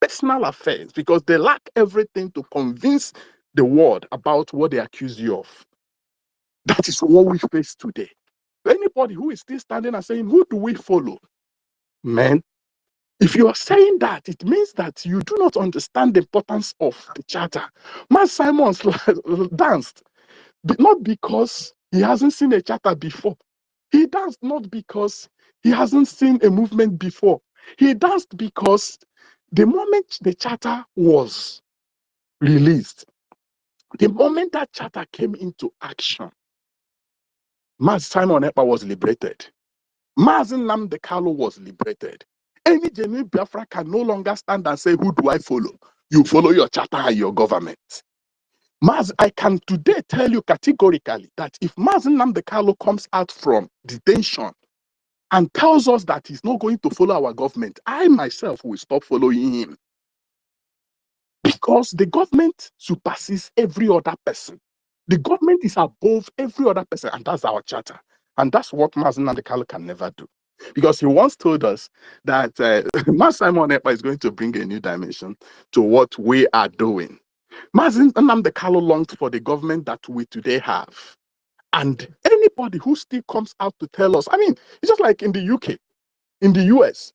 personal affairs because they lack everything to convince the world about what they accuse you of. That is what we face today. Anybody who is still standing and saying, who do we follow? Man, if you are saying that, it means that you do not understand the importance of the charter. Man Simons danced, not because he hasn't seen a charter before. He danced not because he hasn't seen a movement before. He danced because the moment the charter was released, the moment that charter came into action, Maz Simon Ekpa was liberated. Maz Nnamdi Kanu was liberated. Any genuine Biafra can no longer stand and say, who do I follow? You follow your charter and your government. Maz, I can today tell you categorically that if Maz Nnamdi Kanu comes out from detention and tells us that he's not going to follow our government, I myself will stop following him. Because the government supersedes every other person. The government is above every other person, and that's our charter. And that's what Maz Nnamdi Kanu can never do. Because he once told us that Maz Simon Ekpa is going to bring a new dimension to what we are doing. Maz Nnamdi Kanu longed for the government that we today have. And anybody who still comes out to tell us, I mean, it's just like in the UK, in the US.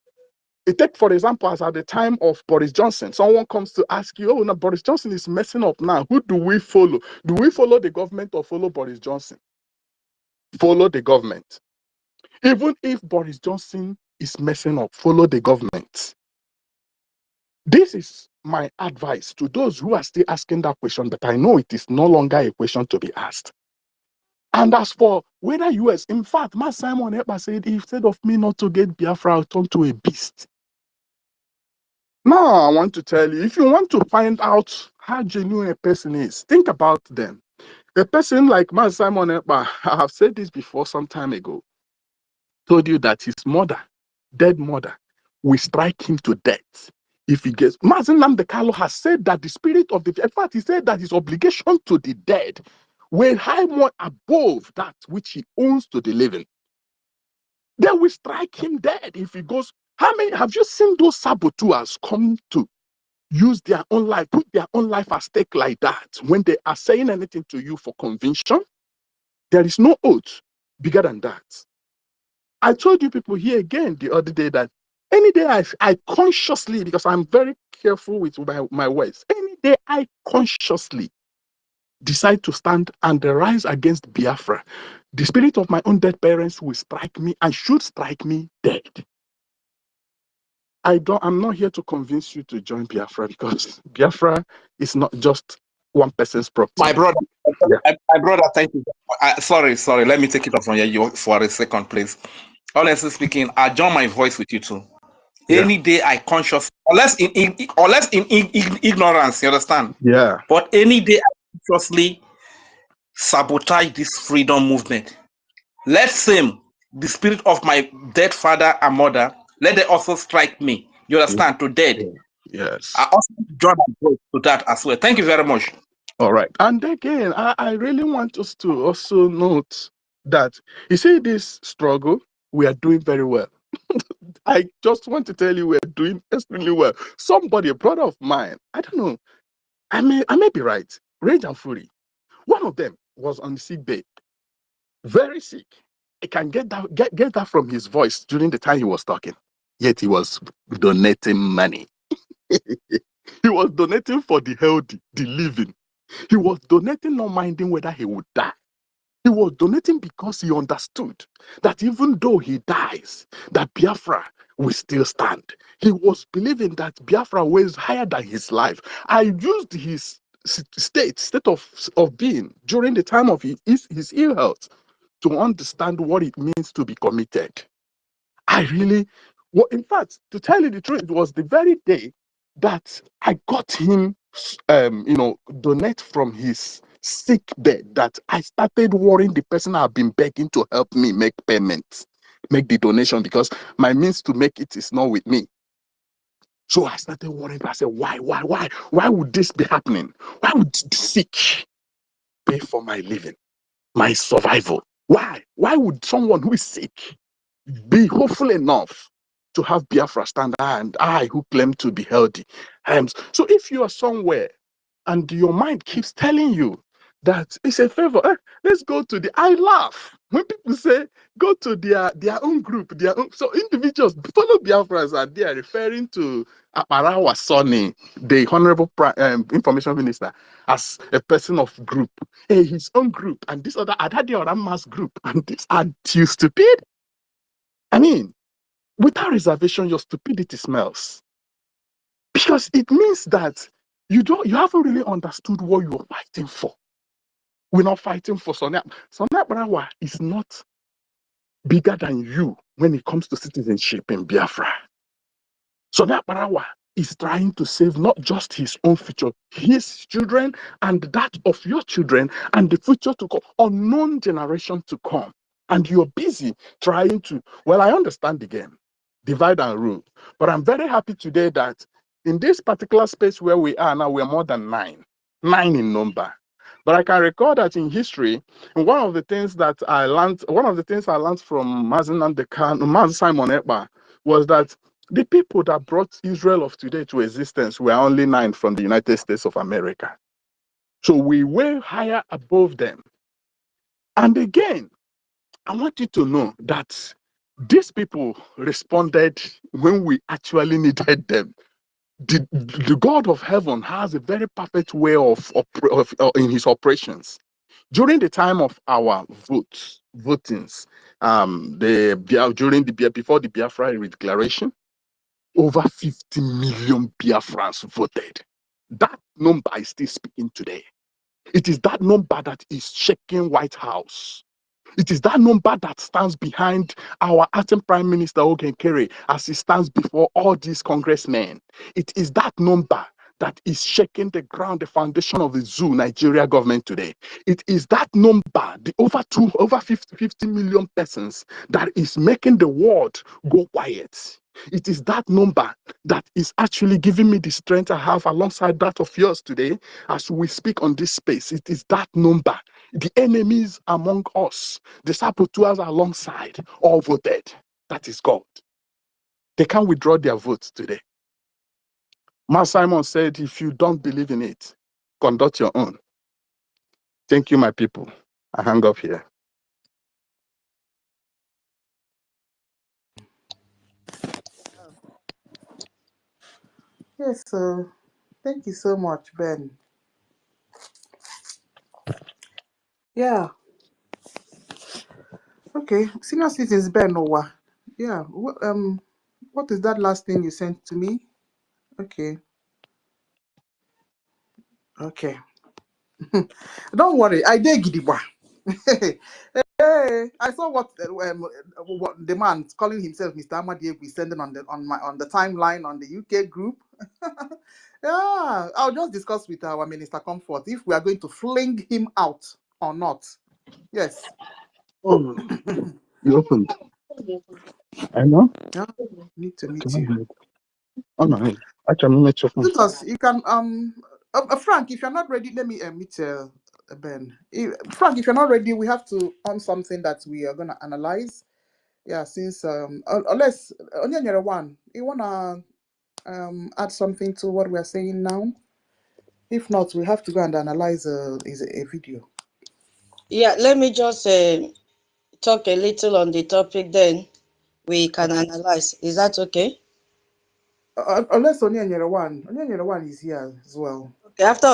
Take, for example, as at the time of Boris Johnson, someone comes to ask you, oh, now Boris Johnson is messing up now. Who do we follow? Do we follow the government or follow Boris Johnson? Follow the government. Even if Boris Johnson is messing up, follow the government. This is my advice to those who are still asking that question, but I know it is no longer a question to be asked. And as for whether US, in fact, Maz Simon Ekpa said, instead of me not to get Biafra, I'll turn to a beast. Now, I want to tell you, if you want to find out how genuine a person is, think about them. A person like Maz Simon Ekpa, I have said this before some time ago, told you that his mother, dead mother, will strike him to death if he gets. Maz Nnamdi Kanu has said that the spirit of the, in fact, he said that his obligation to the dead will high more above that which he owns to the living. They will strike him dead if he goes. How many have you seen those saboteurs come to use their own life, put their own life at stake like that when they are saying anything to you for conviction? There is no oath bigger than that. I told you people here again the other day that any day I consciously, because I'm very careful with my words, any day I consciously decide to stand and rise against Biafra, the spirit of my own dead parents will strike me and should strike me dead. I'm not here to convince you to join Biafra because Biafra is not just one person's property. My brother, yeah. my brother, thank you. Sorry, let me take it off from you for a second, please. Honestly speaking, I join my voice with you too. Yeah. Any day I consciously, unless in ignorance, you understand? Yeah. But any day I consciously sabotage this freedom movement, let's say the spirit of my dead father and mother, let them also strike me. You understand? To dead. Yes. I also join my voice to that as well. Thank you very much. All right. And again, I really want us to also note that, you see, this struggle, we are doing very well. I just want to tell you we're doing extremely well. Somebody, a brother of mine, I don't know, I may be right, Rage and Fury, one of them was on the sick bed, very sick. I can get that from his voice during the time he was talking. Yet he was donating money. He was donating for the healthy, the living. He was donating not minding whether he would die. He was donating because he understood that even though he dies, that Biafra will still stand. He was believing that Biafra was higher than his life. I used his state of being during the time of his ill health to understand what it means to be committed. In fact, to tell you the truth, it was the very day that I got him, donate from his sick bed that I started worrying the person I've been begging to help me make payments, make the donation, because my means to make it is not with me. So I started worrying. I said, why would this be happening? Why would the sick pay for my living, my survival? Why would someone who is sick be hopeful enough to have Biafra stand, and I who claim to be healthy. So if you are somewhere and your mind keeps telling you that it's a favor, let's go to the, I laugh when people say go to their own group, their own, so individuals, fellow Biafrans are there referring to Aparawa Sonny, the Honorable Information Minister, as a person of group, his own group, and this other Adadi Oramas group, and this are you stupid? I mean, without reservation, your stupidity smells. Because it means that you haven't really understood what you're fighting for. We're not fighting for Sonia. Sonia Brawa is not bigger than you when it comes to citizenship in Biafra. Sonia Brawa is trying to save not just his own future, his children and that of your children and the future to come, unknown generation to come. And you're busy trying to, well, I understand the game, divide and rule. But I'm very happy today that in this particular space where we are now, we're more than nine in number. But I can recall that in history, and one of the things I learned from Mazen Simon Ekpa was that the people that brought Israel of today to existence were only 9 from the United States of America. So we were higher above them. And again, I want you to know that these people responded when we actually needed them. The God of heaven has a very perfect way of in his operations. During the time of our votings, before the Biafra declaration, over 50 million Biafrans voted. That number is still speaking today. It is that number that is shaking White House. It is that number that stands behind our acting Prime Minister Ogen Kere as he stands before all these congressmen. It is that number that is shaking the ground, the foundation of the zoo Nigeria government today. It is that number, the over 50 million persons, that is making the world go quiet. It is that number that is actually giving me the strength I have alongside that of yours today as we speak on this space. It is that number. The enemies among us, the saboteurs alongside, all voted. That is God. They can't withdraw their votes today. Ma Simon said, if you don't believe in it, conduct your own. Thank you, my people. I hang up here. Yes, so thank you so much, Ben. Yeah. Okay, senior citizens, Ben Owa. Yeah. What is that last thing you sent to me? Okay. Okay. Don't worry, I did Gidigba. Hey, I saw what the man calling himself Mr. Amadiegui is sending on the timeline on the UK group. Yeah, I'll just discuss with our Minister Comfort if we are going to fling him out or not. Yes. Oh, you opened. I know. Yeah, need to meet you. Oh no, I can meet you. Because you can Frank, if you're not ready, let me meet Ben. Frank, if you're not ready, we have to on something that we are gonna analyze. Yeah, since unless one, you wanna add something to what we're saying now? If not, we have to go and analyze a video. Yeah, let me just talk a little on the topic, then we can analyze. Is that okay? Unless one is here as well. Okay, after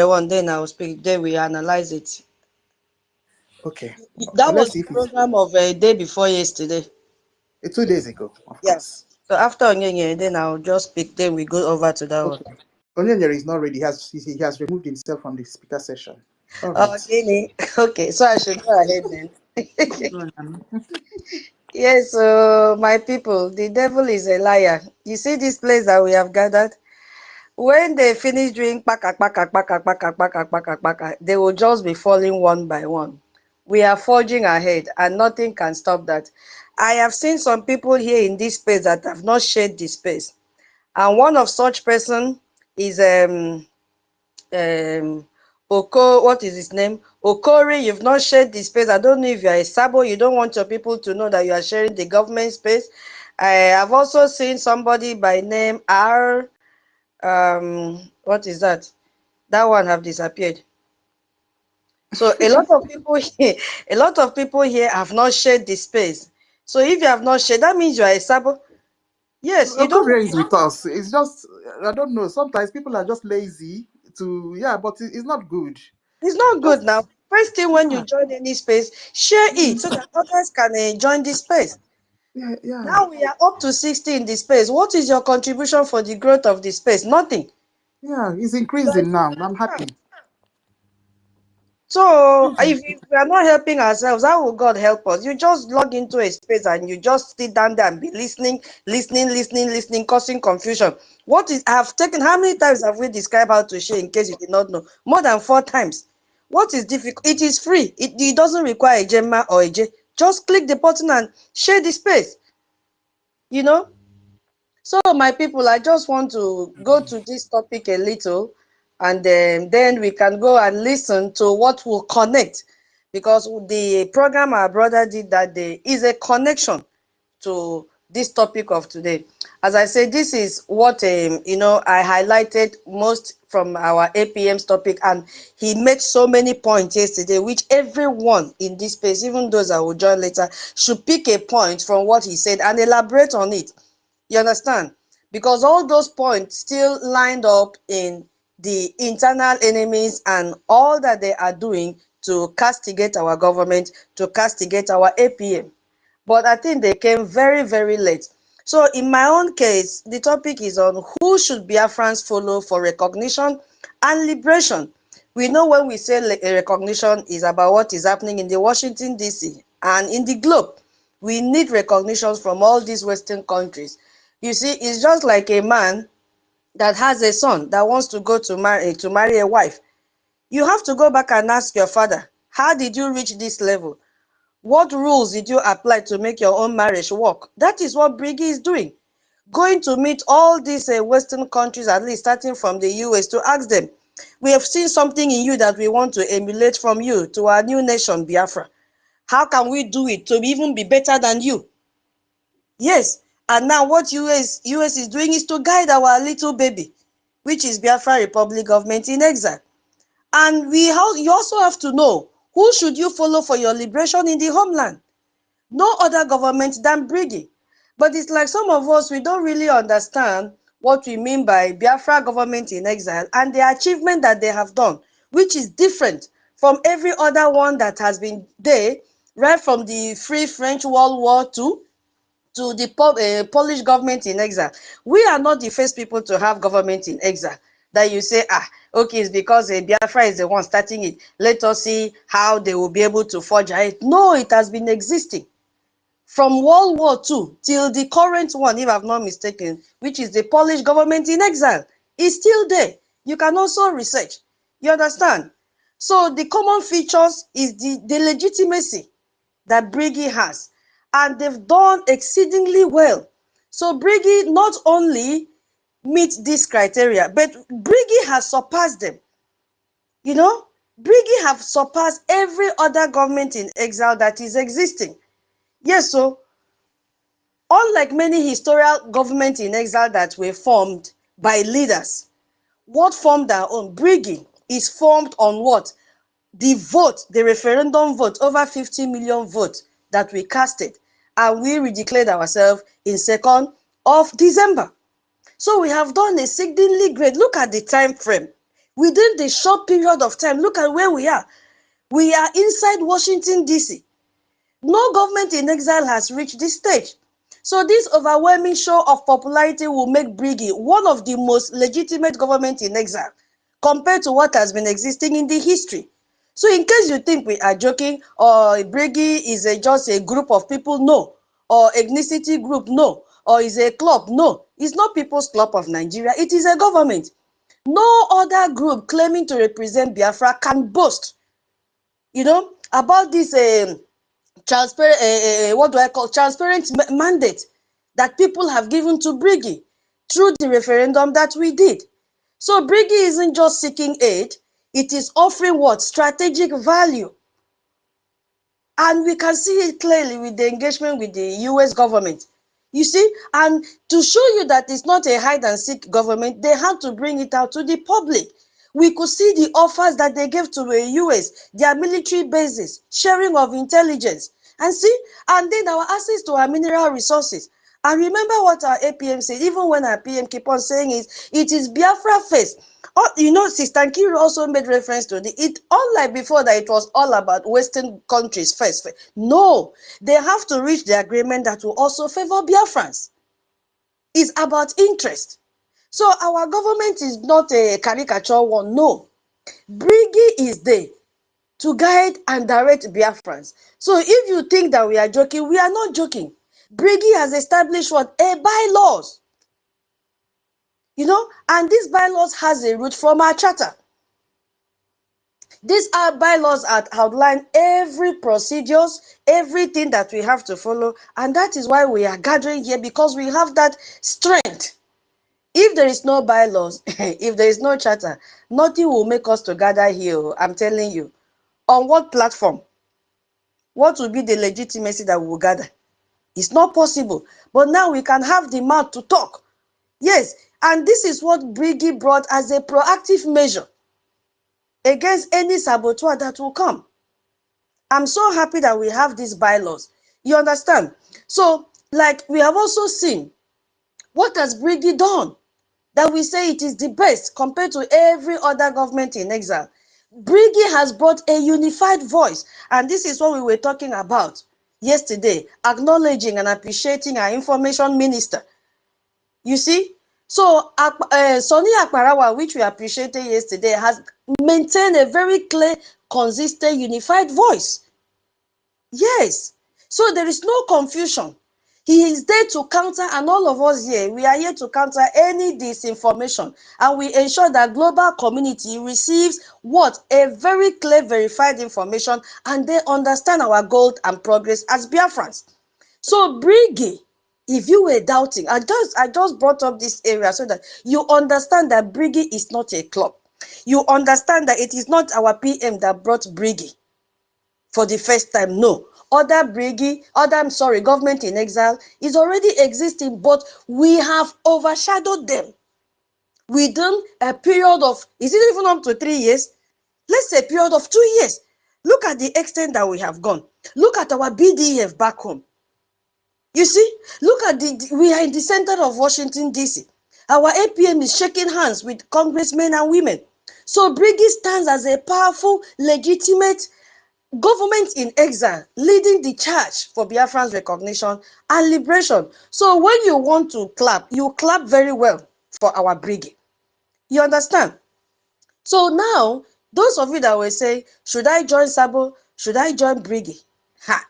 one, then I'll speak. Then we analyze it. Okay. That was the program of a day before yesterday. 2 days ago, of course. So after then I'll just speak. Then we go over to that one. Onyanyere is not ready. He has removed himself from the speaker session. All right. Okay, so I should go ahead then. Yes, my people, the devil is a liar. You see this place that we have gathered? When they finish doing paka, they will just be falling one by one. We are forging ahead and nothing can stop that. I have seen some people here in this space that have not shared this space. And one of such person is what is his name? Okori, you've not shared the space. I don't know if you're a sabo, you don't want your people to know that you are sharing the government space. I have also seen somebody by name R. What is that? That one have disappeared. So a lot of people here, a lot of people here have not shared the space. So if you have not shared, that means you are a sabo. Yes, you don't. Okorie is with us. It's just, I don't know. Sometimes people are just lazy to, yeah, but it's not good. It's not good now. Just, First thing when you yeah, join any space, share it so that others can join this space. yeah, yeah, Now we are up to 60 in the space. What is your contribution for the growth of the space? Nothing. yeah. It's You are increasing now. I'm yeah. happy. So if we are not helping ourselves, how will God help us? You just log into a space and you just sit down there and be listening, causing confusion. What is I have taken? How many times have we described how to share? In case you did not know, more than 4 times. What is difficult? It is free. It doesn't require a Gemma or a J. Just click the button and share the space. You know. So my people, I just want to go to this topic a little, and then we can go and listen to what will connect, because the program our brother did that day is a connection to this topic of today. As I said, this is what I highlighted most from our APM's topic, and he made so many points yesterday, which everyone in this space, even those that will join later, should pick a point from what he said and elaborate on it. You understand? Because all those points still lined up in the internal enemies and all that they are doing to castigate our government, to castigate our APM. But I think they came very, very late. So in my own case, the topic is on who should Biafrans follow for recognition and liberation. We know when we say recognition is about what is happening in the Washington, D.C. and in the globe. We need recognitions from all these Western countries. You see, it's just like a man that has a son that wants to go to marry a wife. You have to go back and ask your father, how did you reach this level? What rules did you apply to make your own marriage work? That is what BRGIE is doing. Going to meet all these Western countries, at least starting from the US, to ask them, we have seen something in you that we want to emulate from you to our new nation, Biafra. How can we do it to even be better than you? Yes, and now what US is doing is to guide our little baby, which is Biafra Republic government in exile. And you also have to know, who should you follow for your liberation in the homeland? No other government than BRGIE. But it's like some of us, we don't really understand what we mean by Biafra government in exile and the achievement that they have done, which is different from every other one that has been there, right from the Free French World War II to the Polish government in exile. We are not the first people to have government in exile. That you say, okay, it's because Biafra is the one starting it. Let us see how they will be able to forge ahead. No, it has been existing from World War II till the current one, if I'm not mistaken, which is the Polish government in exile, is still there. You can also research. You understand? So the common features is the legitimacy that BRGIE has, and they've done exceedingly well. So BRGIE not only meets this criteria, but BRGIE has surpassed them. You know, BRGIE have surpassed every other government in exile that is existing. Yes, so unlike many historical governments in exile that were formed by leaders, what formed our own BRGIE is formed on what? The vote, the referendum vote, over 50 million votes that we casted, and we redeclared ourselves in 2nd of December. So we have done exceedingly great. Look at the time frame. Within the short period of time, look at where we are. We are inside Washington, D.C. No government in exile has reached this stage. So this overwhelming show of popularity will make BRGIE one of the most legitimate governments in exile compared to what has been existing in the history. So in case you think we are joking, or BRGIE is just a group of people, no. Or ethnicity group, no. Or is a club, no. It's not People's Club of Nigeria, it is a government. No other group claiming to represent Biafra can boast, about this transparent, transparent mandate that people have given to BRGIE through the referendum that we did. So BRGIE isn't just seeking aid, it is offering what? Strategic value. And we can see it clearly with the engagement with the US government. You see, and to show you that it's not a hide and seek government, they had to bring it out to the public. We could see the offers that they gave to the US, their military bases, sharing of intelligence, and see, and then our access to our mineral resources. And remember what our APM said, even when our PM keep on saying it is Biafra first. Oh, you know, Sister Nkiru also made reference to it, unlike before that it was all about Western countries first. No, they have to reach the agreement that will also favor Biafrans. It's about interest. So our government is not a caricature one, no. BRGIE is there to guide and direct Biafrans. So if you think that we are joking, we are not joking. BRGIE has established what? A bylaws. You know, and these bylaws has a root from our charter. These are bylaws that outline every procedures, everything that we have to follow, and that is why we are gathering here, because we have that strength. If there is no bylaws, if there is no charter, nothing will make us to gather here. I'm telling you. On what platform? What will be the legitimacy that we will gather? It's not possible. But now we can have the mouth to talk. Yes, and this is what BRGIE brought as a proactive measure against any saboteur that will come. I'm so happy that we have these bylaws. You understand? So, like, we have also seen, what has BRGIE done? That we say it is the best compared to every other government in exile. BRGIE has brought a unified voice, and this is what we were talking about yesterday, acknowledging and appreciating our information minister. You see? So, Sonny Akparawa, which we appreciated yesterday, has maintained a very clear, consistent, unified voice. Yes. So there is no confusion. He is there to counter, and all of us here, we are here to counter any disinformation, and we ensure that global community receives what? A very clear, verified information, and they understand our goal and progress as Biafrans. So BRGIE, if you were doubting, I just brought up this area so that you understand that BRGIE is not a club. You understand that it is not our PM that brought BRGIE for the first time. No, other BRGIE, government in exile is already existing, but we have overshadowed them within a period of, is it even up to 3 years? Let's say a period of 2 years. Look at the extent that we have gone. Look at our BDF back home. You see, look at we are in the center of Washington, D.C. Our APM is shaking hands with congressmen and women. So BRGIE stands as a powerful, legitimate government in exile, leading the charge for Biafran's recognition and liberation. So when you want to clap, you clap very well for our BRGIE. You understand? So now, those of you that will say, should I join Sabo? Should I join BRGIE? Ha!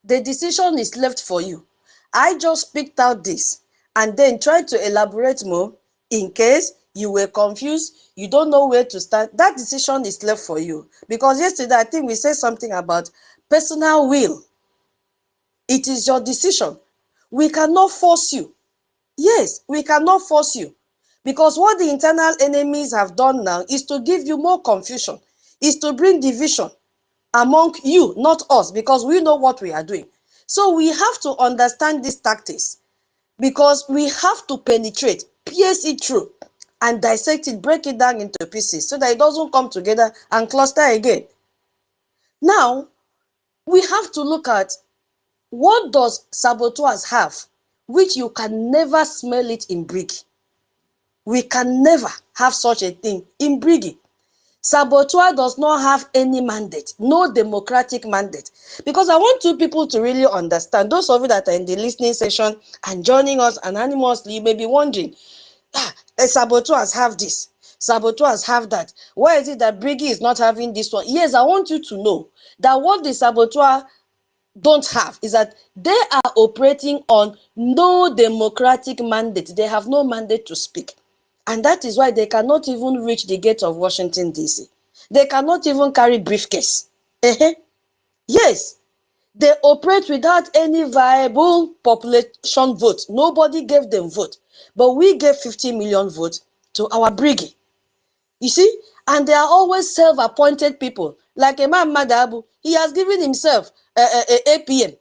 The decision is left for you. I just picked out this and then tried to elaborate more in case you were confused, you don't know where to start. That decision is left for you. Because yesterday, I think we said something about personal will. It is your decision. We cannot force you. Yes, we cannot force you. Because what the internal enemies have done now is to give you more confusion, is to bring division among you, not us, because we know what we are doing. So we have to understand these tactics, because we have to penetrate, pierce it through, and dissect it, break it down into pieces so that it doesn't come together and cluster again. Now, we have to look at what does saboteurs have, which you can never smell it in BRGIE. We can never have such a thing in BRGIE. Saboteur does not have any mandate, no democratic mandate. Because I want two people to really understand, those of you that are in the listening session and joining us anonymously, you may be wondering, saboteurs have this, saboteurs have that. Why is it that BRGIE is not having this one? Yes, I want you to know that what the saboteur don't have is that they are operating on no democratic mandate. They have no mandate to speak. And that is why they cannot even reach the gate of Washington, D.C. They cannot even carry briefcase. Yes, they operate without any viable population vote. Nobody gave them vote. But we gave 50 million votes to our BRGIE. You see? And they are always self-appointed people. Like Imam Madabu, he has given himself a APM.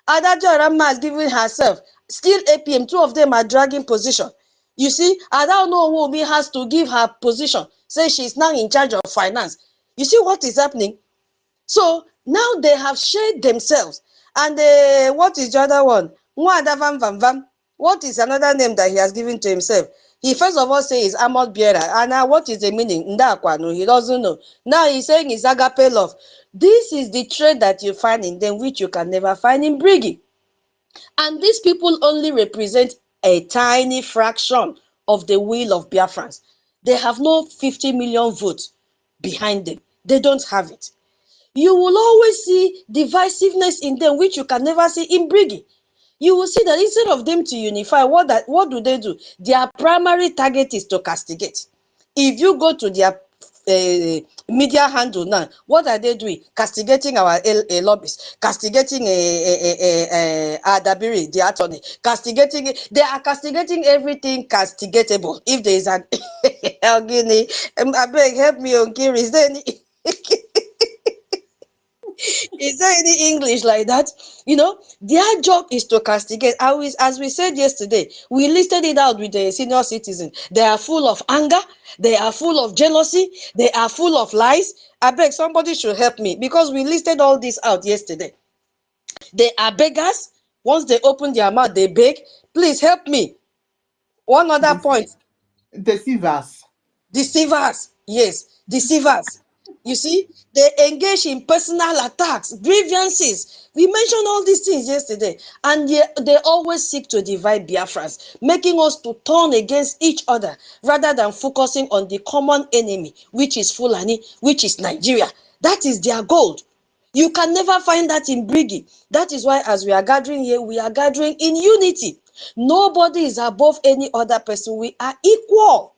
Adajo Ramma has given herself still APM, two of them are dragging position. You see, I don't know who Obi has to give her position. Say she's now in charge of finance. You see what is happening? So now they have shared themselves. And what is the other one? Nwada Vam Vam Vam. What is another name that he has given to himself? He first of all says Ahmad Biera. And now what is the meaning? Ndakwano. He doesn't know. Now he's saying it's agape love. This is the trait that you find in them, which you can never find in BRGIE. And these people only represent a tiny fraction of the will of Biafrans. They have no 50 million votes behind them. They don't have it. You will always see divisiveness in them, which you can never see in BRGIE. You will see that instead of them to unify, what do they do? Their primary target is to castigate. If you go to their media handle now, what are they doing? Castigating our lobbyists, castigating Adabiri, the attorney, castigating. They are castigating everything castigatable. If there is an I beg, help me on Kiri. Is there any? Is there any English like that? You know, their job is to castigate. As we said yesterday, we listed it out with the senior citizen. They are full of anger. They are full of jealousy. They are full of lies. I beg somebody should help me because we listed all this out yesterday. They are beggars. Once they open their mouth, they beg. Please help me. One other point. Deceivers. Deceivers. Yes, deceivers. You see, they engage in personal attacks, grievances. We mentioned all these things yesterday, and they always seek to divide Biafrans, making us to turn against each other rather than focusing on the common enemy, which is Fulani, which is Nigeria. That is their goal. You can never find that in BRGIE. That is why as we are gathering here, we are gathering in unity. Nobody is above any other person. We are equal.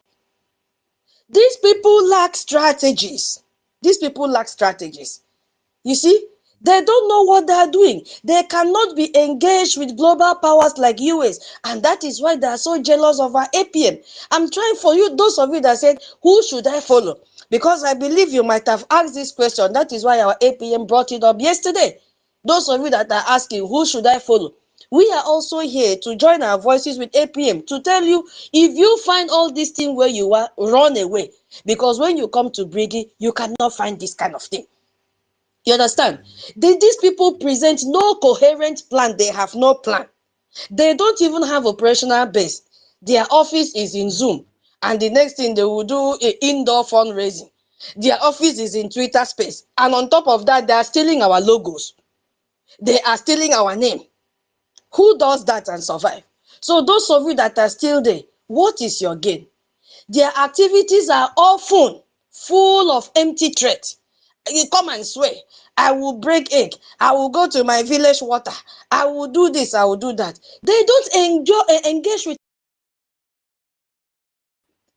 These people lack strategies. These people lack strategies. You see, they don't know what they are doing. They cannot be engaged with global powers like US, and that is why they are so jealous of our APM. I'm trying for you, those of you that said, who should I follow? Because I believe you might have asked this question. That is why our APM brought it up yesterday. Those of you that are asking, who should I follow? We are also here to join our voices with APM to tell you, if you find all these things where you are, run away. Because when you come to BRGIE, you cannot find this kind of thing. You understand? These people present no coherent plan. They have no plan. They don't even have operational base. Their office is in Zoom. And the next thing they will do is indoor fundraising. Their office is in Twitter space. And on top of that, they are stealing our logos. They are stealing our name. Who does that and survive? So those of you that are still there, what is your gain? Their activities are often full of empty threats. You come and swear, I will break egg, I will go to my village water, I will do this, I will do that. They don't engage with.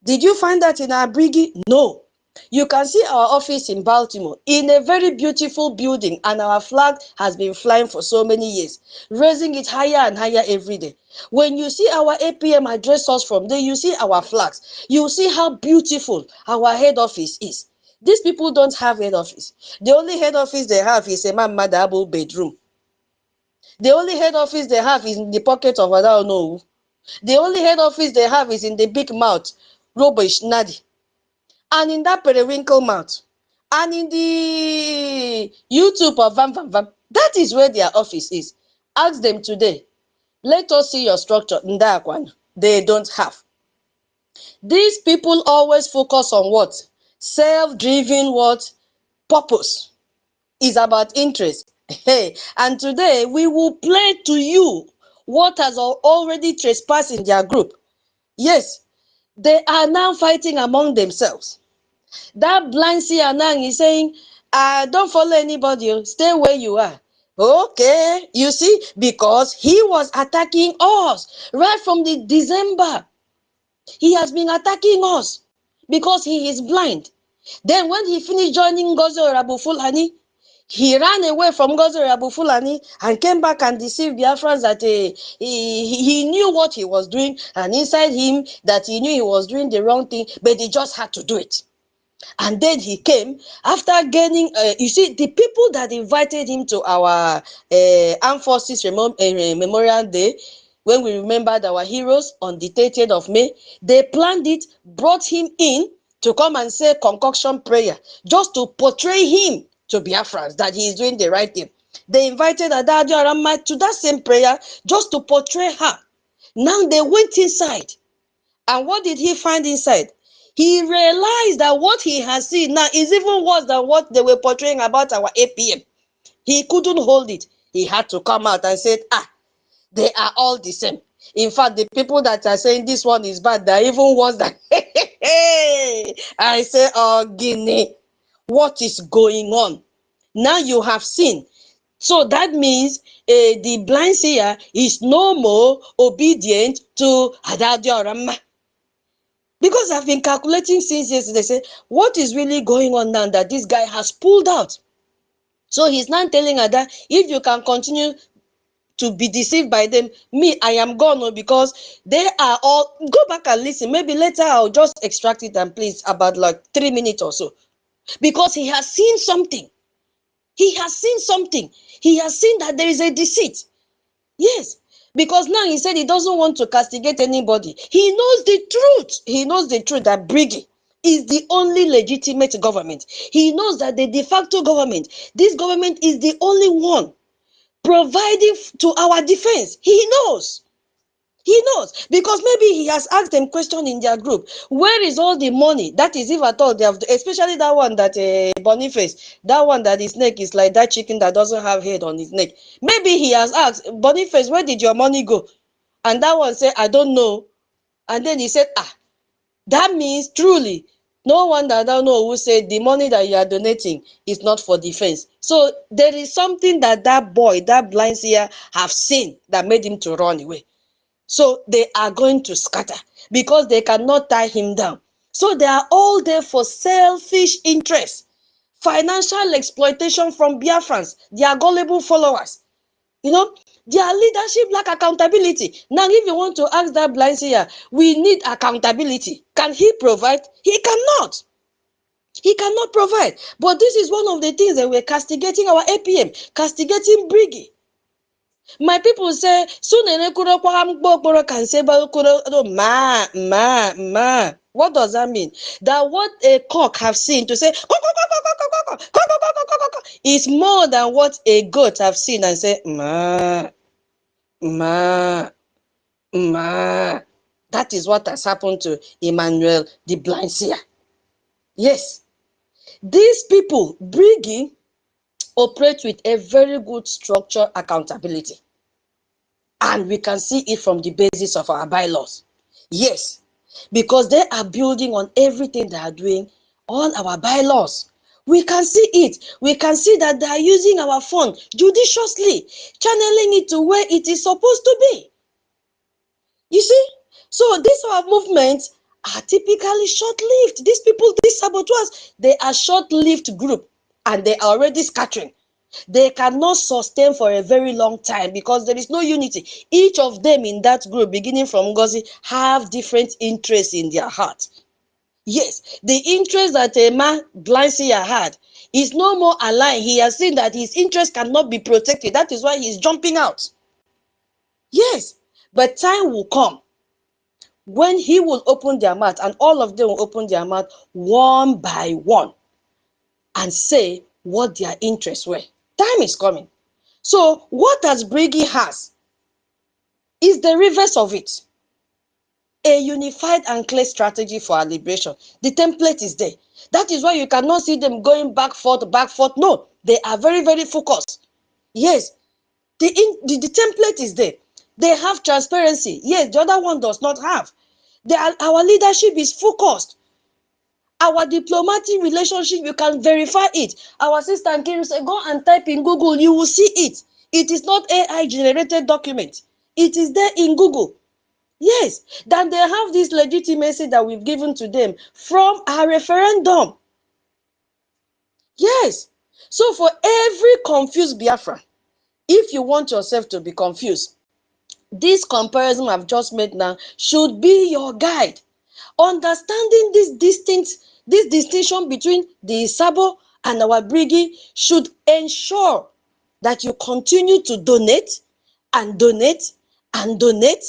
Did you find that in our BRGIE? No. You can see our office in Baltimore in a very beautiful building, and our flag has been flying for so many years, raising it higher and higher every day. When you see our APM address us from there, you see our flags. You see how beautiful our head office is. These people don't have head office. The only head office they have is a Madabo bedroom. The only head office they have is in the pocket of Onuwu. The only head office they have is in the big mouth, rubbish Nadi. And in that periwinkle mouth, and in the YouTube of Vam Vam Vam, that is where their office is. Ask them today. Let us see your structure. Ndakwan. They don't have. These people always focus on what? Self-driven what? Purpose. Is about interest. Hey, and today we will play to you what has already trespassed in their group. Yes, they are now fighting among themselves. That blind see ANNANG is saying, don't follow anybody, stay where you are. Okay, you see, because he was attacking us right from the December. He has been attacking us because he is blind. Then when he finished joining NGOZI Orabufulani, he ran away from NGOZI Orabufulani and came back and deceived Biafrans that he knew what he was doing, and inside him that he knew he was doing the wrong thing, but he just had to do it. And then he came after gaining, you see, the people that invited him to our Armed Forces Memorial Day when we remembered our heroes on the 30th of May, they planned it, brought him in to come and say concoction prayer, just to portray him to Biafrans that he is doing the right thing. They invited Adadio Aramma to that same prayer just to portray her. Now they went inside. And what did he find inside? He realized that what he has seen now is even worse than what they were portraying about our APM. He couldn't hold it. He had to come out and say, they are all the same. In fact, the people that are saying this one is bad, they're even worse than. I say, oh, Guinea, what is going on? Now you have seen. So that means the blind seer is no more obedient to Adadio Rama. Because I've been calculating since yesterday, say, what is really going on now that this guy has pulled out? So he's now telling her that if you can continue to be deceived by them, me, I am gone, because they are all, go back and listen. Maybe later I'll just extract it and please about like 3 minutes or so. Because he has seen something. He has seen something. He has seen that there is a deceit. Yes. Because now he said he doesn't want to castigate anybody. He knows the truth. He knows the truth that BRGIE is the only legitimate government. He knows that the de facto government, this government is the only one providing to our defense. He knows. He knows, because maybe he has asked them question in their group. Where is all the money? That is, if at all they have, especially that one that Boniface, that one that his neck is like that chicken that doesn't have head on his neck. Maybe he has asked Boniface, where did your money go? And that one said, I don't know. And then he said, that means truly, no one that I don't know who said the money that you are donating is not for defense. So there is something that that boy, that blind seer, have seen that made him to run away. So they are going to scatter because they cannot tie him down. So they are all there for selfish interests, financial exploitation from Biafrans, their gullible followers. You know, their leadership lack accountability. Now, if you want to ask that blind seer, we need accountability. Can he provide? He cannot. He cannot provide. But this is one of the things that we're castigating our APM, castigating BRGIE. My people say, what does that mean? That what a cock have seen to say is more than what a goat have seen and say, ma, ma, ma. That is what has happened to Emmanuel the blind seer. Yes. These people, BRGIE, operate with a very good structure accountability. And we can see it from the basis of our bylaws. Yes, because they are building on everything they are doing on our bylaws. We can see it. We can see that they are using our fund judiciously, channeling it to where it is supposed to be. You see? So these our movements are typically short-lived. These people, these saboteurs, they are short-lived group and they are already scattering. They cannot sustain for a very long time because there is no unity. Each of them in that group, beginning from NGOZI, have different interests in their heart. Yes, the interest that a man blind seer had is no more aligned. He has seen that his interest cannot be protected. That is why he's jumping out. Yes, but time will come when he will open their mouth, and all of them will open their mouth one by one and say what their interests were. Time is coming. So what as BRGIE has is the reverse of it. A unified and clear strategy for our liberation. The template is there. That is why you cannot see them going back, forth, back, forth. No, they are very, very focused. Yes, the template is there. They have transparency. Yes, the other one does not have. Our leadership is focused. Our diplomatic relationship, you can verify it. Our sister Kim said, go and type in Google, you will see it. It is not AI generated document. It is there in Google. Yes, that they have this legitimacy that we've given to them from our referendum. Yes. So for every confused Biafra, if you want yourself to be confused, this comparison I've just made now should be your guide. Understanding this distinction between the Sabo and our BRGIE should ensure that you continue to donate and donate and donate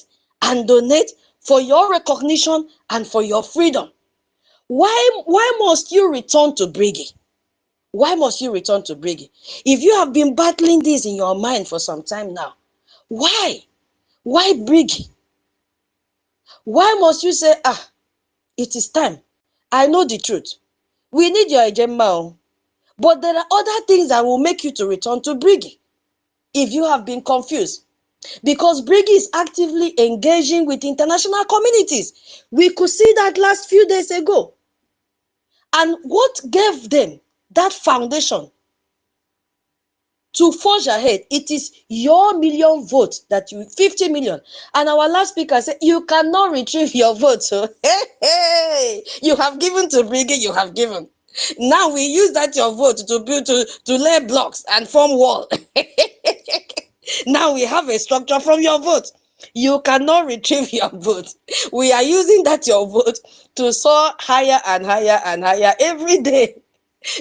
for your recognition and for your freedom. Why must you return to BRGIE? Why must you return to BRGIE? If you have been battling this in your mind for some time now, why? Why BRGIE? Why must you say, it is time? I know the truth. We need your agenda, but there are other things that will make you to return to BRGIE if you have been confused. Because BRGIE is actively engaging with international communities. We could see that last few days ago. And what gave them that foundation to forge ahead? It is your million votes that you, 50 million. And our last speaker said, you cannot retrieve your vote. So, hey, you have given to BRGIE, you have given. Now we use that your vote to build, to lay blocks and form wall. Now we have a structure from your vote. You cannot retrieve your vote. We are using that your vote to soar higher and higher and higher every day.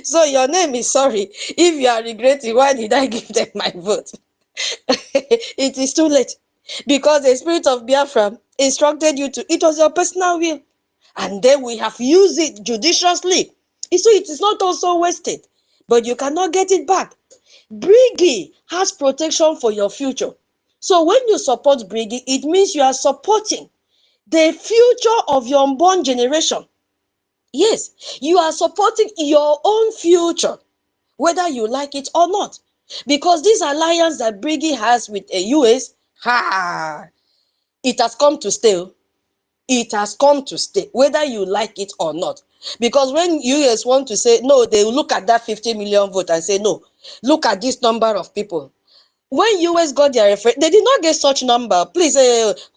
So your name is sorry. If you are regretting, why did I give them my vote? It is too late. Because the spirit of Biafra instructed you to, it was your personal will. And then we have used it judiciously. So it is not also wasted. But you cannot get it back. BRGIE has protection for your future. So when you support BRGIE, it means you are supporting the future of your unborn generation. Yes, you are supporting your own future, whether you like it or not. Because this alliance that BRGIE has with the US, it has come to stay. It has come to stay, whether you like it or not. Because when US want to say, no, they will look at that 50 million vote and say, no, look at this number of people. When US got their referendum, they did not get such number. Please,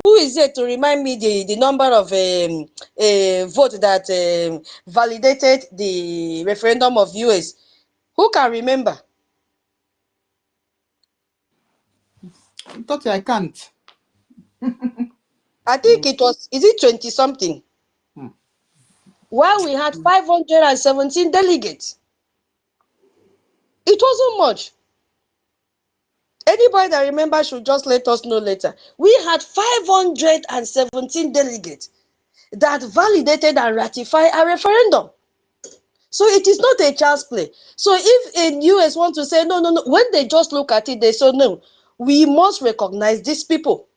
who is there to remind me the number of vote that validated the referendum of US? Who can remember? I can't. I think it was, is it 20 something? While we had 517 delegates. It wasn't much. Anybody that remembers should just let us know later. We had 517 delegates that validated and ratified a referendum. So it is not a child's play. So if in US want to say, no, when they just look at it, they say, no, we must recognize these people.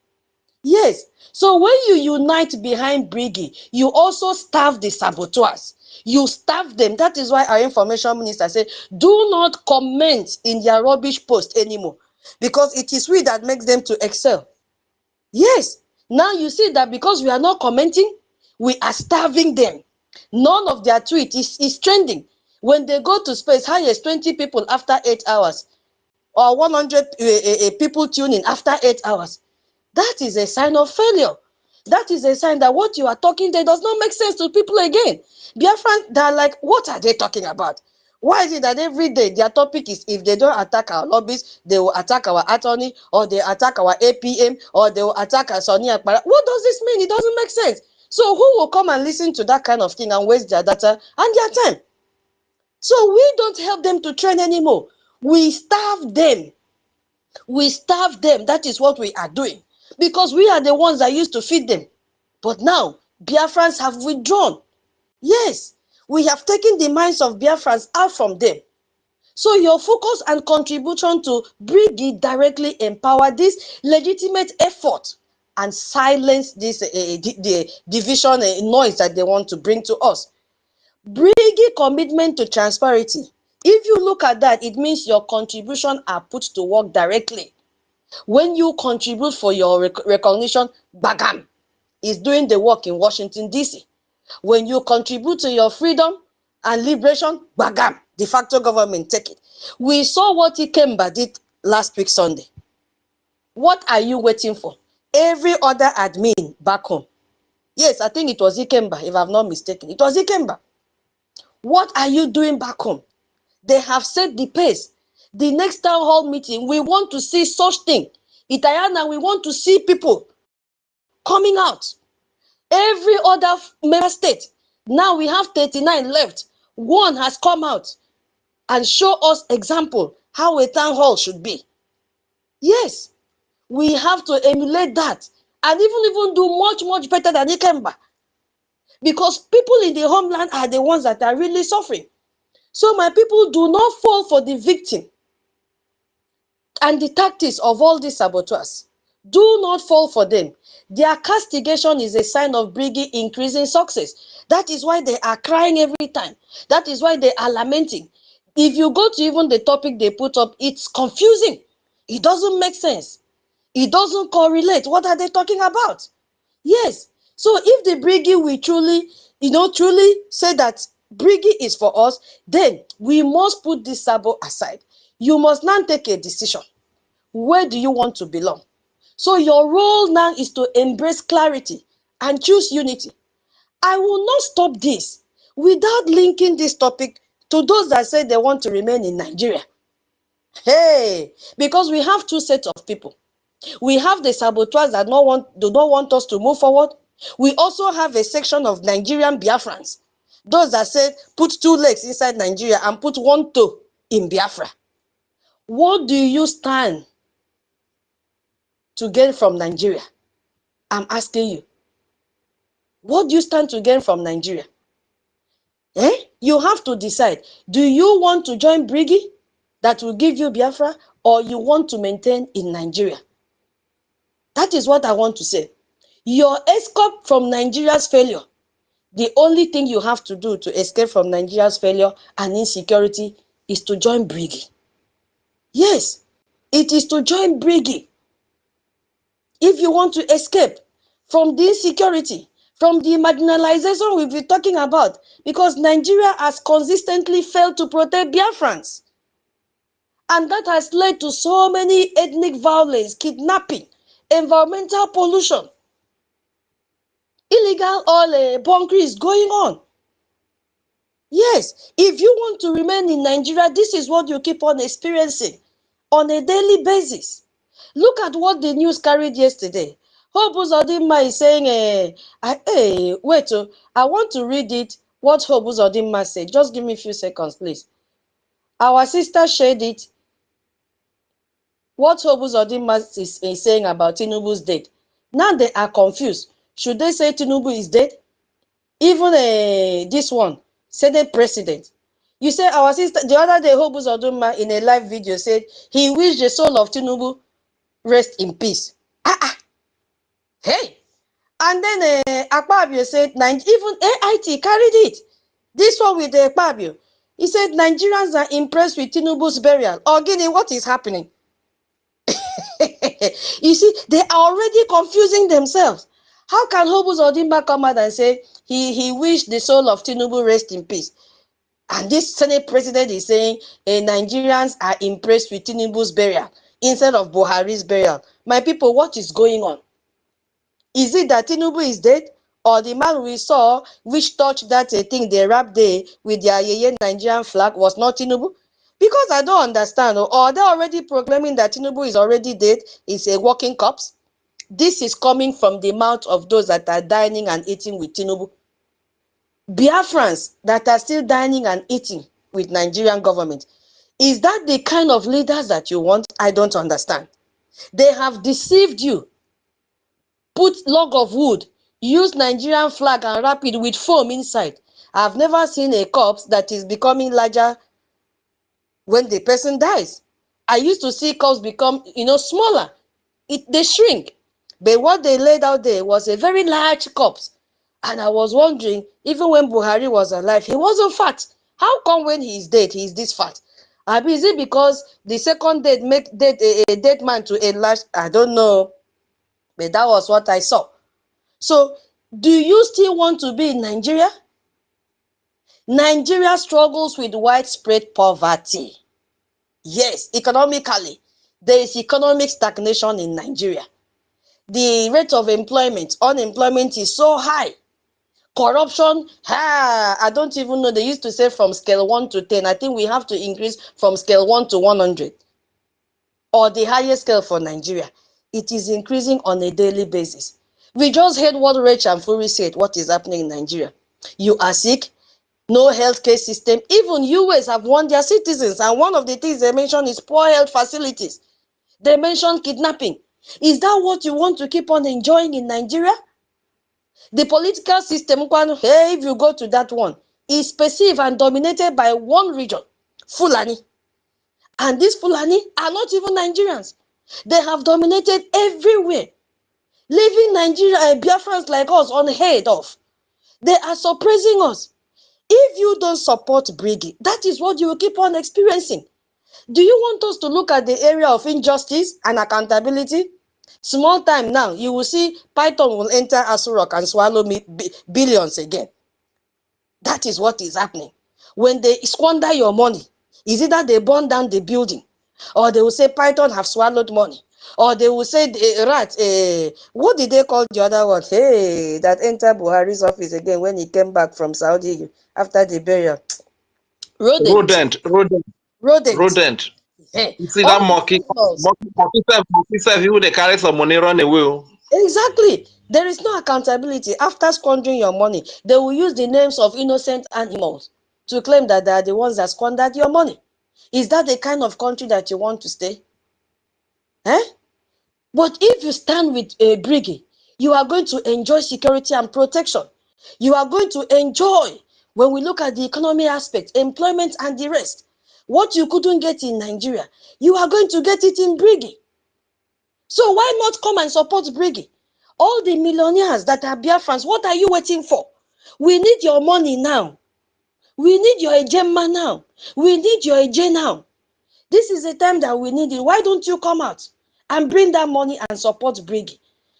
Yes. So when you unite behind BRGIE, you also starve the saboteurs. You starve them. That is why our information minister said, do not comment in their rubbish post anymore. Because it is we that makes them to excel. Yes. Now you see that because we are not commenting, we are starving them. None of their tweet is trending. When they go to space, highest 20 people after 8 hours. Or 100 people tuning after 8 hours. That is a sign of failure. That is a sign that what you are talking there does not make sense to people again. Biafran, they're like, what are they talking about? Why is it that every day their topic is if they don't attack our lobbies, they will attack our attorney, or they attack our APM, or they will attack our Sonia Akpara? What does this mean? It doesn't make sense. So who will come and listen to that kind of thing and waste their data and their time? So we don't help them to train anymore. We starve them. We starve them. That is what we are doing. Because we are the ones that used to feed them. But now, Biafrans have withdrawn. Yes, we have taken the minds of Biafrans out from them. So your focus and contribution to BRGIE directly empower this legitimate effort and silence this the division noise that they want to bring to us. BRGIE commitment to transparency. If you look at that, it means your contribution are put to work directly. When you contribute for your recognition, Bagam is doing the work in Washington, D.C. When you contribute to your freedom and liberation, Bagam, de facto government, take it. We saw what Ikemba did last week, Sunday. What are you waiting for? Every other admin back home. Yes, I think it was Ikemba, if I'm not mistaken. It was Ikemba. What are you doing back home? They have set the pace. The next town hall meeting, we want to see such thing. Itayana, we want to see people coming out. Every other member state, now we have 39 left. One has come out and show us example how a town hall should be. Yes, We have to emulate that and even do much better than Ikemba. Because people in the homeland are the ones that are really suffering. So my people, do not fall for the victim and the tactics of all these saboteurs. Do not fall for them. Their castigation is a sign of BRGIE increasing success. That is why they are crying every time. That is why they are lamenting. If you go to even the topic they put up, it's confusing. It doesn't make sense. It doesn't correlate. What are they talking about? Yes. So if the BRGIE will truly say that BRGIE is for us, then we must put this sabo aside. You must now take a decision. Where do you want to belong? So your role now is to embrace clarity and choose unity. I will not stop this without linking this topic to those that say they want to remain in Nigeria. Hey, because we have two sets of people. We have the saboteurs that do not want us to move forward. We also have a section of Nigerian Biafrans, those that said put two legs inside Nigeria and put one toe in Biafra. What do you stand to gain from Nigeria? I'm asking you. What do you stand to gain from Nigeria? You have to decide. Do you want to join BRGIE that will give you Biafra, or you want to maintain in Nigeria? That is what I want to say. Your escape from Nigeria's failure, the only thing you have to do to escape from Nigeria's failure and insecurity is to join BRGIE. Yes, it is to join BRGIE. If you want to escape from the insecurity, from the marginalization we've been talking about, because Nigeria has consistently failed to protect Biafrans. And that has led to so many ethnic violence, kidnapping, environmental pollution, illegal oil bunkering is going on. Yes, if you want to remain in Nigeria, this is what you keep on experiencing on a daily basis. Look at what the news carried yesterday. Hope Uzodinma is saying, I want to read it, what Hope Uzodinma said. Just give me a few seconds, please. Our sister shared it. What Hope Uzodinma is saying about Tinubu's death. Now they are confused. Should they say Tinubu is dead? Even this one, Senate president. You say our sister, the other day, Hope Uzodinma in a live video said he wished the soul of Tinubu rest in peace. Hey! And then Akpabio said, even AIT carried it. This one with Akpabio. He said, Nigerians are impressed with Tinubu's burial. Guinea, what is happening? You see, they are already confusing themselves. How can Hope Uzodinma come out and say he wished the soul of Tinubu rest in peace? And this Senate president is saying Nigerians are impressed with Tinubu's burial instead of Buhari's burial. My people, what is going on? Is it that Tinubu is dead? Or the man we saw which touched that thing they wrapped there with their Yeye Nigerian flag was not Tinubu? Because I don't understand. Or they're already proclaiming that Tinubu is already dead, is a walking corpse. This is coming from the mouth of those that are dining and eating with Tinubu. Biafrans that are still dining and eating with Nigerian government. Is that the kind of leaders that you want? I don't understand. They have deceived you. Put log of wood, use Nigerian flag and wrap it with foam inside. I've never seen a corpse that is becoming larger when the person dies. I used to see corpses become, smaller. They shrink. But what they laid out there was a very large corpse. And I was wondering, even when Buhari was alive, he wasn't fat. How come when he's dead, he's this fat? Is it because the second death make a dead man to enlarge? I don't know. But that was what I saw. So, do you still want to be in Nigeria? Nigeria struggles with widespread poverty. Yes, economically, there is economic stagnation in Nigeria. The rate of unemployment is so high. Corruption, I don't even know. They used to say from scale 1 to 10. I think we have to increase from scale 1 to 100. Or the highest scale for Nigeria. It is increasing on a daily basis. We just heard what Rach and Furi said, what is happening in Nigeria. You are sick, no healthcare system. Even US have warned their citizens. And one of the things they mentioned is poor health facilities. They mentioned kidnapping. Is that what you want to keep on enjoying in Nigeria? The political system, hey, if you go to that one, is perceived and dominated by one region, Fulani. And these Fulani are not even Nigerians. They have dominated everywhere, leaving Nigeria and Biafrans like us unheard of. They are suppressing us. If you don't support BRGIE, that is what you will keep on experiencing. Do you want us to look at the area of injustice and accountability? Small time now, you will see Python will enter Asurok and swallow billions again. That is what is happening. When they squander your money, is either they burn down the building, or they will say Python have swallowed money, or they will say rat. What did they call the other one? Hey, that entered Buhari's office again when he came back from Saudi after the burial. Rodent. Rodent. Hey, You see that all monkey self, people they carry some money run away. Exactly. There is no accountability. After squandering your money, they will use the names of innocent animals to claim that they are the ones that squandered your money. Is that the kind of country that you want to stay? Eh? But if you stand with a BRGIE, you are going to enjoy security and protection. You are going to enjoy, when we look at the economy aspect, employment and the rest. What you couldn't get in Nigeria, you are going to get it in BRGIE. So why not come and support BRGIE? All the millionaires that are Biafrans, what are you waiting for? We need your money now. We need your Ejema now. We need your Eje now. This is the time that we need it. Why don't you come out and bring that money and support BRGIE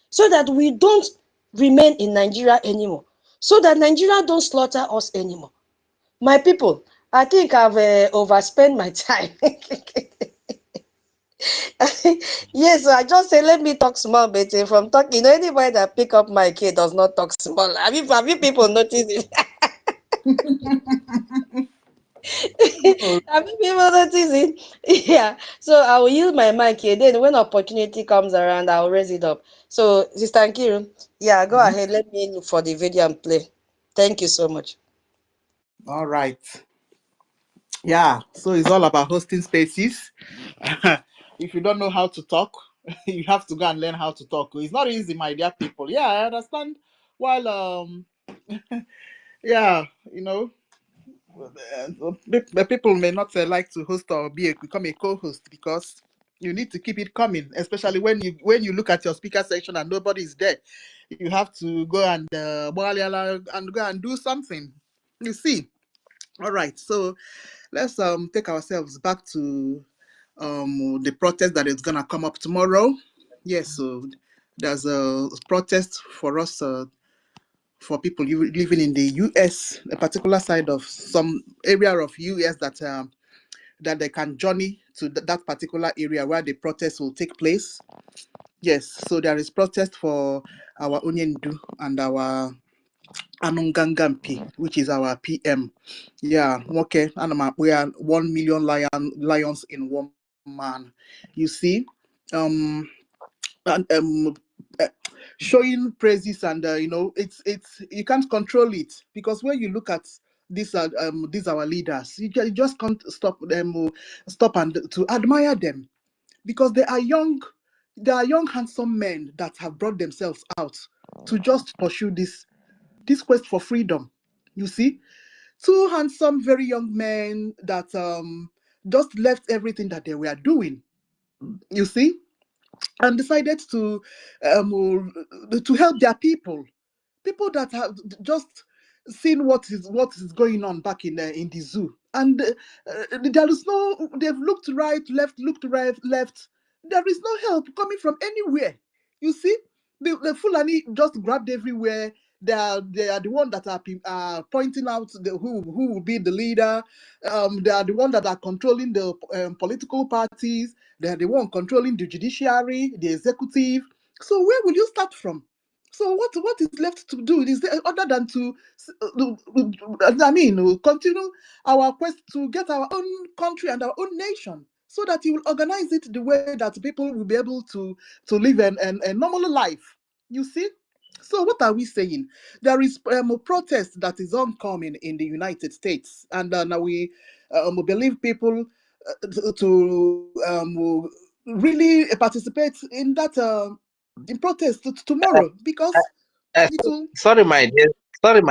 so that we don't remain in Nigeria anymore, so that Nigeria don't slaughter us anymore? My people, I think I've overspent my time. Yes, so I just say let me talk small, but from talking, anybody that pick up my kid does not talk small. Have you people noticed it? Oh, Have you people noticed it? Yeah. So I will use my mic here. Then when opportunity comes around, I'll raise it up. So Sister Nkiru, yeah, go mhm. ahead. Let me look for the video and play. Thank you so much. All right. Yeah, so it's all about hosting spaces. If you don't know how to talk, you have to go and learn how to talk. It's not easy, my dear people. Yeah, I understand. While yeah, you know, the people may not like to host or become a co-host because you need to keep it coming, especially when you look at your speaker section and nobody is there. You have to go and go and do something. You see. All right, so let's take ourselves back to the protest that is gonna come up tomorrow. Yes, so there's a protest for us for people living in the US, a particular side of some area of US that they can journey to that particular area where the protest will take place. Yes, so there is protest for our Onyendu and our Anungangampi, which is our PM. Yeah, okay. And we are 1 million lions in one man. You see, um, and showing praises and it's you can't control it because when you look at these our leaders, you just can't stop them stop and to admire them because they are young handsome men that have brought themselves out to just pursue this quest for freedom. You see, two handsome, very young men that just left everything that they were doing. You see, and decided to help their people that have just seen what is going on back in the zoo, and there is no. They've looked right, left, looked right, left. There is no help coming from anywhere. You see, the Fulani just grabbed everywhere. They are the one that are pointing out who will be the leader. They are the one that are controlling the political parties. They are the one controlling the judiciary, the executive. So where will you start from? So what is left to do is there, other than to continue our quest to get our own country and our own nation, so that you will organize it the way that people will be able to live a normal life. You see. So what are we saying? There is a protest that is oncoming in the United States, and now we believe people to really participate in that in protest tomorrow, because Sorry, my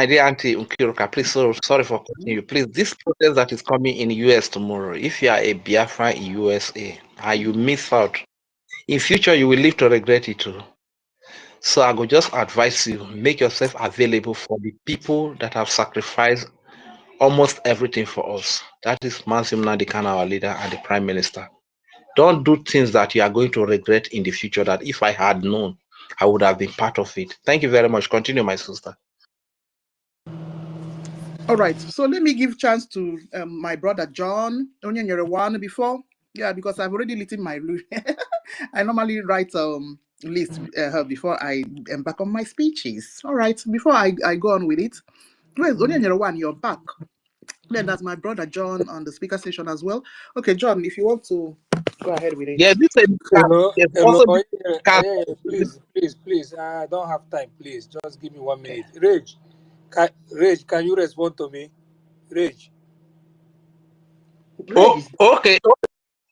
dear Auntie Unkiruka, please, sorry for cutting you. Please, this protest that is coming in US tomorrow, if you are a Biafra in USA and you miss out, in future you will live to regret it too. So I would just advise you, make yourself available for the people that have sacrificed almost everything for us. That is Mazim Nadikan, our leader and the Prime Minister. Don't do things that you are going to regret in the future, that if I had known, I would have been part of it. Thank you very much. Continue, my sister. All right, so let me give chance to my brother John Onyenyerewan before, because I've already written my I normally write list before I embark on my speeches. All right, before I go on with it, where's Onyenyerewan? You're back. Then that's my brother John on the speaker station as well. Okay, John, if you want to go ahead with it. Yeah, this is Hello, also hello. this Please. I don't have time. Please, just give me 1 minute. Rage, can you respond to me? Rage.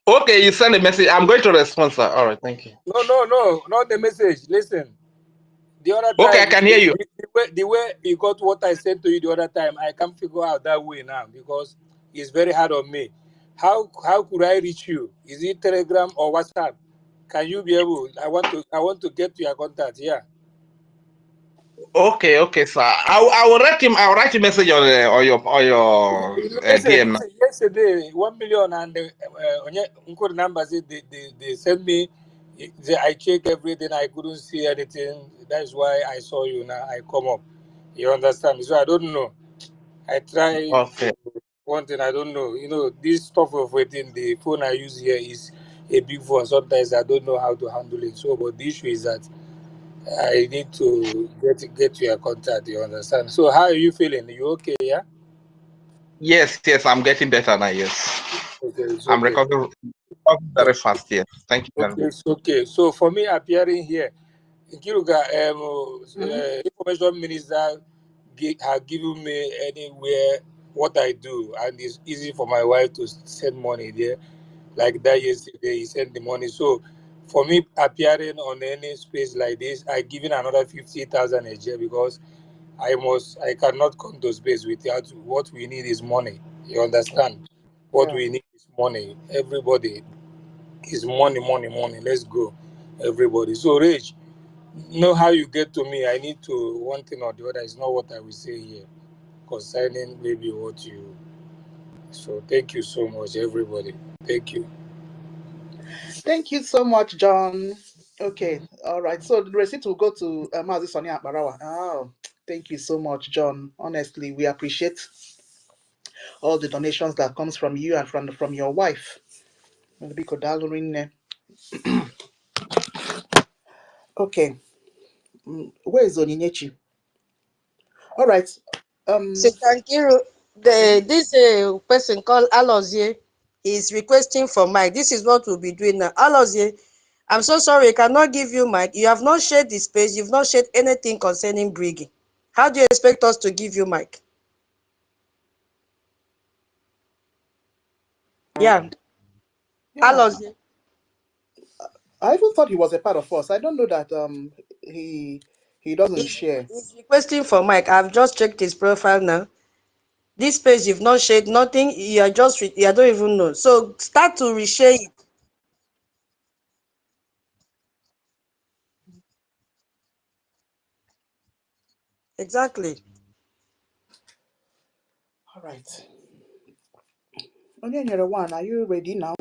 Okay, you send a message. I'm going to respond, sir. All right, thank you. No, not the message. Listen, the other time. Okay, I can hear you. The way you got what I sent to you the other time, I can't figure out that way now because it's very hard on me. How could I reach you? Is it Telegram or WhatsApp? Can you be able? I want to get to your contact. Yeah. Okay, sir. I will write him. I will write a message on your DM. Listen, yesterday 1 million and Uncle numbers they sent me. I check everything. I couldn't see anything. That's why I saw you now. I come up. You understand? So I don't know. I try. Okay. One thing I don't know. You know, this stuff of waiting. The phone I use here is a big phone. Sometimes I don't know how to handle it. So, but the issue is that I need to get your contact. You understand? So, how are you feeling? You okay? Yeah. Yes, I'm getting better now. Yes, Okay, it's I'm okay. recovering very fast. Yes, thank you very Okay, much. it's okay. So for me appearing here, Kiruga, information minister have given me anywhere what I do, and it's easy for my wife to send money there. Like that yesterday, he sent the money. So for me appearing on any space like this, I given another 50,000 a year because I cannot come to space without what we need is money. You understand? What we need is money. Everybody is money. Let's go, everybody. So, Rage, know how you get to me. I need to one thing or the other. It's not what I will say here concerning maybe what you. So, thank you so much, everybody. Thank you. Thank you so much, John. Okay, all right. So the receipt will go to Mazi Sonia Akbarawa. Oh, thank you so much, John. Honestly, we appreciate all the donations that comes from you and from your wife. Okay, where is Onyinyechi? All right. Thank you. This person called Alozie is requesting for mic. This is what we'll be doing now. Alozie, I'm so sorry, I cannot give you mic. You have not shared the space. You've not shared anything concerning BRGIE. How do you expect us to give you mic? Yeah. Alozie. I even thought he was a part of us. I don't know that he doesn't share. He's requesting for mic. I've just checked his profile now. This page you've not shared nothing. You are just you don't even know. So start to reshare it. Exactly. All right. Onyenyerewan, are you ready now?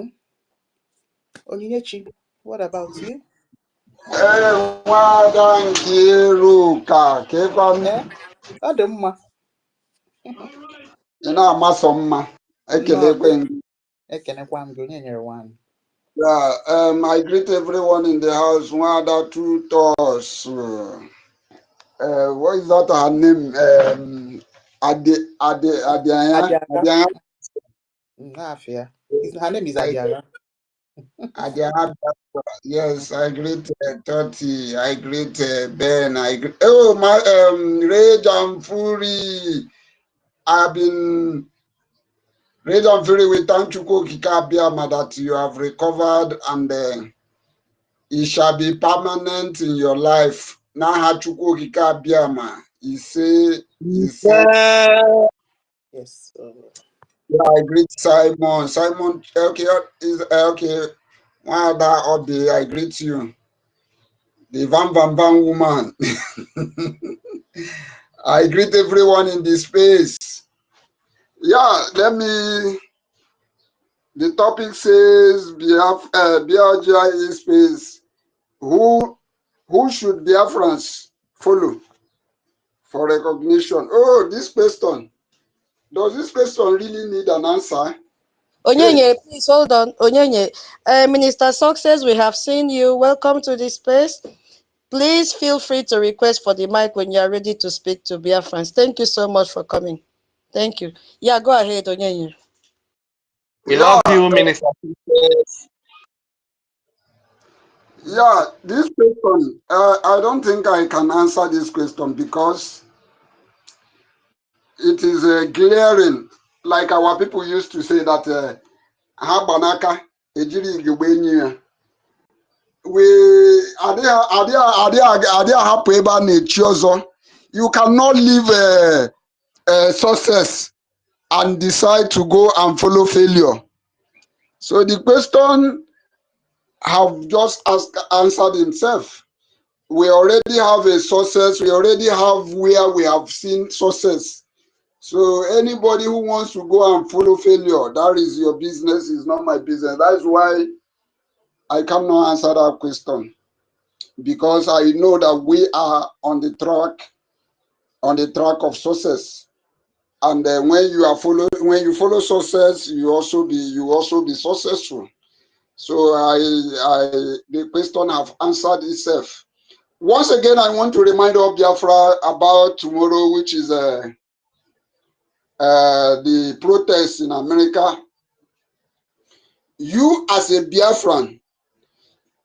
Onyinyechi, what about you? Nwada Nkiruka, Adamma. ị na-amasọ mma, ekelekwe No, gị. Onyenyerewan. Yeah, I greet everyone in the house. Nwada Tutos. What is that her name? Adianya. Adiara. Nafia. Her name is Adiara. Adianya. Yes, I greet Toti. I greet Ben. I greet. Oh, my Rage and Fury. I've been Great and very we thank you, Kikabiama, that you have recovered and it shall be permanent in your life. Now, Hachuko Kikabiama, he said, Yes. yeah, I greet Simon. Simon, okay, is okay. One other update, I greet you. The Van Van Van woman. I greet everyone in this space. Yeah, the topic says BRGIE space. Who should Biafrans follow for recognition? Oh, this question. Does this question really need an answer? Onyenye, please hold on. Onyenye, Minister Success, we have seen you. Welcome to this space. Please feel free to request for the mic when you are ready to speak to BIAFRANS. Thank you so much for coming. Thank you. Yeah, go ahead, Onyenye. We love you, Minister. Yeah, this question, I don't think I can answer this question because it is glaring, like our people used to say that Habanaka, Ejiri Gubenya. You cannot leave success and decide to go and follow failure. So the question have just answered himself. We already have a success. We already have where we have seen success. So anybody who wants to go and follow failure, that is your business, is not my business. That's why I cannot answer that question, because I know that we are on the track of success. And when you follow success, you also be successful. So the question have answered itself. Once again, I want to remind all Biafra about tomorrow, which is the protest in America. You as a Biafran,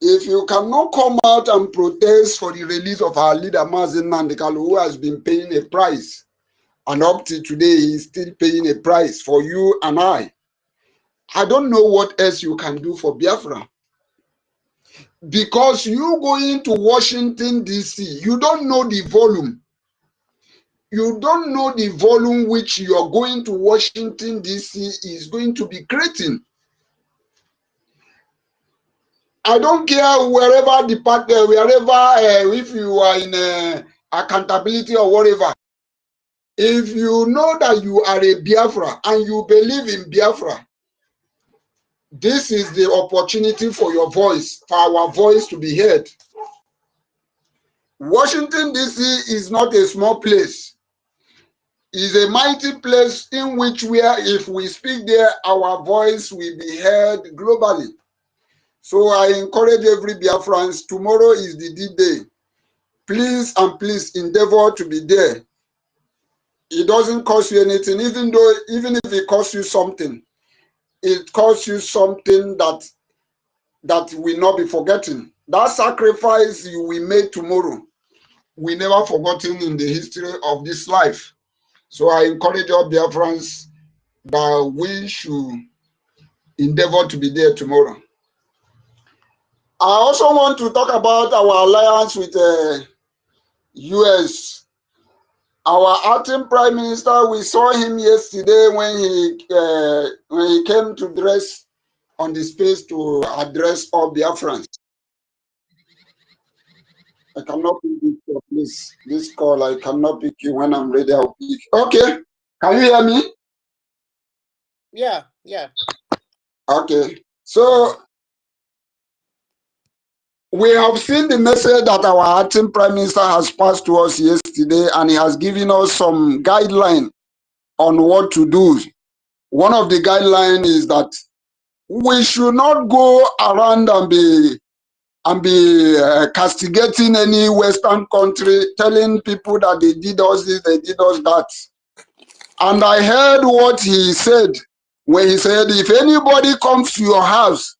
if you cannot come out and protest for the release of our leader Mazen Nandekalu, who has been paying a price, and up to today he is still paying a price for you and I don't know what else you can do for Biafra. Because you going to Washington, D.C., you don't know the volume. You don't know the volume which you are going to Washington, D.C. is going to be creating. I don't care wherever if you are in accountability or whatever. If you know that you are a Biafra and you believe in Biafra, this is the opportunity for your voice, for our voice to be heard. Washington, D.C. is not a small place. It's a mighty place in which if we speak there, our voice will be heard globally. So I encourage every Biafrans, tomorrow is the D-Day. Please and please endeavor to be there. It doesn't cost you anything, even if it costs you something, it costs you something that will not be forgotten. That sacrifice you will make tomorrow, we never forgotten in the history of this life. So I encourage all Biafrans that we should endeavor to be there tomorrow. I also want to talk about our alliance with the US. Our acting Prime Minister, we saw him yesterday when he came to dress on the space to address all Biafrans. I cannot pick this call, please. This call, I cannot pick you. When I'm ready, I'll pick. Okay. Can you hear me? Yeah. Okay. So we have seen the message that our acting Prime Minister has passed to us yesterday, and he has given us some guidelines on what to do. One of the guidelines is that we should not go around and be castigating any Western country, telling people that they did us this, they did us that. And I heard what he said when he said, if anybody comes to your house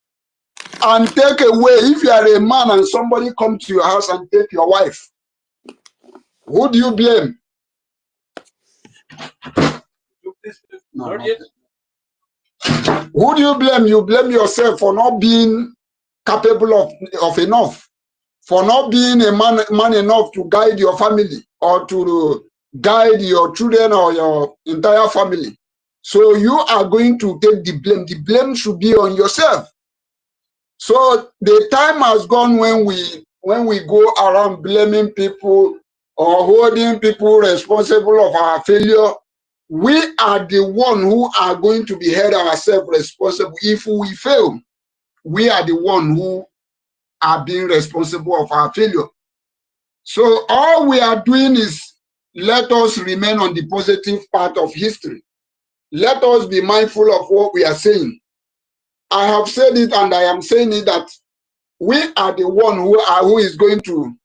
and take away, if you are a man and somebody comes to your house and take your wife, who do you blame? No. Who do you blame? You blame yourself for not being capable of enough, for not being a man enough to guide your family or to guide your children or your entire family. So you are going to take the blame. The blame should be on yourself. So the time has gone when we go around blaming people or holding people responsible of our failure. We are the one who are going to be held ourselves responsible. If we fail, we are the one who are being responsible of our failure. So all we are doing is let us remain on the positive part of history. Let us be mindful of what we are saying. I have said it and I am saying it that we are the one who is going to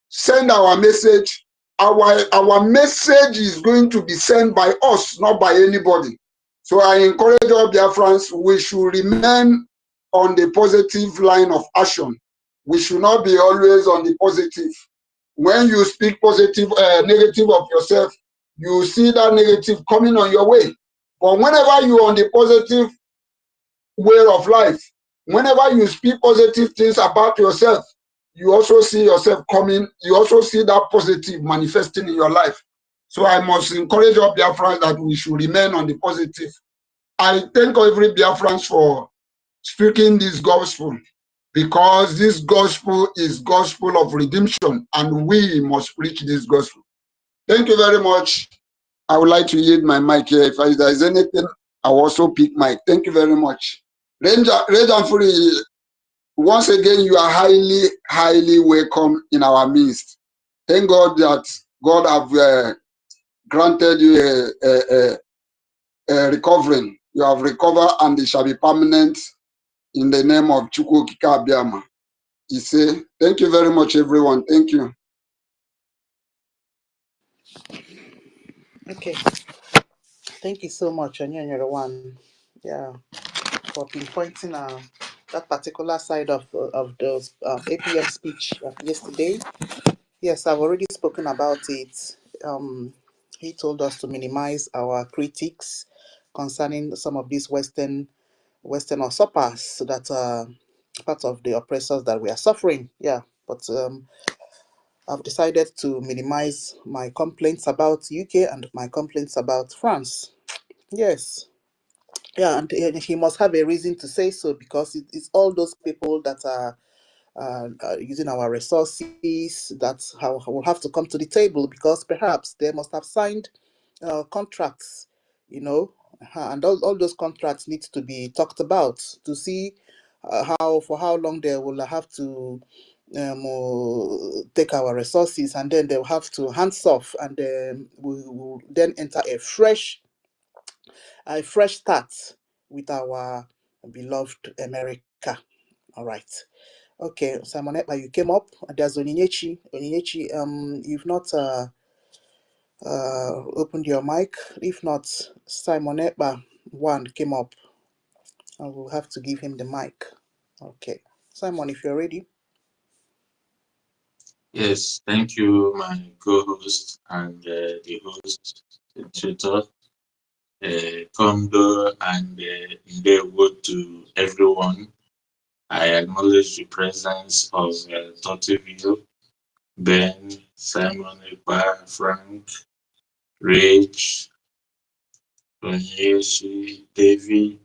send our message. Our message is going to be sent by us, not by anybody. So I encourage all Biafrans, we should remain on the positive line of action. We should not be always on the positive. When you speak positive, negative of yourself, you see that negative coming on your way. But whenever you're on the positive way of life, whenever you speak positive things about yourself, you also see yourself coming, you also see that positive manifesting in your life. So I must encourage all Biafrans that we should remain on the positive. I thank every Biafrans for speaking this gospel, because this gospel is gospel of redemption and we must preach this gospel. Thank you very much. I would like to yield my mic here. If there is anything, I will also pick mic. Thank you very much. Ranger Fury, once again, you are highly, highly welcome in our midst. Thank God that God have granted you a recovering. You have recovered and it shall be permanent in the name of Chukwu Okike Abiama. He say, thank you very much, everyone. Thank you. Okay. Thank you so much, Onyenyerewan. Yeah, for pinpointing that particular side of those APM speech yesterday. Yes, I've already spoken about it. He told us to minimize our critiques concerning some of these Western usurpers that are part of the oppressors that we are suffering. Yeah, but I've decided to minimize my complaints about UK and my complaints about France. Yes. Yeah, and he must have a reason to say so, because it's all those people that are using our resources that will have to come to the table, because perhaps they must have signed contracts, and all those contracts need to be talked about to see for how long they will have to take our resources, and then they'll have to hands off, and then we will then enter a fresh start with our beloved America. All right. Okay, Simon Ekpa, you came up. There's Onyinyechi. Onyinyechi, you've not opened your mic. If not, Simon Ekpa one came up. I will have to give him the mic. Okay. Simon, if you're ready. Yes, thank you, my co-host and the host, the tutor, Kondo, and Ndewo to everyone. I acknowledge the presence of Totivio, Ben, Simon, Ekpa, Frank, Rich, Onyeshi, David,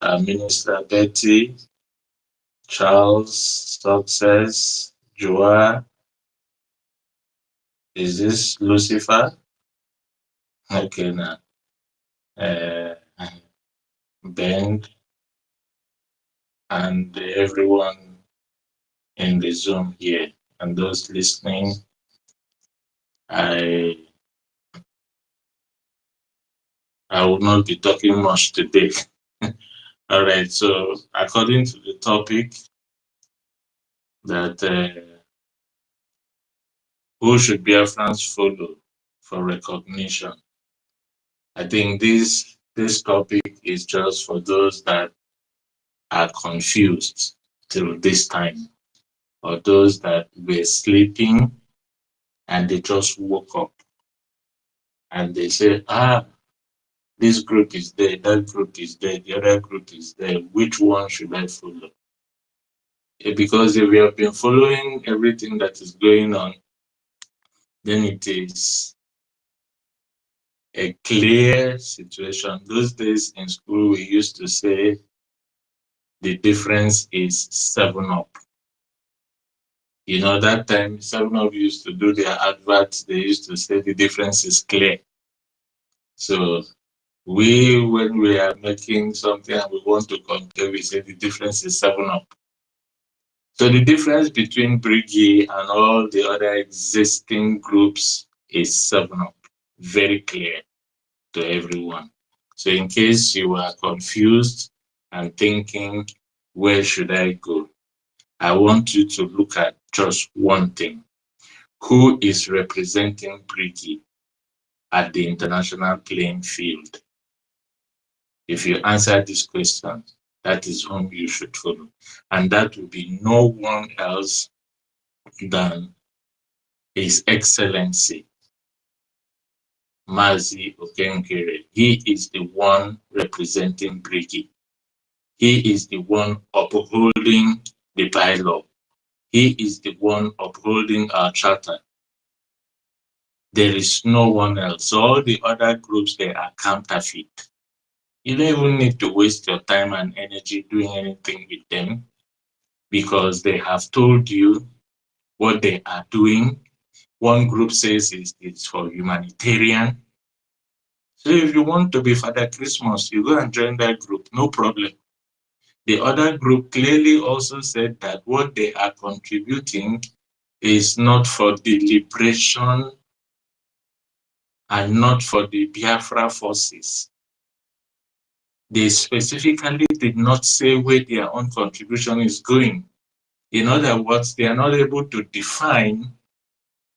Minister Betty, Charles, Success, Joa. Is this Lucifer? Okay, now. Ben, and everyone in the Zoom here and those listening. I will not be talking much today. All right, so according to the topic that who should Biafrans follow for recognition? I think this topic is just for those that are confused till this time, or those that were sleeping and they just woke up and they say, This group is there, that group is there, the other group is there. Which one should I follow? Because if we have been following everything that is going on, then it is a clear situation. Those days in school, we used to say the difference is 7-Up. You know, that time 7-Up used to do their adverts, they used to say the difference is clear. So when we are making something and we want to compare, we say the difference is 7-Up. So the difference between BRGIE and all the other existing groups is 7-Up. Very clear to everyone. So in case you are confused and thinking, where should I go? I want you to look at just one thing. Who is representing BRGIE at the international playing field? If you answer this question, that is whom you should follow. And that will be no one else than His Excellency, Mazi Okenkere. He is the one representing BRGIE. He is the one upholding the bylaw. He is the one upholding our charter. There is no one else. All the other groups, they are counterfeit. You don't even need to waste your time and energy doing anything with them because they have told you what they are doing. One group says it's for humanitarian. So if you want to be Father Christmas, you go and join that group, no problem. The other group clearly also said that what they are contributing is not for the liberation and not for the Biafra forces. They specifically did not say where their own contribution is going. In other words, they are not able to define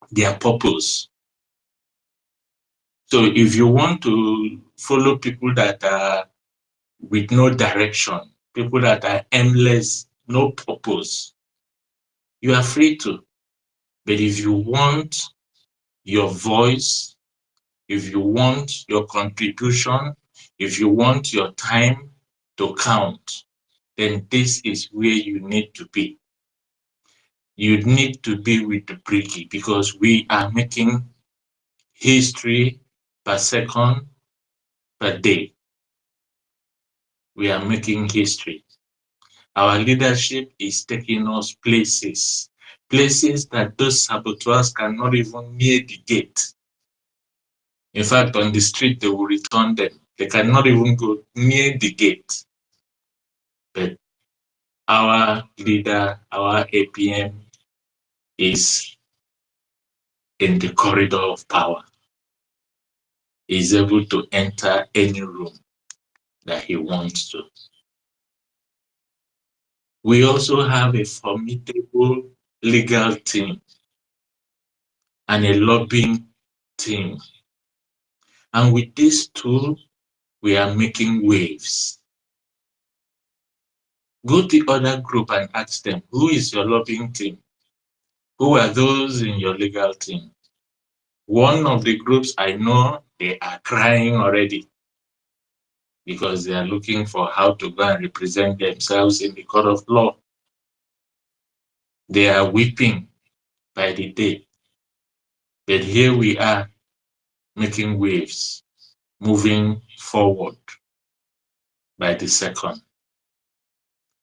their purpose. So if you want to follow people that are with no direction, people that are aimless, no purpose, you are free to. But if you want your voice, if you want your contribution, if you want your time to count, then this is where you need to be. You need to be with the BRGIE because we are making history per second, per day. We are making history. Our leadership is taking us places that those saboteurs cannot even near the gate. In fact, on the street, they will return them. They cannot even go near the gate. But our leader, our APM, is in the corridor of power. He's able to enter any room that he wants to. We also have a formidable legal team and a lobbying team. And with these two, we are making waves. Go to the other group and ask them, who is your lobbying team? Who are those in your legal team? One of the groups I know, they are crying already because they are looking for how to go and represent themselves in the court of law. They are weeping by the day. But here we are making waves, moving forward by the second.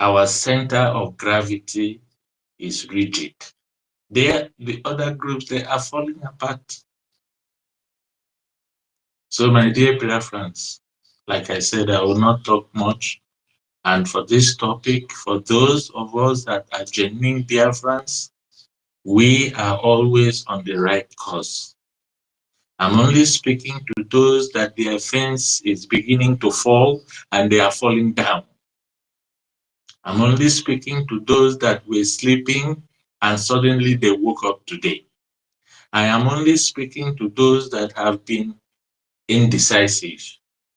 Our center of gravity is rigid. The other groups, they are falling apart. So my dear BIAFRANS, like I said, I will not talk much. And for this topic, for those of us that are genuine BIAFRANS, we are always on the right course. I'm only speaking to those that their fence is beginning to fall and they are falling down. I'm only speaking to those that were sleeping and suddenly they woke up today. I am only speaking to those that have been indecisive.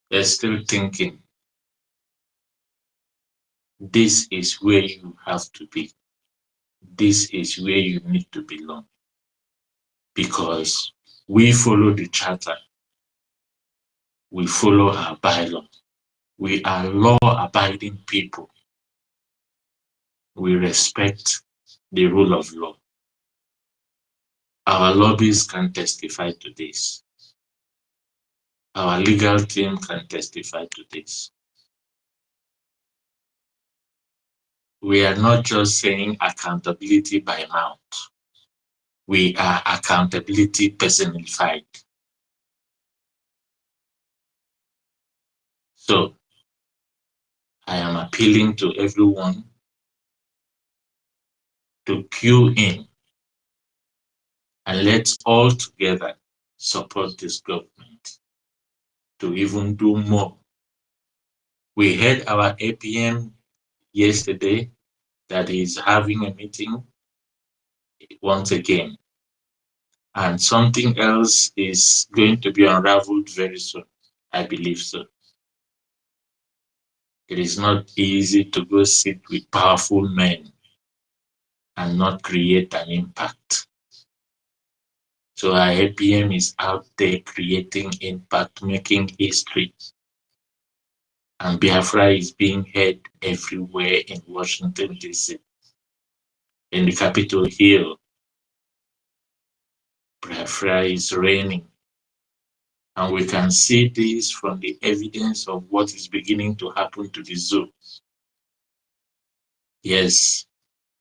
They're still thinking. This is where you have to be. This is where you need to belong. Because we follow the charter. We follow our bylaw. We are law-abiding people. We respect the rule of law. Our lobbyists can testify to this. Our legal team can testify to this. We are not just saying accountability by mouth. We are accountability personified. So I am appealing to everyone to queue in and let's all together support this government to even do more. We heard our APM yesterday that is having a meeting once again, and something else is going to be unraveled very soon. I believe so. It is not easy to go sit with powerful men and not create an impact. So our APM is out there creating impact, making history. And Biafra is being heard everywhere in Washington, D.C. In the Capitol Hill, Biafra is reigning. And we can see this from the evidence of what is beginning to happen to the zoo. Yes,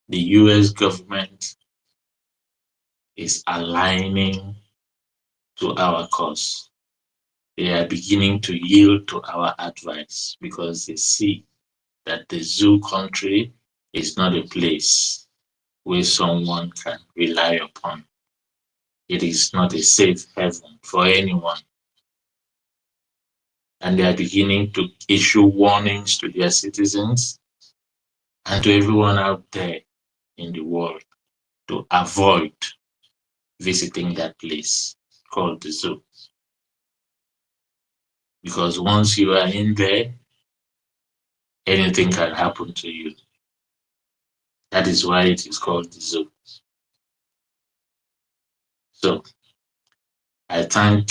the US government is aligning to our cause. They are beginning to yield to our advice because they see that the zoo country is not a place where someone can rely upon. It is not a safe haven for anyone. And they are beginning to issue warnings to their citizens and to everyone out there in the world to avoid visiting that place called the zoo. Because once you are in there, anything can happen to you. That is why it is called the zoo. So I thank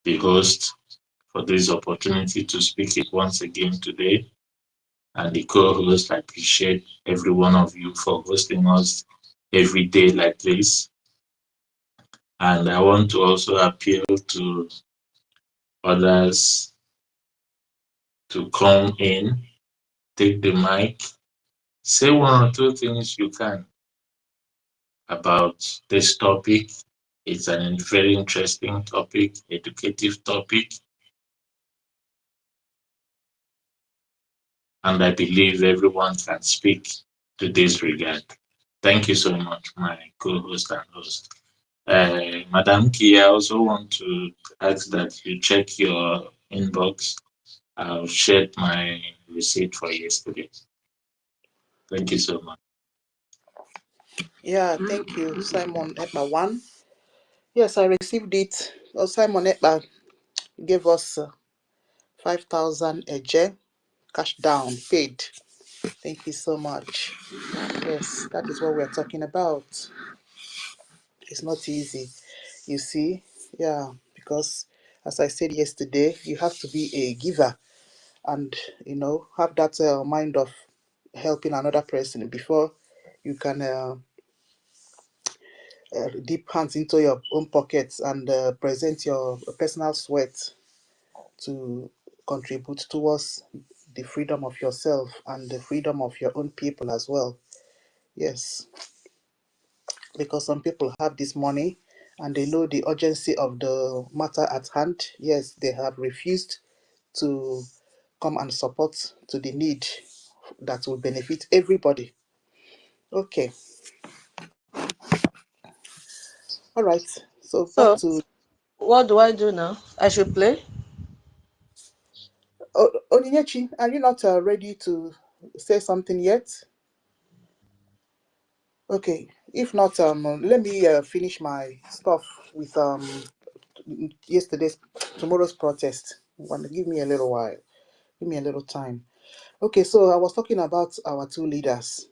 the host for this opportunity to speak it once again today. And the co-host, I appreciate every one of you for hosting us every day like this. And I want to also appeal to others to come in, take the mic, say one or two things you can about this topic. It's a very interesting topic, educative topic. And I believe everyone can speak to this regard. Thank you so much, my co-host and host. Madam Kia, I also want to ask that you check your inbox. I've shared my receipt for yesterday. Thank you so much. Yeah, thank you, Simon Ekpa 1. Yes, I received it. Well, Simon Ekpa gave us 5,000 eje, cash down, paid. Thank you so much. Yes, that is what we're talking about. It's not easy, you see. Yeah, because as I said yesterday, you have to be a giver and, have that mind of helping another person before you can dip hands into your own pockets and present your personal sweat to contribute towards the freedom of yourself and the freedom of your own people as well. Yes, because some people have this money and they know the urgency of the matter at hand. Yes, they have refused to come and support to the need that will benefit everybody. Okay, all right. So back So, to what do I do now? I should play? Onyinyechi. Are you not ready to say something yet? Okay, if not, let me finish my stuff with tomorrow's protest. Give me a little while, give me a little time. Okay, so I was talking about our two leaders.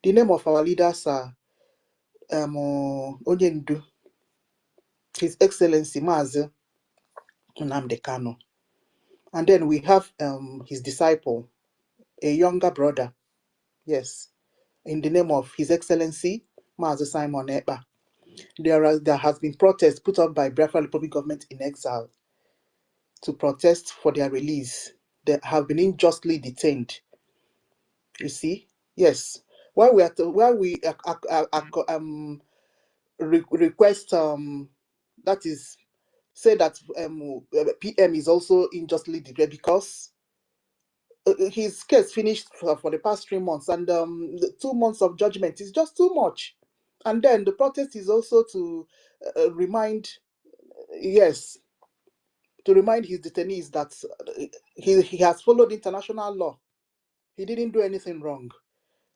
The name of our leaders are Onyendu, His Excellency Mazi Nnamdi Kanu. And then we have his disciple, a younger brother, yes, in the name of His Excellency Mazi Simon Ekpa. There has been protests put up by Biafra Republic government in exile to protest for their release. They have been unjustly detained. You see, yes. While we request that is say that PM is also unjustly detained because his case finished for the past 3 months, and the 2 months of judgment is just too much. And then the protest is also to remind, yes, to remind his detainees that he has followed international law. He didn't do anything wrong.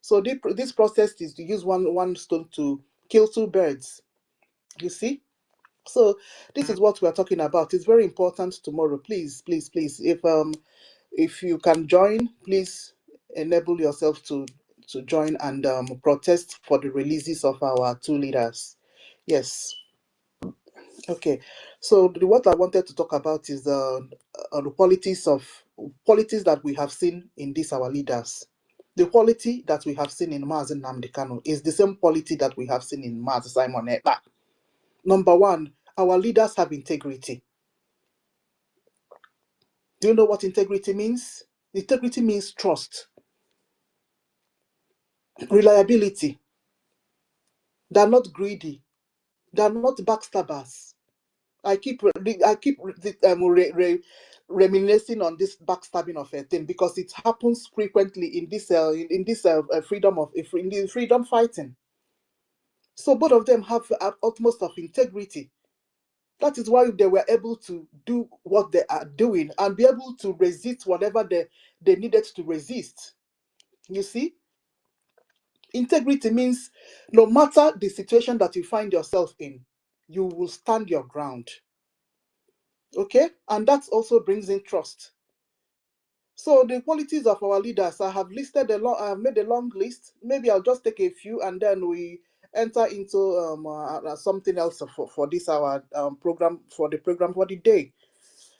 So this process is to use one stone to kill two birds. You see? So this is what we're talking about. It's very important tomorrow. Please, please, please. If you can join, please enable yourself to join and protest for the releases of our two leaders. Yes. Okay. So what I wanted to talk about is the qualities that we have seen in these our leaders. The quality that we have seen in Mazi Nnamdi Kanu is the same quality that we have seen in Mazi Simon Ekpa. Number one, our leaders have integrity. Do you know what integrity means? Integrity means trust, reliability. They're not greedy. They're not backstabbers. I keep reminiscing on this backstabbing of a thing because it happens frequently in this freedom in the freedom fighting. So both of them have utmost of integrity. That is why they were able to do what they are doing and be able to resist whatever they needed to resist. You see, integrity means no matter the situation that you find yourself in, you will stand your ground. Okay, and that also brings in trust. So the qualities of our leaders, I have made a long list. Maybe I'll just take a few and then we enter into something else for this our program for the day.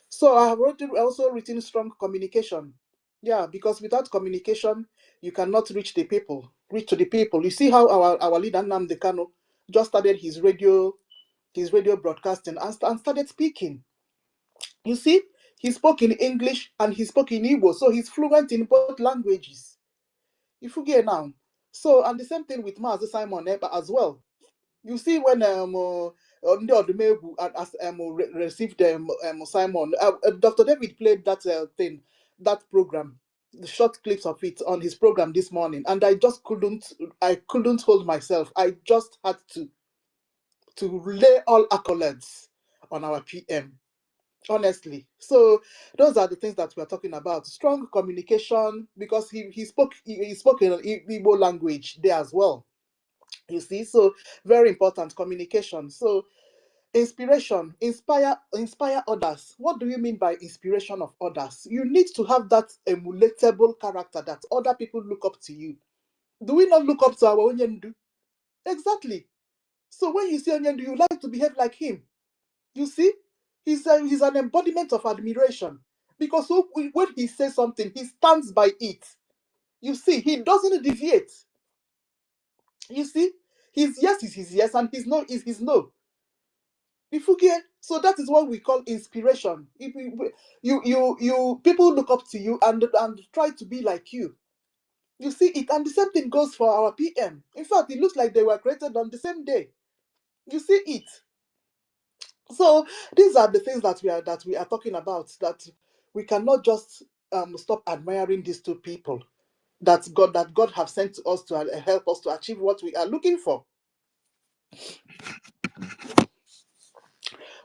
So I have also written strong communication. Yeah, because without communication, you cannot reach to the people. You see how our leader Nnamdi Kanu just started his radio broadcasting and started speaking. You see, he spoke in English and he spoke in Igbo, so he's fluent in both languages. You forget now. So, and the same thing with Mazi Simon Ekpa as well. You see, when Ndị Odumegwu received Simon, Dr. David played that that program, the short clips of it on his program this morning, and I couldn't hold myself. I just had to lay all accolades on our PM. Honestly, so those are the things that we're talking about. Strong communication, because he spoke in Igbo language there as well. You see, so very important communication. So inspire others. What do you mean by inspiration of others? You need to have that emulatable character that other people look up to you. Do we not look up to our Onyendu? Exactly. So when you see Onyendu, you like to behave like him. You see, he's an embodiment of admiration because when he says something, he stands by it. You see, he doesn't deviate. You see, his yes is his yes and his no is his no. So that is what we call inspiration. If you people look up to you and try to be like you. You see it, and the same thing goes for our PM. In fact, it looks like they were created on the same day. You see it. So these are the things that we are talking about, that we cannot just stop admiring these two people that God have sent to us to help us to achieve what we are looking for.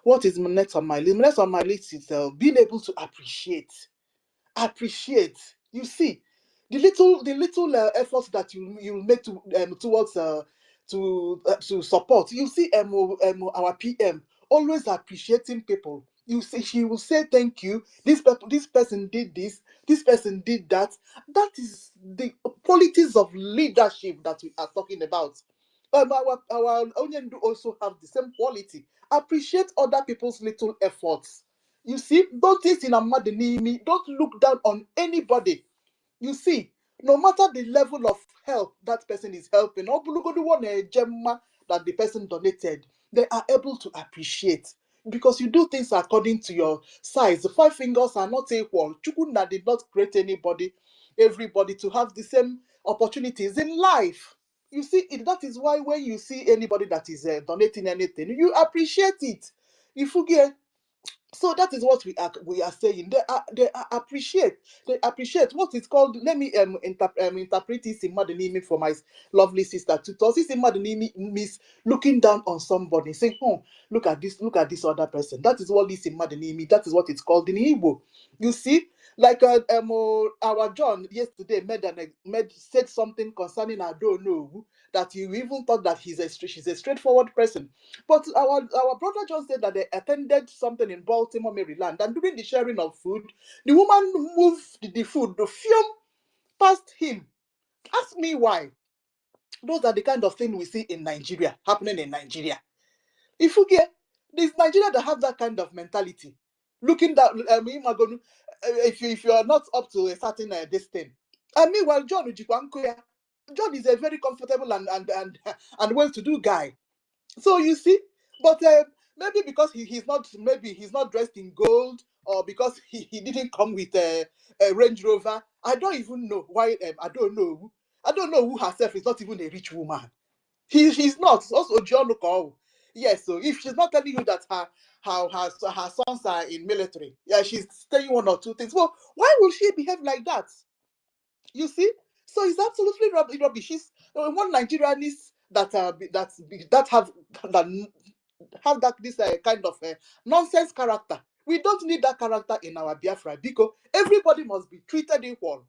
What is next on my list? Next on my list is being able to appreciate. You see, the little efforts that you make towards to support. You see, our PM always appreciating people. You see, she will say thank you. This person did this. This person did that. That is the qualities of leadership that we are talking about. Our Onyendu also have the same quality. Appreciate other people's little efforts. You see, don't think in a madenimi, don't look down on anybody. You see, no matter the level of help that person is helping, or the one gemma that the person donated, they are able to appreciate. Because you do things according to your size. The 5 fingers are not equal. Chukuna did not create everybody to have the same opportunities in life. You see, that is why when you see anybody that is donating anything, you appreciate it. You forget. So that is what we are saying. They appreciate what is called. Let me interpret this in Madanimi for my lovely sister Tutos. This in Madanimi means looking down on somebody, saying, "Oh, look at this other person." That is what this in Madanimi. That is what it's called in Igbo. You see, like our John yesterday said something concerning I don't know that you even thought that she's a straightforward person. But our brother just said that they attended something in Baltimore, Maryland, and during the sharing of food, the woman moved the food, the film past him. Ask me why. Those are the kind of thing we see in Nigeria, happening in Nigeria. If you get this Nigeria that have that kind of mentality, looking down, if you are not up to a certain distance. And meanwhile, John is a very comfortable and well-to-do guy. So you see, but maybe because he's not dressed in gold, or because he didn't come with a Range Rover. I don't even know why. I don't know. I don't know who herself is not even a rich woman. She's not. Also, John Call. Yes. So if she's not telling you that her sons are in military, yeah, she's telling one or two things. Well, why will she behave like that? You see, so it's absolutely rubbish. She's one Nigerianist that have that this kind of nonsense character. We don't need that character in our Biafra because everybody must be treated equal.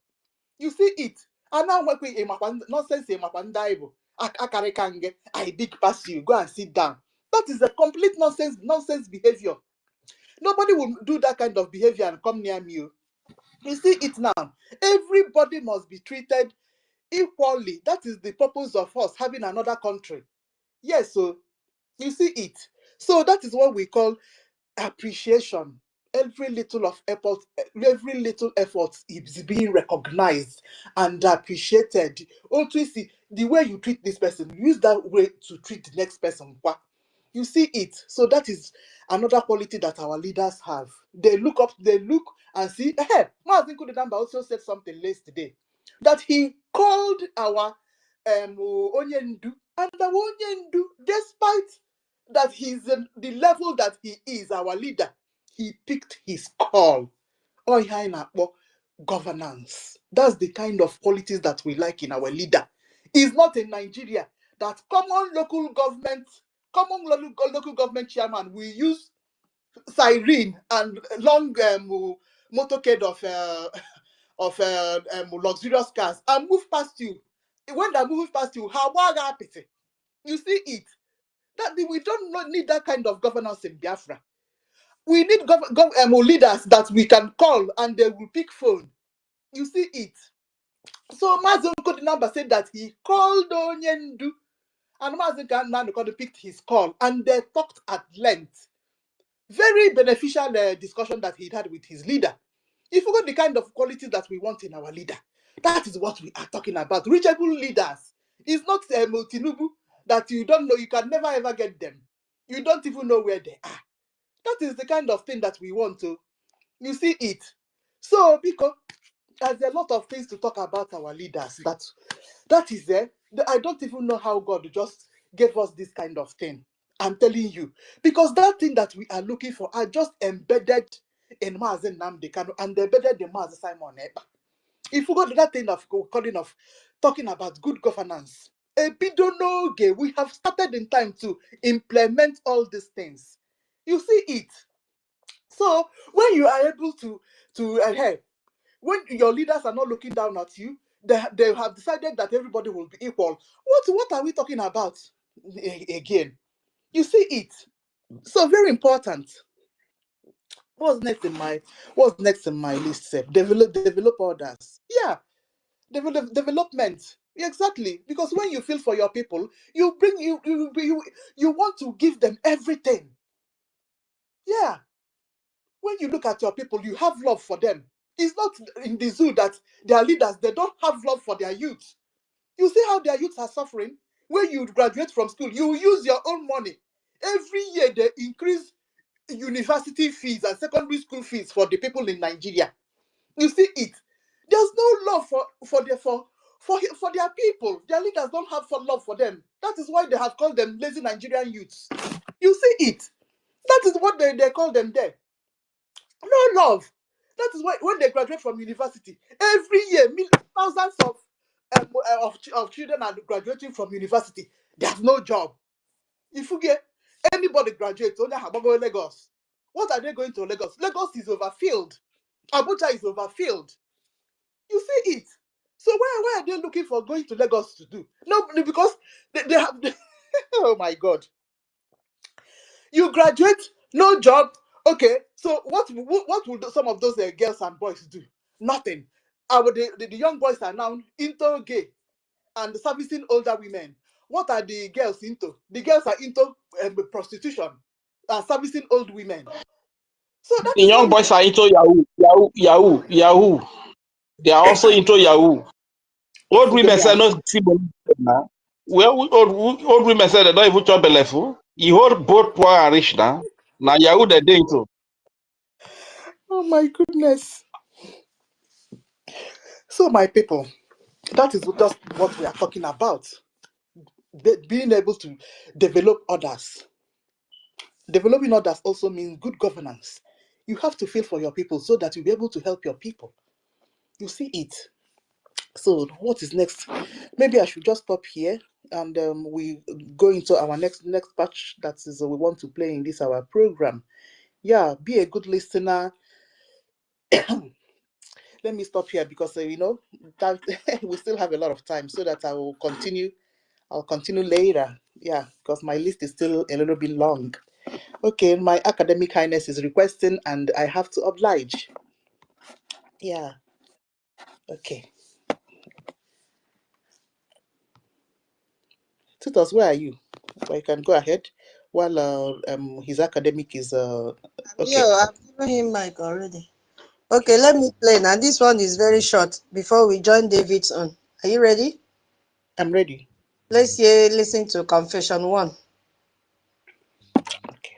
You see it. And now when we nonsense I big pass you, go and sit down. That is a complete nonsense behavior. Nobody will do that kind of behavior and come near me. You see it now. Everybody must be treated equally. That is the purpose of us having another country. Yes, so you see it. So that is what we call appreciation. Every little effort is being recognized and appreciated. Also, see the way you treat this person, use that way to treat the next person. You see it. So that is another quality that our leaders have. They look and see. Hey, Mazin Kudedamba also said something yesterday that he called our Onyendu, and the Onyendu, despite that he's the level that he is, our leader, he picked his call. Governance. That's the kind of qualities that we like in our leader. It's not in Nigeria that common local government chairman will use siren and long motorcade of luxurious cars and move past you. When they move past you, how pity. You see it. That we don't need that kind of governance in Biafra. We need leaders that we can call and they will pick phone. You see it. So Mazin Kodinamba said that he called Onyendu, and Mazin Kananu picked his call, and they talked at length. Very beneficial discussion that he had with his leader. If you got the kind of qualities that we want in our leader, that is what we are talking about. Reachable leaders. It's not Tinubu that you don't know, you can never ever get them. You don't even know where they are. That is the kind of thing that we want to. You see it. So, because there's a lot of things to talk about our leaders. That is there. I don't even know how God just gave us this kind of thing. I'm telling you. Because that thing that we are looking for are just embedded in Mazen Namde Kanu and embedded in Mazen Simon Eba. If we got that thing of talking about good governance, we have started in time to implement all these things. You see it. So when you are able to when your leaders are not looking down at you, they have decided that everybody will be equal. What are we talking about again? You see it. So very important. What's next in my list? Sir? Develop others. Yeah, development. Exactly. Because when you feel for your people, you want to give them everything. Yeah. when you look at your people, you have love for them. It's not in the zoo that their leaders, they don't have love for their youth. You see how their youths are suffering? When you graduate from school, you use your own money. Every year they increase university fees and secondary school fees for the people in Nigeria. You see it. There's no love for their people. Their leaders don't have love for them. That is why they have called them lazy Nigerian youths. You see it. That is what they call them there. No love. That is why when they graduate from university, every year thousands of children are graduating from university. There's no job. If you get anybody graduates, only Habago Lagos. What are they going to Lagos? Lagos is overfilled. Abuja is overfilled. You see it. So why are they looking for going to Lagos to do? No, because they have. Oh my God. You graduate, no job. Okay, so what will some of those girls and boys do? Nothing. The young boys are now into gay and servicing older women. What are the girls into? The girls are into prostitution and servicing old women. So that The is young what boys are into Yahoo. They are also into Yahoo. Old women say no see now. Well, old women say they don't even chop belleful. You hold both poor and rich now. Now Yahoo they do into. Oh my goodness. So my people, that is just what we are talking about. Being able to develop others. Developing others also means good governance. You have to feel for your people so that you'll be able to help your people. You see it. So what is next? Maybe I should just stop here and we go into our next batch. That is we want to play in this our program. Yeah, be a good listener. Let me stop here because that we still have a lot of time, so that I'll continue later. Yeah, because my list is still a little bit long. Okay, my academic highness is requesting and I have to oblige. Yeah. Okay. Tutos, where are you? Well, you can go ahead while his academic is okay. Yeah, I've given him mic already. Okay, let me play now. This one is very short before we join David's on. Are you ready? I'm ready. Let's hear, listen to Confession 1. Okay.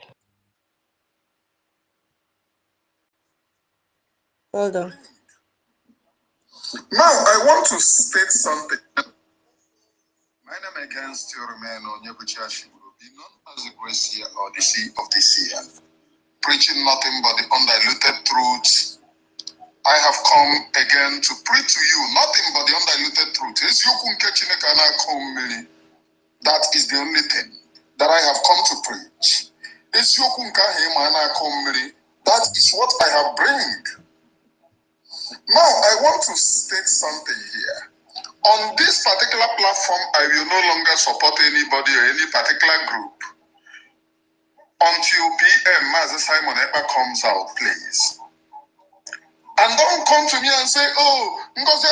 Hold on. Now, I want to state something. My name again still remain Onyebuchi Ashiburu, be known as the Grace Seer or the Sea of the Seer, preaching nothing but the undiluted truths. I have come again to preach to you nothing but the undiluted truth. That is the only thing that I have come to preach. That is what I have bring. Now, I want to state something here. On this particular platform, I will no longer support anybody or any particular group until PM Master Simon Ekpa comes out, please. And don't come to me and say, oh, because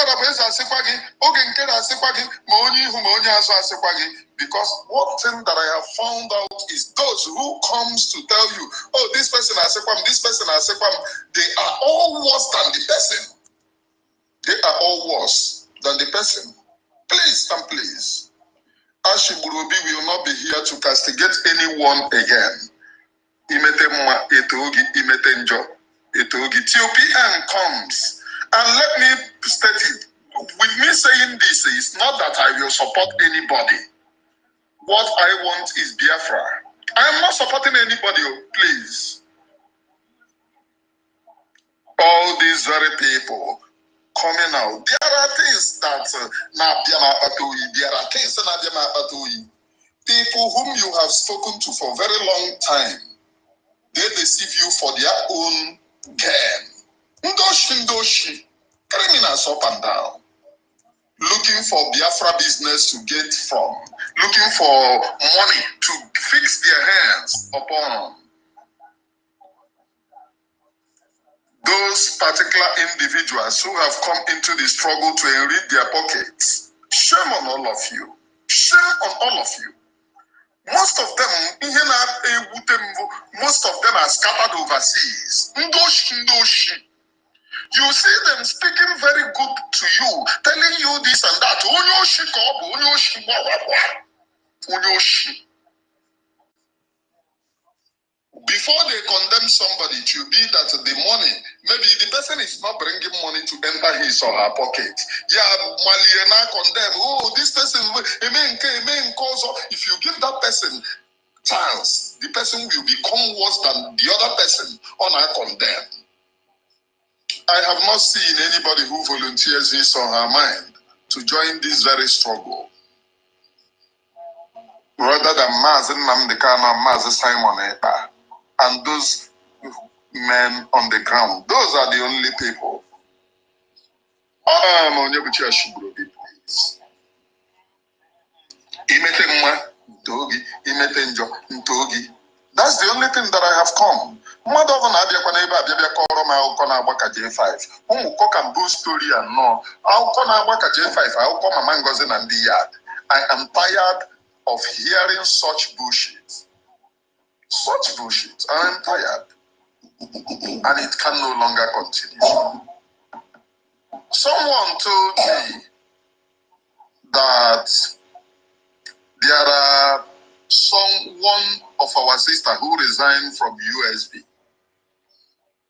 one thing that I have found out is those who comes to tell you, oh, this person has this person has they are all worse than the person. They are all worse than the person. Please and please, Ashiburubi will not be here to castigate anyone again. Till PM comes. And let me state it. With me saying this, it's not that I will support anybody. What I want is Biafra. I am not supporting anybody, please. All these very people coming out. There are things that there are things that people whom you have spoken to for a very long time, they deceive you for their own gain. Ndoshi, criminals up and down, looking for Biafra business to get from, looking for money to fix their hands upon. Those particular individuals who have come into the struggle to enrich their pockets, shame on all of you. Shame on all of you. Most of them, most of them are scattered overseas. Ndoshi. You see them speaking very good to you, telling you this and that. Before they condemn somebody, it will be that the money, maybe the person is not bringing money to enter his or her pocket. Yeah, Maliana condemn. Oh, this person, if you give that person chance, the person will become worse than the other person on a condemn. I have not seen anybody who volunteers his or her mind to join this very struggle. Rather than Mazen Namdekana, Mazen Simon Epa, and those men on the ground, those are the only people. Please. That's the only thing that I have come. Mother of J5. Can boost story and no. J5. And the yard. I am tired of hearing such bullshit. Such bullshit. I am tired. And it can no longer continue. Someone told me that there are one of our sister who resigned from USB.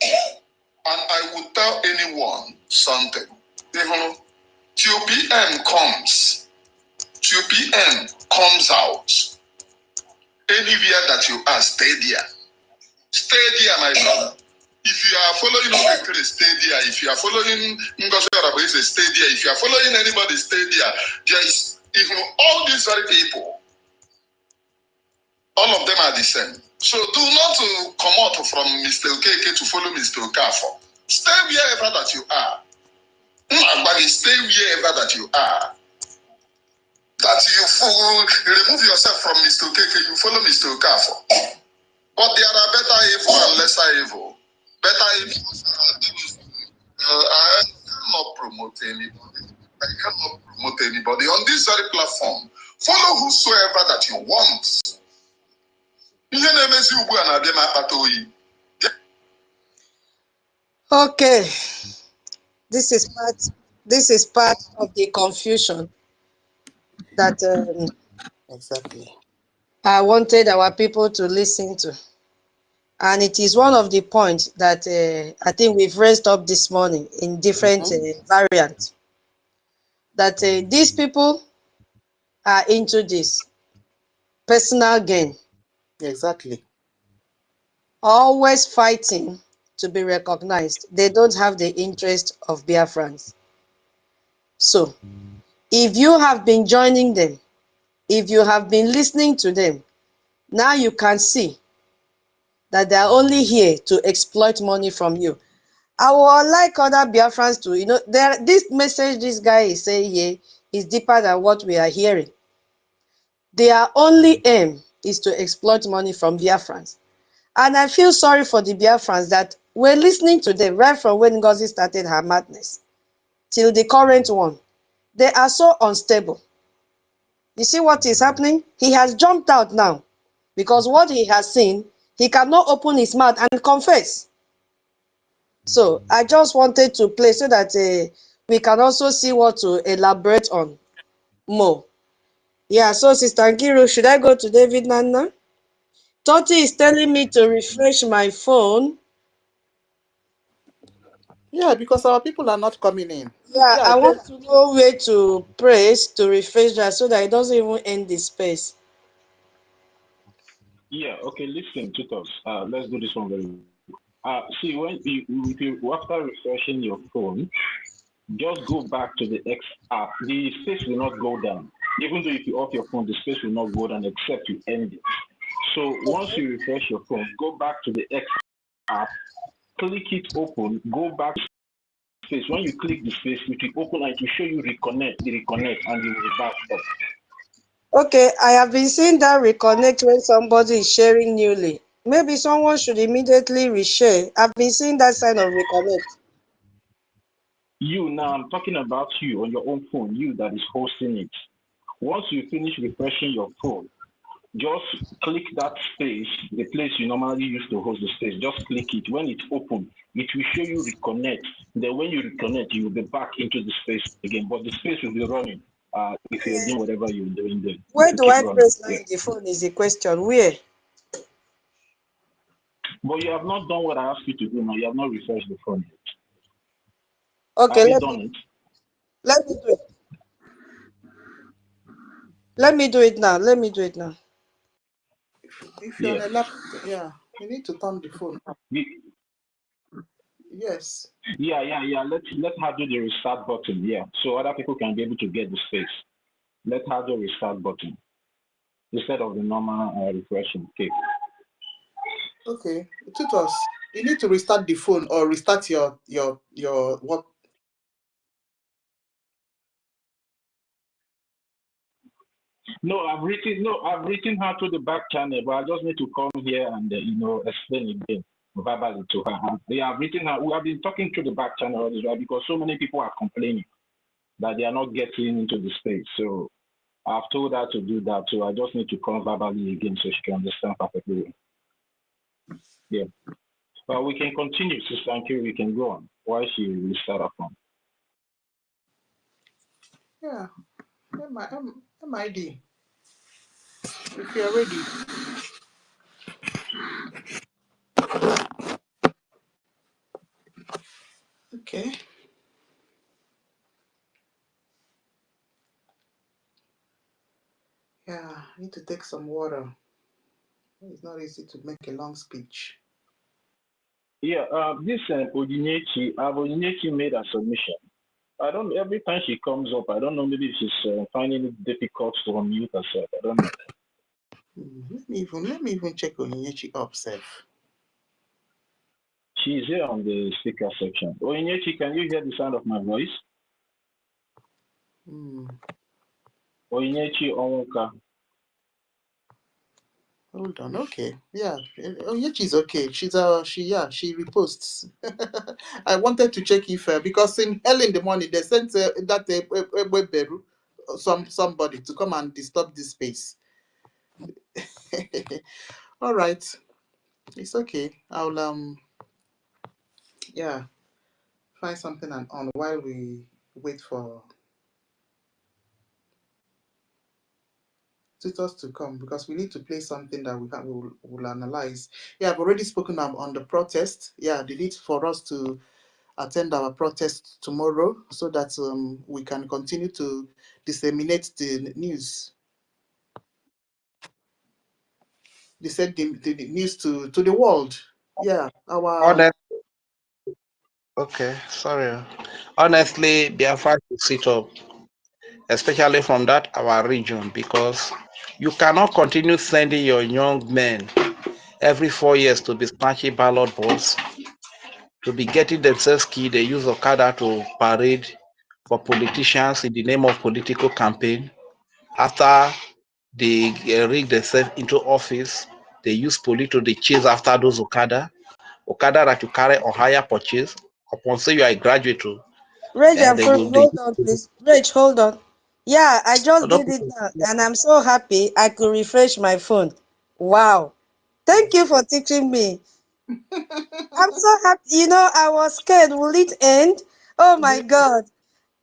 And I would tell anyone something. TUPN comes. TUPN comes out. Anywhere that you are, stay there. Stay there, my brother. If you are following Okekere, stay there. If you are following NGOZI, stay there. If you are following anybody, stay there. There is even all these very people. All of them are the same. So do not come out from Mr. Okeke to follow Mr. Okafo. Stay wherever that you are. Stay wherever that you are. That you remove yourself from Mr. Okeke, you follow Mr. Okafo. But there are better evil and lesser evil. Better evil. I cannot promote anybody. I cannot promote anybody on this very platform. Follow whosoever that you want. Okay, this is part of the confusion that Exactly. I wanted our people to listen to, and it is one of the points that I think we've raised up this morning in different variants. That these people are into this personal gain. Exactly. Always fighting to be recognized. They don't have the interest of Biafrans. So, if you have been joining them, if you have been listening to them, now you can see that they are only here to exploit money from you. I would like other Biafrans to, this message this guy is saying here is deeper than what we are hearing. Their only aim is to exploit money from Biafrans. And I feel sorry for the Biafrans that we're listening to them right from when NGOZI started her madness till the current one. They are so unstable. You see what is happening? He has jumped out now because what he has seen, he cannot open his mouth and confess. So I just wanted to play so that we can also see what to elaborate on more. Yeah, so Sister Nkiru, should I go to David Nana? Toti is telling me to refresh my phone. Yeah, because our people are not coming in. Yeah, Yeah, I want to know where to press to refresh that so that it doesn't even end the space. Yeah, okay, listen, tutors. Let's do this one very see, when you after refreshing your phone, just go back to the X app. The space will not go down. Even though if you off your phone, the space will not go down except you end it. So once you refresh your phone, go back to the X app, click it open, go back to space. When you click the space, it will open and it will show you reconnect, and you will back up. Okay, I have been seeing that reconnect when somebody is sharing newly. Maybe someone should immediately reshare. I've been seeing that sign of reconnect. You, now I'm talking about you on your own phone, you that is hosting it. Once you finish refreshing your phone, just click that space, the place you normally use to host the space. Just click it. When it's open, it will show you reconnect. Then when you reconnect, you will be back into the space again. But the space will be running if you're doing whatever you're doing there. Where do I press line the phone is the question. Where? But you have not done what I asked you to do now. You have not refreshed the phone yet. Okay, have you done it? Let me do it. Let me do it now. Let me do it now. If you're on a laptop, yeah, you need to turn the phone up. Yes. Yeah. Let her do the restart button. Yeah, so other people can be able to get the space. Let her do restart button instead of the normal refreshing. Okay. Okay. Tutors, you need to restart the phone or restart your what? No, I've written her to the back channel, but I just need to come here and explain again verbally to her. Yeah, I've written her. We have been talking to the back channel because so many people are complaining that they are not getting into the space. So I've told her to do that. So I just need to come verbally again so she can understand perfectly. Yeah. But we can continue, Sister Anki. We can go on while she restart her phone. Yeah. MID. If you're ready. Okay. Yeah, I need to take some water. It's not easy to make a long speech. Yeah, this Onyinyechi made a submission. I don't. Every time she comes up, I don't know. Maybe she's finding it difficult to unmute herself. I don't know. Let me even check Onyinyechi up, Seth. She's here on the speaker section. Onyinyechi, can you hear the sound of my voice? Onyinyechi Onwuka. Hold on. Okay. Yeah. Onyinyechi's okay. She reposts. I wanted to check if because early in the morning they sent that somebody to come and disturb this space. All right. It's okay. I'll find something on while we wait for tutors to come because we need to play something that we'll analyze. Yeah, I've already spoken on the protest. Yeah, the need for us to attend our protest tomorrow so that we can continue to disseminate the news. They said the news to the world. Yeah, Okay, sorry. Honestly, Biafra should sit up, especially from that our region, because you cannot continue sending your young men every 4 years to be snatching ballot balls, to be getting themselves killed. They use Okada to parade for politicians in the name of political campaign. After they rig themselves into office, they use police to chase after those Okada that you carry on higher purchase. Upon say you are a graduate, Rage and and then Fury, you hold on, please. Rage, hold on. Yeah, I just other did it people. now, and I'm so happy I could refresh my phone. Wow. Thank you for teaching me. I'm so happy. You know, I was scared. Will it end? Oh my God.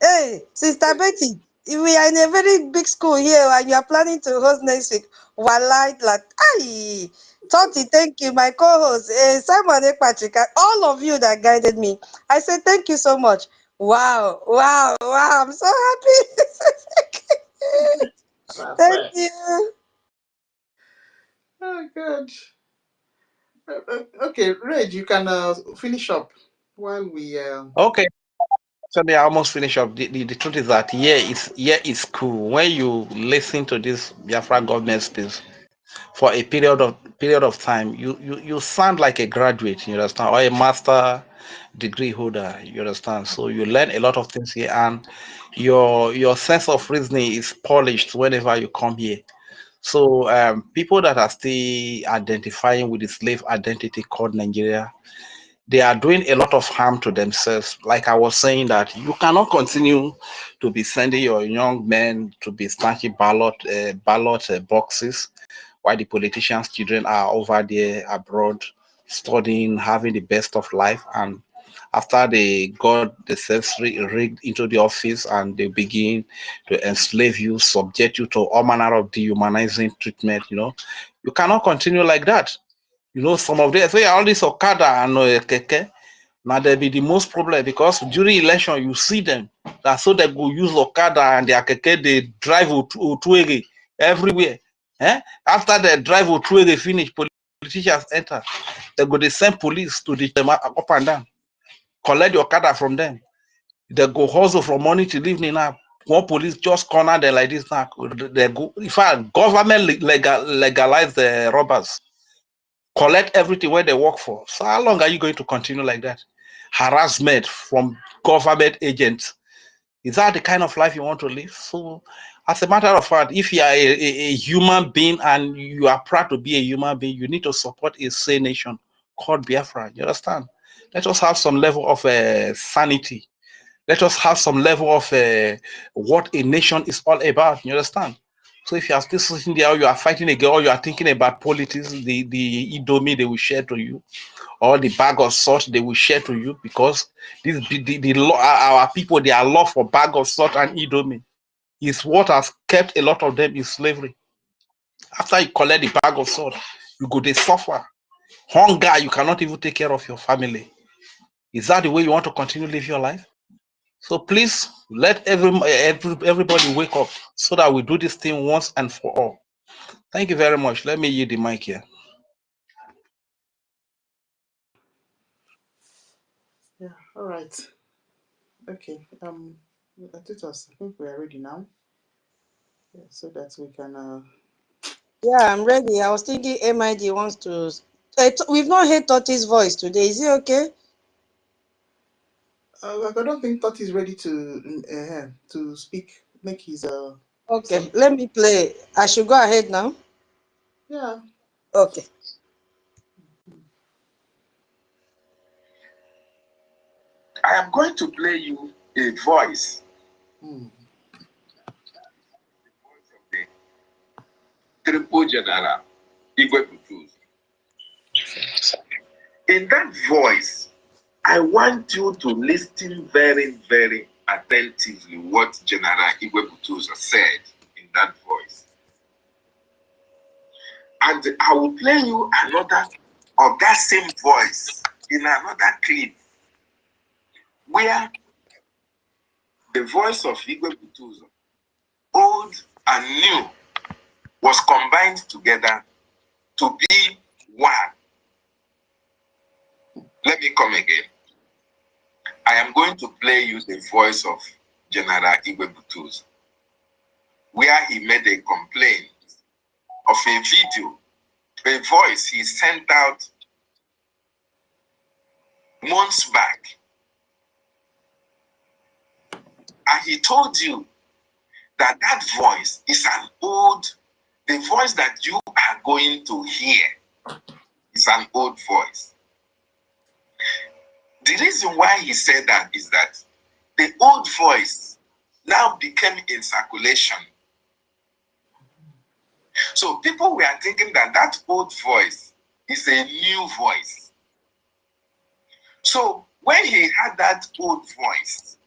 Hey, Sister Betty, we are in a very big school here and you are planning to host next week. Walai, like, aye. Toti, thank you. My co-host, Simon Ekpatrick, all of you that guided me. I said, thank you so much. Wow. I'm so happy. Thank you. Oh, good. Okay, Reg, you can finish up while we. Okay, so they are almost finished up. The truth is that it's cool when you listen to this Biafra government speech for a period of time. You sound like a graduate, you understand, or a master degree holder, you understand. So you learn a lot of things here, and your sense of reasoning is polished whenever you come here. So people that are still identifying with the slave identity called Nigeria, they are doing a lot of harm to themselves. Like I was saying, that you cannot continue to be sending your young men to be snatching ballot boxes while the politicians' children are over there abroad studying, having the best of life, and after they got themselves rigged into the office and they begin to enslave you, subject you to all manner of dehumanizing treatment, you cannot continue like that. Some of them say all this Okada and Keke, now they be the most problem because during election you see them. That's so they go use Okada and their Keke, they drive Otuege everywhere. After they drive Otuege finish, politicians enter. They go, they send police to the up and down, collect the Okada from them. They go hustle from morning till evening now. One police just corner them like this now. They go, in fact, government legalize the robbers, collect everything where they work for. So how long are you going to continue like that? Harassment from government agents. Is that the kind of life you want to live? So as a matter of fact, if you are a human being and you are proud to be a human being, you need to support a sane nation called Biafra. You understand? Let us have some level of sanity. Let us have some level of what a nation is all about. You understand? So if you are still sitting there, or you are fighting a girl, or you are thinking about politics, the Indomie they will share to you, or the bag of salt they will share to you, because this our people, their love for bag of salt and Indomie is what has kept a lot of them in slavery. After you collect the bag of salt, you go they suffer hunger. You cannot even take care of your family. Is that the way you want to continue to live your life? So please let everybody wake up so that we do this thing once and for all. Thank you very much. Let me yield the mic here. Yeah, all right. Okay. Titus, I think we are ready now. Yeah, so that we can Yeah, I'm ready. I was thinking MID wants to. We've not heard Toti's voice today. Is it okay? I don't think Tot is ready to speak. Make his Okay, let me play. I should go ahead now. yeah. Okay. I am going to play you a voice. Hmm. Triple General Igwe. In that voice, I want you to listen very, very attentively what General Igwe said in that voice. And I will play you another of that same voice in another clip where the voice of Igwe Butuzo, old and new, was combined together to be one. Let me come again. I am going to play you the voice of General Igwe Butuzo, where he made a complaint of a video, a voice he sent out months back. And he told you that that voice is an old, the voice that you are going to hear is an old voice. The reason why he said that is that the old voice now became in circulation. So people were thinking that that old voice is a new voice. So when he had that old voice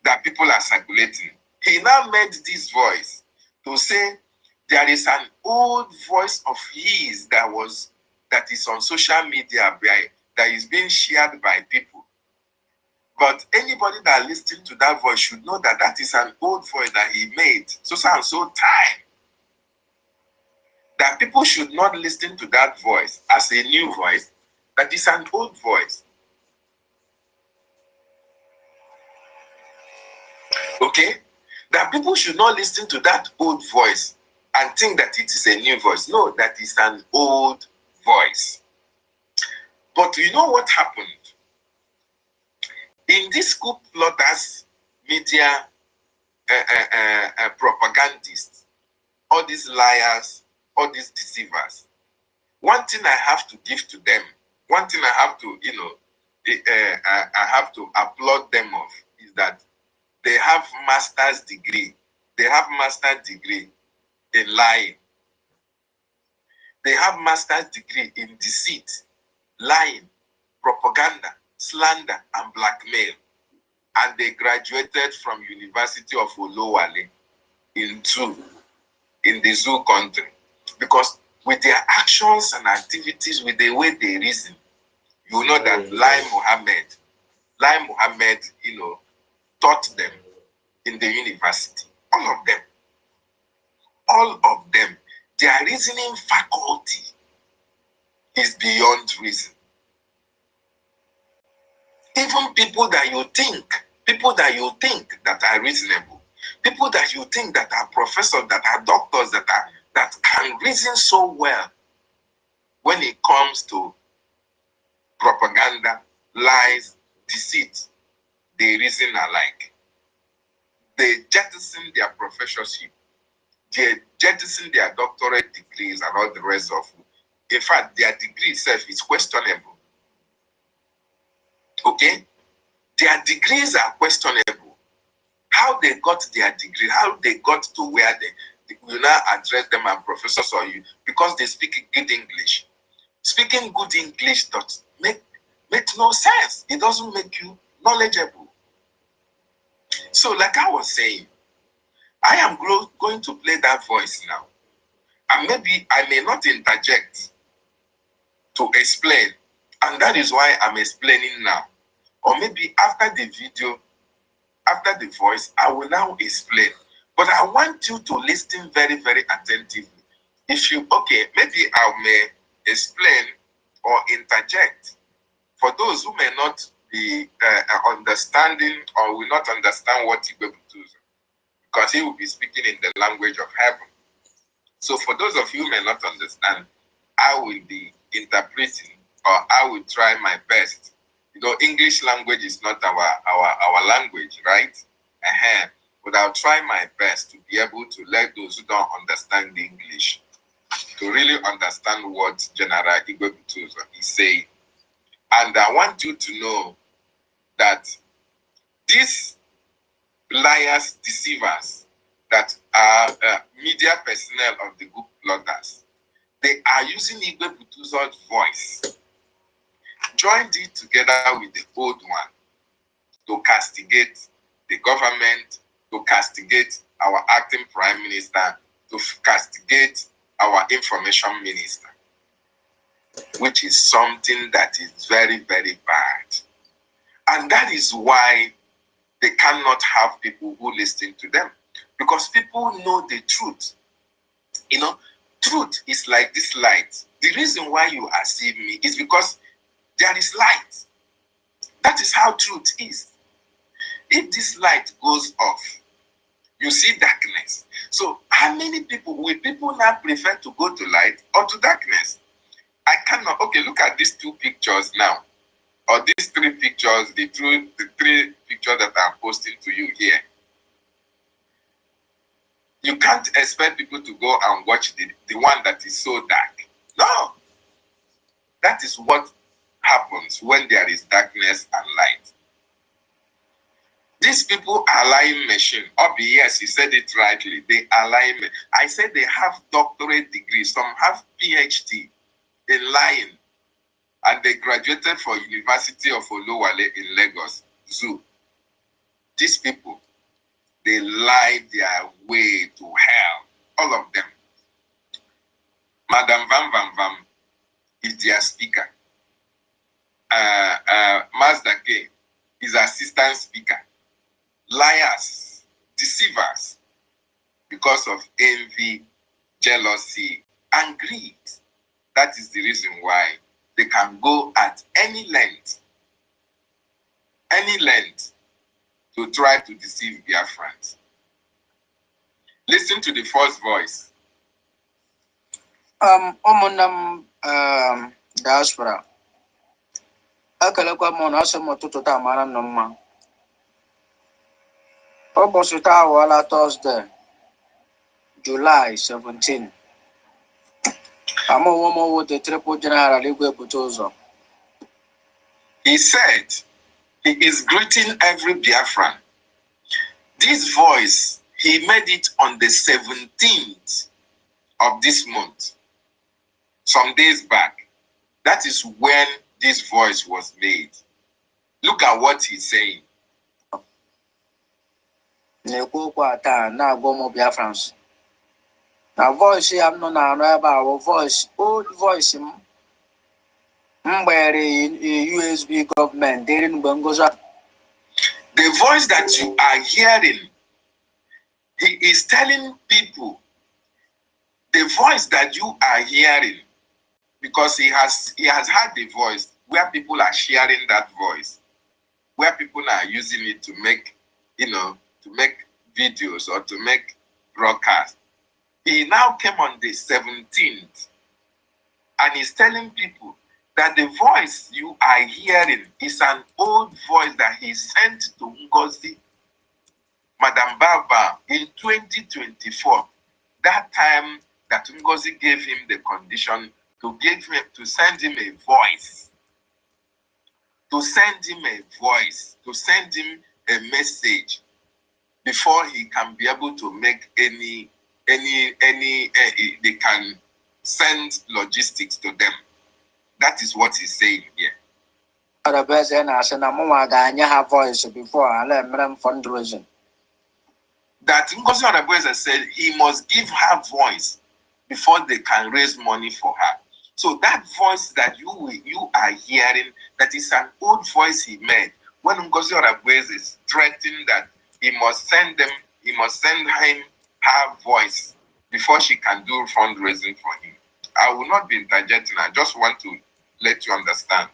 that people are circulating, he now made this voice to say there is an old voice of his that is on social media that is being shared by people. But anybody that listens to that voice should know that that is an old voice that he made so and so time. That people should not listen to that voice as a new voice, that is an old voice. Okay? That people should not listen to that old voice and think that it is a new voice. No, that is an old voice. But you know what happened? In this coup plotters, media propagandists, all these liars, all these deceivers, one thing I have to give to them, one thing I have to, I have to applaud them of is that they have master's degree. They have master's degree in lying. They have master's degree in deceit, lying, propaganda, slander, and blackmail. And they graduated from University of Olowale in the zoo country. Because with their actions and activities, with the way they reason, you know that Lai Mohammed, taught them in the university. All of them, their reasoning faculty is beyond reason. Even people that you think that are reasonable, people that you think that are professors, that are doctors, that can reason so well when it comes to propaganda, lies, deceit, they reason alike. They jettison their professorship, they jettison their doctorate degrees and all the rest of it. In fact, their degree itself is questionable. Okay? Their degrees are questionable. How they got their degree, how they got to where they will now address them as professors or you, because they speak good English. Speaking good English does make no sense. It doesn't make you knowledgeable. So like I was saying, I am going to play that voice now. And maybe I may not interject to explain. And that is why I'm explaining now. Or maybe after the video, after the voice, I will now explain. But I want you to listen very, very attentively. Maybe I may explain or interject for those who may not be understanding or will not understand what Igbo is, because he will be speaking in the language of heaven. So for those of you who may not understand, I will be interpreting, or I will try my best. English language is not our language, right? But I'll try my best to be able to let those who don't understand the English to really understand what General Igwe Butuzo is saying. And I want you to know that these liars, deceivers, that are media personnel of the group bloggers, they are using Igwe Butuzo's voice, joined it together with the old one to castigate the government, to castigate our acting prime minister, to castigate our information minister, which is something that is very, very bad. And that is why they cannot have people who listen to them, because people know the truth. Truth is like this light. The reason why you are seeing me is because there is light. That is how truth is. If this light goes off, you see darkness. So how many people now prefer to go to light or to darkness? I cannot. Okay, look at these two pictures now, or these three pictures, the three pictures that I'm posting to you here. You can't expect people to go and watch the one that is so dark. No. That is what happens when there is darkness and light. These people are lying machine. Yes, he said it rightly. They are lying. I said they have doctorate degrees. Some have PhD in lying. And they graduated from University of Olowale in Lagos Zoo. These people, they lie their way to hell. All of them. Madam Vam Vam Vam is their speaker. Mazda K is assistant speaker. Liars, deceivers, because of envy, jealousy, and greed. That is the reason why they can go at any length to try to deceive Biafrans. Listen to the first voice. Diaspora. Akalekwa mo na asemo tututa amara no mma. Obosuta awala Thursday, July 17. Amo womo wo the triple general Igwe Butuzo. He said he is greeting every Biafran. This voice, he made it on the 17th of this month. some days back. That is when this voice was made. Look at what he's saying. BIAFRANS. Now voice I'm not about voice, old voice where USB government didn't NGOZI. The voice that you are hearing, he is telling people the voice that you are hearing, because he has had the voice where people are sharing that voice, where people are using it to make, to make videos or to make broadcasts. He now came on the 17th and he's telling people that the voice you are hearing is an old voice that he sent to NGOZI, Madam Baba, in 2024. That time that NGOZI gave him the condition to send him a voice, to send him a message before he can be able to make they can send logistics to them. That is what he's saying here. The best and I said, I'm have voice before I let them fundraising. That NGOZI Orabufulani said he must give her voice before they can raise money for her. So that voice that you are hearing, that is an old voice he made when NGOZI Orabufulani is threatening that he must send him her voice before she can do fundraising for him. I will not be interjecting. I just want to let you understand.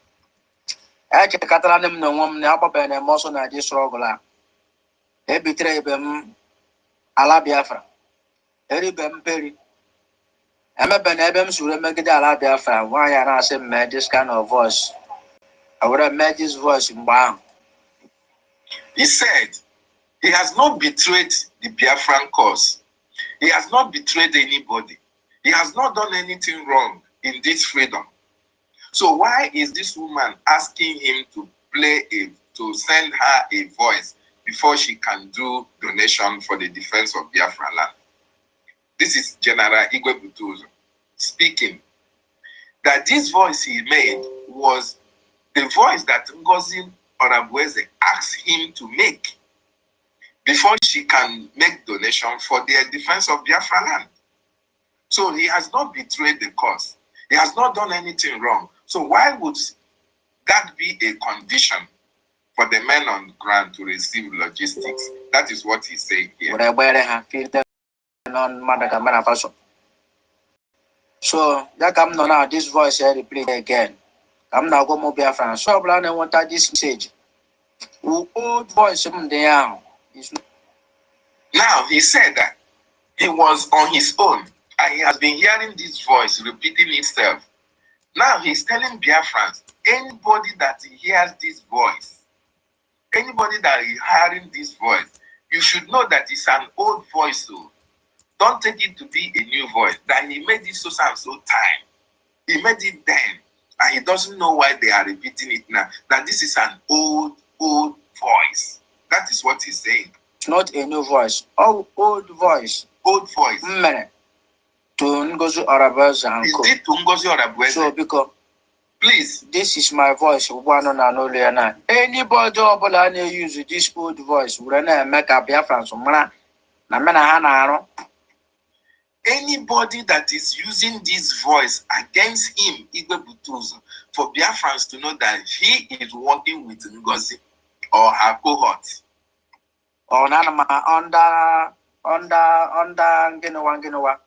I can't them no woman up and emotion at this struggle. They betray them ala Biafra. Eri bem peri. Emma Benebem should make it ala Biafra. Why are I saying this kind of voice? I would have made this voice in Bam. He said he has not betrayed the Biafran cause. He has not betrayed anybody. He has not done anything wrong in this freedom. So why is this woman asking him to send her a voice before she can do donation for the defense of Biafra land? This is General Igwe Butuzo speaking. That this voice he made was the voice that NGOZI Orabufulani asked him to make before she can make donation for the defense of Biafra land. So he has not betrayed the cause. He has not done anything wrong. So why would that be a condition for the men on the ground to receive logistics? That is what he's saying here. So that come now this voice here repeat again. I'm now go more BIAFRANS. So I want this message. Old voice there. Now he said that he was on his own and he has been hearing this voice repeating itself. Now he's telling Biafrans, anybody that hears this voice, anybody that is hearing this voice, you should know that it's an old voice. So don't take it to be a new voice. That he made it so time. He made it then. And he doesn't know why they are repeating it now. That this is an old voice. That is what he's saying. It's not a new voice. Oh, old voice. Old voice. To NGOZI Orabufulani. Is it to NGOZI Orabufulani? So because please, this is my voice. One and only. Anybody who use this old voice, we're gonna make a BIAFRANS. Anybody that is using this voice against him, Igwe Butuzo, for Biafrans to know that he is working with NGOZI or her cohort. Or under Ginowa.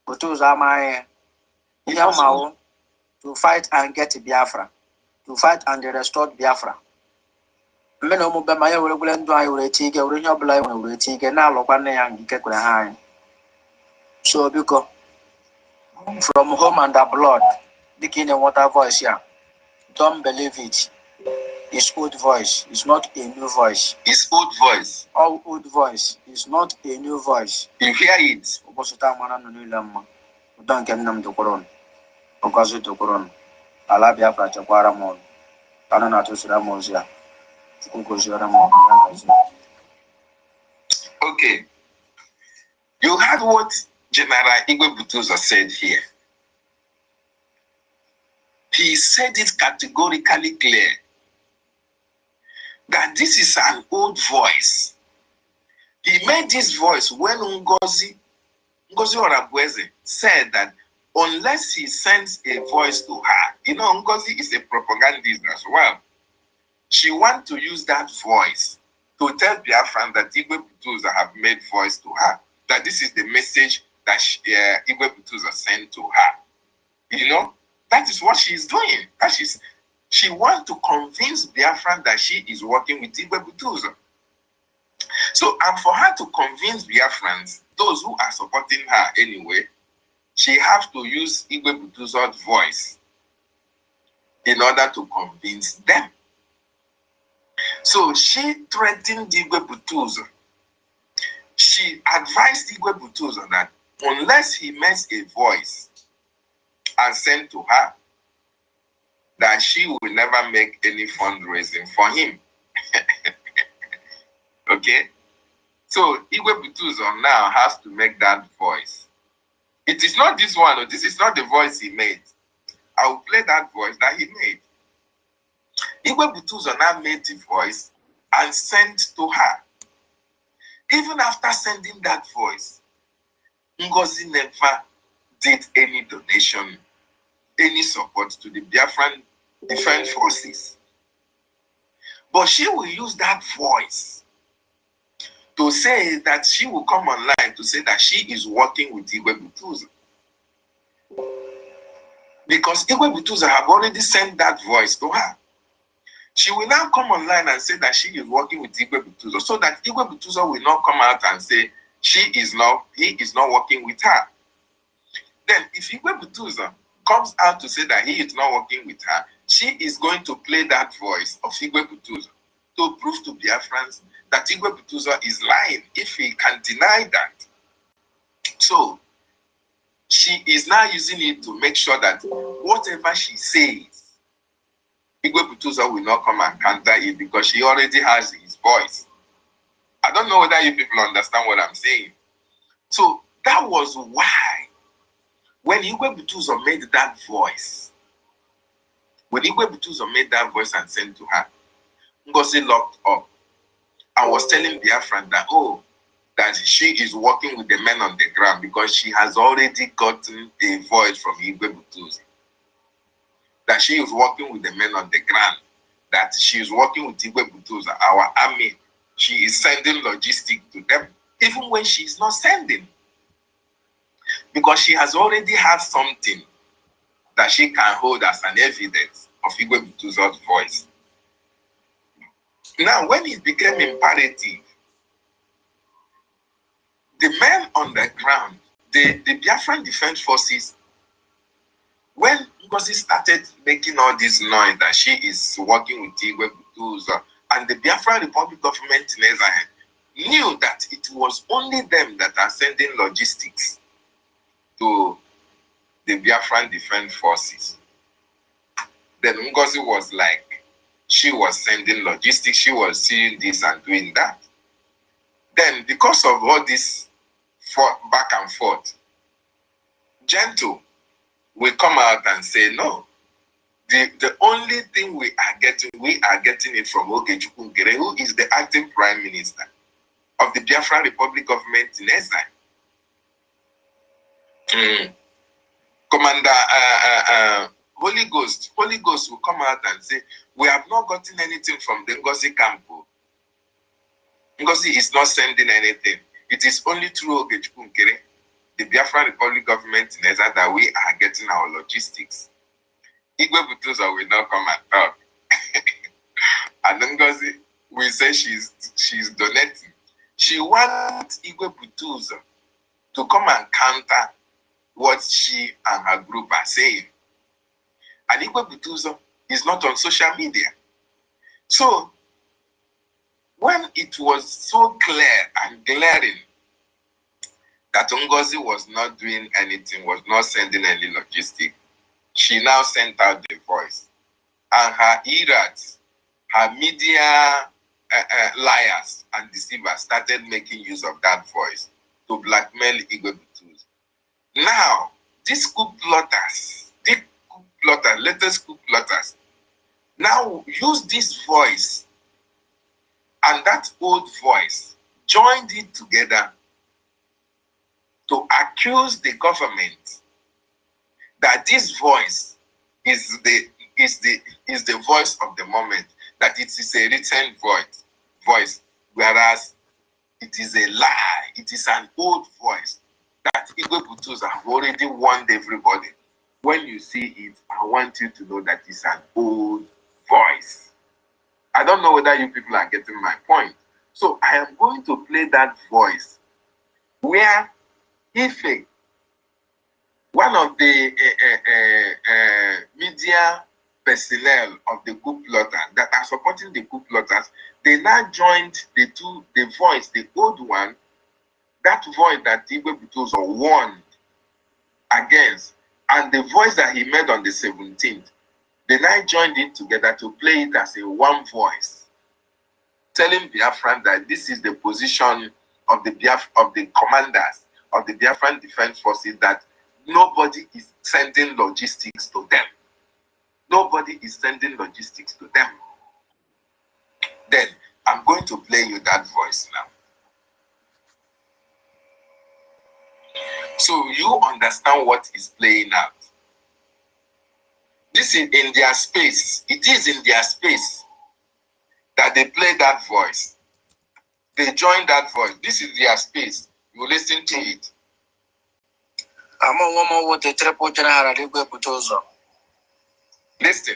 Butuzo my to fight and get Biafra, to fight and restore Biafra. So because from home and abroad, the king and water voice here. Don't believe it. It's old voice. It's not a new voice. It's old voice. All old voice. It's not a new voice. You hear it. Don't get them to Koron. Ogoji to Koron. Ala Biafra Chakwara Mon. Anana to Suramozia. Okay. You heard what General Igwe Butuzo said here. he said it categorically clear that this is an old voice. He made this voice when Ngozi Orabufulani said that unless he sends a voice to her, you know, Ngozi is a propagandist as well. She wants to use that voice to tell Biafran that Igwe Butuza have made voice to her, that this is the message that Igwe Butuza sent to her. You know, that is what she's doing. She wants to convince Biafran that she is working with Igwe Butuza. So, and for her to convince Biafrans, those who are supporting her anyway, she has to use Igwe Butuza's voice in order to convince them. So she threatened Igwe Butuza. She advised Igwe Butuza that unless he makes a voice and send to her, that she will never make any fundraising for him. Okay? So Igwe Butuza now has to make that voice. It is not this one, this is not the voice he made. I will play that voice that he made. Igwe Butuza now made the voice and sent to her. Even after sending that voice, Ngozi never did any donation, any support to the Biafran Defense Forces. But she will use that voice to say that she will come online to say that she is working with Igwe Butuza. Because Igwe Butuza have already sent that voice to her. She will now come online and say that she is working with Igwe Butuza, so that Igwe Butuza will not come out and say he is not working with her. Then if Igwe Butuza comes out to say that he is not working with her, she is going to play that voice of Igwe Butuza to prove to Biafrans that Igwe Butuza is lying if he can deny that. So she is now using it to make sure that whatever she says, Igwe Butuza will not come and counter it because she already has his voice. I don't know whether you people understand what I'm saying. So that was why when Igwe Butuza made that voice, and sent to her, Ngozi locked up and was telling Biafran that, oh, that she is working with the men on the ground because she has already gotten a voice from Igwe Butuza. That she is working with the men on the ground, that she is working with Igwe Butuza, our army. She is sending logistics to them, even when she is not sending. Because she has already had something that she can hold as an evidence of Igwe Butuza's voice. Now, when it became imperative, the men on the ground, the Biafran Defense Forces, when Ngozi started making all this noise that she is working with Igwe Butuza, and the Biafran Republic government in Israel knew that it was only them that are sending logistics to the Biafran Defense Forces, then Ngozi was like, she was sending logistics, she was seeing this and doing that. Then, because of all this back and forth, Gentle will come out and say, no, the only thing we are getting it from OGOJA, who is the acting prime minister of the Biafran Republic government in exile. Commander Holy Ghost will come out and say, we have not gotten anything from the Ngozi camp. Ngozi is not sending anything. It is only through OGOJA, the Biafran Republic government in exile, that we are getting our logistics. Igwe Butuza will not come and talk. And Ngozi will say she's donating. She wants Igwe Butuza to come and counter what she and her group are saying. And Igwe Butuza is not on social media. So when it was so clear and glaring that Ngozi was not doing anything, was not sending any logistics, she now sent out the voice. And her irats, her media liars and deceivers started making use of that voice to blackmail Igwe Butuza. Now, these coup plotters, plotters, latest coup plotters, now use this voice and that old voice, joined it together to accuse the government that this voice is the voice of the moment, that it is a written voice, whereas it is a lie. It is an old voice that Igwe Butus have already warned everybody. When you see it, I want you to know that it's an old voice. I don't know whether you people are getting my point. So I am going to play that voice where EFIK, one of the media personnel of the coup plotters that are supporting the coup plotters, they now joined the voice, the old one, that voice that Igwe Butozo warned against, and the voice that he made on the 17th. They now joined it together to play it as a one voice, telling Biafran that this is the position of the commanders of the Biafran Defense Forces, that nobody is sending logistics to them. Nobody is sending logistics to them. Then I'm going to play you that voice now, so you understand what is playing out. This is in their space. It is in their space that they play that voice. They join that voice. This is their space. You listen to it. I'm a woman with a triple general Igwe Butozo. Listen.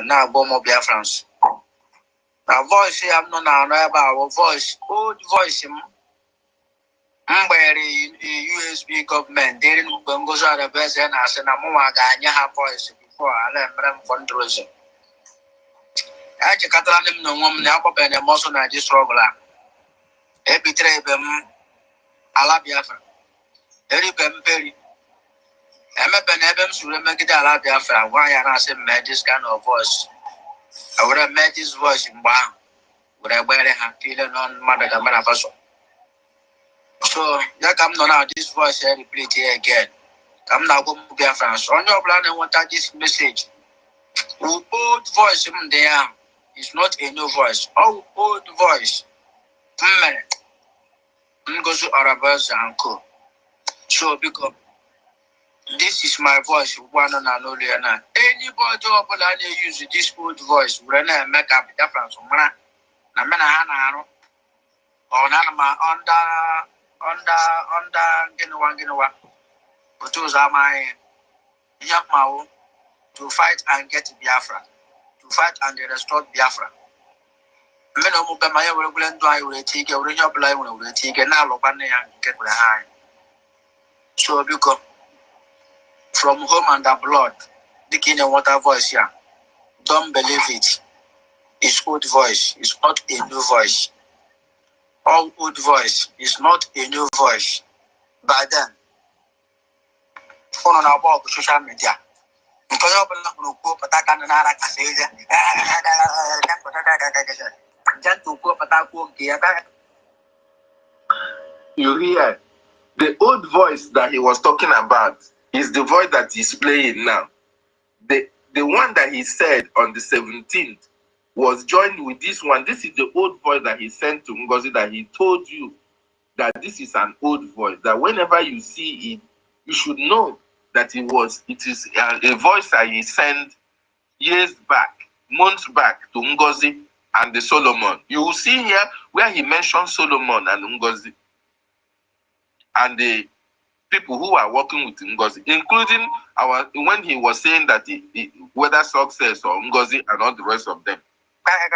Now Bomo BIAFRANS. Now voice here, I'm not about voice, old voice. Mbere USB government didn't go to the best and I said, I'm more than voice before I let them fundraising. I just got them no woman now, but the most on I just struggle. Every trade them, I Biafra. Every Perry. I'm a benebem to make it a Biafra. Why I say met this kind of voice? I would have met this voice in Bam, but I wear a feeling on Mother Gamanafaso. So, yeah, come now, this voice I repeat here again. Come now, go to BIAFRANS. On your plan, I want this message. Old voice in there is not a new voice. Oh, old voice. NGOZI Orabufulani and Co. So, because this is my voice, one and only. Anybody who use this old voice, will make up difference. I'm under Ginawa, but those are my young to fight and get Biafra, to fight and restore Biafra. Men of my will take a real blind will take an alobane and get behind. So because from home and abroad, the king of water voice here. Don't believe it. It's old voice. It's not a new voice. All old voice is not a new voice. By then, on our social media. You hear? The old voice that he was talking about is the voice that he's playing now. The one that he said on the 17th was joined with this one. This is the old voice that he sent to NGOZI, that he told you that this is an old voice, that whenever you see it, you should know that it is a voice that he sent years back, months back, to NGOZI and the Solomon. You will see here where he mentioned Solomon and NGOZI and the people who are working with NGOZI, including when he was saying that whether success or NGOZI and all the rest of them. I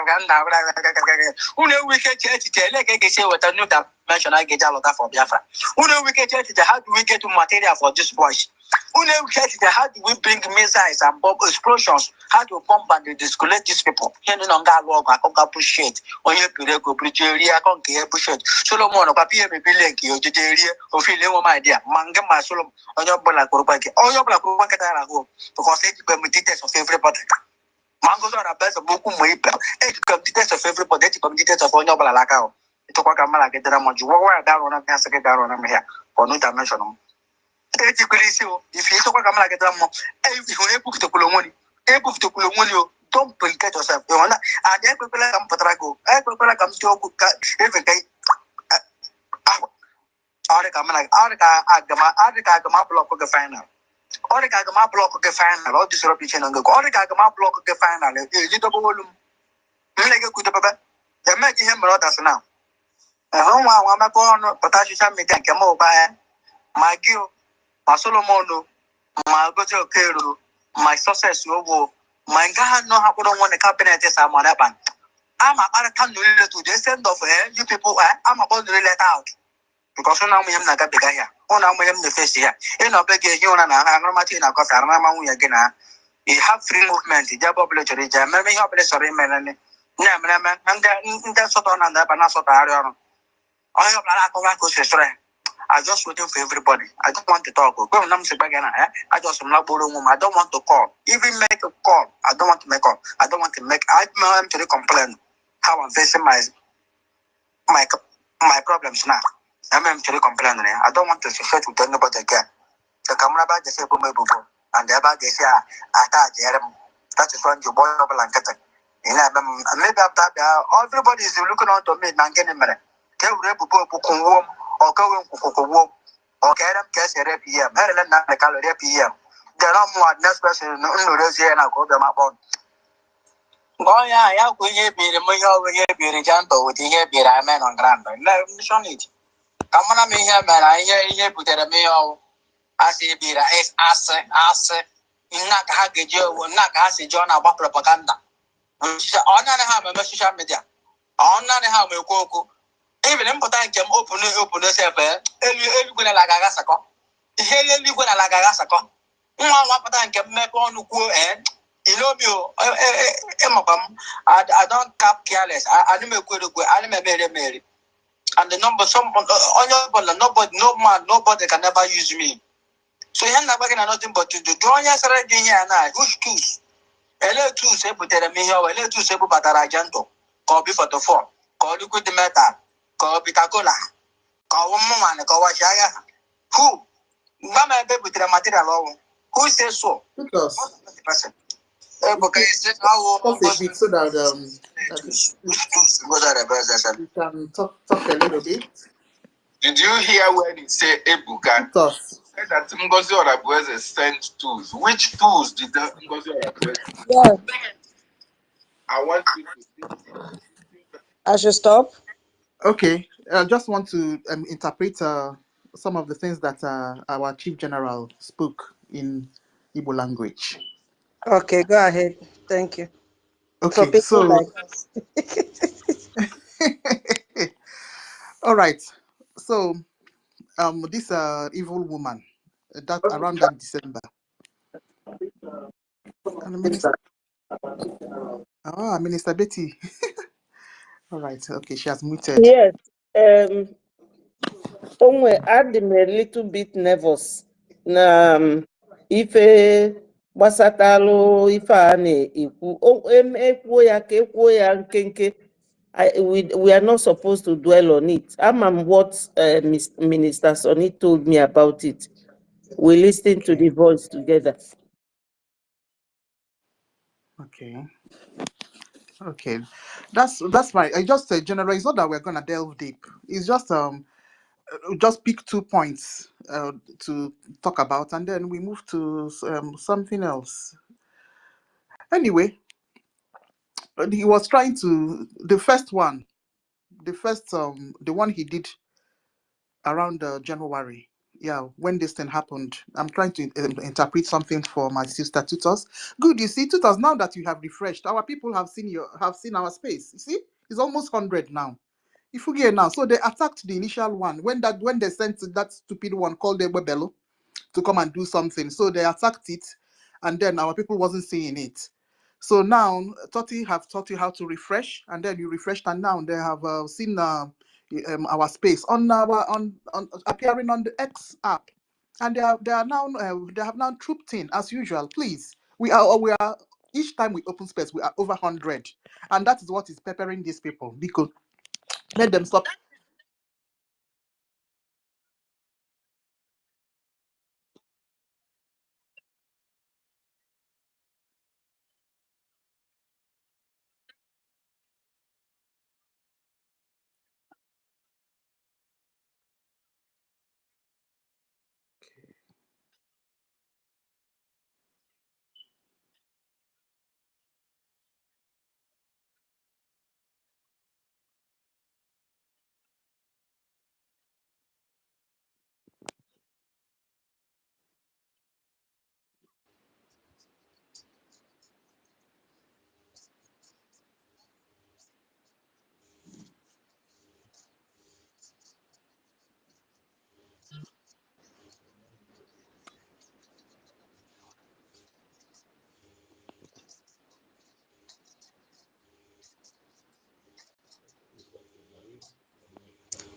get a for Biafra. How do we get material for this voice? How do we bring missiles and bomb explosions? How do we bomb and discollect these people? I can't appreciate. On your period, go preach area, I can't appreciate. Solomon, or Papia, maybe like you, the area of feeling my dear. Manga, Solomon, on your black or on your black or because it's permitted of everybody. Mangoes are a best of Bokum Weeper. It comes details of everybody, it comes details of Onyo Balakao. It took a man like a drama. You were down on a second down on here, or not a mention. If you talk about like that, if you able to pull money, able to pull money, don't get yourself. You wanna, and then people like Patrago, people like I'm still every day. Arika, Agama block of the final. Orika Agama block of the final, all disruption on the Orika Agama block of the final. You double volume. Like a good papa. They make him brothers now. A home one, my corner, but I should have me take a mobile. My Gil, my Solomono, my Gojo Kero, my success, my God, no, I don't want the cabinet is I'm on that one. I'm a Arakan to the send of you people, I'm about to let out. Because now we have not big here. Oh, now we have the face here. In a big you and I have Martina Coffee, and I'm again. You have free movement, the job of literature, maybe you have sorry, Melanie. And that's what on the Panasota. I have a I just waiting for everybody. I don't want to talk. I just am not borrowing. I don't want to call. Even make a call. I don't want to make call. I don't want to make. I'm to complain how I'm facing my problems now. I'm actually complaining. I don't want to share with anybody again. The camera bag is able to and the bag is here. That is when you boy up and get it. Maybe after everybody is looking on to me and getting married. They will able to warm or go warm or get them cash at PM. Maryland, not the color PM. There are more next person in the and I'll go them up on. Oh, yeah, we hear be the money over here, be the gentle with the hair, be a man on grand. No, show it. Come on, me here, man. I hear put a meal. I see be the ass, in not Haggy Joe, will not ask John about propaganda. On none have a social media. On none have a cocoa. Even important can open yourself. Every good like a gassaco. Every good like a gassaco. One can make on who and you know me. I don't cap careless. I don't make good. I don't marry. And the number, nobody, no man, nobody can never use me. So you're not working on nothing but to do. Don't you say here now? Who's choose? Hello, two say put me here. Hello, two say put Batarajanto. Call be for the phone. Call you with the metal. Call Pitacola. Call one man. Call Washaya. Who? Mama, baby, with the material. Who says so? Because Okay, a bit so that we can talk a little bit. Did you hear when he said Ebuka? Said that Ngozi Orabufulani sent tools. Which tools did Ngozi Orabufulani? Yeah. I want you to see. I should stop. Okay, I just want to interpret some of the things that our Chief General spoke in Igbo language. Okay, go ahead. Thank you. Okay, so like all right. So this evil woman that around that December. And Minister Betty. All right, okay, she has muted. Yes. I'm a little bit nervous. Ife gbasatalu ife a na-ekwu ekwuo ya ka ekwuo ya nkenke. We are not supposed to dwell on it. What Minister Sonny told me about it. We listen to the voice together. Okay, that's fine. I just general. It's not that we're gonna delve deep. It's just pick 2 points to talk about, and then we move to something else. Anyway, he was trying to the one he did around January. Yeah, when this thing happened, I'm trying to interpret something for my sister tutors. Good, you see, tutors. Now that you have refreshed, our people have seen our space. You see, it's almost 100 now. If you get now, so they attacked the initial one when they sent that stupid one called Ebebelo to come and do something. So they attacked it, and then our people wasn't seeing it. So now Toti have taught you how to refresh, and then you refreshed, and now they have seen our space on appearing on the X app, and they have now trooped in as usual. Please, we are each time we open space we are over 100, and that is what is peppering these people because let them stop.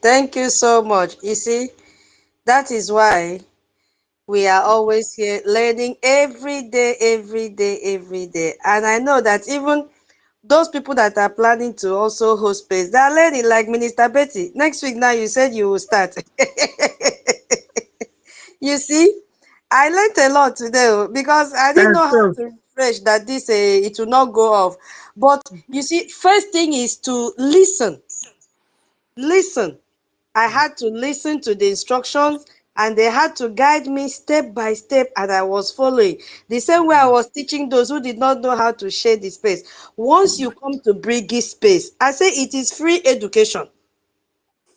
Thank you so much. You see, that is why we are always here learning every day, every day, every day. And I know that even those people that are planning to also host space, they are learning, like Minister Betty. Next week now, you said you will start. You see, I learned a lot today because I didn't know how to refresh that this it will not go off. But you see, first thing is to listen. Listen. I had to listen to the instructions and they had to guide me step by step and I was following. The same way I was teaching those who did not know how to share the space. Once you come to BRGIE space, I say it is free education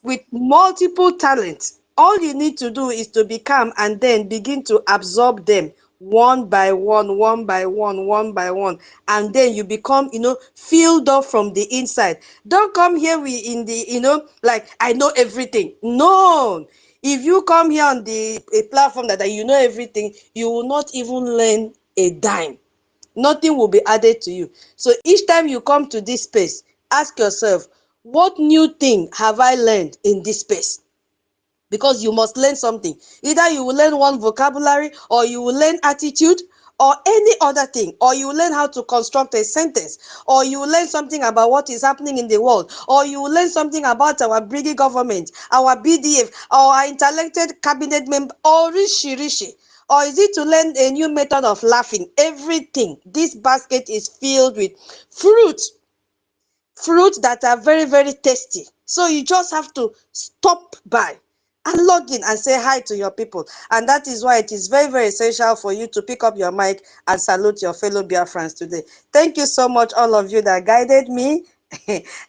with multiple talents. All you need to do is to be calm and then begin to absorb them one by one, one by one, one by one. And then you become, filled up from the inside. Don't come here in the, like, I know everything. No. If you come here on a platform that you know everything, you will not even learn a dime. Nothing will be added to you. So each time you come to this space, ask yourself, what new thing have I learned in this space? Because you must learn something. Either you will learn one vocabulary, or you will learn attitude, or any other thing, or you will learn how to construct a sentence, or you will learn something about what is happening in the world, or you will learn something about our BRGIE government, our BDF, our intellected cabinet member, or rishi. Or is it to learn a new method of laughing? Everything. This basket is filled with fruits that are very, very tasty. So you just have to stop by and log in and say hi to your people. And that is why it is very, very essential for you to pick up your mic and salute your fellow BIAFRANS today. Thank you so much, all of you that guided me.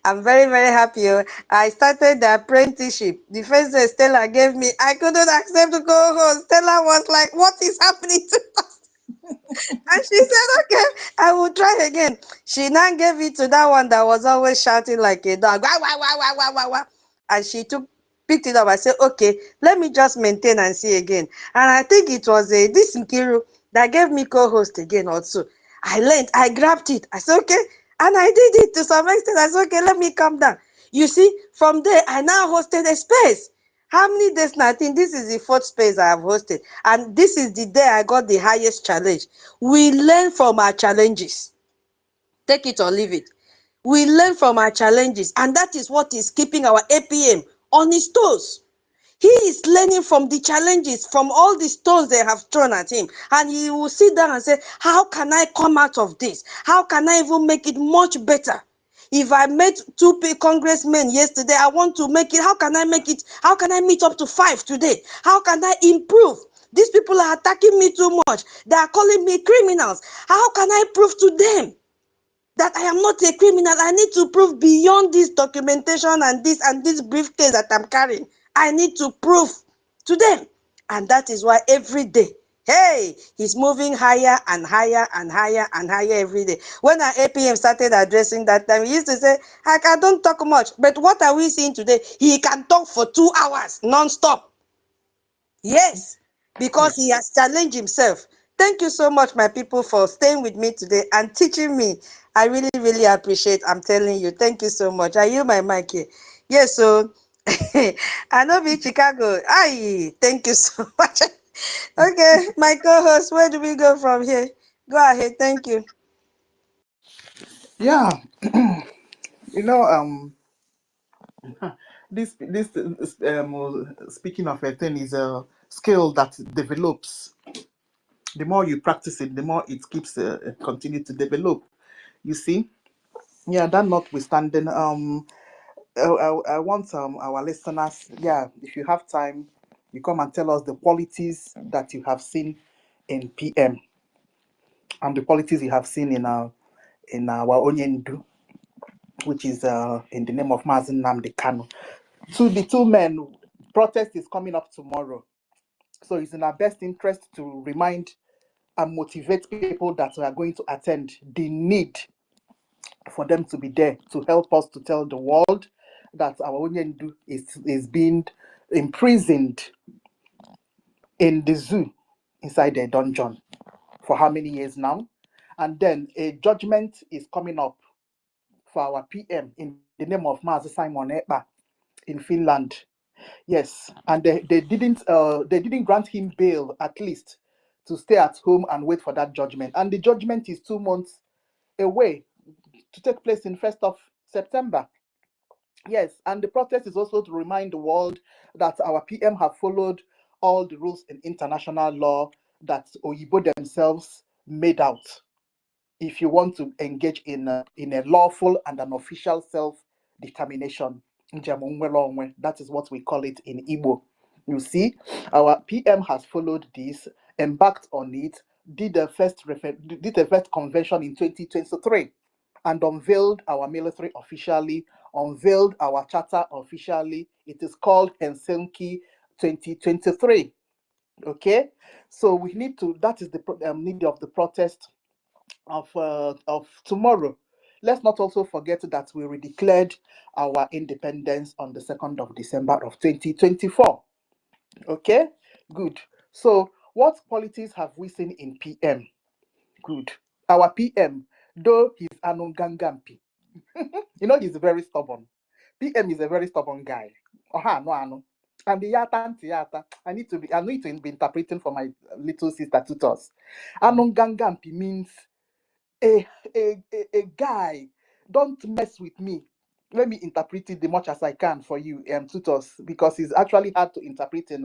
I'm very, very happy. I started the apprenticeship. The first day Stella gave me, I couldn't accept to go home. Stella was like, what is happening to us? And she said, okay, I will try again. She now gave it to that one that was always shouting like a dog. Wah, wah, wah, wah, wah, wah, wah. And she picked it up. I said, okay, let me just maintain and see again. And I think it was this Nkiru that gave me co-host again also. I learned, I grabbed it. I said, okay. And I did it to some extent. I said, okay, let me calm down. You see, from there, I now hosted a space. How many days now? I think this is the 4th space I have hosted. And this is the day I got the highest challenge. We learn from our challenges. Take it or leave it. We learn from our challenges. And that is what is keeping our APM on his toes. He is learning from the challenges, from all the stones they have thrown at him. And he will sit down and say, how can I come out of this? How can I even make it much better? If I met 2 congressmen yesterday, I want to make it. How can I make it? How can I meet up to 5 today? How can I improve? These people are attacking me too much. They are calling me criminals. How can I prove to them that I am not a criminal? I need to prove beyond this documentation and this briefcase that I'm carrying. I need to prove to them. And that is why every day, hey, he's moving higher and higher and higher and higher every day. When our APM started addressing that time, he used to say, I don't talk much. But what are we seeing today? He can talk for 2 hours non-stop. Yes, because he has challenged himself. Thank you so much, my people, for staying with me today and teaching me. I really, really appreciate. I'm telling you. Thank you so much. I yield my mic here. Yes, so I know be Chicago. Aye, thank you so much. Okay, my co-host, where do we go from here? Go ahead. Thank you. Yeah, this speaking of a thing is a skill that develops. The more you practice it, the more it keeps continue to develop. You see, yeah. That notwithstanding, I want our listeners, yeah, if you have time, you come and tell us the qualities that you have seen in PM and the qualities you have seen in our Onyendu, which is in the name of Mazen Namdi Kanu. To the 2 men, protest is coming up tomorrow. So it's in our best interest to remind and motivate people that are going to attend the need for them to be there to help us to tell the world that our Onyendu is being imprisoned in the zoo inside a dungeon for how many years now? And then a judgment is coming up for our PM in the name of Mazi Simon Ekpa in Finland. Yes, and they didn't grant him bail, at least to stay at home and wait for that judgment. And the judgment is 2 months away, to take place in 1st of September. Yes, and the protest is also to remind the world that our PM have followed all the rules in international law that Oyibo themselves made out. If you want to engage in a lawful and an official self-determination, that is what we call it in Igbo. You see, our PM has followed this, embarked on it, did the first convention in 2023, and unveiled our military officially, unveiled our charter officially. It is called Helsinki 2023. Okay, so we need to. That is the need of the protest of tomorrow. Let's not also forget that we redeclared our independence on the 2nd of December of 2024. Okay, good. So, what qualities have we seen in PM? Good. Our PM, though he's Anungangampi, he's very stubborn. PM is a very stubborn guy. Oha, no, ano. And the yata, I need to be interpreting for my little sister tutors. Anungangampi means a guy, don't mess with me. Let me interpret it the much as I can for you, tutors, because it's actually hard to interpret he's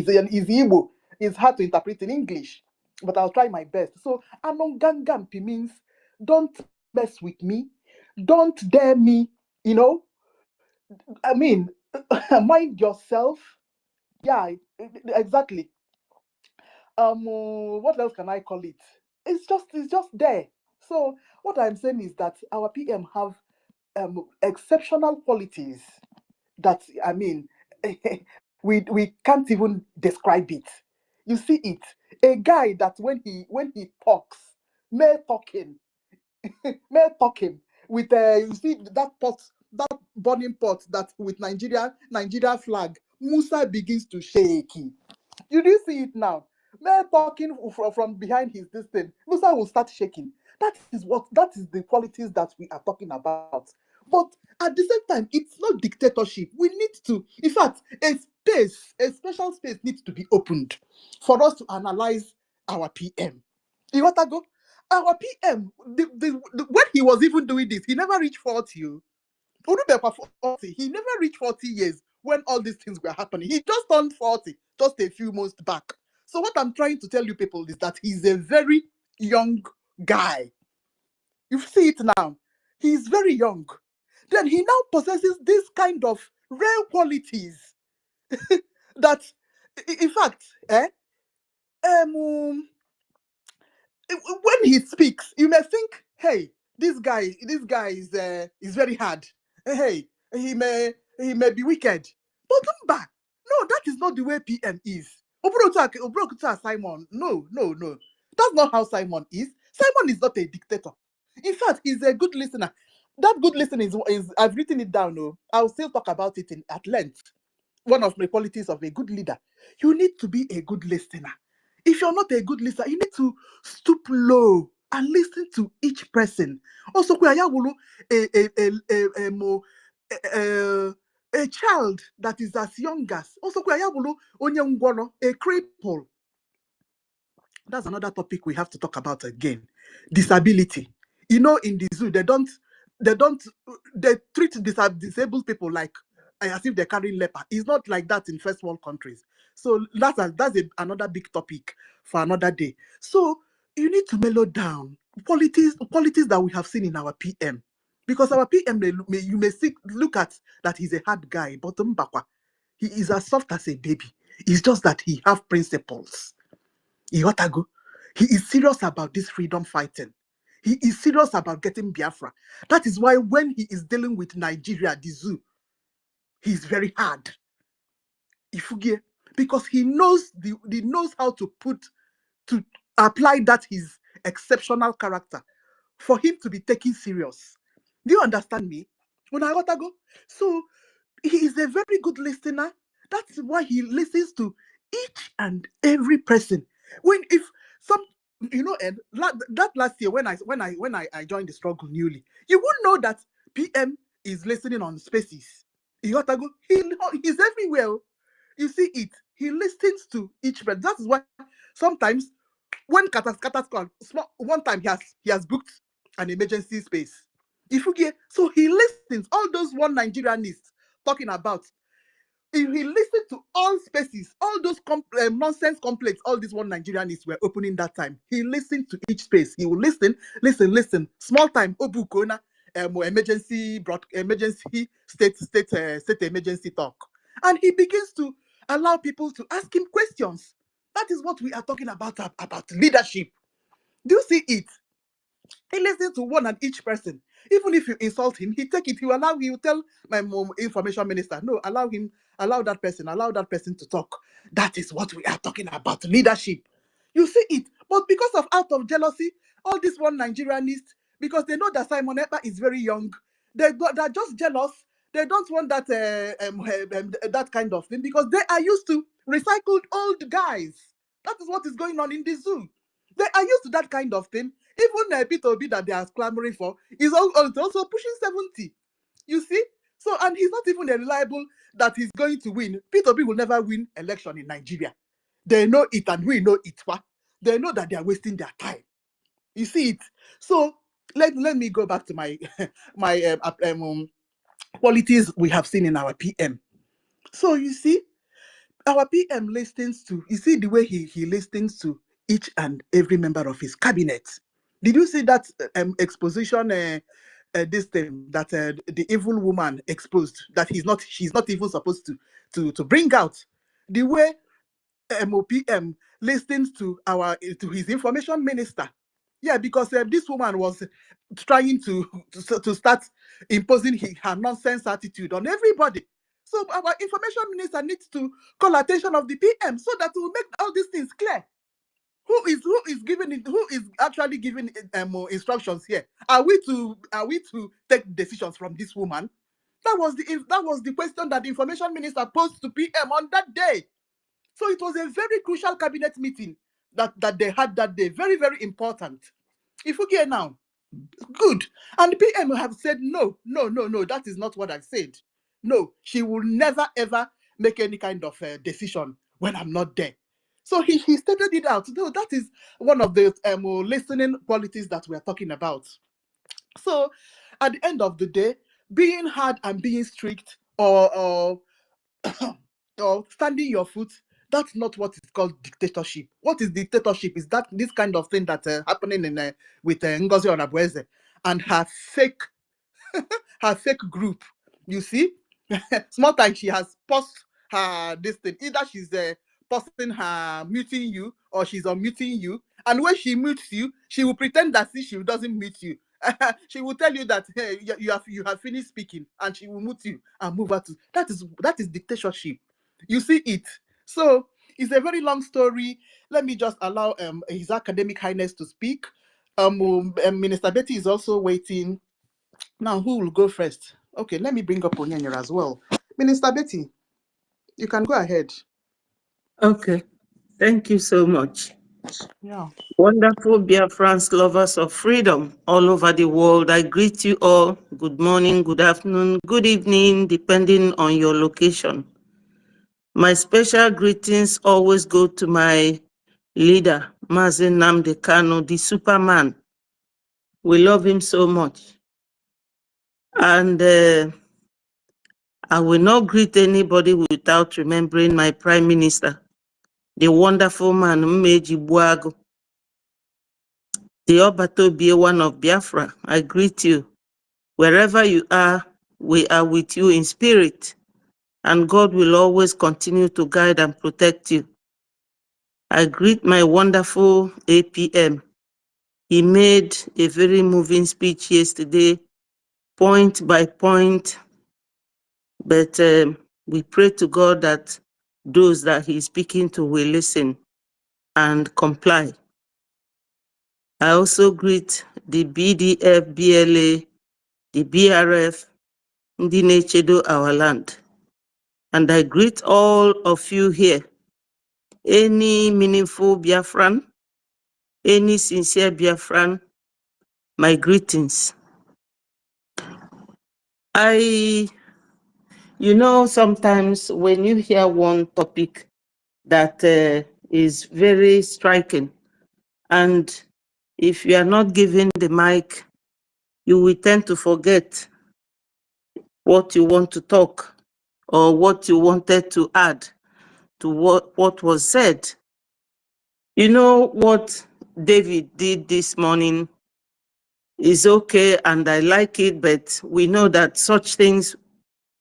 Igbo. It's hard to interpret in English, but I'll try my best. So Anongangampi means don't mess with me, don't dare me, I mean, mind yourself. Yeah, exactly. What else can I call it? It's just there. So what I'm saying is that our PM have exceptional qualities that, I mean, we can't even describe it. You see it, a guy that when he talks, mere talking, mere talking with you see that pot, that burning pot that with Nigeria flag, Musa begins to shake. You do see it now. Man talking from behind his this thing, Musa will start shaking. That is the qualities that we are talking about. But at the same time, it's not dictatorship. We need to, in fact, a special space needs to be opened for us to analyze our PM. You want to go? Our PM, when he was even doing this, he never reached 40. Onubekwa 40. He never reached 40 years when all these things were happening. He just turned 40 just a few months back. So what I'm trying to tell you people is that he's a very young guy. You see it now. He's very young. Then he now possesses this kind of rare qualities that, in fact, when he speaks, you may think, hey, this guy is very hard. Hey, he may be wicked. But Mba, no, that is not the way PM is. Obrokuta Simon, no. That's not how Simon is. Simon is not a dictator. In fact, he's a good listener. That good listening is I've written it down. No, I'll still talk about it at length. One of the qualities of a good leader, you need to be a good listener. If you're not a good listener, you need to stoop low and listen to each person. Also, a child that is as young as a cripple. That's another topic we have to talk about again. Disability. In the zoo, they treat disabled people like as if they're carrying leper. It's not like that in first world countries. So that's another big topic for another day. So you need to mellow down qualities that we have seen in our PM. Because our PM, you may look at that he's a hard guy, but he is as soft as a baby. It's just that he have principles. He is serious about this freedom fighting. He is serious about getting Biafra. That is why when he is dealing with Nigeria, the zoo, he's very hard. Because he knows how to apply that his exceptional character for him to be taken serious. Do you understand me? So he is a very good listener. That's why he listens to each and every person. And that last year when I joined the struggle newly, you won't know that PM is listening on Spaces. He's everywhere. You see it. He listens to each person. That is why sometimes when Katas call, one time he has booked an emergency space. If you get so he listens, all those one Nigerianists talking about. If he listened to all spaces, all those nonsense complaints, all these one Nigerianists were opening that time. He listened to each space. He will listen. Small time, Obukona, emergency state emergency talk, and he begins to allow people to ask him questions. That is what we are talking about leadership. Do you see it? He listens to one and each person. Even if you insult him, he take it. He will tell my information minister, no, allow that person to talk. That is what we are talking about, leadership. You see it. But because of out of jealousy, all this one Nigerianists, because they know that Simon Ekpa is very young, they're just jealous. They don't want that kind of thing because they are used to recycled old guys. That is what is going on in the zoo. They are used to that kind of thing. Even Peter Obi that they are clamoring for is also pushing 70. You see? So, and he's not even reliable that he's going to win. Peter Obi will never win election in Nigeria. They know it and we know it. They know that they are wasting their time. You see it? So, let me go back to my qualities we have seen in our PM. So, you see, our PM listens to, you see the way he listens to each and every member of his cabinet. Did you see that exposition, this thing that the evil woman exposed, that she's not even supposed to bring out? The way MOPM listens to his information minister. Yeah, because this woman was trying to start imposing her nonsense attitude on everybody. So our information minister needs to call attention of the PM so that we will make all these things clear. Who is actually giving instructions here? Are we to take decisions from this woman? That was the question that the information minister posed to PM on that day. So it was a very crucial cabinet meeting that they had that day. Very, very important. If we get now, good. And the PM have said, no, that is not what I said. No, she will never, ever make any kind of decision when I'm not there. So he stated it out. No, that is one of the listening qualities that we're talking about. So at the end of the day, being hard and being strict or standing your foot, that's not what is called dictatorship. What is dictatorship is that this kind of thing that happening in with Ngozi Onabueze and her fake group. You see, small time she has paused her this thing. Either she's pausing her muting you or she's unmuting you. And when she mutes you, she will pretend that she doesn't mute you. She will tell you that hey, you have finished speaking, and she will mute you and move her to that is dictatorship. You see it. So it's a very long story. Let me just allow His Academic Highness to speak. Minister Betty is also waiting. Now, who will go first? Okay, let me bring up Onyenya as well. Minister Betty, you can go ahead. Okay, thank you so much. Yeah. Wonderful BIAFRANS, lovers of freedom all over the world. I greet you all. Good morning, good afternoon, good evening, depending on your location. My special greetings always go to my leader, Mazen Nnamdi Kanu, the Superman. We love him so much. And I will not greet anybody without remembering my Prime Minister, the wonderful man, Mmeji Buagu, the Obatobie one of Biafra. I greet you. Wherever you are, we are with you in spirit, and God will always continue to guide and protect you. I greet my wonderful APM. He made a very moving speech yesterday, point by point, but we pray to God that those that he's speaking to will listen and comply. I also greet the BDF, BLA, the BRF, Ndi Nechedo our land. And I greet all of you here. Any meaningful Biafran, any sincere Biafran, my greetings. You know, sometimes when you hear one topic that is very striking, and if you are not given the mic, you will tend to forget what you want to talk or what you wanted to add to what was said. You know what David did this morning is okay, and I like it, but we know that such things,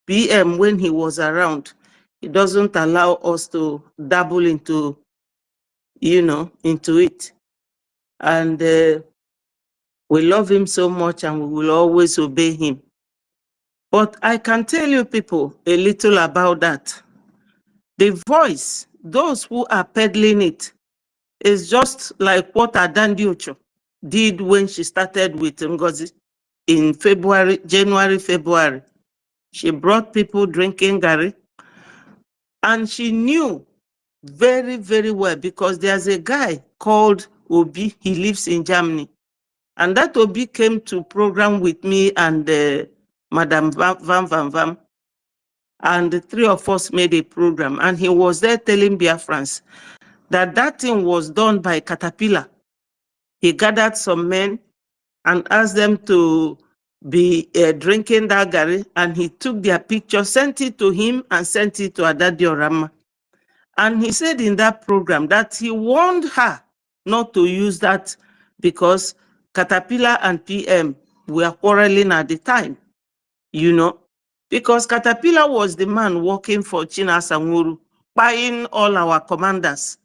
PM, when he was around, he doesn't allow us to dabble into, into it. And we love him so much and we will always obey him. But I can tell you people a little about that. The voice, those who are peddling it, is just like what Adandiocho did when she started with NGOZI in January, February. She brought people drinking Gary, and she knew very, very well, because there's a guy called Obi, he lives in Germany. And that Obi came to program with me and Madam Vam. And the three of us made a program. And he was there telling Biafrans that that thing was done by Caterpillar. He gathered some men and asked them to be drinking that Gary. And he took their picture, sent it to him, and sent it to Adadiorama. And he said in that program that he warned her not to use that because Caterpillar and PM were quarreling at the time, because Caterpillar was the man working for Chinasanguru, buying all our commanders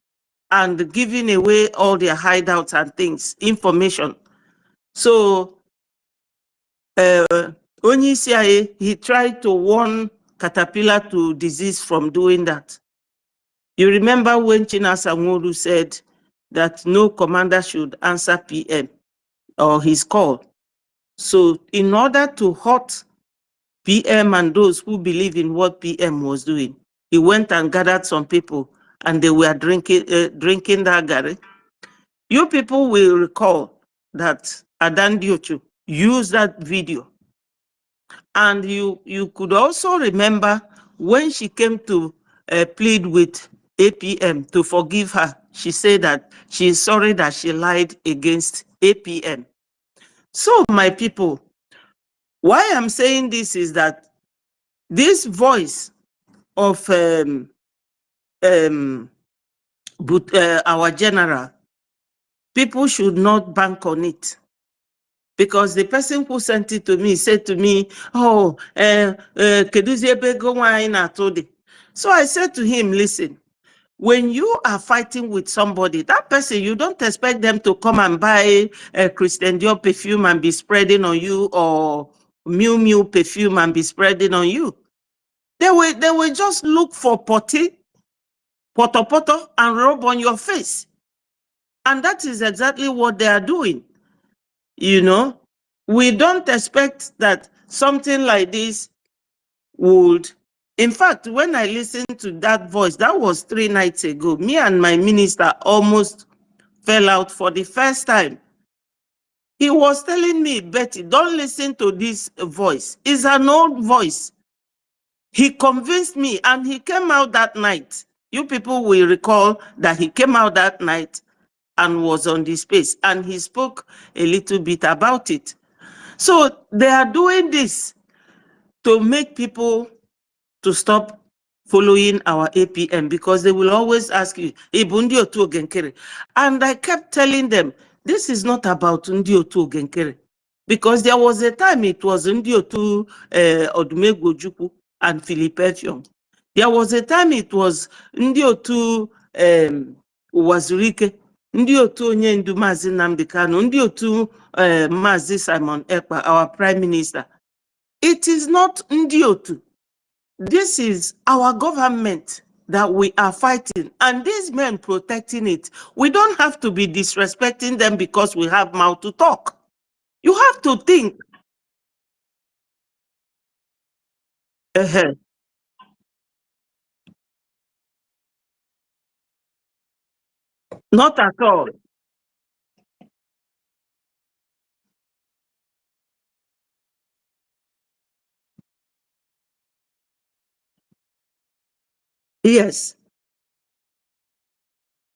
and giving away all their hideouts and things, information. So, Onyi he tried to warn Caterpillar to desist from doing that. You remember when Chinasanguru said that no commander should answer PM or his call. So in order to hurt PM and those who believe in what PM was doing, he went and gathered some people and they were drinking that Gary. You people will recall that Adan Diochu used that video. And you could also remember when she came to plead with APM to forgive her, she said that she is sorry that she lied against APM. So, my people, why I'm saying this is that this voice of our general, people should not bank on it. Because the person who sent it to me said to me, oh, so I said to him, listen, when you are fighting with somebody, that person, you don't expect them to come and buy a Christian Dior perfume and be spreading on you, or Miu Miu perfume and be spreading on you. They will just look for poto, and rub on your face. And that is exactly what they are doing. We don't expect that something like this would. In fact, when I listened to that voice, that was 3 nights ago, me and my minister almost fell out for the first time. He was telling me, Betty, don't listen to this voice. It's an old voice. He convinced me, and he came out that night. You people will recall that he came out that night and was on the space, and he spoke a little bit about it. So they are doing this to make people to stop following our APM, because they will always ask you, and I kept telling them, this is not about Ndiotu Genkere, because there was a time it was Ndiotu Odumegwu and Philip Effiong. There was a time it was Ndiotu Wazurike, Ndiotu Onyendu Mazi Nnamdi Kanu, Ndiotu Mazi Simon Ekpa, our Prime Minister. It is not Ndiotu. This is our government that we are fighting, and these men protecting it. We don't have to be disrespecting them because we have mouth to talk. You have to think. Not at all. Yes.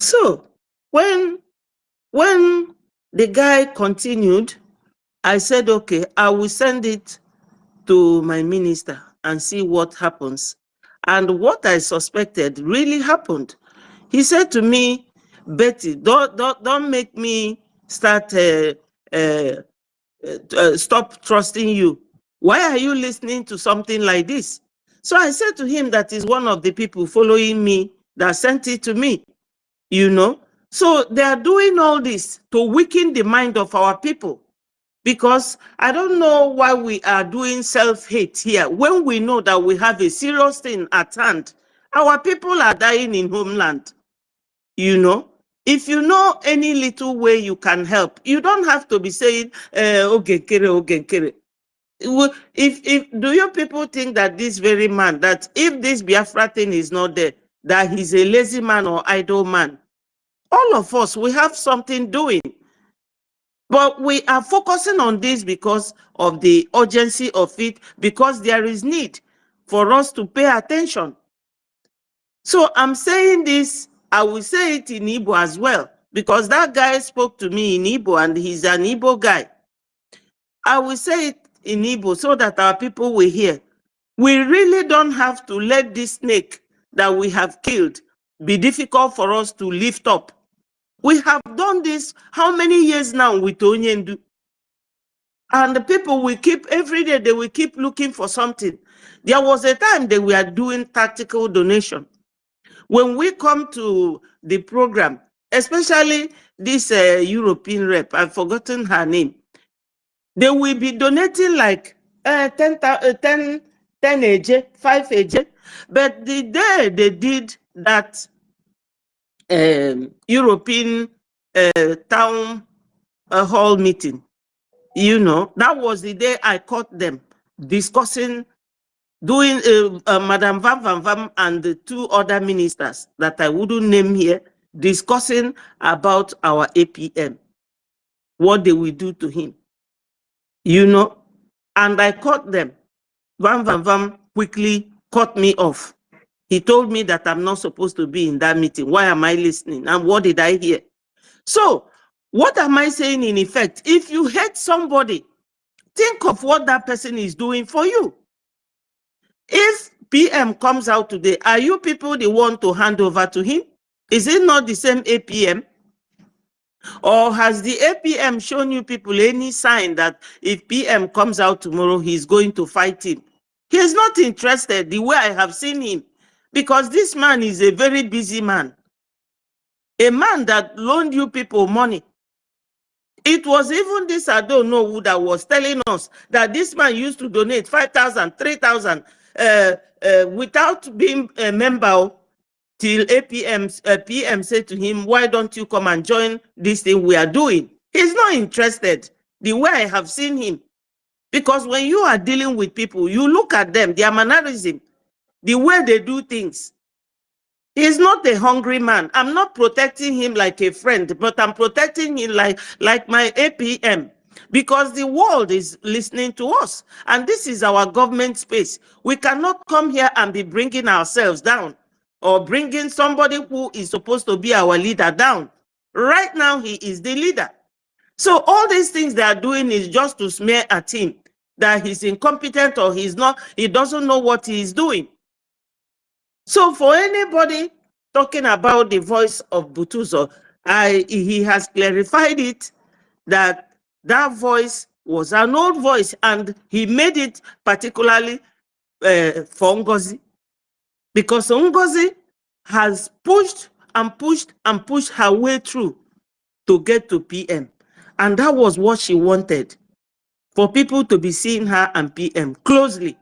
So when the guy continued, I said, okay, I will send it to my minister and see what happens. And what I suspected really happened. He said to me, Betty, don't make me start stop trusting you. Why are you listening to something like this? So I said to him that is one of the people following me that sent it to me, you know. So they are doing all this to weaken the mind of our people, because I don't know why we are doing self-hate here when we know that we have a serious thing at hand. Our people are dying in homeland, you know. If you know any little way you can help, you don't have to be saying, okay, kere, okay, kere. If do you people think that this very man, that if this Biafra thing is not there, that he's a lazy man or idle man? All of us, we have something doing. But we are focusing on this because of the urgency of it, because there is need for us to pay attention. So I'm saying this, I will say it in Igbo as well, because that guy spoke to me in Igbo and he's an Igbo guy. I will say it in Igbo so that our people will hear. We really don't have to let this snake that we have killed be difficult for us to lift up. We have done this how many years now with Onyendu? And the people will keep, every day they will keep looking for something. There was a time they were doing tactical donation. When we come to the program, especially this European rep, I've forgotten her name, they will be donating like 10 AJ, 5 AJ. But the day they did that European town hall meeting, you know, that was the day I caught them discussing, doing Madam Van Van Van and the 2 other ministers that I wouldn't name here, discussing about our APM, what they will do to him, you know. And I caught them. Van Van Van quickly cut me off. He told me that I'm not supposed to be in that meeting. Why am I listening? And what did I hear? So what am I saying in effect? If you hate somebody, think of what that person is doing for you. If PM comes out today, are you people the one to hand over to him? Is it not the same APM? Or has the APM shown you people any sign that if PM comes out tomorrow, he's going to fight him? He's not interested the way I have seen him, because this man is a very busy man. A man that loaned you people money. It was even this I don't know who that was telling us that this man used to donate 5,000, 3,000 without being a member, till PM said to him, why don't you come and join this thing we are doing? He's not interested the way I have seen him. Because when you are dealing with people, you look at them, their mannerism, the way they do things. He's not a hungry man. I'm not protecting him like a friend, but I'm protecting him like my APM, because the world is listening to us. And this is our government space. We cannot come here and be bringing ourselves down or bringing somebody who is supposed to be our leader down. Right now, he is the leader. So all these things they are doing is just to smear at him that he's incompetent or he's not, he doesn't know what he is doing. So for anybody talking about the voice of Butuzo, he has clarified it that that voice was an old voice, and he made it particularly for Ngozi, because Ngozi has pushed and pushed and pushed her way through to get to PM. And that was what she wanted, for people to be seeing her and PM closely.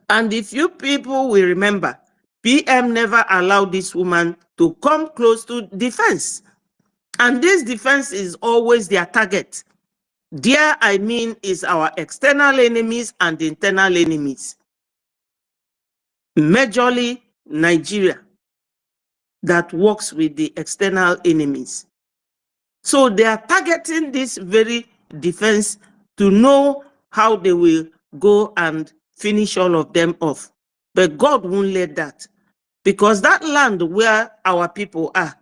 And if you people will remember, PM never allowed this woman to come close to defense. And this defense is always their target. There, I mean, is our external enemies and internal enemies. Majorly Nigeria that works with the external enemies. So they are targeting this very defense to know how they will go and finish all of them off. But God won't let that. Because that land where our people are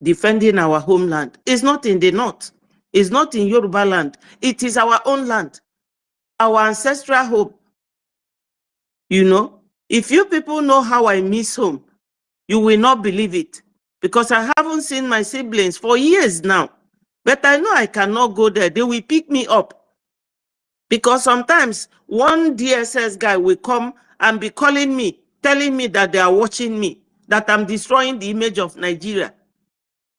defending our homeland is not in the north. It's not in Yoruba land. It is our own land, our ancestral home. You know, if you people know how I miss home, you will not believe it. Because I haven't seen my siblings for years now. But I know I cannot go there. They will pick me up. Because sometimes one DSS guy will come and be calling me, telling me that they are watching me, that I'm destroying the image of Nigeria.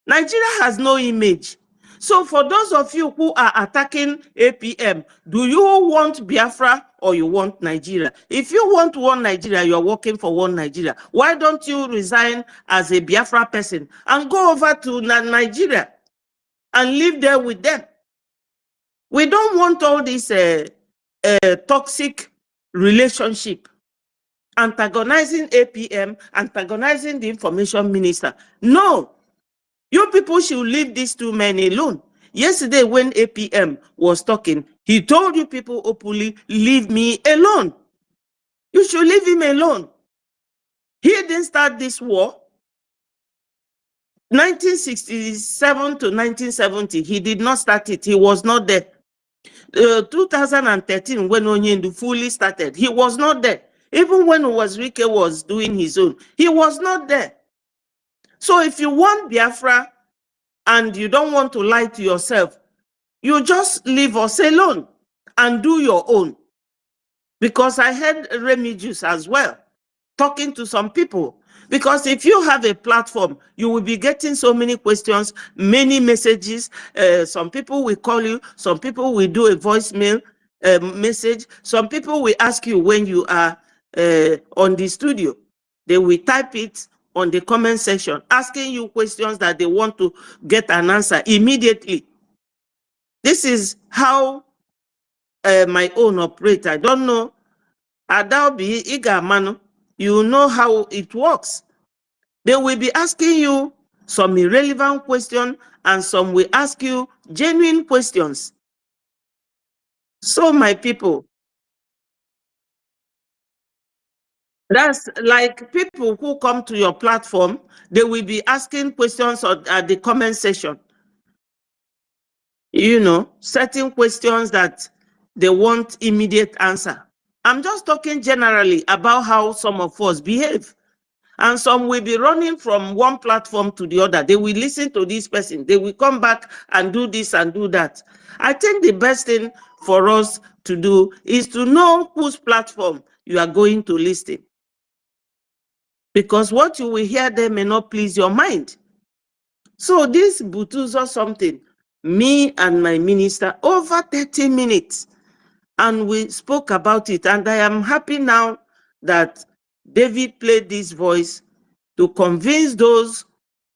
Nigeria has no image. So for those of you who are attacking APM, do you want Biafra or you want Nigeria? If you want one Nigeria, you're working for one Nigeria. Why don't you resign as a Biafra person and go over to Nigeria and live there with them? We don't want all this toxic relationship, antagonizing APM, antagonizing the information minister. No. You people should leave these two men alone. Yesterday, when APM was talking, he told you people openly, leave me alone. You should leave him alone. He didn't start this war. 1967 to 1970, he did not start it. He was not there. 2013, when Onyendu fully started, he was not there. Even when Wazirike was doing his own, he was not there. So if you want Biafra, and you don't want to lie to yourself, you just leave us alone and do your own. Because I heard Remigius as well talking to some people. Because if you have a platform, you will be getting so many questions, many messages. Some people will call you, some people will do a voicemail message. Some people will ask you when you are on the studio. They will type it on the comment section, asking you questions that they want to get an answer immediately. This is how my own operate. I don't know. Adaobi, Igamano, you know how it works. They will be asking you some irrelevant questions and some will ask you genuine questions. So my people, that's like people who come to your platform, they will be asking questions at the comment section. You know, certain questions that they want immediate answer. I'm just talking generally about how some of us behave. And some will be running from one platform to the other. They will listen to this person. They will come back and do this and do that. I think the best thing for us to do is to know whose platform you are going to listen. Because what you will hear there may not please your mind. So this Butus or something, me and my minister, over 30 minutes, and we spoke about it. And I am happy now that David played this voice to convince those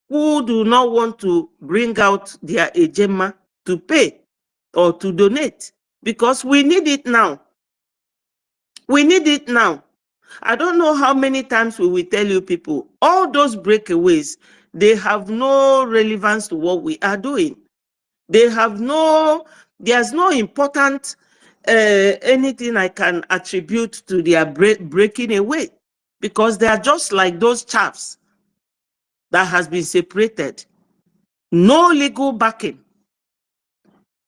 who do not want to bring out their ejema to pay or to donate, because we need it now. We need it now. I don't know how many times we will tell you people, all those breakaways, they have no relevance to what we are doing. They have no, there's no important anything I can attribute to their breaking away, because they are just like those chaffs that has been separated. No legal backing.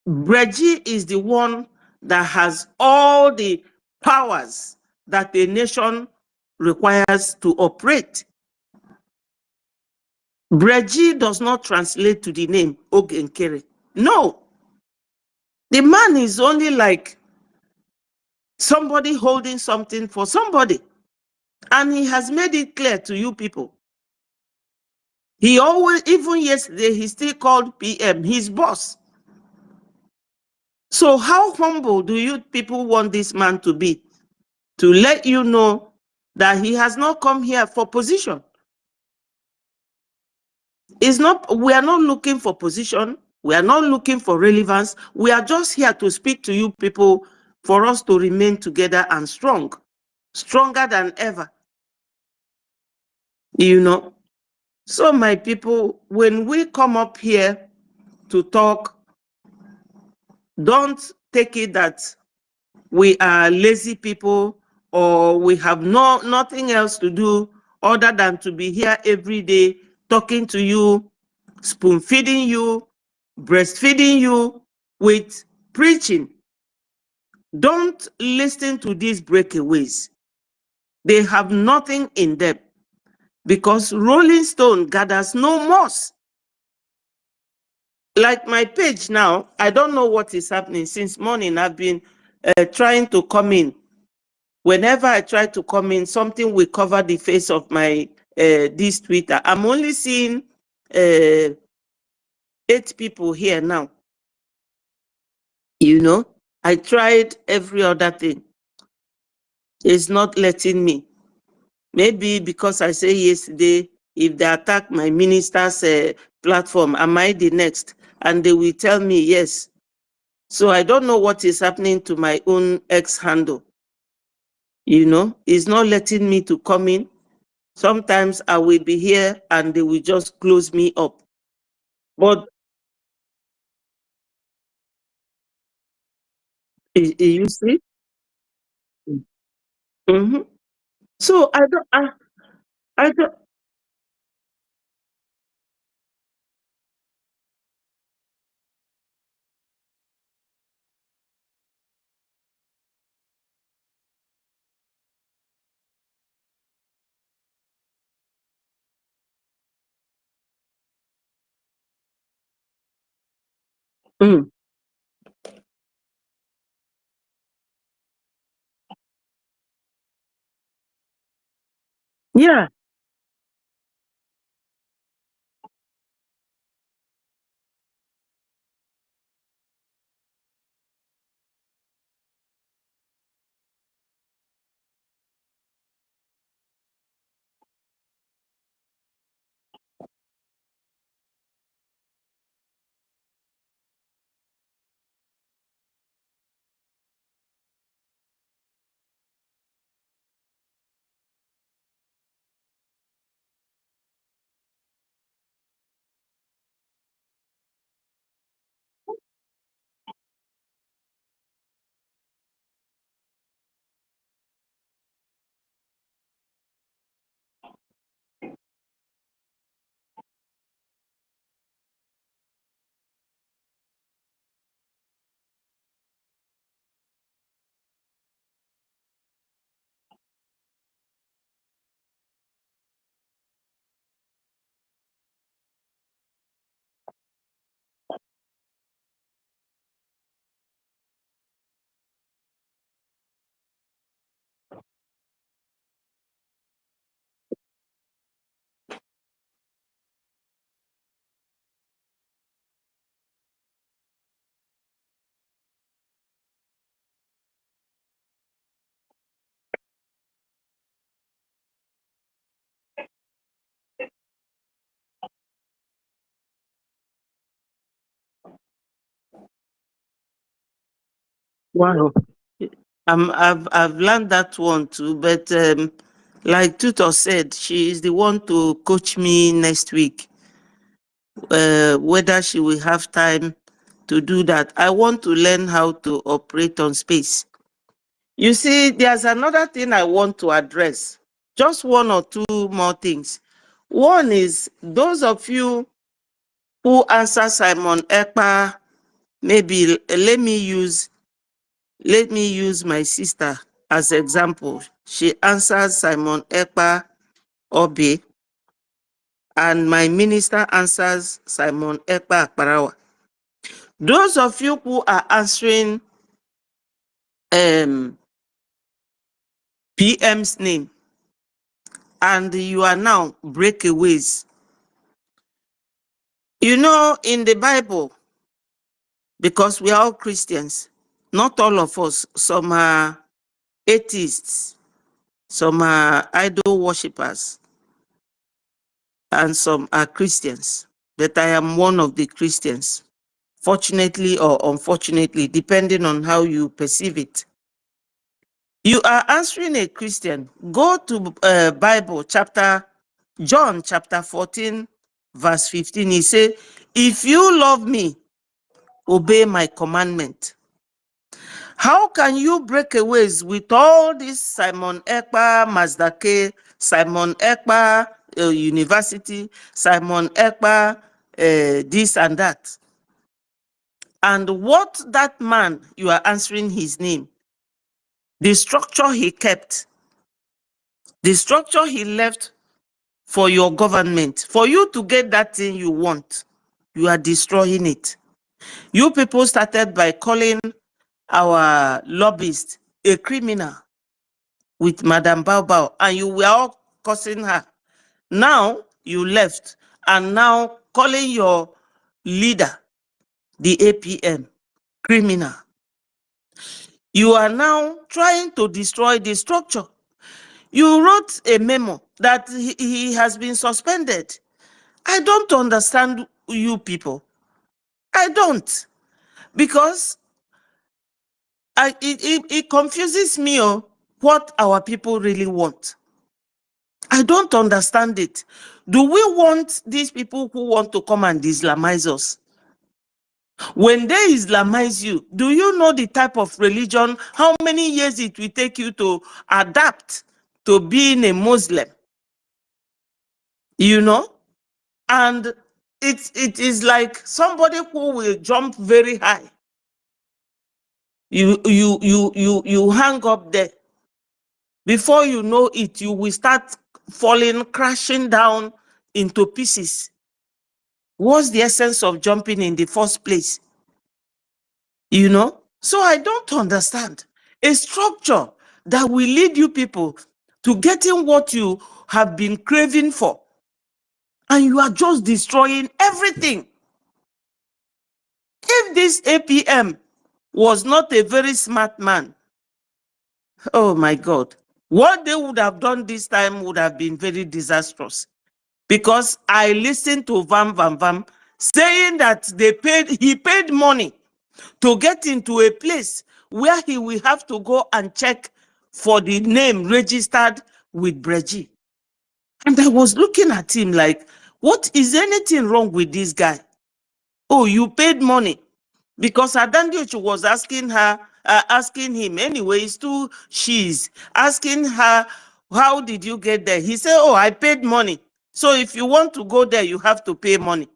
BRGIE is the one that has all the powers that a nation requires to operate. BRGIE does not translate to the name Ogenkere. No. The man is only like somebody holding something for somebody. And he has made it clear to you people. He always, even yesterday, he still called PM his boss. So how humble do you people want this man to be? To let you know that he has not come here for position. It's not, we are not looking for position. We are not looking for relevance. We are just here to speak to you people for us to remain together and strong, stronger than ever. You know? So my people, when we come up here to talk, don't take it that we are lazy people or we have nothing else to do other than to be here every day talking to you, spoon feeding you, breastfeeding you with preaching. Don't listen to these breakaways. They have nothing in them, because Rolling Stone gathers no moss. Like my page now, I don't know what is happening. Since morning, I've been trying to come in. Whenever I try to come in, something will cover the face of my this Twitter. I'm only seeing 8 people here now. You know, I tried every other thing. It's not letting me. Maybe because I say yesterday, if they attack my minister's platform, am I the next? And they will tell me yes. So I don't know what is happening to my own X handle. You know, it's not letting me to come in. Sometimes I will be here and they will just close me up. But you see? Mm-hmm. So I don't. Mm, yeah. Wow. I've learned that one too, but like Tutor said, she is the one to coach me next week. Whether she will have time to do that. I want to learn how to operate on space. You see, there's another thing I want to address. Just one or two more things. One is those of you who answer Simon Ekpa, maybe let me use my sister as example. She answers Simon Ekpa Obi, and my minister answers Simon Ekpa Akparawa. Those of you who are answering PM's name, and you are now breakaways. You know, in the Bible, because we are all Christians, not all of us, some are atheists, some are idol worshippers, and some are Christians. But I am one of the Christians, fortunately or unfortunately, depending on how you perceive it. You are answering a Christian. Go to Bible John chapter 14, verse 15. He said, if you love me, obey my commandment. How can you break away with all this Simon Ekpa, Mazdake, Simon Ekpa University, Simon Ekpa this and that? And what that man, you are answering his name, the structure he kept, the structure he left for your government, for you to get that thing you want, you are destroying it. You people started by calling our lobbyist a criminal with Madam Bao, and you were all cursing her. Now you left, and now calling your leader, the APM, criminal. You are now trying to destroy the structure. You wrote a memo that he has been suspended. I don't understand you people. I don't. Because it confuses me what our people really want. I don't understand it. Do we want these people who want to come and Islamize us? When they Islamize you, do you know the type of religion, how many years it will take you to adapt to being a Muslim? You know? And it is like somebody who will jump very high. You hang up there. Before you know it, you will start falling, crashing down into pieces. What's the essence of jumping in the first place? You know? So I don't understand. A structure that will lead you people to getting what you have been craving for. And you are just destroying everything. If this APM was not a very smart man, oh my God, what they would have done this time would have been very disastrous. Because I listened to Vam saying that he paid money to get into a place where he will have to go and check for the name registered with BRGIE. And I was looking at him like, what is anything wrong with this guy? Oh, you paid money. Because Adandiochu was asking him, anyways, she's asking her, how did you get there? He said, oh, I paid money. So if you want to go there, you have to pay money.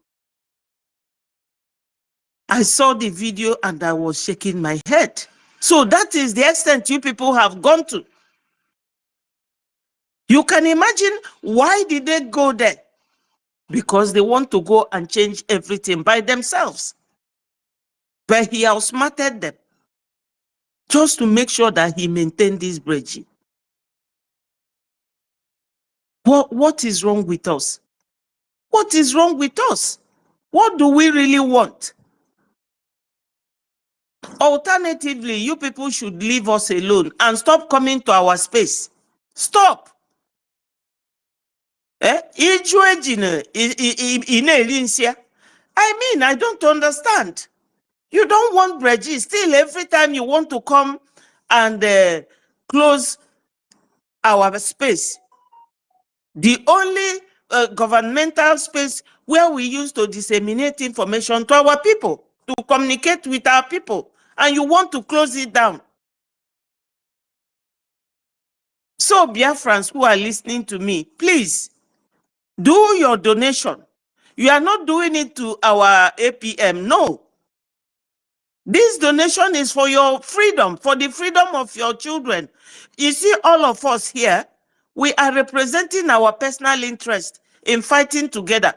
I saw the video and I was shaking my head. So that is the extent you people have gone to. You can imagine why did they go there? Because they want to go and change everything by themselves. But he outsmarted them just to make sure that he maintained this BRGIE. What is wrong with us? What is wrong with us? What do we really want? Alternatively, you people should leave us alone and stop coming to our space. Stop. I mean, I don't understand. You don't want BRGIE. Still, every time you want to come and close our space, the only governmental space where we used to disseminate information to our people, to communicate with our people, and you want to close it down. So, Biafrans who are listening to me, please, do your donation. You are not doing it to our APM, no. This donation is for your freedom, for the freedom of your children. You see, all of us here, we are representing our personal interest in fighting together.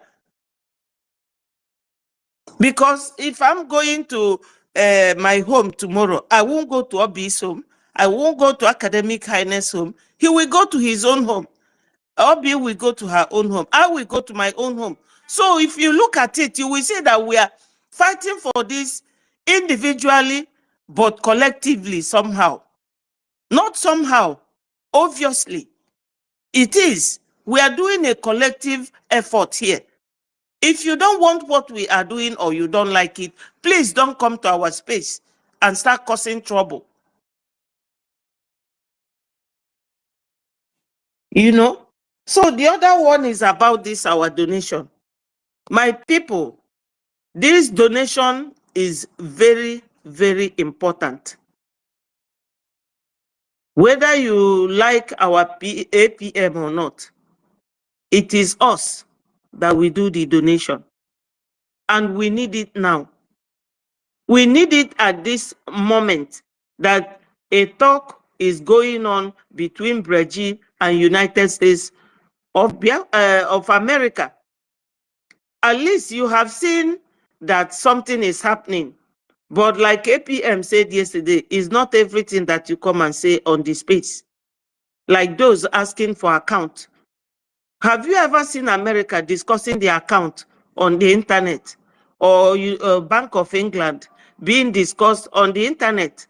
Because if I'm going to my home tomorrow, I won't go to Obi's home. I won't go to Academic Highness home. He will go to his own home. Obi will go to her own home. I will go to my own home. So if you look at it, you will see that we are fighting for this individually, but collectively somehow. Not somehow. Obviously, it is. We are doing a collective effort here. If you don't want what we are doing or you don't like it, please don't come to our space and start causing trouble. You know? So the other one is about this, our donation. My people, this donation is very, very important. Whether you like our APM or not, it is us that we do the donation. And we need it now. We need it at this moment that a talk is going on between BRGIE and United States of America. At least you have seen that something is happening. But like APM said yesterday, it's not everything that you come and say on the space. Like those asking for account. Have you ever seen America discussing the account on the internet, or Bank of England being discussed on the internet?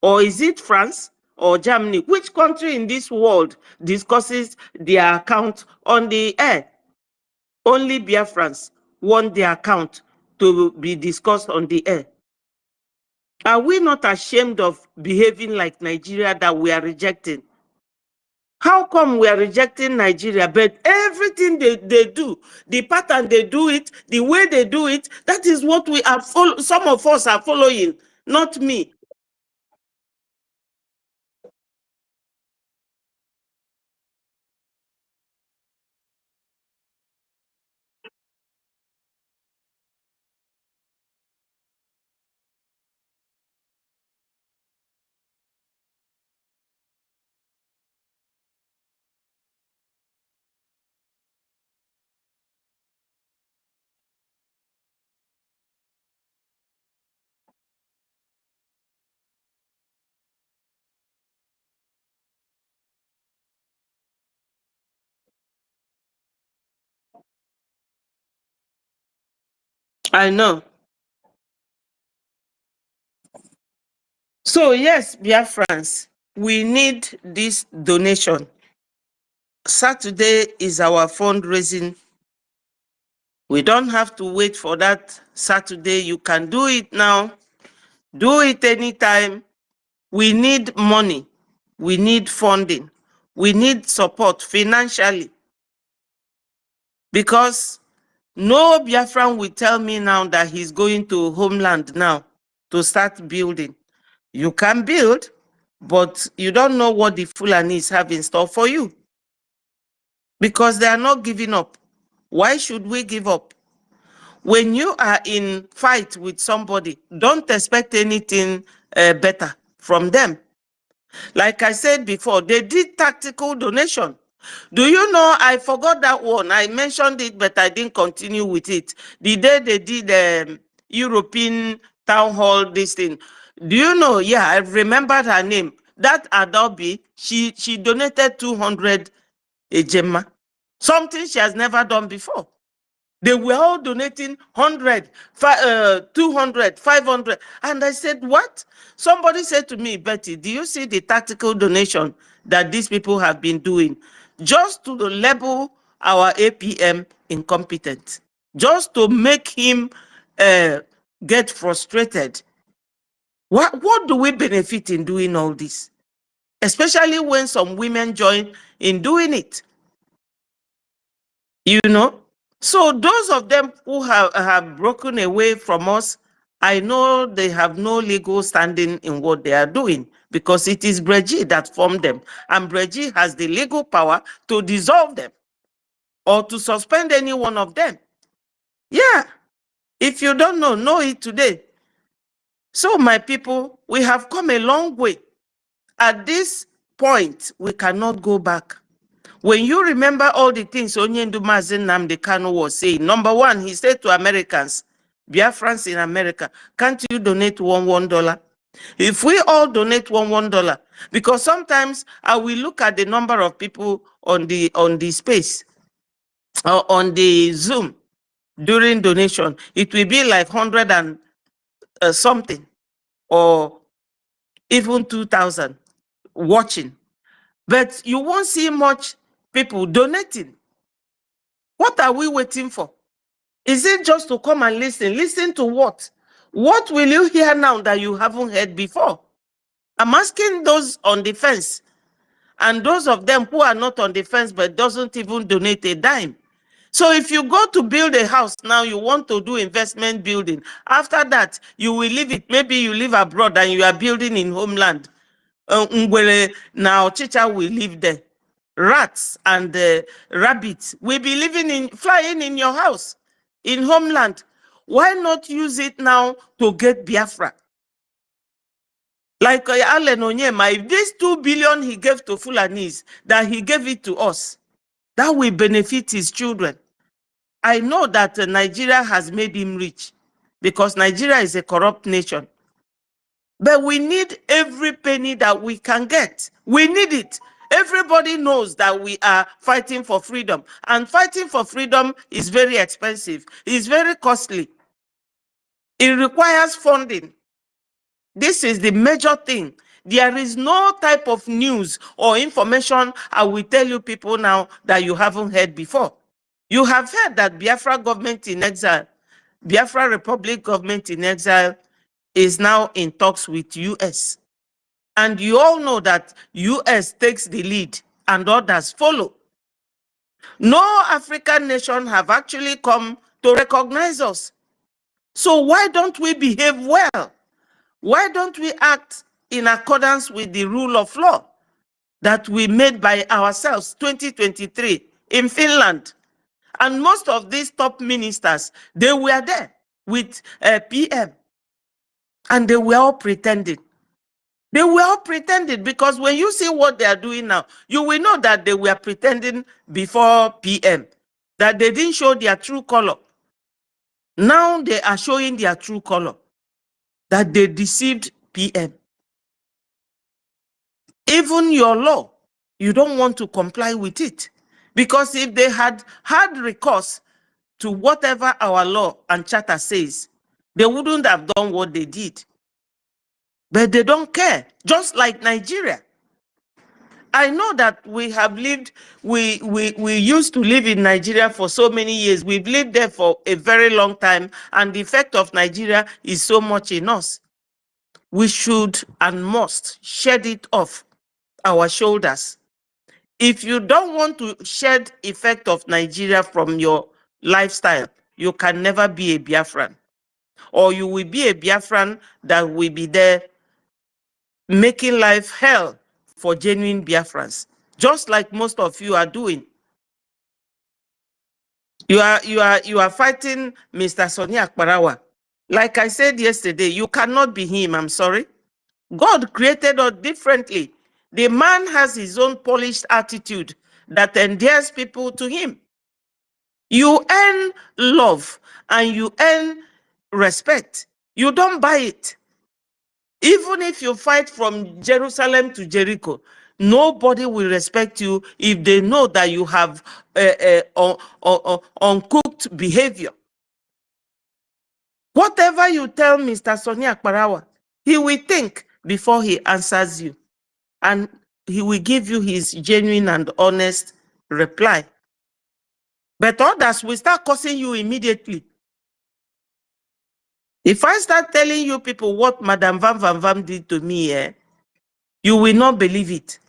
Or is it France or Germany? Which country in this world discusses their account on the air? Only Biafrans want their account to be discussed on the air. Are we not ashamed of behaving like Nigeria that we are rejecting? How come we are rejecting Nigeria, but everything they do, the pattern they do it, the way they do it, that is what we are some of us are following, not me. I know. So yes, Biafrans, we need this donation. Saturday is our fundraising. We don't have to wait for that Saturday. You can do it now. Do it anytime. We need money. We need funding. We need support financially. Because no Biafran will tell me now that he's going to homeland now to start building. You can build, but you don't know what the Fulanis have in store for you. Because they are not giving up. Why should we give up? When you are in fight with somebody, don't expect anything better from them. Like I said before, they did tactical donation. Do you know, I forgot that one. I mentioned it, but I didn't continue with it. The day they did European town hall, this thing. Do you know, yeah, I remembered her name. That Adobe, she donated 200 Gemma. Something she has never done before. They were all donating 100, 200, 500. And I said, what? Somebody said to me, Betty, do you see the tactical donation that these people have been doing? Just to label our APM incompetent. Just to make him get frustrated. What do we benefit in doing all this? Especially when some women join in doing it. You know? So those of them who have broken away from us, I know they have no legal standing in what they are doing because it is BRGIE that formed them. And BRGIE has the legal power to dissolve them or to suspend any one of them. Yeah. If you don't know it today. So my people, we have come a long way. At this point, we cannot go back. When you remember all the things Onyendu Mazi Nnamdi Kanu was saying, number one, he said to Americans, Biafrans in America, can't you donate $1? If we all donate $1, because sometimes I will look at the number of people on the space, or on the Zoom during donation, it will be like 100 and something, or even 2,000 watching. But you won't see much people donating. What are we waiting for? Is it just to come and listen? Listen to what? What will you hear now that you haven't heard before? I'm asking those on the fence and those of them who are not on the fence but doesn't even donate a dime. So if you go to build a house now, you want to do investment building. After that, you will leave it. Maybe you live abroad and you are building in homeland. Ngwele now Chicha will live there. Rats and rabbits will be flying in your house, in homeland. Why not use it now to get Biafra? Like Allen Onyema, if this 2 billion he gave to Fulanese, that he gave it to us, that will benefit his children. I know that Nigeria has made him rich because Nigeria is a corrupt nation. But we need every penny that we can get. We need it. Everybody knows that we are fighting for freedom. And fighting for freedom is very expensive. It's very costly. It requires funding. This is the major thing. There is no type of news or information I will tell you people now that you haven't heard before. You have heard that Biafra government in exile, Biafra Republic government in exile is now in talks with US. And you all know that US takes the lead and others follow. No African nation have actually come to recognize us. So why don't we behave well? Why don't we act in accordance with the rule of law that we made by ourselves 2023 in Finland? And most of these top ministers, they were there with PM. And they were all pretending. They were all pretending because when you see what they are doing now, you will know that they were pretending before PM, that they didn't show their true color. Now they are showing their true color, that they deceived PM. Even your law, you don't want to comply with it. Because if they had recourse to whatever our law and charter says, they wouldn't have done what they did. But they don't care, just like Nigeria. I know that we have lived, we used to live in Nigeria for so many years. We've lived there for a very long time, and the effect of Nigeria is so much in us. We should and must shed it off our shoulders. If you don't want to shed effect of Nigeria from your lifestyle, you can never be a Biafran. Or you will be a Biafran that will be there making life hell for genuine Biafrans, just like most of you are doing. You are fighting Mr. Sonny Akparawa. Like I said yesterday, you cannot be him, I'm sorry. God created us differently. The man has his own polished attitude that endears people to him. You earn love and you earn respect. You don't buy it. Even if you fight from Jerusalem to Jericho, nobody will respect you if they know that you have uncooked behavior. Whatever you tell Mr. Sonny Akparawa, he will think before he answers you. And he will give you his genuine and honest reply. But others will start cursing you immediately. If I start telling you people what Madam Van Van Van did to me, you will not believe it.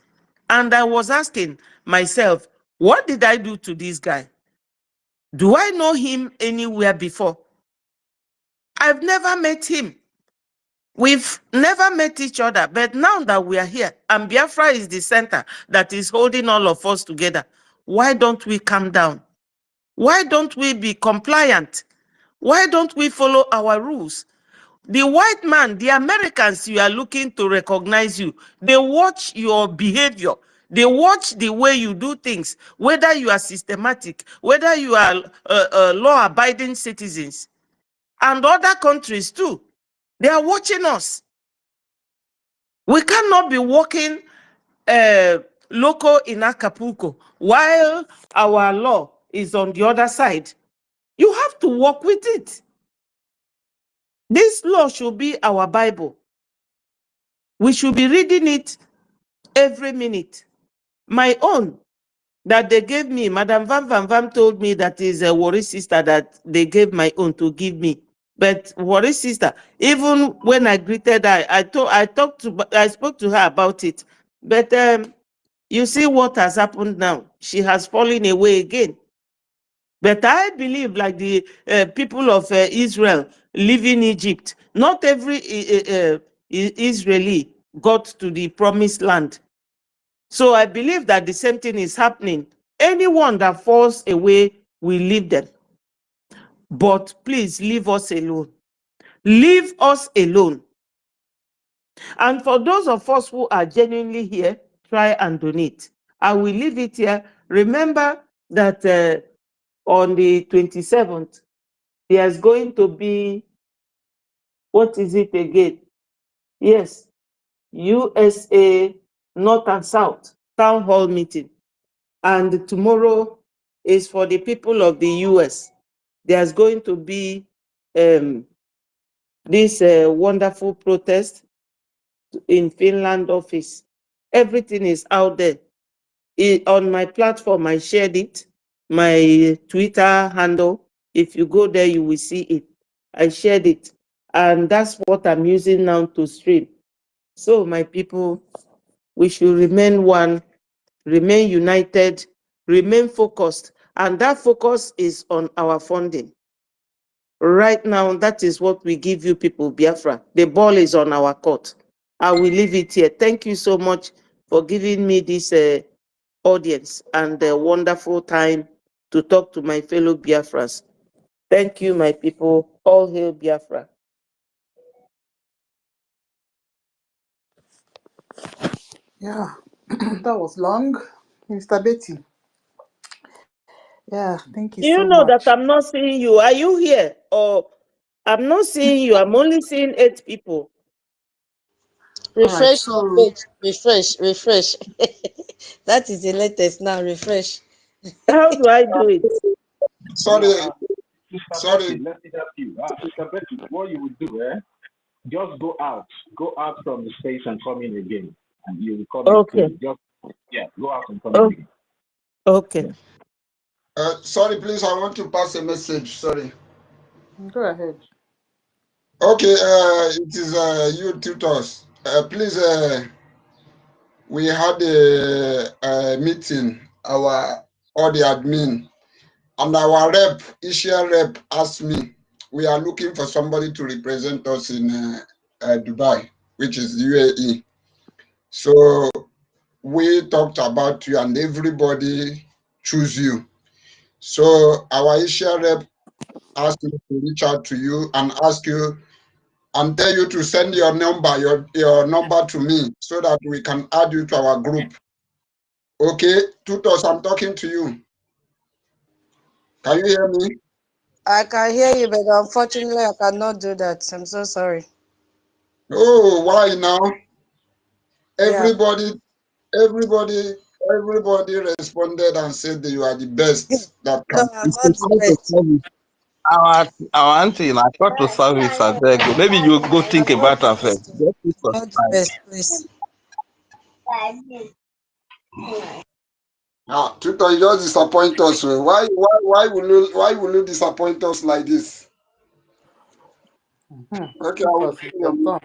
And I was asking myself, what did I do to this guy? Do I know him anywhere before? I've never met him. We've never met each other, but now that we are here, and Biafra is the center that is holding all of us together, why don't we calm down? Why don't we be compliant? Why don't we follow our rules? The white man, the Americans, you are looking to recognize you. They watch your behavior. They watch the way you do things, whether you are systematic, whether you are law-abiding citizens, and other countries too. They are watching us. We cannot be walking local in Acapulco while our law is on the other side. You have to walk with it. This law should be our Bible. We should be reading it every minute. My own that they gave me, Madam Van Van Van told me that is a worry sister that they gave my own to give me. But worry sister, even when I greeted her, I spoke to her about it. But you see what has happened now. She has fallen away again. But I believe, like the people of Israel live in Egypt, not every Israeli got to the promised land. So I believe that the same thing is happening. Anyone that falls away, we leave them. But please leave us alone. Leave us alone. And for those of us who are genuinely here, try and donate. I will leave it here. Remember that on the 27th, there's going to be, what is it again? Yes, USA North and South Town Hall meeting. And tomorrow is for the people of the US. There's going to be this wonderful protest in Finland office. Everything is out there. On my platform, I shared it, my Twitter handle. If you go there, you will see it. I shared it. And that's what I'm using now to stream. So my people, we should remain one, remain united, remain focused. And that focus is on our funding. Right now, that is what we give you people, Biafra. The ball is on our court. I will leave it here. Thank you so much for giving me this audience and a wonderful time to talk to my fellow Biafrans. Thank you, my people. All hail Biafra. Yeah, that was long. Mr. Betty. Yeah, thank you You so know that much. I'm not seeing you. Are you here? Or I'm not seeing you. I'm only seeing 8 people. All right, Refresh your so page. Refresh. That is the latest now. Refresh. How do I do it? Sorry, Yeah, Sister sorry. Betty, let me help you. Sister Betty, what you would do, just go out from the space and come in again, and you will come in Okay. clearly. Go out and come in Oh, again. okay. Yes. Sorry, please. I want to pass a message. Sorry. go ahead. Okay. It is you tutors. Please. We had a meeting. All the admin and our rep, Asia rep, asked me. We are looking for somebody to represent us in Dubai, which is UAE. So we talked about you, and everybody choose you. So our Asia rep asked me to reach out to you and ask you and tell you to send your number to me so that we can add you to our group. Okay, tutors, I'm talking to you. Can you hear me? I can hear you, but unfortunately, I cannot do that. I'm so sorry. Oh, why now? Yeah. Everybody, everybody, everybody responded and said that you are the best that No, can. I'm It's not a the call to best. service. Our auntie, I call to service. I beg you. Maybe you go think I'm not about the her first. best. Just keep I'm not the subscribe. best, please. Ah, tutor, you just disappoint us. Why will you disappoint us like this? Okay, I will Tutors, see it's your you. turn.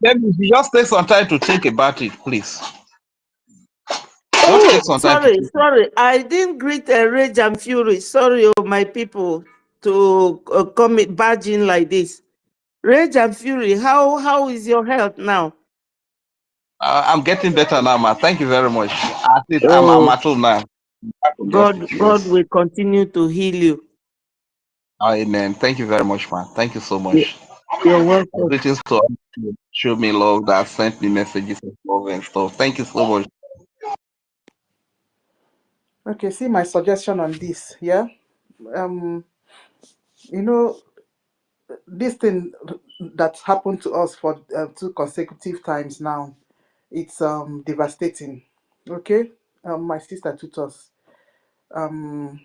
Maybe you just take some time to think about it, please. Just take Oh, some time to think. sorry. I didn't greet Rage and Fury. Sorry, my people, to come barge in like this. Rage and Fury, how is your health now? I'm getting better now, ma. Thank you very much. At least I'm Oh, at home now. Back to the God office, yes. will continue to heal you. Amen. Thank you very much, man. Thank you so You- much. You're welcome. Greetings to all who show me love, that sent me messages and love and stuff. Thank you so much. Okay, see my suggestion on this. Yeah, um, you know, this thing that happened to us for 2 consecutive times now, it's devastating. Okay, my sister tutors. Um,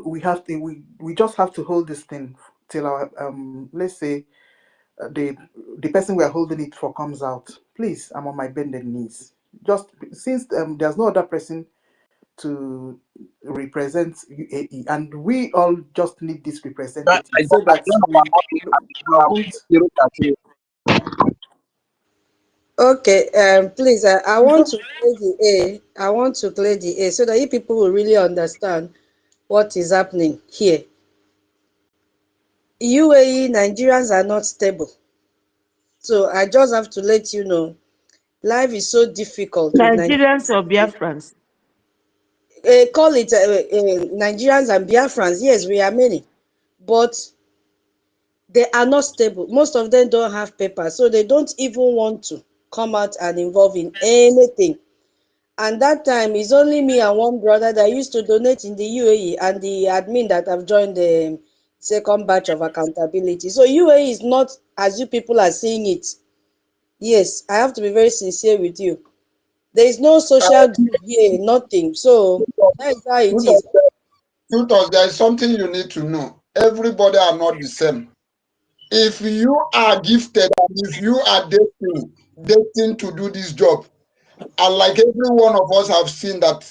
we have to we just have to hold this thing till our let's say the person we are holding it for comes out. Please, I'm on my bended knees. Just since there's no other person to represent UAE, and we all just need this representative so I that don't we won't. know. Okay, please, I It's want not. to play the A. I want to play the A so that you people will really understand what is happening here. UAE Nigerians are not stable. So I just have to let you know, life is so difficult with Nigerians or Biafrans? Call it Nigerians and Biafrans. Yes, we are many, but they are not stable. Most of them don't have papers, so they don't even want to come out and involve in anything. And that time, it's only me and one brother that used to donate in the UAE and the admin that have joined the second batch of accountability. So UAE is not as you people are seeing it. Yes, I have to be very sincere with you. There is no social group here, nothing. So that is how it is. Tutor, there is something you need to know. Everybody are not the same. If you are gifted and if you are destined to do this job, and like every one of us have seen that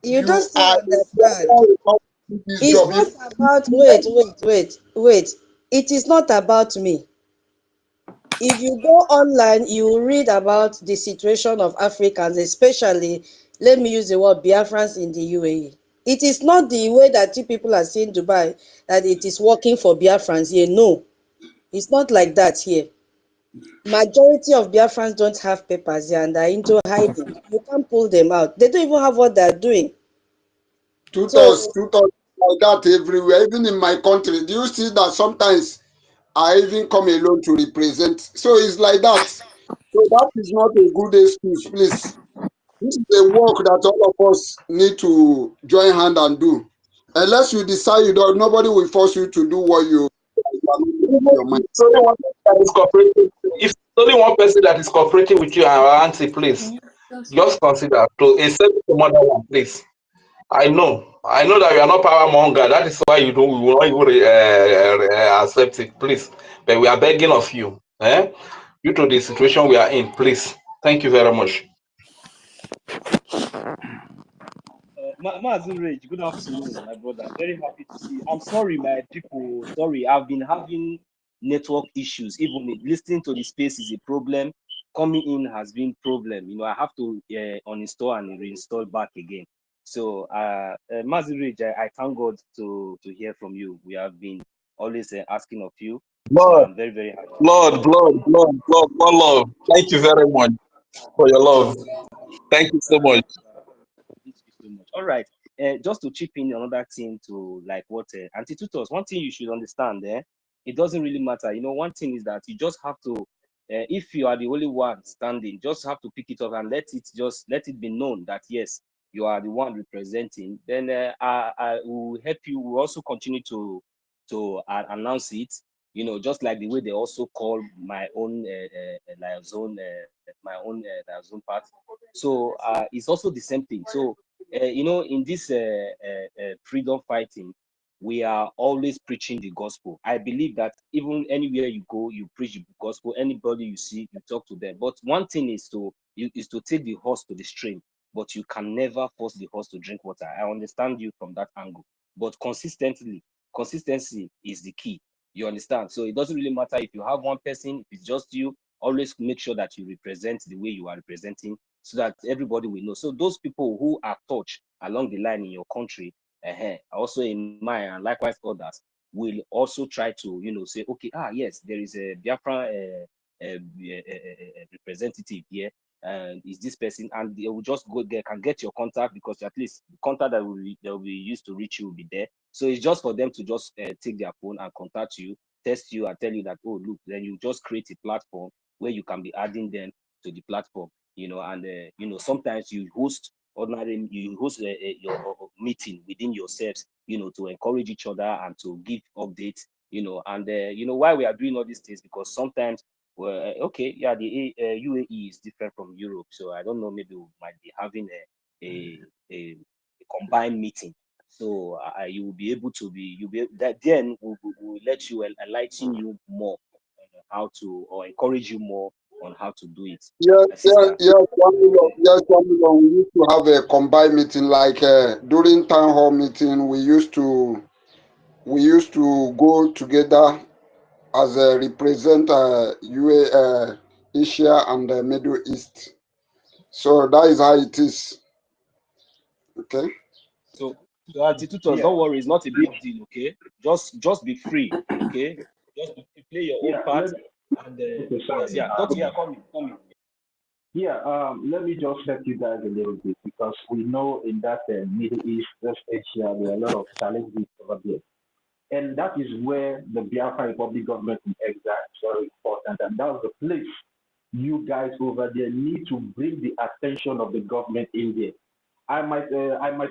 You you don't still are understand. this It's job. not about wait. It is not about me. If you go online, you will read about the situation of Africans, especially, let me use the word Biafrans in the UAE. It is not the way that you people are seeing Dubai, that it is working for Biafrans here. No, it's not like that here. Majority of Biafrans don't have papers here and are into hiding. You can't pull them out. They don't even have what they're doing. Tutors like that everywhere, even in my country. Do you see that sometimes I even come alone to represent? So it's like that. So that is not a good excuse, please. This is a work that all of us need to join hand and do. Unless you decide you don't, nobody will force you to do what you your mind. It's only one person that is cooperating. If it's only one person that is cooperating with you, our auntie, please, just consider to accept the mother one, please. I know that you are not power monger. That is why you don't. We will not even accept it, please. But we are begging of you, due to the situation we are in, please. Thank you very much. Maazin Rage, good afternoon, my brother. I'm very happy to see you. I'm sorry, my people. Sorry, I've been having network issues. Even listening to the space is a problem. Coming in has been problem. You know, I have to uninstall and reinstall back again. So, Maazin Rage, I thank God to hear from you. We have been always asking of you. So Lord, I'm very, very happy. Lord, more love. Thank you very much for your love. Thank you so much. Thank you so much. All right. Just to chip in another thing to like what anti-tutors, one thing you should understand, it doesn't really matter. You know, one thing is that you just have to, if you are the only one standing, just have to pick it up and let it be known that yes, you are the one representing. Then I will help you. We'll also continue to announce it. You know, just like the way they also call my own liaison, liaison part. So it's also the same thing. So you know, in this freedom fighting, we are always preaching the gospel. I believe that even anywhere you go, you preach the gospel. Anybody you see, you talk to them. But one thing is to take the horse to the stream, but you can never force the horse to drink water. I understand you from that angle, but consistency is the key. You understand? So it doesn't really matter if you have one person, if it's just you, always make sure that you represent the way you are representing so that everybody will know. So those people who are touched along the line in your country, also in mine, and likewise others, will also try to, you know, say, okay, yes, there is a Biafra representative here, and is this person, and they will just go there, can get your contact, because at least the contact that will be used to reach you will be there. So it's just for them to just take their phone and contact you, test you, and tell you that, oh, look, then you just create a platform where you can be adding them to the platform, you know, and you know, sometimes you host your meeting within yourselves, you know, to encourage each other and to give updates, you know, and you know why we are doing all these things, because sometimes, well, okay, yeah, the UAE is different from Europe, so I don't know, maybe we might be having a combined meeting. So you will be able to be, that then we'll let you enlighten you more on how to, or encourage you more on how to do it. Yes, Sister. we used to have a combined meeting, like during town hall meeting, we used to go together as a represent Asia and the Middle East. So that is how it is. Okay. So anti-tutors, don't worry, it's not a big deal, okay? Just be free, okay? Just play your own part. And Okay, sorry. yes, yeah, talk, yeah, come in. Yeah, let me just help you guys a little bit because we know in that Middle East, West Asia, there are a lot of challenges over there. And that is where the Biafra Republic government in exile is very important. And that's the place you guys over there need to bring the attention of the government in there. I might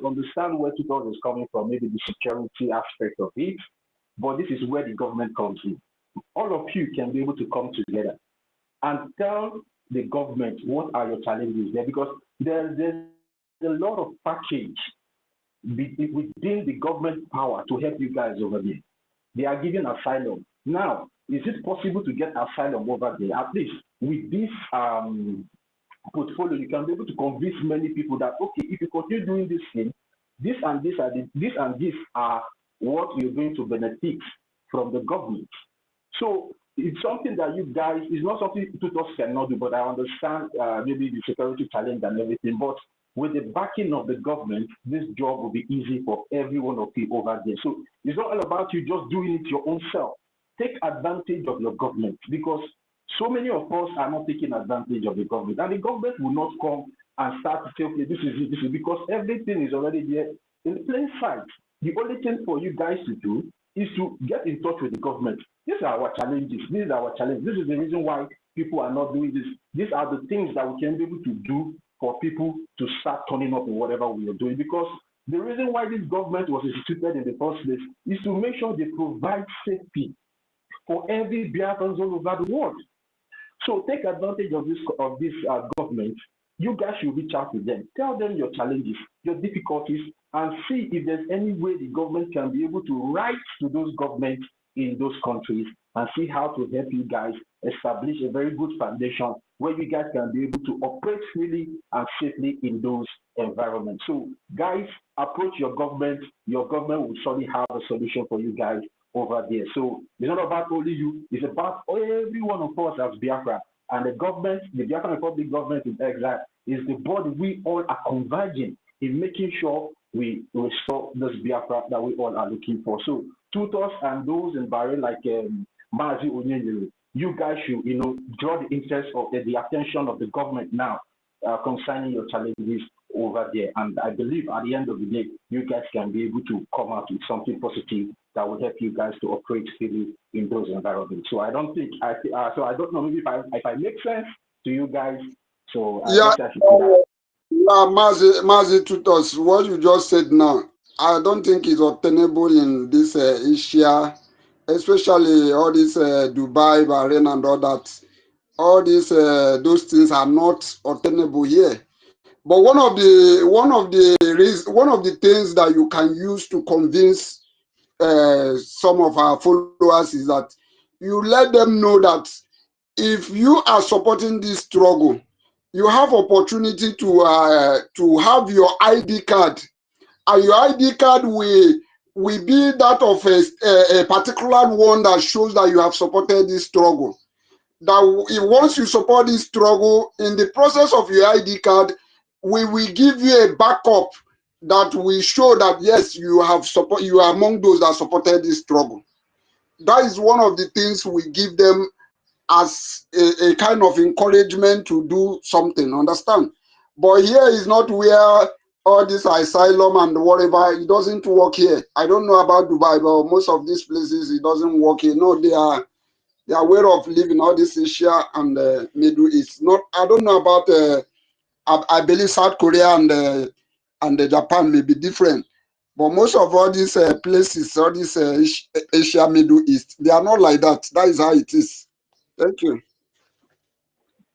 understand where Tutos is coming from, maybe the security aspect of it, but this is where the government comes in. All of you can be able to come together and tell the government what are your challenges there because there's a lot of package within the government power to help you guys over there. They are giving asylum. Now, is it possible to get asylum over there? At least with this portfolio, you can be able to convince many people that, okay, if you continue doing this thing, this and this are what you're going to benefit from the government. So it's something that you guys, it's not something Tutos cannot do, but I understand maybe the security challenge and everything, but with the backing of the government, this job will be easy for every one of you over there. So it's not all about you just doing it your own self. Take advantage of your government because so many of us are not taking advantage of the government. And the government will not come and start to say, okay, this is it, this is because everything is already there in plain sight. The only thing for you guys to do is to get in touch with the government. These are our challenges. This is our challenge. This is the reason why people are not doing this. These are the things that we can be able to do for people to start turning up in whatever we are doing. Because the reason why this government was instituted in the first place is to make sure they provide safety for every Biafrans all over the world. So take advantage of this government. You guys should reach out to them. Tell them your challenges, your difficulties, and see if there's any way the government can be able to write to those governments in those countries and see how to help you guys establish a very good foundation where you guys can be able to operate freely and safely in those environments. So guys, approach your government. Your government will surely have a solution for you guys over there. So it's not about only you, it's about every one of us as Biafra. And the government, the Biafran Republic government in exile, is the body we all are converging in making sure we restore this Biafra that we all are looking for. So tutors and those in Bahrain like Mazi Onyenyeru, you guys should, draw the interest of the attention of the government now concerning your challenges over there. And I believe at the end of the day, you guys can be able to come out with something positive that will help you guys to operate freely in those environments. So I don't think, so I don't know maybe if I make sense to you guys. So I Yeah, guess I should do that. Mazi Tutos, what you just said now, I don't think is obtainable in this Asia, especially all this Dubai, Bahrain, and all that. All these those things are not obtainable here. But one of the things that you can use to convince some of our followers is that you let them know that if you are supporting this struggle, you have opportunity to have your ID card, and your ID card will be that of a particular one that shows that you have supported this struggle. That once you support this struggle, in the process of your ID card, we will give you a backup that will show that yes, you are among those that supported this struggle. That is one of the things we give them as a kind of encouragement to do something, understand? But here is not where all this asylum and whatever, it doesn't work here. I don't know about Dubai, but most of these places, it doesn't work here. No, they are aware of living all this Asia and Middle East. Not, I don't know about, I believe South Korea and Japan may be different. But most of all these places, all this Asia, Middle East, they are not like that. That is how it is. Thank you.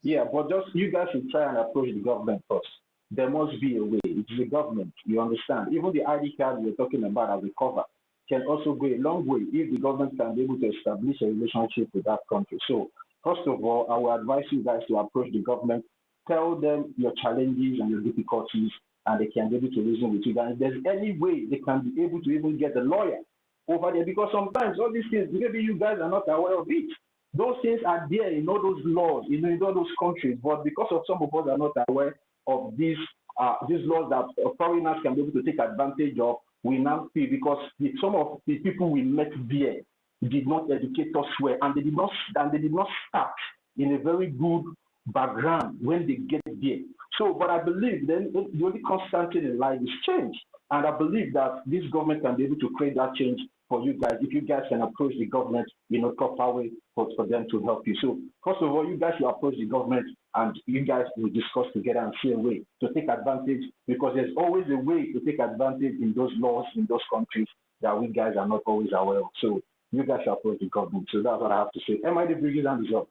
Yeah, but just you guys should try and approach the government first. There must be a way. It's the government, you understand. Even the ID card we're talking about as a cover can also go a long way if the government can be able to establish a relationship with that country. So, first of all, I will advise you guys to approach the government, tell them your challenges and your difficulties, and they can be able to reason with you. And if there's any way they can be able to even get a lawyer over there, because sometimes all these things, maybe you guys are not aware of it. Those things are there in all those laws, in all those countries, but because of some of us are not aware of these laws that foreigners can be able to take advantage of, we now see because some of the people we met there, did not educate us well, and they did not start in a very good background when they get there. So, but I believe then the only constant thing in life is change. And I believe that this government can be able to create that change for you guys if you guys can approach the government in a proper way for them to help you. So, first of all, you guys will approach the government and you guys will discuss together and see a way to take advantage, because there's always a way to take advantage in those laws in those countries that we guys are not always aware of. So, you guys should approach the government. So that's what I have to say. MID Briggs hand is up.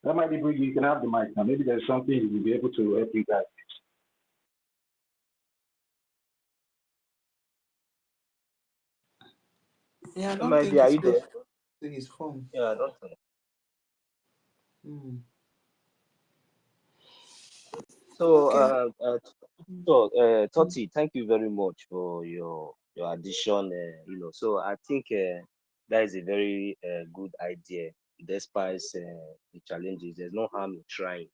MID Briggs, you can have the mic now. Maybe there's something you will be able to help you guys. Yeah, I don't MID, think are he's you there? close to his phone. Yeah, I don't know. So, Okay. Toti, thank you very much for your addition. So I think that is a very good idea. Despite the challenges, there's no harm in trying.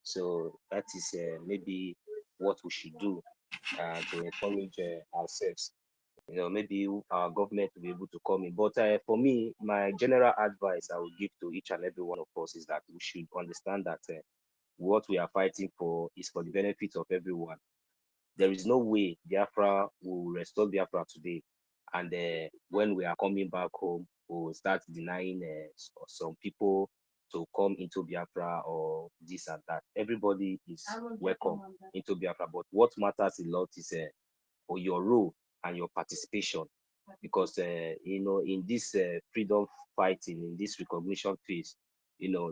So that is maybe what we should do to encourage ourselves. Maybe our government will be able to come in. But for me, my general advice I would give to each and every one of us is that we should understand that what we are fighting for is for the benefit of everyone. There is no way Biafra will restore Biafra today, and when we are coming back home, we'll start denying some people to come into Biafra or this and that. Everybody is welcome into Biafra, but what matters a lot is your role and your participation, because in this freedom fighting, in this recognition phase,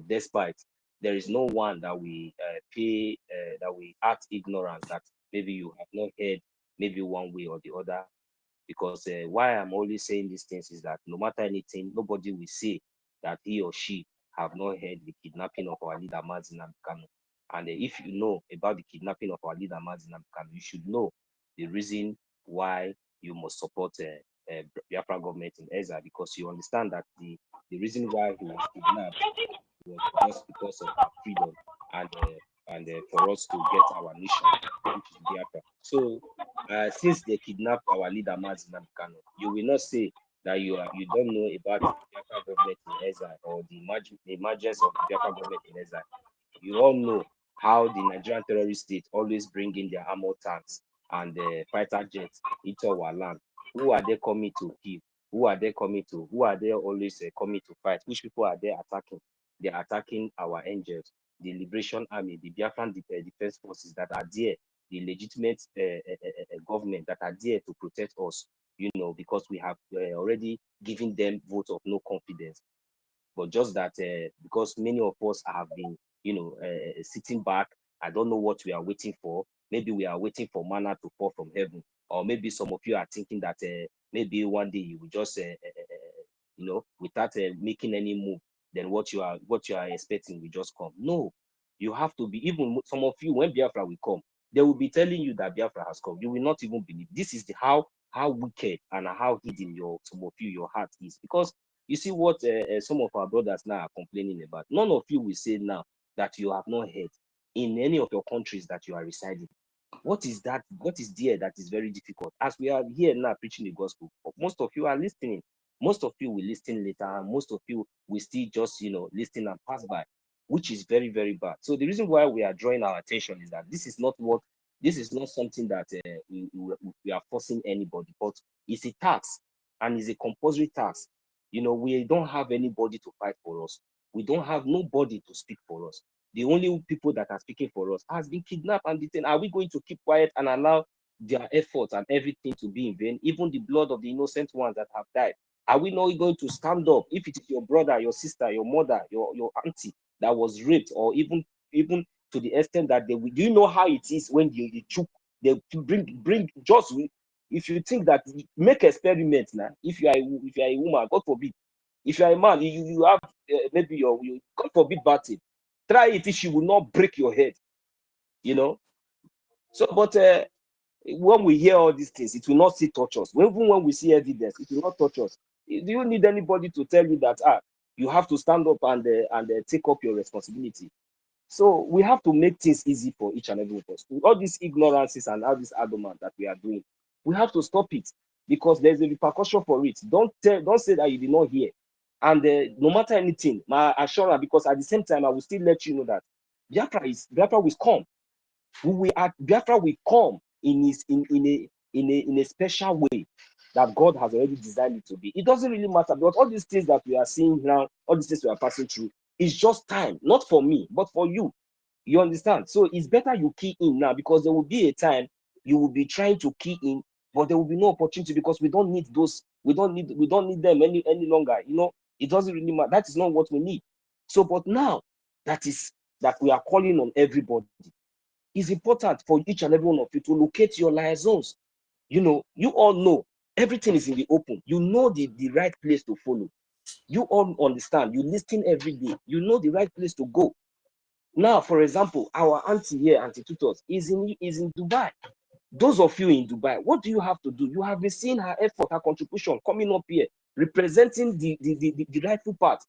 despite there is no one that we that we act ignorant, that maybe you have not heard maybe one way or the other. Because why I'm always saying these things is that no matter anything, nobody will say that he or she have not heard the kidnapping of our leader Mazin Kanu. And if you know about the kidnapping of our leader Mazin Kanu, you should know the reason why you must support Biafra government in Ezra, because you understand that the reason why he was kidnapped was just because of our freedom and for us to get our nation, which is Biafra. So since they kidnapped our leader Mazin Kanu, you will not say that you don't know about the Biafra government in exile or the emergence of the Biafra government in exile. You all know how the Nigerian terrorist state always bring in their armored tanks and fighter jets into our land. Who are they coming to kill? Who are they coming to? Who are they always coming to fight? Which people are they attacking? They are attacking our angels, the Liberation Army, the Biafran Defense Forces that are there, the legitimate government that are there to protect us, because we have already given them vote of no confidence. But just that because many of us have been, sitting back, I don't know what we are waiting for. Maybe we are waiting for manna to fall from heaven, or maybe some of you are thinking that maybe one day you will just, without making any move, then what you are expecting will just come. No, you have to be. Even some of you, when Biafra will come, they will be telling you that Biafra has come. You will not even believe. This is how wicked and how hidden some of you, your heart is. Because you see what some of our brothers now are complaining about. None of you will say now that you have not heard in any of your countries that you are residing. What is that? What is there that is very difficult? As we are here now preaching the gospel, most of you are listening. Most of you will listen later, and most of you will still just, listen and pass by, which is very, very bad. So the reason why we are drawing our attention is that this is not something that we are forcing anybody, but it's a tax, and it's a compulsory tax. We don't have anybody to fight for us. We don't have nobody to speak for us. The only people that are speaking for us has been kidnapped and detained. Are we going to keep quiet and allow their efforts and everything to be in vain? Even the blood of the innocent ones that have died. Are we not going to stand up if it is your brother, your sister, your mother, your auntie that was raped, or even to the extent that do you know how it is when they bring just, if you think that, make experiments now. If you are a woman, God forbid. If you are a man, you have maybe you God forbid batting. Try it if she will not break your head, So, but when we hear all these things, it will not still touch us. Even when we see evidence, it will not touch us. Do you need anybody to tell you that you have to stand up and take up your responsibility? So we have to make things easy for each and every one of us. All these ignorances and all these arguments that we are doing, we have to stop it. because there's a repercussion for it. Don't say that you did not hear. And no matter anything, my assurance, because at the same time I will still let you know that Biafra will come. Biafra will come in a special way that God has already designed it to be. It doesn't really matter, because all these things that we are seeing now, all these things we are passing through, it's just time, not for me, but for you. You understand? So it's better you key in now, because there will be a time you will be trying to key in, but there will be no opportunity, because we don't need those, we don't need them any longer. You know, it doesn't really matter. That is not what we need. So, but now that we are calling on everybody, it's important for each and every one of you to locate your liaisons. You know, you all know everything is in the open. You know the right place to follow. You all understand. You listen every day. You know the right place to go. Now, for example, our auntie here, Auntie Tutos, is in Dubai. Those of you in Dubai, what do you have to do? You have been seeing her effort, her contribution coming up here, representing the rightful part.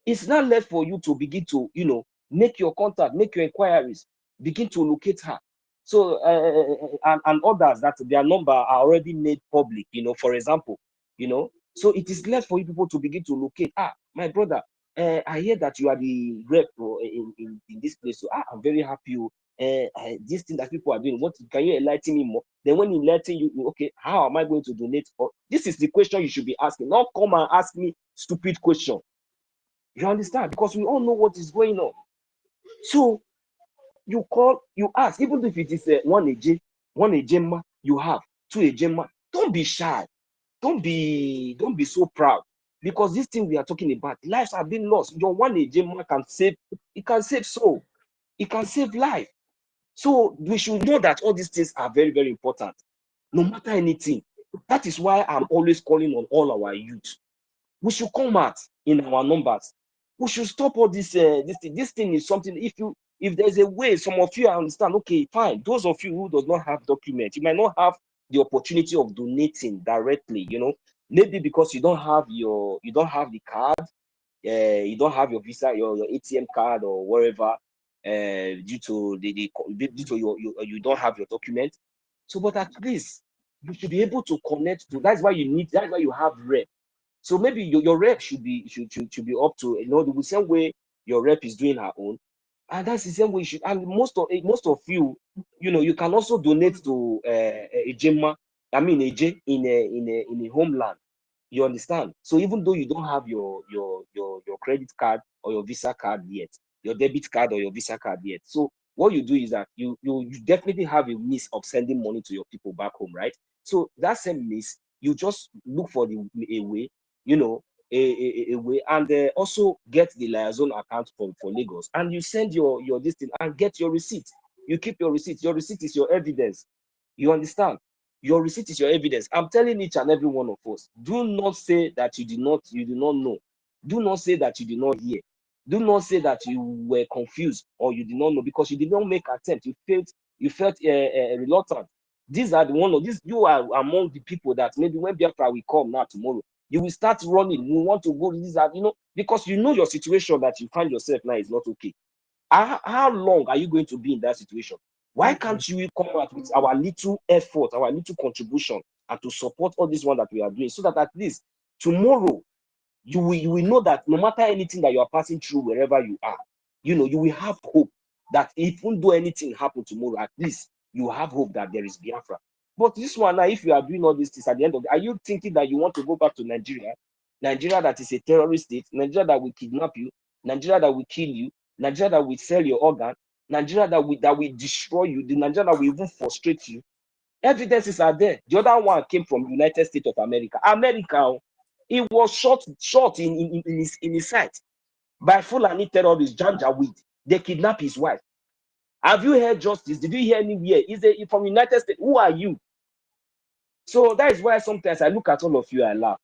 It's not left for you to begin to, you know, make your contact, make your inquiries, begin to locate her. So, and others that their number are already made public, you know, for example, you know. So it is left for you people to begin to locate. My brother, I hear that you are the rep in this place. So I'm very happy. This thing that people are doing, what can you enlighten me more? Then when you enlighten you, okay, how am I going to donate? Or this is the question you should be asking. Not come and ask me stupid question. You understand? Because we all know what is going on. So you call, you ask, even if it is one Ejema you have, two Ejema, don't be shy. Don't be so proud. Because this thing we are talking about, lives have been lost. Your one Ejema can save, it can save soul. It can save life. So we should know that all these things are very, very important. No matter anything. That is why I'm always calling on all our youth. We should come out in our numbers. We should stop all this. This thing is something. If there's a way, some of you understand. Okay, fine. Those of you who does not have documents, you might not have the opportunity of donating directly. You know, maybe because you don't have the card, you don't have your visa, your ATM card or wherever, due to you don't have your document. So, but at least you should be able to connect to. That's why you have rep. So maybe your rep should be up to, you know, the same way your rep is doing her own, and that's the same way you should. And most of you, you know, you can also donate to a Gemma, I mean a J in a homeland. You understand? So even though you don't have your credit card or your Visa card yet, your debit card or your Visa card yet, so what you do is that you definitely have a means of sending money to your people back home, right? So that same means, you just look for a way, you know, a way, and also get the liaison account for Lagos, and you send your this thing and get your receipt. You keep your receipt. Your receipt is your evidence. You understand? Your receipt is your evidence. I'm telling each and every one of us, do not say that you do not know. Do not say that you did not hear. Do not say that you were confused or you did not know, because you did not make attempt. You felt reluctant. These are you are among the people that maybe when Biafra will come now tomorrow, you will start running. You want to go, these are, you know, because you know your situation that you find yourself now is not okay. How long are you going to be in that situation? Why can't you come out with our little effort, our little contribution, and to support all this one that we are doing, so that at least tomorrow you will know that no matter anything that you are passing through, wherever you are, you know, you will have hope that even though anything happen tomorrow, at least you have hope that there is Biafra. But this one now, if you are doing all these things, at the end of the, are you thinking that you want to go back to Nigeria that is a terrorist state, Nigeria that will kidnap you, Nigeria that will kill you, Nigeria that will sell your organ, Nigeria that will destroy you, the Nigeria that will even frustrate you? Evidences are there. The other one came from United States of America. It was shot in his sight by Fulani terrorist Janjaweed. They kidnapped his wife. Have you heard justice? Did you hear anywhere? Is it from United States? Who are you? So that is why sometimes I look at all of you, I laugh.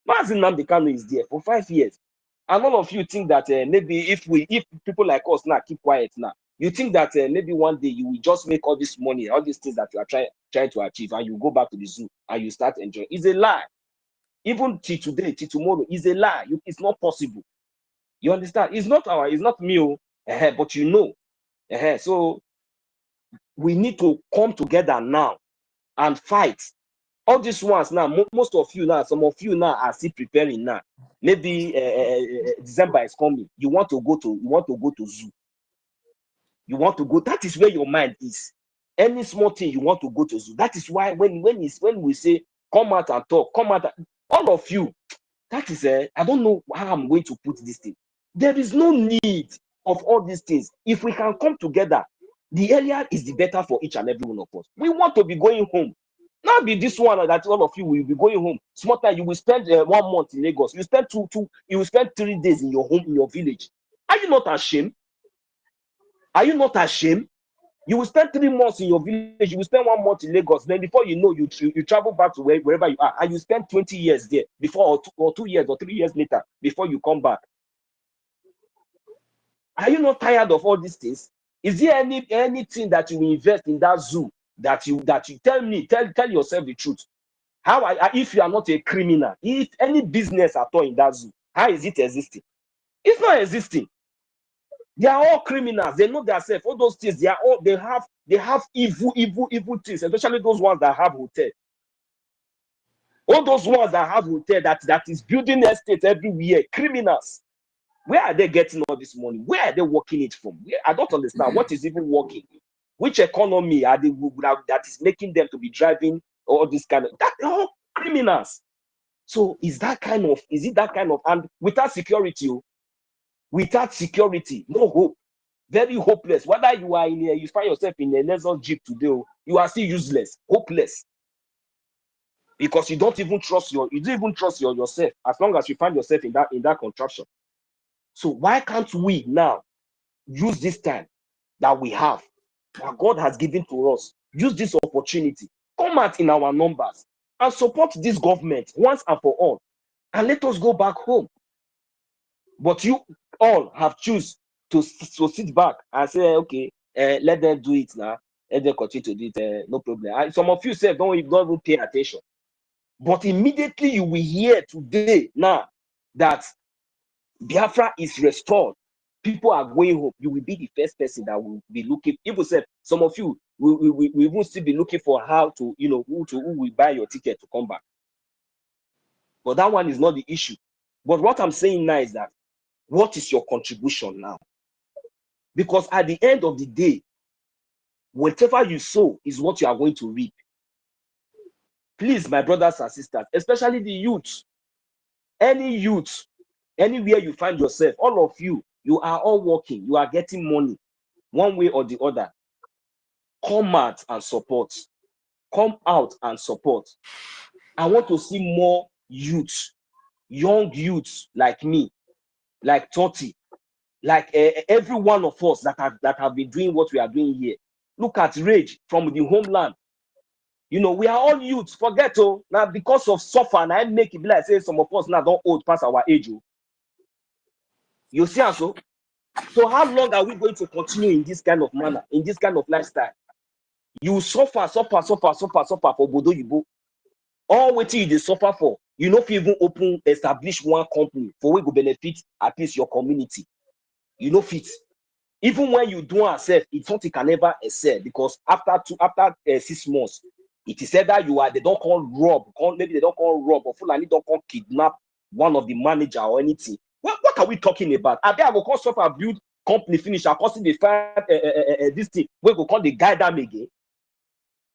Mazi Nnamdi Kanu is there for 5 years, and all of you think that maybe if people like us now keep quiet now, you think that maybe one day you will just make all this money, all these things that you are trying to achieve, and you go back to the zoo and you start enjoying. It's a lie. Even till today, till tomorrow, is a lie. It's not possible. You understand? It's not me, but you know. So we need to come together now and fight All these ones now, most of you now, some of you now are still preparing now. Maybe December is coming. You want to go to zoo. You want to go. That is where your mind is. Any small thing you want to go to zoo. That is why when we say come out and talk, come out, all of you. That is I don't know how I'm going to put this thing. There is no need of all these things. If we can come together, the earlier is the better for each and every one of us. We want to be going home. Not be this one that all of you will be going home. Small time, you will spend 1 month in Lagos. You spend you will spend 3 days in your home, in your village. Are you not ashamed? Are you not ashamed? You will spend 3 months in your village. You will spend 1 month in Lagos. Then before you know, you travel back to wherever you are, and you spend 20 years there before, or 2 years or 3 years later before you come back. Are you not tired of all these things? Is there anything that you invest in that zoo that you tell yourself the truth? If you are not a criminal, if any business at all in that zoo, how is it existing? It's not existing. They are all criminals. They know themselves. All those things, they have evil things, especially those ones that have hotel. All those ones that have hotel that is building estates everywhere. Criminals. Where are they getting all this money? Where are they working it from? I don't understand. What is even working? Which economy are they that is making them to be driving all this kind of? That are all criminals. So is it that kind of, and without security, no hope, very hopeless. Whether you are you find yourself in a Lexus Jeep today, you are still useless, hopeless, because you don't even trust yourself. As long as you find yourself in that contraption. So why can't we now use this time that we have, that God has given to us, use this opportunity, come out in our numbers and support this government once and for all, and let us go back home? But you all have choose to sit back and say, okay, let them do it now. Let them continue to do it. No problem. And some of you say don't even pay attention. But immediately you will hear today now that Biafra is restored. People are going home. You will be the first person that will be looking. People said some of you we will still be looking for how to, who will buy your ticket to come back. But that one is not the issue. But what I'm saying now is that, what is your contribution now? Because at the end of the day, whatever you sow is what you are going to reap. Please, my brothers and sisters, especially the youth, any youth, anywhere you find yourself, all of you, you are all working, you are getting money, one way or the other. Come out and support. Come out and support. I want to see more youth, young youths like me, like Toti, like every one of us that have been doing what we are doing here. Look at Rage from the homeland. We are all youths. Forget now, because of suffer, and I make it like say some of us now don't old past our age. You see, so how long are we going to continue in this kind of manner, in this kind of lifestyle? You suffer for Bodo Yibo. All waiting you dey suffer for. You know, if you even establish one company for we go benefit at least your community. You know, fit. Even when you do yourself, it's not, you can never excel, because after 6 months, it is said that they don't call rob, maybe they don't call rob, or Fulani don't call kidnap one of the manager or anything. What are we talking about? I will call suffer build company finish. I call they find this thing. We go call the guy them again.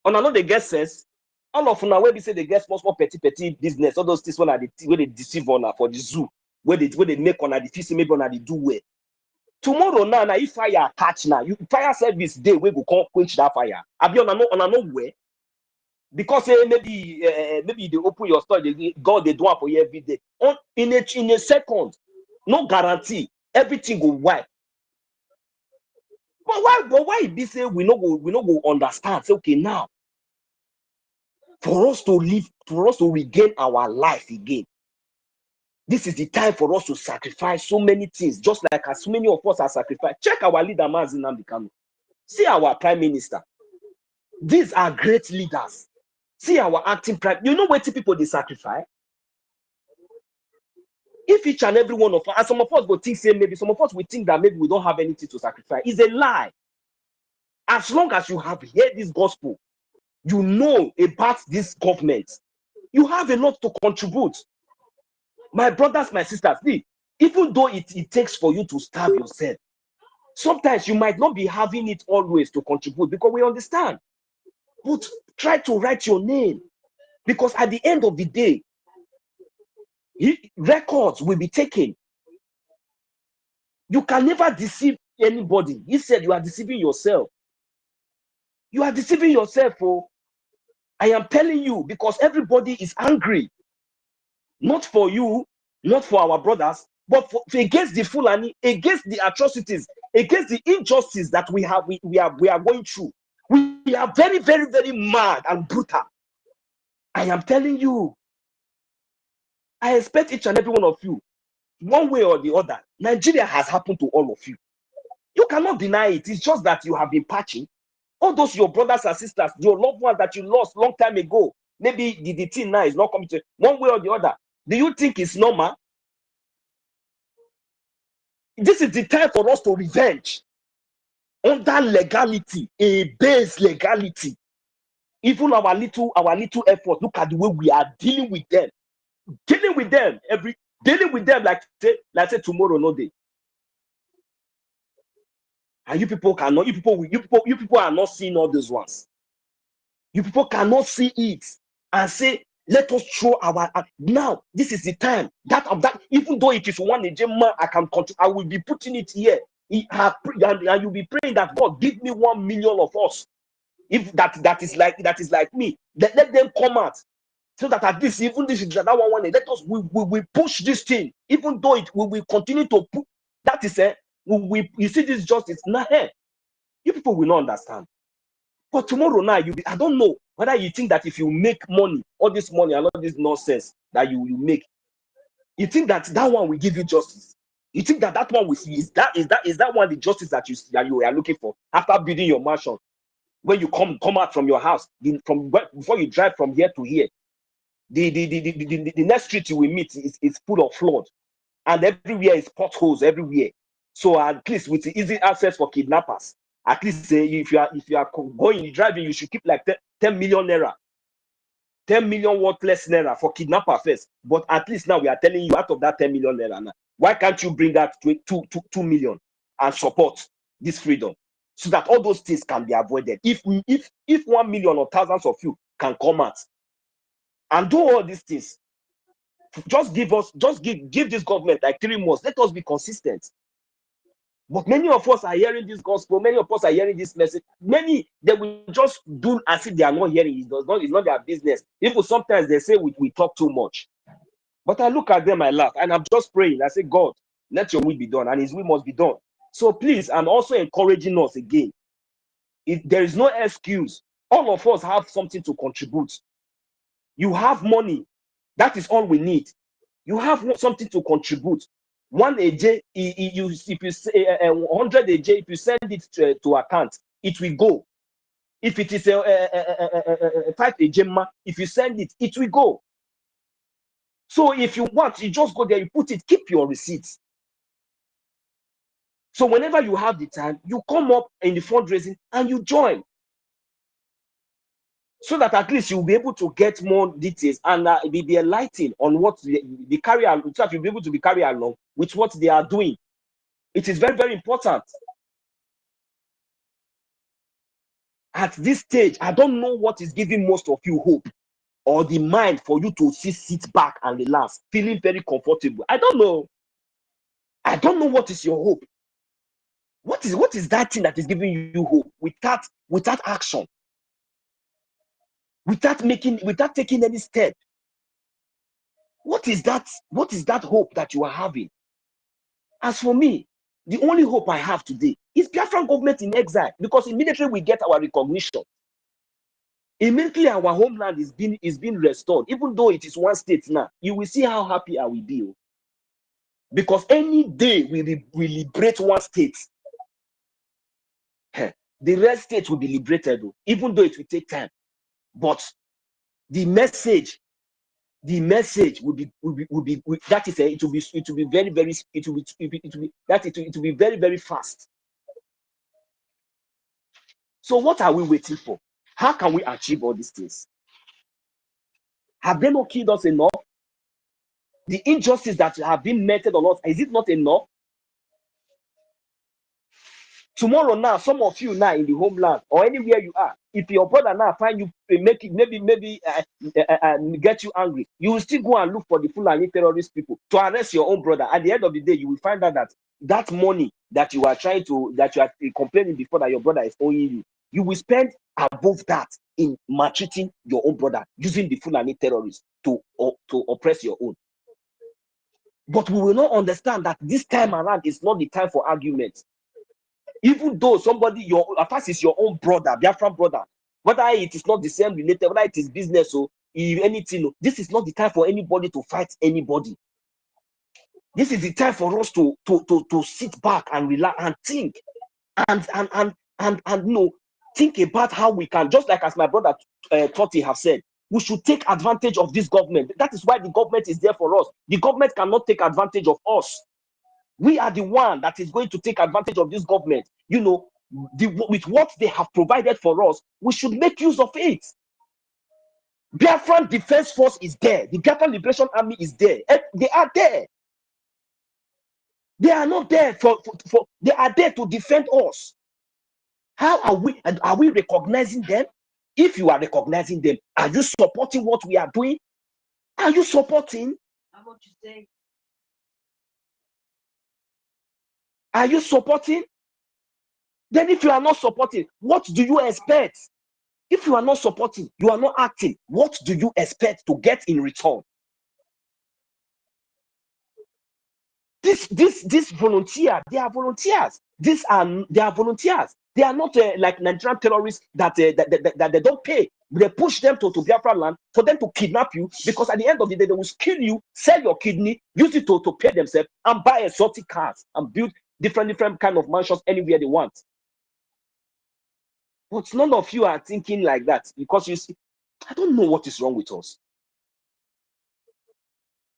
And I know they get sense. All of now where we say they get small petty business. All those things where they deceive on for the zoo, where they make on the fees, maybe on the do well. Tomorrow now, if fire catch now, fire service day we go come quench that fire. I be on no way, because maybe they open your store, God they do it for you every day. In a second, no guarantee, everything go wipe. But why be say we no go understand? Say, okay, now for us to live, for us to regain our life again, this is the time for us to sacrifice so many things, just like as so many of us are sacrificed. Check our leader, Mazi Nnamdi Kanu. See our prime minister. These are great leaders. See our acting prime. You know what people they sacrifice? If each and every one of us, and some of us will think, say maybe some of us will think that maybe we don't have anything to sacrifice. It's a lie. As long as you have heard this gospel, you know about this government. You have a lot to contribute. My brothers, my sisters, see, even though it takes for you to starve yourself, sometimes you might not be having it always to contribute, because we understand. But try to write your name, because at the end of the day, records will be taken. You can never deceive anybody. He said you are deceiving yourself. You are deceiving yourself. Oh, I am telling you, because everybody is angry. Not for you, not for our brothers, but against the Fulani, against the atrocities, against the injustice that we are going through. We are very, very, very mad and brutal. I am telling you. I expect each and every one of you, one way or the other. Nigeria has happened to all of you. You cannot deny it. It's just that you have been patching. All those your brothers and sisters, your loved ones that you lost long time ago. Maybe the thing now is not coming to one way or the other. Do you think it's normal? This is the time for us to revenge under legality, a base legality. Even our little effort. Look at the way we are dealing with them. Dealing with them like say tomorrow no day. And you people cannot, you people are not seeing all these ones. You people cannot see it and say, let us throw our now. This is the time that even though it is one agenda, I will be putting it here. And you'll be praying that God give me 1 million of us. If that is like me, let them come out. So that at least even this is that one, let us we push this thing, even though we will continue to put. That is you see this justice now. Hey, you people will not understand. But tomorrow now, I don't know whether you think that if you make money, all this money and all this nonsense that you make, you think that one will give you justice. You think that one will see is that one the justice that you are looking for after building your mansion? When you come out from your house, before you drive from here to here, the next street you will meet is full of flood, and everywhere is potholes everywhere. So at least with the easy access for kidnappers, at least if you are going driving, you should keep like 10 million naira, 10 million worthless naira for kidnapper first. But at least now we are telling you, out of that 10 million naira, now, why can't you bring that to 2 million and support this freedom, so that all those things can be avoided? If 1 million or thousands of you can come out and do all these things, just give this government like 3 months. Let us be consistent. But many of us are hearing this gospel. Many of us are hearing this message. Many, they will just do as if they are not hearing it. It's not their business. Even sometimes they say we talk too much. But I look at them, I laugh, and I'm just praying. I say, God, let your will be done, and his will must be done. So please, I'm also encouraging us again. If there is no excuse, all of us have something to contribute. You have money. That is all we need. You have something to contribute. 1 AJ, if you say 100 AJ, if you send it to account, it will go. If it is 5 AJ, if you send it, it will go. So if you want, you just go there, you put it, keep your receipts. So whenever you have the time, you come up in the fundraising and you join. So that at least you'll be able to get more details and be enlightened on what the carry along, so that you'll be able to be carried along with what they are doing. It is very, very important. At this stage, I don't know what is giving most of you hope or the mind for you to sit back and relax, feeling very comfortable. I don't know. I don't know what is your hope. What is that thing that is giving you hope without action? Without taking any step? What is that hope that you are having? As for me, the only hope I have today is Biafran government in exile, because immediately we get our recognition, immediately our homeland is being restored, even though it is one state now. You will see how happy I will be, because any day we liberate one state, the rest states will be liberated, even though it will take time. But the message will be that is it will be very, very, it will be very, very fast. So what are we waiting for? How can we achieve all these things? Have they not killed us enough? The injustice that have been meted on us, is it not enough? Tomorrow now, some of you now in the homeland or anywhere you are, if your brother now find you, make it maybe get you angry, you will still go and look for the Fulani terrorist people to arrest your own brother. At the end of the day, you will find out that that money that you are complaining before that your brother is owing you, you will spend above that in maltreating your own brother, using the Fulani terrorists to oppress your own. But we will not understand that this time around is not the time for arguments. Even though somebody, first is your own brother, Biafran brother, whether it is not the same related, whether it is business or anything, this is not the time for anybody to fight anybody. This is the time for us to sit back and relax and think and think about how we can, just like as my brother Totti have said, we should take advantage of this government. That is why the government is there for us. The government cannot take advantage of us. We are the one that is going to take advantage of this government. With what they have provided for us, we should make use of it. Biafran Defense Force is there. The Biafran Liberation Army is there. They are there. They are not there they are there to defend us. How are we? And are we recognizing them? If you are recognizing them, are you supporting what we are doing? Are you supporting? How much you say? Are you supporting? Then if you are not supporting, what do you expect? If you are not supporting, you are not acting, what do you expect to get in return? This volunteer, they are volunteers. They are volunteers. They are not like Nigerian terrorists that they don't pay. They push them to Biafra land for them to kidnap you, because at the end of the day, they will kill you, sell your kidney, use it to pay themselves, and buy exotic cars and build different kind of mansions anywhere they want. But none of you are thinking like that, because you see, I don't know what is wrong with us.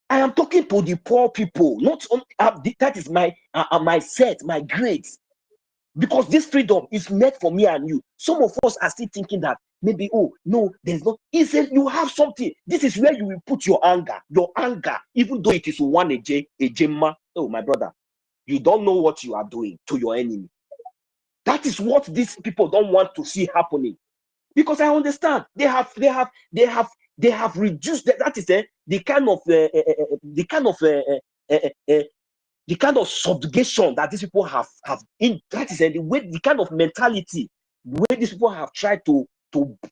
I am talking to the poor people, not that is my set, my grades. Because this freedom is meant for me and you. Some of us are still thinking that maybe, oh no, there's not. He said you have something. This is where you will put your anger, even though it is one a gemma. Oh my brother, you don't know what you are doing to your enemy. That is what these people don't want to see happening. Because I understand they have reduced that is the kind of subjugation that these people have in, that is the kind of mentality where these people have tried to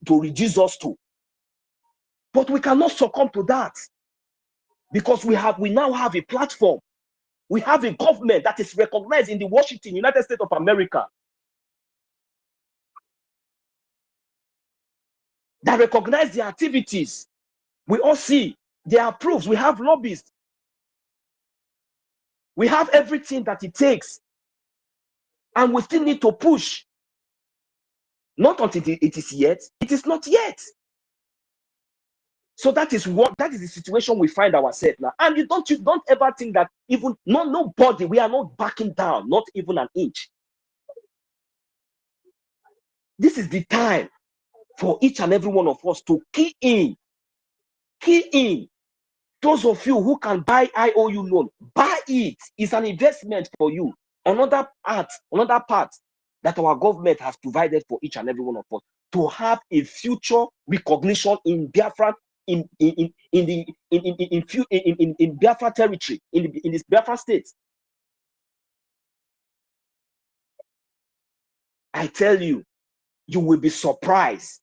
reduce us to. But we cannot succumb to that, because we now have a platform. We have a government that is recognized in the Washington, United States of America, that recognize the activities. We all see, they are proofs. We have lobbyists. We have everything that it takes. And we still need to push. Not until it is yet. It is not yet. So that is the situation we find ourselves now. And you don't ever think that even nobody, we are not backing down, not even an inch. This is the time for each and every one of us to key in. Those of you who can buy IOU loan, buy it. It's an investment for you. Another part that our government has provided for each and every one of us, to have a future recognition in Biafra, in Biafra territory, in this Biafra state. I tell you, you will be surprised.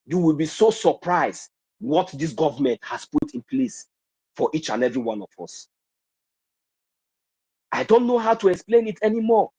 You will be so surprised what this government has put in place for each and every one of us. I don't know how to explain it anymore.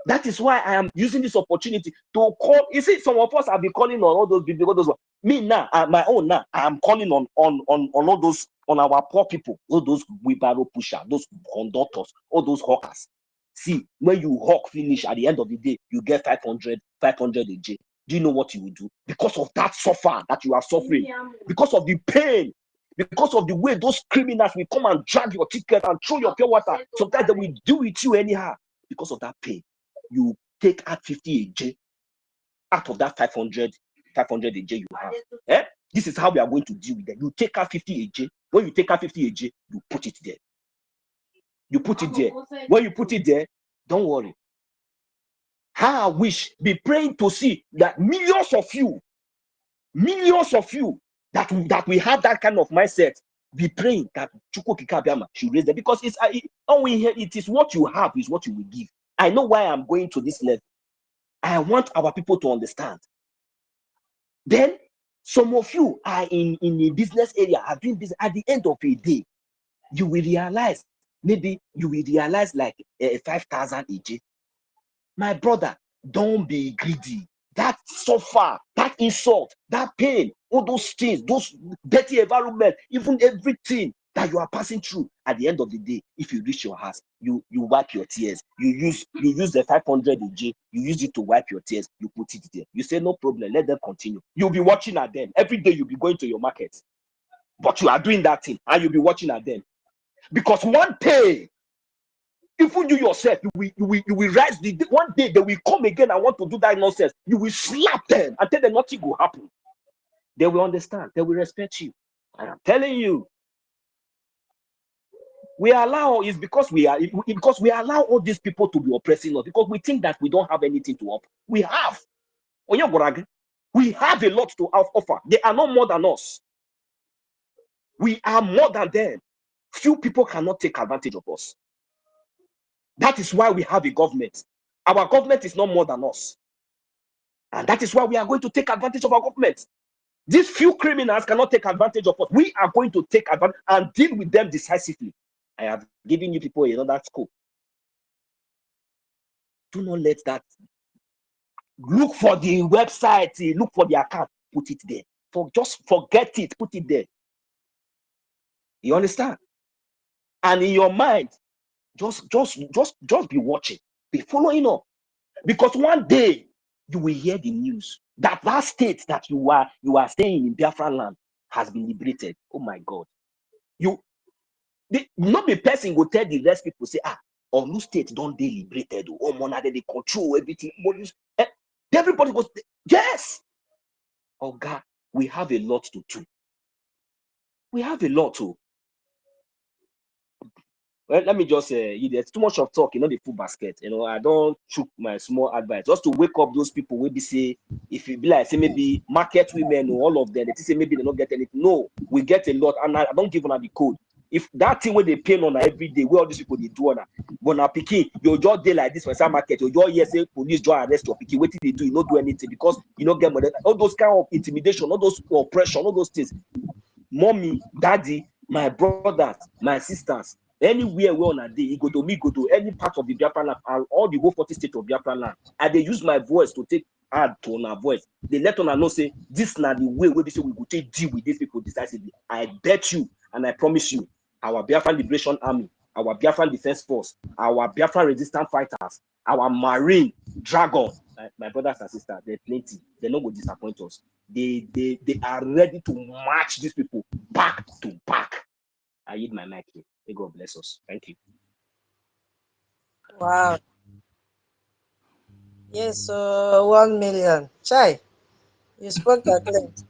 That is why I am using this opportunity to call. You see, some of us have been calling on all those people. Me now, my own now, I am calling on all those, on our poor people, all those wheelbarrow pushers, those conductors, all those hawkers. See, when you hawk finish, at the end of the day, you get 500 a day. Do you know what you will do? Because of that suffer that you are suffering, because of the pain, because of the way those criminals will come and drag your ticket and throw your pure water. Sometimes they will do it to you anyhow. Because of that pain, you take out 50 a day out of that 500 a day you have. This is how we are going to deal with them. You take out 50 AJ. When you take out 50 AJ, you put it there. You put it there. When you put it there, don't worry. How I wish, be praying to see that millions of you that we have that kind of mindset, be praying that Chukwu Kikabiama should raise them, because it is what you have is what you will give. I know why I'm going to this level. I want our people to understand. Then some of you are in a business area, are doing business. At the end of a day, you will realize, maybe you will realize like 5,000 AJ. My brother, don't be greedy. That suffer, that insult, that pain, all those things, those dirty environment, even everything that you are passing through, at the end of the day, if you reach your house, you wipe your tears. You use the 500 AJ, you use it to wipe your tears, you put it there. You say, no problem, let them continue. You'll be watching at them. Every day you'll be going to your market. But you are doing that thing, and you'll be watching at them. Because one day, even you yourself, you will rise. One day they will come again and want to do that nonsense. You will slap them and tell them nothing will happen. They will understand. They will respect you. And I'm telling you, we allow is because we allow all these people to be oppressing us, because we think that we don't have anything to offer. We have. We have a lot to offer. They are not more than us. We are more than them. Few people cannot take advantage of us. That is why we have a government. Our government is not more than us. And that is why we are going to take advantage of our government. These few criminals cannot take advantage of us. We are going to take advantage and deal with them decisively. I have given you people another scope. Do not let that. Look for the website, look for the account, put it there. Just forget it, put it there. You understand? And in your mind, just be watching, be following up, because one day you will hear the news that state that you are staying in Biafra land has been liberated. Oh my God! Not the person will tell the rest people, say, Onuwu state don't they liberated? Oh, Mona, they control everything. Everybody goes, yes. Oh God, we have a lot to do. We have a lot to. Well, let me just say, there's too much of talk, the full basket. I don't choke my small advice just to wake up those people where they say, if you be like, say maybe market women or all of them, they say maybe they don't get anything. No, we get a lot, and I don't give them the code. If that thing where they pay on every day, where all these people they do on, but now picking, you just day like this for some market, you just hear say police just arrest your picking. What did they do? You not do anything because you don't get money. All those kind of intimidation, all those oppression, all those things. Mommy, daddy, my brothers, my sisters. Anywhere we on a day, you go to me, go to any part of the Biafra land, and all the whole 40 states of Biafra land. And they use my voice to take add to our voice. They let on know say this now the way we say we go take deal with these people decisively. I bet you and I promise you, our Biafra Liberation Army, our Biafra Defense Force, our Biafra Resistance Fighters, our Marine Dragon, my brothers and sisters, they're plenty. They're not going to disappoint us. They are ready to march these people back to back. I yield my mic here. May God bless us. Thank you. Wow. Yes, 1 million. Chai, you spoke at length.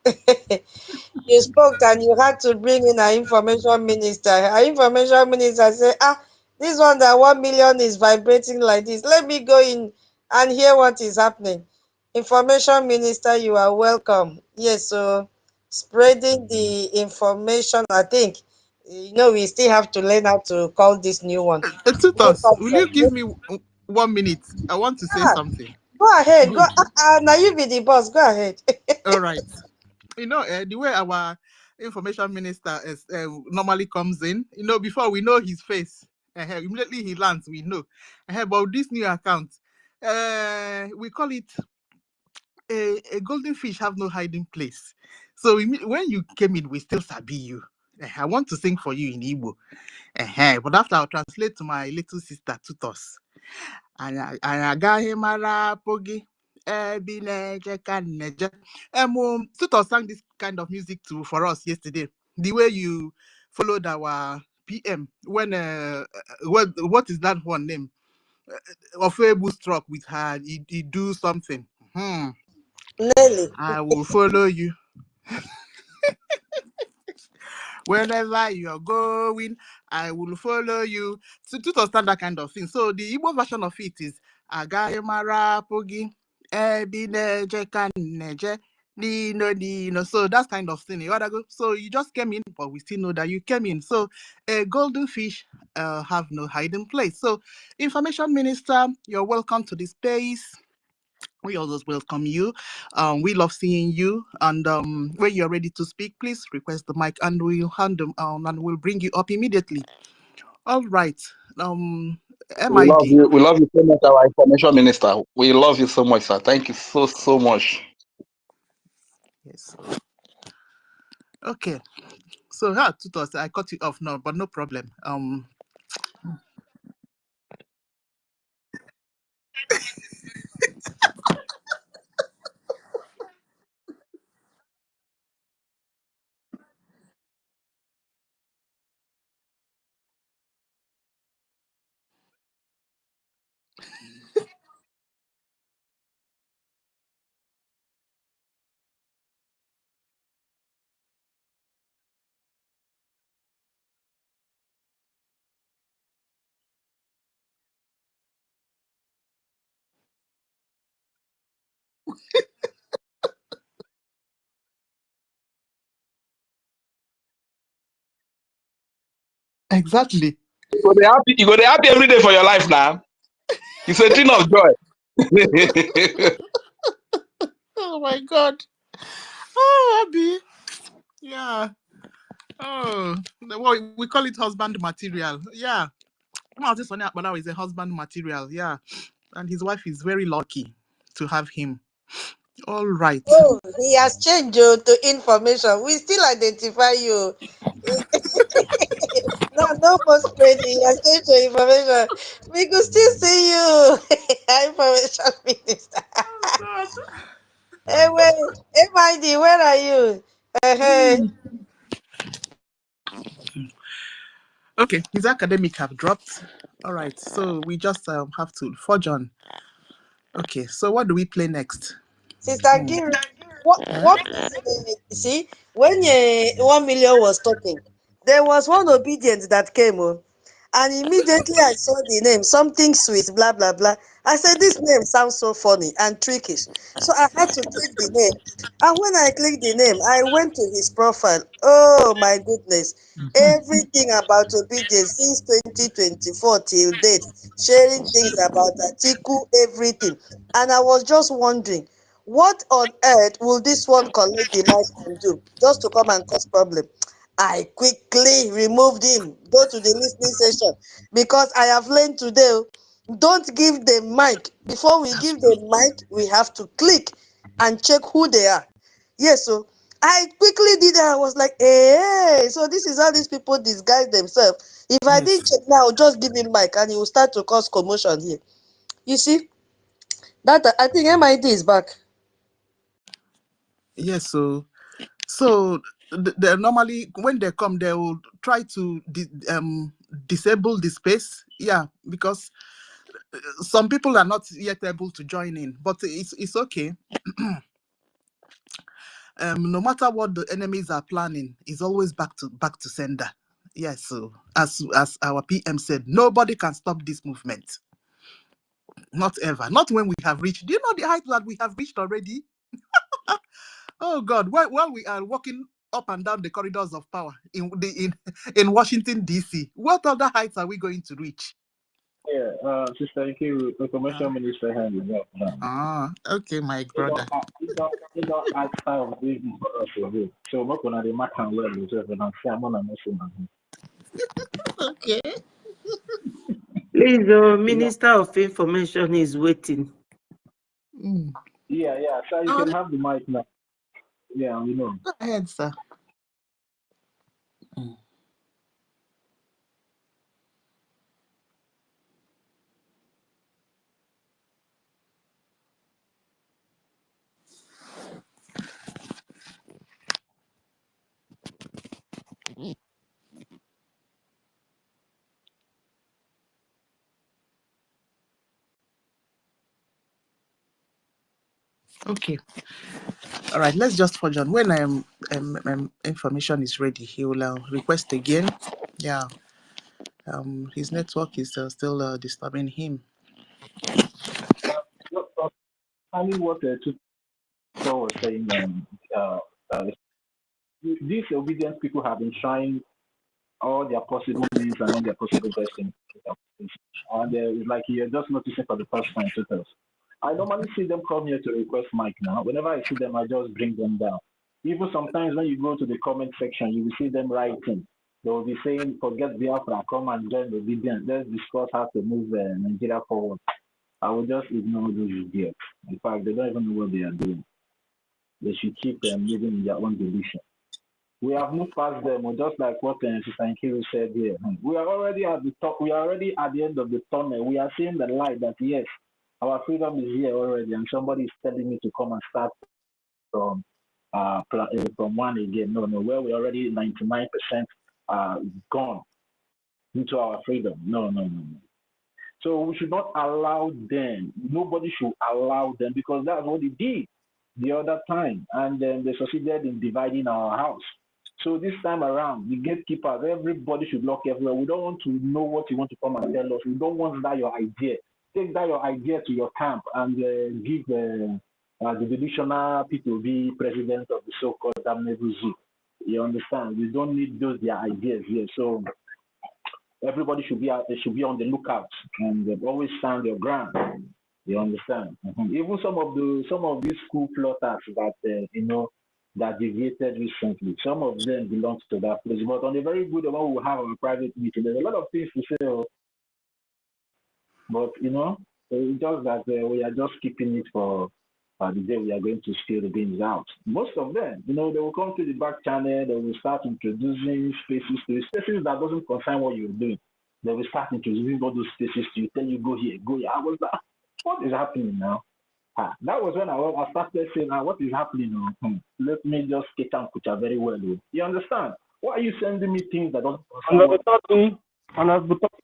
You spoke and you had to bring in our information minister. Our information minister said, this one that 1 million is vibrating like this. Let me go in and hear what is happening. Information minister, you are welcome. Yes, so spreading the information, I think, we still have to learn how to call this new one. Tutos, will you give me 1 minute? I want to say something. Go ahead. Good. Now you be the boss. Go ahead. All right. The way our information minister normally comes in, before we know his face, immediately he lands, we know. But this new account, we call it a golden fish have no hiding place. So when you came in, we still sabi you. I want to sing for you in Igbo. But after I'll translate to my little sister Tutos. Tutos sang this kind of music for us yesterday. The way you followed our PM when what is that one name? Ofebu struck with her, he do something. Nelly. I will follow you. Wherever you're going, I will follow you. So to understand that kind of thing. So the Igbo version of it is Agaghị mara Pogi Ebineje Kaneje Nino. So that's kind of thing. You gotta go. So you just came in, but we still know that you came in. So a golden fish have no hiding place. So Information Minister, you're welcome to this space. We always welcome you. We love seeing you. And when you're ready to speak, please request the mic and we'll hand them and we'll bring you up immediately. All right. We love MID. you. We love you so much, our information minister. We love you so much, sir. Thank you so much. Yes. Okay. So Tutos, I cut you off now, but no problem. Exactly. You go dey happy. You go dey happy every day for your life now. It's a thing of joy. Oh my God. Oh, Abby. Yeah. Oh, well, we call it husband material. Yeah. Well, this one is a husband material. Yeah. And his wife is very lucky to have him. All right. Oh, he has changed to information. We still identify you. No more spreading. He has changed to information. We could still see you. Information minister. Oh, God. Hey, wait. MID, where are you? Hey. Okay, his academic have dropped. All right, so we just have to forge on. Okay, so what do we play next? Sister Giru, what see, when 1 million was talking, there was one obedient that came on, and immediately I saw the name, something sweet, blah blah blah. I said, this name sounds so funny and trickish. So I had to click the name. And when I clicked the name, I went to his profile. Oh my goodness. Everything about obedience since 2024 till date, sharing things about Atiku, everything. And I was just wondering, what on earth will this one collect the mic and do? Just to come and cause problem. I quickly removed him, go to the listening session, because I have learned today, don't give the mic. Before we give the mic, we have to click and check who they are. Yes, so I quickly did that. I was like, hey, so this is how these people disguise themselves. If I didn't check now, just give him mic and he will start to cause commotion here. You see, that I think MID is back. Yes, so they normally when they come, they will try to disable the space. Yeah, because some people are not yet able to join in, but it's okay. No matter what the enemies are planning, is always back to sender. Yes, so as our PM said, nobody can stop this movement. Not ever. Not when we have reached. Do you know the height that we have reached already? Oh God! While we are walking up and down the corridors of power in Washington D.C., what other heights are we going to reach? Yeah, Sister Ikiru, the commercial minister has it up now. Okay, my brother. You don't ask how big for us to do. So I'm not gonna the mark and well reserve and I'm sure I'm gonna miss him. Okay. Please, the Minister of Information is waiting. Yeah, so you can have the mic now. Yeah, we know. Go ahead, sir. Okay. All right, let's just for John. When information is ready, he will request again. Yeah. His network is still disturbing him. Only what Tutor was saying, these obedient people have been trying all their possible means and all their possible destiny. And it's like you're just noticing for the first time, tutors. I normally see them come here to request mic now. Whenever I see them, I just bring them down. Even sometimes when you go to the comment section, you will see them writing. They will be saying, forget Biafra, come and join the obedience. Let's discuss how to move Nigeria forward. I will just ignore those idiots. In fact, they don't even know what they are doing. They should keep living in their own delusion. We have moved past them, or just like what Sister Nkiru said here. We are already at the top. We are already at the end of the tunnel. We are seeing the light that yes, our freedom is here already, and somebody is telling me to come and start from one again. No, where we're already 99% gone into our freedom. No. So we should not allow them. Nobody should allow them, because that's what they did the other time, and then they succeeded in dividing our house. So this time around, the gatekeepers, everybody should lock everywhere. We don't want to know what you want to come and tell us. We don't want that your idea. Take that your idea to your camp and give the divisional P2B president of the so-called damnable zoo. You understand? We don't need those their ideas here. So everybody should be on the lookout and always stand your ground. You understand? Even some of these school plotters that that deviated recently, some of them belong to that place. But on the very good one, we have a private meeting. There's a lot of things to say, but it's just that we are just keeping it for the day we are going to spill the beans out. Most of them, they will come to the back channel. They will start introducing spaces that doesn't concern what you're doing. They will start introducing all those spaces to you, tell you go here, go here. I was like, what is happening now? That was when I started saying, what is happening? Let me just get on Kucha very well. You understand? Why are you sending me things that don't concern?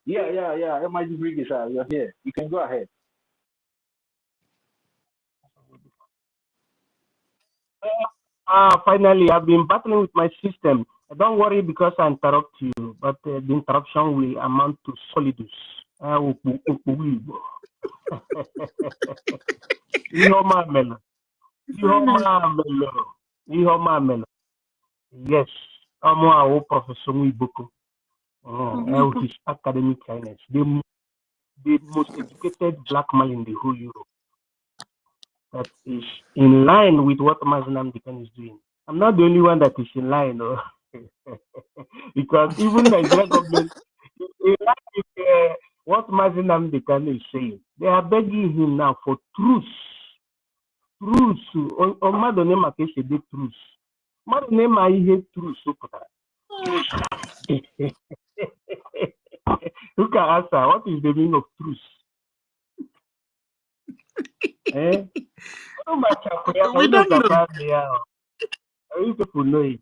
Yeah. MIG Briggs, you're here. You can go ahead. Finally, I've been battling with my system. Don't worry because I interrupt you, but the interruption will amount to solidus. Yes, I'm Professor Mwiboko. With his academic kindness, the most educated black man in the whole Europe. That is in line with what Mazinam Dekan is doing. I'm not the only one that is in line, because even Nigeria government is in line with what Mazinam Dekan is saying. They are begging him now for truce. Truce. On Madonema case, they truce. Madonema, I hate truce. Who can answer? What is the meaning of truce? We don't know. People know it.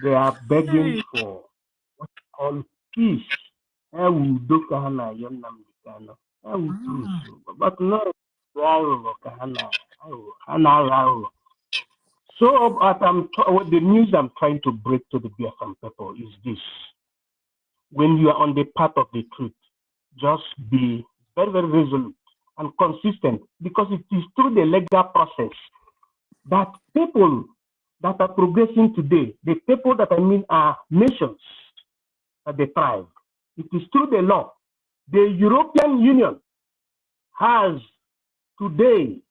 They are begging for what's called peace. But no, so the news I'm trying to break to the Biafran people is this. When you are on the path of the truth, just be very, very resolute and consistent, because it is through the legal process that people that are progressing today, the people that I mean are nations that they thrive. It is through the law. The European Union has today,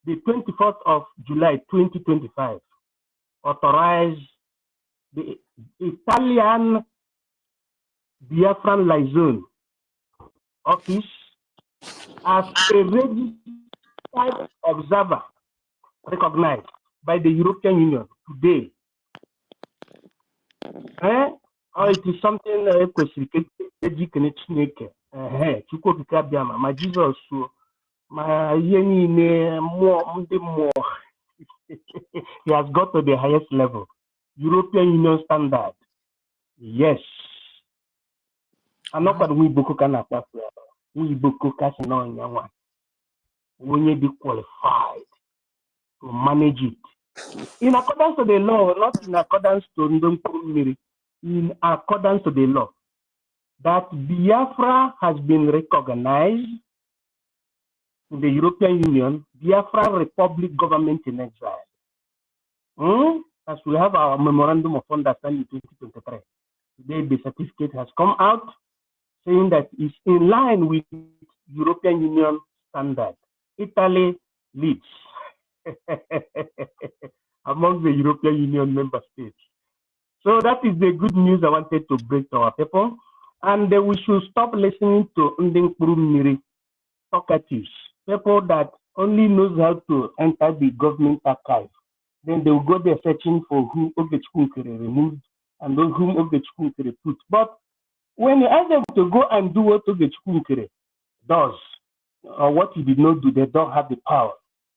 the 24th of July 2025, authorized the Italian Biafran liaison office as a registered observer recognized by the European Union today. Or it is something my Jesus, my more. He has got to the highest level. European Union standard. Yes. I'm not going to book we book when you be qualified to manage it. In accordance to the law, not in accordance to Ndonkurumiri, in accordance to the law, that Biafra has been recognized in the European Union, Biafra Republic Government in Exile. As we have our Memorandum of Understanding 2023. Today the certificate has come out saying that it's in line with European Union standard. Italy leads among the European Union member states. So that is the good news I wanted to bring to our people. And we should stop listening to Ndonkurumiri talkatives, people that only knows how to enter the government archive. Then they will go there searching for who Ogechkunkere removed and those whom Ogechkunkere put. But when you ask them to go and do what Ogechkunkere does, or what he did not do, they don't have the power.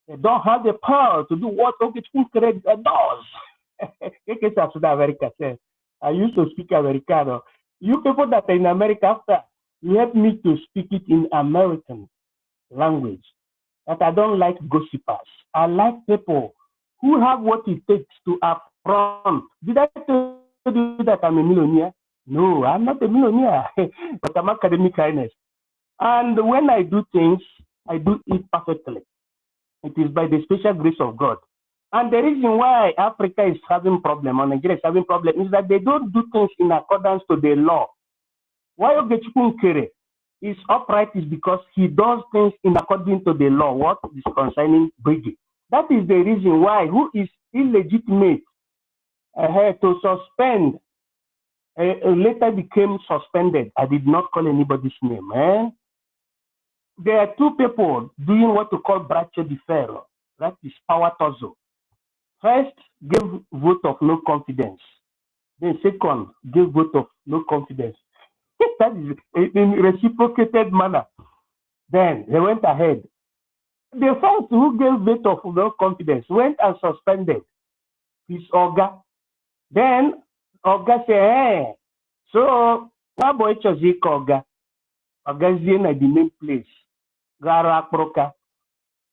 They don't have the power to do what Ogechkunkere does. I used to speak Americano. You people that are in America, after you help me to speak it in American language. That I don't like gossipers. I like people who have what it takes to affront. Did I tell you that I'm a millionaire? No, I'm not a millionaire, but I'm academic kindness. And when I do things, I do it perfectly. It is by the special grace of God. And the reason why Africa is having problem, or Nigeria is having problem, is that they don't do things in accordance to the law. Why Ogechkunkere is upright is because he does things in according to the law, what is concerning BRGIE. That is the reason why who is illegitimate to suspend, later became suspended. I did not call anybody's name. There are two people doing what to call braccio di ferro. That is power tussle. First, give vote of no confidence. Then second, give vote of no confidence. That is in reciprocated manner. Then they went ahead. The first who gave vote of no confidence went and suspended his Oga. Then Oga said, hey, so what boy chose Oga? Oga's in the main place. Gara Proka.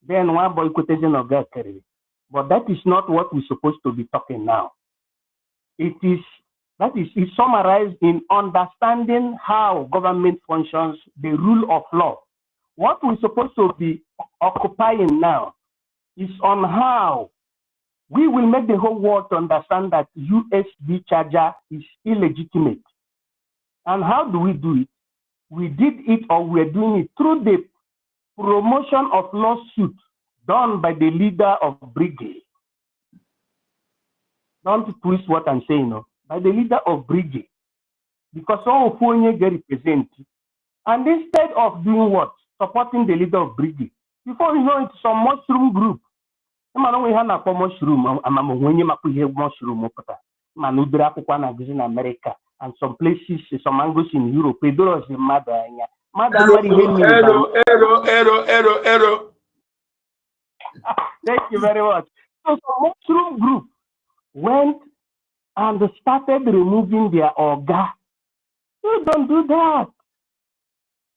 Then one boy quotation Oga carry. But that is not what we're supposed to be talking now. It's summarized in understanding how government functions, the rule of law. What we're supposed to be occupying now is on how we will make the whole world to understand that USB charger is illegitimate. And how do we do it? We did it, or we're doing it through the promotion of lawsuits done by the leader of BRGIE. Don't twist what I'm saying, no. By the leader of BRGIE. Because all of you get represented. And instead of doing what? Supporting the leader of BRGIE. Before you know it, some mushroom group. Mushroom, in America, and some places, some angles in Europe. Thank you very much. So some mushroom group went and started removing their Oga. You don't do that.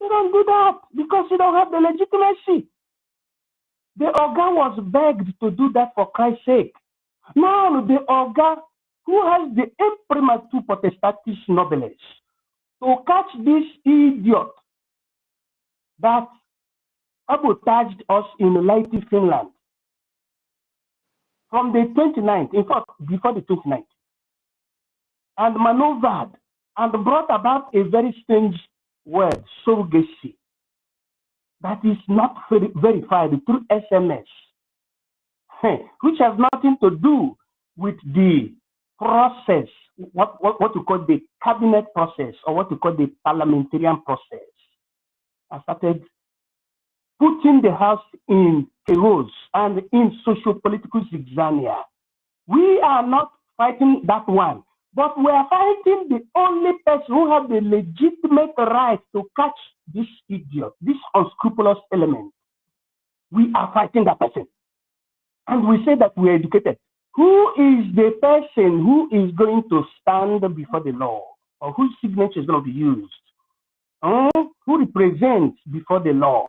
You don't do that because you don't have the legitimacy. The Oga was begged to do that for Christ's sake. Now the Oga, who has the imprimatur potestatis nobilis, to catch this idiot that sabotaged us in Laiti, Finland, from the 29th, in fact, before the 29th, and maneuvered and brought about a very strange word, surrogacy, that is not verified through SMS, which has nothing to do with the process, what you call the cabinet process, or what you call the parliamentarian process. I started putting the house in chaos and in socio-political zigzania. We are not fighting that one, but we are fighting the only person who has the legitimate right to catch this idiot, this unscrupulous element. We are fighting that person. And we say that we are educated. Who is the person who is going to stand before the law, or whose signature is going to be used? Who represents before the law?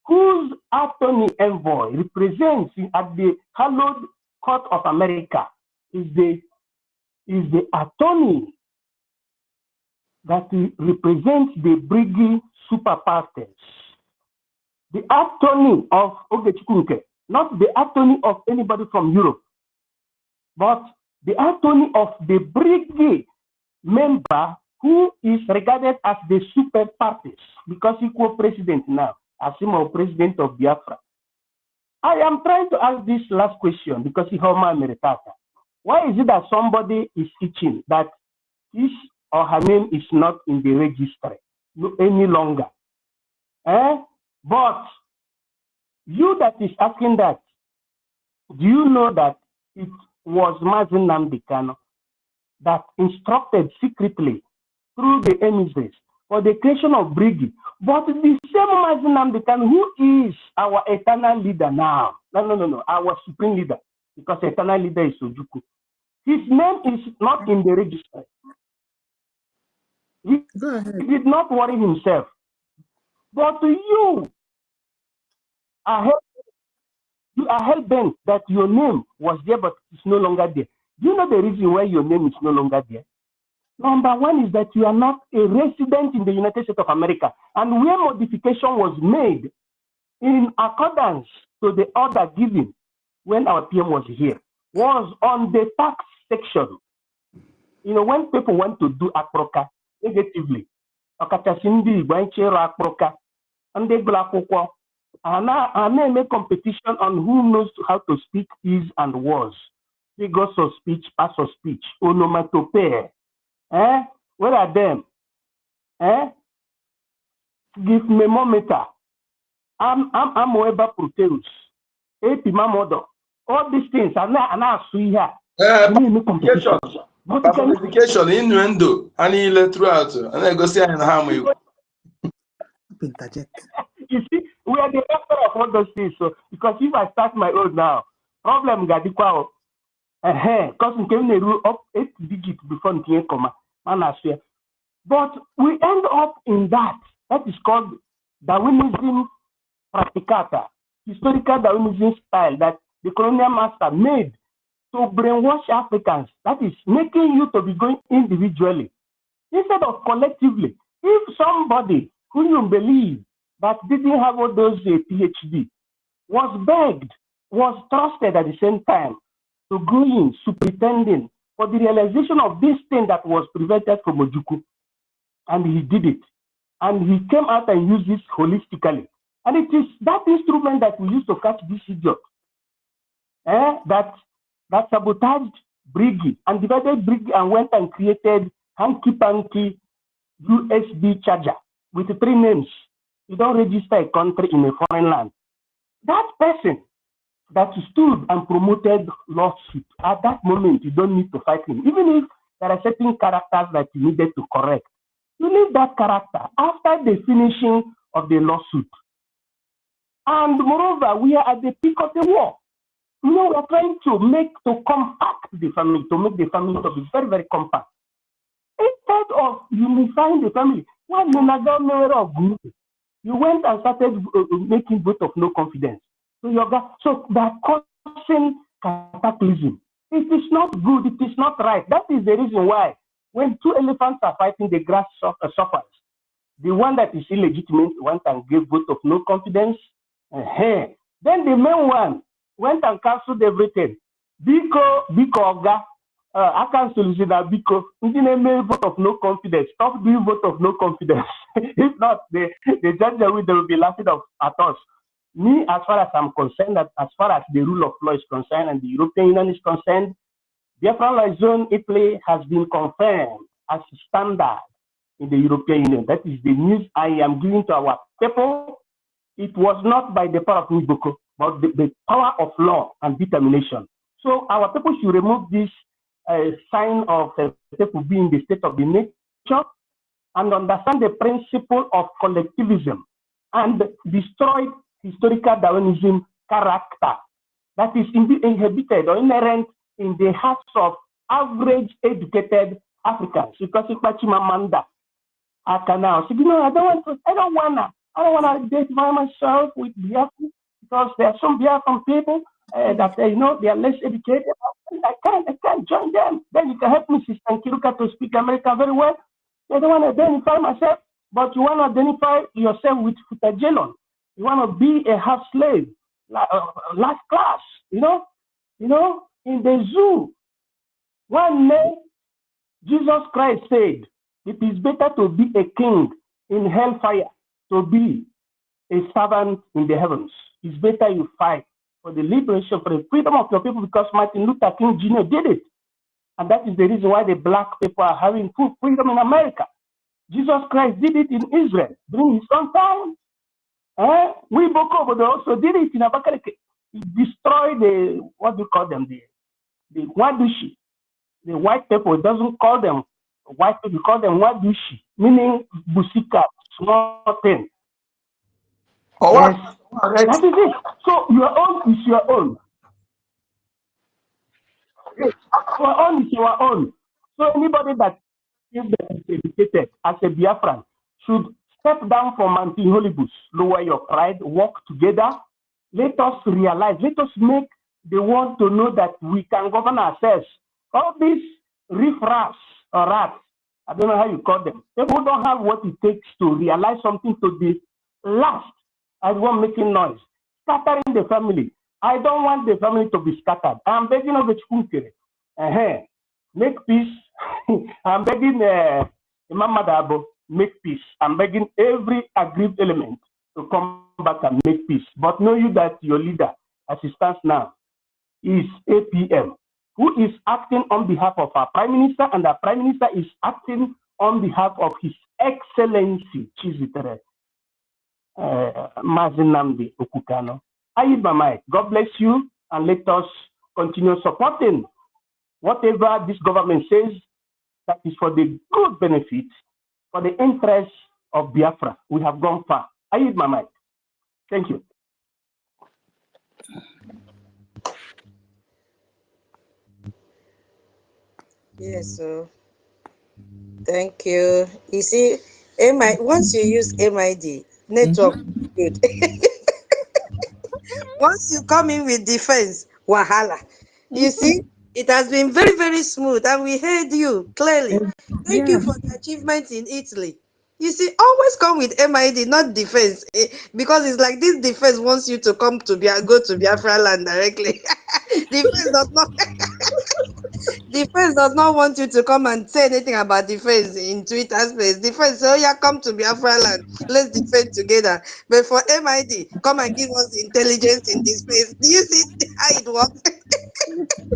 whose attorney envoy represents at the hallowed court of America is the attorney that represents the BRGIE super parties. The attorney of Ogechikunke, not the attorney of anybody from Europe, but the attorney of the BRGIE member who is regarded as the super parties because he co-president now, Asimo, president of Biafra. I am trying to ask this last question because he Homa Meritata. Why is it that somebody is itching that his or her name is not in the registry any longer? But you that is asking that, do you know that it was Mazen Nnamdi Kanu that instructed secretly through the emissaries for the creation of BRGIE? But the same Mazen Nnamdi Kanu, who is our eternal leader now, no, our supreme leader, because eternal leader is Ojukwu, his name is not in the registry. He did not worry himself. But you are hell-bent that your name was there, but it's no longer there. Do you know the reason why your name is no longer there? Number one is that you are not a resident in the United States of America, and where modification was made in accordance to the order given when our PM was here was on the tax section. You know, when people want to do akproka negatively, okachasindi banchero akproka, and they go and make competition on who knows how to speak is and was. Figures of speech, parts of speech, onomatopoeia. Where are them? Give me more meter. I'm Moeba Proteus. Epimamodo. All these things are now here. Personification, innuendo, and throughout, and I go see in harmony. You see, we are the author of all those things. So, because if I start my own now, problem got equal. Because we came to up 8 digits before the comma. But we end up in that. That is called Darwinism practicata, historical Darwinism style that the colonial master made to brainwash Africans. That is making you to be going individually instead of collectively. If somebody who you believe that didn't have all those PhD was begged, was trusted at the same time to go in, superintending for the realization of this thing that was prevented from Ojukwu, and he did it. And he came out and used this holistically. And it is that instrument that we use to catch this idiot that sabotaged BRGIE and divided BRGIE and went and created hanky-panky USB charger with 3 names. You don't register a country in a foreign land. That person that stood and promoted lawsuit, at that moment, you don't need to fight him. Even if there are certain characters that you needed to correct, you leave that character after the finishing of the lawsuit. And moreover, we are at the peak of the war. You know, we're trying to compact the family, to make the family to be very, very compact. Instead of unifying the family, you went and started making vote of no confidence. So that causing cataclysm. It is not good. It is not right. That is the reason why when 2 elephants are fighting, the grass suffers. The one that is illegitimate went and gave vote of no confidence. Then the main one went and cancelled everything. Biko Oga, I cancel that Biko. Vote of no confidence. Stop doing vote of no confidence. If not, the judge will be laughing at us. Me, as far as I'm concerned, that as far as the rule of law is concerned and the European Union is concerned, Biafran zone Italy has been confirmed as standard in the European Union. That is the news I am giving to our people. It was not by the power of Niboko, but the power of law and determination. So our people should remove this sign of people being the state of the nature and understand the principle of collectivism and destroy historical Darwinism character that is inhibited or inherent in the hearts of average educated Africans. Because if Chimamanda I don't want to I don't want to identify myself with Biafra because there are some Biafran people that they know they are less educated. I can't join them. Then you can help me, Sister Nkiruka, to speak America very well. They don't want to identify myself, but you want to identify yourself with Futajelon. You want to be a half slave, last class. In the zoo, one day Jesus Christ said, it is better to be a king in hellfire to be a servant in the heavens. It's better you fight for the liberation, for the freedom of your people, because Martin Luther King Jr. did it. And that is the reason why the black people are having full freedom in America. Jesus Christ did it in Israel during his own time. We Boko also did it in Abakaliki. He destroyed the, what do you call them, the Wadushi. The white people doesn't call them white people, call them Wadushi, meaning Busika, small thing. Oh, Yes, what? that is it. So your own is your own. Your own is your own. So anybody that is educated as a Biafran should step down from Mountain Holy Bush, lower your pride, work together. Let us realize, let us make the world to know that we can govern ourselves. All these riffraffs or rats, I don't know how you call them, people who don't have what it takes to realize something to be last as one making noise, scattering the family. I don't want the family to be scattered. I'm begging of the Chukunkere. Make peace. I'm begging Imam Madabo, make peace. I'm begging every aggrieved element to come back and make peace. But know you that your leader, as he stands now, is APM, who is acting on behalf of our Prime Minister, and our Prime Minister is acting on behalf of His Excellency Chizitere Mazinamdi Okukano. I use my mic. God bless you, and let us continue supporting whatever this government says that is for the good benefit, for the interest of Biafra. We have gone far. I use my mic. Thank you. Yes, sir. Thank you. You see, once you use MID, network good. Once you come in with defense, wahala. You see, it has been very, very smooth, and we heard you clearly. Thank you for the achievement in Italy. You see, always come with MID, not defense, because it's like this defense wants you to come to go to Biafra land directly. Defense does not. Defense does not want you to come and say anything about defense in Twitter space. Defense, oh yeah, come to Biafra land. Let's defend together. But for MID, come and give us intelligence in this space. Do you see how it works?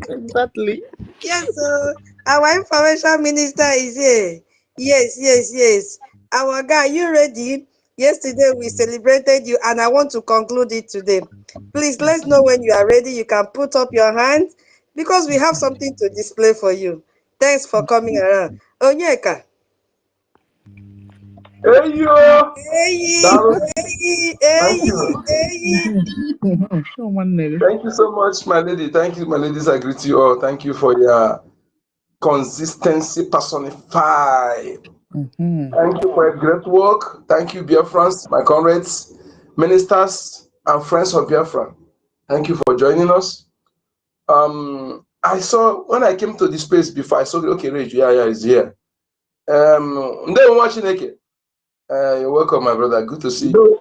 Exactly. Yes, so our information minister is here. Yes. Our guy, you ready? Yesterday we celebrated you, and I want to conclude it today. Please let's know when you are ready. You can put up your hand because we have something to display for you. Thanks for coming around. Onyeka. Hey, yo! Thank you. Thank you so much, my lady. Thank you, my ladies. I greet you all. Thank you for your consistency personified. Thank you for your great work. Thank you, Biafrans, my comrades, ministers, and friends of Biafra. Thank you for joining us. I saw, when I came to this place before, I saw, okay, Rage, yeah, he's here. You're welcome, my brother. Good to see you.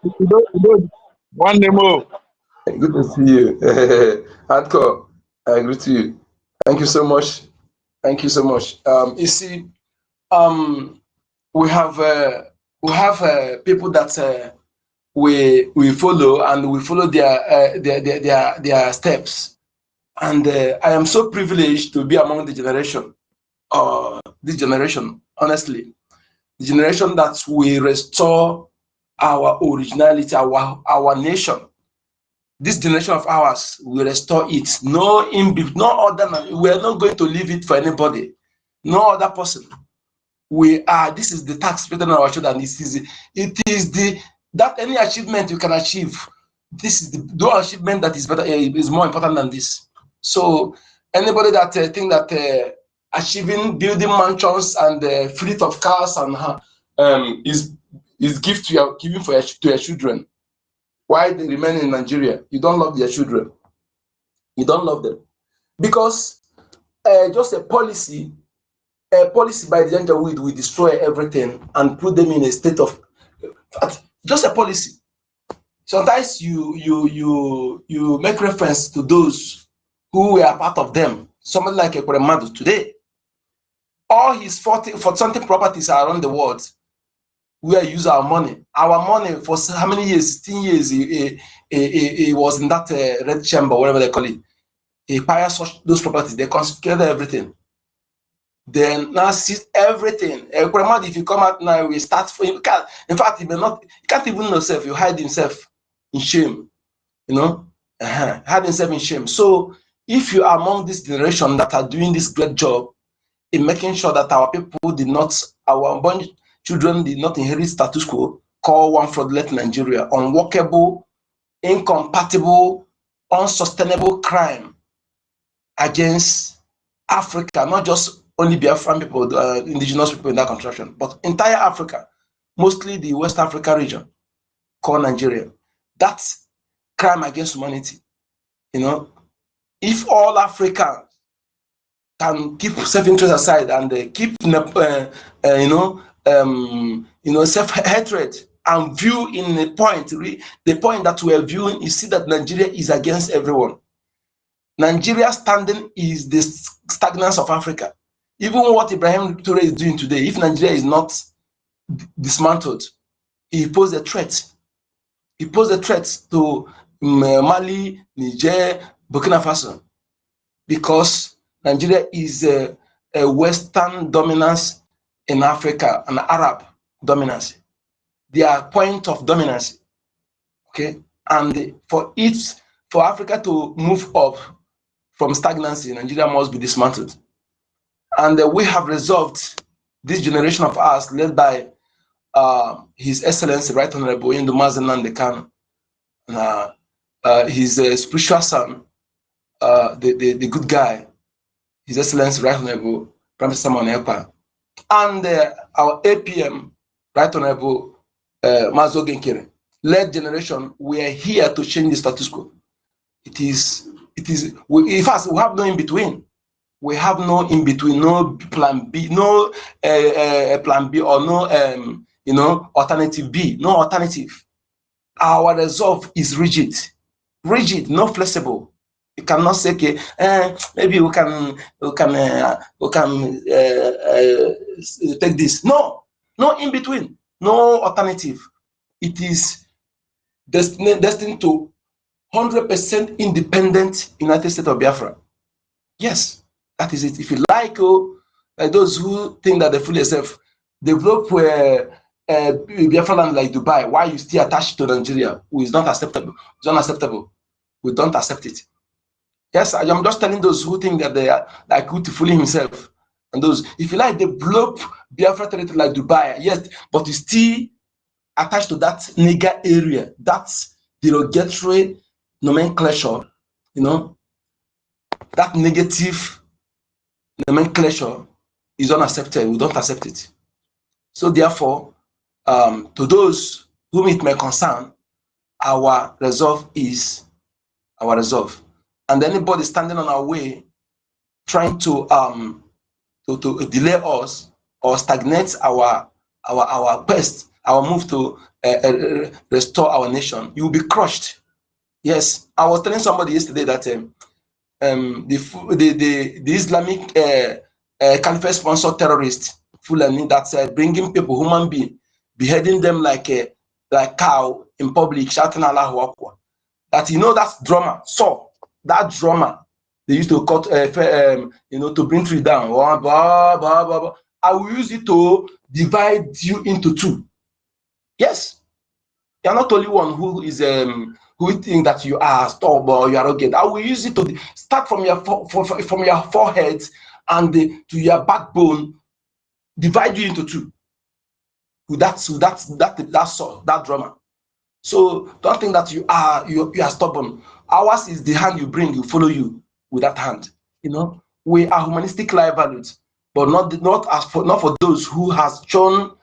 One more. Good to see you. Hardcore, I greet you. Thank you so much. Thank you so much. You see, we have people that we follow, and we follow their steps. And I am so privileged to be among the generation, this generation, honestly, the generation that will restore our originality, our nation. This generation of ours will restore it. No other. We are not going to leave it for anybody. No other person. This is the tax paid on our shoulder, and it is that any achievement you can achieve. This is the achievement that is better, is more important than this. So anybody that think that achieving building mansions and fleet of cars and is is gift you are giving to your children. Why they remain in Nigeria? You don't love your children. You don't love them because just a policy by the Janjaweed will destroy everything and put them in a state of just a policy. Sometimes you make reference to those who were part of them. Somebody like Ekwuremadu today, all his 40-something properties are around the world. We use our money. Our money for how many years? 16 years. He was in that red chamber, whatever they call it. He acquired those properties. They confiscated everything. Then now sees everything. If you come out now, we start for him. In fact, he can't even know himself. You hide himself in shame. Hide himself in shame. So if you are among this generation that are doing this great job in making sure that our people our unborn children did not inherit status quo, call one fraudulent Nigeria, unworkable, incompatible, unsustainable crime against Africa, not just only Biafran people, indigenous people in that construction, but entire Africa, mostly the West Africa region, called Nigeria. That's crime against humanity. If all Africans can keep self-interest aside and keep self-hatred and view in the point that we are viewing, you see that Nigeria is against everyone. Nigeria's standing is the stagnance of Africa. Even what Ibrahim Toure is doing today, if Nigeria is not dismantled, he posed a threat. He posed a threat to Mali, Niger, Burkina Faso, because Nigeria is a Western dominance in Africa, an Arab dominance. Their point of dominance. Okay, and for Africa to move up from stagnancy, Nigeria must be dismantled. And we have resolved, this generation of us, led by His Excellency Right Honorable Mazi Nnamdi Kanu, his spiritual son, the good guy, His Excellency Right Honorable Prime Minister Simon Ekpa, and our APM, Right Honorable Mazi Ogenkere, led generation, we are here to change the status quo. In fact, we have no in between. We have no in between, no plan B, no plan B, or no alternative B, no alternative. Our resolve is rigid, not flexible. You cannot say, okay, maybe we can take this. No in between, no alternative. It is destined to 100% independent United States of Biafra. Yes, that is it. If you like, those who think that they fool themselves, develop Biafra land like Dubai, why you still attached to Nigeria, is not acceptable. It's unacceptable. We don't accept it. Yes, I am just telling those who think that they are like good to fool himself. And those, if you like, develop Biafra territory like Dubai, yes, but you still attached to that nigger area, that's derogatory nomenclature, that negative nomenclature is unaccepted. We don't accept it. So therefore, to those whom it may concern, our resolve is our resolve. And anybody standing on our way, trying to delay us or stagnate our quest, our move to restore our nation, you will be crushed. Yes, I was telling somebody yesterday that the Islamic Caliphate sponsored terrorists, Fulani, that's bringing people, human beings, beheading them like cow in public, shouting Allahu Akbar. That that's drama. So that drama they used to cut, to bring tree down. I will use it to divide you into two. Yes, you're not only one who is who think that you are stubborn or you are arrogant. I will use it to start from your forehead and to your backbone, divide you into two. With that drama. So don't think that you are stubborn. Ours is the hand you bring, you follow you with that hand. We are humanistic life values, but not for those who has shown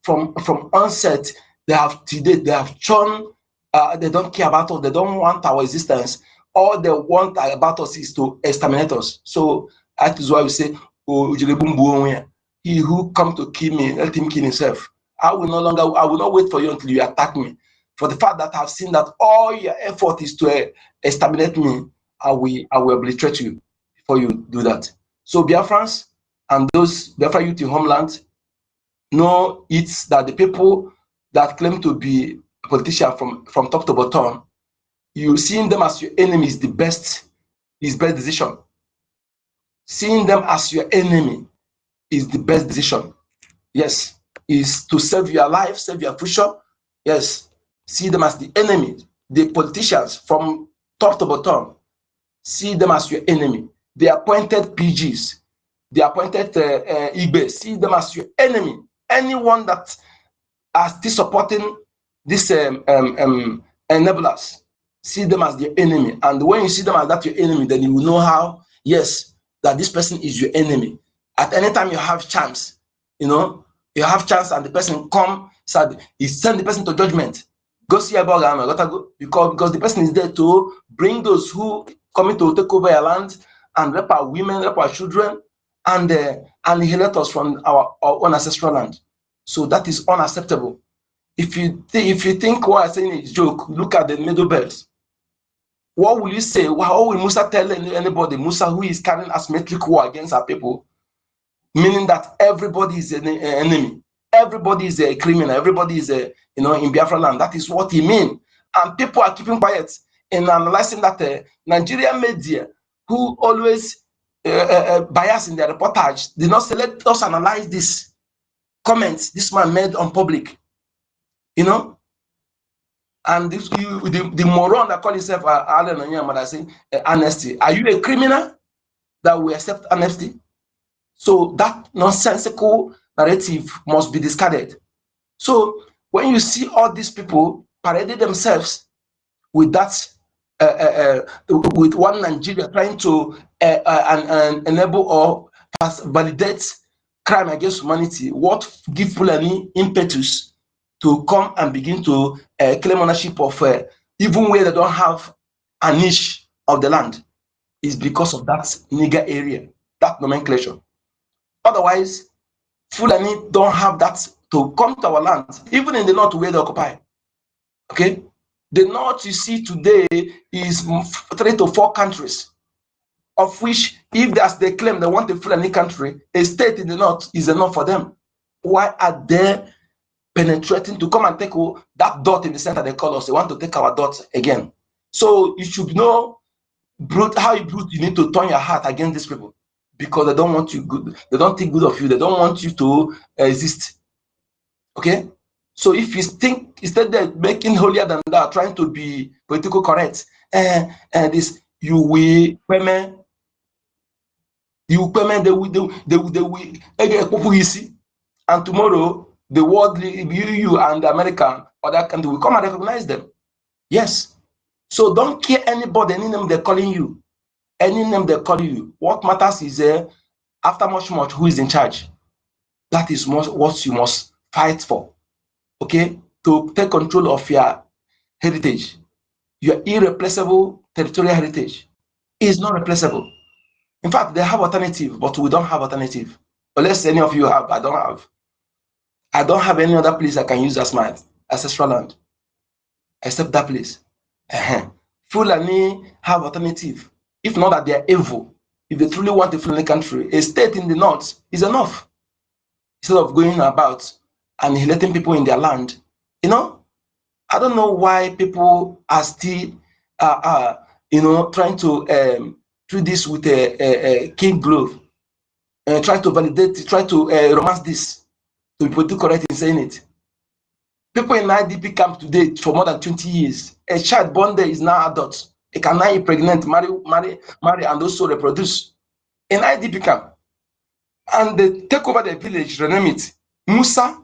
from onset, they have shown they don't care about us, they don't want our existence. All they want about us is to exterminate us. So that is why we say, oh, he who come to kill me, let him kill himself. I will not wait for you until you attack me. For the fact that I've seen that all your effort is to exterminate me, I will obliterate you before you do that. So Biafrans and those Biafra youth in homeland know it's that the people that claim to be a politician from top to bottom, you seeing them as your enemy is the best decision. Seeing them as your enemy is the best decision. Yes, is to save your life, save your future. Yes, see them as the enemy. The politicians from top to bottom, see them as your enemy. The appointed PGs, the appointed IBE, see them as your enemy. Anyone that are still supporting these enablers, see them as their enemy. And when you see them as that your enemy, then you will know how, yes, that this person is your enemy. At any time you have chance, you know, you have chance and the person come, so he send the person to judgment. Go see about because the person is there to bring those who coming to take over your land and rape our women, rape our children, and annihilate us from our own ancestral land. So that is unacceptable. If you think what I'm saying is joke, look at the Middle Belt. What will you say? How will Musa tell anybody, Musa who is carrying asymmetric war against our people, meaning that everybody is an enemy, everybody is a criminal, everybody is a, you know, in Biafra land? That is what he means. And people are keeping quiet in analyzing that Nigerian media, who always bias in their reportage, did not say, let us analyze this comments this man made on public, you know. And this, the moron that call himself Alan Onyema saying amnesty. Are you a criminal that we accept amnesty? So that nonsensical narrative must be discarded. So when you see all these people parading themselves with that, with one Nigeria trying to enable or validate crime against humanity, what give Fulani impetus to come and begin to claim ownership of even where they don't have a niche of the land, is because of that nigger area, that nomenclature. Otherwise, Fulani don't have that to come to our land, even in the north where they occupy. Okay, the north you see today is 3 to 4 countries, of which, if as they claim they want a Fulani country, a state in the north is enough for them. Why are they penetrating to come and take that dot in the center they call us? They want to take our dot again. So you should know how you need to turn your heart against these people, because they don't want you good. They don't think good of you. They don't want you to exist. Okay. So if you think instead of making holier than that, trying to be political correct, and this you will payment, they will easy, and tomorrow the world, you and the American or that country will come and recognize them. Yes. So don't care anybody, any name they're calling you, any name they're calling you. What matters is after much who is in charge. That is what you must fight for. Okay, to take control of your heritage, your irreplaceable territorial heritage is not replaceable. In fact, they have alternative, but we don't have alternative. Unless any of you have, I don't have. I don't have any other place I can use as my ancestral land, except that place. Fulani have alternative. If not that they are evil, if they truly want a Fulani country, a state in the north is enough. Instead of going about and letting people in their land, you know, I don't know why people are still, you know, trying to treat this with a kid glove, try to validate, try to romance this, to be politically correct in saying it. People in IDP camp today for more than 20 years, a child born there is now adult. It can now impregnate, marry, and also reproduce in IDP camp. And they take over the village, rename it Musa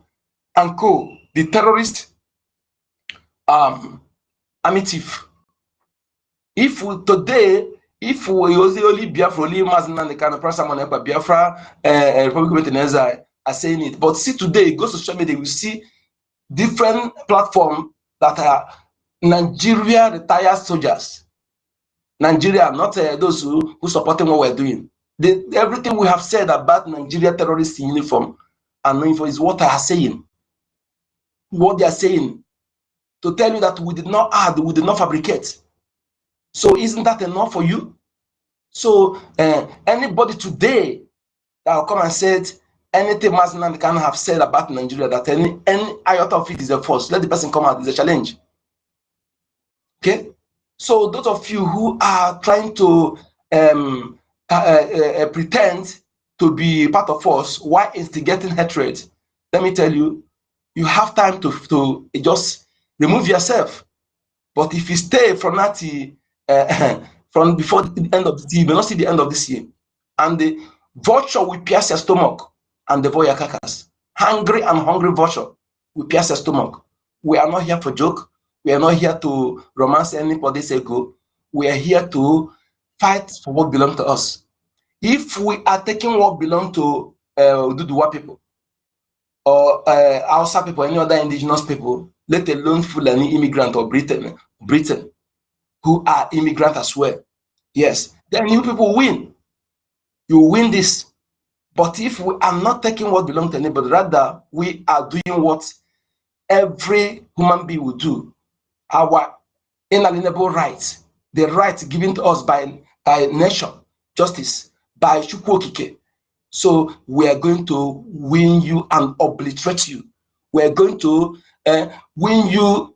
and Co, the terrorist army chief. If we only Biafra, only Mazin and the kind of person on Biafra, Republic of Tunisia, are saying it. But see, today, go to social media, we see different platforms that are Nigeria retired soldiers. Nigeria, not those who supporting what we're doing. Everything we have said about Nigeria terrorists in uniform and uniform is what I are saying. What they are saying to tell you that we did not add, we did not fabricate. So isn't that enough for you? So anybody today that will come and said anything Mazinan can have said about Nigeria, that any iota of it is a false, let the person come out, is a challenge. Okay? So those of you who are trying to pretend to be part of us while instigating hatred, let me tell you, you have time to just remove yourself. But if you stay from that from before the end of the year, you may not see the end of this year. And the vulture will pierce your stomach and devour your carcass. Hungry and hungry vulture will pierce your stomach. We are not here for joke. We are not here to romance anybody's ego. We are here to fight for what belongs to us. If we are taking what belongs to Duduwa people or Hausa people, any other indigenous people, let alone Fulani immigrant or Britain, who are immigrants as well, yes, then you people win. You win this. But if we are not taking what belongs to anybody, rather we are doing what every human being will do, our inalienable rights, the rights given to us by nation, justice, by Chukwokike. So we are going to win you and obliterate you. We are going to win you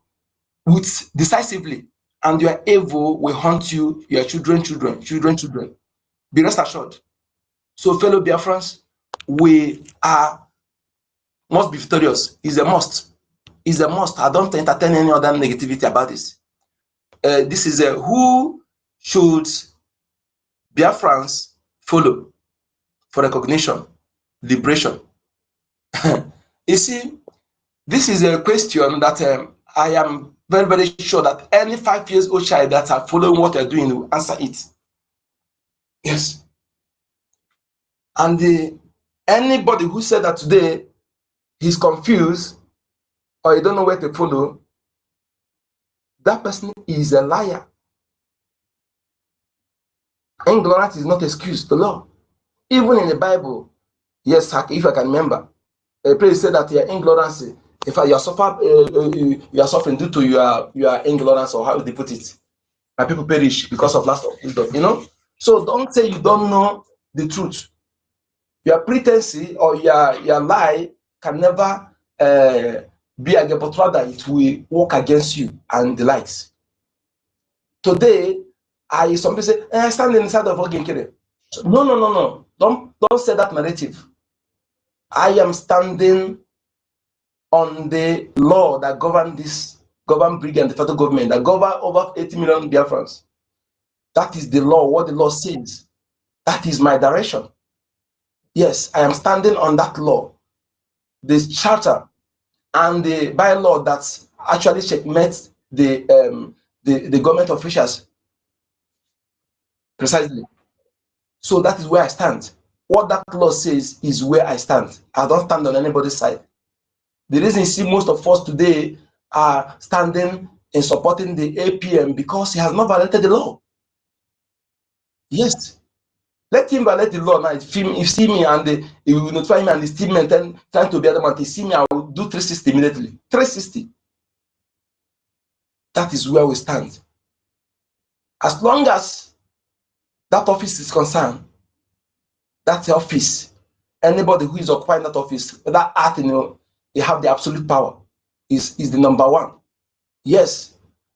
with decisively, and your evil will haunt you, your children. Be rest assured. So fellow Biafrans, we must be victorious. Is a must. Is a must. I don't entertain any other negativity about this. This is who should Biafrans follow for recognition, liberation. You see, this is a question that I am very, very sure that any 5 years old child that are following what they're doing will answer it. Yes. And anybody who said that today he's confused or he don't know where to follow, that person is a liar. Ignorance is not excuse to law. Even in the Bible, yes, if I can remember, a priest said that your ignorance, if you are suffering due to your ignorance, or how they put it, and people perish because of lack of wisdom, you know. So don't say you don't know the truth. Your pretense or your lie can never be against, but rather it will work against you and the likes. Today, some people say, I stand inside of Oginkere. No. Don't say that narrative. I am standing on the law that govern BRGIE and the federal government, that govern over 80 million Biafrans. That is the law, what the law says. That is my direction. Yes, I am standing on that law, the charter and the bylaw that actually checkmates the government officials precisely. So that is where I stand. What that law says is where I stand. I don't stand on anybody's side. The reason you see most of us today are standing in supporting the APM because he has not violated the law. Yes. Let him violate the law now. If he see me and he will notify me and his team and then trying to be adamant, he see me, I will do 360 immediately. 360. That is where we stand. As long as that office is concerned, that office, anybody who is occupying that office, that act, they have the absolute power, is the number one. Yes.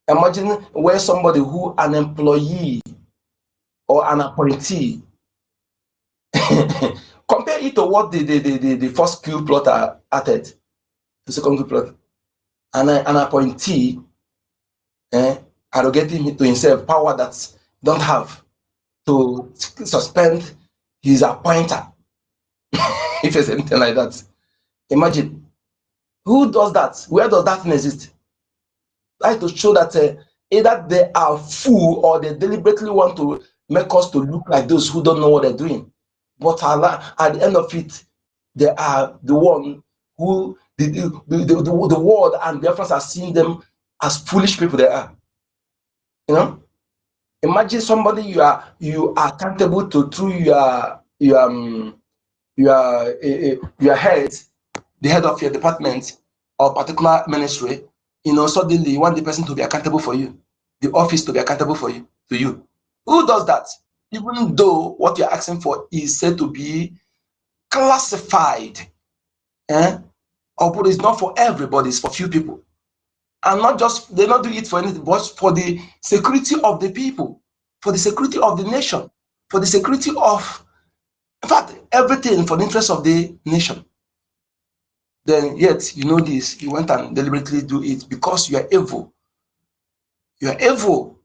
Imagine where somebody who an employee or an appointee compare it to what the first coup plotter added, the second coup plot, and an appointee arrogating to himself power that don't have to suspend his appointer. If it's anything like that, imagine who does that? Where does that exist? I like to show that either they are fool or they deliberately want to make us to look like those who don't know what they're doing. But at the end of it, They are the one who the world and Biafrans are seeing them as foolish people they are. You know, imagine somebody you are accountable to through your head, the head of your department or particular ministry. You know, suddenly you want the person to be accountable for you, the office to be accountable for you, to you. Who does that? Even though what you're asking for is said to be classified, but it's not for everybody, it's for few people. And not just, they not do it for anything, but for the security of the people, for the security of the nation, for the security of, in fact, everything for the interest of the nation. Then yet, you know this, you went and deliberately do it because you are evil. You are evil.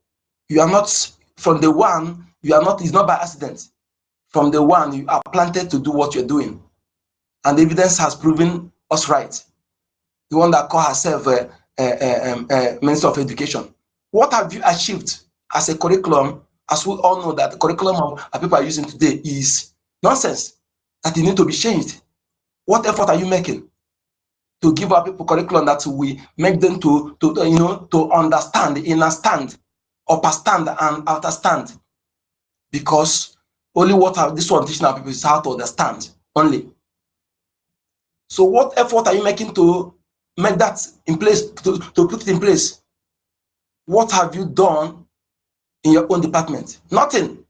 You are not, from the one, you are not, it's not by accident. From the one, you are planted to do what you're doing. And the evidence has proven us right. The one that called herself Minister of Education. What have you achieved as a curriculum, as we all know that the curriculum of people are using today is nonsense, that it needs to be changed? What effort are you making to give our people curriculum that we make them to understand, understand, upper stand and outer stand? Because only what this one teaching our people is how to understand only. So what effort are you making to make that in place, to put it in place? What have you done in your own department? Nothing.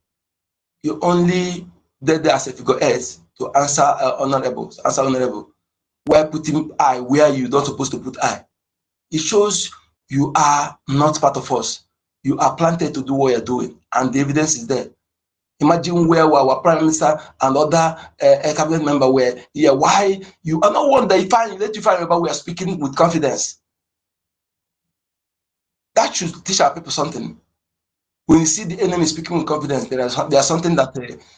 You only did there as a figurehead to answer honorable. Where putting I where you don't supposed to put I. It shows you are not part of us. You are planted to do what you're doing, and the evidence is there. Imagine where our prime minister and other cabinet member were here. Why you are not one that you find remember we are speaking with confidence. That should teach our people something. When you see the enemy speaking with confidence, there's something that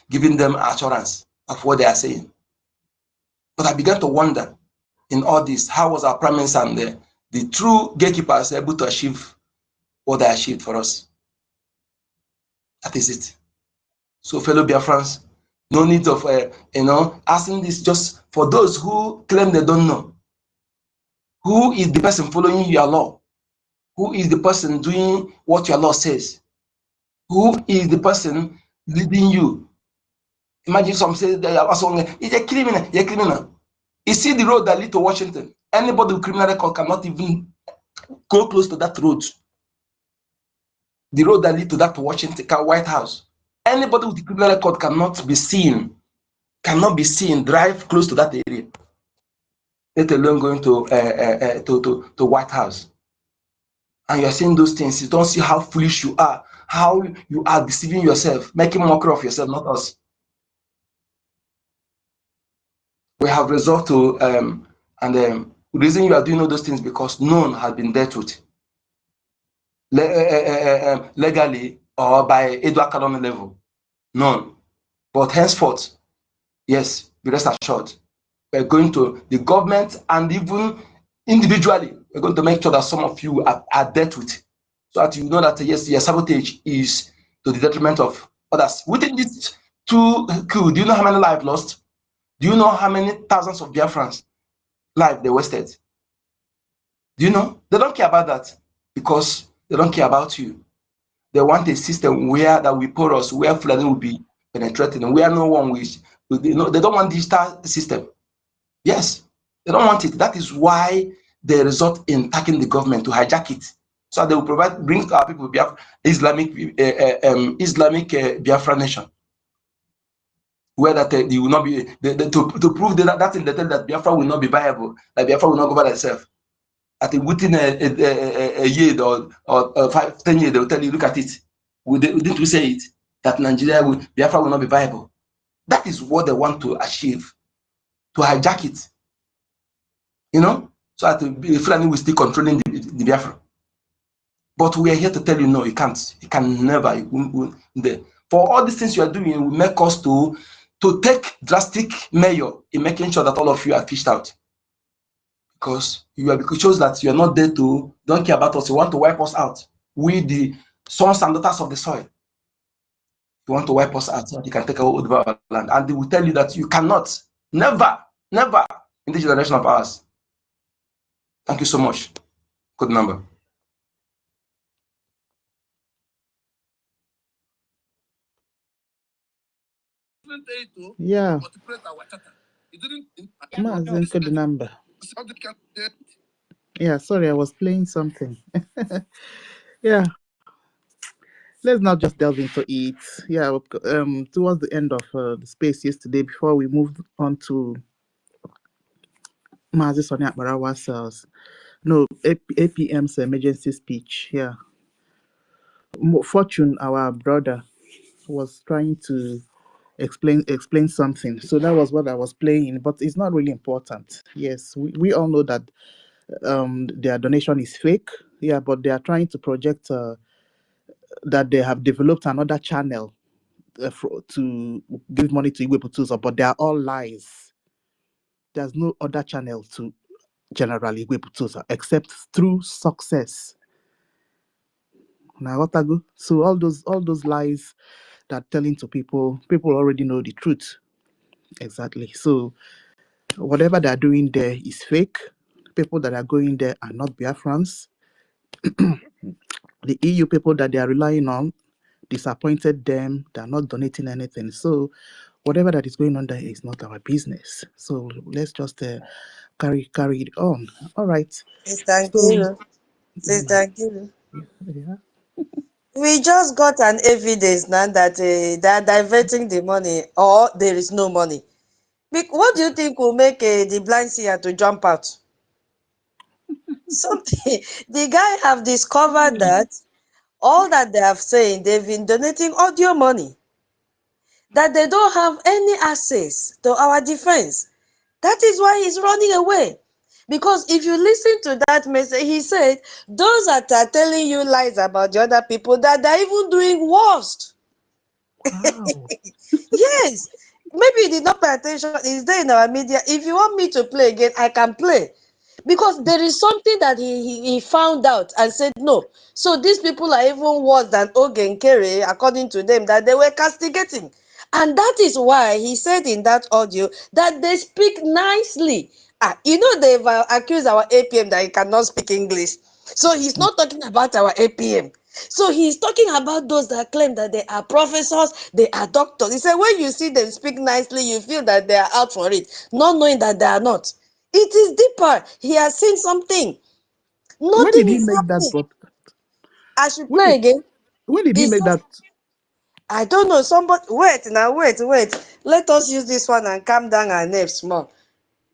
giving them assurance of what they are saying. But I began to wonder in all this, how was our prime minister and the true gatekeepers able to achieve what they achieved for us? That is it. So, fellow Biafrans, no need of asking this just for those who claim they don't know. Who is the person following your law? Who is the person doing what your law says? Who is the person leading you? Imagine some say he's a criminal, you're a criminal. You see the road that leads to Washington. Anybody with criminal record cannot even go close to that road. The road that leads to that Washington, White House. Anybody with a criminal record cannot be seen drive close to that area, let alone going to White House. And you're saying those things, you don't see how foolish you are, how you are deceiving yourself, making mockery of yourself, not us. We have resolved to, the reason you are doing all those things because none has been dealt with legally or by Edward Academy level. None. But henceforth, yes, be rest assured, we're going to, the government and even individually, we're going to make sure that some of you are dealt with, so that you know that yes, your sabotage is to the detriment of others. Within these two coup, do you know how many lives lost? Do you know how many thousands of Biafrans lives they wasted? Do you know? They don't care about that because they don't care about you. They want a system where that we porous, where Fulani will be penetrating, and where no one will. They don't want digital system. Yes, they don't want it. That is why they resort in attacking the government to hijack it, so they will bring to our people Islamic Biafra nation, where that they will not be to prove that in the tell that Biafra will not be viable, that Biafra will not govern itself. At within a year or 5, 10 years, they will tell you, look at it. Didn't we say it that Biafra will not be viable? That is what they want to achieve, to hijack it. You know, so that the Fulani will still controlling the Biafra. But we are here to tell you, no, you can't. You can never. For all these things you are doing, will make us to take drastic measure in making sure that all of you are fished out. Because it shows that you are not there to, don't care about us. You want to wipe us out. We, the sons and daughters of the soil. You want to wipe us out so that you can take over our land. And they will tell you that you cannot, never, Never in this generation of ours. Thank you so much. Good number. Yeah. Mazenko the number. Yeah, sorry, I was playing something. Yeah. Let's not just delve into it. Yeah, towards the end of the space yesterday, before we moved on to Mazi Sonia Barawa's APM's emergency speech. Yeah, Fortune, our brother, was trying to explain something. So that was what I was playing, but it's not really important. Yes, we all know that their donation is fake. Yeah, but they are trying to project that they have developed another channel to give money to Igwe Putuzo, but they are all lies. There's no other channel to generally Igwe Putuzo except through success. Now what I go? So all those lies that telling to people already know the truth. Exactly. So whatever they are doing there is fake. People that are going there are not Biafrans. The EU people that they are relying on disappointed them. They are not donating anything. So whatever that is going on there is not our business. So let's just carry it on. All right. Sister So Nkiru, Sister Nkiru. yeah. We just got an evidence now that they are diverting the money or there is no money. What do you think will make the blind seer to jump out? Something. The guy have discovered that all that they have saying, they've been donating audio money, that they don't have any access to our defense. That is why he's running away. Because if you listen to that message, he said, those that are telling you lies about the other people, that they're even doing worst. Wow. Yes. Maybe you did not pay attention. It's there in our media. If you want me to play again, I can play. Because there is something that he found out and said, no. So these people are even worse than Ogen Kere, according to them, that they were castigating. And that is why he said in that audio that they speak nicely. They've accused our APM that he cannot speak English. So he's not talking about our APM. So he's talking about those that claim that they are professors, they are doctors. He said, when you see them speak nicely, you feel that they are out for it, not knowing that they are not. It is deeper. He has seen something. When did Nothing he is make that happening. broadcast? I should play again. When did he It's make just, that? I don't know. Somebody, wait. Let us use this one and calm down our nerves small.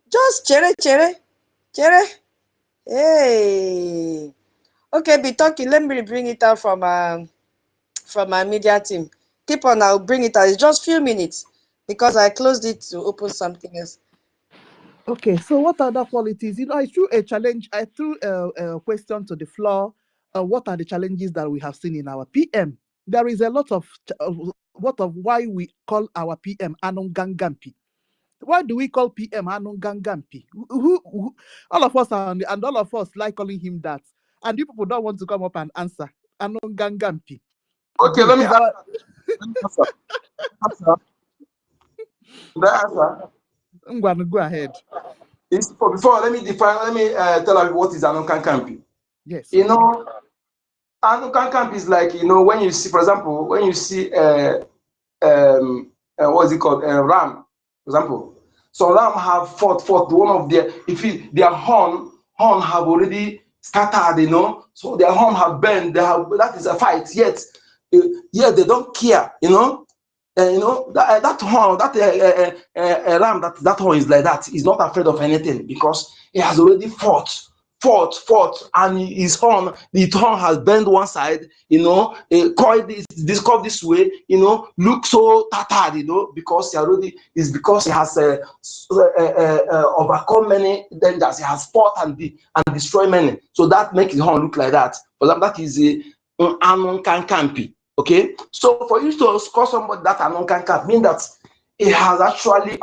Just chere. Hey. Okay, be talking. Let me bring it out from my media team. Keep on, I'll bring it out. It's just few minutes because I closed it to open something else. Okay, so what other qualities? I threw a challenge. I threw a question to the floor. What are the challenges that we have seen in our PM? There is a lot of why we call our PM Anungangampi. Why do we call PM Anungangampi? Who all of us are and all of us like calling him that, and you people don't want to come up and answer Anungangampi. Okay, let me answer. Go ahead. Before, let me tell you what is Anukan Campi. Yes. Anukan Camp is like, when you see, for example, when you see what is it called? Ram, for example. So ram have fought one of their horn have already scattered, so their horn have burned, that is a fight, yet they don't care, that horn, ram, that horn is like that. He's not afraid of anything because he has already fought, and his horn, the horn has bent one side, coiled this curve this way, look so tattered, because he has overcome many dangers. He has fought and destroyed many, so that makes his horn look like that. For example, that is a Anunkan Kampi. Okay, so for you to score somebody that Anunkan Kampi means that he has actually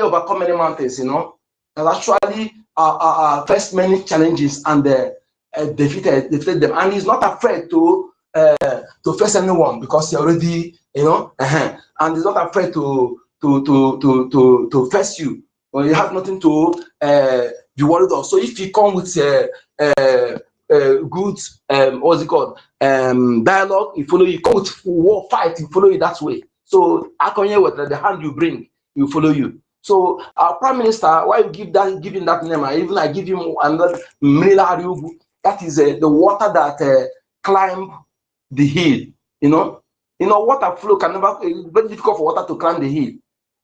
overcome many mountains, has actually faced many challenges and defeated them, and he's not afraid to face anyone because he already, and he's not afraid to to face you, or he has nothing to be worried of. So if you come with good what's it called, dialogue, he follow you. Come with war fight, he follow you that way. So Akonye, with the hand you bring, he will follow you. So our prime minister, why you give him that name? I even I give him another Mila. That is the water that climb the hill. Water flow can never. It's very difficult for water to climb the hill.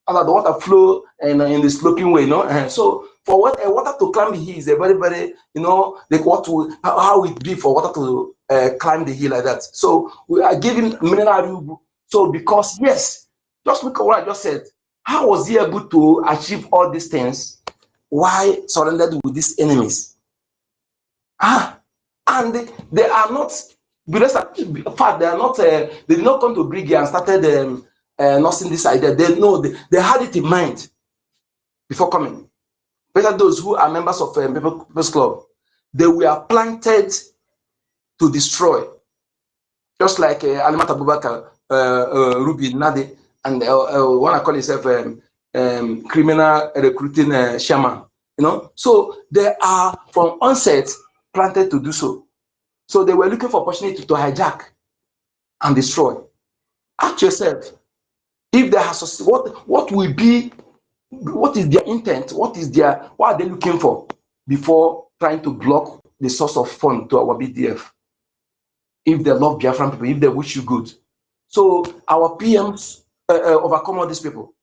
After the water flow in the sloping way, so for water to climb the hill is a very, very, how it be for water to climb the hill like that. So we are giving mineral. So because yes, just look at what I just said. How was he able to achieve all these things? Why surrendered with these enemies? And they are not. In fact, they are not. They did not come to BRGIE and started nursing this idea. They had it in mind before coming. Better those who are members of People's Club, they were planted to destroy, just like Alimat Abubakar, Ruby Nade, and one I call himself criminal recruiting shaman. So they are from onset planted to do so. So they were looking for opportunity to hijack and destroy. Ask yourself, if they have what will be, what is their intent? What are they looking for before trying to block the source of fund to our BDF? If they love Biafran people, if they wish you good. So our PMs overcome all these people.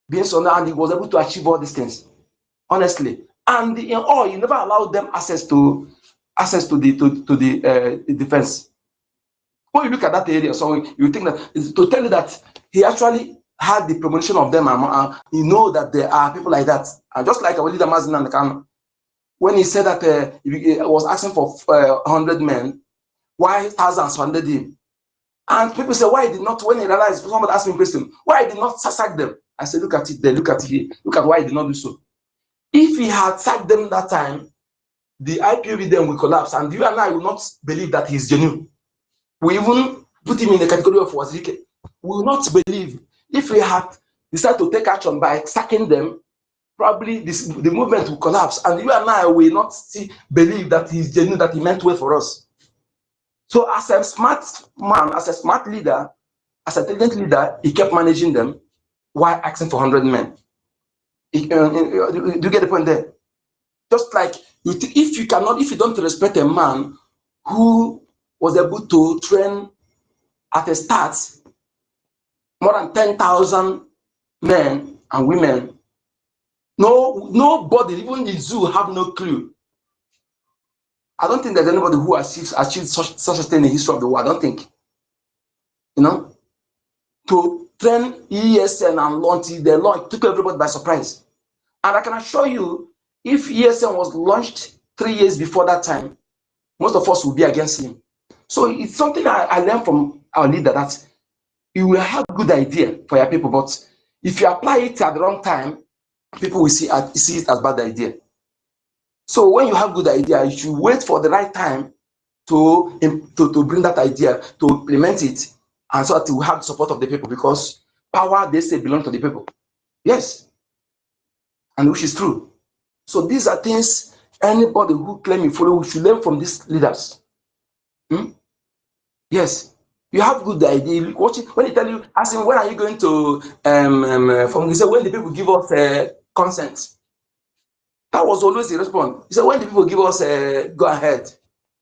Being so now, and he was able to achieve all these things, honestly. And in all, you never allowed them access to the defense. When you look at that area, so you think that to tell you that he actually had the promotion of them, you know that there are people like that. And just like our leader Mazin and Kano, when he said that he was asking for 100 men, why thousands surrounded him? And people say, why he did not, when he realized, somebody asked me a question, why he did not sack them? I said, look at it there, look at it here, look at why he did not do so. If he had sacked them that time, the IPOB then will collapse, and you and I will not believe that he's genuine. We even put him in the category of Wazirike. We will not believe. If we had decided to take action by sacking them, probably the movement will collapse, and you and I will not believe that he's genuine, that he meant well for us. So as a smart man, as a smart leader, as a intelligent leader, he kept managing them while asking for 100 men. Do you get the point there? Just like if you don't respect a man who was able to train at a start more than 10,000 men and women, nobody, even the zoo, have no clue. I don't think there's anybody who achieved such a thing in the history of the world. I don't think. To train ESN and launch it, they took everybody by surprise. And I can assure you, if ESN was launched 3 years before that time, most of us would be against him. So it's something I learned from our leader, that you will have a good idea for your people, but if you apply it at the wrong time, people will see it as bad idea. So when you have good idea, you should wait for the right time to bring that idea, to implement it, and so that you have the support of the people, because power, they say, belongs to the people. Yes, and which is true. So these are things anybody who claim you follow, we should learn from these leaders. Yes, you have good idea. Watch it. When they tell you, ask him, when are you going to he said, when the people give us consent. That was always the response. He said, when the people give us go ahead.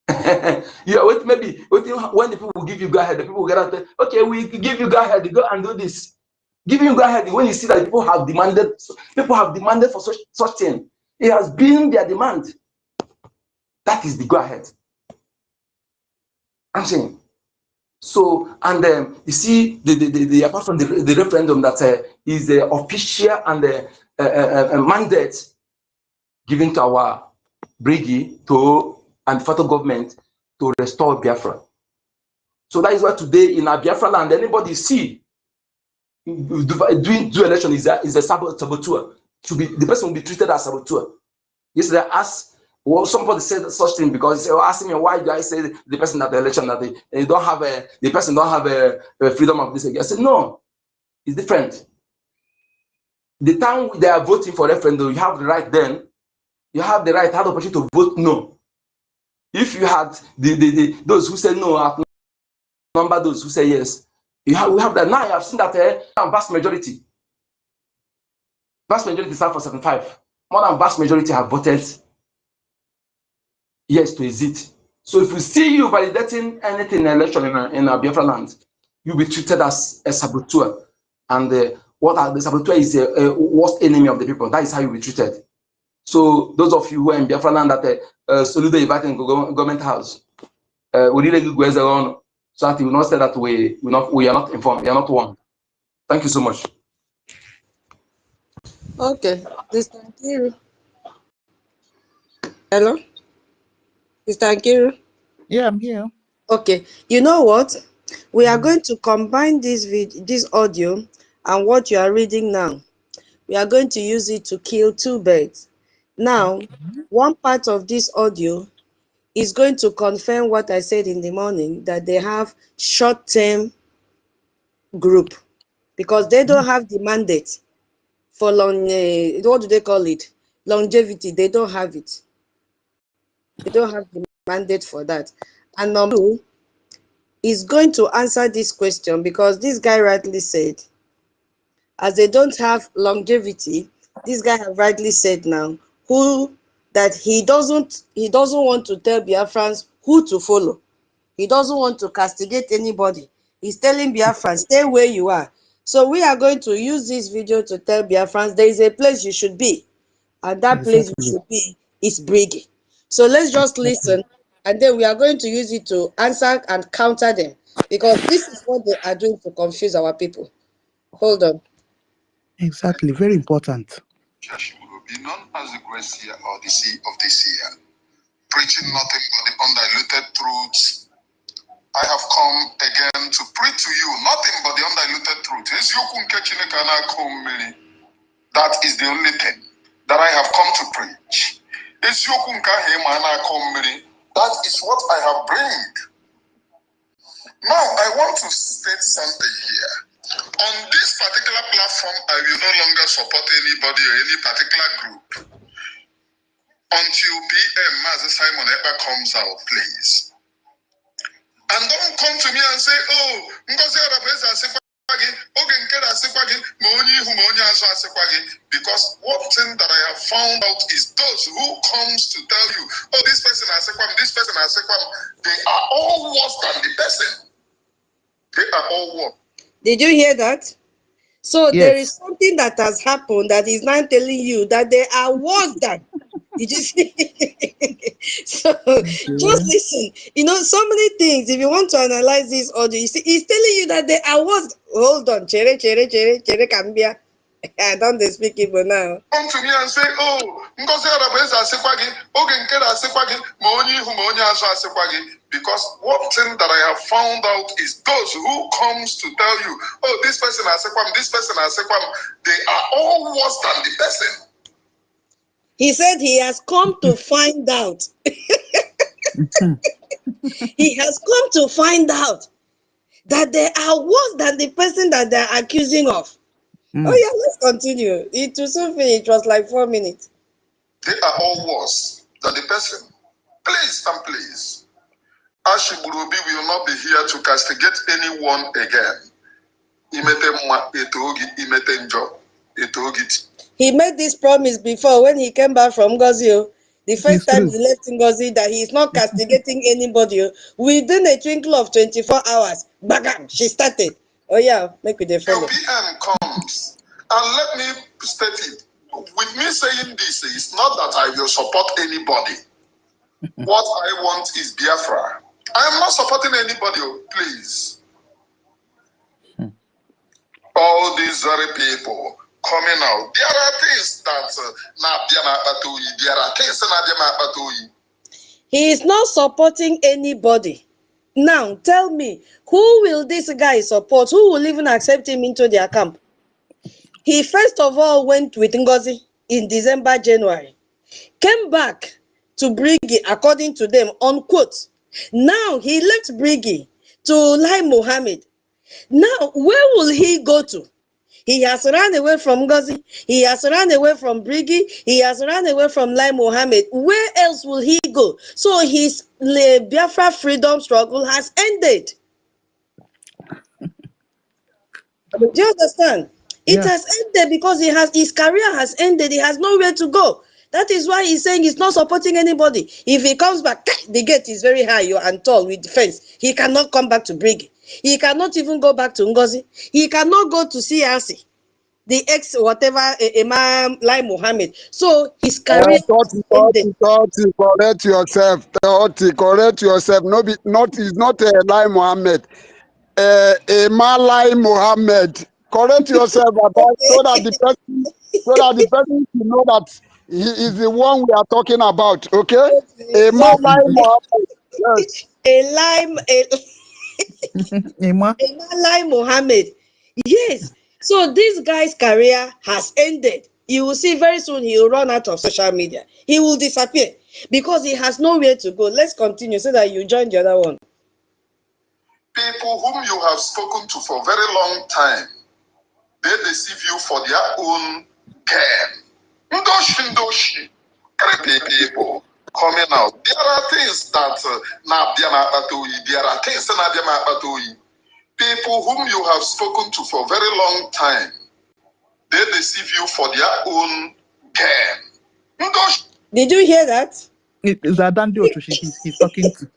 Maybe when the people give you go ahead, the people will get out there, okay, we give you go ahead, go and do this. Give you go ahead when you see that people have demanded for such thing. It has been their demand. That is the go ahead. I'm saying. So, and you see, the apart from the referendum, that is the official and a mandate given to our BRGIE and the federal government to restore Biafra. So that is why today in our Biafra land, anybody see doing election is a saboteur. The person will be treated as a saboteur. Yesterday I asked, somebody said such thing, because they were asking me, why do I say the person that the election that the person don't have a freedom of this? I said, no, it's different. the time they are voting for referendum, you have the right then, you have the right, have the opportunity to vote no. If you had those who say no outnumber those who say yes, we have that. Now I have seen that vast majority stand for 75. More than vast majority have voted yes to exit. So if we see you validating anything in election in Biafra land, you'll be treated as a saboteur. And the saboteur is a worst enemy of the people. That is how you'll be treated. So those of you who are in Biafra land that Soludo inviting government house, we really go on so that you will not say that we are not informed, we are not warned. Thank you so much. Okay, Mr. Nkiru. Hello, Mr. Nkiru. Yeah, I'm here. Okay, you know what? We are going to combine this audio and what you are reading now. We are going to use it to kill two birds. Now, one part of this audio is going to confirm what I said in the morning, that they have short-term group because they don't have the mandate for long, what do they call it? Longevity. They don't have it. They don't have the mandate for that. And number two is going to answer this question because this guy rightly said, as they don't have longevity, this guy have rightly said now that he doesn't want to tell Biafrans who to follow. He doesn't want to castigate anybody. He's telling Biafrans, stay where you are. So we are going to use this video to tell Biafrans there is a place you should be. And that place you should be is BRGIE. So let's just listen. And then we are going to use it to answer and counter them. Because this is what they are doing to confuse our people. Hold on. Exactly, very important. Will be known as the grace year or the sea of this year, preaching nothing but the undiluted truths. I have come again to preach to you nothing but the undiluted truth. That is the only thing that I have come to preach. That is what I have bring. Now I want to state something here. On this particular platform, I will no longer support anybody or any particular group until PM Mazi Simon Ekpa comes out, please. And don't come to me and say, oh, because one thing that I have found out is those who comes to tell you, oh, this person has sequam, this person has sequam, they are all worse than the person. They are all worse. Did you hear that? So Yes. there is something that has happened that is now telling you that they are worse than. Did you see? So just listen. You know, so many things. If you want to analyze this audio, you see, he's telling you that they are worse. Hold on, chere cambia. I don't speak Igbo now. Come to me and say, oh, because one thing that I have found out is those who comes to tell you, oh, this person has sequam, this person has sequam, they are all worse than the person. He said he has come to find out. He has come to find out that they are worse than the person that they are accusing of. Oh yeah, let's continue. It was so finish. It was like 4 minutes. They are all worse than the person. Please and please, Ashiburubi will not be here to castigate anyone again. He made this promise before when he came back from NGOZI. The first time he left NGOZI, that he is not castigating anybody. Within a twinkle of 24 hours, bam, she started. Oh yeah, make it a follow. Your PM comes, and let me state it. With me saying this, it's not that I will support anybody. What I want is Biafra. I am not supporting anybody, please. All these very people coming out. There are things that there are things that he is not supporting anybody. Now tell me, who will this guy support? Who will even accept him into their camp? He first of all went with NGOZI in December, January. Came back to BRGIE, according to them, unquote. Now he left BRGIE to Lai Mohammed. Now, where will he go to? He has run away from NGOZI. He has run away from BRGIE. He has run away from Lai Mohammed. Where else will he go? So his Biafra freedom struggle has ended. Do you understand? It has ended because his career has ended. He has nowhere to go. That is why he's saying he's not supporting anybody. If he comes back, the gate is very high and tall with fence. He cannot come back to BRGIE. He cannot even go back to NGOZI. He cannot go to CRC, the ex whatever Imam Lai Mohammed. So his career has ended. Correct yourself. Correct yourself. No, is not Lai Mohammed. Malai Mohammed. Correct yourself about so that the person should know that he is the one we are talking about. Okay? Malai Mohammed. Yes. Lai Mohammed. Yes. So this guy's career has ended. You will see very soon he will run out of social media. He will disappear because he has nowhere to go. Let's continue so that you join the other one. People whom you have spoken to for a very long time, they deceive you for their own gain. Ndoshi. People coming out. There are things that there are things that people whom you have spoken to for a very long time, they deceive you for their own gain. Did you hear that? Is that Dandi Otushi he's talking to?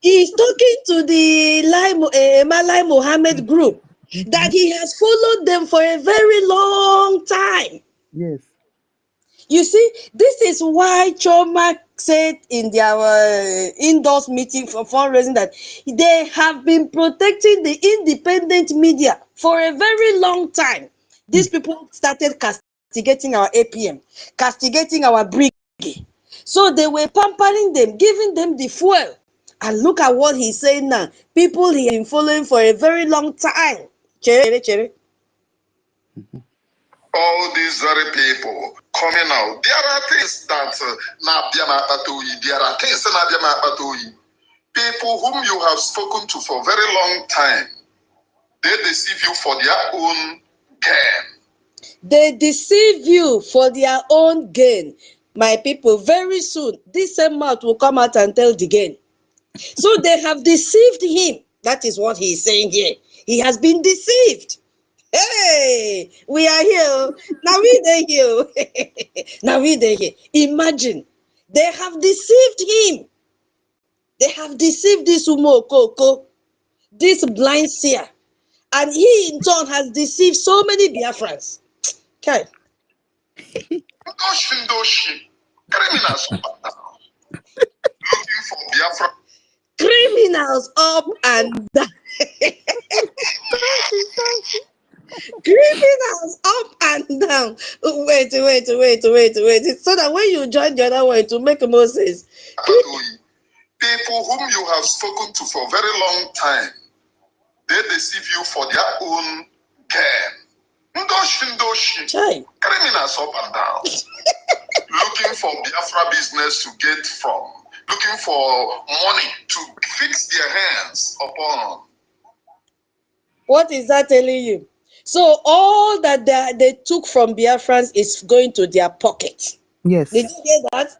He's talking to the Lai Mohammed group that he has followed them for a very long time. Yes. You see, this is why Choma said in their indoors meeting for fundraising that they have been protecting the independent media for a very long time. These people started castigating our APM, castigating our BRGIE. So they were pampering them, giving them the fuel. And look at what he's saying now. People he has been following for a very long time. Chere. All these very people coming out. There are things that there are things that people whom you have spoken to for a very long time, they deceive you for their own gain. They deceive you for their own gain. My people, very soon, this same mouth will come out and tell the gain. So they have deceived him. That is what he is saying here. He has been deceived. Hey, we are here. Now we there here. Now we there here. Imagine, they have deceived him. They have deceived this Umokoko, this blind seer. And he in turn has deceived so many Biafrans. Okay. Criminals looking for Biafra. Criminals up and down. Criminals up and down. Wait. So that when you join the other one to make more sense. People whom you have spoken to for a very long time, they deceive you for their own gain. Ndoshi. Criminals up and down. Looking for Biafra business to get from. Looking for money to fix their hands upon. What is that telling you? So all that they took from Biafrans is going to their pocket. Yes. Did you hear that?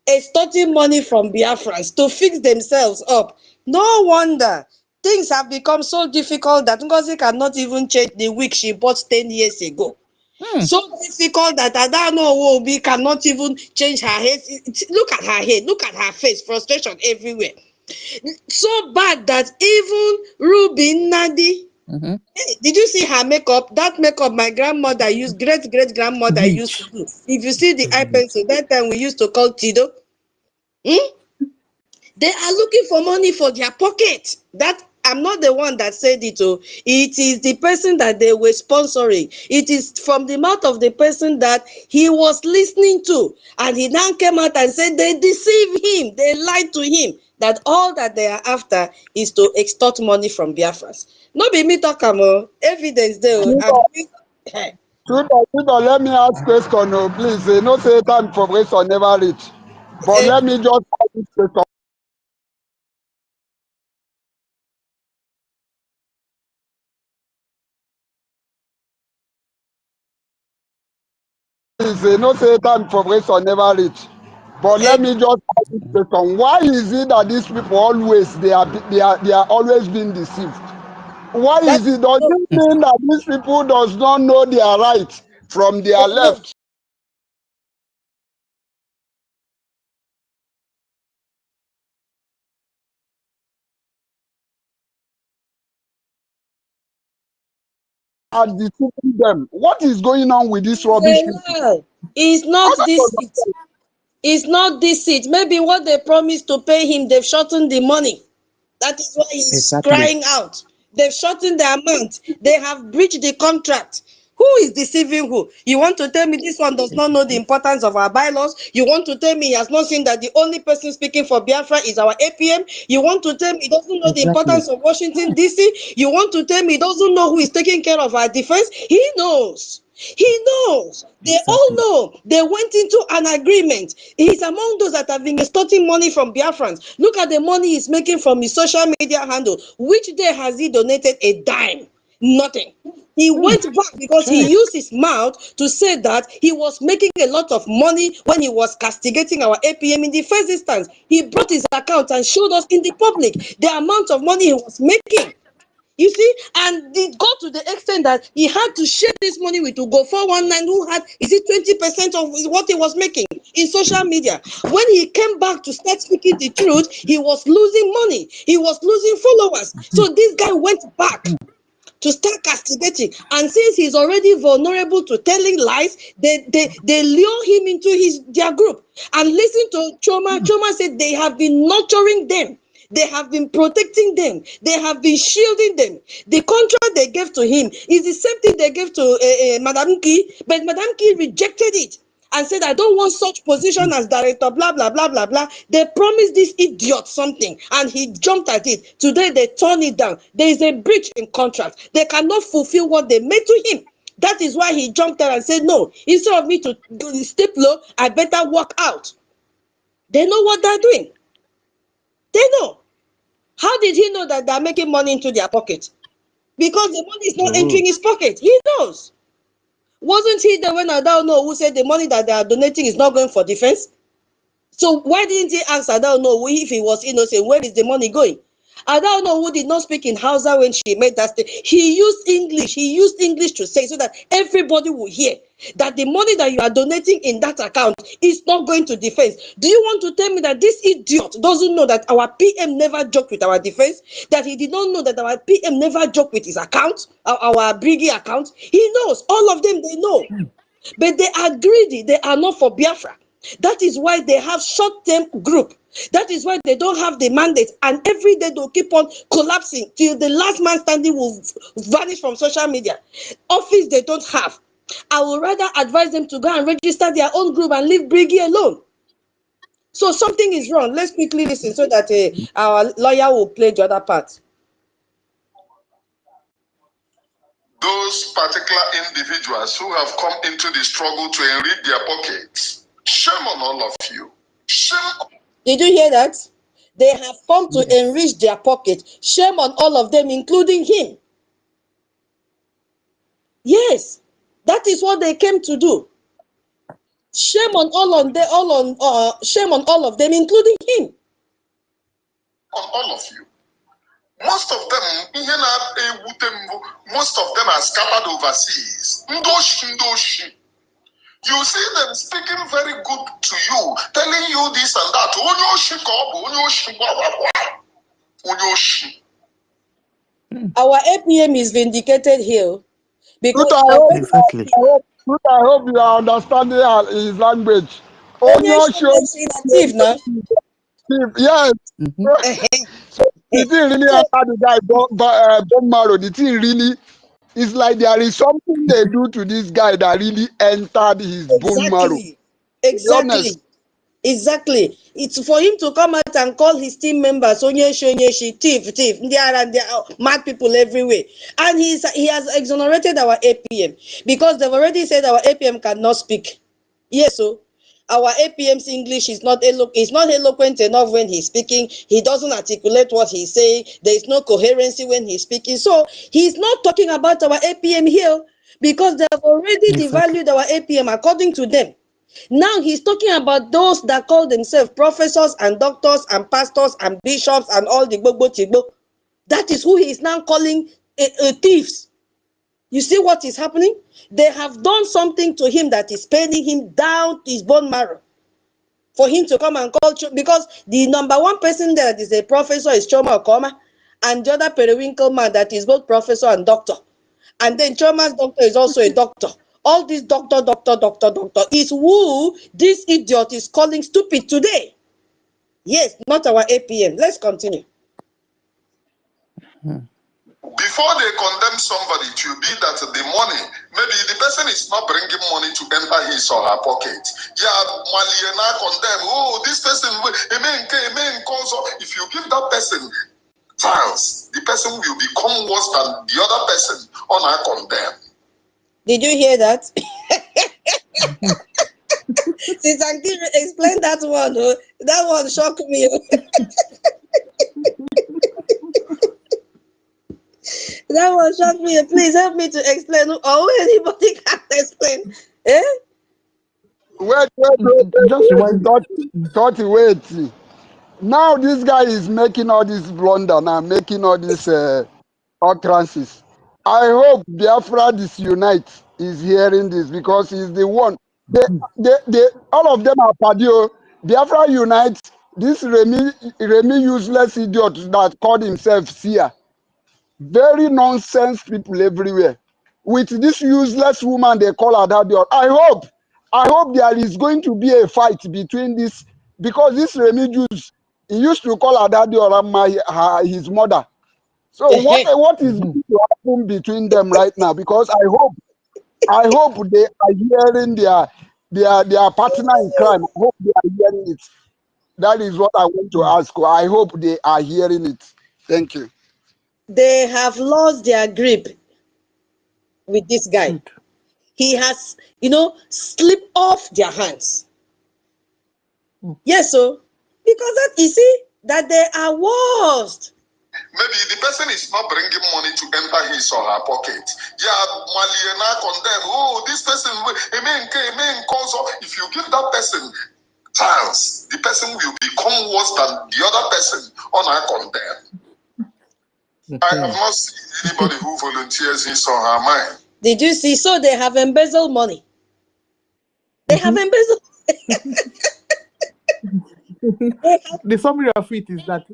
Extorting money from Biafrans to fix themselves up. No wonder things have become so difficult that NGOZI cannot even change the wig she bought 10 years ago. So difficult that Adano Obi cannot even change her hair. Look at her hair, look at her face, frustration everywhere. So bad that even Ruby Nadi, did you see her makeup? That makeup my grandmother used, great-grandmother used to do. If you see the eye pencil, that time we used to call Tido. They are looking for money for their pocket. That I'm not the one that said it. Oh, it is the person that they were sponsoring. It is from the mouth of the person that he was listening to, and he now came out and said they deceived him. They lied to him that all that they are after is to extort money from Biafrans. No be me talk about evidence there. Let me ask question, please. No say time for question never reach. But let me just ask this question. It's no say time progression never reach. But let me just ask this question. Why is it that these people always they are always being deceived? Why is it? Does it mean that these people does not know their right from their left? Are deceiving them. What is going on with this rubbish people? It's not deceit. It's not deceit. Maybe what they promised to pay him, they've shortened the money. That is why he's crying out. They've shortened the amount. They have breached the contract. Who is deceiving who? You want to tell me this one does not know the importance of our bylaws? You want to tell me he has not seen that the only person speaking for Biafra is our APM? You want to tell me he doesn't know the importance of Washington, D.C.? You want to tell me he doesn't know who is taking care of our defense? He knows. He knows. They all know. They went into an agreement. He's among those that have been extorting money from Biafrans. Look at the money he's making from his social media handle. Which day has he donated a dime? Nothing. He went back because he used his mouth to say that he was making a lot of money when he was castigating our APM in the first instance. He brought his account and showed us in the public the amount of money he was making. You see, and it got to the extent that he had to share this money with Ugo 419, who had, is it 20% of what he was making in social media. When he came back to start speaking the truth, he was losing money. He was losing followers. So this guy went back to start castigating, and since he's already vulnerable to telling lies, they lure him into their group. And listen to Choma. Choma said they have been nurturing them. They have been protecting them. They have been shielding them. The contract they gave to him is the same thing they gave to Madame Key, but Madame Key rejected it and said, I don't want such position as director, blah, blah, blah, blah, blah. They promised this idiot something, and he jumped at it. Today, they turn it down. There is a breach in contract. They cannot fulfill what they made to him. That is why he jumped there and said, no, instead of me to step low, I better walk out. They know what they're doing. They know. How did he know that they're making money into their pocket? Because the money is not entering his pocket. He knows. Wasn't he there when Onuwu said the money that they are donating is not going for defense? So why didn't he ask Onuwu if he was innocent? Where is the money going? Onuwu did not speak in Hausa when she made that statement. He used English. He used English to say so that everybody will hear that the money that you are donating in that account is not going to defense. Do you want to tell me that this idiot doesn't know that our PM never joked with our defense? That he did not know that our PM never joked with his account, our BRGIE account? He knows. All of them, they know. But they are greedy. They are not for Biafra. That is why they have short-term group. That is why they don't have the mandate. And every day they'll keep on collapsing till the last man standing will vanish from social media. Office they don't have. I would rather advise them to go and register their own group and leave BRGIE alone. So something is wrong. Let's quickly listen so that our lawyer will play the other part. Those particular individuals who have come into the struggle to enrich their pockets, shame on all of you. Shame. Did you hear that? They have come to enrich their pocket. Shame on all of them, including him. Yes, that is what they came to do. Shame on shame on all of them, including him. On all of you. Most of them, most of them are scattered overseas. Ndoshi. You see them speaking very good to you, telling you this and that. Our APM is vindicated here because I hope you are understanding his language. Yes. So the thing really enter the guy bone marrow. The thing really is like there is something they do to this guy that really entered his bone marrow. Exactly. It's for him to come out and call his team members Onyeshi, thief. There are mad people everywhere. And he has exonerated our APM because they've already said our APM cannot speak. Yes, so our APM's English is not eloquent enough when he's speaking. He doesn't articulate what he's saying. There is no coherency when he's speaking. So he's not talking about our APM here. because they have already Exactly. devalued our APM according to them. Now he's talking about those that call themselves professors and doctors and pastors and bishops and all the gbogbo tigbo. That is who he is now calling thieves. You see what is happening? They have done something to him that is paining him down to his bone marrow. For him to come and call, because the number one person there that is a professor is Choma Okoma, and the other periwinkle man that is both professor and doctor. And then Choma's doctor is also a doctor. All this doctor is who this idiot is calling stupid today. Yes, not our APM. Let's continue. Before they condemn somebody, it will be that the money, maybe the person is not bringing money to enter his or her pocket. Yeah, Maliana condemn, oh, this person, amen, if you give that person chance, the person will become worse than the other person on our condemn. Did you hear that? Since I did explain that one shocked me. That one shocked me. Please help me to explain. Or anybody can explain. Eh? Wait. Just remind. Wait. Now this guy is making all this blunder now, making all these utterances. I hope Biafra Disunite is hearing this because he's the one. They all of them are Padio. Biafra Unite, this Remy useless idiot that called himself Sia. Very nonsense people everywhere. With this useless woman they call Adadio. I hope there is going to be a fight between this, because this Remy Jews, he used to call Adadio his mother. So what is going to happen between them right now? Because I hope they are hearing their partner in crime. I hope they are hearing it. That is what I want to ask. I hope they are hearing it. Thank you. They have lost their grip with this guy. Good. He has, slipped off their hands. Yes, so because that you see that they are worst. Maybe the person is not bringing money to enter his or her pocket. Yeah, Maliana condemn, oh, this person, amen, if you give that person chance, the person will become worse than the other person on our condemn. I have not seen anybody who volunteers his or her mind. Did you see? So they have embezzled money. They have embezzled. The summary of it is that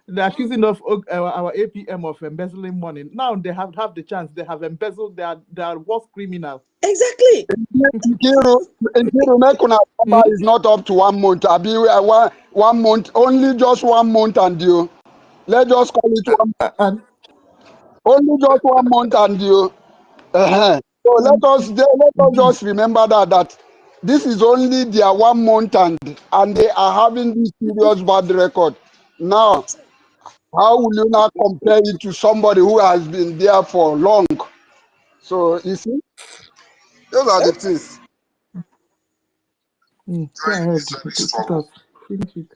they're accusing of our APM of embezzling money. Now they have the chance. They have embezzled. They are worst criminals. Exactly. Nkiru is not up to 1 month. Abi 1 month, only just 1 month and due. Let's just call it 1 month. Only just 1 month and due. So let us just remember that this is only their 1 month and they are having this serious bad record. Now, how will you not compare it to somebody who has been there for long? So you see, those are the things. Go ahead. Finish it.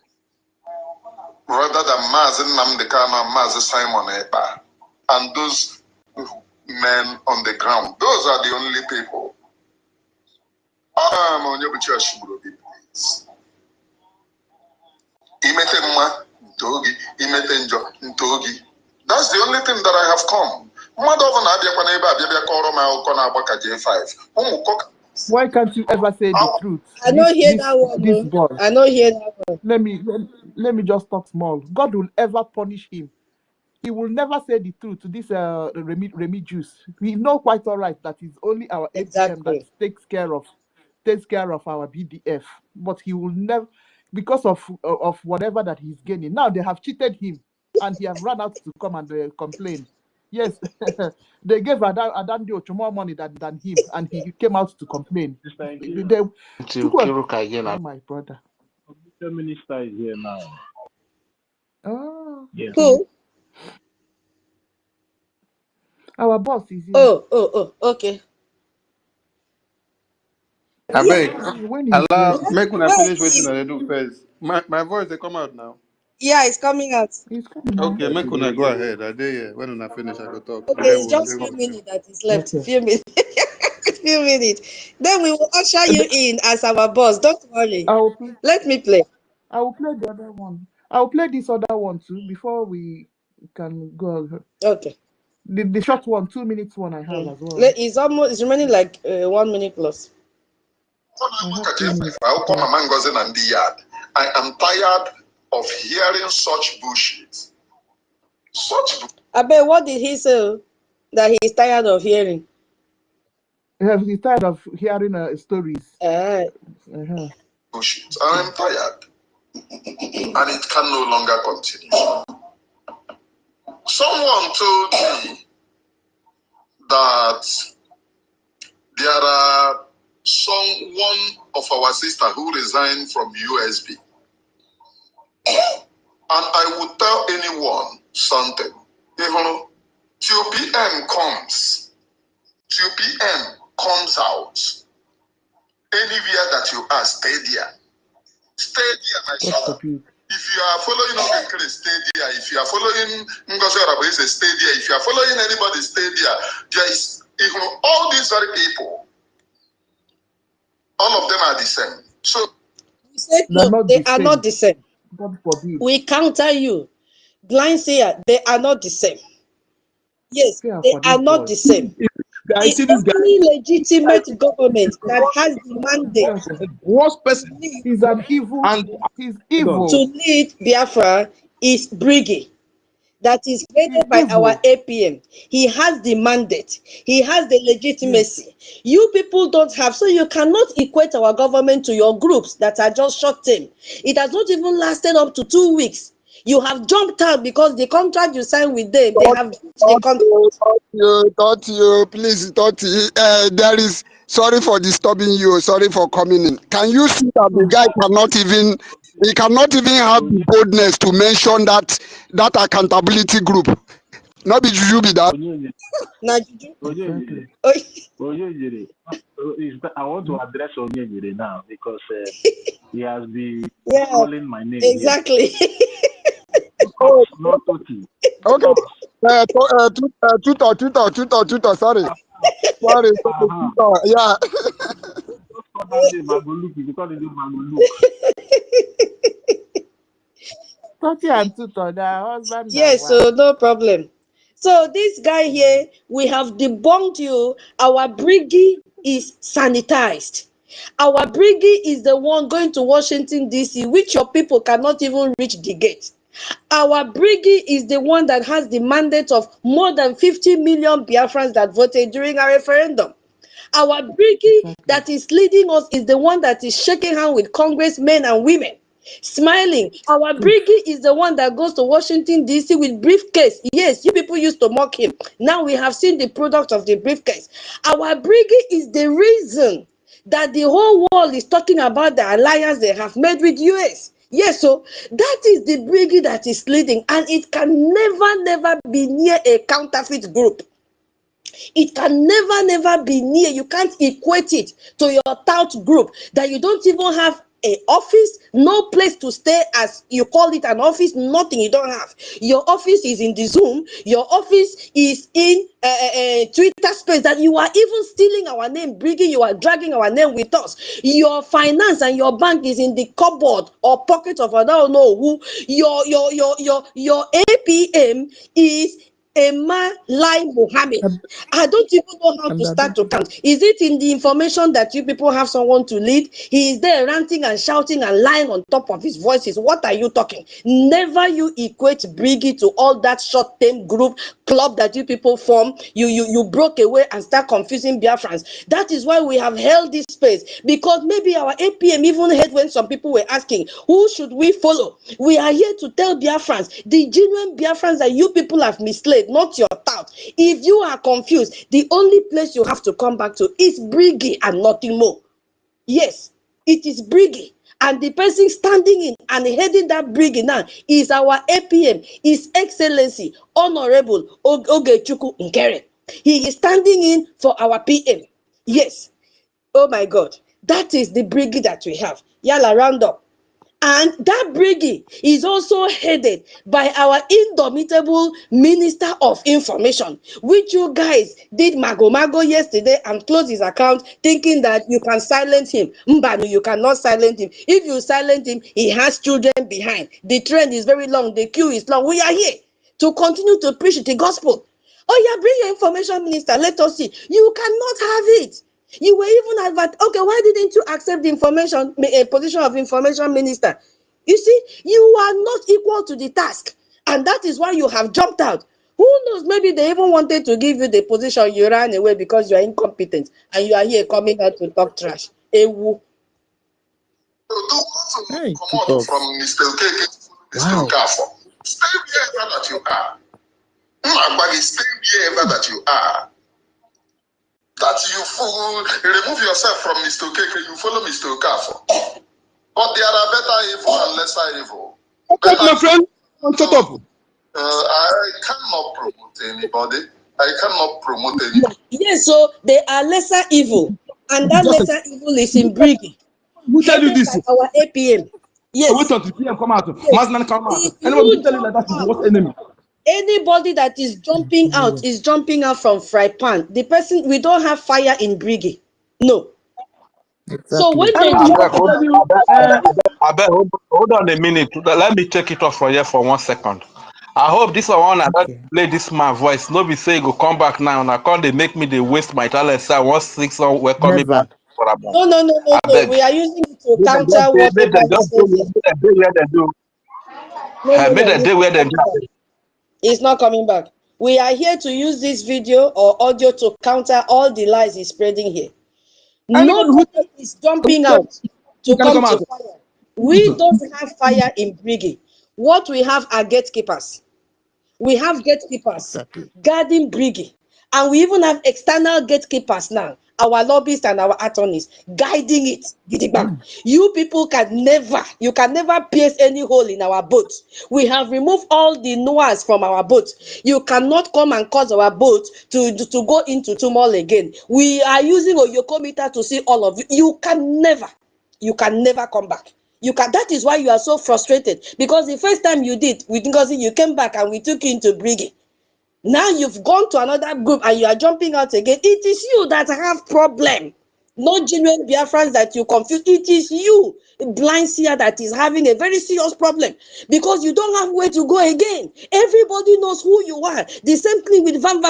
Rather than Mazen Namdekana, Mazen Simon Epa, and those men on the ground, those are the only people. That's the only thing that I have come. Why can't you ever say the truth? I don't hear that one. This boy. I don't hear that one. Let me just talk small. God will ever punish him. He will never say the truth to this Remy Juice. We know quite all right that it's only our APM that takes care of our BDF. But he will never, because of whatever that he's gaining. Now they have cheated him, and he have run out to come and complain. Yes, they gave Adandi Ocho more money than him, and he came out to complain. Oh, my brother. The minister is here now. Oh, yes. Who? Our boss is here. Oh, okay. I beg. Allah, make when I finish waiting and I do first. My voice they come out now. Yeah, it's coming out. It's coming now. Okay, make una go ahead. I did. When una finish, I go talk. Okay, it's just few minutes that is left. Okay. Few minutes. Few minutes. Then we will usher you in as our boss. Don't worry. I will play. Let me play. I will play the other one. I will play this other one too before we can go. Okay. The short one, 2 minutes one I have as well. It's remaining like 1 minute plus. I have 2 minutes. I am tired of hearing such bullshit. I bet, what did he say that he's tired of hearing? He's tired of hearing stories. Bullshit. I am tired. And it can no longer continue. Someone told me that there are one of our sister who resigned from USB. And I would tell anyone something. Even till PM comes out, anywhere that you are, stay there. Stay there, my son. If you are following Ogenkere, stay there. If you are following NGOZI Orabufulani, stay there. If you are following anybody, stay there. There is, even all these very people, all of them are the same. So we said no, they are not the same. We counter you. Blind seer, they are not the same. Yes, they are not the same. The only legitimate government that has the mandate worst person. He's an evil. He's evil. To lead Biafra is BRGIE, that is headed by our APM. He has the mandate. He has the legitimacy. You people don't have, so you cannot equate our government to your groups that are just short term. It has not even lasted up to 2 weeks. You have jumped out because the contract you signed with them, they have the contract. Please, there is, sorry for disturbing you, sorry for coming in. Can you see that the guy cannot even have the boldness to mention that accountability group? Not be juju be that. I want to address Onyejire now because he has been calling my name. Exactly. Not Toti. Okay. Tutor, sorry. Sorry. Yeah. Toti and Tutor, their husband. Yes, so no problem. So this guy here, we have debunked you. Our BRGIE is sanitized. Our BRGIE is the one going to Washington, D.C., which your people cannot even reach the gate. Our BRGIE is the one that has the mandate of more than 50 million Biafrans that voted during our referendum. Our BRGIE that is leading us is the one that is shaking hands with congressmen and women, smiling. Our BRGIE is the one that goes to Washington, D.C. with briefcase. Yes, you people used to mock him. Now we have seen the product of the briefcase. Our BRGIE is the reason that the whole world is talking about the alliance they have made with US. Yes, so that is the BRGIE that is leading, and it can never be near a counterfeit group. It can never be near. You can't equate it to your tout group that you don't even have an office, no place to stay, as you call it, an office, nothing you don't have. Your office is in the Zoom. Your office is in Twitter space, that you are even stealing our name, BRGIE, you are dragging our name with us. Your finance and your bank is in the cupboard or pocket of I don't know who. Your APM is Emma Lai Mohammed. I don't even know how to start to count. Is it in the information that you people have someone to lead? He is there ranting and shouting and lying on top of his voices. What are you talking? Never you equate BRGIE to all that short-term group club that you people form. You broke away and start confusing Biafrans. That is why we have held this space, because maybe our APM even heard when some people were asking, who should we follow? We are here to tell Biafrans, the genuine Biafrans that you people have misled, not your tout. If you are confused, the only place you have to come back to is BRGIE and nothing more. Yes, it is BRGIE. And the person standing in and heading that BRGIE now is our APM, His Excellency, Honorable Ogechukwu Nkere. He is standing in for our PM. Yes. Oh my God. That is the BRGIE that we have. Yalla, round up. And that BRGIE is also headed by our indomitable Minister of Information, which you guys did mago yesterday and closed his account thinking that you can silence him. Mbanu, you cannot silence him. If you silence him, he has children behind. The trend is very long. The queue is long. We are here to continue to preach the gospel. Oh yeah, bring your information minister. Let us see. You cannot have it. You were even advert. Okay, why didn't you accept the information position of information minister? You see, you are not equal to the task, and that is why you have jumped out. Who knows? Maybe they even wanted to give you the position. You ran away because you are incompetent, and you are here coming out to talk trash. Ewu. Hey, come out from Mr. Okeke, Mr. Okafor. Stay wherever that you are. Stay wherever that you are. That you remove yourself from Mr. Okeke, you follow Mr. Okafor. But there are better evil and lesser evil. My friend, shut up. I cannot promote anybody. I cannot promote anybody. Yes, so they are lesser evil, and that lesser evil is in BRGIE. Who tell you this? By our APM. Yes. Wait until PM come out. Yes. Mazman come out. Anybody tell you like that is what enemy? Anybody that is jumping out is jumping out from fry pan. The person, we don't have fire in BRGIE. No. Exactly. So when they hold on a minute. Let me take it off for you for 1 second. I hope this one I play this man voice. Nobody say go come back now. And I can't they make me they waste my talent. So I want 6 on welcome me back. No. We are using it to counter what they do. It's not coming back. We are here to use this video or audio to counter all the lies he's spreading here. Nobody is jumping out to come to fire. We don't have fire in BRGIE. What we have are gatekeepers. We have gatekeepers guarding BRGIE. And we even have external gatekeepers now, our lobbyists and our attorneys, guiding it. You people can never pierce any hole in our boat. We have removed all the noirs from our boat. You cannot come and cause our boat to go into turmoil again. We are using a Yokometer to see all of you. You can never come back. That is why you are so frustrated, because the first time you did with NGOZI, you came back and we took you into BRGIE. Now you've gone to another group and you are jumping out again. It is you that have problem, not genuine Biafrans that you confuse. It is you, blind seer, that is having a very serious problem because you don't have where to go again. Everybody knows who you are. The same thing with Vam.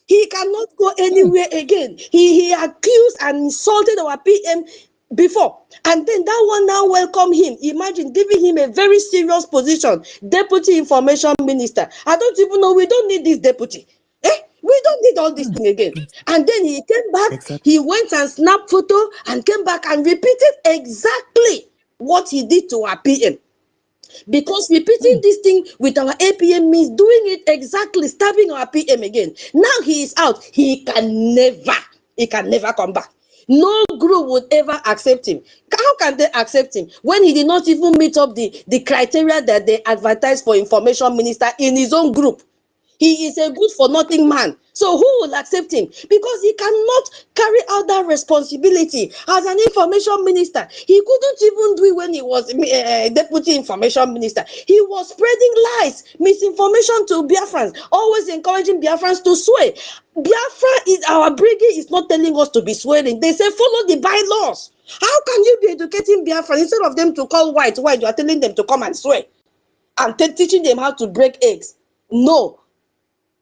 He cannot go anywhere again. He accused and insulted our PM before, and then that one now welcome him. Imagine giving him a very serious position, Deputy Information Minister. I don't even know. We don't need this deputy. We don't need all this thing again. And then he came back. He went and snapped photo and came back and repeated exactly what he did to our PM. Because repeating this thing with our APM means doing it exactly, stabbing our PM again. Now he is out. He can never come back. No group would ever accept him. How can they accept him when he did not even meet up the criteria that they advertised for information minister in his own group? He is a good for nothing man. So who will accept him? Because he cannot carry out that responsibility as an information minister. He couldn't even do it when he was deputy information minister. He was spreading lies, misinformation to Biafrans, always encouraging Biafrans to swear. Biafra is our BRGIE is not telling us to be swearing. They say follow the bylaws. How can you be educating Biafra instead of them to call white? You are telling them to come and swear and teaching them how to break eggs. No.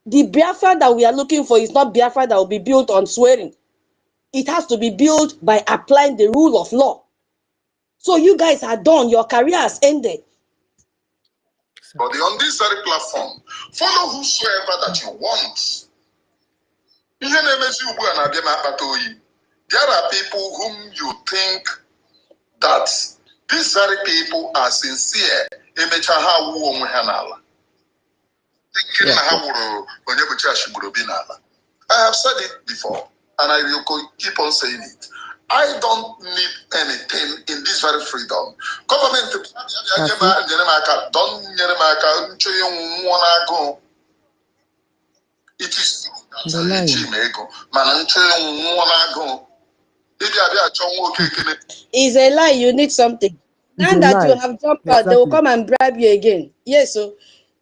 The Biafra that we are looking for is not Biafra that will be built on swearing. It has to be built by applying the rule of law. So you guys are done. Your career has ended. But on this very platform, follow whosoever that you want. There are people whom you think that these very people are sincere. I have said it before, and I will keep on saying it. I don't need anything in this very freedom. Government don't. It is It's a lie. You need something. Now that you have jumped out, they will come and bribe you again. Yes, so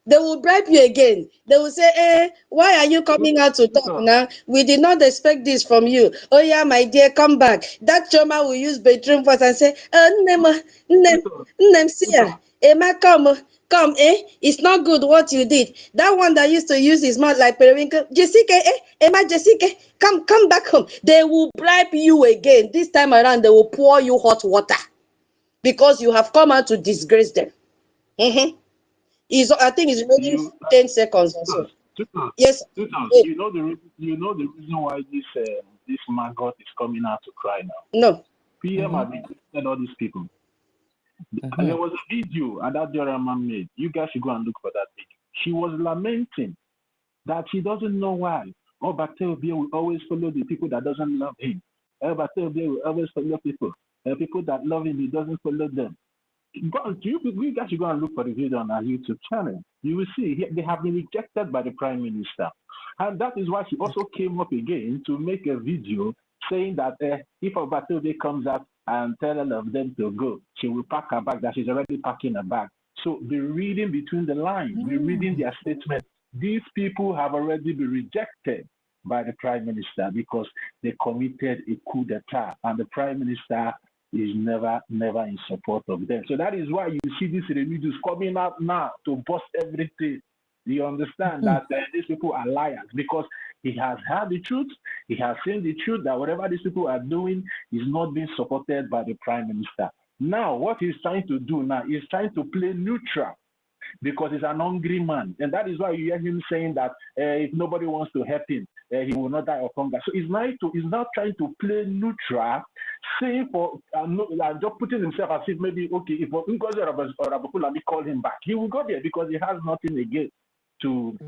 they will bribe you again. They will say, why are you coming out to talk now? We did not expect this from you. Oh yeah, my dear, come back. That Choma will use bedroom voice and say, Nnem, see ya. Emma, come, it's not good what you did. That one that used to use his mouth like periwinkle, Jessica, Emma, Jessica, come back home. They will bribe you again. This time around, they will pour you hot water because you have come out to disgrace them. I think it's remaining 10 seconds or so. Yes. You know the reason why this maggot is coming out to cry now. No. PM have rejected all these people. There was a video that Jorama made. You guys should go and look for that video. She was lamenting that she doesn't know why. Oh, Batobia will always follow the people that doesn't love him. Oh, Batobia will always follow people. People that love him, he doesn't follow them. You guys should go and look for the video on our YouTube channel. You will see they have been rejected by the Prime Minister. And that is why she also came up again to make a video saying that if Obatode comes out and tell all of them to go, she will pack her bag, that she's already packing her bag. So be reading between the lines, be reading their statement. These people have already been rejected by the Prime Minister because they committed a coup d'etat, and the Prime Minister is never in support of them. So that is why you see these reviews coming out now to bust everything. You understand that these people are liars because he has heard the truth, he has seen the truth that whatever these people are doing is not being supported by the Prime Minister. Now, what he's trying to do now is trying to play neutral because he's an hungry man. And that is why you hear him saying that if nobody wants to help him, he will not die of hunger. So he's now trying to play neutral, saying just putting himself as if maybe, okay, if NGOZI or Orabufulani call him back, he will go there because he has nothing again to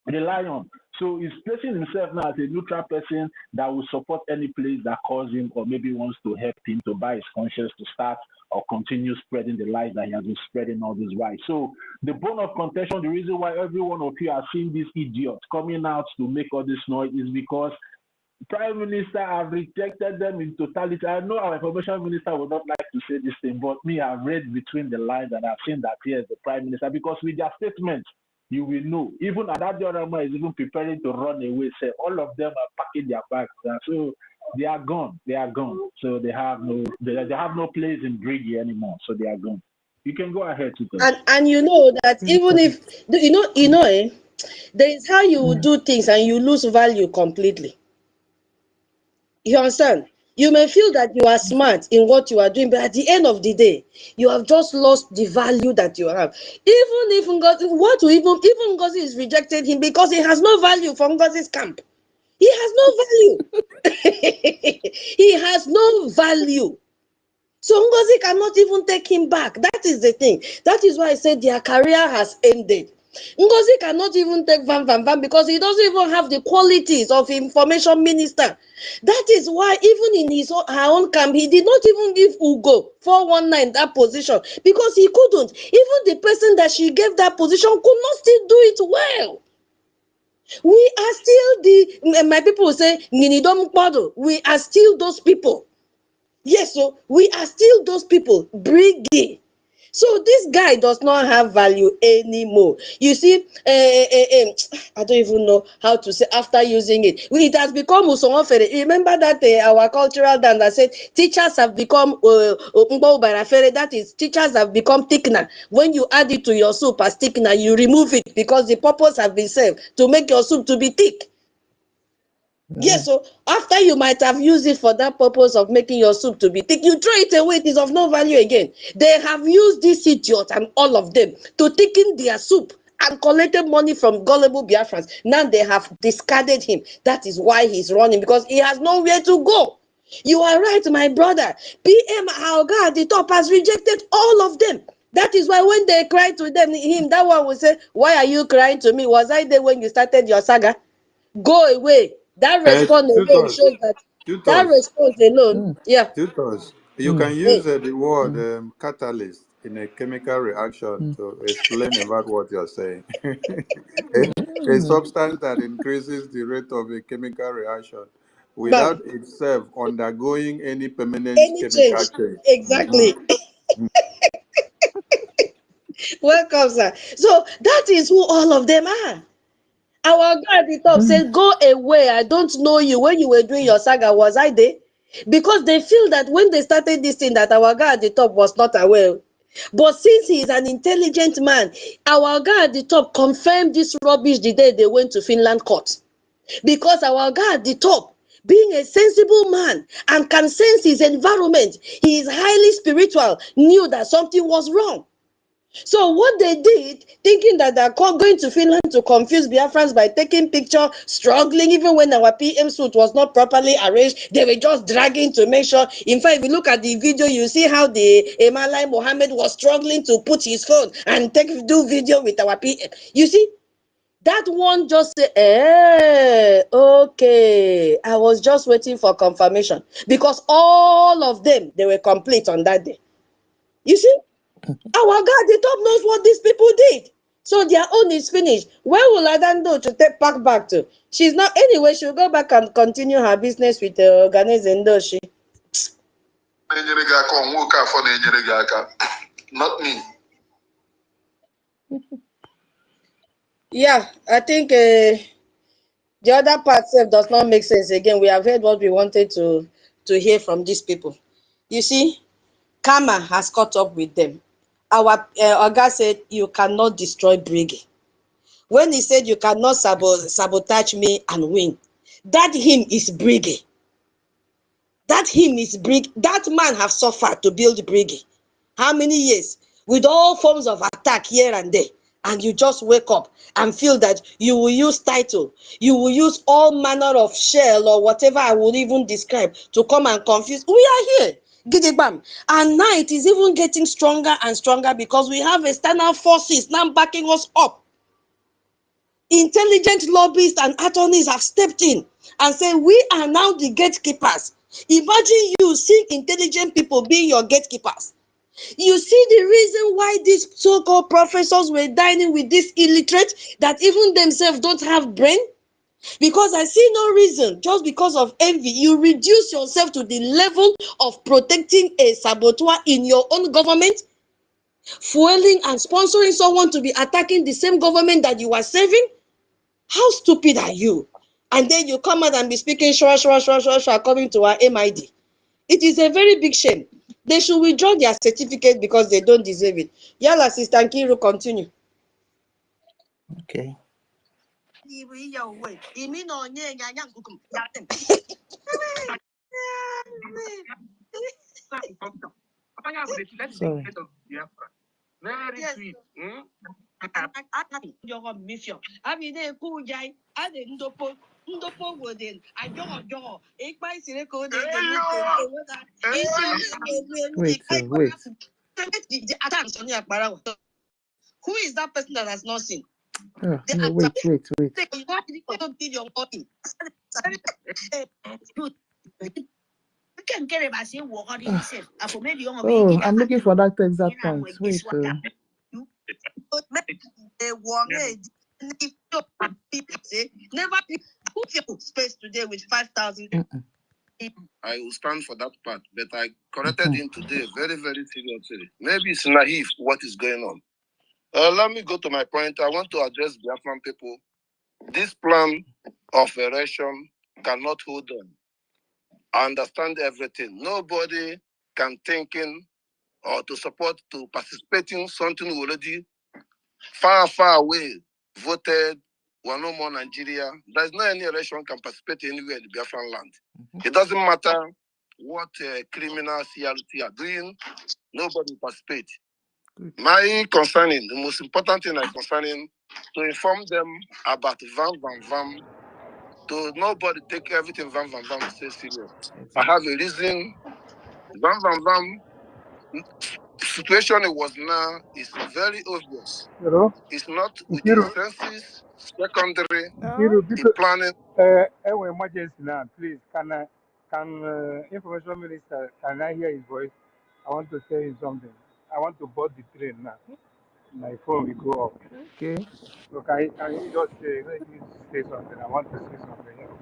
rely on. So he's placing himself now as a neutral person that will support any place that calls him or maybe wants to help him to buy his conscience to start or continue spreading the lies that he has been spreading all this while. So the bone of contention, the reason why every one of you are seeing these idiots coming out to make all this noise is because Prime Minister have rejected them in totality. I know our information minister would not like to say this thing, but me, I've read between the lines and I've seen that here's the Prime Minister because with their statements, you will know. Even Adadorama is even preparing to run away. Say all of them are packing their bags, so they are gone. They are gone. So they have no place in BRGIE anymore. So they are gone. You can go ahead to go. And you know that even if there is how you do things and you lose value completely. You understand? You may feel that you are smart in what you are doing, but at the end of the day, you have just lost the value that you have. Even if Ngozi is rejected him because he has no value for Ngozi's camp. He has no value. He has no value. So Ngozi cannot even take him back. That is the thing. That is why I said their career has ended. Ngozi cannot even take Van because he doesn't even have the qualities of information minister. That is why even in her own camp, he did not even give Ugo 419 that position because he couldn't. Even the person that she gave that position could not still do it well. We are still my people will say, we are still those people. Yes, so we are still those people. BRGIE. So this guy does not have value anymore. You see, I don't even know how to say after using it. It has become Usonofere. Remember that our cultural dance that said teachers have become that is, teachers have become thickener. When you add it to your soup as thickener, you remove it because the purpose has been served to make your soup to be thick. Yes, so after you might have used it for that purpose of making your soup to be thick, you throw it away, it is of no value again. They have used this idiot and all of them to thicken their soup and collected money from gullible Biafrans. Now they have discarded him. That is why he's running, because he has nowhere to go. You are right, my brother. PM Aoga at the top has rejected all of them. That is why when they cry to him, that one will say, why are you crying to me? Was I there when you started your saga? Go away. That response alone shows that response alone, yeah. Tutors, you can use the word catalyst in a chemical reaction to explain about what you're saying. A substance that increases the rate of a chemical reaction without itself undergoing any permanent chemical change. Exactly. Welcome, sir. So that is who all of them are. Our guy at the top said, go away. I don't know you. When you were doing your saga, was I there? Because they feel that when they started this thing, that our guy at the top was not aware. But since he is an intelligent man, our guy at the top confirmed this rubbish the day they went to Finland court. Because our guy at the top, being a sensible man and can sense his environment, he is highly spiritual, knew that something was wrong. So what they did, thinking that they're going to Finland to confuse Biafrans by taking picture, struggling, even when our PM suit was not properly arranged, they were just dragging to make sure. In fact, if you look at the video, you see how the Emalai Mohammed was struggling to put his phone and do video with our PM. You see, that one just said, okay. I was just waiting for confirmation because all of them, they were complete on that day. You see? Our God, the top knows what these people did. So their own is finished. Where will Adando to take back to? She's not, anyway, she'll go back and continue her business with the organizing, does she? Not me. Yeah, I think the other part does not make sense again. We have heard what we wanted to hear from these people. You see, karma has caught up with them. Our Oga said, you cannot destroy BRGIE. When he said, you cannot sabotage me and win, that him is BRGIE. That him is BRGIE. That man have suffered to build BRGIE. How many years? With all forms of attack here and there. And you just wake up and feel that you will use title. You will use all manner of shell or whatever I would even describe to come and confuse. We are here. Gidigam. And now it is even getting stronger and stronger because we have external forces now backing us up. Intelligent lobbyists and attorneys have stepped in and said, we are now the gatekeepers. Imagine you seeing intelligent people being your gatekeepers. You see the reason why these so-called professors were dining with this illiterate that even themselves don't have brain? Because I see no reason, just because of envy, you reduce yourself to the level of protecting a saboteur in your own government, fueling and sponsoring someone to be attacking the same government that you are serving. How stupid are you? And then you come out and be speaking shwa coming to our MID. It is a very big shame. They should withdraw their certificate because they don't deserve it. Yala, Sister Nkiru, continue. Okay. Sorry. Very sweet. Wait. Who is that person that has not seen? Oh, no, wait. Oh, I'm looking for that exact point. Wait. Never put space today with 5,000. I will stand for that part, but I corrected him today very, very seriously. Maybe it's naive what is going on. Let me go to my point. I want to address Biafran people. This plan of erection cannot hold them. I understand everything. Nobody can think in or to support to participate in something already far, far away voted. We are no more Nigeria. There's no any election can participate anywhere in the Biafran land. It doesn't matter what criminals CRT are doing. Nobody participate. My concerning, the most important thing I concerning, to inform them about vam. To nobody take everything vam so serious. I have a reason. Vam. Situation it was now is very obvious. Hello? It's not with the census, secondary, the planning. Emergency now, please. Can information minister, can I hear his voice? I want to tell you something. I want to board the train now. My phone will go off. Okay. So can you just let me say something? I want to say something here.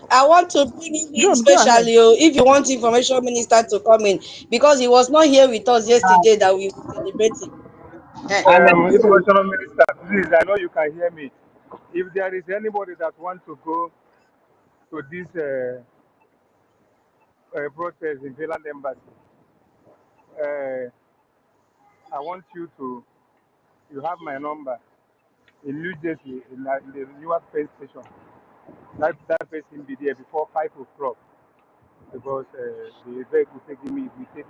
I want to bring him in John, go ahead. specially if you want information minister to come in, because he was not here with us yesterday that we were celebrating. Informational Minister, please, I know you can hear me. If there is anybody that wants to go to this protest in Finland Embassy, I want you to, you have my number in New Jersey, in the Newark Penn Station. That person be there before 5 o'clock because the event will take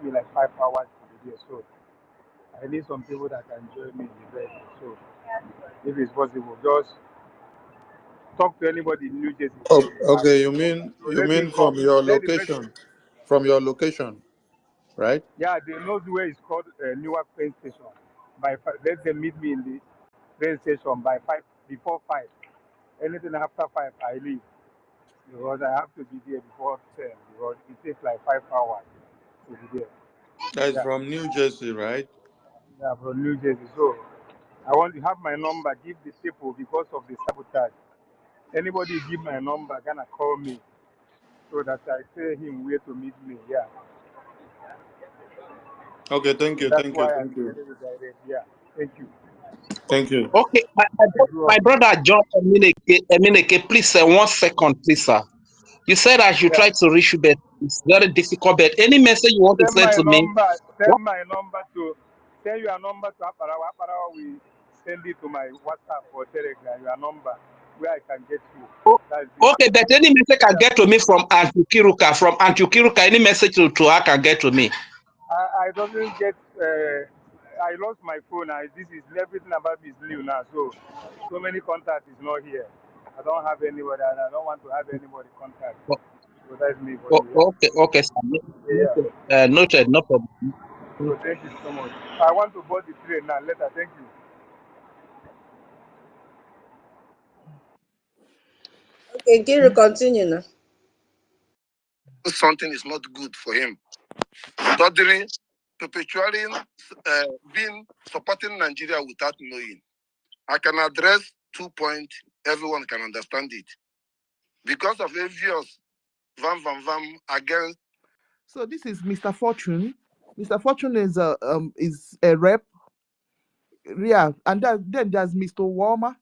me like 5 hours to be there. So I need some people that can join me in the event. So if it's possible, just talk to anybody in New Jersey. Oh, So okay, you let him mean from come. your Let the person. location, from your location, right? Yeah, they know where it's called Newark Train Station. Let them meet me in the train station by 5, before 5. Anything after 5, I leave because I have to be there before 10 because it takes like 5 hours to be there. That's Yeah, from New Jersey, right? yeah, from New Jersey. So I want to have my number. Give the people because of the sabotage. Anybody give my number, gonna call me so that I tell him where to meet me. Yeah. Okay, thank So you, that's thank you, why I'm thank you, telling you direct. Yeah. Thank you. thank you. Okay, I grew up. my brother John Emineke, please, 1 second, please, sir. You said I should Yeah. try to reach you, but it's very difficult. But any message you want to Send send my to me, number. what? Send your number to Aparawa. Aparawa will send it to my WhatsApp or Telegram. Your number where I can get you. That's it. Okay, but any message can Yeah. get to me from Antukiruka. From Antukiruka, any message to her can get to me. I doesn't get. I lost my phone. This is everything about me is new now. So many contacts is not here. I don't have anybody, and I don't want to have anybody contact. So that's me for you. Yeah. Okay, sir. Yeah. Noted, no problem. So thank you so much. I want to board the train now. Later. Thank you. Okay, Kiru, continue now. Something is not good for him. Stuttering, perpetuating, being supporting Nigeria without knowing. I can address 2 points. Everyone can understand it. Because of envious vam against. So this is Mr. Fortune. Mr. Fortune is a rep. Yeah, and then there's Mr. Warmer.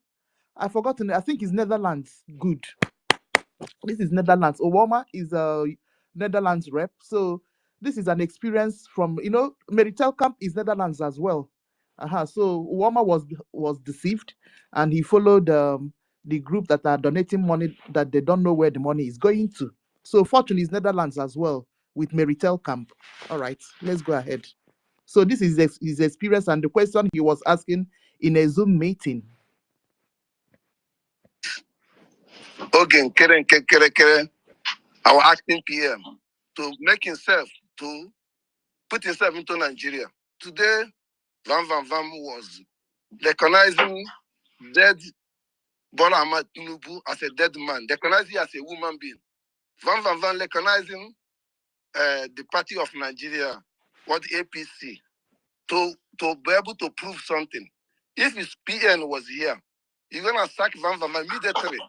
I've forgotten. I think it's Netherlands. Good. This is Netherlands. Owoma is a Netherlands rep. So this is an experience from, Meritel Camp is Netherlands as well. So Owoma was deceived and he followed the group that are donating money that they don't know where the money is going to. So Fortune is Netherlands as well with Meritel Camp. All right, let's go ahead. So this is his experience and the question he was asking in a Zoom meeting. Again, Kere, our acting PM, to make himself, to put himself into Nigeria. Today, Vam was recognizing dead Bola Ahmed Tinubu as a dead man, recognizing as a woman being. Vam recognizing the party of Nigeria, what APC, to be able to prove something. If his PN was here, you're going to sack Van immediately.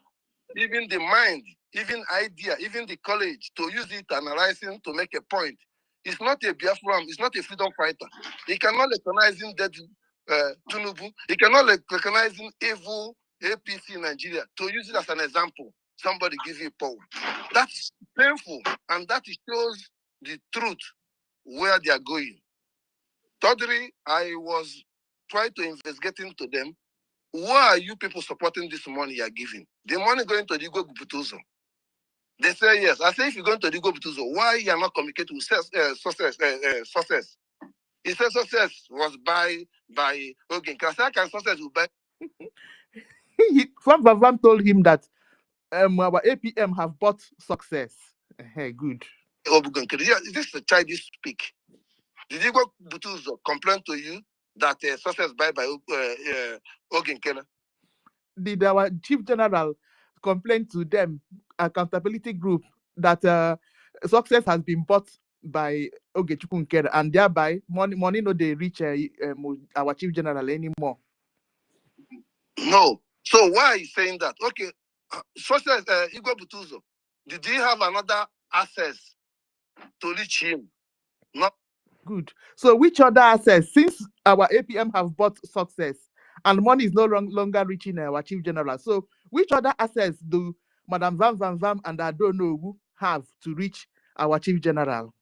Even the mind, even idea, even the college, to use it, analyzing, to make a point. It's not a Biafran, it's not a freedom fighter. He cannot recognize him dead Tinubu. He cannot recognize him evil APC in Nigeria. To use it as an example, somebody give you power. That's painful, and that shows the truth where they are going. Thirdly, I was trying to investigate into them. Why are you people supporting this money you are giving? The money going to the Igwe Butuzo. They say yes. I say if you're going to the Igwe Butuzo, why you are not communicating with success? He said success was by okay. Can success will buy? Van Van told him that our APM have bought success. Hey, good. Yeah, this is a childish speak. Did Igwe Butuzo complain to you that success buy by Oginkela? Did our chief general complain to them, accountability group, that success has been bought by Ogechukwu Nkere, and thereby money no they reach our chief general anymore? No. So why are you saying that? Okay, success Igwe Butuzo Did he have another access to reach him? Not Good. So which other assets, since our APM have bought success and money is no longer reaching our chief general, so which other assets do Madam Vam and I don't know who have to reach our chief general?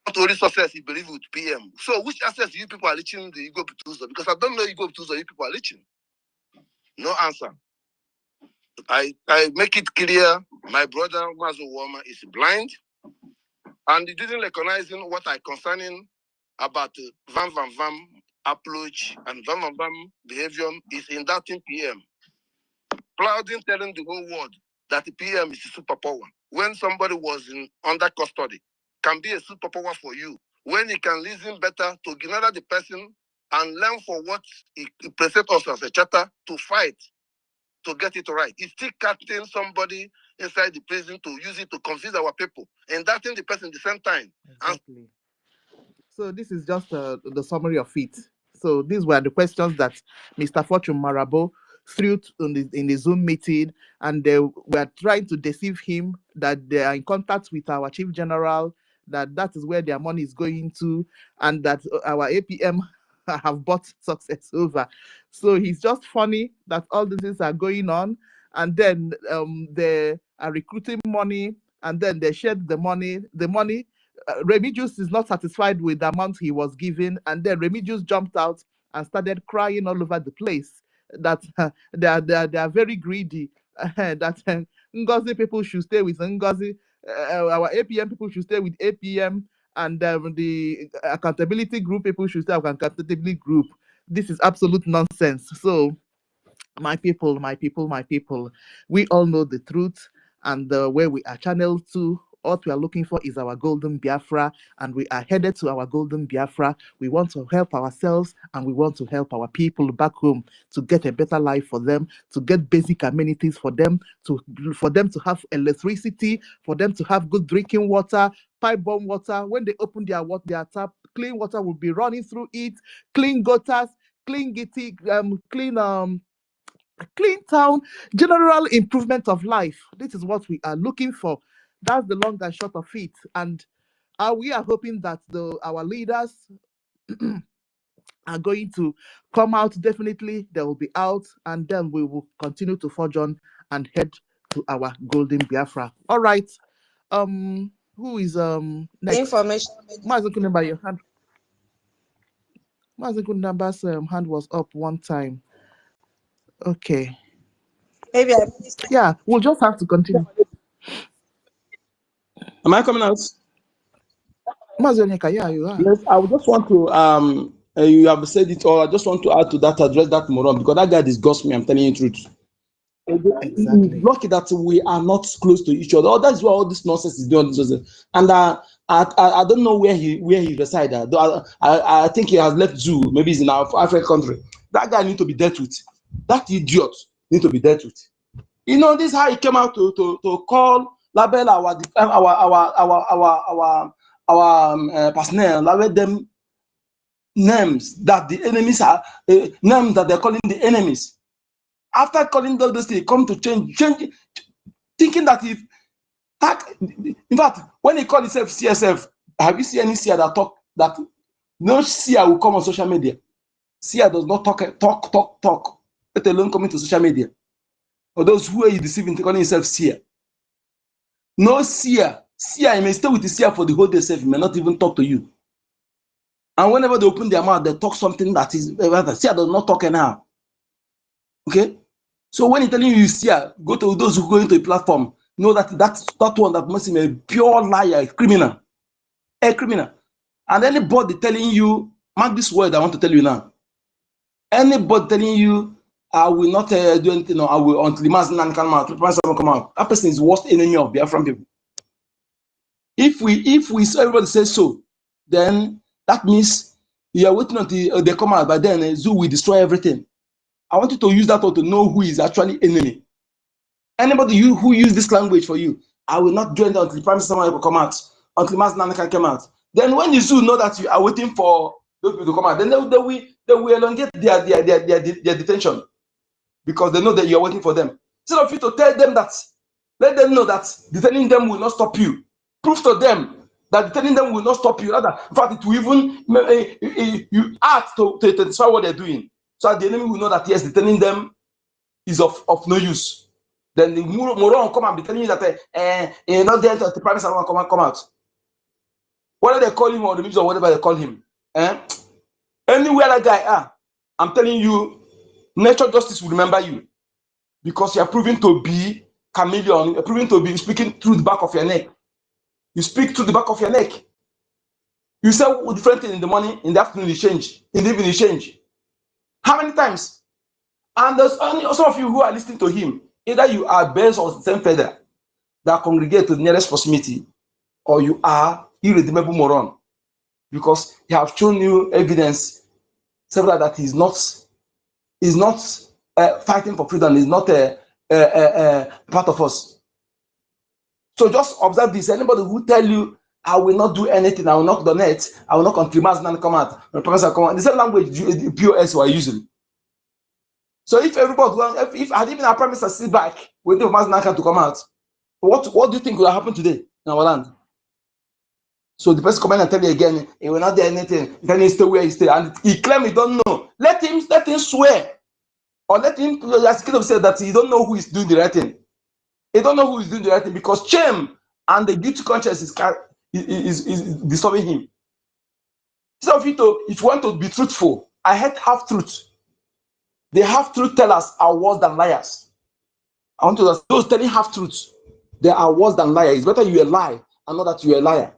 not only success, he believe with PM. So which assets you people are reaching the Igbo Pituzo? Because I don't know Igbo Pituzo you people are reaching. No answer. I make it clear, my brother Mazu Woma is blind and he didn't recognize what I concerning about Vam approach and Vam behavior is in that PM. Clouding telling the whole world that the PM is a superpower. When somebody was under custody, can be a superpower for you. When he can listen better to ignore the person and learn for what he presents us as a charter to fight to get it right. He's still catching somebody inside the prison to use it to confuse our people and that in the person at the same time. Exactly. So this is just the summary of it. So these were the questions that Mr. Fortune Marabo threw in the Zoom meeting, and they were trying to deceive him that they are in contact with our chief general, that is where their money is going to, and that our APM have bought success over. So he's just funny that all these things are going on, and then they are recruiting money, and then they shared the money. Remigius is not satisfied with the amount he was given, and then Remigius jumped out and started crying all over the place that they are very greedy, that NGOZI people should stay with NGOZI, our APM people should stay with APM, and the accountability group people should stay with accountability group. This is absolute nonsense. So my people, we all know the truth, and where we are channeled to. What we are looking for is our golden Biafra, and we are headed to our golden Biafra. We want to help ourselves, and we want to help our people back home to get a better life for them, to get basic amenities for them to have electricity, for them to have good drinking water, pipe-borne water. When they open their tap, clean water will be running through it, clean gutters, clean clean town, general improvement of life. This is what we are looking for. That's the long and short of it. And we are hoping that our leaders are going to come out. Definitely, they will be out, and then we will continue to forge on and head to our golden Biafra. All right. Who is next? Information. Mazen Kunamba, your hand. Mazen Kunamba's hand was up one time. Okay. Maybe I missed it. Yeah, we'll just have to continue. Am I coming out? Mazonyeka, yeah, you are. Yes, I would just want to you have said it all. I just want to add to that, address that moron, because that guy disgusts me. I'm telling you the truth. Exactly. Lucky that we are not close to each other. Oh, that's why all this nonsense is doing. And I don't know where he resides. I think he has left zoo. Maybe he's in our African country. That guy needs to be dealt with. That idiot needs to be dealt with. You know, this is how he came out to call label our personnel, label them names that the enemies are names that they're calling the enemies. After calling those things, come to change, thinking that in fact, when he called himself CSF, have you seen any seer that talk that no seer will come on social media? Seer does not talk, let alone come into social media. For those who are deceiving, calling himself seer. No seer, he may stay with the seer for the whole day, he may not even talk to you. And whenever they open their mouth, they talk something that is seer does not talk anyhow. Okay? So when he's telling you seer, go to those who go into a platform, know that that's that one that makes him a pure liar, a criminal. And anybody telling you, mark this word I want to tell you now. Anybody telling you, I will not do anything, I will until the Maznan come out, come out. That person is the worst enemy of Biafran people. If everybody says so, then that means you are waiting until they come out, but then Zoo will destroy everything. I want you to use that one to know who is actually enemy. Anybody who use this language for you, I will not join until the Prime Minister will come out, until Maznan can come out. Then when the Zoo know that you are waiting for those people to come out, then they will elongate their detention, because they know that you are waiting for them. Instead of you to tell them that Let them know that detaining them will not stop you. Prove to them that detaining them will not stop you. Rather, in fact, it will even you act to satisfy what they're doing. So that the enemy will know that yes, detaining them is of no use. Then the moron come and be telling you that you're not there to the prime minister come out. Whether they call him or the news or whatever they call him. Anywhere that guy I'm telling you, natural justice will remember you. Because you are proving to be chameleon, you're proving to be speaking through the back of your neck. You speak through the back of your neck. You say different thing in the morning, in the afternoon you change, in the evening you change. How many times? And there's only some of you who are listening to him, either you are birds of the same feather that congregate to the nearest proximity, or you are irredeemable moron, because he have shown you evidence several that he's not fighting for freedom, is not part of us. So just observe this. Anybody who tell you, I will not do anything, I will not donate, I will not contribute, and come out, the same language the POS were using. So if everybody, if had even our prime minister sit back waiting for Maznaka to come out, what do you think will happen today in our land? So the person come in and tell you again, he will not do anything, then he stay where he stay, and he claim he don't know. Let him swear, or let him, as Kid said, that he don't know who is doing the right thing. He don't know who is doing the right thing because shame and the guilty conscience is disturbing him. Instead of if you want to be truthful, I hate half truth. The half truth tellers are worse than liars. I want to ask those telling half truths, they are worse than liars. It's better you a lie and not that you are a liar.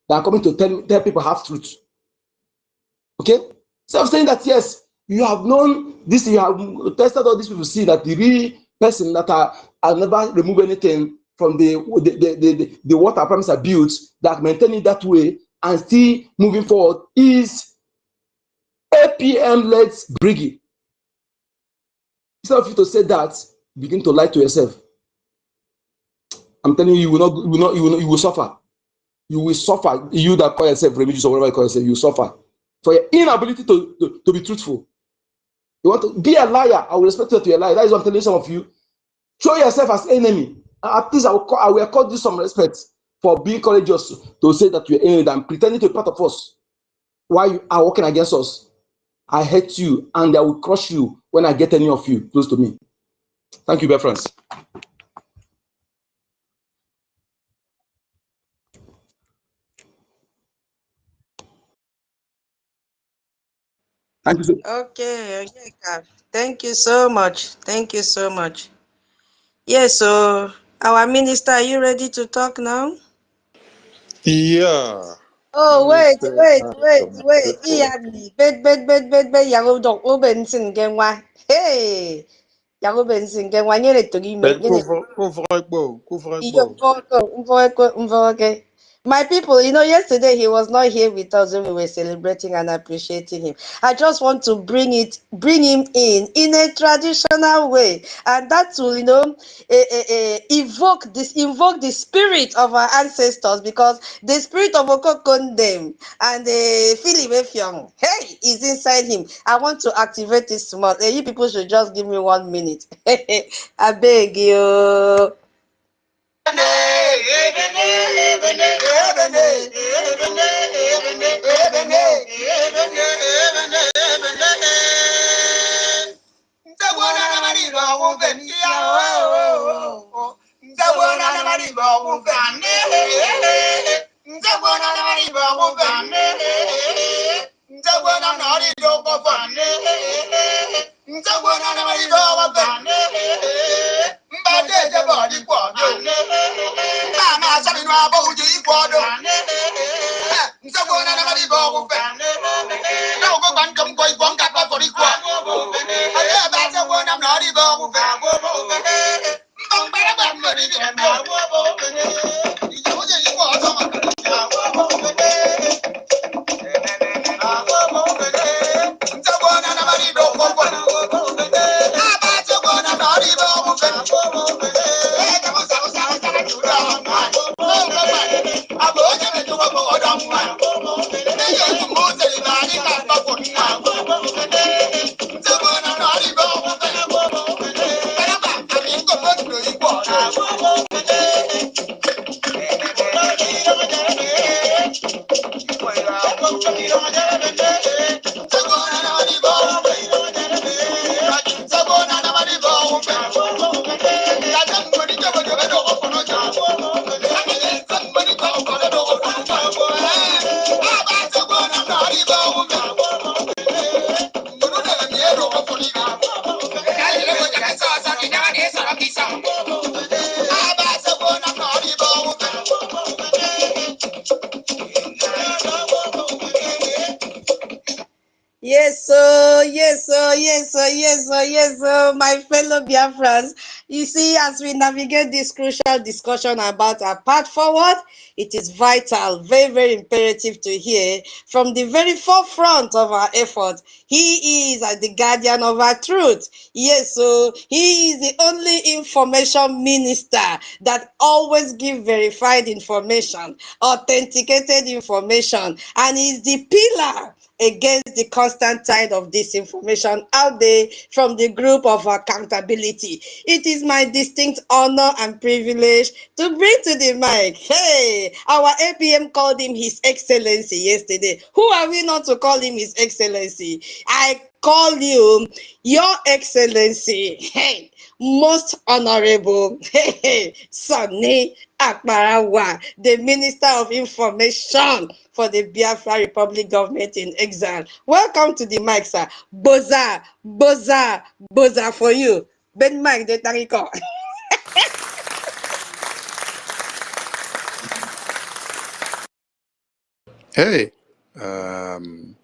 They are coming to tell people half truth. Okay? So I'm saying that yes, you have known this, you have tested all these people, see that the real person that are never remove anything from the water premise abuse, that maintain it that way and still moving forward is APM-led BRGIE. Instead of you to say that, begin to lie to yourself. I'm telling you, you will suffer. You will suffer. You that call yourself religious or whatever you call yourself, you will suffer for your inability to be truthful. You want to be a liar, I will respect you to be a liar. That is what I'm telling some of you. Show yourself as enemy. At least I will accord you some respect for being courageous to say that you're enemy and pretending to be part of us while you are working against us. I hate you and I will crush you when I get any of you close to me. Thank you, BIAFRANS. Thank you, sir. Okay, thank you so much. Thank you so much. Yes, so our minister, are you ready to talk now? Yeah. Oh, Let me wait. say Hey, Yago Benson, get one year to give me. My people, yesterday he was not here with us when we were celebrating and appreciating him. I just want to bring him in a traditional way, and that will, invoke the spirit of our ancestors, because the spirit of Okokondem and Philip Effiong, hey, is inside him. I want to activate this tomorrow. You people should just give me 1 minute. I beg you. Yes, sir. Yes, sir. Yes, sir. Yes, sir. Yes, sir. My fellow Biafrans, you see, as we navigate this crucial discussion about our path forward, it is vital, very, very imperative to hear from the very forefront of our effort. He is the guardian of our truth. Yes, so he is the only information minister that always gives verified information, authenticated information, and is the pillar against the constant tide of disinformation out there from the group of accountability. It is my distinct honor and privilege to bring to the mic, hey, our APM called him His Excellency yesterday. Who are we not to call him His Excellency? I call you Your Excellency, hey, most honorable, hey, Sonny Akbarawa, the Minister of Information for the Biafra Republic government in exile. Welcome to the mic, sir. Boza, boza, boza for you. Ben Mike de Tariko. Hey, um,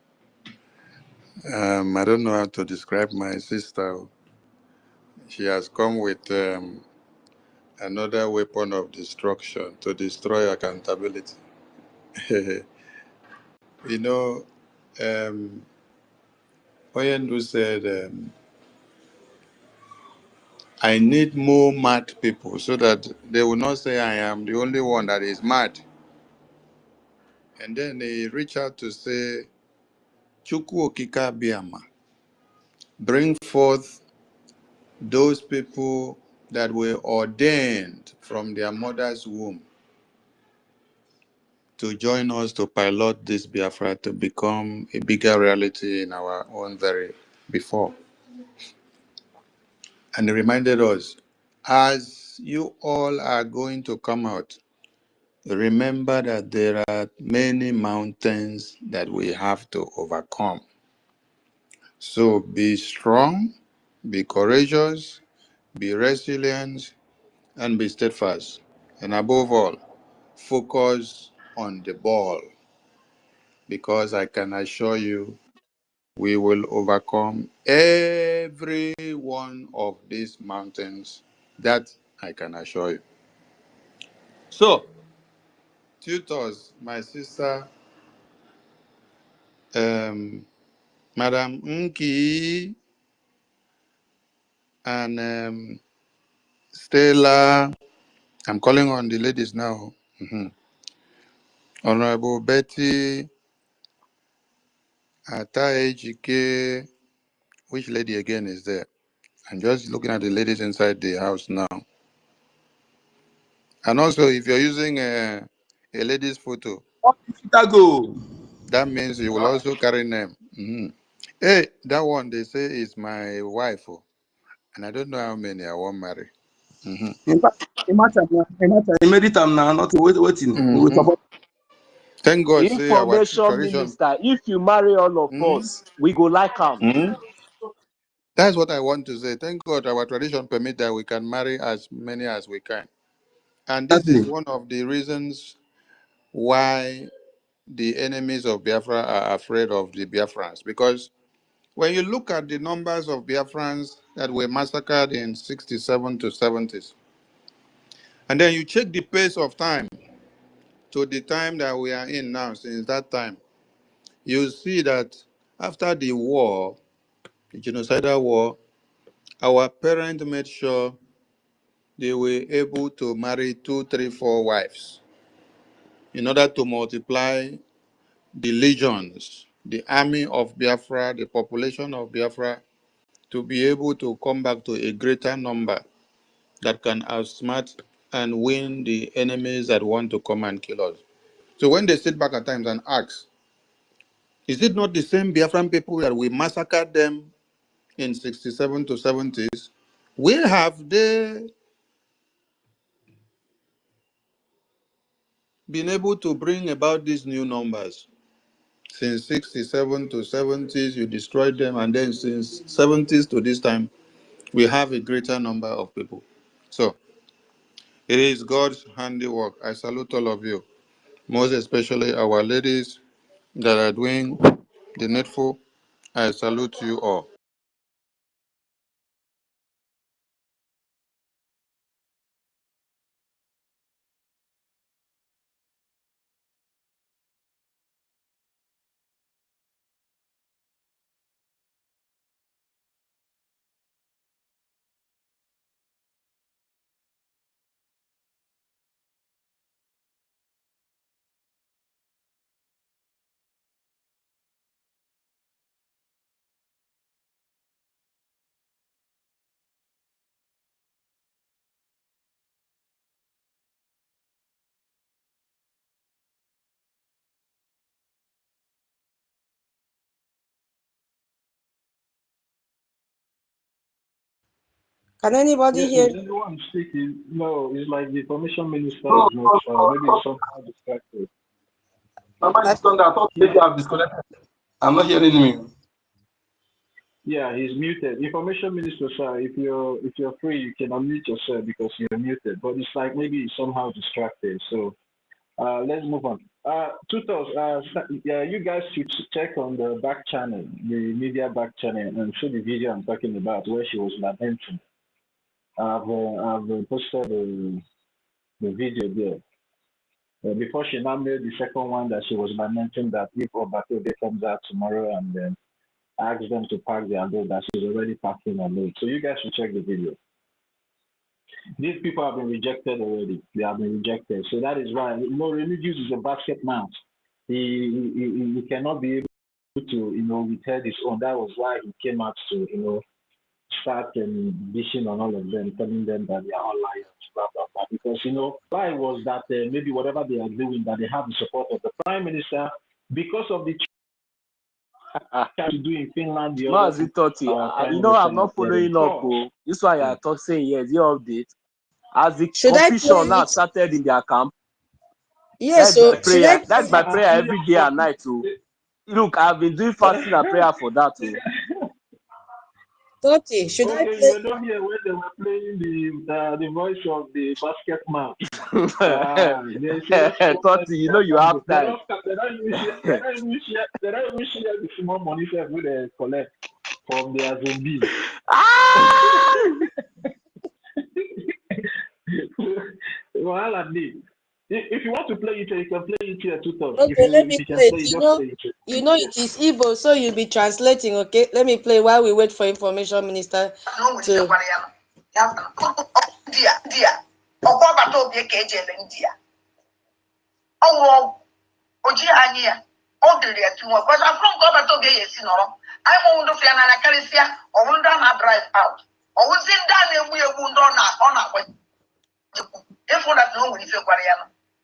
I don't know how to describe my sister. She has come with another weapon of destruction to destroy accountability. You know, Oyendu said, I need more mad people so that they will not say I am the only one that is mad. And then he reached out to say, Chukwu Okika Biama, bring forth those people that were ordained from their mother's womb to join us to pilot this Biafra to become a bigger reality in our own very before. And he reminded us, as you all are going to come out, remember that there are many mountains that we have to overcome. So be strong, be courageous, be resilient, and be steadfast. And above all, focus on the ball, because I can assure you we will overcome every one of these mountains. That I can assure you. So, tutors, my sister, Madam Nki, and Stella, I'm calling on the ladies now. Honorable Betty, Ata, which lady again is there? I'm just looking at the ladies inside the house now. And also, if you're using a lady's photo, that means you will also carry name. Hey, that one they say is my wife, and I don't know how many I won't marry. Thank God, say our Information tradition. minister, if you marry all of us, we go like him. That's what I want to say. Thank God our tradition permit that we can marry as many as we can. And this is one of the reasons why the enemies of Biafra are afraid of the Biafrans. Because when you look at the numbers of Biafrans that were massacred in 67 to 70s, and then you check the pace of time to the time that we are in now, since that time, you see that after the war, the genocidal war, our parents made sure they were able to marry 2, 3, 4 wives in order to multiply the legions, the army of Biafra, the population of Biafra, to be able to come back to a greater number that can outsmart and win the enemies that want to come and kill us. So when they sit back at times and ask, is it not the same Biafran people that we massacred them in 67 to 70s? Where have they been able to bring about these new numbers? Since 67 to 70s, you destroyed them, and then since 70s to this time, we have a greater number of people. So, it is God's handiwork. I salute all of you, most especially our ladies that are doing the needful I salute you all. Can anybody Yes, hear? is anyone speaking? No, it's like the information minister is not, maybe somehow distracted. Mama is thunder. I thought maybe I've disconnected. I'm not hearing him. Yeah, he's muted. Information minister, sir, if you're free, you can unmute yourself because you're muted. But it's like maybe he's somehow distracted. So let's move on. Tutors, yeah, you guys should check on the back channel, the media back channel, and show the video I'm talking about where she was lamenting. I've posted the video there. Before she now made the second one that she was lamenting that if Obatobe comes out tomorrow and then asks them to park their load, that she's already parking her load. So you guys should check the video. These people have been rejected already. They have been rejected. So that is why, you know, Remigius is a basket mount. He cannot be able to, withhold his own. That was why he came out to, start dishing on all of them, telling them that they are all liars, blah, blah, blah. Because, why was that maybe whatever they are doing, that they have the support of the Prime Minister because of the to do in Finland, the other I'm not following up. This one you are talking saying, yes, the update. As the Should I confusion play now it? started in their camp, Yes, so should I that's my prayer every day and night. Look, I've been doing fasting and prayer for that too. Toti, should I Okay, play? you were not here when they were playing the voice of the basket man. Toti, you have time. They don't even share the small money that they collect from their zombies. Well, if you want to play it, you can play it here too. Okay, let me play it. You know it is Igbo, so you'll be translating, okay? Let me play while we wait for information minister to...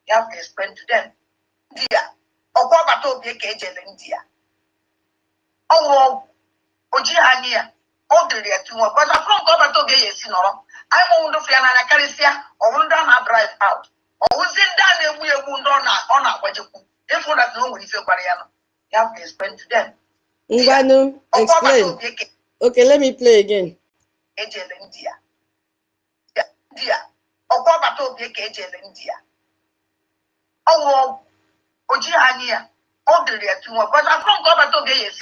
You have to explain to them. India. India. Oh, Ojiania. Oh, the Reatu. But I'm from Gobatobe, yes, I'm on the Fiana Caricia, or one down a drive out. Or was in done we are wound on our Wajaku. If one that no one is a Guariano. You have to explain to them. Ngwanu, explain. Okay, let me play again. India. India. Okwabatobe India. Oh, Ojiania. Oh, the Reatu. But I'm from Gobatobe, yes,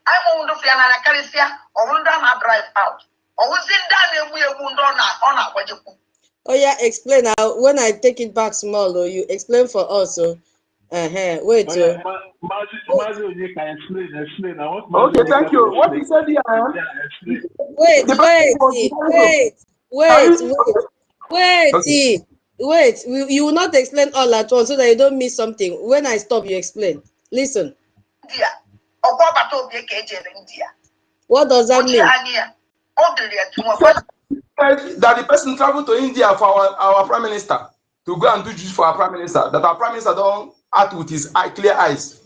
I'm on the Fiana Caricia, or one down a drive out. Or was in done we are wound on our Wajaku. Oh yeah, explain now. When I take it back small, though, you explain for us. So, wait. Oh, yeah. Mazu, you can explain. I want Okay, thank you. What you said here? Wait. You will not explain all at once so that you don't miss something. When I stop, you explain. Listen. What does that mean? That the person traveled to India for our Prime Minister to go and do juice for our Prime Minister. That our Prime Minister don't act with his clear eyes.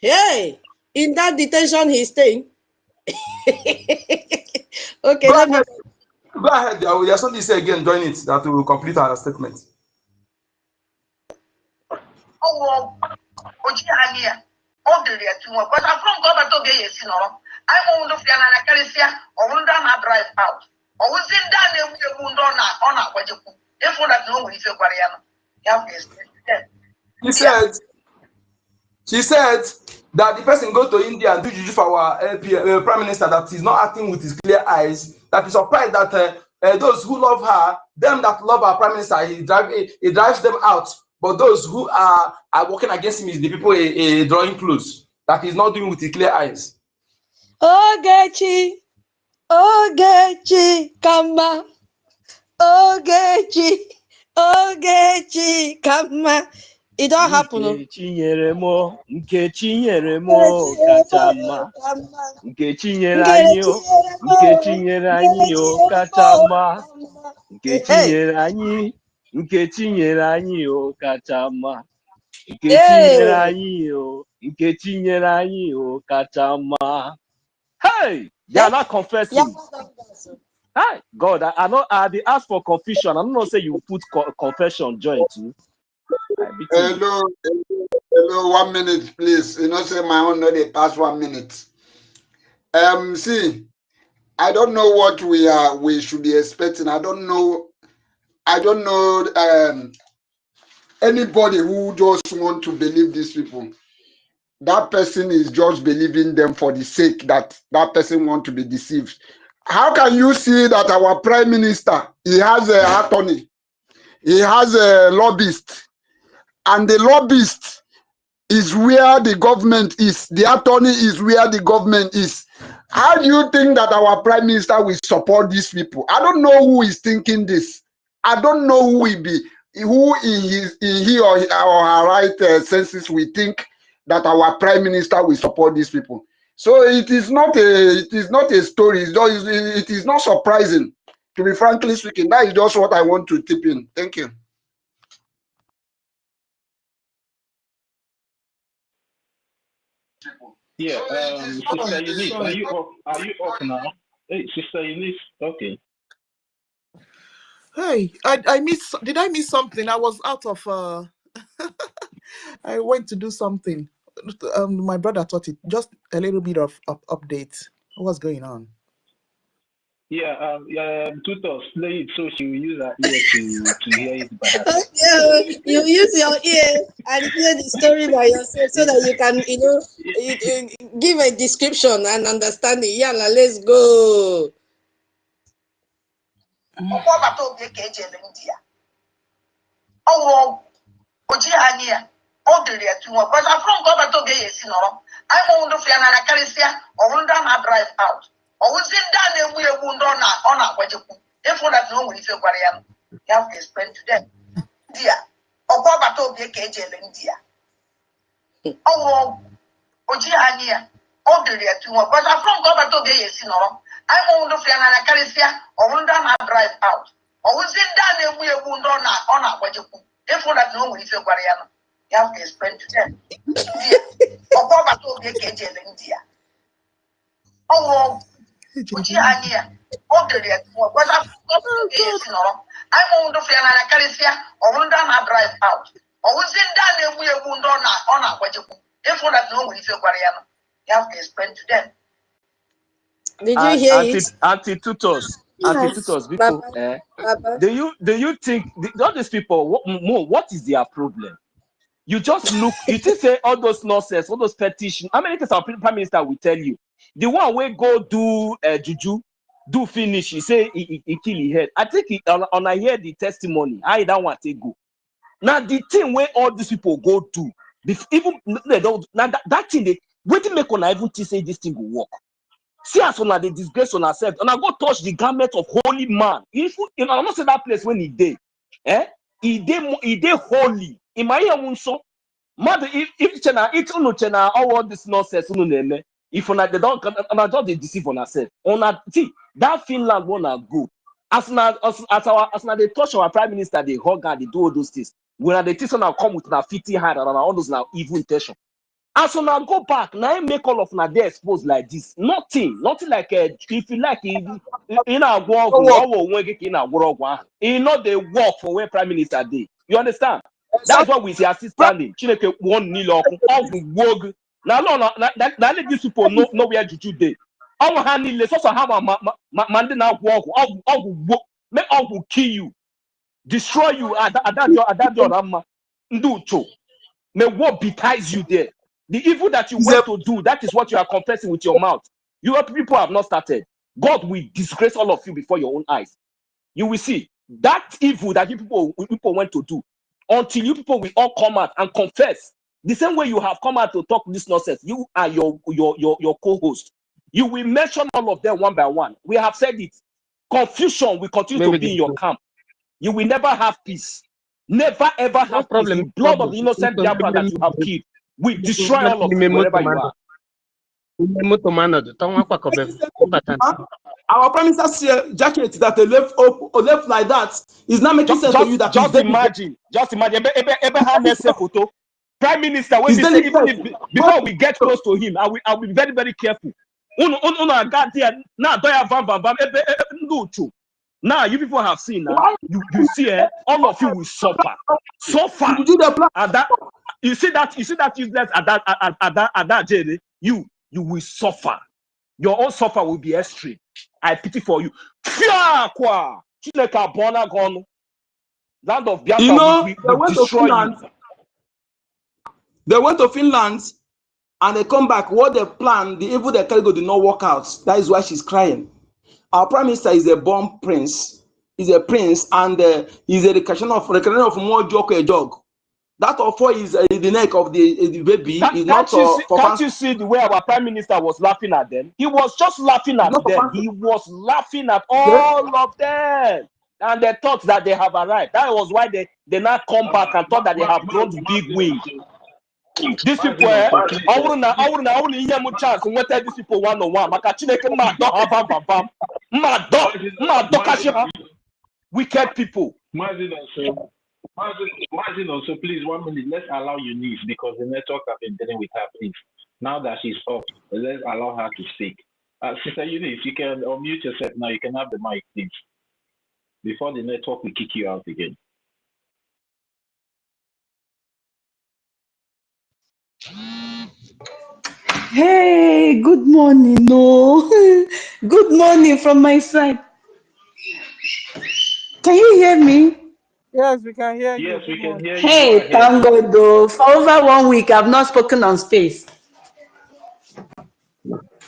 Hey, in that detention he's staying. Okay, Go ahead. There's something to say again. Join it. That will complete our statement. Oh, Ojiania. Oh, the Reatu. But I'm from Gobatobe, yes, I'm on the Fiana Caricia, or one down a drive out. Or was in done we are wound on our Wajaku. If one that no one is a Guariano. You have to explain to them. She said, that the person go to India and do juju for our prime minister, that is not acting with his clear eyes, that is surprised that those who love her, them that love our prime minister, he drives them out. But those who are working against him is the people drawing close, that he's not doing with his clear eyes. Ogechi, Kama. Ogechi, Kama. It don't happen. Nkechi nyere mo kachama. Nkechi nyere anyị o. Nkechi nyere anyị o kachama. Nkechi nyere anyị. Nkechi nyere anyị o kachama. Nkechi nyere anyị o. Nkechi nyere anyị o kachama. Hey, they are not confessing. Hi, God, I know they ask for confession. I don't know say you put confession joint too. Hello, 1 minute, please. You know, say my own no they pass 1 minute. See, I don't know what we should be expecting. I don't know anybody who just want to believe these people. That person is just believing them for the sake that person want to be deceived. How can you see that our prime minister, he has an attorney, he has a lobbyist, and the lobbyist is where the government is, the attorney is where the government is? How do you think that our prime minister will support these people? I don't know who is thinking this. I don't know who in he or her right senses will think that our prime minister will support these people. So it is not a story. It is not surprising, to be frankly speaking. That is just what I want to tip in. Thank you. Yeah, Sister Eunice, are you up now? Hey, Sister Eunice, okay. Hey, I missed. Did I miss something? I was out of. I went to do something. My brother taught it. Just a little bit of update. What's going on? Yeah, tutors play it so she will use her ear to hear it by herself. Yeah, you use your ear and hear the story by yourself so that you can, give a description and understanding. Yeah, let's go. If that no one if you have to explain to them. Dear, or go back to be a cage in India. Oh, Ojiania, all the real to one, but I'm from go back to be a sinner. I won't do Fiana Calicia or won't drive out. Or was it done and we are wound on our what you if that no one if you have to explain to them. Dear, or go back to be a cage in India. Oh, Ojiania. All the real to one, but I'm from go back to be a sinner. I won't do Fiana Calicia or won't drive out. Or was it done and we are wound on our what you if that no one if you have to explain to them. Did you hear it? Anti-tutors, people. Do you think all these people? What is their problem? You just look. You just say all those nonsense, all those petitions. How many times our prime minister will tell you? The one where go do juju, do finish. He say he kill his head. I think on I hear the testimony. I don't want to go. Now the thing where all these people go do, even they don't. Now that thing they waiting make on even to say this thing will work. See as on the disgrace on ourselves, and I go touch the garment of holy man. If I'm not say that place when he did, he did holy. In my own son, mother, if chena, it's no chena, all this nonsense, no name. If on they don't, and I just they deceive on ourselves. On that, see that Finland wanna go. As now they touch our prime minister, they hug and they do all those things. When they teach now come with na 50 hand and all those now evil intention. As soon as go back, now make all of na they exposed like this. Nothing like if you like in our work, not the work for where prime minister did. You understand? That's what we see assistant. Chineke one nilo of now let these people know where juju day. Our hand is also have a man now walk make all will kill you, destroy you at that your May what betides you there. The evil that you went to do, that is what you are confessing with your mouth. You people have not started. God will disgrace all of you before your own eyes. You will see that evil that you people went to do, until you people will all come out and confess. The same way you have come out to talk this nonsense, you are your co-host. You will mention all of them one by one. We have said it. Confusion will continue to be in your camp. You will never have peace. Never ever have peace. The blood of the innocent Biafra that you have killed will destroy all of you wherever you are. Our prime minister jacket that they left like that is not making sense to you. That just imagine. Photo. Prime Minister, when we say, even if before we get close to him, I will be very, very careful. Now you people have seen now. You see, all of you will suffer. Suffer. And that you see that useless at that jail, you will suffer. Your own suffer will be extreme. I pity for you. Land of Biafra will destroy you. They went to Finland and they come back. What they planned, the evil they carry did not work out. That is why she's crying. Our prime minister is a born prince. He's a prince, and he's a recreation of more joke a dog. That offer is the neck of the baby. Can't you see the way our prime minister was laughing at them? He was just laughing at them. He was laughing at all of them. And they thought that they have arrived. That was why they now come back and thought that they have grown to big wings. These people, I wouldn't hear much chance. What these people one-on-one. Wicked people. Mazin also, please, 1 minute. Let's allow Eunice, because the network have been dealing with her, please. Now that she's off, let's allow her to speak. Sister Eunice, you can unmute yourself now. You can have the mic, please. Before the network will kick you out again. Hey, good morning. No, good morning from my side. Can you hear me? Yes, we can hear you. Yes, we can hear you. Hey, thank God though. For over 1 week, I've not spoken on space.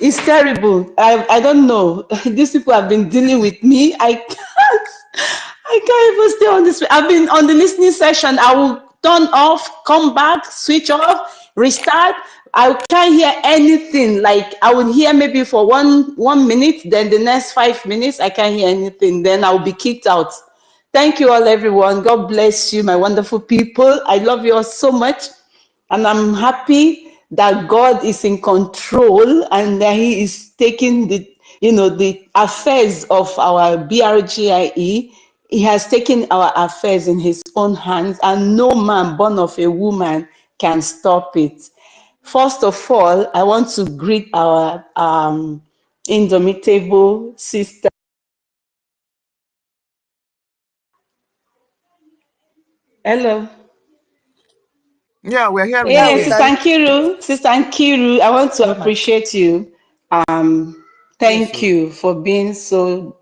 It's terrible. I don't know. These people have been dealing with me. I can't even stay on this. I've been on the listening session. I will turn off, come back, switch off, restart. I can't hear anything. Like I would hear maybe for one minute, then the next 5 minutes, I can't hear anything. Then I'll be kicked out. Thank you all, everyone. God bless you, my wonderful people. I love you all so much. And I'm happy that God is in control and that He is taking the affairs of our BRGIE. He has taken our affairs in His own hands, and no man born of a woman can stop it. First of all, I want to greet our indomitable sister. Hello. Yeah, we're hearing you. you. Sister Nkiru, I want to appreciate you. Thank you for being so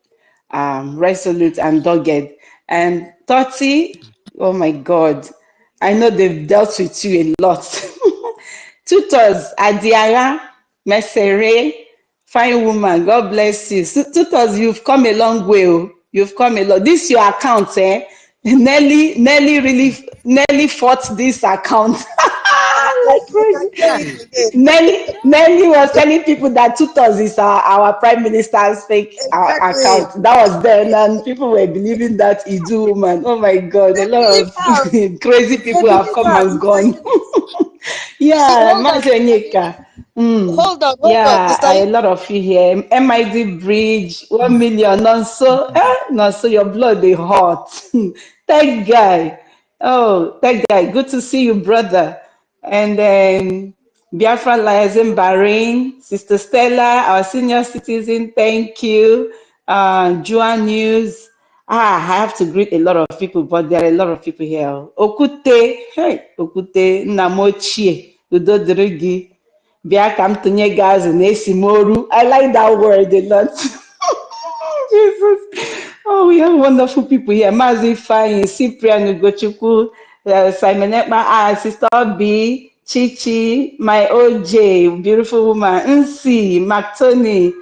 resolute and dogged. And Toti, oh my God, I know they've dealt with you a lot. Tutors, Adiara, Mesere, fine woman, God bless you. Tutors, you've come a long way. You've come a lot. This your account, eh? Nelly really fought this account. Like crazy. Nelly was telling people that Tutors is our prime minister's fake account. That was then, and people were believing that Idu woman. Oh my God, a lot of crazy people have come and gone. Yeah, Mazenyeka. Hold on. A lot of you here. MID Bridge, 1 million. Not so, your blood they hot. Thank guy. Oh, thank guy. Good to see you, brother. And then Biafra Lies in Bahrain, Sister Stella, our senior citizen. Thank you. Juan News. I have to greet a lot of people, but there are a lot of people here. Okute, hey, Okute, Namochie, Udodrigi, Biakam Tunye Gaz and Esimoru. I like that word a lot. Jesus. Oh, we have wonderful people here. Mazi Fine, Cyprian Ugochukwu, Simon Ekma, Sister B, Chichi, my OJ, beautiful woman, Nsi, Mactoni,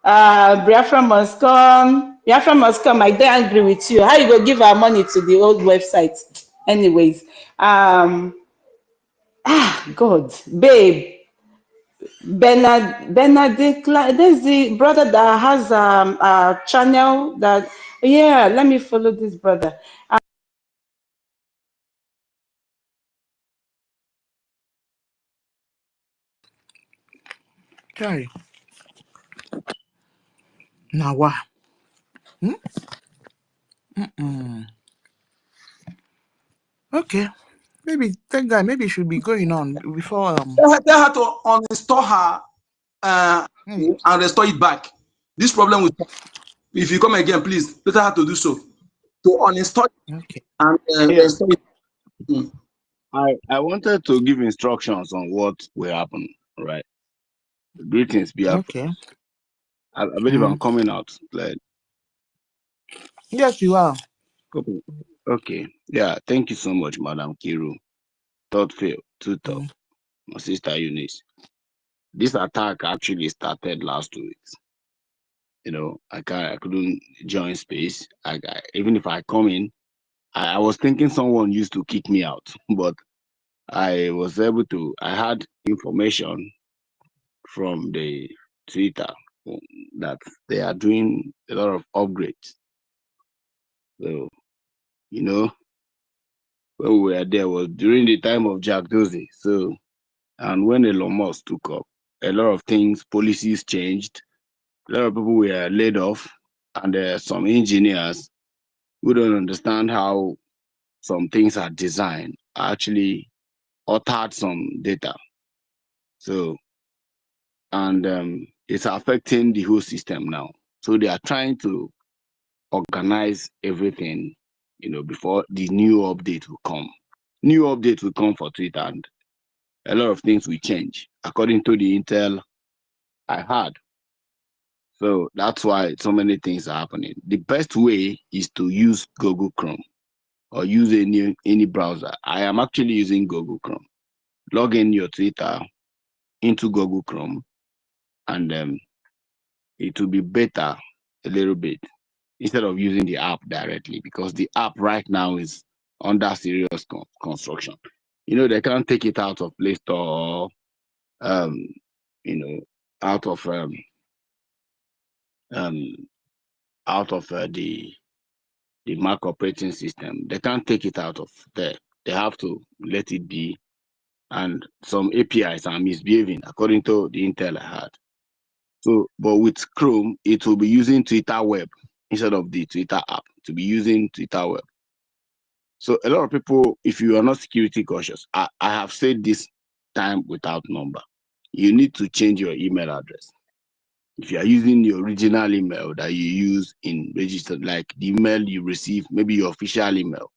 Biafra must come. Biafra must come. I don't agree with you. How you go give our money to the old website? Anyways, God, babe, Benedict, there's the brother that has a channel that, yeah, let me follow this brother. Okay. Now what? Okay. Maybe that guy, maybe should be going on before Tell her to uninstall her and restore it back. This problem with, if you come again, please let her to do so. To uninstall it Okay. and Yeah, restore it. I wanted to give instructions on what will happen, right? Greetings, Biafra. Okay. I believe I'm coming out. Like, Yes, you are. okay. Yeah, thank you so much, Madam Kiru. Third fail, too tough. My sister Eunice. This attack actually started last 2 weeks. You know, I couldn't join space. Even if I come in, I was thinking someone used to kick me out, but I was able to. I had information from the Twitter that they are doing a lot of upgrades. So, you know, when we were there was during the time of Jack Dorsey. So, and when Elon Musk took up, a lot of things, policies changed. A lot of people were laid off, and some engineers who don't understand how some things are designed actually altered some data. So, and it's affecting the whole system now. So they are trying to organize everything, you know, before the new update will come. New update will come for Twitter, and a lot of things will change according to the intel I had. So that's why so many things are happening. The best way is to use Google Chrome or use any browser. I am actually using Google Chrome. Log in your Twitter into Google Chrome, and it will be better a little bit instead of using the app directly, because the app right now is under serious construction. You know, they can't take it out of Play Store, or, you know, out of the Mac operating system. They can't take it out of there. They have to let it be. And some APIs are misbehaving according to the intel I had. So, but with Chrome, it will be using Twitter Web instead of the Twitter app. To be using Twitter Web. So a lot of people, if you are not security cautious, I have said this time without number, you need to change your email address. If you are using the original email that you use in registered, like the email you receive, maybe your official email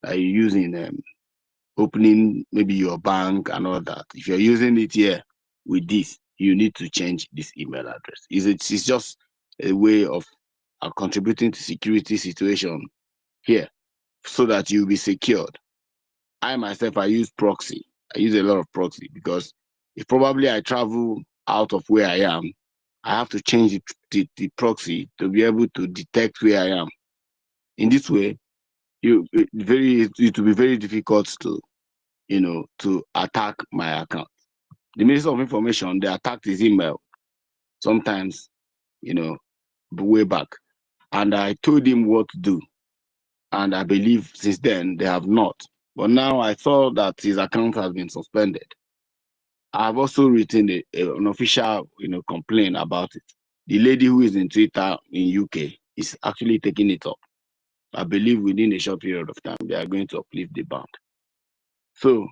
that you use in opening maybe your bank and all that. If you're using it here with this, you need to change this email address. It's just a way of contributing to security situation here so that you'll be secured. I myself, I use proxy. I use a lot of proxy because if probably I travel out of where I am, I have to change the proxy to be able to detect where I am. In this way, it will be very difficult to, you know, to attack my account. The Minister of Information, they attacked his email sometimes, you know, way back. And I told him what to do. And I believe since then they have not. But now I saw that his account has been suspended. I've also written an official, you know, complaint about it. The lady who is in Twitter in UK is actually taking it up. I believe within a short period of time, they are going to uplift the ban. So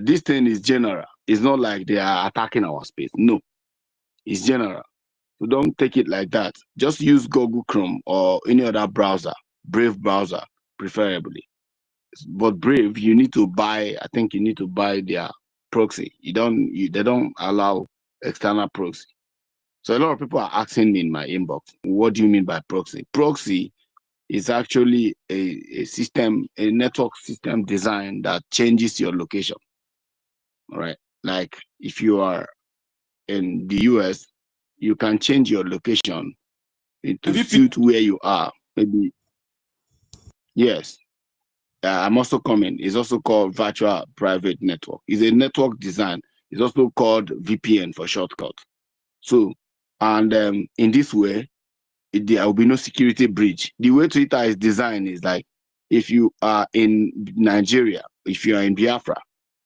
this thing is general. It's not like they are attacking our space. No, it's general. So don't take it like that. Just use Google Chrome or any other browser, Brave browser, preferably. But Brave, you need to buy. I think you need to buy their proxy. They don't allow external proxy. So a lot of people are asking me in my inbox, what do you mean by proxy? Proxy is actually a system, a network system design that changes your location. All right. Like if you are in the US, you can change your location to suit where you are. Maybe, yes. I'm also coming. It's also called virtual private network. It's a network design. It's also called VPN for shortcut. So, and in this way, there will be no security breach. The way Twitter is designed is like, if you are in Nigeria, if you are in Biafra,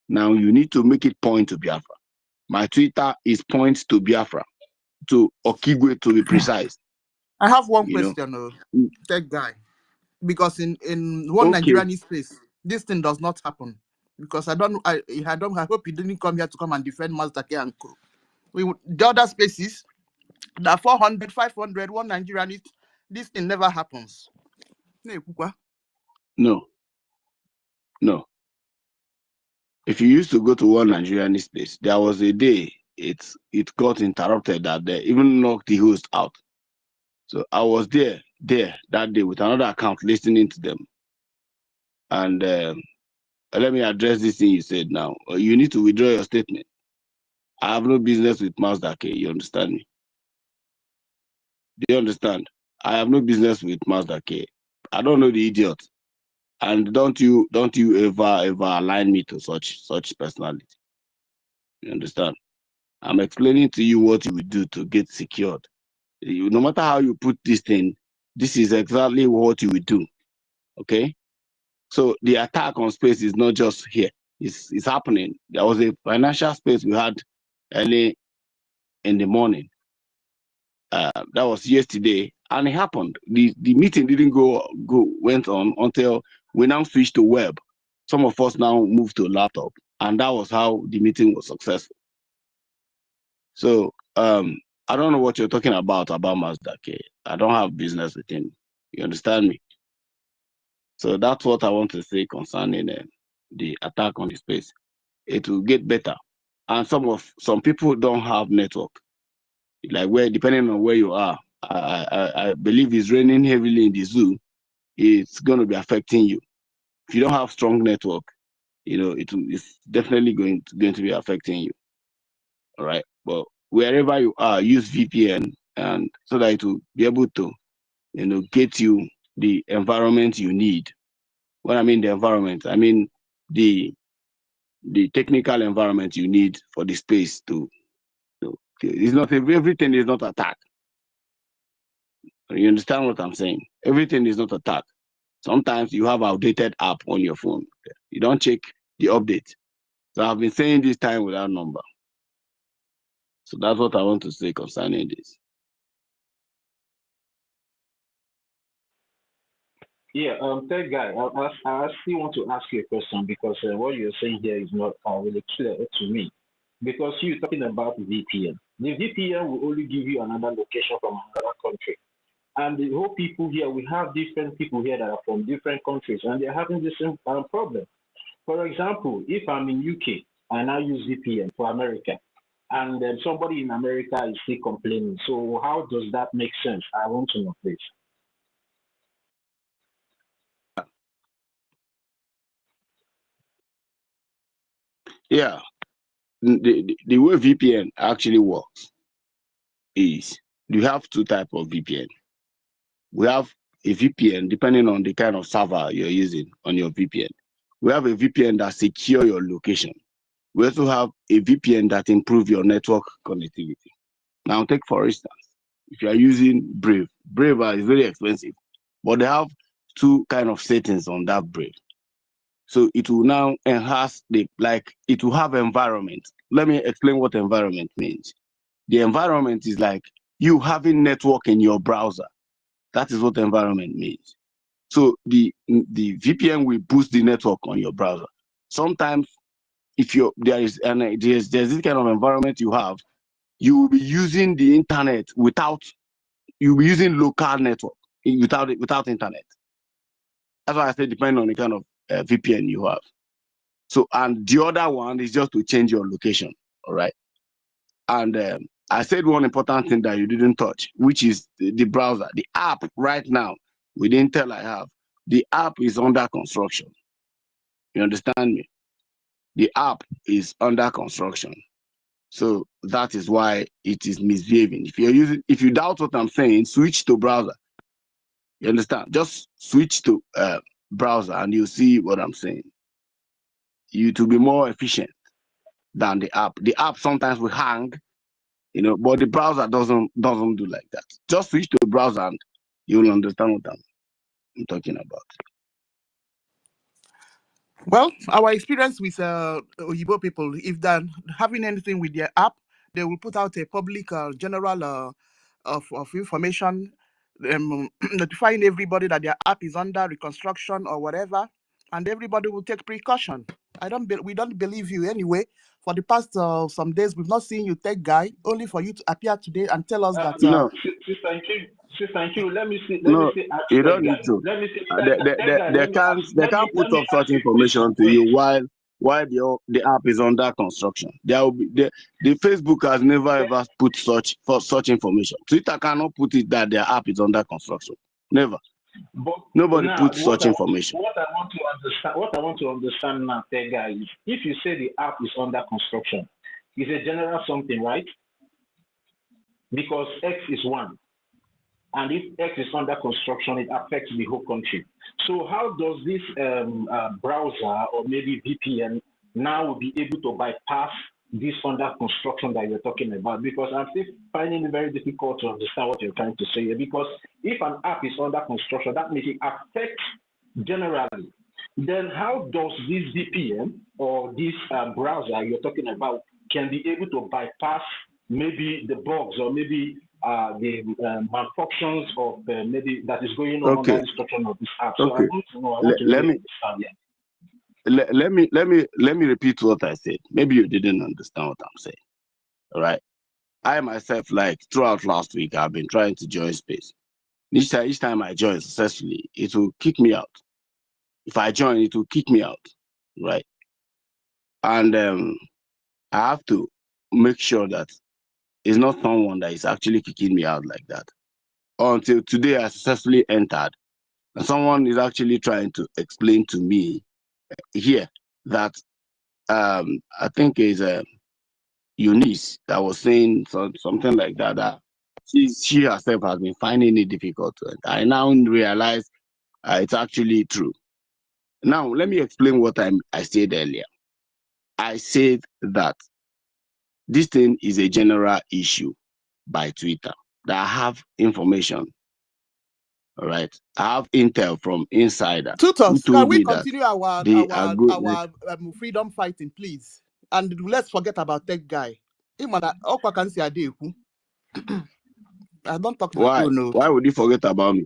now you need to make it point to Biafra. My Twitter is points to Biafra, to Okigwe to be precise. I have one You question, that guy, because in one Nigerian space, this thing does not happen. Because I hope you didn't come here to come and defend Mazdake and crew. The other spaces, the 400, 500, one Nigerian, this thing never happens. No. If you used to go to one Nigerian space, there was a day it got interrupted that they even knocked the host out. So I was there that day with another account listening to them. And let me address this thing you said now. You need to withdraw your statement. I have no business with Mazdake. You understand me? Do you understand? I have no business with Mazdake. I don't know the idiot. And don't you ever align me to such personality. You understand? I'm explaining to you what you will do to get secured. No matter how you put this thing, this is exactly what you will do. Okay? So the attack on space is not just here. It's happening. There was a financial space we had early in the morning. That was yesterday, and it happened. The meeting didn't went on until we now switched to web. Some of us now moved to laptop, and that was how the meeting was successful. So I don't know what you're talking about Mazdake. I don't have business with him. You understand me? So that's what I want to say concerning the attack on the space. It will get better, and some people don't have network. Like depending on where you are, I believe it's raining heavily in the zoo. It's going to be affecting you. If you don't have strong network, it's definitely going to be affecting you. All right, but wherever you are, use VPN, and so that it will be able to, get you the environment you need. When I mean the environment, I mean the technical environment you need for the space to. It's not everything is not attack. You understand what I'm saying? Everything is not attack. Sometimes you have outdated app on your phone. You don't check the update. So I've been saying this time without number. So that's what I want to say concerning this. Yeah, third guy, I still want to ask you a question because what you're saying here is not really clear to me. Because you're talking about VPN. The VPN will only give you another location from another country. And the whole people here, we have different people here that are from different countries, and they're having the same problem. For example, if I'm in UK and I use VPN for America, and then somebody in America is still complaining. So how does that make sense? I want to know, please. Yeah, the way VPN actually works is you have two types of VPN. We have a VPN depending on the kind of server you're using on your VPN. We have a VPN that secure your location. We also have a VPN that improve your network connectivity. Now take for instance, if you are using Brave is very expensive, but they have two kind of settings on that Brave. So it will now enhance it will have environment. Let me explain what environment means. The environment is like you having network in your browser. That is what environment means. So the VPN will boost the network on your browser. Sometimes if there's this kind of environment you have, you will be using the internet you'll be using local network without internet. That's why I say depending on the kind of VPN you have. So, and the other one is just to change your location. All right. And I said one important thing that you didn't touch, which is the browser. The app right now, with Intel I have, the app is under construction. You understand me? the app is under construction. So that is why it is misbehaving. If you doubt what I'm saying, switch to browser. You understand? Just switch to browser and you'll see what I'm saying. It will be more efficient than the app. The app sometimes will hang, but the browser doesn't do like that. Just switch to the browser and you'll understand what I'm talking about. Well, our experience with Oyibo people, if they're having anything with their app, they will put out a public general of information, notifying everybody that their app is under reconstruction or whatever, and everybody will take precaution. We don't believe you anyway. For the past some days, we've not seen you take guy, only for you to appear today and tell us that. No. Thank you. Let me see. No, you don't need to. Let me see. They can't put up such information to you while the app is under construction. There will be the Facebook has never ever put such information. Twitter cannot put it that their app is under construction. Never. But Nobody now, puts such information. What I want to understand now, Tega, is if you say the app is under construction, it's a general something, right? Because X is one. And if X is under construction, it affects the whole country. So how does this browser or maybe VPN now will be able to bypass this under construction that you're talking about? Because I'm still finding it very difficult to understand what you're trying to say here. Because if an app is under construction, that means it affects generally. Then how does this VPN or this browser you're talking about can be able to bypass maybe the bugs or maybe the malfunctions of maybe that is going on under the construction of this app? So I want to know. Let me repeat what I said. Maybe you didn't understand what I'm saying. All right. I myself, like throughout last week, I've been trying to join space. Each time I join successfully, it will kick me out. If I join, it will kick me out, right? And I have to make sure that it's not someone that is actually kicking me out like that. Until today, I successfully entered, and someone is actually trying to explain to me here that I think is Eunice that was saying something like that. That she herself has been finding it difficult to enter. I now realize it's actually true. Now, let me explain what I said earlier. I said that this thing is a general issue by Twitter, that I have information. All right. I have intel from insider who told me that they are good. Freedom fighting, please. And let's forget about tech guy. I don't talk. Why? Oh, no. Why would you forget about me?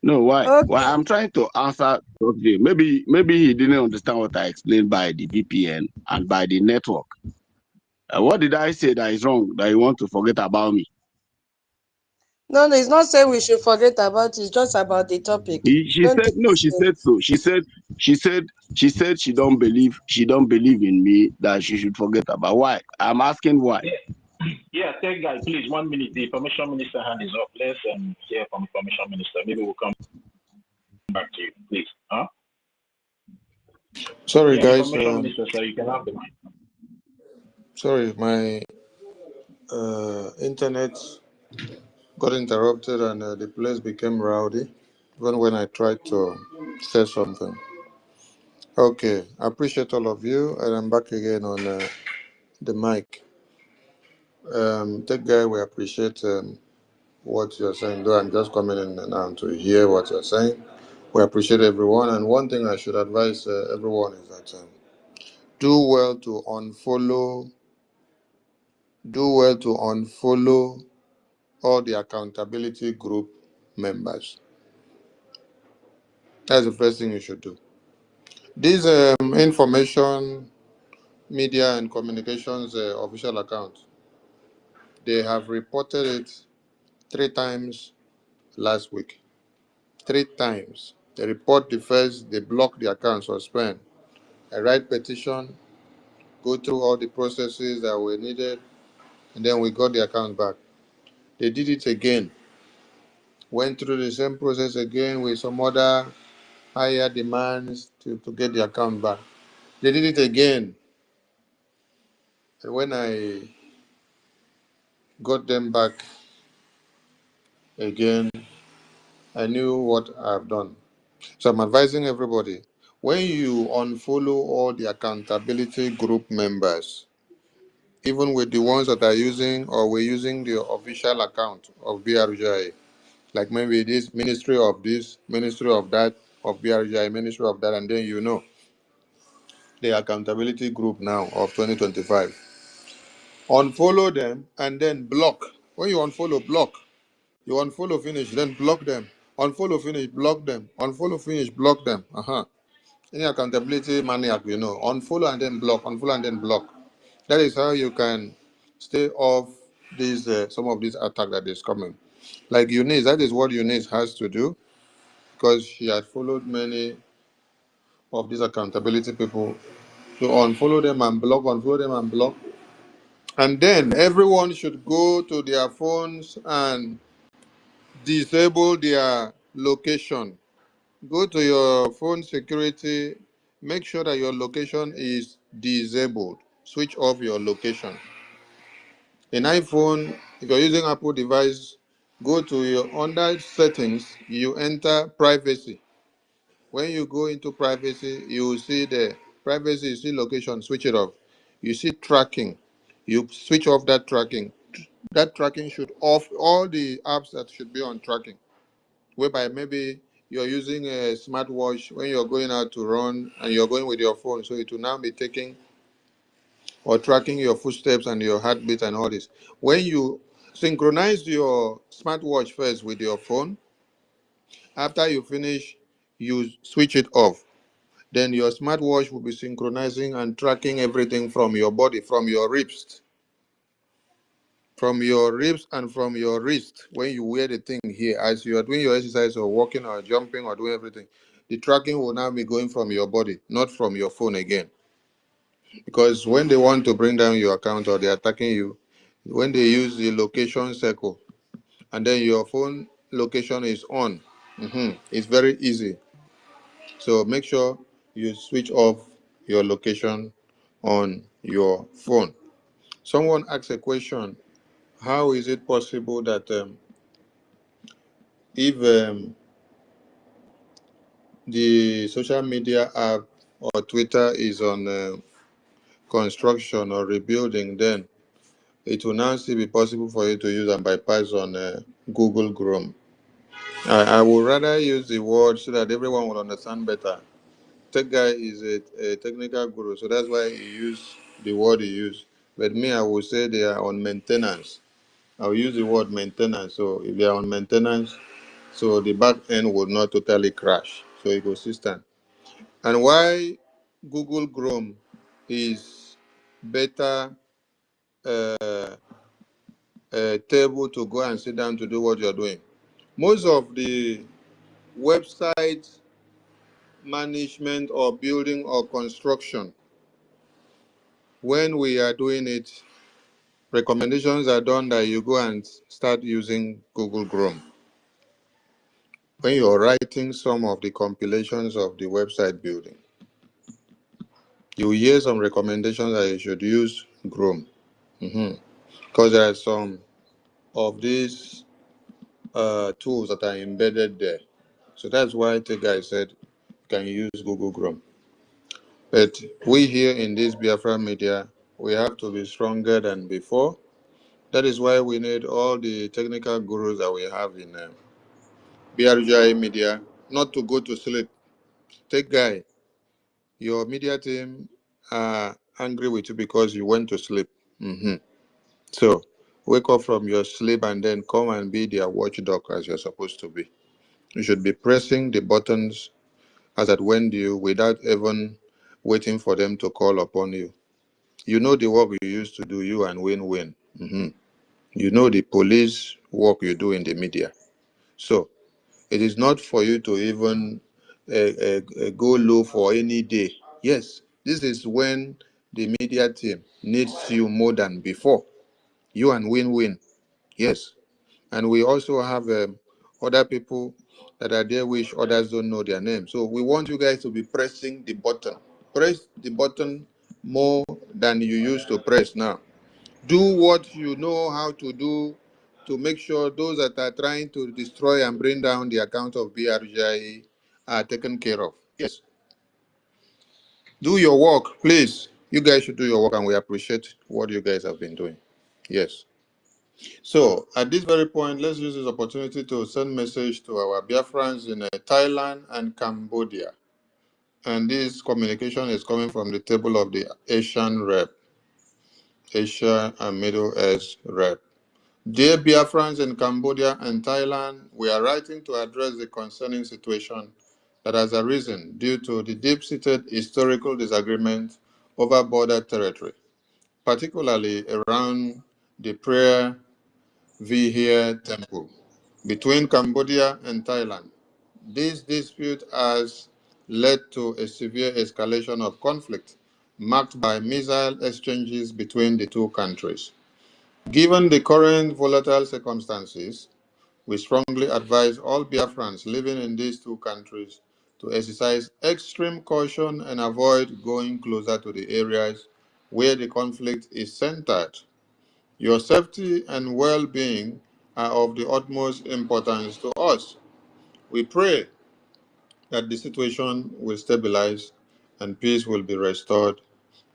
No, why? Okay. Why? I'm trying to answer. Maybe he didn't understand what I explained by the VPN and by the network. What did I say that is wrong that you want to forget about me? No, it's not saying we should forget about it. It's just about the topic. She said no. She said so. She said she don't believe in me, that she should forget about. Why? I'm asking why. Yeah, tech guy, please, 1 minute. The information minister hand is up. Let's hear from the information minister. Maybe we'll come back to you, please. Huh? Sorry, guys. Information minister, so you can have the mic. Sorry, my internet got interrupted and the place became rowdy even when I tried to say something. Okay, I appreciate all of you, and I'm back again on the mic. Tech guy, we appreciate what you're saying, though I'm just coming in now to hear what you're saying. We appreciate everyone, and one thing I should advise everyone is that do well to unfollow all the accountability group members. That's the first thing you should do. These information, media and communications official accounts, they have reported it 3 times last week. 3 times. They report the first, they block the account, suspend. I write petition, go through all the processes that were needed, and then we got the account back. They did it again. Went through the same process again with some other higher demands to get the account back. They did it again. And when I got them back again, I knew what I've done. So I'm advising everybody, when you unfollow all the accountability group members, even with the ones that are using or we're using the official account of BRGIE, like maybe this ministry of this, ministry of that, of BRGIE, ministry of that, and then you know the accountability group now of 2025. Unfollow them and then block. When you unfollow, block. You unfollow, finish, then block them. Unfollow, finish, block them. Unfollow, finish, block them. Any accountability maniac, you know, unfollow and then block, unfollow and then block. That is how you can stay off these some of these attacks that is coming. Like Eunice, that is what Eunice has to do because she had followed many of these accountability people. So unfollow them and block, unfollow them and block. And then everyone should go to their phones and disable their location. Go to your phone security, make sure that your location is disabled. Switch off your location. In iPhone, if you're using Apple device, go to your under settings, you enter privacy. When you go into privacy, you will see the privacy, you see location, switch it off. You see tracking, you switch off that tracking. That tracking should off all the apps that should be on tracking. Whereby maybe you're using a smartwatch when you're going out to run and you're going with your phone, so it will now be taking or tracking your footsteps and your heartbeat and all this. When you synchronize your smartwatch first with your phone, after you finish, you switch it off. Then your smartwatch will be synchronizing and tracking everything from your body, from your ribs, and from your wrist. When you wear the thing here, as you are doing your exercise or walking or jumping or doing everything, the tracking will now be going from your body, not from your phone again. Because when they want to bring down your account or they're attacking you, when they use the location circle and then your phone location is on, it's very easy. So make sure you switch off your location on your phone. Someone asked a question, how is it possible that if the social media app or Twitter is on construction or rebuilding, then it will now still be possible for you to use and bypass on Google Chrome. I would rather use the word so that everyone will understand better. Tech guy is a technical guru, so that's why he used the word he used. But me, I would say they are on maintenance. I'll use the word maintenance. So if they are on maintenance, so the back end will not totally crash. So ecosystem. And why Google Chrome is better table to go and sit down to do what you're doing. Most of the website management or building or construction, when we are doing it, recommendations are done that you go and start using Google Chrome. When you're writing some of the compilations of the website building, you hear some recommendations that you should use Chrome. Because there are some of these tools that are embedded there. So that's why the guy said you can use Google Chrome. But we here in this Biafra media, we have to be stronger than before. That is why we need all the technical gurus that we have in BRGIE media not to go to sleep. Take guy, your media team are angry with you because you went to sleep. So wake up from your sleep and then come and be their watchdog as you're supposed to be. You should be pressing the buttons as at when you without even waiting for them to call upon you. You know the work you used to do, you and win-win. You know the police work you do in the media. So it is not for you to even go low for any day. Yes, this is when the media team needs you more than before. You and win-win. Yes. And we also have other people that are there which others don't know their name. So we want you guys to be pressing the button. Press the button more than you used to press now. Do what you know how to do to make sure those that are trying to destroy and bring down the account of BRGIE are taken care of. Yes. Do your work, please. You guys should do your work, and we appreciate what you guys have been doing. Yes. So, at this very point, let's use this opportunity to send message to our Biafrans in Thailand and Cambodia. And this communication is coming from the table of the Asian rep, Asia and Middle East rep. Dear Biafrans in Cambodia and Thailand, we are writing to address the concerning situation that has arisen due to the deep-seated historical disagreement over border territory, particularly around the Prayer Vihir Temple between Cambodia and Thailand. This dispute has led to a severe escalation of conflict marked by missile exchanges between the two countries. Given the current volatile circumstances, we strongly advise all Biafrans living in these two countries to exercise extreme caution and avoid going closer to the areas where the conflict is centered. Your safety and well-being are of the utmost importance to us. We pray that the situation will stabilize and peace will be restored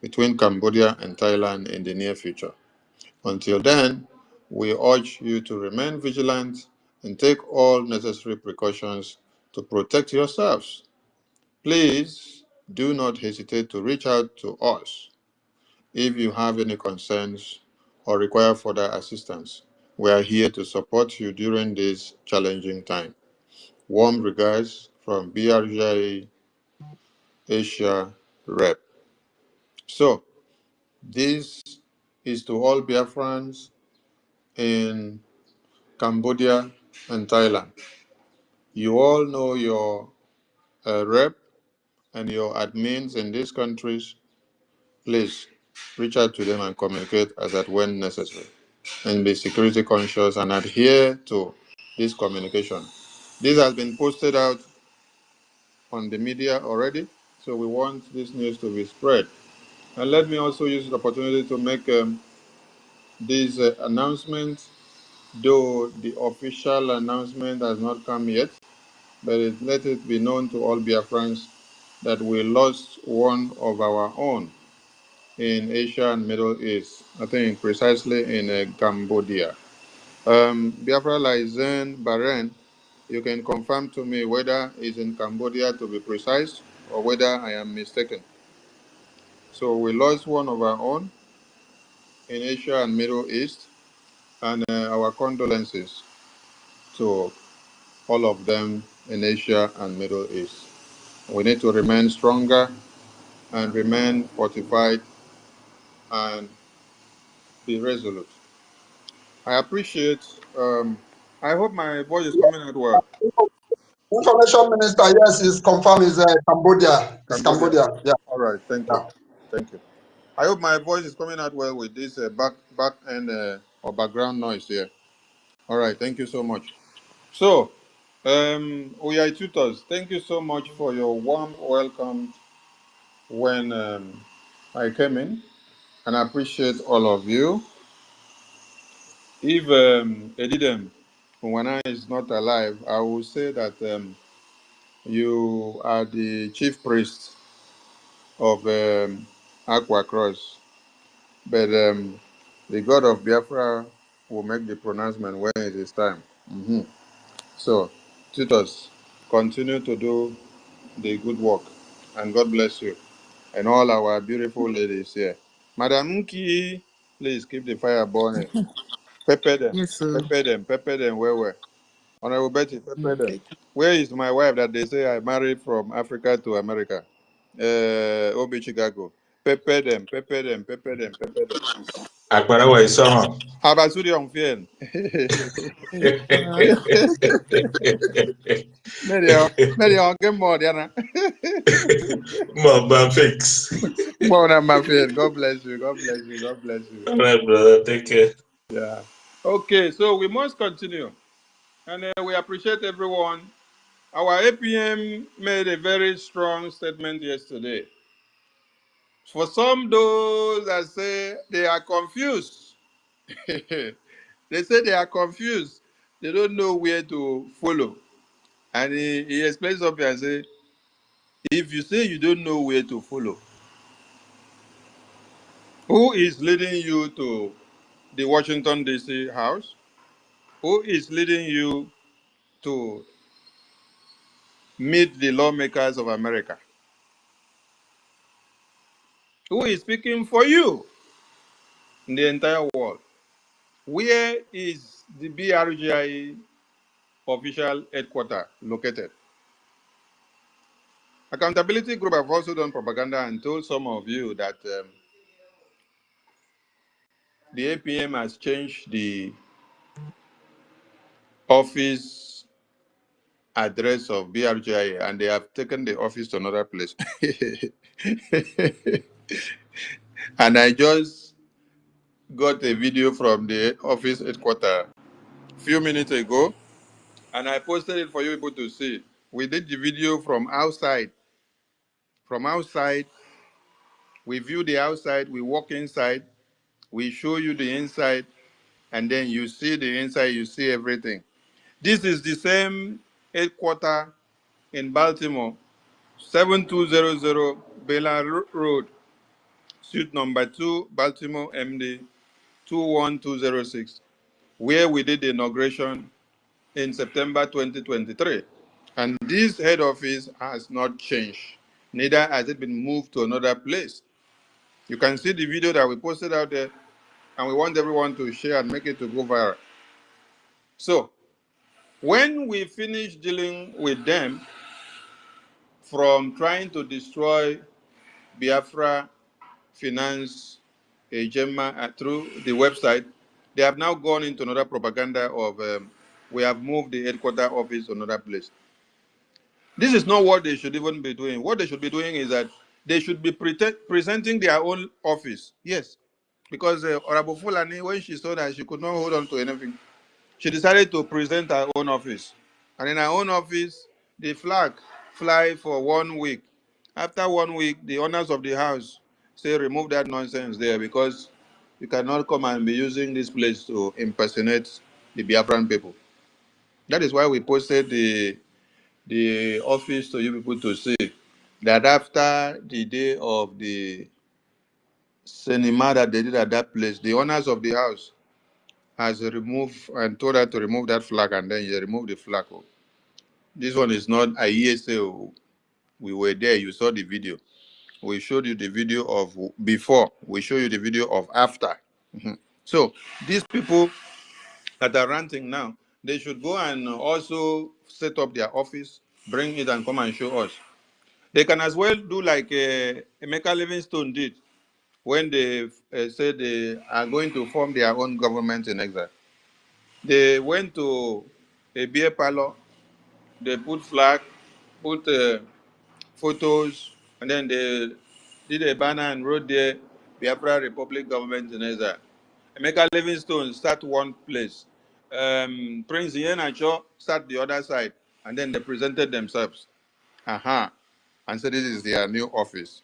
between Cambodia and Thailand in the near future. Until then, we urge you to remain vigilant and take all necessary precautions to protect yourselves. Please do not hesitate to reach out to us if you have any concerns or require further assistance. We are here to support you during this challenging time. Warm regards from BRGIE Asia Rep. So, this is to all Biafrans in Cambodia and Thailand. You all know your rep and your admins in these countries. Please reach out to them and communicate as at when necessary. And be security conscious and adhere to this communication. This has been posted out on the media already, so we want this news to be spread. And let me also use the opportunity to make this announcement, though the official announcement has not come yet, but let it be known to all Biafrans that we lost one of our own in Asia and Middle East, I think precisely in Cambodia. Biafra Laizen Baren, you can confirm to me whether it's in Cambodia to be precise or whether I am mistaken. So we lost one of our own in Asia and Middle East, and our condolences to all of them in Asia and Middle East. We need to remain stronger and remain fortified and be resolute. I appreciate, I hope my voice is coming out well. Information Minister, yes, is confirmed is Cambodia. It's Cambodia. Yeah. All right, thank you. Thank you. I hope my voice is coming out well with this back end or background noise here. All right, thank you so much. So, OEI tutors, thank you so much for your warm welcome when I came in, and I appreciate all of you. If Edidem Unwana is not alive, I will say that you are the chief priest of Aqua Cross, but the God of Biafra will make the pronouncement when it is time. So, tutors, continue to do the good work, and God bless you, and all our beautiful ladies here. Madam Nki, please keep the fire burning. Pepper them, Yes, sir. pepper them where. Honorable Betty, pepper them. Okay. Where is my wife that they say I married from Africa to America? Obi Chicago. Pepper them. Akbarawa is song. Habasuri on Fien. Maybe I'll get more, Diana. More fix. More than my Fien. God bless you. All right, brother. Take care. Yeah. Okay, so we must continue. And we appreciate everyone. Our APM made a very strong statement yesterday. For some, those that say they are confused, they say they are confused. They don't know where to follow. And he explains something and say, if you say you don't know where to follow, who is leading you to the Washington, D.C. house? Who is leading you to meet the lawmakers of America? Who is speaking for you in the entire world? Where is the BRGIE official headquarters located? Accountability Group have also done propaganda and told some of you that the APM has changed the office address of BRGIE and they have taken the office to another place. And I just got a video from the office headquarters a few minutes ago and I posted it for you people to see. We did the video from outside. From outside, we view the outside, we walk inside, we show you the inside, and then you see the inside, you see everything. This is the same headquarters in Baltimore, 7200 Bela Road, suite number 2, Baltimore, MD 21206, where we did the inauguration in September 2023. And this head office has not changed. Neither has it been moved to another place. You can see the video that we posted out there, and we want everyone to share and make it to go viral. So, when we finish dealing with them from trying to destroy Biafra finance Gemma through the website, they have now gone into another propaganda of we have moved the headquarters office to another place. This is not what they should even be doing. What they should be doing is that they should be presenting their own office. Yes, because Orabufulani, when she saw that she could not hold on to anything, she decided to present her own office. And in her own office, the flag fly for 1 week. After 1 week, the owners of the house say remove that nonsense there because you cannot come and be using this place to impersonate the Biafran people. That is why we posted the office to you people to see that after the day of the cinema that they did at that place, the owners of the house has removed and told her to remove that flag, and then you remove the flag. This one is not a ESA. We were there. You saw the video. We showed you the video of before. We show you the video of after. So these people that are ranting now, they should go and also set up their office, bring it and come and show us. They can as well do like Emeka Livingstone did when they said they are going to form their own government in exile. They went to a beer parlor, they put flag, put photos, and then they did a banner and wrote there, Biafra Republic Government in exile. Emeka Livingstone start one place. Prince Iheanacho start the other side, and then they presented themselves. And said this is their new office.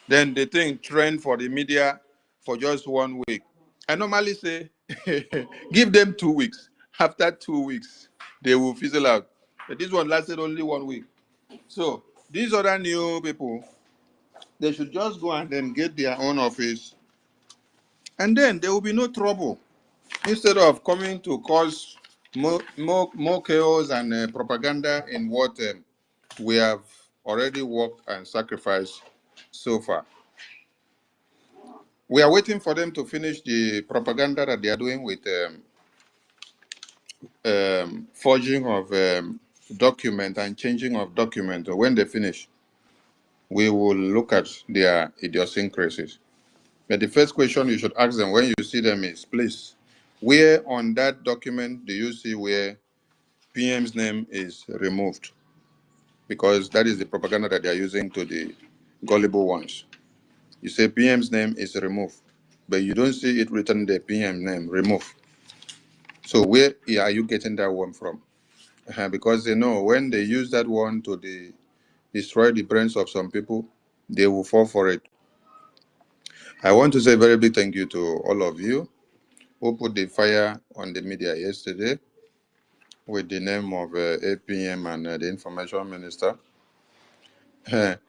Then the thing trend for the media for just 1 week. I normally say, give them 2 weeks. After 2 weeks, they will fizzle out. But this one lasted only 1 week. So these other new people, they should just go and then get their own office, and then there will be no trouble. Instead of coming to cause more chaos and propaganda in what we have already worked and sacrificed so far. We are waiting for them to finish the propaganda that they are doing with forging of document and changing of document. When they finish, we will look at their idiosyncrasies. But the first question you should ask them when you see them is, please, where on that document do you see where PM's name is removed? Because that is the propaganda that they are using to the gullible ones. You say PM's name is removed, but you don't see it written the PM name, remove. So where are you getting that one from? Because they know when they use that one to destroy the brains of some people, they will fall for it. I want to say a very big thank you to all of you who put the fire on the media yesterday with the name of APM and the information minister.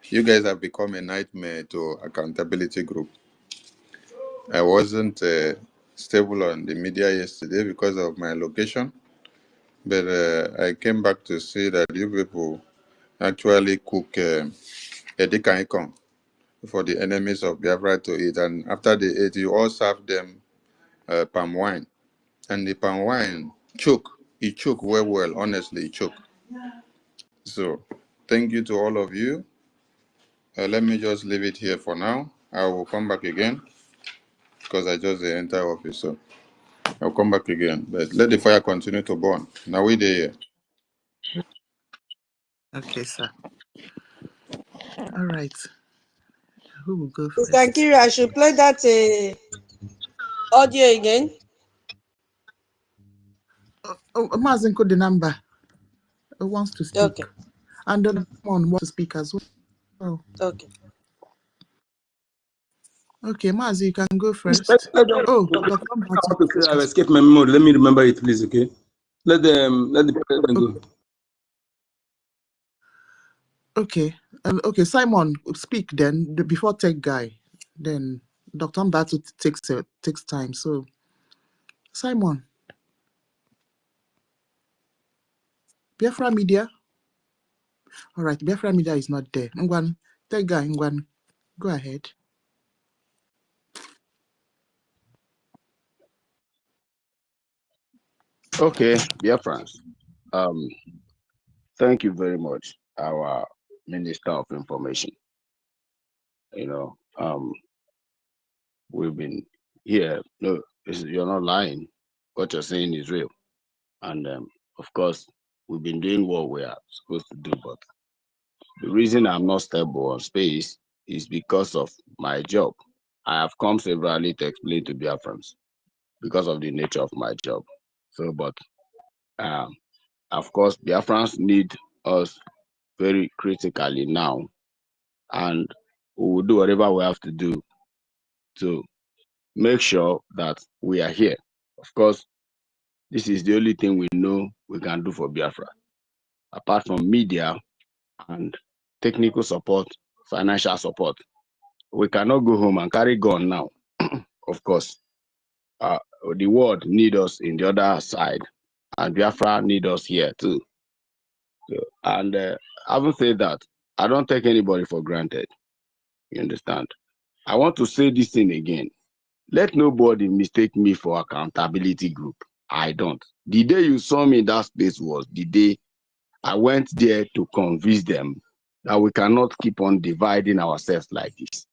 You guys have become a nightmare to accountability group. I wasn't stable on the media yesterday because of my location, but I came back to see that you people actually cook EKID for the enemies of Biafra to eat, and after they ate, you all serve them palm wine, and the palm wine choke. It choke well, honestly, it choke. So, thank you to all of you. Let me just leave it here for now. I will come back again because I just enter office, so I'll come back again. But let the fire continue to burn. Now we there. Okay, sir. All right. Who will go Mr. first? Nkiru, I should play that audio again. Mazenko, the number wants to speak. Okay. And then someone wants to speak as well. Okay. Okay, Mazi, you can go first. Oh, Dr. I've escaped my memory. Let me remember it, please. Okay. Let the president go. Okay. Okay, Simon, speak then before Tech Guy. Then Dr. Mbatu takes time. So, Simon, Biafra Media. All right, Biafra Media is not there. Ngwan, Tech Guy, Ngwan, go ahead. Okay, BIAFRANS. Thank you very much, our Minister of Information. You know, we've been here. No, you're not lying. What you're saying is real. And of course, we've been doing what we are supposed to do. But the reason I'm not stable on space is because of my job. I have come severally to explain to Biafrans because of the nature of my job. So, but of course, Biafrans need us very critically now, and we will do whatever we have to do to make sure that we are here. Of course, this is the only thing we know we can do for Biafra. Apart from media and technical support, financial support, we cannot go home and carry gun now. Of course, the world need us in the other side, and Biafra need us here too. So, and having said that, I don't take anybody for granted. You understand? I want to say this thing again. Let nobody mistake me for accountability group. I don't. The day you saw me in that space was the day I went there to convince them that we cannot keep on dividing ourselves like this.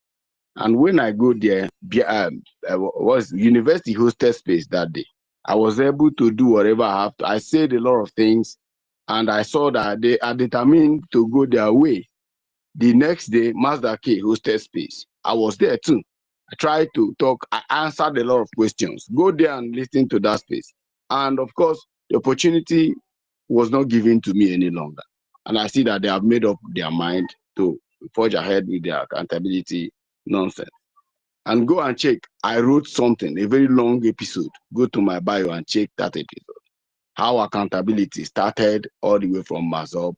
And when I go there, was university hosted space that day. I was able to do whatever I have to. I said a lot of things, and I saw that they are determined to go their way. The next day, Mazda K hosted space. I was there too. I tried to talk. I answered a lot of questions. Go there and listen to that space. And of course, the opportunity was not given to me any longer. And I see that they have made up their mind to forge ahead with their accountability nonsense. And go and check. I wrote something, a very long episode. Go to my bio and check that episode. How accountability started all the way from Mazop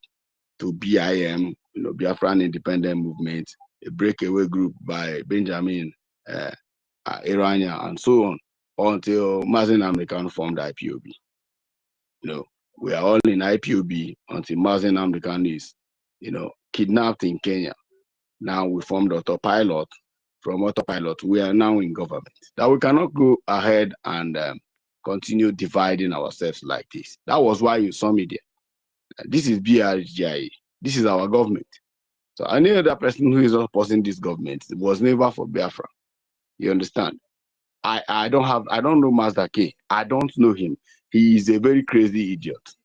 to BIM, Biafran Independent Movement, a breakaway group by Benjamin Irania, and so on, until Mazen American formed IPOB. We are all in IPOB until Mazen American is, kidnapped in Kenya. Now we formed Autopilot. From Autopilot, we are now in government. That we cannot go ahead and continue dividing ourselves like this. That was why you saw me there. This is BRGIE. This is our government. So any other person who is opposing this government was never for Biafra. You understand? I don't know Master K. I don't know him. He is a very crazy idiot.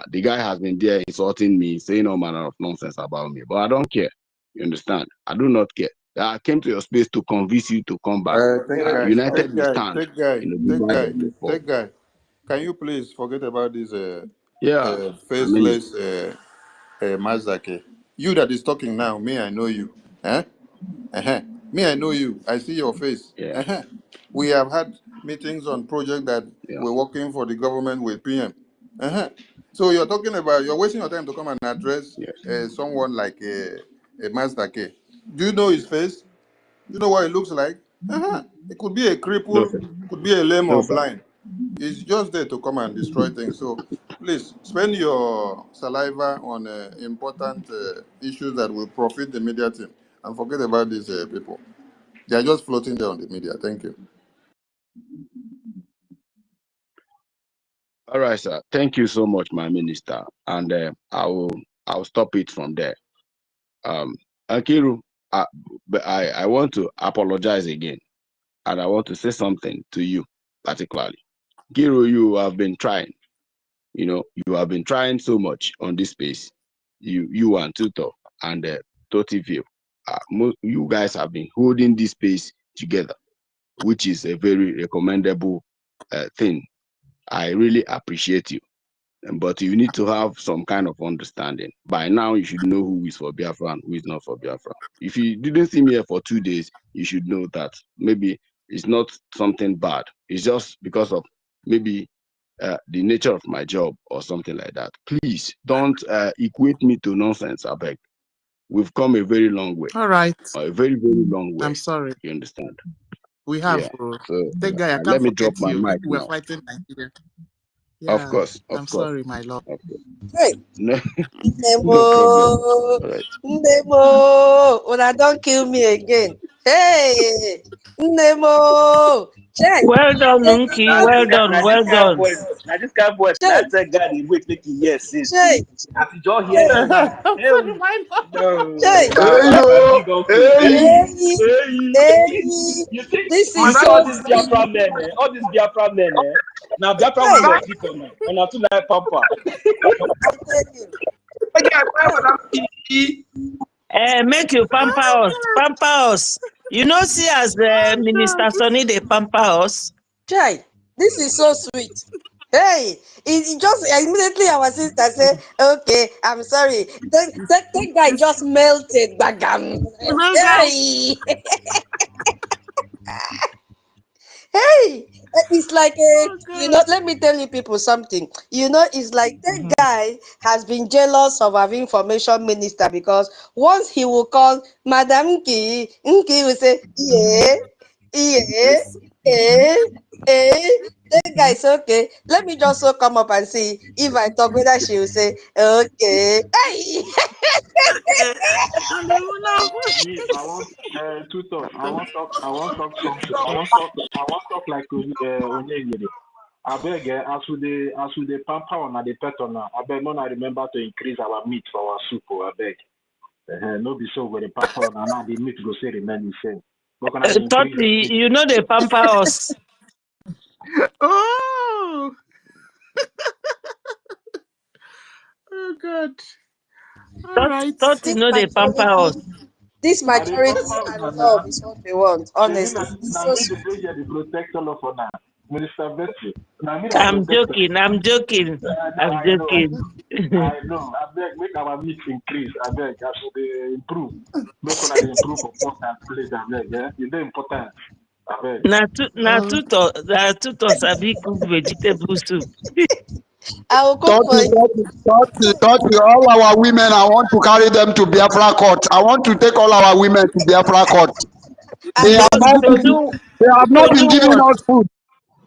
The guy has been there insulting me, saying all manner of nonsense about me, but I don't care. You understand? I do not care. I came to your space to convince you to come back. United we stand. Take guy. can you please forget about this Yeah, faceless Mazake? You that is talking now, me, I know you. Huh? Uh-huh. Me, I know you. I see your face. yeah, Uh-huh. We have had meetings on projects that yeah. we're working for the government with PM. Uh-huh. So you're talking about, you're wasting your time to come and address Yes. someone like a Mazake. Do you know his face? You know what it looks like? Uh-huh. It could be a No, cripple, sir. could be a lame No, or sir. blind. It's just there to come and destroy things. So please spend your saliva on important issues that will profit the media team and forget about these people. They are just floating there on the media. Thank you. All right, sir. Thank you so much, my minister. And I'll stop it from there. Akiru, but I want to apologize again, and I want to say something to you particularly. Kiru, you have been trying. You have been trying so much on this space. You and Tutor and Totivio, you guys have been holding this space together, which is a very recommendable thing. I really appreciate you. But you need to have some kind of understanding. By now, you should know who is for Biafra and who is not for Biafra. If you didn't see me here for 2 days, you should know that maybe it's not something bad. It's just because of maybe the nature of my job or something like that. Please don't equate me to nonsense, I beg. We've come a very long way. All right. A very, very long way. I'm sorry. You understand? We have Yeah. So that guy. I can't let me drop forget my you. mic We're now. fighting Nigeria. Of Yeah. course. I'm sorry, my lord. Of course. Hey, No, no problem. Ndemo, All right. Ndemo, una don't kill me again. Hey, Ndemo, check. Well done, Hey, Nunki. Well done. Well done. Now this kind of voice, check, that's a guy they wait make you yes since. check. As you just hear Hey, him now. I'm Hey, sorry, my lord. no, check. Hey my yo, big uncle. hey. Hey, Hey, hey. hey. You think This you is see so all these sweet. Biafra men, all these Biafra men, now Biafra Hey, women speak on now. On a two like pamper. I tell you. Hey. Make you pamper us. Pamper us. You know, see as the Minister Sonny, they pamper us. Chai, this is so sweet. Hey, it just immediately our sister said, okay, I'm sorry. That guy just melted. Bagam. Hey, hey, it's like let me tell you people something. It's like that guy has been jealous of our information minister because once he will call Madam Nki will say, yeah, yeah, that guy is okay. Let me just so come up and see if I talk whether she will say, okay. Hey. Me, I want tutor. I want talk something. I want talk like Onyegede. I beg, as we the pamper on the pet on, I beg, no, I remember to increase our meat for our soup. I beg. No be so with the pamper on, and now the meat go say remain the same. What can I increase? You know they pamper us. Oh. Oh God. All right. You know they pamper us. This maturity and love is what we want, honestly. It's so sweet. The protect all of now. Minister Betty. I'm joking. I'm joking. I'm joking. I know. I beg, make our meat increase. I beg, I should improve. Make sure they improve for pot and plate. I beg, yeah. It's very important. I beg. Na tutor sabi cook vegetable soup. I will cook for you. All our women, I want to carry them to Biafra court. I want to take all our women to Biafra court. They have not been giving what? us food.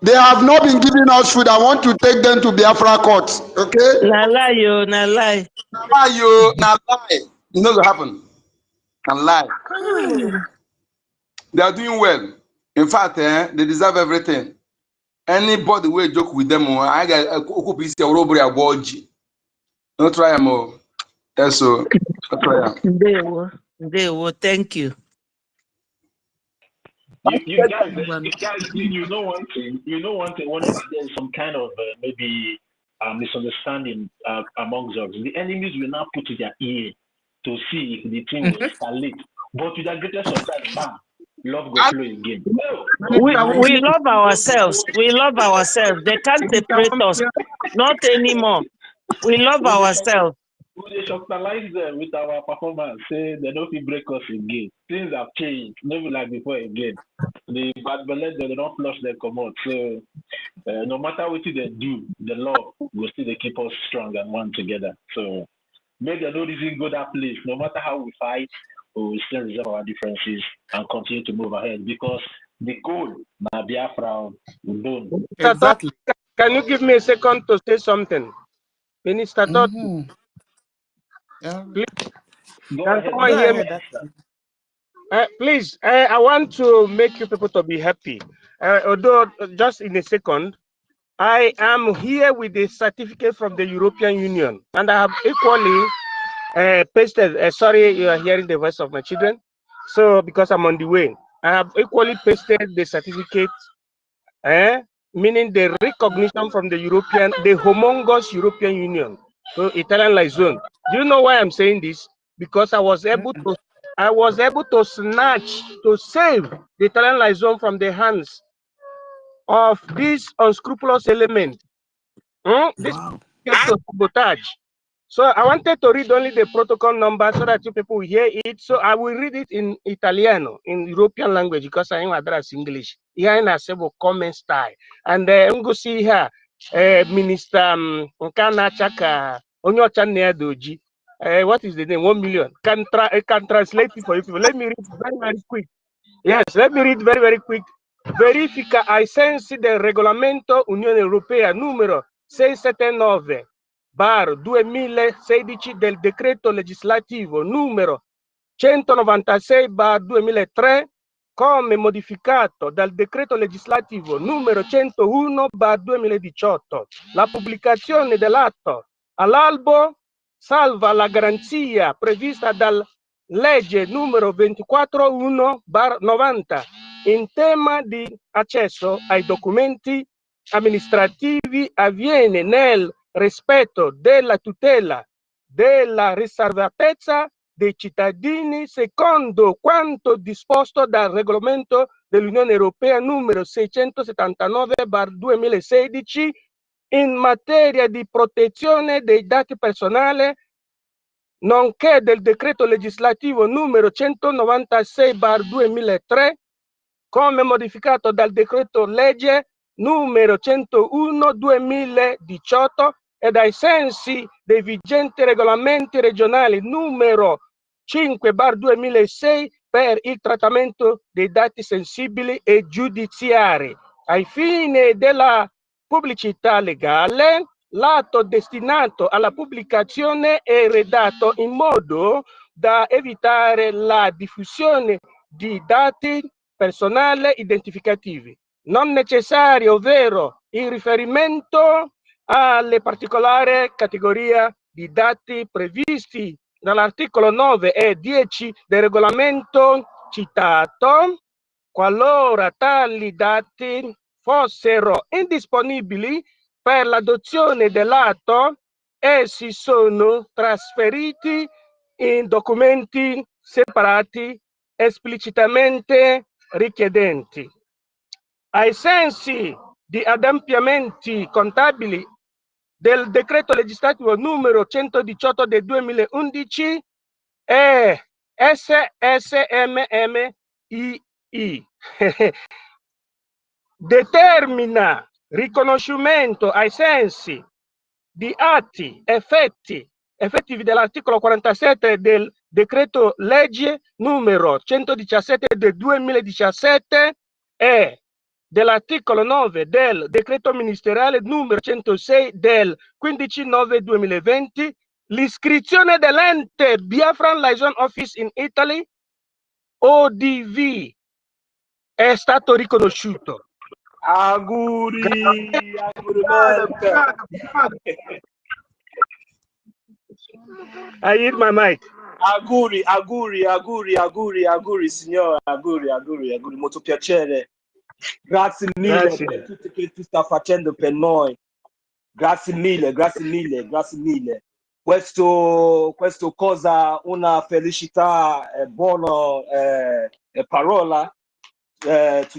They have not been giving us food. I want to take them to Biafra court. Okay? Na lie, yo, na lie. Now lie. It not gonna happen. And lie. They are doing well. In fact, they deserve everything. Anybody will joke with them. I got a piece of robbery at BRGIE. Don't try them. Yes, so. Don't try them. They will. Thank you. You guys, you know one thing. You know one thing. Whenever there's some kind of maybe misunderstanding amongst us, the enemies will now put to their ear to see if the thing will escalate. But with the greatest surprise, bam! love go flow again. No. We love ourselves. We love ourselves. They can't separate us. Not anymore. We love ourselves. We shocktalize them with our performance. Say they don't feel break us again. Things have changed. Never like before again. The bad belly they don't flush their commode. So no matter what they do, the law will still they keep us strong and one together. So make the no reason go that place. No matter how we fight, we will still resolve our differences and continue to move ahead because the goal na Biafra done. Exactly. Can you give me a second to say something? Minister Todd. Please. Go Can ahead. someone hear me? Please, I want to make you people to be happy. Although, just in a second, I am here with a certificate from the European Union, and I have equally pasted. Sorry, you are hearing the voice of my children. So, because I'm on the way, I have equally pasted the certificate, meaning the recognition from the humongous European Union, so Italian liaison. Do you know why I'm saying this? Because I was able to save the Italian liaison from the hands of this unscrupulous element. This sabotage. So I wanted to read only the protocol number so that you people will hear it. So I will read it in Italiano, in European language, because I address English. Here in a civil comment style. And I'm going to see here, Minister Nkana Chaka Onyocha Neadoji. What is the name? 1 million. Can translate it for you people. Let me read very, very quick. Yes, let me read very, very quick. Verifica ai sensi del regolamento Unione Europea numero 679 bar 2016 del decreto legislativo numero 196 bar 2003 come modificato dal decreto legislativo numero 101 bar 2018. La pubblicazione dell'atto all'albo salva la garanzia prevista dal legge numero 241/90 in tema di accesso ai documenti amministrativi avviene nel rispetto della tutela della riservatezza dei cittadini secondo quanto disposto dal regolamento dell'Unione Europea numero 679/2016 in materia di protezione dei dati personali, nonché del decreto legislativo numero 196/2003, come modificato dal decreto legge numero 101/2018 ed ai sensi dei vigenti regolamenti regionali numero 5/2006 per il trattamento dei dati sensibili e giudiziari. Ai fini della pubblicità legale, l'atto destinato alla pubblicazione è redatto in modo da evitare la diffusione di dati personali identificativi non necessari, ovvero il riferimento alle particolari categorie di dati previsti dall'articolo 9 e 10 del regolamento citato, qualora tali dati fossero indisponibili per l'adozione dell'atto, essi sono trasferiti in documenti separati esplicitamente richiedenti. Ai sensi di adempimenti contabili del decreto legislativo numero 118 del 2011 e SSMMII determina riconoscimento ai sensi di atti effettivi dell'articolo 47 del decreto legge numero 117 del 2017 e dell'articolo 9 del decreto ministeriale numero 106 del 15/9/2020, l'iscrizione dell'ente Biafran Liaison Office in Italy, ODV, è stato riconosciuto. Auguri, I hit my mic. Auguri, signora, auguri, molto piacere. Grazie mille per tutto che tu stai facendo per noi. Grazie mille. Questo cosa, una felicità, buona parola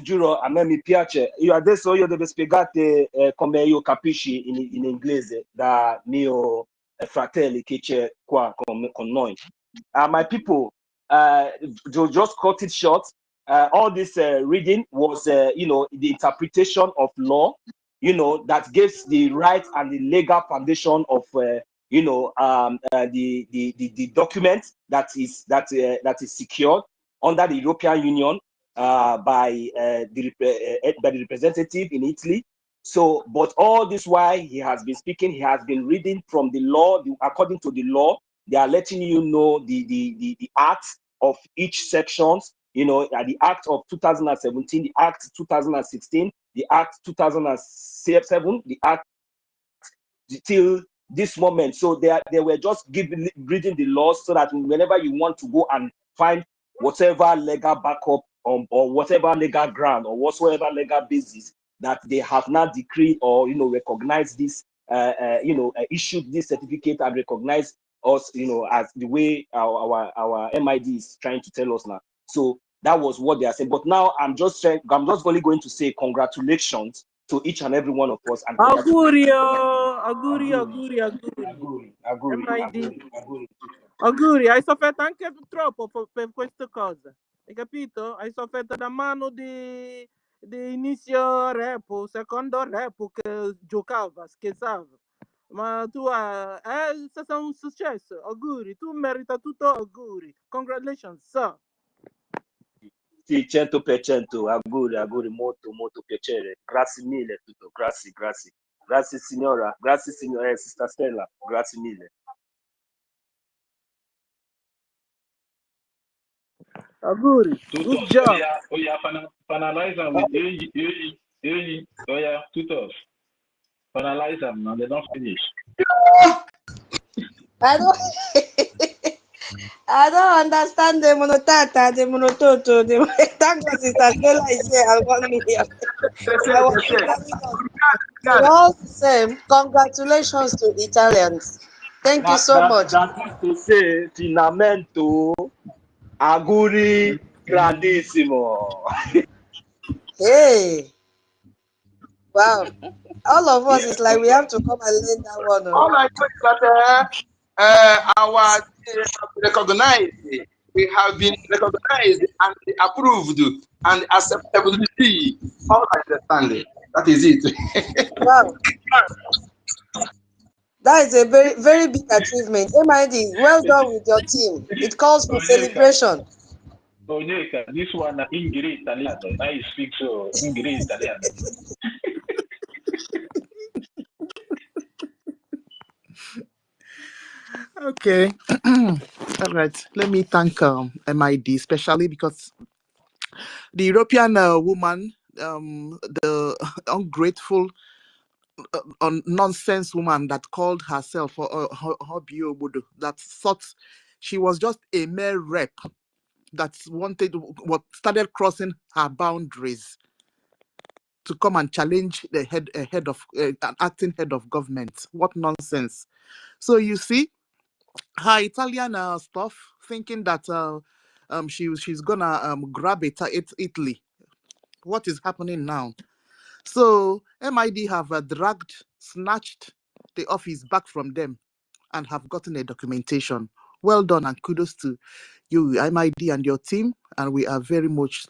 giuro a me mi piace. Io adesso devo spiegare come io capisci in inglese da mio fratelli che c'è qua con noi. My people, to just cut it short, all this reading was, you know, the interpretation of law, you know, that gives the right and the legal foundation of, you know, the document that is secured under the European Union by the representative in Italy. So, but all this while he has been speaking, he has been reading from the law, according to the law. They are letting you know the acts of each sections, you know, the Act of 2017, the Act 2016, the Act 2007, the Act till this moment. So they were just reading the laws so that whenever you want to go and find whatever legal backup or whatever legal ground or whatsoever legal basis that they have not decreed or, you know, recognized this, you know, issued this certificate and recognized us, you know, as the way our MID is trying to tell us now. So that was what they are saying. But now I'm just only going to say congratulations to each and every one of us. And Auguri, MID. Auguri, hai sofferto anche troppo per queste cose. Hai capito? Hai sofferto da mano di inizio repo, secondo repo che giocava, scherzava. Ma tu è stato un successo, auguri, tu merita tutto, auguri. Congratulations, sir. Sì, 100%, auguri, molto piacere. Grazie mille, tutto, grazie. Grazie signora, sister Stella, grazie mille. Auguri, good job. Oh yeah, finalize them with AE. Oh yeah, tutors. Finalize them now, they don't finish. I don't understand the monotata, the monototo, the thank God Sister Stella is here and 1 million. We're all the same. Congratulations to Italians. Thank you so much. That is to say, finamento, auguri grandissimo. Hey. Wow. All of us, it's like we have to come and learn that one. All I know is that our recognized, we have been recognized and approved and acceptability. All I understand. That is it. Wow. That is a very, very big achievement. MID, well done with your team. It calls for celebration. Onyeka, this one Ingrid Italiano. Now you speak so Ingrid Italiano. Okay. All right. Let me thank MID, especially because the European woman, the ungrateful, nonsense woman that called herself Hobiobudu, that thought she was just a mere rep that what started crossing her boundaries to come and challenge the an acting head of government. What nonsense! So you see, her Italian stuff, thinking that she's gonna grab Italy. What is happening now? So MID have snatched the office back from them and have gotten a documentation. Well done and kudos to you, MID, and your team. And we are very most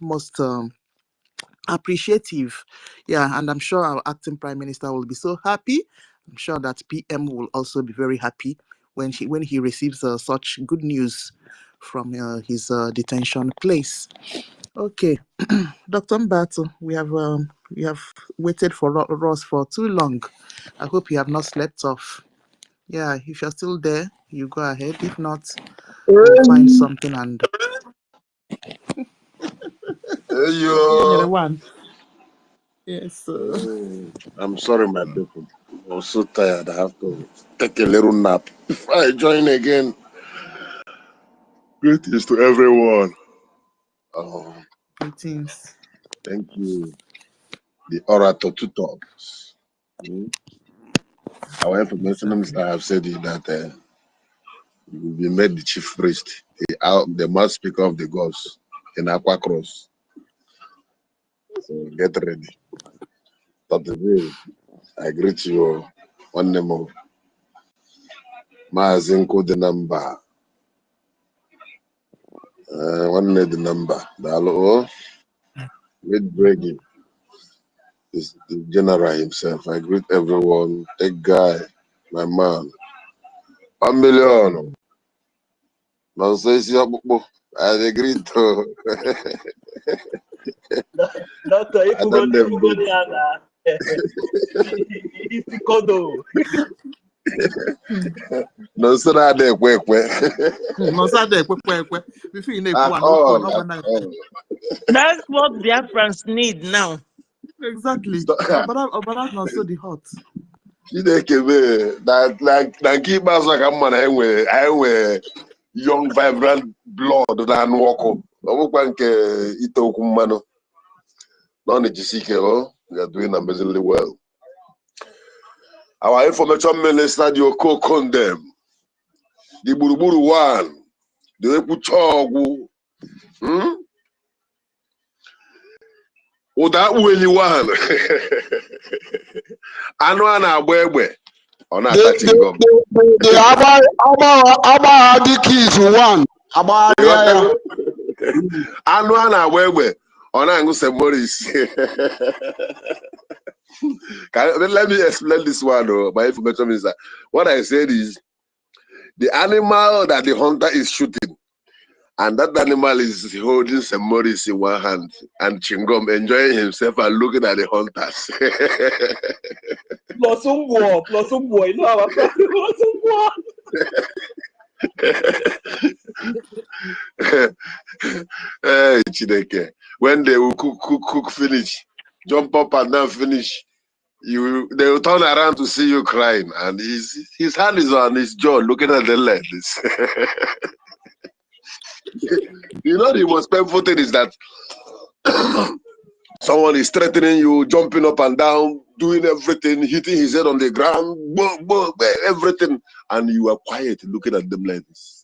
appreciative. Yeah, and I'm sure our acting Prime Minister will be so happy. I'm sure that PM will also be very happy when he receives such good news from his detention place. Okay, Dr. Mbato, we have waited for Ross for too long. I hope you have not slept off. Yeah, if you're still there, you go ahead. If not, we'll find something and. Yo. One. Yes. I'm sorry, my people. I was so tired. I have to take a little nap before I join again. Greetings to everyone. Greetings. Thank you, the orator tutors. Our information minister have said it that you will be made the chief priest, the mouth speaker of the gods in Aqua Cross. So get ready. But I greet you one name of Mazinko the number. One the number. Dalo with BRGIE is the general himself. I greet everyone. That guy, my man. 1 million. No say see I agree to. Doctor, I don't them. No sir, I de quick. No sir, they quick. Before you At all. That's what Biafrans need now. Exactly. But not so the hot. Na keep us like a man. I wear young, vibrant blood than walk. Itokumano. None we are doing amazingly well. Our information minister, the co-condemn. The Buruburu one. The Epuchogu. Uda Willy one. Anwana Webe. On not touching gum. The Abba the keys one. Abba Anwana Webe. On Angus and Morris. Let me explain this one. My information is that what I said is the animal that the hunter is shooting, and that animal is holding some Morris in one hand and Chingom enjoying himself and looking at the hunters. Plus some boy. No, our Hey, Chineke. When they will cook finish, jump up and down finish, they will turn around to see you crying, and his hand is on his jaw looking at the lens. You know the most painful thing is that someone is threatening you, jumping up and down, doing everything, hitting his head on the ground, everything, and you are quiet looking at them like this.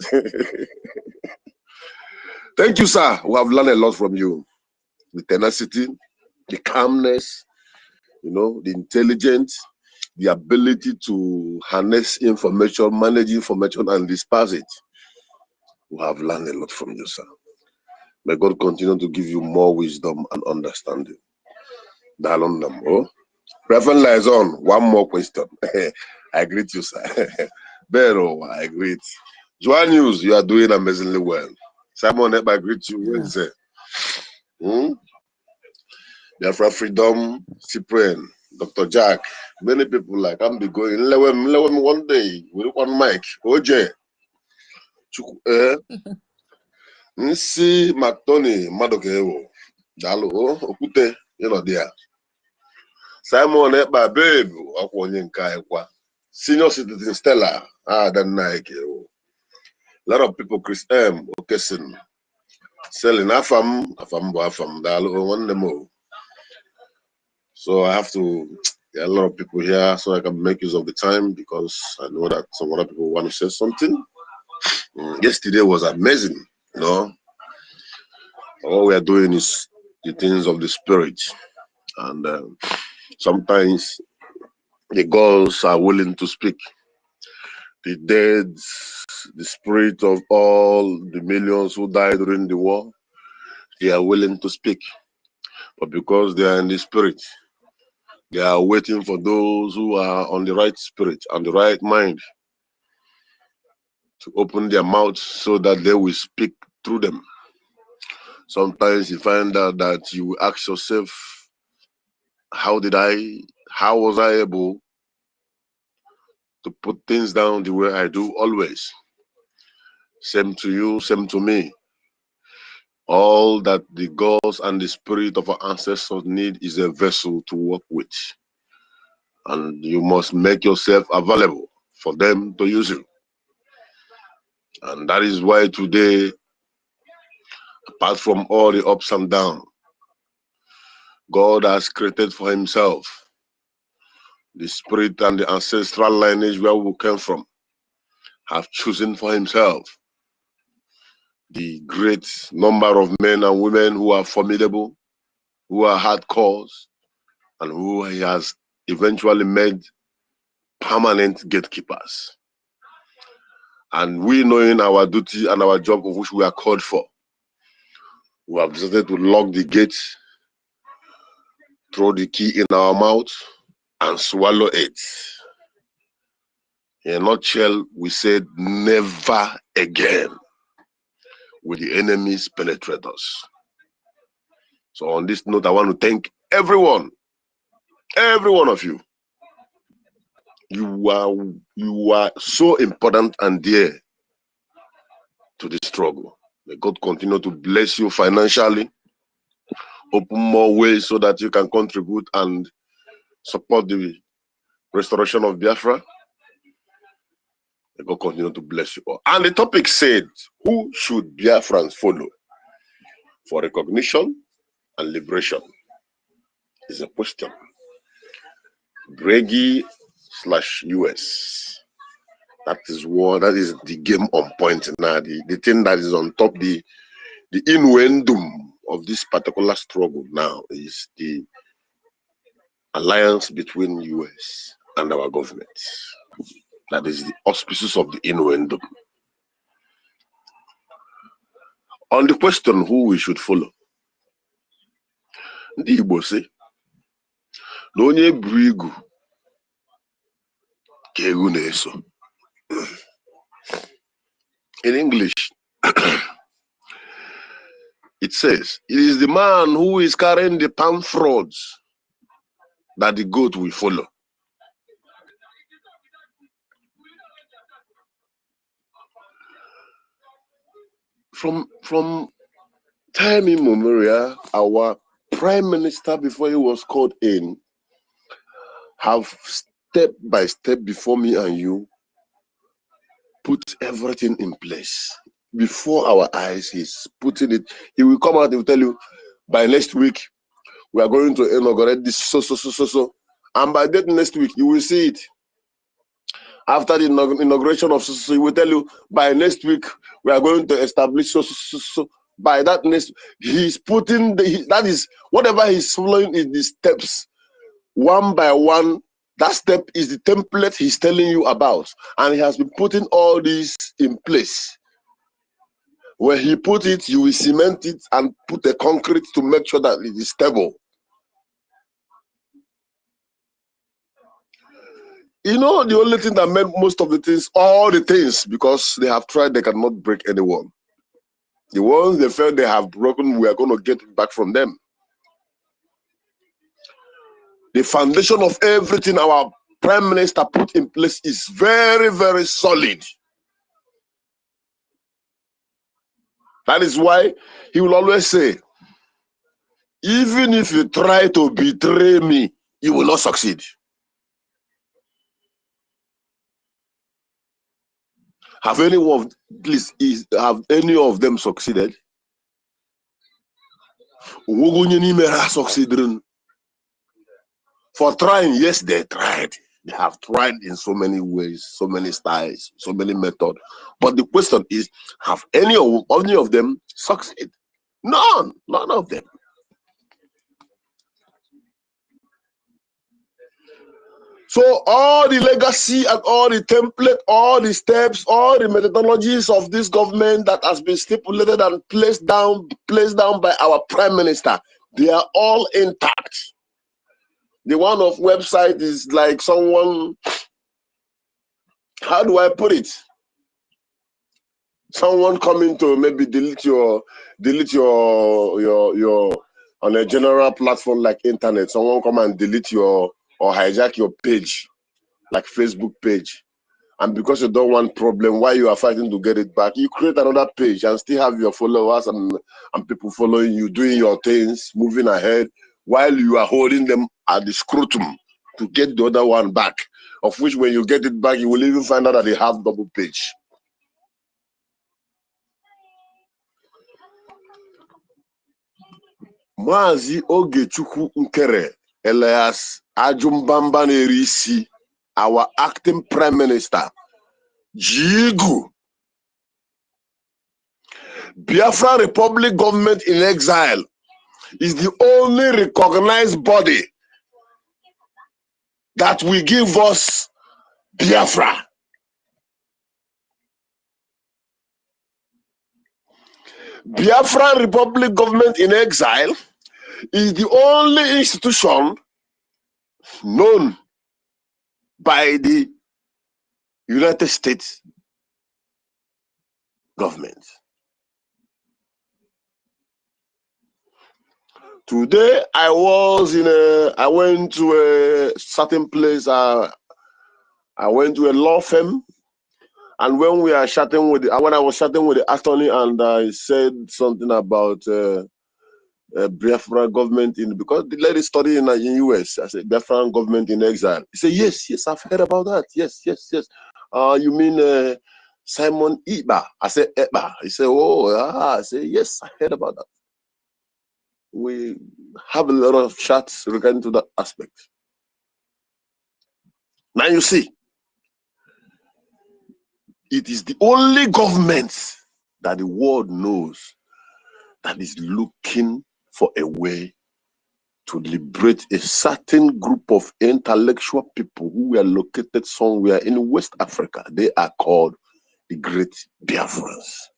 Thank you, sir. We have learned a lot from you. The tenacity, the calmness, the intelligence, the ability to harness information, manage information, and disperse it. We have learned a lot from you, sir. May God continue to give you more wisdom and understanding. Reverend Liaison, one more question. I greet you, sir. Bero, I greet. Joan News, you are doing amazingly well. Simon, I greet you. Wednesday. Biafra Freedom, Cyprian, Dr. Jack. Many people like I'm be going. Let me one day with one mic. OJ. Nsi Mactoni Madokewo. Dalo Okute, there. Simon Eba babe, Senior Citizen Stella, Nike. A lot of people, Chris M, Okesin, selling Afam, Dalo, one more. So I have to get a lot of people here so I can make use of the time because I know that some other people want to say something. Yesterday was amazing, All we are doing is the things of the spirit. And sometimes the gods are willing to speak. The dead, the spirit of all the millions who died during the war, they are willing to speak. But because they are in the spirit, they are waiting for those who are on the right spirit and the right mind to open their mouths so that they will speak through them. Sometimes you find out that you ask yourself, how was I able to put things down the way I do always? Same to you, same to me. All that the gods and the spirit of our ancestors need is a vessel to work with. And you must make yourself available for them to use you. And that is why today, apart from all the ups and downs, God has created for himself the spirit and the ancestral lineage where we came from, have chosen for himself the great number of men and women who are formidable, who are hardcores, and who he has eventually made permanent gatekeepers. And we, knowing our duty and our job of which we are called for, we have decided to lock the gates, throw the key in our mouth, and swallow it. In a nutshell, we said never again will the enemies penetrate us. So on this note, I want to thank everyone, every one of you. You are so important and dear to this struggle. May God continue to bless you financially, open more ways so that you can contribute and support the restoration of Biafra. May God continue to bless you all. And the topic said, who should Biafrans follow for recognition and liberation? Is a question. BRGIE/US. That is the game on point now. The thing that is on top, the innuendum of this particular struggle now is the alliance between US and our government. That is the auspices of the innuendum. On the question who we should follow, ndị Igbo say, na onye buru igu ka ewu na-eso. In English, it says, it is the man who is carrying the palm fronds that the goat will follow. From time immemorial, our prime minister, before he was called in, have step by step before me and you put everything in place. Before our eyes, he's putting it. He will come out, he will tell you, by next week, we are going to inaugurate this so. And by that next week, you will see it. After the inauguration of so, he will tell you, by next week, we are going to establish so. By that next, he's putting, that is, whatever he's following is the steps, one by one. That step is the template he's telling you about. And he has been putting all these in place. Where he put it, you will cement it and put a concrete to make sure that it is stable. You know, the only thing that made most of the things, all the things, because they have tried, they cannot break anyone. The ones they felt they have broken, we are going to get it back from them. The foundation of everything our prime minister put in place is very, very solid. That is why he will always say, even if you try to betray me, you will not succeed. Have any of them succeeded? For trying, yes, they tried. They have tried in so many ways, so many styles, so many methods. But the question is, have any of them succeeded? None of them. So all the legacy and all the template, all the steps, all the methodologies of this government that has been stipulated and placed down by our prime minister, they are all intact. The one of website is like someone, how do I put it? Someone coming to maybe delete your on a general platform like internet. Someone come and delete your or hijack your page, like Facebook page. And because you don't want problem, why you are fighting to get it back, you create another page and still have your followers and people following you, doing your things, moving ahead, while you are holding them at the scrotum to get the other one back, of which when you get it back, you will even find out that they have double page. Mazi Ogechukwu Nkere Elias Ajumbamba Nerisi, our acting prime minister, Jigu, Biafra Republic government in exile, is the only recognized body that will give us Biafra. Biafran Republic Government in Exile is the only institution known by the United States government. Today I went to a certain place. I went to a law firm, and when we are chatting with when I was chatting with the attorney, and I said something about Biafra government because the lady studied in the US. I said Biafra government in exile. He said yes, I've heard about that. Yes. You mean Simon Iba? I said Eba. He said I said yes, I heard about that. We have a lot of chats regarding to that aspect. Now you see, it is the only government that the world knows that is looking for a way to liberate a certain group of intellectual people who were located somewhere in West Africa. They are called the Great Biafrans.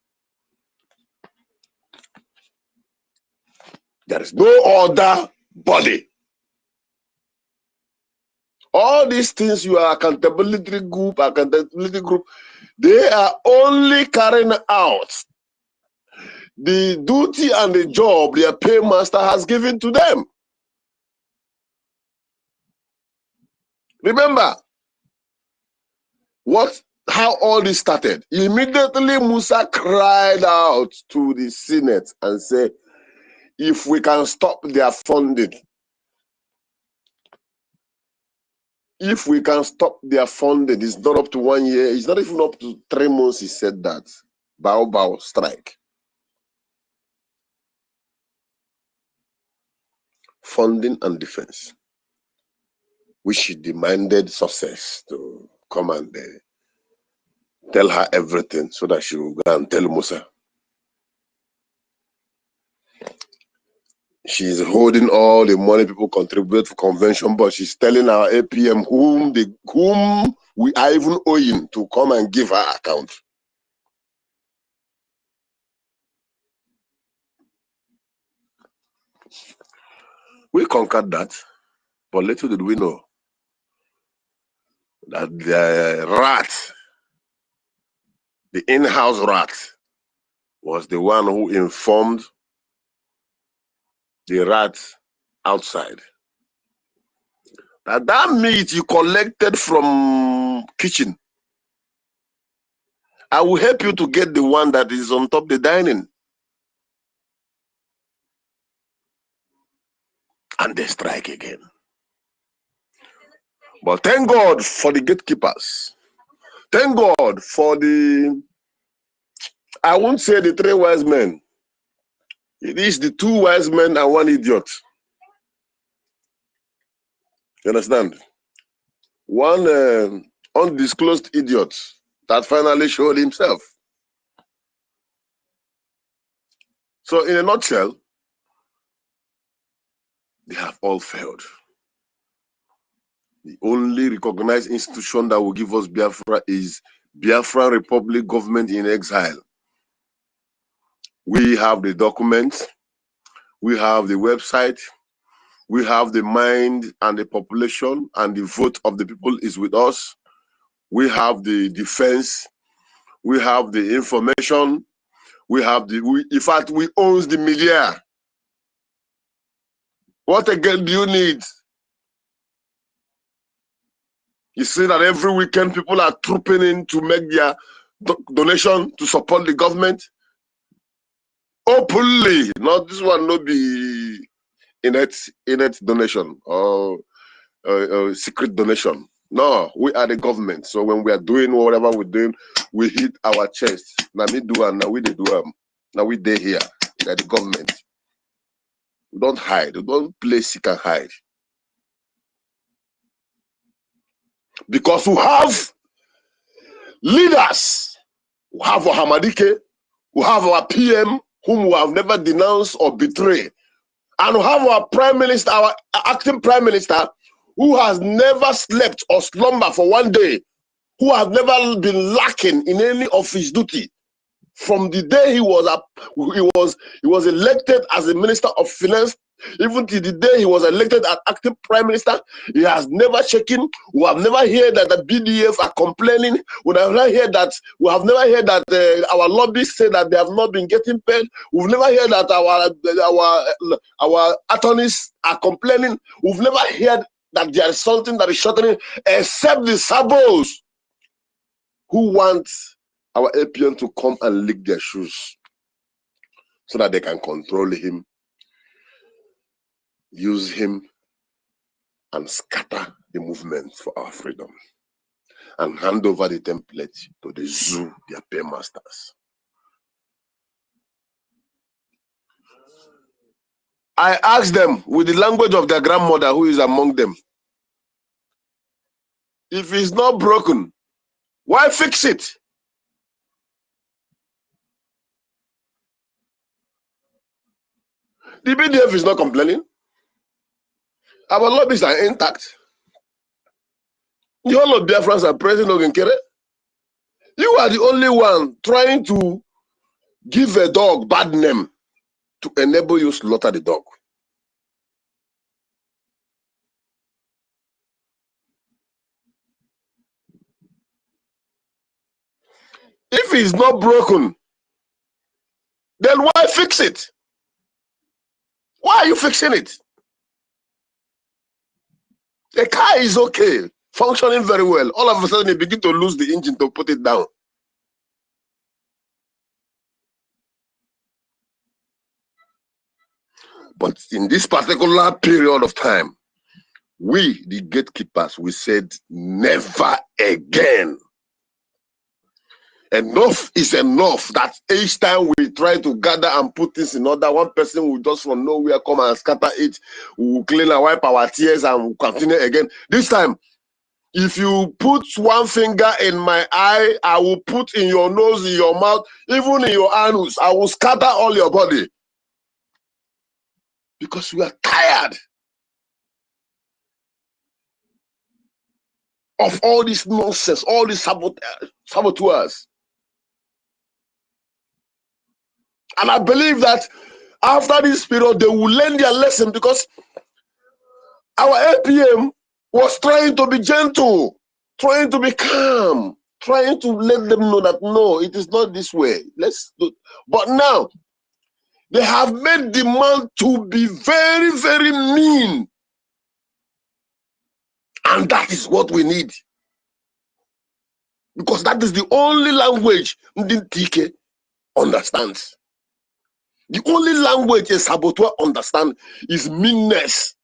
There is no other body. All these things, you are accountability group, they are only carrying out the duty and the job their paymaster has given to them. Remember how all this started. Immediately Musa cried out to the Senate and said, if we can stop their funding, if we can stop their funding, it's not up to 1 year, it's not even up to 3 months, he said that. Bow strike. Funding and defense, which she demanded success to come and tell her everything so that she will go and tell Musa. She's holding all the money people contribute to convention, but she's telling our APM whom we are even owing to come and give her account. We conquered that, but little did we know that the rat, the in-house rat, was the one who informed the rat outside that meat you collected from kitchen, I will help you to get the one that is on top the dining. And they strike again. But thank God for the gatekeepers. Thank God for I won't say the 3 wise men. It is the 2 wise men and 1 idiot. You understand? 1 undisclosed idiot that finally showed himself. So in a nutshell, they have all failed. The only recognized institution that will give us Biafra is Biafra Republic Government in Exile. We have the documents, we have the website, we have the mind and the population, and the vote of the people is with us. We have the defense, we have the information, we have in fact, we own the media. What again do you need? You see that every weekend people are trooping in to make their donation to support the government openly. Not this one, not be innate donation or secret donation. No, we are the government. So when we are doing whatever we're doing, we hit our chest. Now we do and now we do now we day here. We are the government. We don't hide. We don't play seek and hide. Because we have leaders. We have our Hamadike. We have our PM, whom we have never denounced or betrayed. And we have our prime minister, our acting prime minister, who has never slept or slumber for one day, who has never been lacking in any of his duty. From the day he was elected as a minister of finance, even to the day he was elected as acting prime minister, he has never shaken. We have never heard that the BDF are complaining. We have never heard that. We have never heard that our lobbyists say that they have not been getting paid. We've never heard that our attorneys are complaining. We've never heard that there is something that is shortening, except the sabos who want our APN to come and lick their shoes so that they can control him, use him, and scatter the movement for our freedom and hand over the template to the zoo, their paymasters. I asked them with the language of their grandmother who is among them, if it's not broken, why fix it? The BDF is not complaining. Our lobbies are intact. The whole of BIAFRANS are praising Ogenkere. You are the only one trying to give a dog bad name to enable you slaughter the dog. If it's not broken, then why fix it? Why are you fixing it? The car is okay, functioning very well. All of a sudden, you begin to lose the engine to put it down. But in this particular period of time, we, the gatekeepers, we said never again. Enough is enough. That each time we try to gather and put things in order, one person will just from nowhere come and scatter it. We will clean and wipe our tears and we'll continue again. This time, if you put one finger in my eye, I will put in your nose, in your mouth, even in your anus. I will scatter all your body. Because we are tired of all this nonsense, all these saboteurs. And I believe that after this period, they will learn their lesson, because our APM was trying to be gentle, trying to be calm, trying to let them know that no, it is not this way. Let's do. But now they have made demand to be very, very mean. And that is what we need. Because that is the only language Ndintike understands. The only language a saboteur understands is meanness.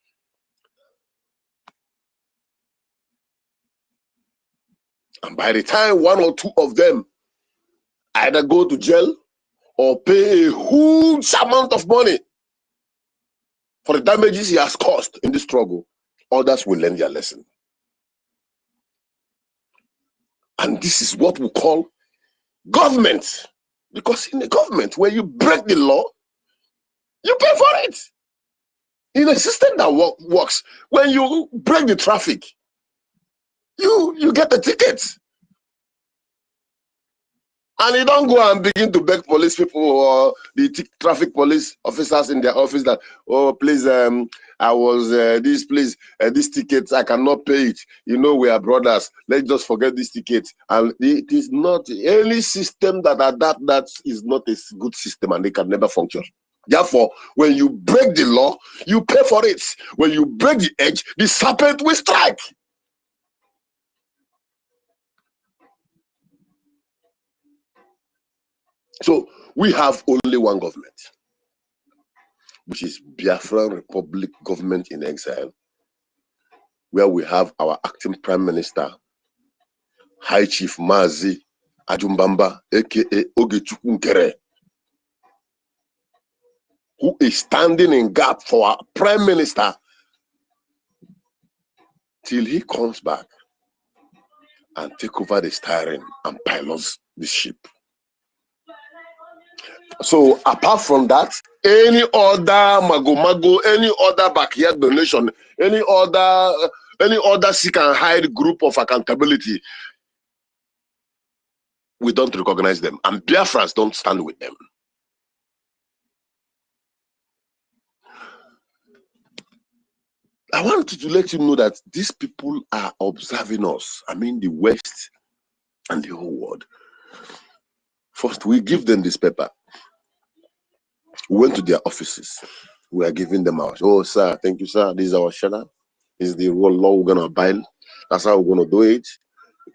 And by the time one or two of them either go to jail or pay a huge amount of money for the damages he has caused in this struggle, others will learn their lesson. And this is what we call government. Because in a government, when you break the law, you pay for it. In a system that works, when you break the traffic, you get a ticket. And you don't go and begin to beg police people or the traffic police officers in their office that, oh, please, I was this, please, this ticket, I cannot pay it. You know, we are brothers. Let's just forget this ticket. And it is not any system that adapt that is not a good system, and they can never function. Therefore, when you break the law, you pay for it. When you break the edge, the serpent will strike. So we have only one government, which is Biafran Republic Government in Exile, where we have our acting Prime Minister, High Chief Mazi Ajumbamba, aka Ogechukwu Nkere, who is standing in gap for our Prime Minister till he comes back and take over the steering and pilots the ship. So apart from that, any other mago, any other backyard donation, any other seek and hide group of accountability, we don't recognize them, and Biafrans don't stand with them. I wanted to let you know that these people are observing us. I mean, the West and the whole world. First, we give them this paper. We went to their offices. We are giving them ours. Oh, sir, thank you, sir. This is our shelter. This is the law we're going to abide. That's how we're going to do it.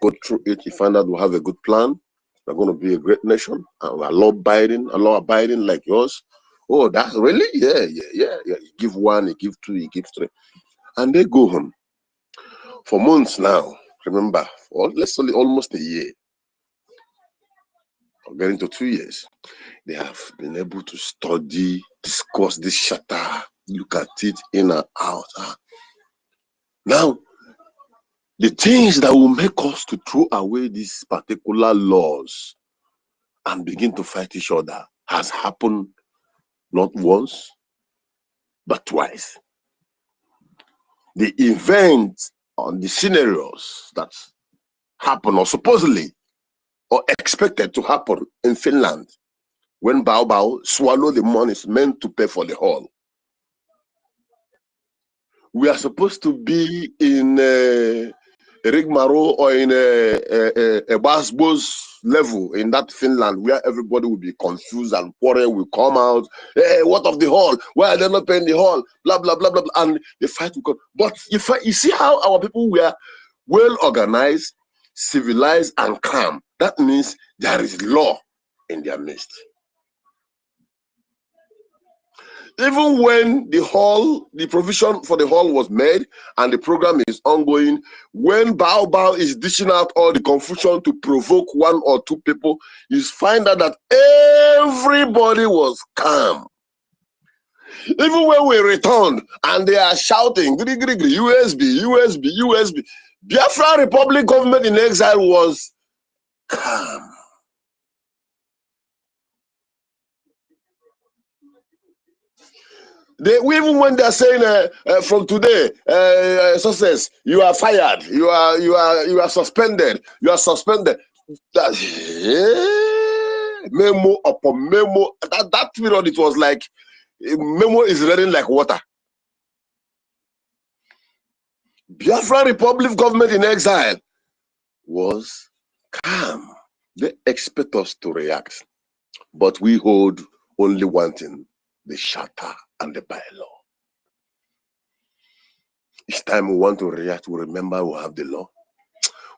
Go through it. You find out we have a good plan. We're going to be a great nation. And we're law-abiding like yours. Oh, that's really? Yeah. You give one, you give two, you give three. And they go home. For months now, remember, let's say almost a year, or getting to 2 years, they have been able to study, discuss this shatter, look at it in and out. Now, the things that will make us to throw away these particular laws and begin to fight each other has happened not once, but twice. The events on the scenarios that happen or supposedly or expected to happen in Finland when Bao swallow the money meant to pay for the hall. We are supposed to be in Rigmaro or in a Basbos level in that Finland where everybody will be confused and quarrel will come out. Hey, what of the hall? Why are they not paying the hall? Blah, blah, blah, blah, blah. And the fight will come. But you see how our people were well organized, civilized, and calm. That means there is law in their midst. Even when the provision for the hall was made and the program is ongoing, when Bao is dishing out all the confusion to provoke one or two people, you find out that everybody was calm. Even when we returned and they are shouting, USB, Biafra Republic government in exile was calm. Even when they're saying from today, success, you are fired, you are suspended, That, memo upon memo. That period, it was like memo is running like water. Biafra Republic government in exile was calm. They expect us to react, but we hold only one thing: the charter and the bylaw. Each time we want to react, we remember we have the law.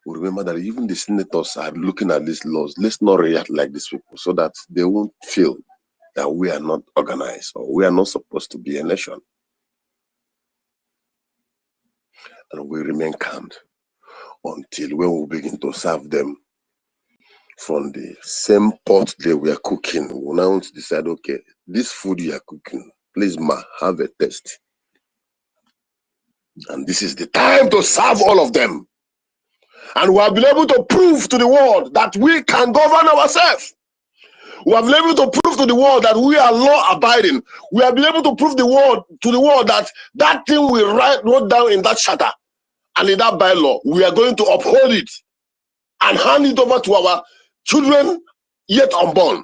We remember that even the senators are looking at these laws. Let's not react like these people so that they won't feel that we are not organized or we are not supposed to be a nation. And we remain calm until when we begin to serve them from the same pot they were cooking. We now decide, okay, this food you are cooking, please ma, have a taste. And this is the time to serve all of them. And we have been able to prove to the world that we can govern ourselves. We have been able to prove to the world that we are law-abiding. We have been able to prove to the world that that thing we wrote down in that charter and in that bylaw, we are going to uphold it and hand it over to our children yet unborn,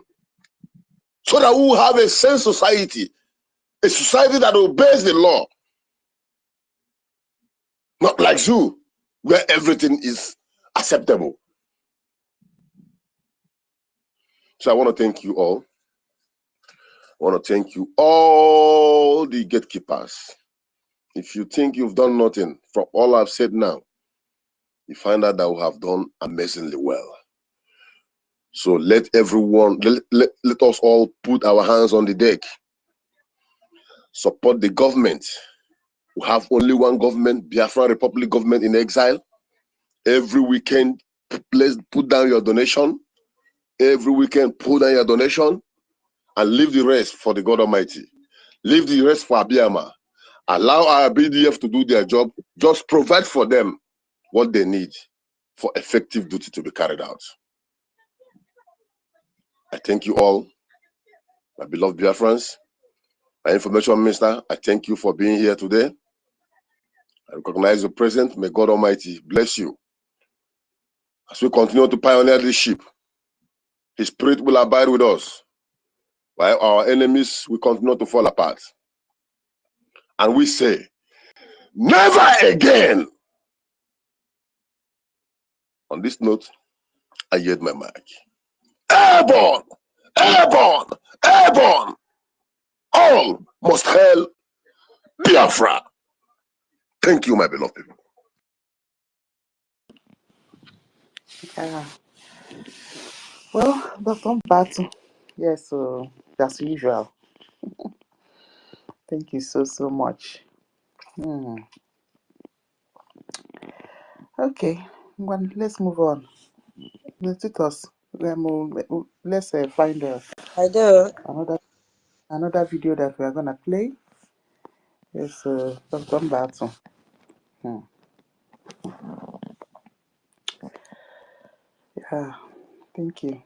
so that we will have a sane society, a society that obeys the law, not like zoo, where everything is acceptable. So I want to thank you all. I want to thank you all the gatekeepers. If you think you've done nothing from all I've said now, you find out that we have done amazingly well. So let everyone, let us all put our hands on the deck. Support the government. We have only one government, Biafra Republic government in exile. Every weekend, please put down your donation. Every weekend, put down your donation and leave the rest for the God Almighty. Leave the rest for Abiyama. Allow our BDF to do their job. Just provide for them what they need for effective duty to be carried out. I thank you all, my beloved Biafrans. My information minister, I thank you for being here today. I recognize the present. May God Almighty bless you. As we continue to pioneer this ship, His Spirit will abide with us, while our enemies will continue to fall apart. And we say, never again. On this note, I yield my mic. Airborne! Airborne! Airborne! All must hail Biafra. Thank you, my beloved people. Yeah. Well, Dr. Battle. Yes, so as usual. Thank you so much. Okay, well, let's move on. Let's find I do. another video that we are gonna play. Yes, Dr. Battle. Yeah, thank you.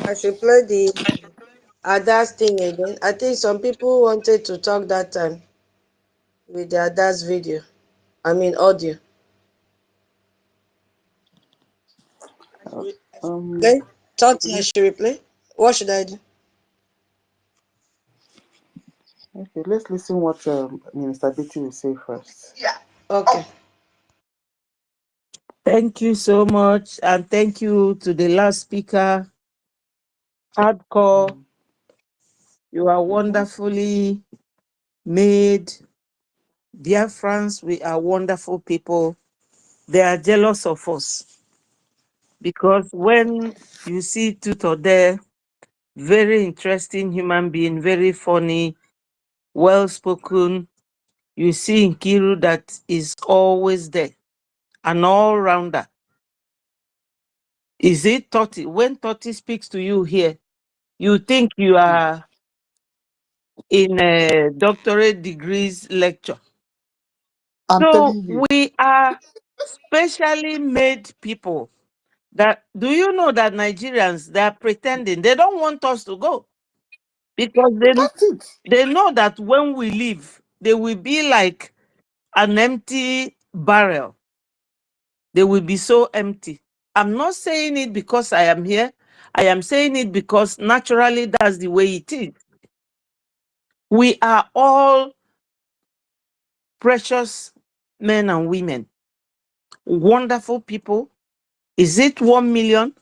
I should play the Ada's thing again. I think some people wanted to talk that time with the Ada's video. I mean audio. Okay, Tati, I should replay. What should I do? Okay, let's listen what Minister Betty will say first. Yeah. Okay. Thank you so much, and thank you to the last speaker, Hardcore. You are wonderfully made. Biafrans, we are wonderful people. They are jealous of us because when you see Tutor there, very interesting human being, very funny, well-spoken. You see Nkiru that is always there, an all-rounder. Is it Toti? When Toti speaks to you here, you think you are in a doctorate degrees lecture. I'm So telling you. we are specially made people. That do you know that Nigerians, they are pretending they don't want us to go because they know that when we leave, they will be like an empty barrel. They will be so empty. I'm not saying it because I am here. I am saying it because naturally that's the way it is. We are all precious men and women, wonderful people. Is it 1 million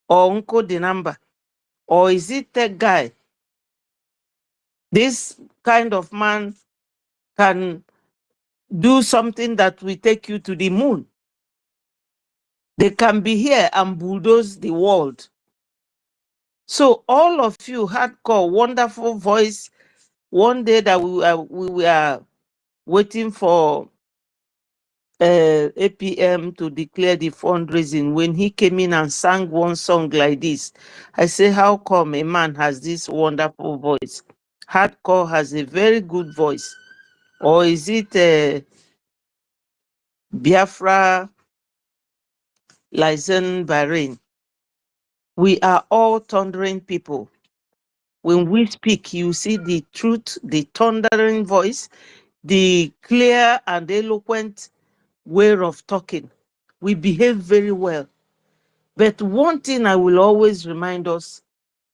or Uncle the number? Or is it that guy? This kind of man can do something that will take you to the moon. They can be here and bulldoze the world. So all of you hardcore, wonderful voice. One day that we were waiting for APM to declare the fundraising, when he came in and sang one song like this, I say, how come a man has this wonderful voice? Hardcore has a very good voice. Or is it Biafra Lizen Bahrain? We are all thundering people. When we speak, you see the truth, the thundering voice, the clear and eloquent way of talking. We behave very well. But one thing I will always remind us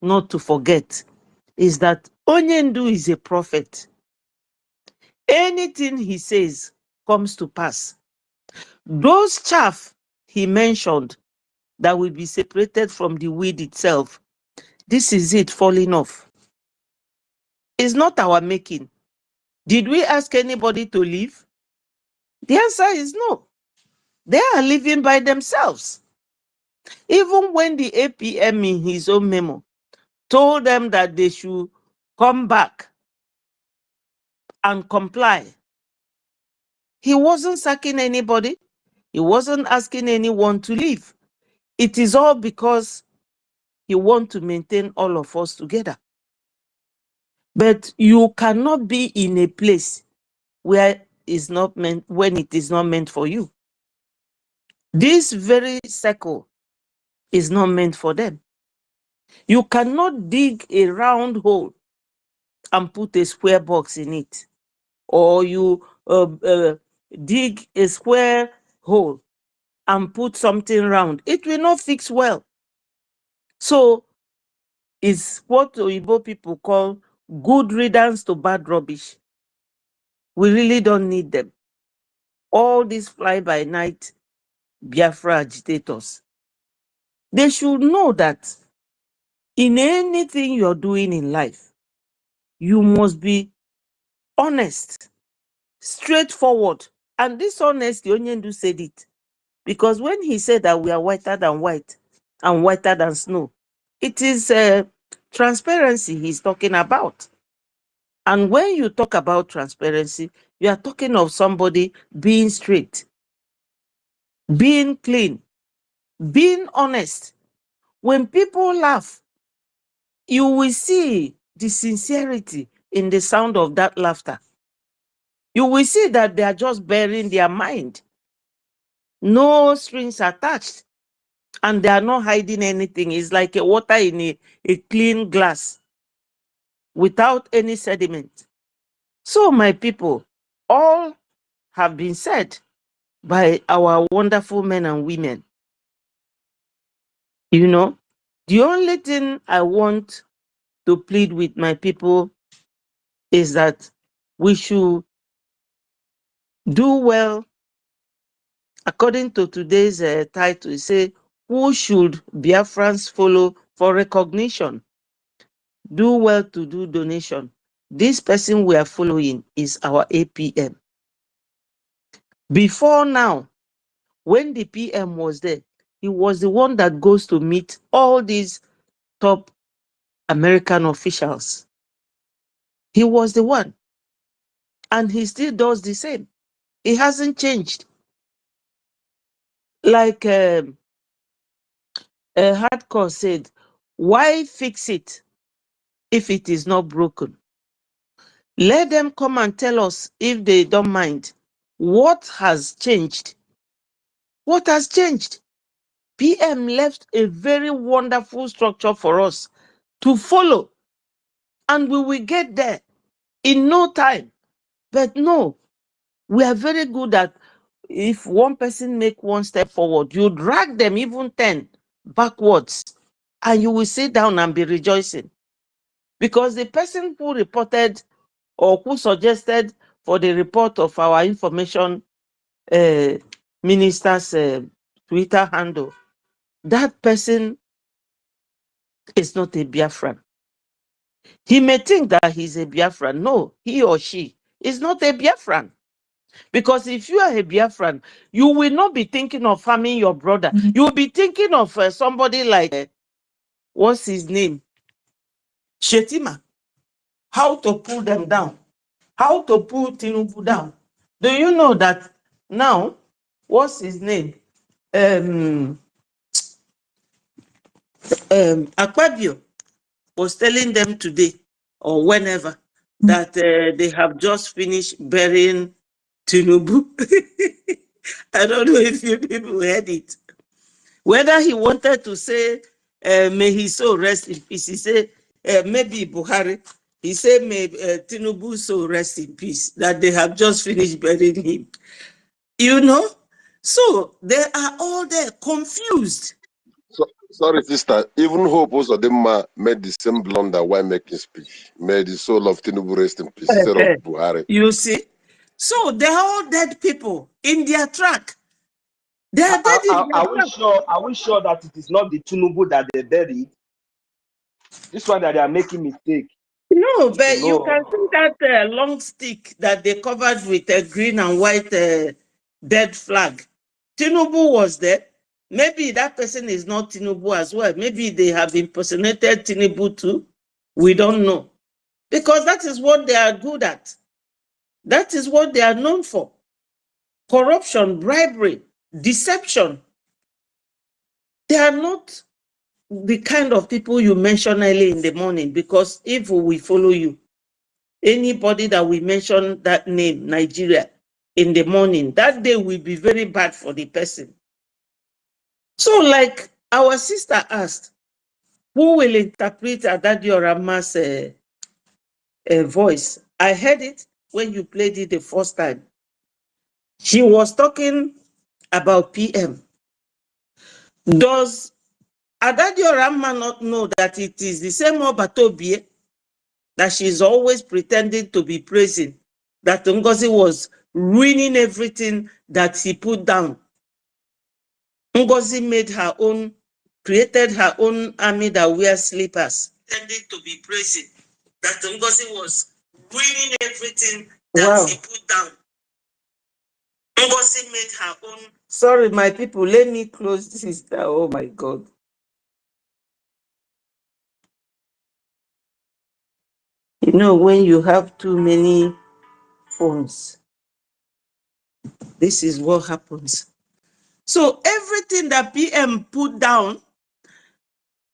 not to forget is that Onyendu is a prophet. Anything he says comes to pass. Those chaff he mentioned that will be separated from the weed itself, this is it falling off. It's not our making. Did we ask anybody to leave? The answer is no. They are living by themselves. Even when the APM in his own memo told them that they should come back and comply, he wasn't sacking anybody. He wasn't asking anyone to leave. It is all because he wants to maintain all of us together. But you cannot be in a place where it's not meant, when it is not meant for you. This very circle is not meant for them. You cannot dig a round hole and put a square box in it, or you dig a square hole and put something round, it will not fix well. So it's what Oyibo people call good riddance to bad rubbish. We really don't need them. All these fly-by-night Biafra agitators, they should know that in anything you're doing in life, you must be honest, straightforward. And this honesty, Onyendu said it. Because when he said that we are whiter than white and whiter than snow, it is transparency he's talking about. And when you talk about transparency, you are talking of somebody being straight, being clean, being honest. When people laugh, you will see the sincerity in the sound of that laughter. You will see that they are just bearing their mind. No strings attached. And they are not hiding anything. It's like a water in a clean glass without any sediment. So, my people, all have been said by our wonderful men and women. You know, the only thing I want to plead with my people is that we should do well. According to today's title, it says, who should Biafrans follow for recognition? Do well to do donation. This person we are following is our APM. Before now, when the PM was there, he was the one that goes to meet all these top American officials. He was the one. And he still does the same. He hasn't changed. Like Hardcore said, why fix it if it is not broken? Let them come and tell us, if they don't mind, what has changed. What has changed? PM left a very wonderful structure for us to follow, and we will get there in no time. But no, we are very good at, if one person make one step forward, you drag them even 10 backwards, and you will sit down and be rejoicing. Because the person who reported or who suggested for the report of our information minister's Twitter handle, that person is not a Biafran. He may think that he's a Biafran. No, he or she is not a Biafran. Because if you are a Biafran, you will not be thinking of harming your brother. You will be thinking of somebody like, what's his name? Shetima. How to pull them down. How to pull Tinubu down. Do you know that now, what's his name? Akpabio was telling them today or whenever that they have just finished burying Tinubu. I don't know if you people heard it. Whether he wanted to say, may his soul rest in peace. He said, maybe Buhari. He said, may Tinubu's soul rest in peace, that they have just finished burying him. You know? So they are all there confused. Sorry, sister. Even Hope Uzodinma made the same blunder while making speech. May the soul of Tinubu rest in peace. Instead of Buhari. You see? So they're all dead people in their track. They are dead in their track. Are we sure that it is not the Tinubu that they buried? This one that they are making mistake. No, but you can see that long stick that they covered with a green and white dead flag. Tinubu was there. Maybe that person is not Tinubu as well. Maybe they have impersonated Tinubu too. We don't know. Because that is what they are good at. That is what they are known for. Corruption, bribery, deception. They are not the kind of people you mention early in the morning, because if we follow you, anybody that we mention that name, Nigeria, in the morning, that day will be very bad for the person. So like our sister asked, who will interpret Adadio Rama's voice. I heard it when you played it the first time. She was talking about PM. Does Adadio Rama not know that it is the same Obatobie that she's always pretending to be praising, that Ngozi was ruining everything that he put down? Ngozi made her own, created her own army that wears slippers. Pretending to be praising, that Ngozi was ruining everything that he put down. Ngozi made her own. Sorry, my people, let me close this. Oh my God. You know, when you have too many phones, this is what happens. So everything that PM put down,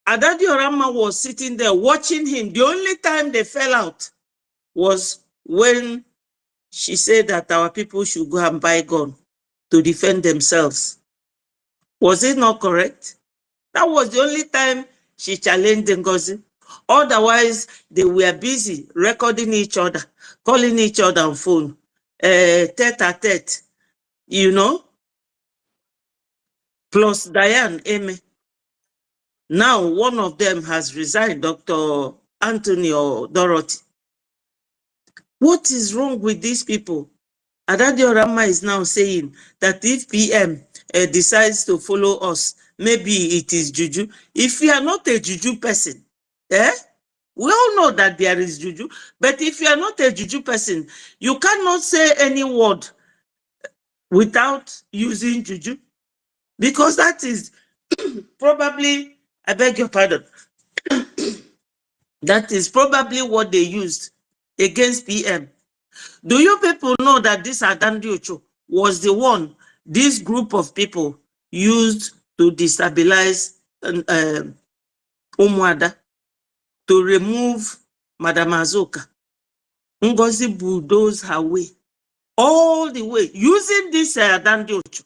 Adadio Rama was sitting there watching him. The only time they fell out was when she said that our people should go and buy gun to defend themselves. Was it not correct? That was the only time she challenged Ngozi. Otherwise, they were busy recording each other, calling each other on phone, tete-a-tete, you know, plus Diane Eme. Now, one of them has resigned, Dr. Anthony or Dorothy. What is wrong with these people? Adadio Rama is now saying that if PM decides to follow us, maybe it is juju. If you are not a juju person, we all know that there is juju, but if you are not a juju person, you cannot say any word without using juju, because that is probably, I beg your pardon, that is probably what they used against PM. Do you people know that this Adandiocho was the one this group of people used to destabilize Umuada, to remove Madam Azoka? Ngozi bulldozed her way, all the way, using this Adandiocho.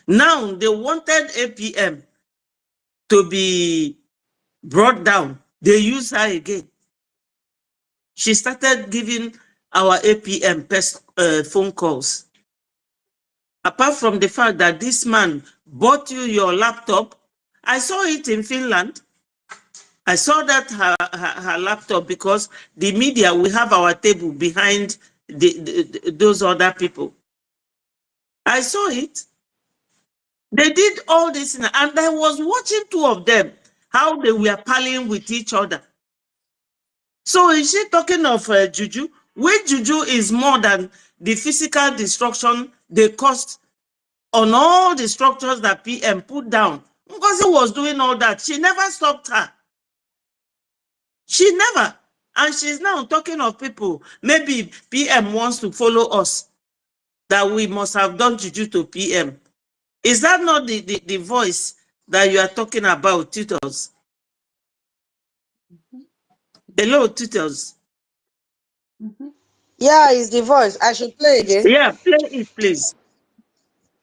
Now they wanted APM to be brought down. They use her again. She started giving our APM phone calls. Apart from the fact that this man bought you your laptop, I saw it in Finland. I saw that her laptop, because the media, we have our table behind those other people. I saw it. They did all this, and I was watching two of them, how they were palling with each other. So is she talking of juju? Which juju is more than the physical destruction they caused on all the structures that PM put down? Ngozi was doing all that. She never stopped her. She never. And she's now talking of people. Maybe PM wants to follow us, that we must have done juju to PM. Is that not the voice that you are talking about, tutors? Hello, tutors. Yeah, it's the voice. I should play again? Yeah, play it, please.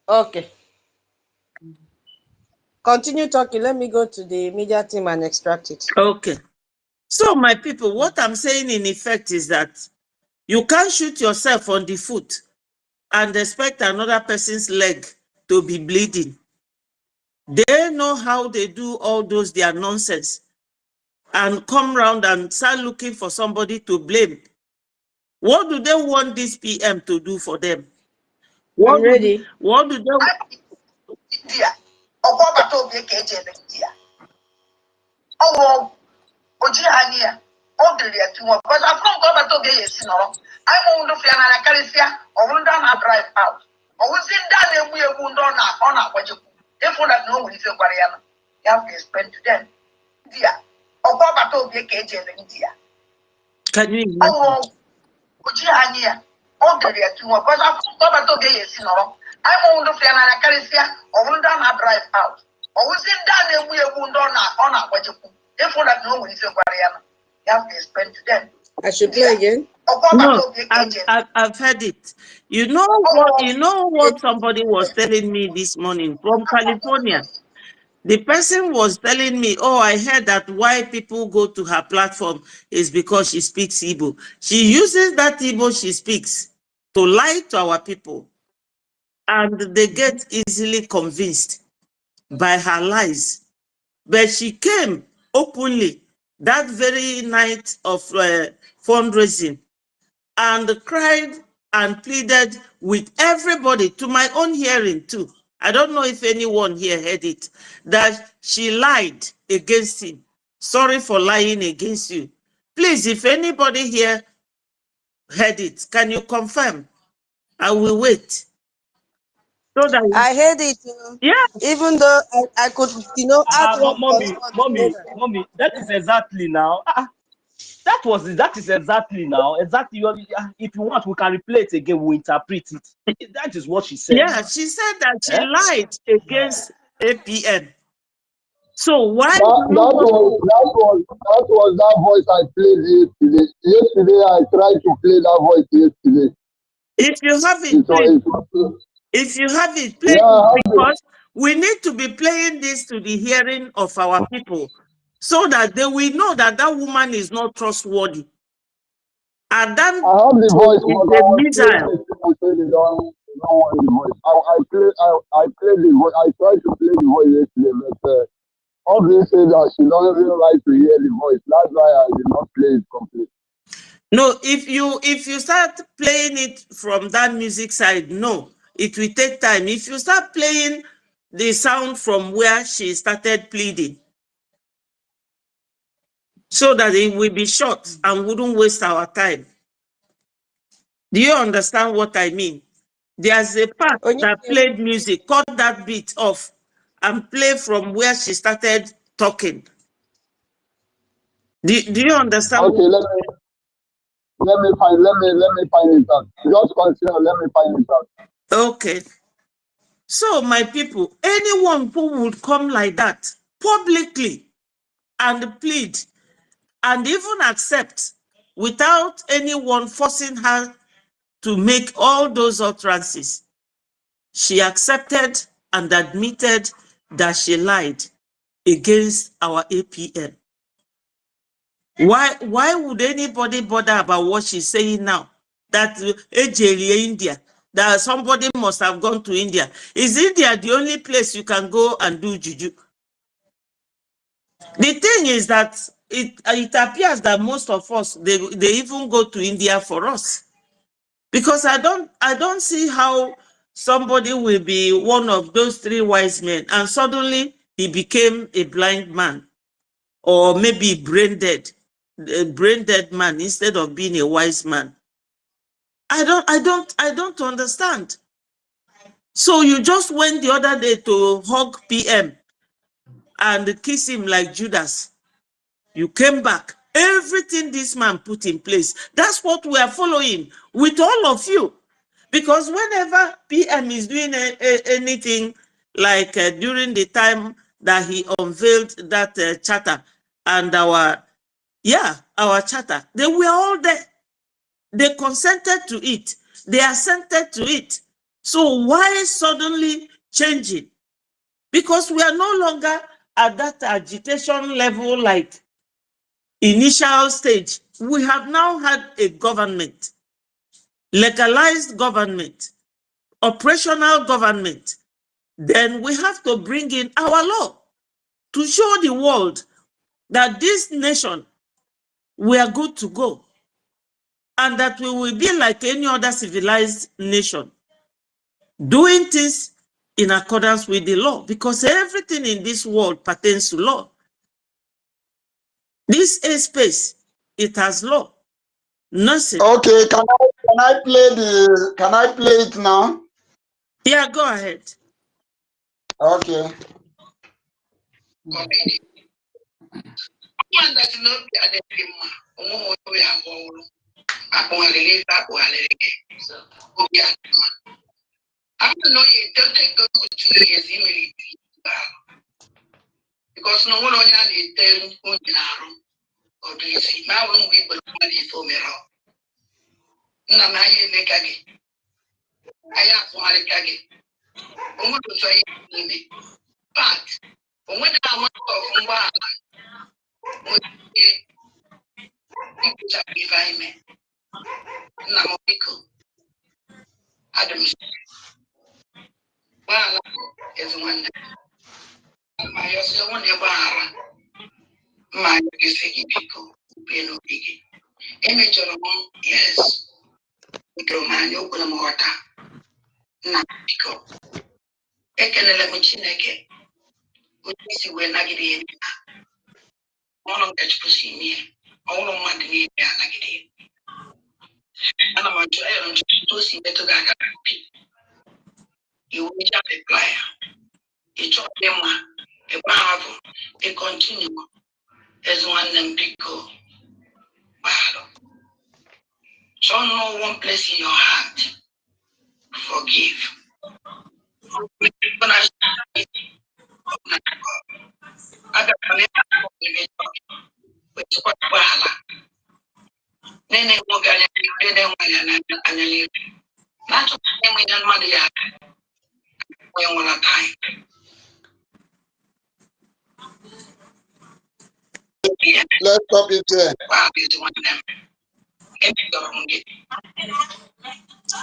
Okay. Continue talking. Let me go to the media team and extract it. Okay. So, my people, what I'm saying in effect is that you can't shoot yourself on the foot and expect another person's leg to be bleeding. They know how they do all those their nonsense and come round and start looking for somebody to blame. What do they want this PM to do for them? I'm ready. What do they? Can you imagine? I should play again. No, I've heard it. You know what? You know what somebody was telling me this morning from California. The person was telling me, oh, I heard that why people go to her platform is because she speaks Igbo. She uses that Igbo she speaks to lie to our people. And they get easily convinced by her lies. But she came openly that very night of fundraising and cried and pleaded with everybody, to my own hearing too. I don't know if anyone here heard it, that she lied against him. Sorry for lying against you. Please, if anybody here heard it, can you confirm? I will wait. So that I heard it. Yeah. Even though I could, add one plus Mommy, that is exactly now. That is exactly now. Exactly. If you want, we can replay it again. We'll interpret it. That is what she said. Yeah, she said that she lied against APM. So why that was that voice I played yesterday. Yesterday I tried to play that voice yesterday. If you have it, if you have it, play it, because we need to be playing this to the hearing of our people so that they will know that that woman is not trustworthy. And then I have the voice, but is a missile. they don't want the voice. I played the voice. I tried to play the voice yesterday, but obviously said that she doesn't like to hear the voice. That's why I did not play it completely. No, if you start playing it from that music side, no, it will take time. If you start playing the sound from where she started pleading, so that it will be short and wouldn't waste our time. Do you understand what I mean? There's a part that played music, cut that bit off and play from where she started talking. Do you understand? Okay, let me find it out. Just consider, let me find it out. Okay. So my people, anyone who would come like that publicly and plead and even accept without anyone forcing her to make all those utterances, she accepted and admitted that she lied against our APM. Why would anybody bother about what she's saying now? That India, that somebody must have gone to India. Is India the only place you can go and do juju? The thing is that it appears that most of us, they even go to India for us. Because I don't see how somebody will be one of those three wise men and suddenly he became a blind man, or maybe brain dead man instead of being a wise man. I don't understand. So you just went the other day to hug PM and kiss him like Judas. You came back. Everything this man put in place, that's what we are following with all of you. Because whenever PM is doing anything, like during the time that he unveiled that charter and our charter, they were all there. They consented to it. They assented to it. So why suddenly changing? Because we are no longer at that agitation level like initial stage. We have now had a government, legalized government, operational government. Then we have to bring in our law to show the world that this nation, we are good to go, and that we will be like any other civilized nation, doing things in accordance with the law, because everything in this world pertains to law. This space, it has law. Nothing. Okay, can I play it now? Yeah, go ahead. Okay. I don't know you don't take go for 2 years immediately. Because no one on your tell or do you see my own people for me? Namaye Nekagi. I have one Kagi. But Yes, ekenele m Chineke onye isi wee nagide ya ọnụ nke Chukwu si nye ọnwụrụ mmadụ niile anagide ana m ajụ ya nchọpụta o si metụ gị aka pi iwu eji apịpla ya ịchọ dị mma ịgba ha bụ ịkọntinu ezi nwanne m biko gbalụ so no one place in your heart forgive. Nene moganya nene mwanya na anyali na to nene nyan madu ya we wala time Let's stop it there.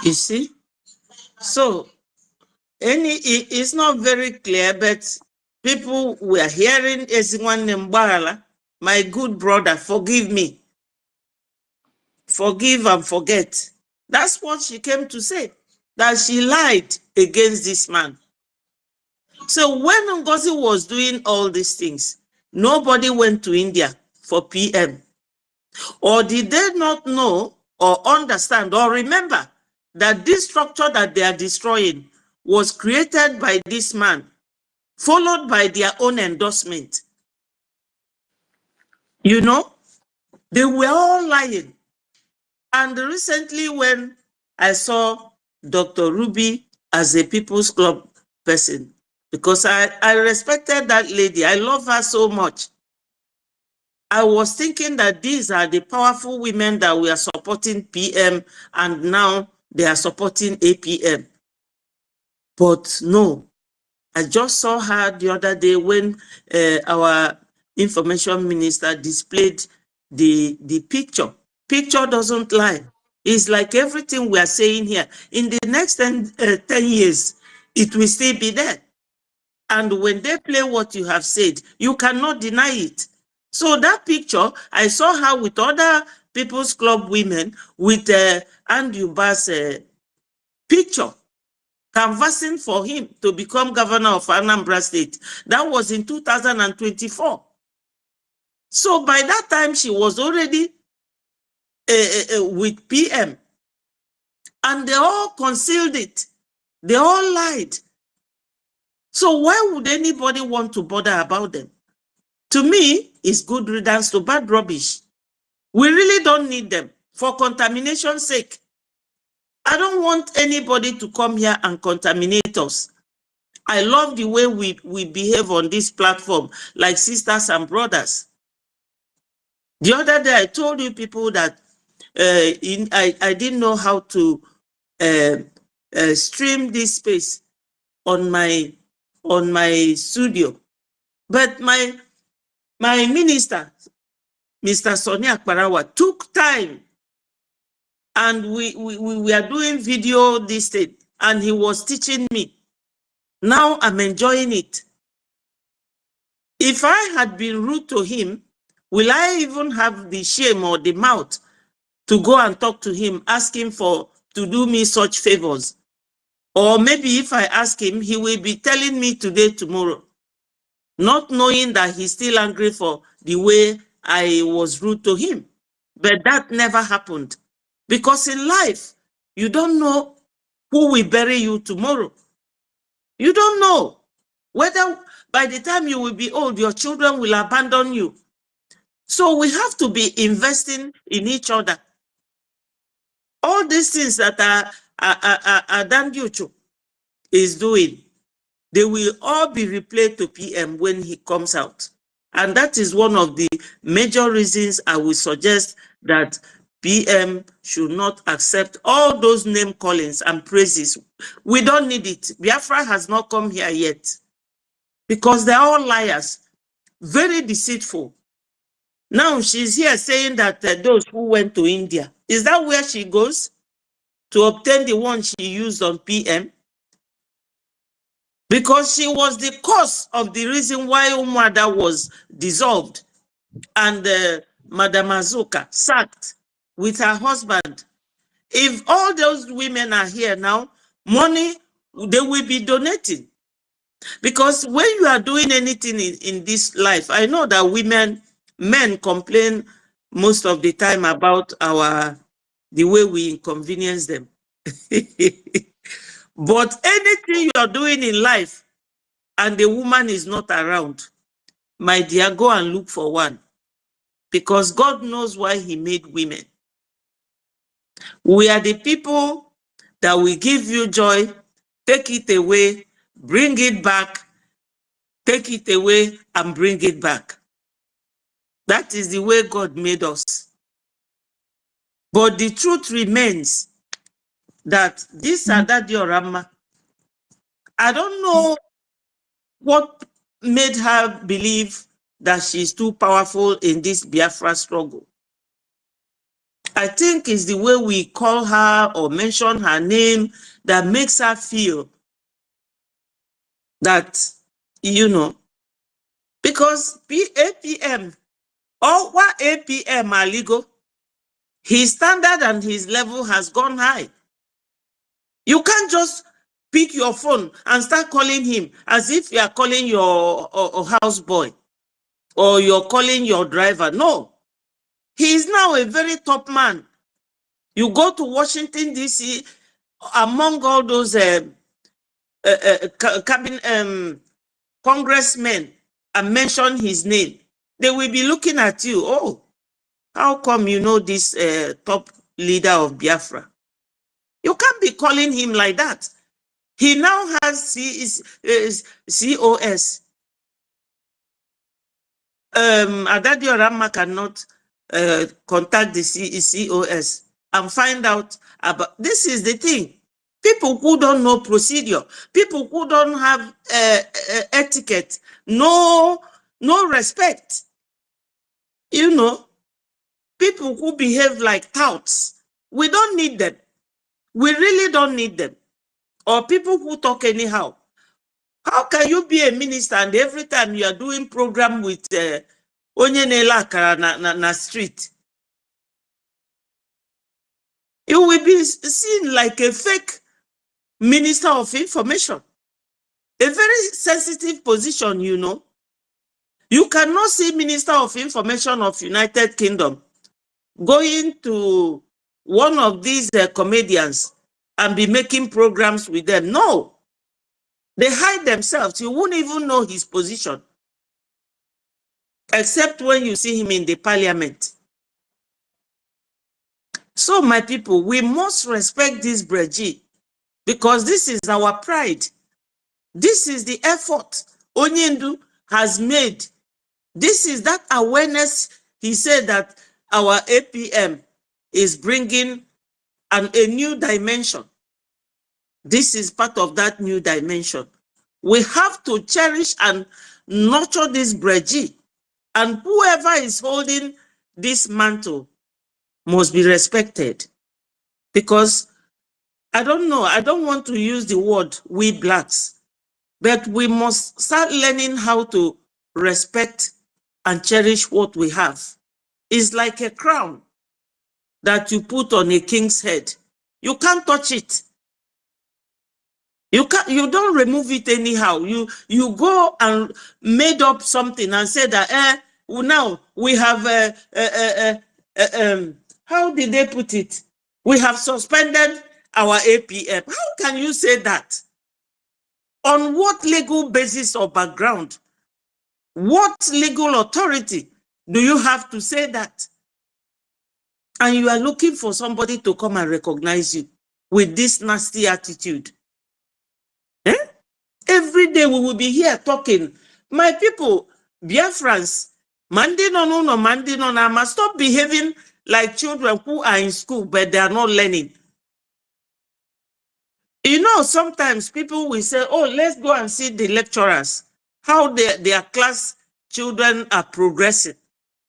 You see? So, it's not very clear, but people were hearing Ezinwan Mbala, my good brother, forgive me. Forgive and forget. That's what she came to say, that she lied against this man. So when NGOZI was doing all these things, nobody went to India for PM. Or did they not know or understand or remember that this structure that they are destroying was created by this man, followed by their own endorsement? You know, they were all lying. And recently when I saw Dr. Ruby as a People's Club person, because I respected that lady, I love her so much. I was thinking that these are the powerful women that we are supporting PM, and now they are supporting APM. But no, I just saw her the other day when our information minister displayed the picture. Picture doesn't lie. It's like everything we are saying here. In the next 10 years, it will still be there. And when they play what you have said, you cannot deny it. So that picture, I saw her with other People's Club women with Andrew Bass picture, canvassing for him to become governor of Anambra State. That was in 2024. So by that time, she was already with PM. And they all concealed it. They all lied. So why would anybody want to bother about them? To me, it's good riddance to bad rubbish. We really don't need them for contamination's sake. I don't want anybody to come here and contaminate us. I love the way we behave on this platform like sisters and brothers. The other day, I told you people that I didn't know how to stream this space on my studio. But my minister, Mr. Sonia Akparawa, took time, and we are doing video this thing, and he was teaching me. Now I'm enjoying it. If I had been rude to him, will I even have the shame or the mouth to go and talk to him, ask him to do me such favors? Or maybe if I ask him, he will be telling me today, tomorrow, not knowing that he's still angry for the way I was rude to him. But that never happened. Because in life, you don't know who will bury you tomorrow. You don't know whether by the time you will be old, your children will abandon you. So we have to be investing in each other. All these things that Adam Yuchu is doing, they will all be replayed to PM when he comes out. And that is one of the major reasons I will suggest that PM should not accept all those name callings and praises. We don't need it. Biafra has not come here yet because they're all liars. very deceitful. Now she's here saying that those who went to India, is that where she goes to obtain the one she used on PM? Because she was the cause of the reason why Umwada was dissolved and Madam Azuka sacked with her husband. If all those women are here now, money, they will be donating. Because when you are doing anything in this life, I know that men complain most of the time about the way we inconvenience them. But anything you are doing in life and the woman is not around, my dear, go and look for one. Because God knows why he made women. We are the people that will give you joy, take it away, bring it back, take it away and bring it back. That is the way God made us. But the truth remains that this Adadi Orama, I don't know what made her believe that she's too powerful in this Biafra struggle. I think it's the way we call her or mention her name that makes her feel that, you know, because APM, or what APM Aligo, his standard and his level has gone high. You can't just pick your phone and start calling him as if you are calling your houseboy or you're calling your driver. No, he is now a very top man. You go to Washington, D.C., among all those congressmen and mention his name, they will be looking at you. Oh, how come you know this top leader of Biafra? You can't be calling him like that. He now has COS. Adadi Orama cannot contact the COS and find out about. This is the thing. People who don't know procedure, people who don't have etiquette, no respect. You know, people who behave like touts. We don't need them. We really don't need them. Or people who talk anyhow. How can you be a minister and every time you are doing program with Onyenela Akara na street, you will be seen like a fake minister of information? A very sensitive position, you know. You cannot see Minister of Information of United Kingdom going to one of these comedians and be making programs with them. No. They hide themselves. You won't even know his position. Except when you see him in the parliament. So, my people, we must respect this BRGIE because this is our pride. This is the effort Onyendu has made. This is that awareness. He said that our APM is bringing a new dimension. This is part of that new dimension. We have to cherish and nurture this BRGIE. And whoever is holding this mantle must be respected. Because, I don't know, I don't want to use the word we blacks, but we must start learning how to respect and cherish what we have. It's like a crown that you put on a king's head. You can't touch it. You don't remove it anyhow. You go and made up something and say that now we have how did they put it? We have suspended our APM. How can you say that? On what legal basis or background? What legal authority do you have to say that? And you are looking for somebody to come and recognize you with this nasty attitude. Eh? Every day we will be here talking. My people, Biafrans, Mandi must stop behaving like children who are in school but they are not learning. You know, sometimes people will say, oh, let's go and see the lecturers, how their class children are progressing.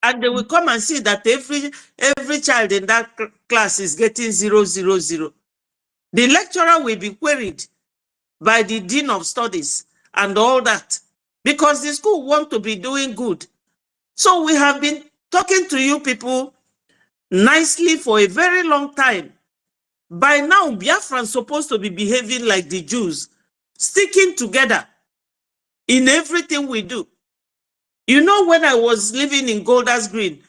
And they will come and see that every child in that class is getting 0, 0, 0. The lecturer will be queried by the dean of studies and all that, because the school want to be doing good. So we have been talking to you people nicely for a very long time. By now, Biafra is supposed to be behaving like the Jews, sticking together in everything we do. You know, when I was living in Golders Green,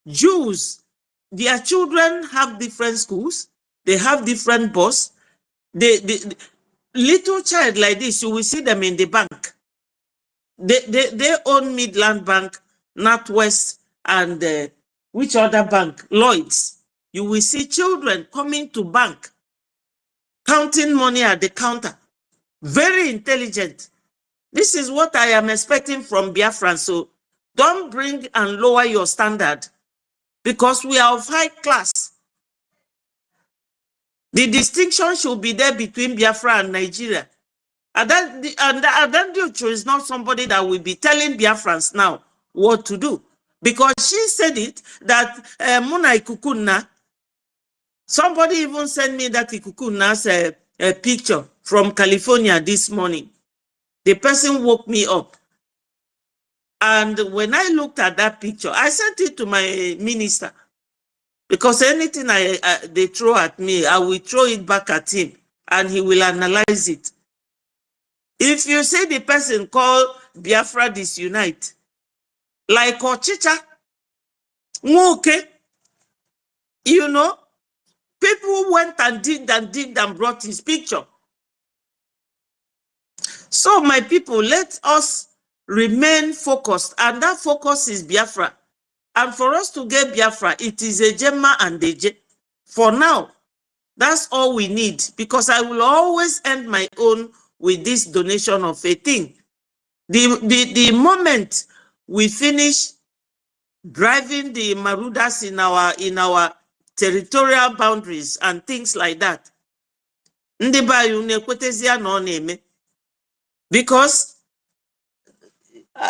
Jews, their children have different schools, they have different boss. The little child like this, you will see them in the bank. They own Midland Bank, NatWest, and which other bank? Lloyd's. You will see children coming to bank, counting money at the counter. Very intelligent. This is what I am expecting from Biafra. So don't bring and lower your standard, because we are of high class. The distinction should be there between Biafra and Nigeria. And Adandio is not somebody that will be telling Biafrans now what to do. Because she said it, that Muna Ikukuna, somebody even sent me that Ikukuna's a picture from California this morning. The person woke me up. And when I looked at that picture, I sent it to my minister. Because anything they throw at me, I will throw it back at him and he will analyze it. If you say the person called Biafra Disunite, like Ochicha, okay, you know, people went and did and brought his picture. So my people, let us remain focused, and that focus is Biafra. And for us to get Biafra, it is a Gemma and a J. For now, that's all we need, because I will always end my own with this donation of a thing. The moment we finish driving the Marudas in our territorial boundaries and things like that, because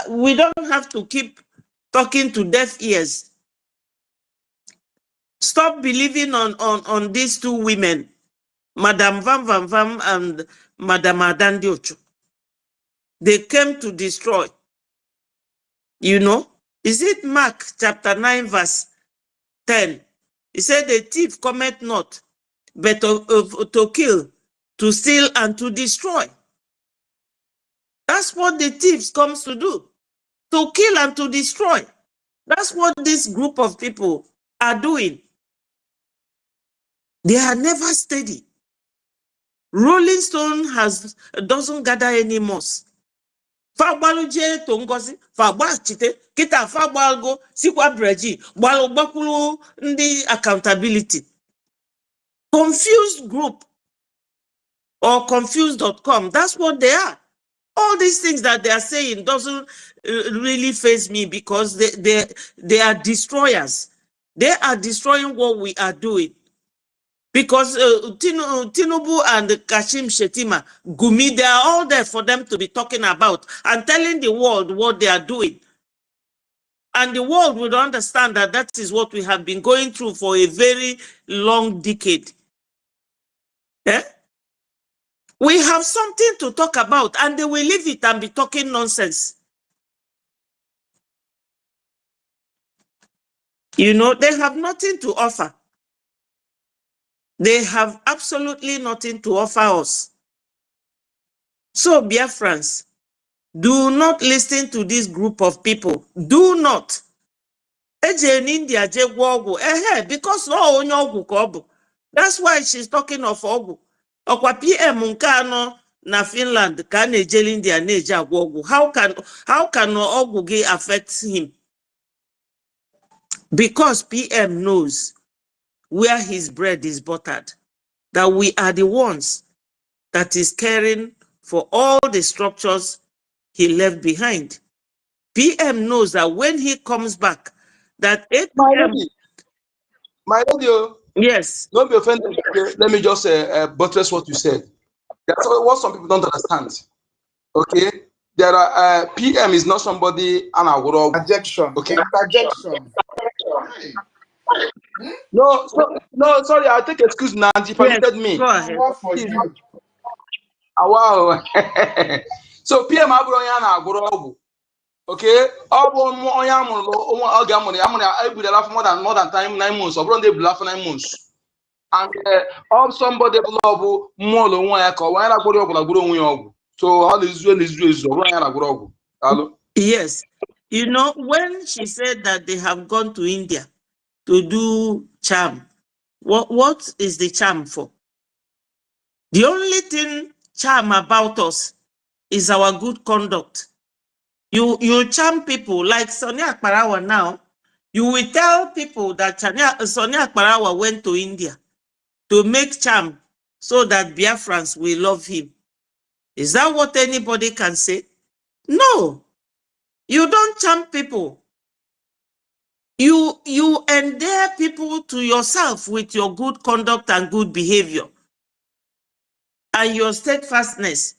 we don't have to keep talking to deaf ears. Stop believing on these two women, Madam Vam Vam and Madam Adandiochu. They came to destroy. You know, is it Mark chapter 9 verse 10? He said, the thief cometh not, but to kill, to steal, and to destroy. That's what the thieves comes to do, to kill and to destroy. That's what this group of people are doing. They are never steady. Rolling Stone doesn't gather any moss. Fagbaluje to NGOZI, fagbachite, kita fagbalgo, sikwa BRGIE, balobakulu ndi accountability. Confused group or confused.com, that's what they are. All these things that they are saying doesn't really faze me, because they are destroyers. They are destroying what we are doing. Because Tinubu and Kashim Shettima, Gumi, they are all there for them to be talking about and telling the world what they are doing. And the world would understand that that is what we have been going through for a very long decade. Eh? We have something to talk about, and they will leave it and be talking nonsense. You know, they have nothing to offer. They have absolutely nothing to offer us. So, Biafrans, do not listen to this group of people. Do not. India, because no onye. That's why she's talking of Ogu. Okwa PM Nkano na Finland can India neja Ogu. How can Ogu affect him? Because PM knows where his bread is buttered. That we are the ones that is caring for all the structures he left behind. PM knows that when he comes back, that My lady, yes. Don't be offended. Let me just buttress what you said. That's what some people don't understand. Okay, there are PM is not somebody Objection. okay. Interjection. No, no, sorry, I'll take excuse now. If you permitted me. Go ahead. What for you? Wow. So PM Abroyan Agorobu. Okay, more than time 9 months, or they bluff 9 months. And of somebody below more than one echo, when I go. So all is well is hello. Yes. You know, when she said that they have gone to India to do charm, what is the charm for? The only thing charm about us is our good conduct. You charm people like Sonia Akparawa now. You will tell people that Sonia Akparawa went to India to make charm so that Biafrans will love him. Is that what anybody can say? No. You don't charm people. You endear people to yourself with your good conduct and good behavior and your steadfastness.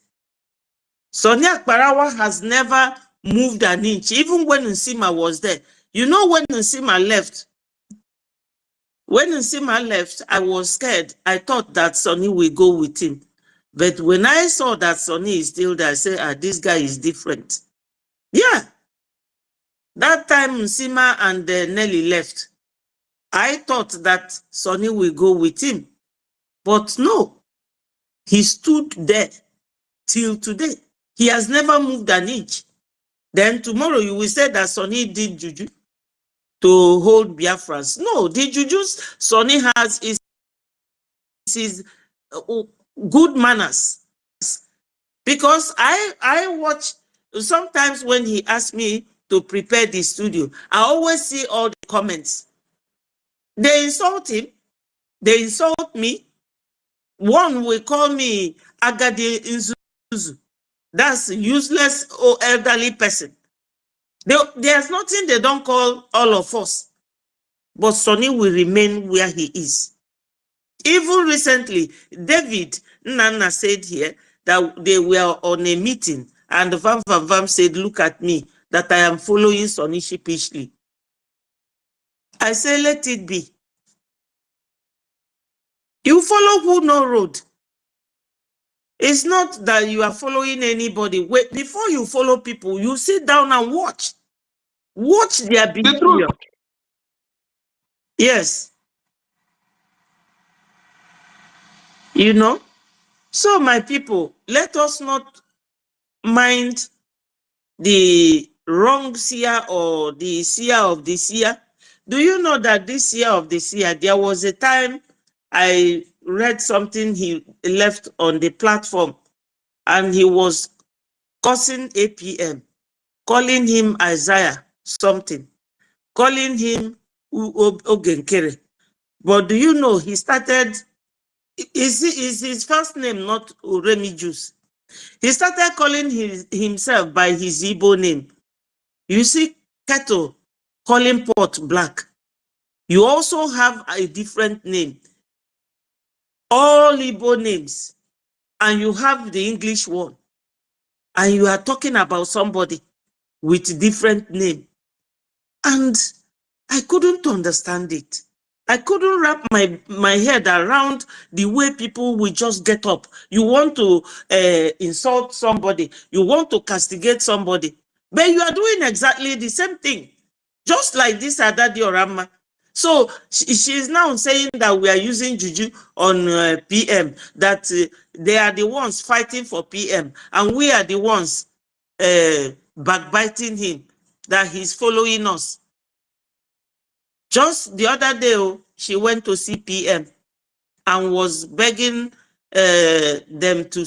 Sonia Akparawa has never moved an inch, even when Nsima was there. You know, when Nsima left, I was scared. I thought that Sonny will go with him. But when I saw that Sonny is still there, I said, this guy is different. Yeah. That time Nsima and Nelly left, I thought that Sonny will go with him. But no, he stood there till today. He has never moved an inch. Then tomorrow you will say that Sonny did juju to hold Biafrans. No, the jujus Sonny has is his good manners. Because I watch, sometimes when he asks me to prepare the studio, I always see all the comments. They insult him. They insult me. One will call me Agadi Inzuzu. That's useless or elderly person. There's nothing they don't call all of us. But Sonny will remain where he is. Even recently, David Nana said here that they were on a meeting and Vam said, look at me, that I am following Sonny sheepishly. I say, let it be. You follow who no road. It's not that you are following anybody. Wait, before you follow people, you sit down and watch. Watch their behavior. Yes. You know? So my people, let us not mind the wrong seer or the seer of the seer. Do you know that this seer of the seer, there was a time I read something he left on the platform and he was cursing APM, calling him Isaiah something, calling him Ogenkere. But do you know he started, is his first name not Uremi Juice? He started calling himself by his Igbo name. You see, Keto calling pot black. You also have a different name. All Igbo names. And you have the English one. And you are talking about somebody with different name. And I couldn't understand it. I couldn't wrap my head around the way people will just get up. You want to insult somebody. You want to castigate somebody. But you are doing exactly the same thing. Just like this Adadi Orama. So she is now saying that we are using juju on PM, that they are the ones fighting for PM, and we are the ones backbiting him, that he's following us. Just the other day, she went to see PM and was begging them to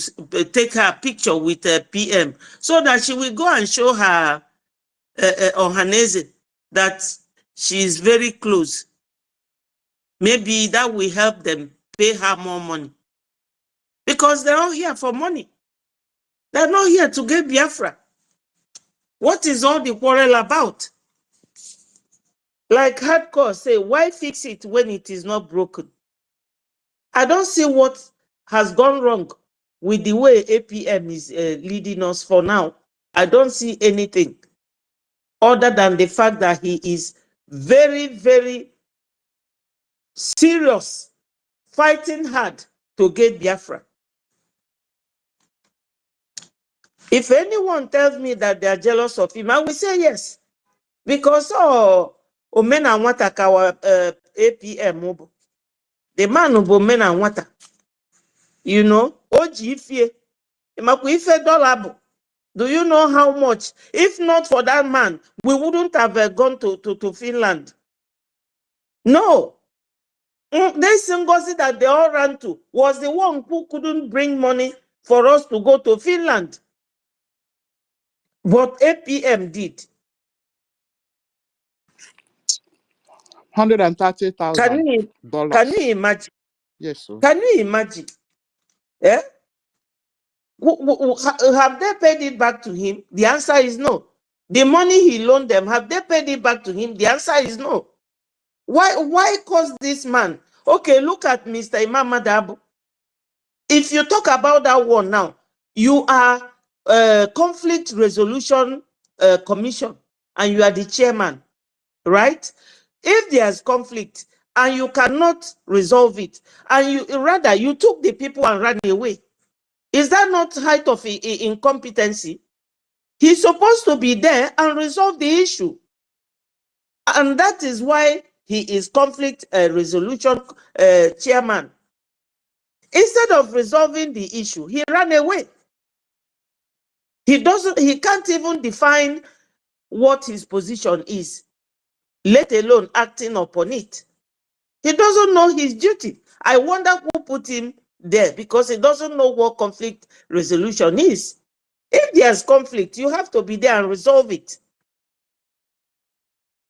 take her picture with PM so that she will go and show her Ohaneze that she is very close. Maybe that will help them pay her more money. Because they're all here for money. They're not here to get Biafra. What is all the quarrel about? Like Hardcore say, why fix it when it is not broken? I don't see what has gone wrong with the way APM is leading us for now. I don't see anything other than the fact that he is very, very serious, fighting hard to get Biafra. If anyone tells me that they are jealous of him, I will say yes. Because Omena Nwata kawa APM, the man who Omena Nwata, you know, Oji Ifie, Ife dollar. Do you know how much? If not for that man, we wouldn't have gone to Finland. No. This NGOZI that they all ran to was the one who couldn't bring money for us to go to Finland. But APM did. $130,000. Can you imagine? Yes, sir. Can you imagine? Yeah? Have they paid it back to him? The answer is no. The money he loaned them, have they paid it back to him? The answer is no. Why cause this man? Okay, look at Mr. Imam Madabu. If you talk about that one now, you are conflict resolution commission and you are the chairman, right? If there's conflict and you cannot resolve it, and you took the people and ran away, is that not height of incompetency? He's supposed to be there and resolve the issue. And that is why he is conflict resolution chairman. Instead of resolving the issue, he ran away. He can't even define what his position is, let alone acting upon it. He doesn't know his duty. I wonder who put him there, because he doesn't know what conflict resolution is. If there's conflict, you have to be there and resolve it.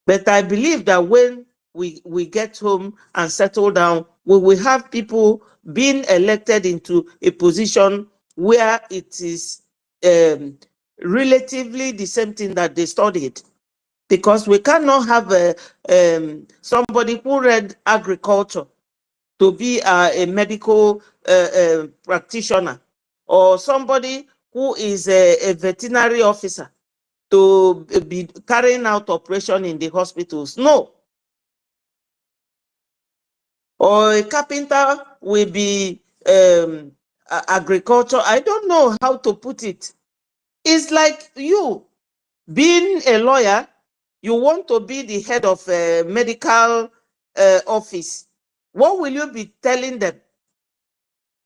But I believe that when we get home and settle down, we will have people being elected into a position where it is relatively the same thing that they studied. Because we cannot have somebody who read agriculture to be a medical practitioner, or somebody who is a veterinary officer to be carrying out operation in the hospitals. No. Or a carpenter will be agriculture. I don't know how to put it. It's like you being a lawyer, you want to be the head of a medical office. What will you be telling them?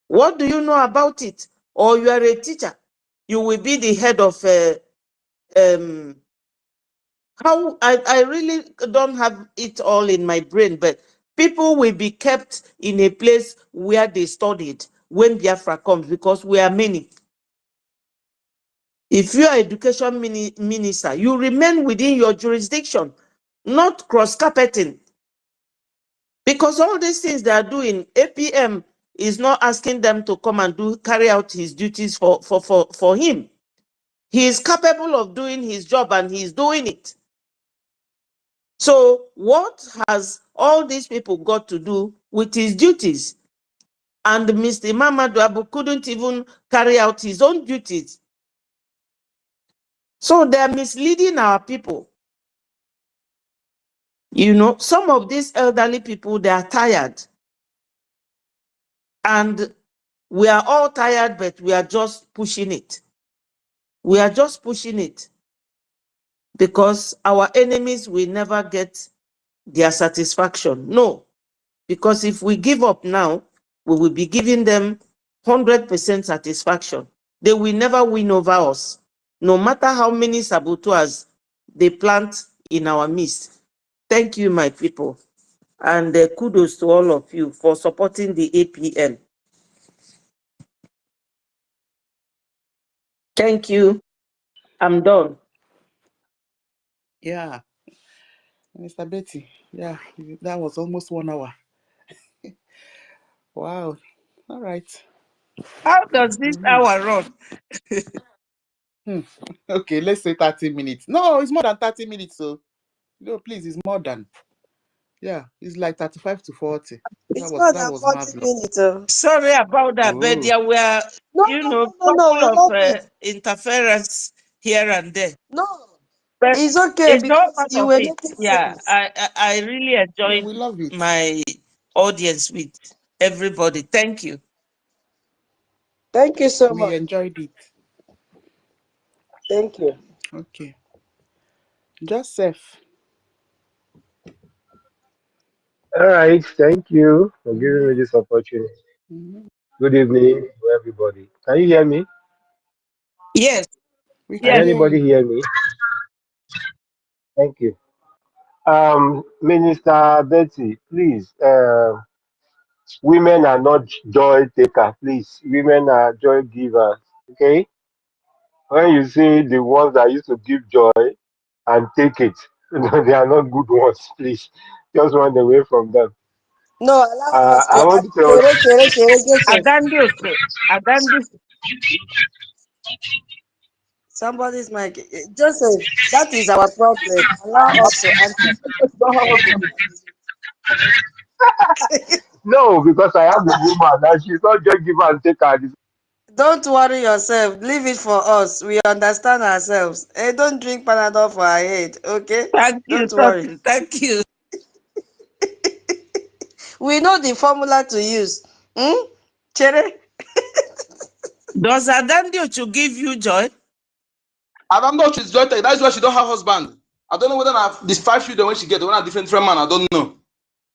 What do you know about it? Or you are a teacher, you will be the head of how I really don't have it all in my brain, but people will be kept in a place where they studied when Biafra comes, because we are many. If you are education minister, you remain within your jurisdiction, not cross-carpeting. Because all these things they are doing, APM is not asking them to come and carry out his duties for him. He is capable of doing his job and he is doing it. So what has all these people got to do with his duties? And Mr. Mamadou Abu couldn't even carry out his own duties. So they're misleading our people. You know, some of these elderly people, they are tired. And we are all tired, but we are just pushing it. We are just pushing it. Because our enemies will never get their satisfaction. No. Because if we give up now, we will be giving them 100% satisfaction. They will never win over us, no matter how many saboteurs they plant in our midst. Thank you, my people. And kudos to all of you for supporting the APM. Thank you. I'm done. Yeah. Mr. Betty, yeah, that was almost 1 hour. Wow. All right. How does this hour run? Okay, let's say 30 minutes. No, it's more than 30 minutes. So, no, please, it's more than. Yeah, it's like 35 to 40. It's more than was 40 minutes. Sorry about that, but there were, No, you no, know, no, no, we couple love of it. interference here and there. No, But it's okay it's all because part you of were it. making Yeah, sense. I really Yeah, enjoyed we love it. my audience with everybody. Thank you. Thank you so We much. enjoyed it. Thank you. Okay. Joseph. All right, thank you for giving me this opportunity. Mhm. Good evening to everybody. Can you hear me? Yes. We Can can Yes. hear anybody you. hear me? Thank you. Minister Betty, please, women are not joy takers, please. Women are joy givers. Okay? When you see the ones that used to give joy and take it, they are not good ones, please. Just run away from them. No, allow us. I want to tell Joseph. Agandi. Somebody's mic. Joseph, that is our problem. Allow us to answer. no, because I am a woman and she's not just give and take her. Don't worry yourself. Leave it for us. We understand ourselves. Hey, don't drink Panadol for our head, okay? Thank you, Don't worry. Thank you. We know the formula to use. Chere? Does Adandio to give you joy? I don't know if she's joined. That's why she don't have husband. I don't know whether these 5 children when she get, when a different man. I don't know.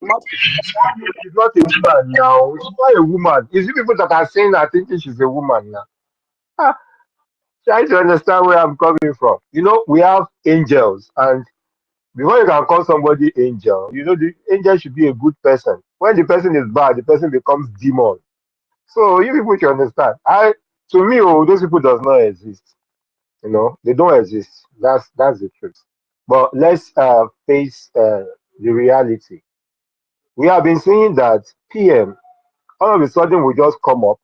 She's not a woman now. She's not a woman. Is it people that are saying that thinking she's a woman now? Ah, try to understand where I'm coming from. You know, we have angels, and before you can call somebody angel, you know, the angel should be a good person. When the person is bad, the person becomes demon. So you people should understand. To me, oh, those people does not exist. You know, they don't exist. That's the truth. But let's face the reality. We have been seeing that PM all of a sudden will just come up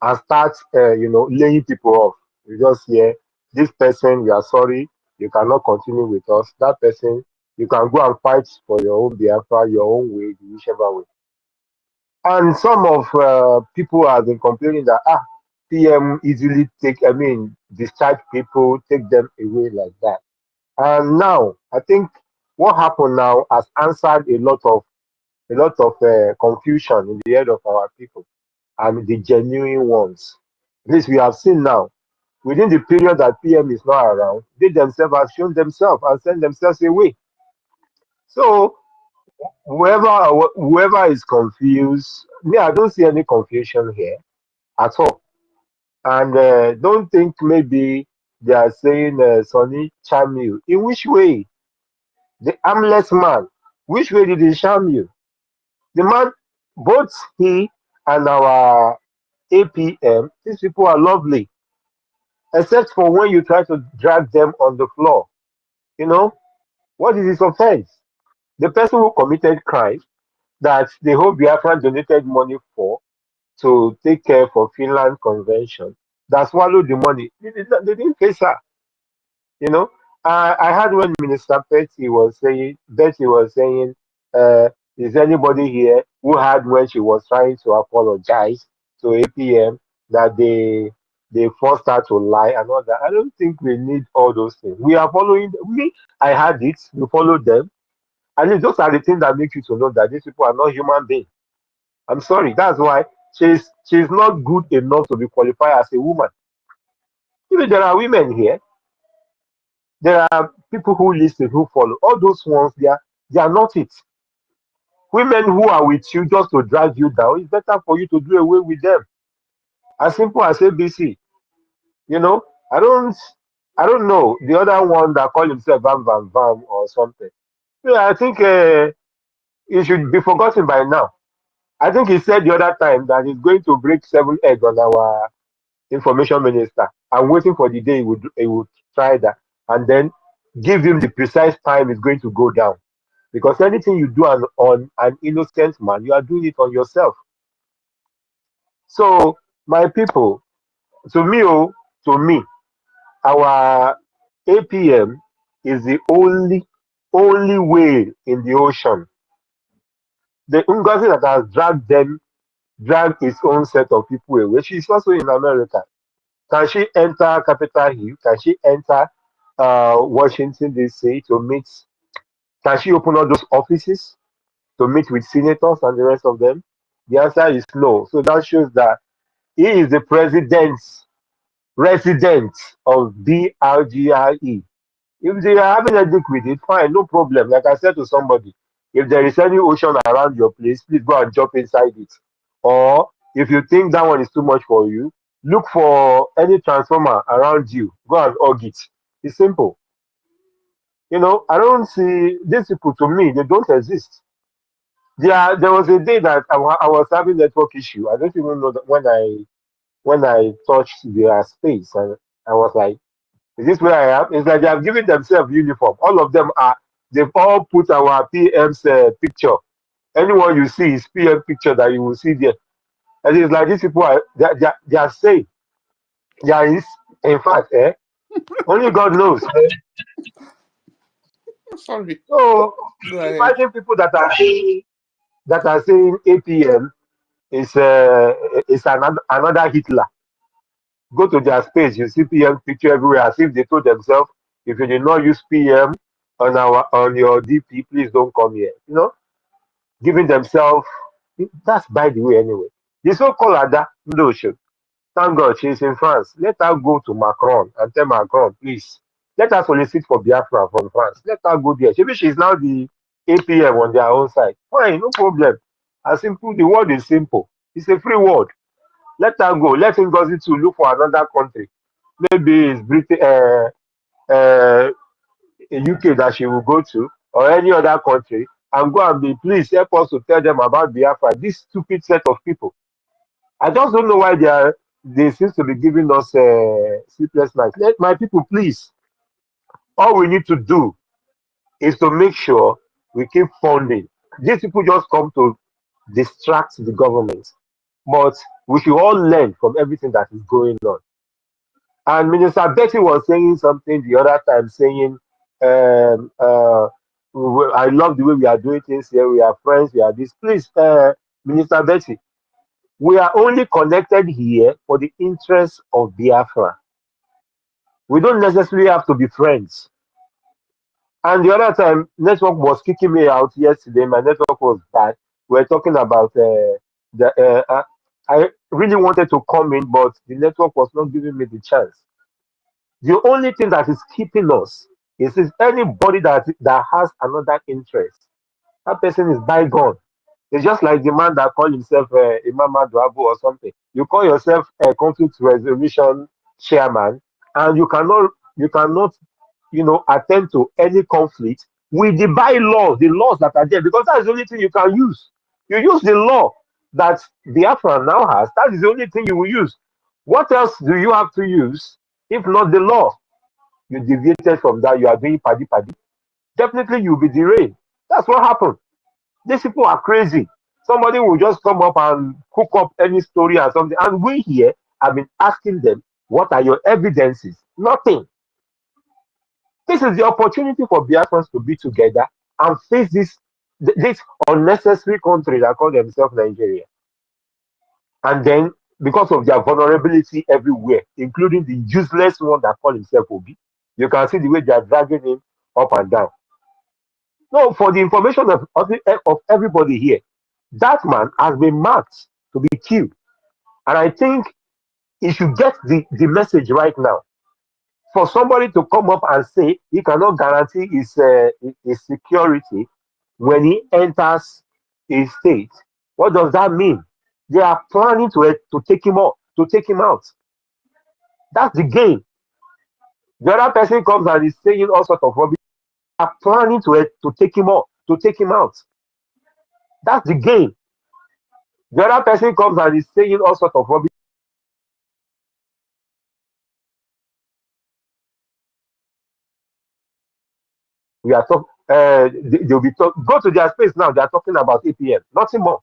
and start, laying people off. You just hear this person, we are sorry, you cannot continue with us. That person, you can go and fight for your own Biafra, your own way, whichever way. And some of people have been complaining that PM easily discharge people, take them away like that. And now, I think what happened now has answered a lot of confusion in the head of our people and the genuine ones. This we have seen now. Within the period that PM is not around, they themselves have shown themselves and sent themselves away. So whoever is confused, me, I don't see any confusion here at all. And don't think maybe they are saying Sonny charm you. In which way? The armless man. Which way did he charm you? The man, both he and our APM, these people are lovely, except for when you try to drag them on the floor. You know, what is his offense? The person who committed crime that the whole Biafran donated money for to take care for Finland Convention, that swallowed the money. They didn't face her. You know, I heard when Minister Betty was saying, is anybody here who had when she was trying to apologize to APM that they forced her to lie and all that? I don't think we need all those things. We are following. I had it. We follow them. And those are the things that make you to know that these people are not human beings. I'm sorry. That's why she's not good enough to be qualified as a woman. Even there are women here. There are people who listen, who follow. All those ones, they are not it. Women who are with you just to drag you down, it's better for you to do away with them. As simple as ABC. You know, I don't know the other one that call himself Vam Vam Vam or something. Yeah, I think he should be forgotten by now. I think he said the other time that he's going to break 7 eggs on our information minister. I'm waiting for the day he would try that and then give him the precise time it's going to go down. Because anything you do on an innocent man, you are doing it on yourself. So, my people, to me, our APM is the only whale in the ocean. The NGOZI that has dragged its own set of people away. She's also in America. Can she enter Capitol Hill? Can she enter Washington DC to meet? Can she open all those offices to meet with senators and the rest of them? The answer is no. So that shows that he is the president's resident of BRGIE. If they are having a look with it, fine, no problem. Like I said to somebody, if there is any ocean around your place, please go and jump inside it. Or if you think that one is too much for you, look for any transformer around you. Go and hug it. It's simple. You know, I don't see these people, to me, they don't exist. There was a day that I was having network issue. I don't even know that when I touched their space, and I was like, is this where I am? It's like they have given themselves uniform. All of them are, they've all put our PM's picture. Anyone you see is PM picture that you will see there. And it's like these people are, they are saying, there is, in fact, only God knows. Sorry. So Go ahead. imagine people that are saying APM is another Hitler. Go to their space, you see PM picture everywhere as if they told themselves, if you did not use PM on your DP, please don't come here. You know, giving themselves, that's by the way anyway. The so-called Ada Ndosho, thank God she's in France. Let her go to Macron and tell Macron, please, let her solicit for Biafra from France. Let her go there. Maybe she's now the APM on their own side. Fine, no problem. As simple, the word is simple. It's a free word. Let her go. Let NGOZI to look for another country. Maybe it's Britain, UK that she will go to, or any other country, and go and be, please help us to tell them about Biafra. This stupid set of people. I just don't know why they seem to be giving us sleepless nights. Let my people, please. All we need to do is to make sure we keep funding. These people just come to distract the government, but we should all learn from everything that is going on. And Minister Betty was saying something the other time, saying, I love the way we are doing things here. We are friends. We are this. Please, Minister Betty, we are only connected here for the interests of Biafra. We don't necessarily have to be friends. And the other time, network was kicking me out yesterday. My network was bad. We were talking about I really wanted to come in, but the network was not giving me the chance. The only thing that is keeping us is anybody that has another interest. That person is bygone. It's just like the man that called himself Imam Dwabo or something. You call yourself a conflict resolution chairman, and you cannot, attend to any conflict with the bylaws, the laws that are there, because that's the only thing you can use. You use the law that Biafra now has. That is the only thing you will use. What else do you have to use if not the law? You deviated from that. You are doing paddy. Definitely, you'll be derailed. That's what happened. These people are crazy. Somebody will just come up and cook up any story or something. And we here have been asking them, what are your evidences? Nothing. This is the opportunity for Biafrans to be together and face this unnecessary country that call themselves Nigeria. And then, because of their vulnerability everywhere, including the useless one that call himself Obi, you can see the way they are dragging him up and down. No, for the information of everybody here, that man has been marked to be killed. And I think he should get the message right now. For somebody to come up and say he cannot guarantee his security when he enters a state, what does that mean? They are planning to take him out, That's the game. The other person comes and is saying all sorts of rubbish. They are planning to take him out, That's the game. The other person comes and is saying all sorts of rubbish. We are talking. They'll be go to their space now. They are talking about APM, nothing more.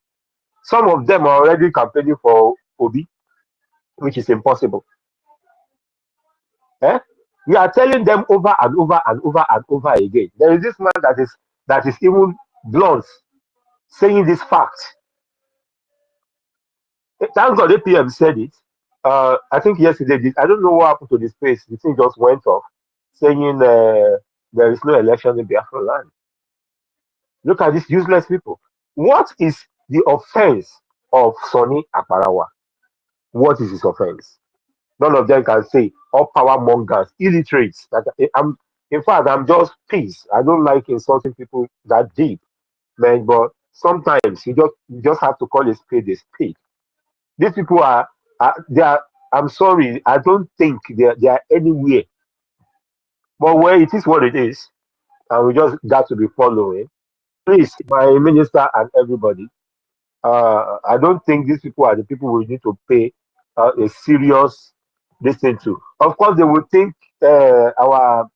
Some of them are already campaigning for Obi, which is impossible. We are telling them over and over and over and over again. There is this man that is even blunt, saying this fact. Thank God APM said it. I think yesterday, I don't know what happened to the space. The thing just went off, saying there is no election in Biafra land. Look at these useless people. What is the offense of Sonny Akbarawa? What is his offense? None of them can say. All power mongers, illiterates. In fact, I'm just peace. I don't like insulting people that deep, man. But sometimes you just have to call a spade a spade. These people they are. I'm sorry. I don't think they are anywhere. But well, it is what it is, and we just got to be following. Please, my minister and everybody. I don't think these people are the people we need to pay a serious listen to. Of course, they would think our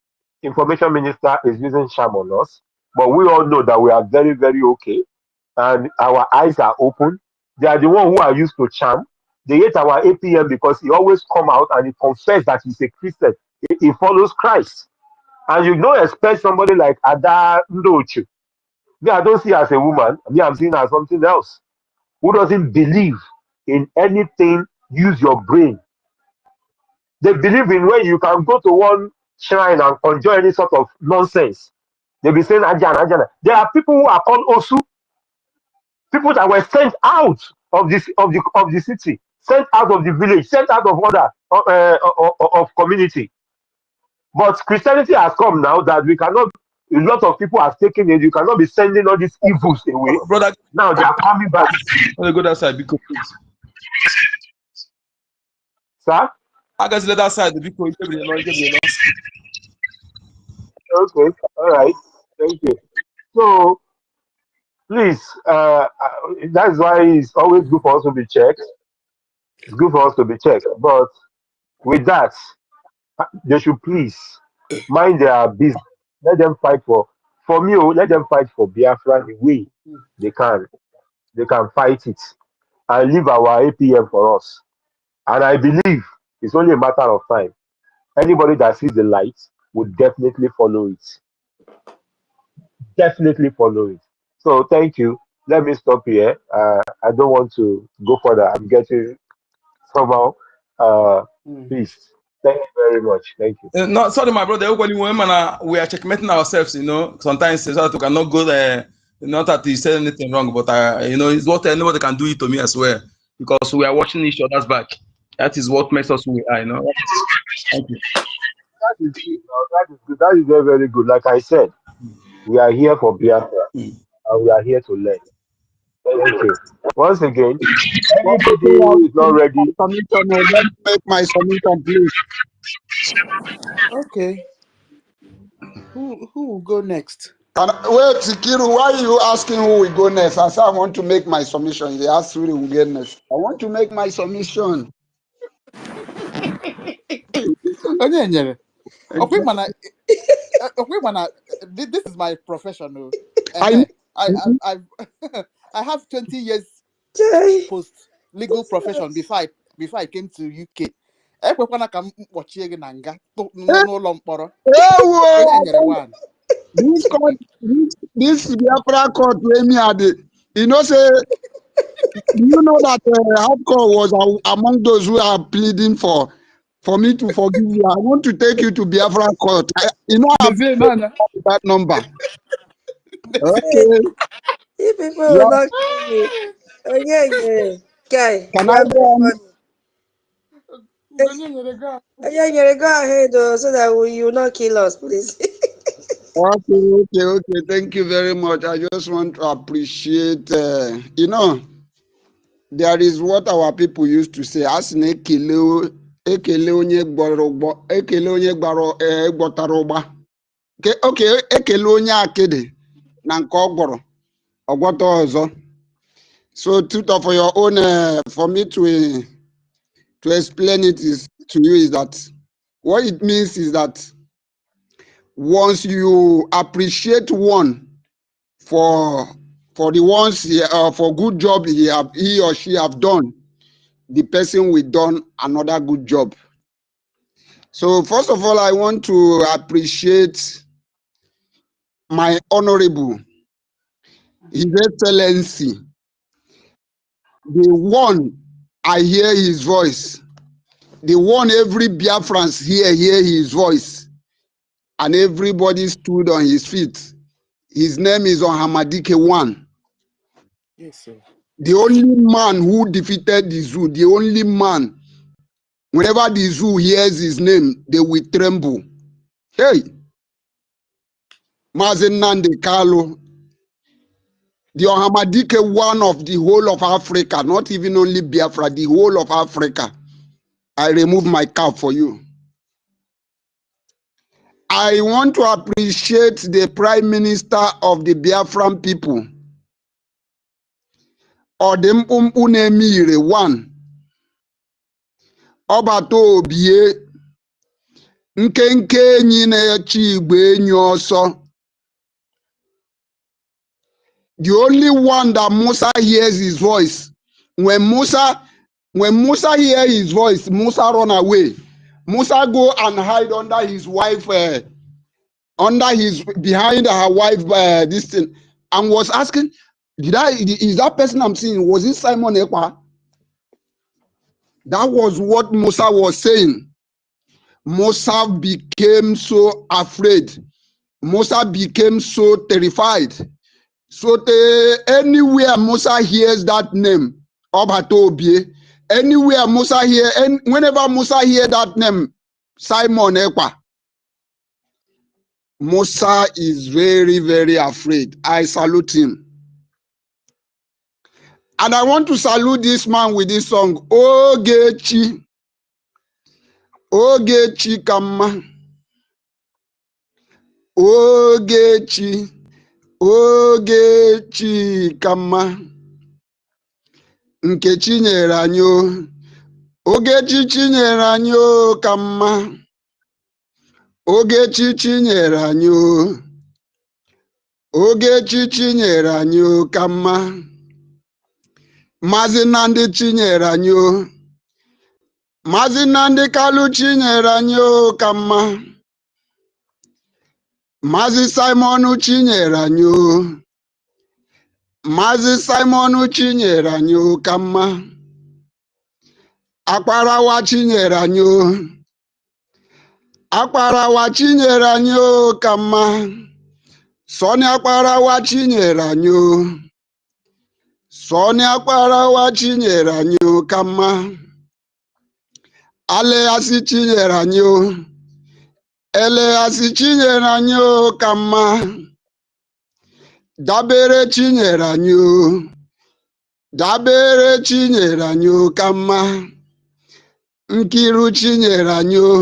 information minister is using sham on us, but we all know that we are very, very okay, and our eyes are open. They are the one who are used to charm. They hate our APM because he always come out and he confess that he's a Christian. He follows Christ, and you don't expect somebody like Ada Ndochu. Me, I don't see her as a woman. Me, I'm seeing her as something else who doesn't believe in anything, use your brain. They believe in when you can go to one shrine and enjoy any sort of nonsense. They'll be saying Ajana, Ajana. There are people who are called Osu, people that were sent out of the city, sent out of the village, sent out of other of community. But Christianity has come now that we cannot. A lot of people have taken it. You cannot be sending all these evils away. Brother, Now they are coming back. let me go that side because Sir? I guess let that side because Okay, all right. Thank you. So please, that's why it's always good for us to be checked. It's good for us to be checked. But with that, they should please mind their business. Let them fight for me. Let them fight for Biafra the way they can. They can fight it and leave our APM for us. And I believe it's only a matter of time. Anybody that sees the light would definitely follow it. Definitely follow it. So thank you. Let me stop here. I don't want to go further. I'm getting somehow. Please. Thank you very much. Thank you. no, sorry, my brother. Everybody, we are checkmating ourselves. Sometimes so that we cannot go there. Not that he said anything wrong, but it's what anybody can do it to me as well because we are watching each other's back. That is what makes us who we are. Thank you. That is good. That is good. That is very, very good. Like I said, we are here for Biafra and we are here to learn. Thank you. Once again, anybody who is not ready. Let me make my submission, please. Okay. Who will go next? Wait, Sikiru, why are you asking who will go next? I said I want to make my submission. They asked who will get next. I want to make my submission. This is my professional. I have 20 years post legal profession before I came to UK. This Biafra court where me had you know say you know that Hardcore was among those who are pleading for me to forgive you. I want to take you to Biafra court. I've that number. Okay. You people will not kill me. Yeah. Guy, Can you I are go very on? funny. Yeah, go ahead so that you will not kill us, please. Okay. Thank you very much. I just want to appreciate, there is what our people used to say. As an ekele onye gbotara ụgba. Okay, ekele onye akede na nke ọ gwọta ọzọ. So, Tutor, for your own, for me to explain it to you is that what it means is that once you appreciate one for the ones for good job he or she have done, the person will done another good job. So first of all, I want to appreciate my honorable, His Excellency, the one I hear his voice They want every Biafrans hear his voice, and everybody stood on his feet. His name is Ohamadike 1. Yes, sir. The only man who defeated the zoo, the only man. Whenever the zoo hears his name, they will tremble. Hey, Mazen Nande Kalo, the Ohamadike 1 of the whole of Africa, not even only Biafra, the whole of Africa. I remove my cap for you. I want to appreciate the Prime Minister of the Biafran people. Odempumpu Nemire 1. Obato Obie. Nkenke enyi na-eche igbe enyi ọsọ. The only one that Musa hears his voice. When Musa hears his voice, Musa run away. Musa go and hide under his wife, behind her wife, this thing, and was asking, is that person I'm seeing, was it Simon Ekpa? That was what Musa was saying. Musa became so afraid. Musa became so terrified. So anywhere Musa hears that name, Obatobie, anywhere Musa hear, and whenever Musa hear that name, Simon Ekpa, Musa is very, very afraid. I salute him. And I want to salute this man with this song, Ogechi, Ogechi Kama, Ogechi, Ogechi Kama, Nkechi nyere anyị o. Ogechi chinyere anyị o ka mma. Ogechi chinyere anyị o. Ogechi chinyere anyị o ka mma. Maazị Nnamdi chinyere anyị o. Maazị Nnamdi Kalu chinyere anyị o ka mma. Maazị Simon chinyere anyị o. Maazị Simon chinyere anyị o ka mma. Akparawa chinyere anyị o. Akparawa chinyere anyị o ka mma. Sọni Akparawa chinyere anyị o. Sọni Akparawa chinyere anyị o ka mma. Aleasi chinyere anyị o. Eleasi chinyere anyị o ka mma. Dabere chinyere anyị o. Dabere chinyere anyị o ka mma. Nkiru chinyere anyị o.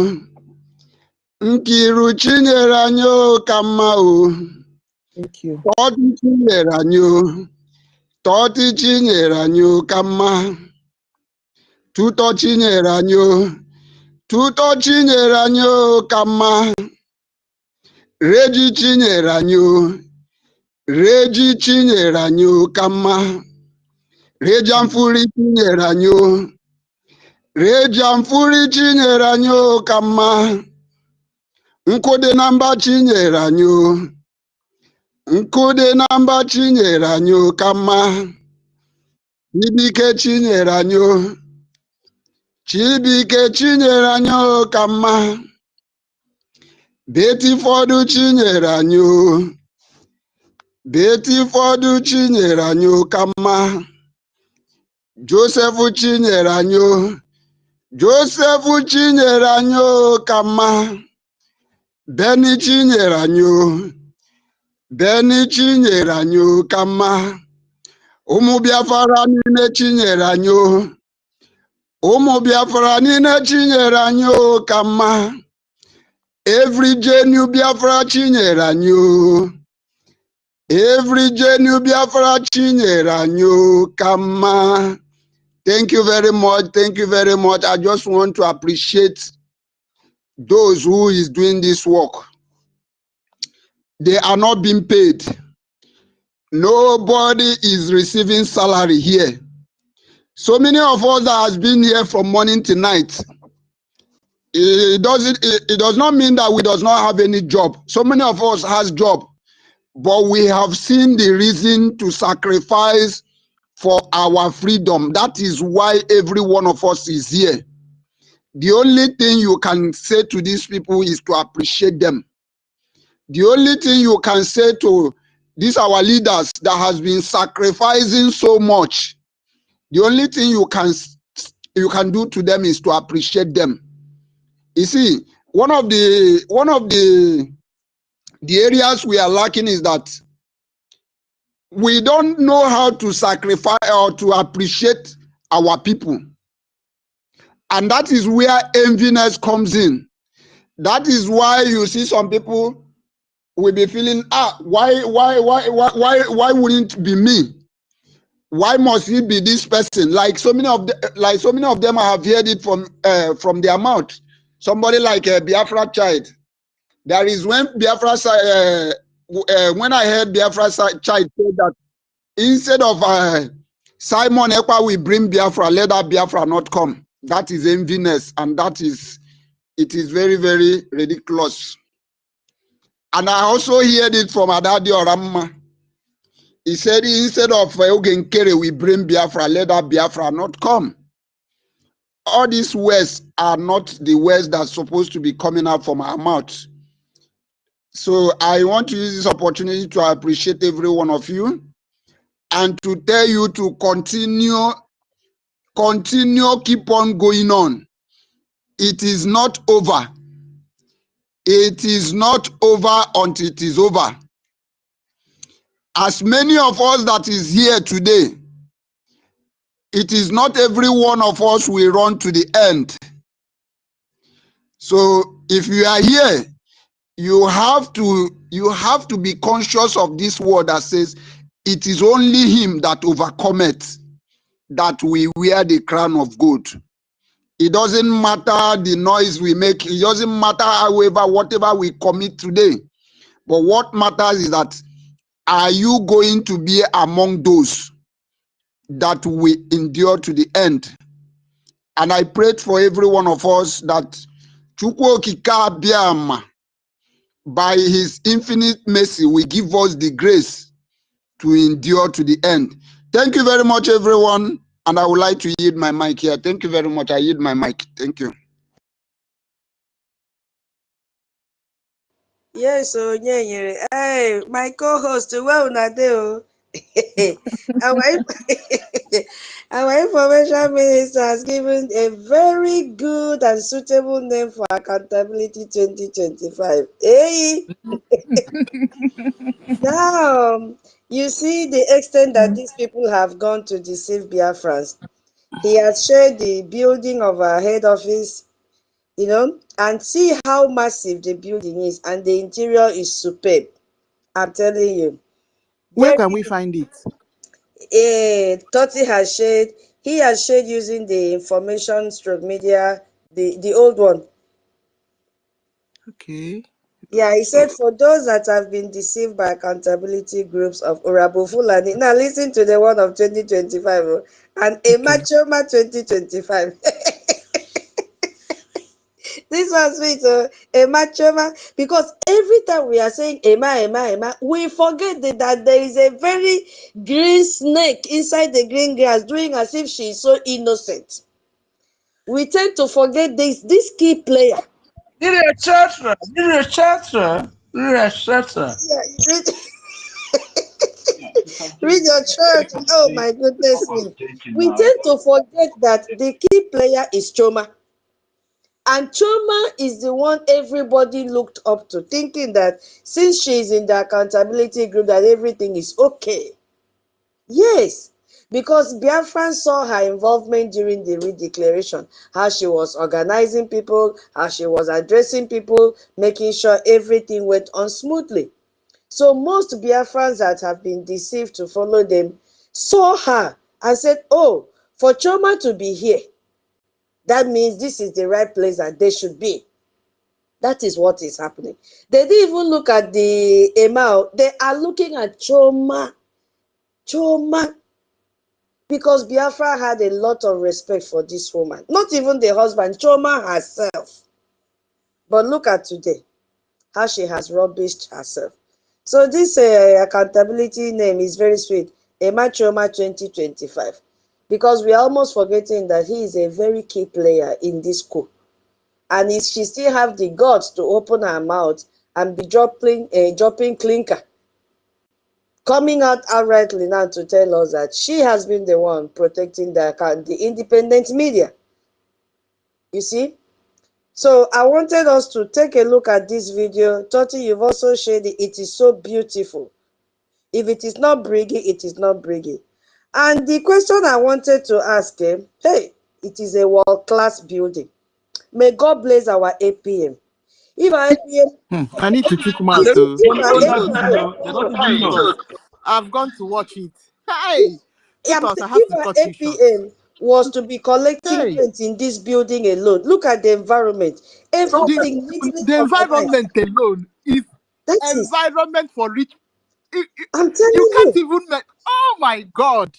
Nkiru chinyere anyị o ka mma o. Thank you. Tọtị chinyere anyị o. Tọtị chinyere anyị o ka mma. Tutọ chinyere anyị o. Tutọ chinyere anyị o ka mma. Reji chinyere anyị o. Reji chinyere anyị o ka mma. Reji Amfuri chinyere anyị o. Reji Amfuri chinyere anyị o ka mma. Nkụdị na mba chinyere anyị o. Nkụdị na mba chinyere anyị o ka mma. Chibike chinyere anyị o. Chibike chinyere anyị o ka mma. Beti fọdụ chinyere anyị o. Beti fọdụ chinyere anyị o ka mma. Joseph chinyere anyị o. Joseph chinyere anyị o ka mma. Beni chinyere anyị o. Beni chinyere anyị o ka mma. Ụmụ Biafra niile chinyere anyị o. Ụmụ Biafra niile chinyere anyị o ka mma. Every Genu Biafra chinyere anyị o. Every Genu Biafra chinyere anyị o ka mma. Thank you very much. Thank you very much. I just want to appreciate those who is doing this work. They are not being paid. Nobody is receiving salary here. So many of us that has been here from morning to night. It does not mean that we does not have any job. So many of us has job, but we have seen the reason to sacrifice for our freedom. That is why every one of us is here. The only thing you can say to these people is to appreciate them. The only thing you can say to these our leaders that has been sacrificing so much, the only thing you can do to them is to appreciate them. You see, one of the areas we are lacking is that we don't know how to sacrifice or to appreciate our people. And that is where enviness comes in. That is why you see some people will be feeling, why wouldn't it be me? Why must it be this person? Like so many of them, I have heard it from their mouth. Somebody like a Biafra child. There is when Biafra when I heard Biafra child say that instead of Simon Ekpa will bring Biafra, let that Biafra not come. That is enviness, and it is very, very ridiculous. And I also heard it from Adadi Oramma. He said instead of Ogenkere we bring Biafra, let that Biafra not come. All these words are not the words that are supposed to be coming out from our mouth. So I want to use this opportunity to appreciate every one of you and to tell you to continue, keep on going on. It is not over. It is not over until it is over. As many of us that is here today, it is not every one of us will run to the end. So if you are here, you have to be conscious of this word that says, it is only him that overcometh that we wear the crown of gold. It doesn't matter the noise we make. It doesn't matter, however, whatever we commit today. But what matters is that, are you going to be among those that we endure to the end? And I prayed for every one of us that Chukwu Okike Abiama, by his infinite mercy, will give us the grace to endure to the end. Thank you very much, everyone. And I would like to yield my mic here. Thank you very much. I yield my mic. Thank you. Yes, so hey, my co-host, well, Nadeo. Our information minister has given a very good and suitable name for Accountability 2025. Hey! Now, you see the extent that these people have gone to deceive Biafrans. He has shared the building of our head office, and see how massive the building is, and the interior is superb. I'm telling you. Where can we find it? Totti has shared. He has shared using the information stroke media, the old one. Okay. Yeah, he said for those that have been deceived by accountability groups of Orabufulani. Now listen to the one of 2025 and Emachoma 2025. This was sweet, Emachoma, because every time we are saying Ema, we forget that there is a very green snake inside the green grass doing as if she is so innocent. We tend to forget this key player. Read your chapter. Yeah, read your church. Oh my goodness me. We tend to forget that the key player is Choma. And Choma is the one everybody looked up to, thinking that since she is in the accountability group, that everything is okay. Yes, because Biafran saw her involvement during the redeclaration, how she was organizing people, how she was addressing people, making sure everything went on smoothly. So most Biafrans that have been deceived to follow them saw her and said, oh, for Choma to be here, that means this is the right place that they should be. That is what is happening. They didn't even look at the Emao. They are looking at Choma. Choma. Because Biafra had a lot of respect for this woman. Not even the husband, Choma herself. But look at today, how she has rubbished herself. So this accountability name is very sweet. Emma Choma 2025. Because we are almost forgetting that he is a very key player in this coup. and she still have the guts to open her mouth and be dropping clinker, coming out outrightly now to tell us that she has been the one protecting the independent media. You see? So I wanted us to take a look at this video. Toti, you've also shared it. It is so beautiful. If it is not BRGIE, it is not BRGIE. And the question I wanted to ask him, hey, it is a world-class building. May God bless our APM. If our APM, I need to check them out. They Too. they don't even know. Tutos, I've gone to watch it. Hey, Tutos, I have if to our cut you short. APM was to be collecting Hey, rent in this building alone, look at the environment. Everything neatly the organized. environment alone is That is, environment for rich. I'm telling You can't you. even make. Oh my God.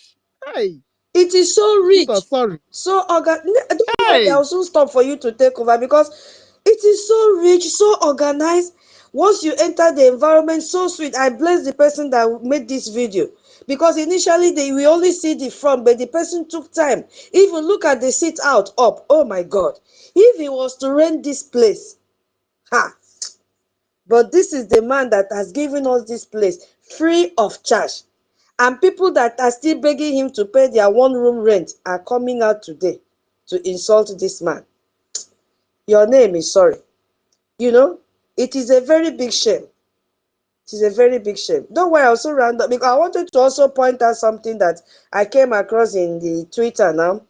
Hey, It is so rich, Tutos, sorry. so organized. Don't worry, Hey, I'll soon stop for you to take over because it is so rich, so organized. Once you enter the environment, so sweet. I bless the person that made this video because initially we only see the front, but the person took time. Even look at the sit out up. Oh my God! If he was to rent this place, ha! But this is the man that has given us this place free of charge. And people that are still begging him to pay their one-room rent are coming out today to insult this man. Your name is sorry. You know, it is a very big shame. It is a very big shame. Don't worry, I'll also round up because I wanted to also point out something that I came across in the Twitter now.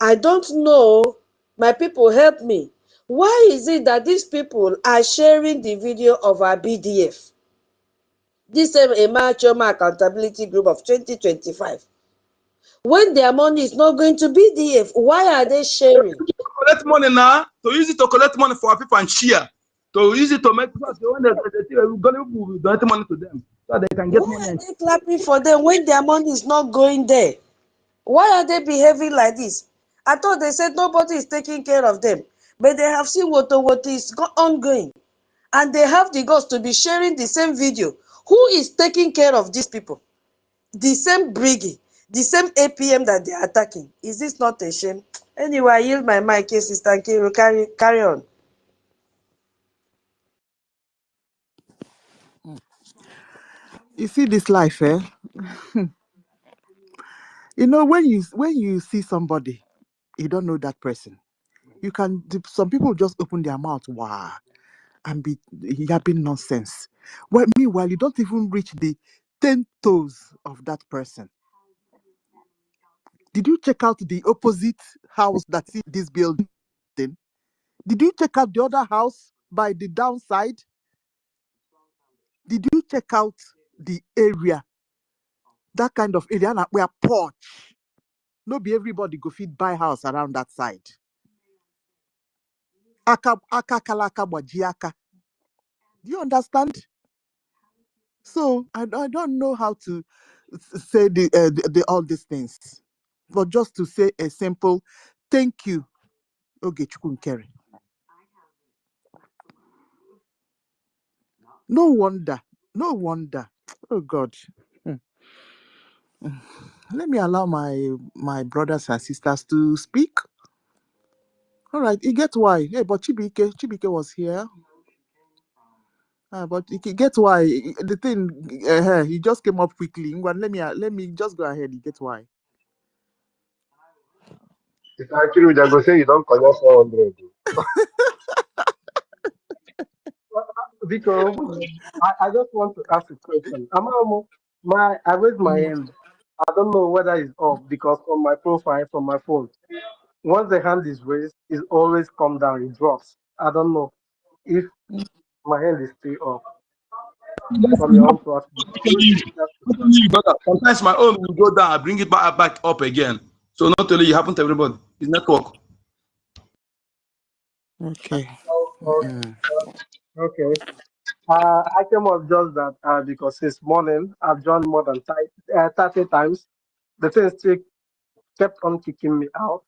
I don't know, my people help me. Why is it that these people are sharing the video of our BDF? This Emma Choma Accountability Group of 2025. When their money is not going to BDF, why are they sharing? Collect money now, to use it to collect money for our people and share. To use it to make sure when we're going to donate money to them so they can get Why money. are they clapping for them when their money is not going there? Why are they behaving like this? I thought they said nobody is taking care of them, but they have seen what is ongoing, and they have the guts to be sharing the same video. Who is taking care of these people? The same BRGIE, the same APM that they are attacking. Is this not a shame? Anyway, I yield my mic, Sister Nkiru. Carry on. you see this life, eh? You know, when you see somebody, you don't know that person. Some people just open their mouth, wow, and be yapping nonsense. Well, meanwhile, you don't even reach the 10 toes of that person. Did you check out the opposite house that's in this building? Did you check out the other house by the downside? Did you check out the area? That kind of area where porch. No be everybody go fit buy house around that side. Aka kalaka wajiaka. Do you understand? So I don't know how to say the all these things, but just to say a simple thank you, Ogechukwu Nkeri. No wonder, no wonder. Oh God. Hmm. Let me allow my brothers and sisters to speak. All right, you get why. Hey, but Chibike was here. But you get why. The thing, he just came up quickly. Let me just go ahead. You get why. It's actually, they go say you don't collect 400. Because I just want to ask a question. I raised my hand. I don't know whether it's off because on my profile from my phone, once the hand is raised, it always come down. It drops. I don't know if my hand is still off from your own platform. Sometimes my own will go down, I bring it back up again. So not only it happen to everybody. It's network. Okay. Okay. I came up just that because this morning I've joined more than 30 times. The thing still kept on kicking me out.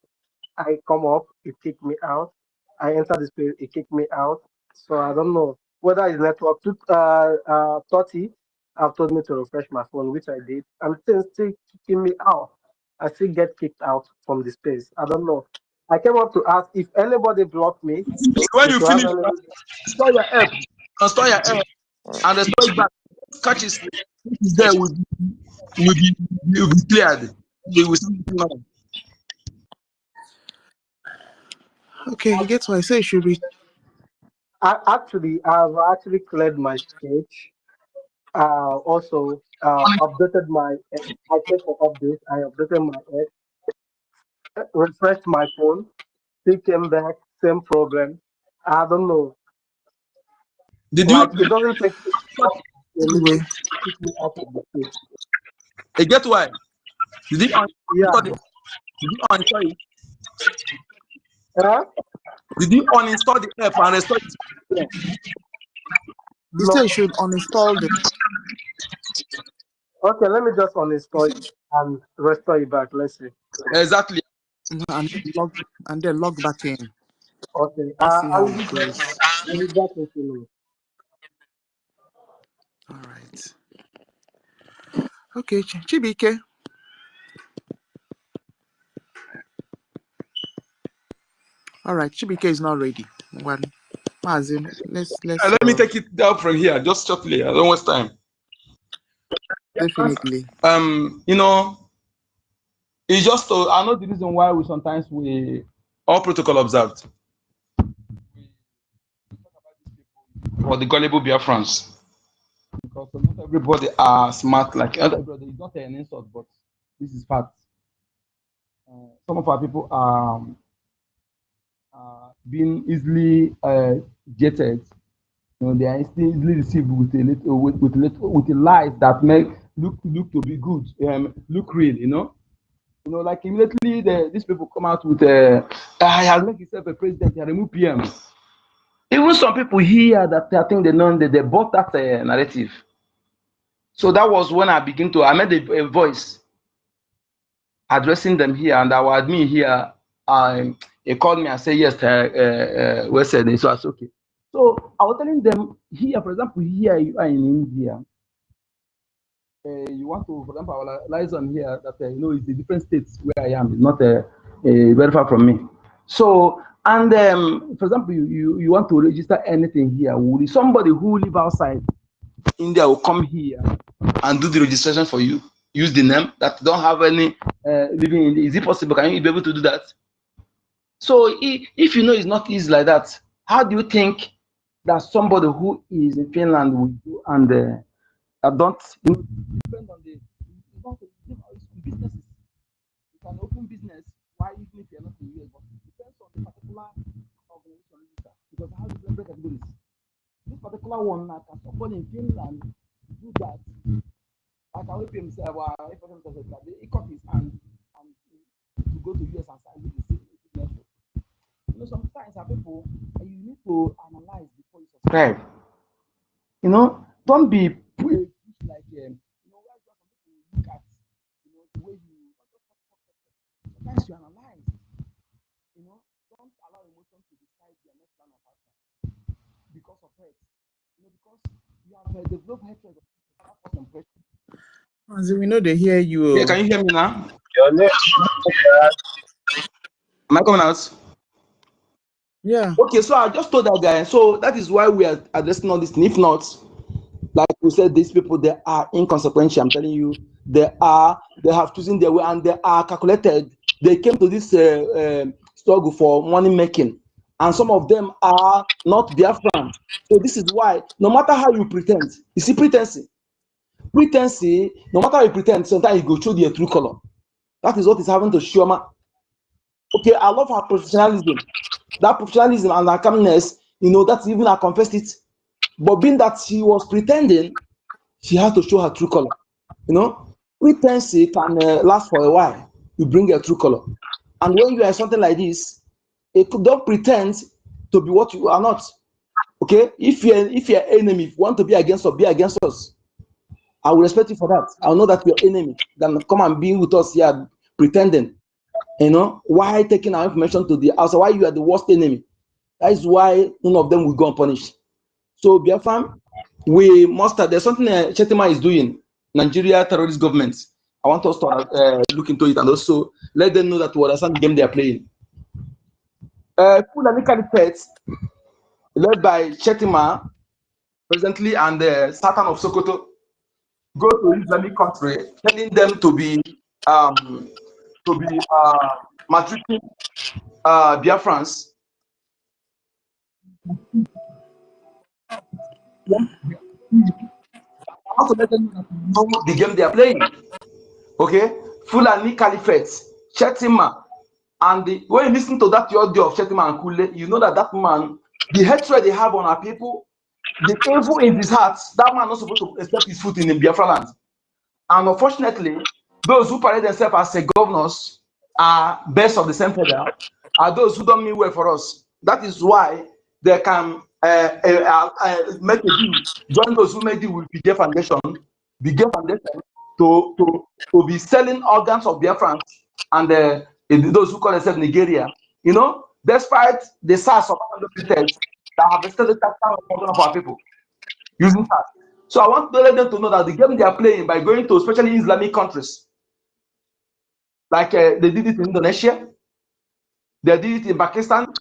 I come up, it kicked me out. I enter this place, it kicked me out. So I don't know whether it's network. 30 have told me to refresh my phone, which I did. And the thing still kicking me out. I still get kicked out from the space. I don't know. I came up to ask if anybody blocked me. When If you you have finish, any, restore your app, restore your app, and restore it back. Catches is there will be cleared. They will send it now. Okay, he gets why I say you should read. I've actually cleared my stage. Also, updated my. I checked for updates. I updated my app, refreshed my phone. Still came back, same problem. I don't know. Did Like you? it doesn't take a minute Anyway, to kick me out of the stage. You get why? Did you Yeah. uninstall it? Did you uninstall it? Huh? Did you uninstall the app and restore it? Yeah. he said you No. should uninstall the Okay, let me just uninstall it and restore it back. Let's see. Exactly. and then log back in. Okay. Let's see I how will be it back. goes. I will be back in a few minutes. All right. Okay, Chibike. All right, Chibike is not ready. One, Mazin, let's Let me take it down from here just shortly. I don't waste time. definitely. You know, it's just I know the reason why we all protocol observed for the gullible Biafrans, because not everybody are smart like everybody. It's not an insult, but this is fact. Some of our people are being easily jetted. You know, they are easily deceived with a lies that make look to be good, look real. You know, like immediately these people come out with I have made himself a president. He remove PM. Even some people here that I think they bought that narrative. So that was when I made a voice addressing them here, and our admin here, he called me and said, yes, we said it, so I said, okay. So I was telling them here, for example, here you are in India. You want to, for example, our liaison here that you know it's the different states where I am. It's not very far from me. So, and for example, you want to register anything here. Somebody who live outside India will come here and do the registration for you. Use the name that don't have any living in. Is it possible? Can you be able to do that? So, if you know it's not easy like that, how do you think that somebody who is in Finland will do and don't depend on the businesses? You can open business. Why even if you're not in the US? But it depends on the particular organization register. Because how do you break categories? This particular one, like somebody in Finland do that. Like I will pay himself, the EKOM his hand and to go to US and sign with the network. You know, sometimes people you need to analyze before you subscribe. You know, don't be like you know, why some people look at the way you sometimes you analyze. You know, don't allow emotion to decide your next plan of action because of hate. You know, because you have developed hatred of As we know they hear you. Yeah, can you hear me now? Your name. Am I coming out? Yeah. Okay, so I just told that guy. So that is why we are addressing all this. And if not, like we said, these people, they are inconsequential. I'm telling you, they have chosen their way and they are calculated. They came to this struggle for money making, and some of them are not Biafran. So this is why, no matter how you pretend, you see pretense, no matter how you pretend, sometimes you go show their true color. That is what is happening to Shioma. Okay, I love her professionalism. That professionalism and her calmness, you know, that's even I confessed it. But being that she was pretending, she had to show her true color. You know, pretense can last for a while. You bring your true color, and when you are something like this, don't pretend to be what you are not. Okay, if you're enemy, if you want to be against us, be against us. I will respect you for that. I will know that you're enemy. Then come and be with us here pretending. You know, why taking our information to the outside? Why you are the worst enemy? That is why none of them will go unpunished. So, Biafran, we must. There's something Chetima is doing. Nigeria terrorist government. I want us to look into it and also let them know that we understand the game they are playing. Fulani Caliphate, led by Chetima, presently, and the Sultan of Sokoto, go to Islamic country, telling them to be maltreating Biafrans. How to let them know the game they are playing. Okay, Fulani Caliphate, Chetima, and when you listen to that audio of Chetima and Kule, you know that man, the hatred they have on our people, the evil in his heart, that man not supposed to step his foot in the Biafra land. And unfortunately, those who parade themselves as governors are best of the same feather, are those who don't mean well for us. That is why they can make a deal, join those who made deal with BJ Foundation, to be selling organs of Biafrans and those who call themselves Nigeria. You know, despite the SARS of that have extended that of our people using SARS. So I want to let them to know that the game they are playing by going to especially Islamic countries, like they did it in Indonesia, they did it in Pakistan,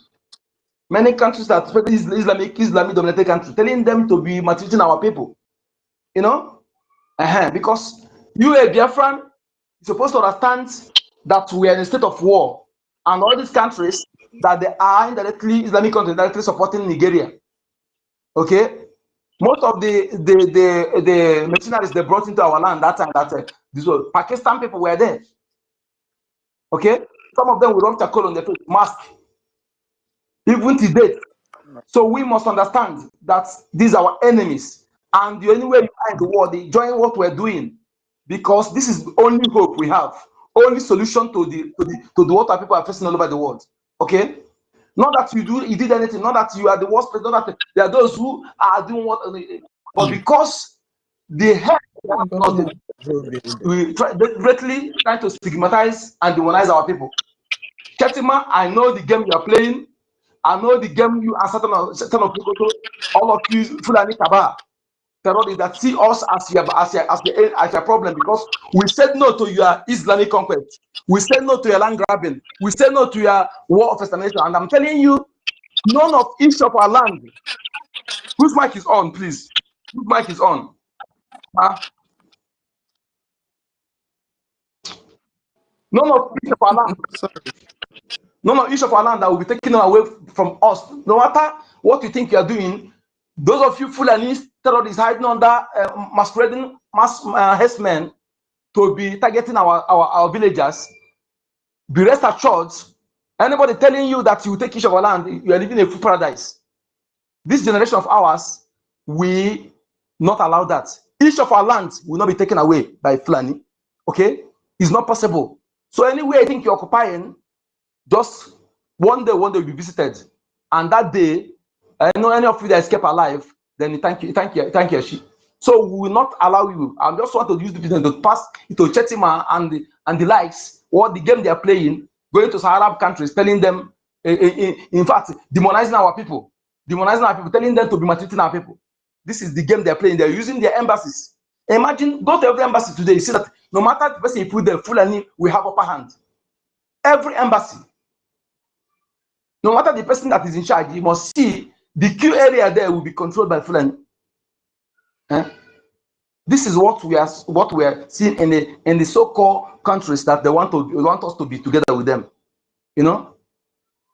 many countries that especially Islamic dominated countries, telling them to be maltreating our people. You know, because you, a Biafran, you're supposed to understand that we are in a state of war, and all these countries that they are indirectly Islamic countries directly supporting Nigeria. Okay. Most of the mercenaries they brought into our land that time, these were Pakistan people were there. Okay, some of them would rub charcoal on their face, mask, even to date. So we must understand that these are our enemies, and the only way you find the war, they join what we're doing, because this is the only hope we have, only solution to the what our people are facing all over the world. Okay. Not that you did anything, not that you are the worst person, not that there are those who are doing what, but because they have we greatly try to stigmatize and demonize our people. Chetima, I know the game you are playing. I know the game you are certain of people, all of you Fulani Kaba terrorists that see us as your problem, because we said no to your Islamic conquest. We said no to your land grabbing. We said no to your war of extermination. And I'm telling you, none of each of our land. Whose mic is on, please? Whose mic is on? None of each of our land. None of each of our land that will be taken away from us. No matter what you think you are doing, those of you Fulani terrorists hiding under masquerading herdsmen to be targeting our villagers, be rest assured, anybody telling you that you take each of our land, you are living a full paradise. This generation of ours, we not allow that. Each of our lands will not be taken away by Fulani. Okay? It's not possible. So anywhere I think you're occupying, just one day will be visited. And that day, I know any of you that escape alive, then thank you. So we will not allow you. I just want to use the business to pass it to Chetima and the likes, what the game they are playing, going to Arab countries, telling them, in fact, demonizing our people, telling them to be maltreating our people. This is the game they're playing. They're using their embassies. Imagine, go to every embassy today, you see that no matter the person you put there, Fulani, we have upper hand. Every embassy. No matter the person that is in charge, you must see the queue area there will be controlled by Fulani. This is what we are seeing in the so-called countries that they want us to be together with them. You know,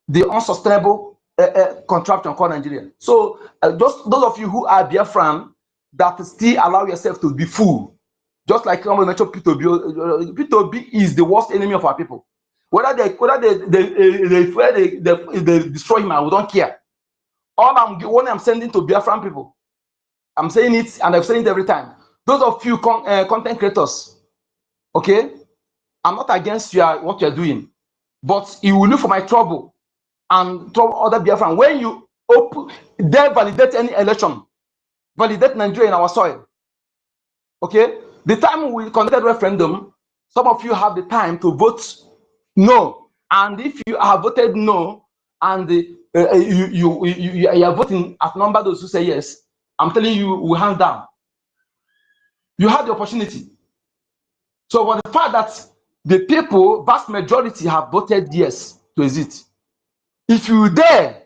the unsustainable contraption called Nigeria. So those of you who are Biafran that still allow yourself to be fooled, just like I mentioned, P2B is the worst enemy of our people. Whether they destroy him, we don't care. What I'm sending to Biafran people, I'm saying it and I'm saying it every time. Those of you content creators, okay, I'm not against what you're doing, but you will look for my trouble and trouble other Biafran. When you validate any election, validate Nigeria in our soil, okay? The time we conducted referendum, some of you have the time to vote no, and if you have voted no, and you are voting at number those who say yes, I'm telling you, we hang down. You had the opportunity. So for the fact that the people, vast majority, have voted yes to exit, If you dare,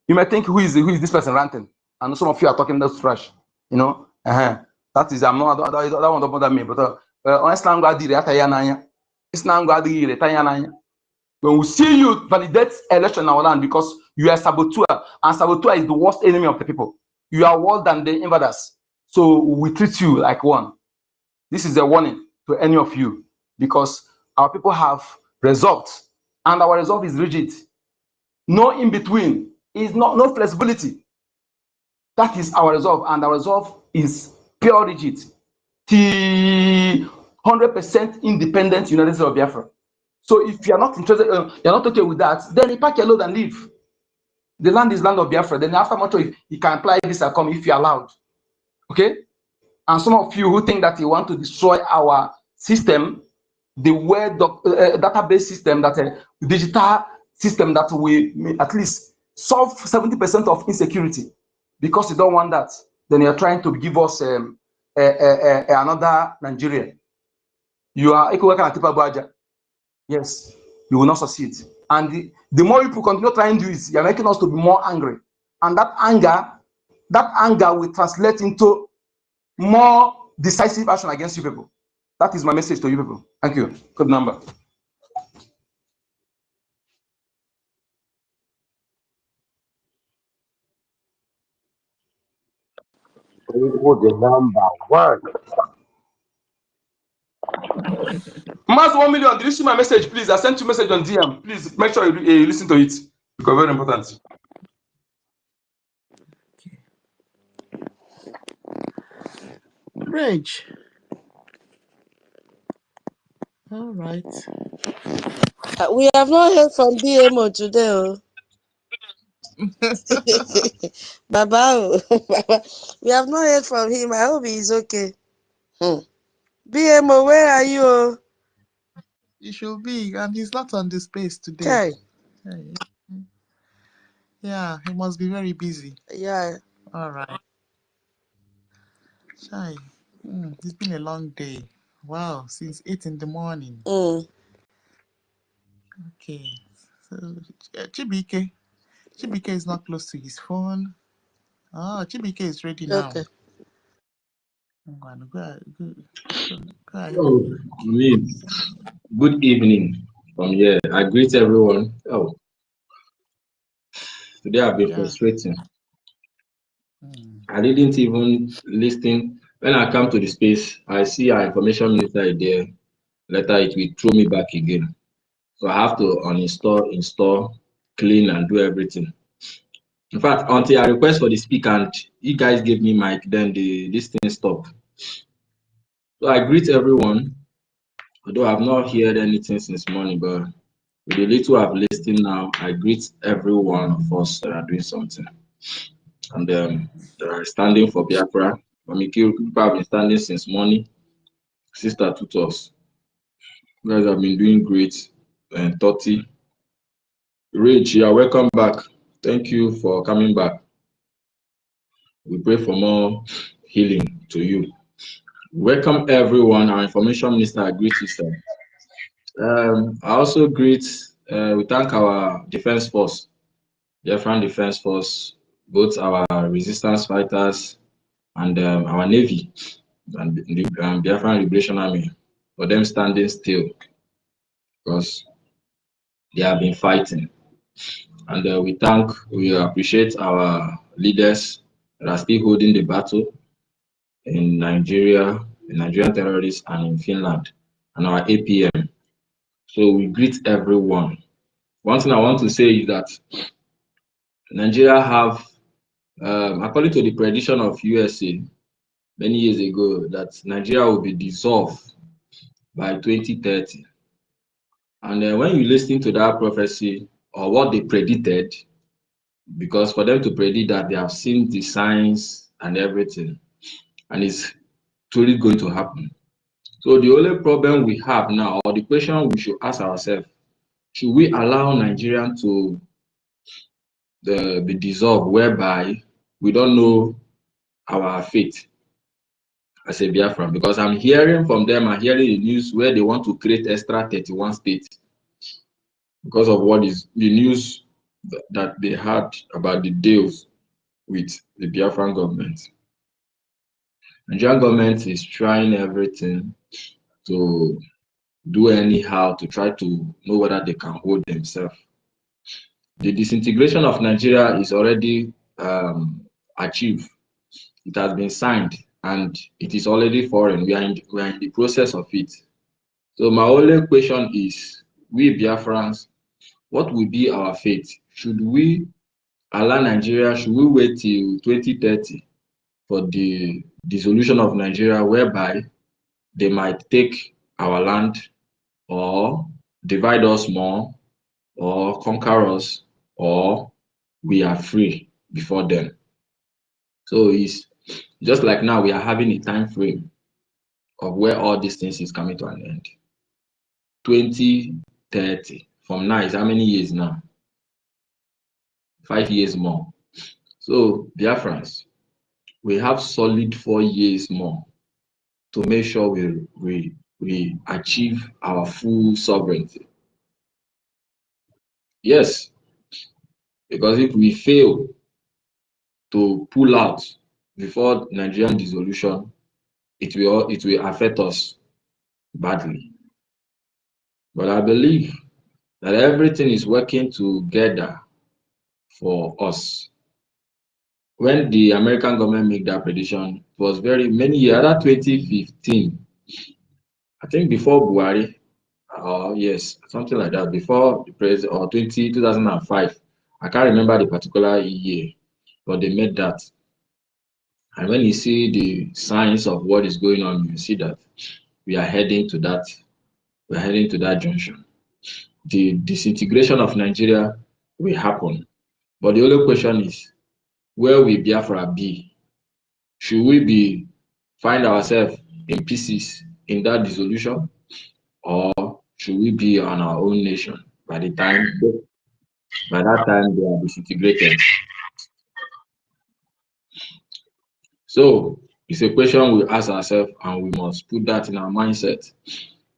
you might think who is this person ranting, and some of you are talking that trash. You know, that is, I'm not, that one don't bother me. But honestly, I'm glad when we see you validate election in our land because you are a saboteur, and saboteur is the worst enemy of the people. You are worse than the invaders. So we treat you like one. This is a warning to any of you because our people have resolved, and our resolve is rigid. No in between, is no flexibility. That is our resolve, and our resolve is pure rigid. 100% independent United States of Biafra. So if you are not interested, you're not okay with that, then you pack your load and leave. The land is land of Biafra. Then after much, you can apply this IKOM if you're allowed. Okay? And some of you who think that you want to destroy our system, the word database system, that digital system that will at least solve 70% of insecurity, because you don't want that, then you're trying to give us another Nigeria. You are yes, you will not succeed. And the more people continue trying to do it, you're making us to be more angry. And that anger will translate into more decisive action against you people. That is my message to you people. Thank you. Good number. The number one. Mass 1 million. Did you see my message? Please, I sent you a message on DM. Please make sure you listen to it because very important. Reg. All right. We have not heard from BMO today. Oh. Baba, we have not heard from him. I hope he is okay. BMO, where are you? He should be, and he's not on the space today. Okay. Yeah, he must be very busy. Yeah. All right. Chai. It's been a long day. Wow, since 8 in the morning. Okay. So, Chibike. Chibike is not close to his phone. Oh, Chibike is ready now. Okay. Oh, good evening from here. I greet everyone. Oh, today I've been frustrating. I didn't even listen. When I come to the space, I see our information minister there. Later, it will throw me back again. So I have to uninstall, install, clean, and do everything. In fact, until I request for the speaker and you guys gave me mic, then this thing stopped. So I greet everyone. Although I've not heard anything since morning, but with the little I've listened now, I greet every one of us that are doing something. And that are standing for Biafra. People have been standing since morning. Sister Tutos. You guys have been doing great. And Toti. Rich, you are welcome back. Thank you for coming back. We pray for more healing to you. Welcome everyone. Our information minister, I greet you, sir. I also greet, we thank our defense force, Biafran Defense Force, both our resistance fighters and our Navy and the Biafran Liberation Army for them standing still because they have been fighting. And we appreciate our leaders that are still holding the battle in Nigeria, the Nigerian terrorists, and in Finland, and our APM. So we greet everyone. One thing I want to say is that Nigeria have, according to the prediction of USA many years ago, that Nigeria will be dissolved by 2030. And when you listen to that prophecy or what they predicted, because for them to predict that, they have seen the signs and everything, and it's truly going to happen. So the only problem we have now, or the question we should ask ourselves, should we allow Nigeria to be dissolved, whereby we don't know our fate as a Biafran? Because I'm hearing from them, I'm hearing the news where they want to create extra 31 states. because of what is the news that they had about the deals with the Biafran government. The Nigerian government is trying everything to do anyhow to try to know whether they can hold themselves. The disintegration of Nigeria is already achieved. It has been signed and it is already foreign. We are in the process of it. So my only question is, we Biafrans, what will be our fate? Should we allow Nigeria, should we wait till 2030 for the dissolution of Nigeria, whereby they might take our land or divide us more or conquer us, or we are free before then? So it's just like now we are having a time frame of where all these things is coming to an end. 2030. From now is how many years now? 5 years more. So Biafrans, we have solid 4 years more to make sure we achieve our full sovereignty. Yes, because if we fail to pull out before Nigerian dissolution, it will affect us badly. But I believe that everything is working together for us. When the American government made that prediction, it was very many years, 2015, I think before Buhari, yes, something like that, before the president, or 2005. I can't remember the particular year, but they made that. And when you see the signs of what is going on, you see that we are heading to that. We're heading to that junction. The disintegration of Nigeria will happen. But the only question is, where will Biafra be? Should we find ourselves in pieces in that dissolution, or should we be on our own nation by that time they are disintegrated? So it's a question we ask ourselves, and we must put that in our mindset.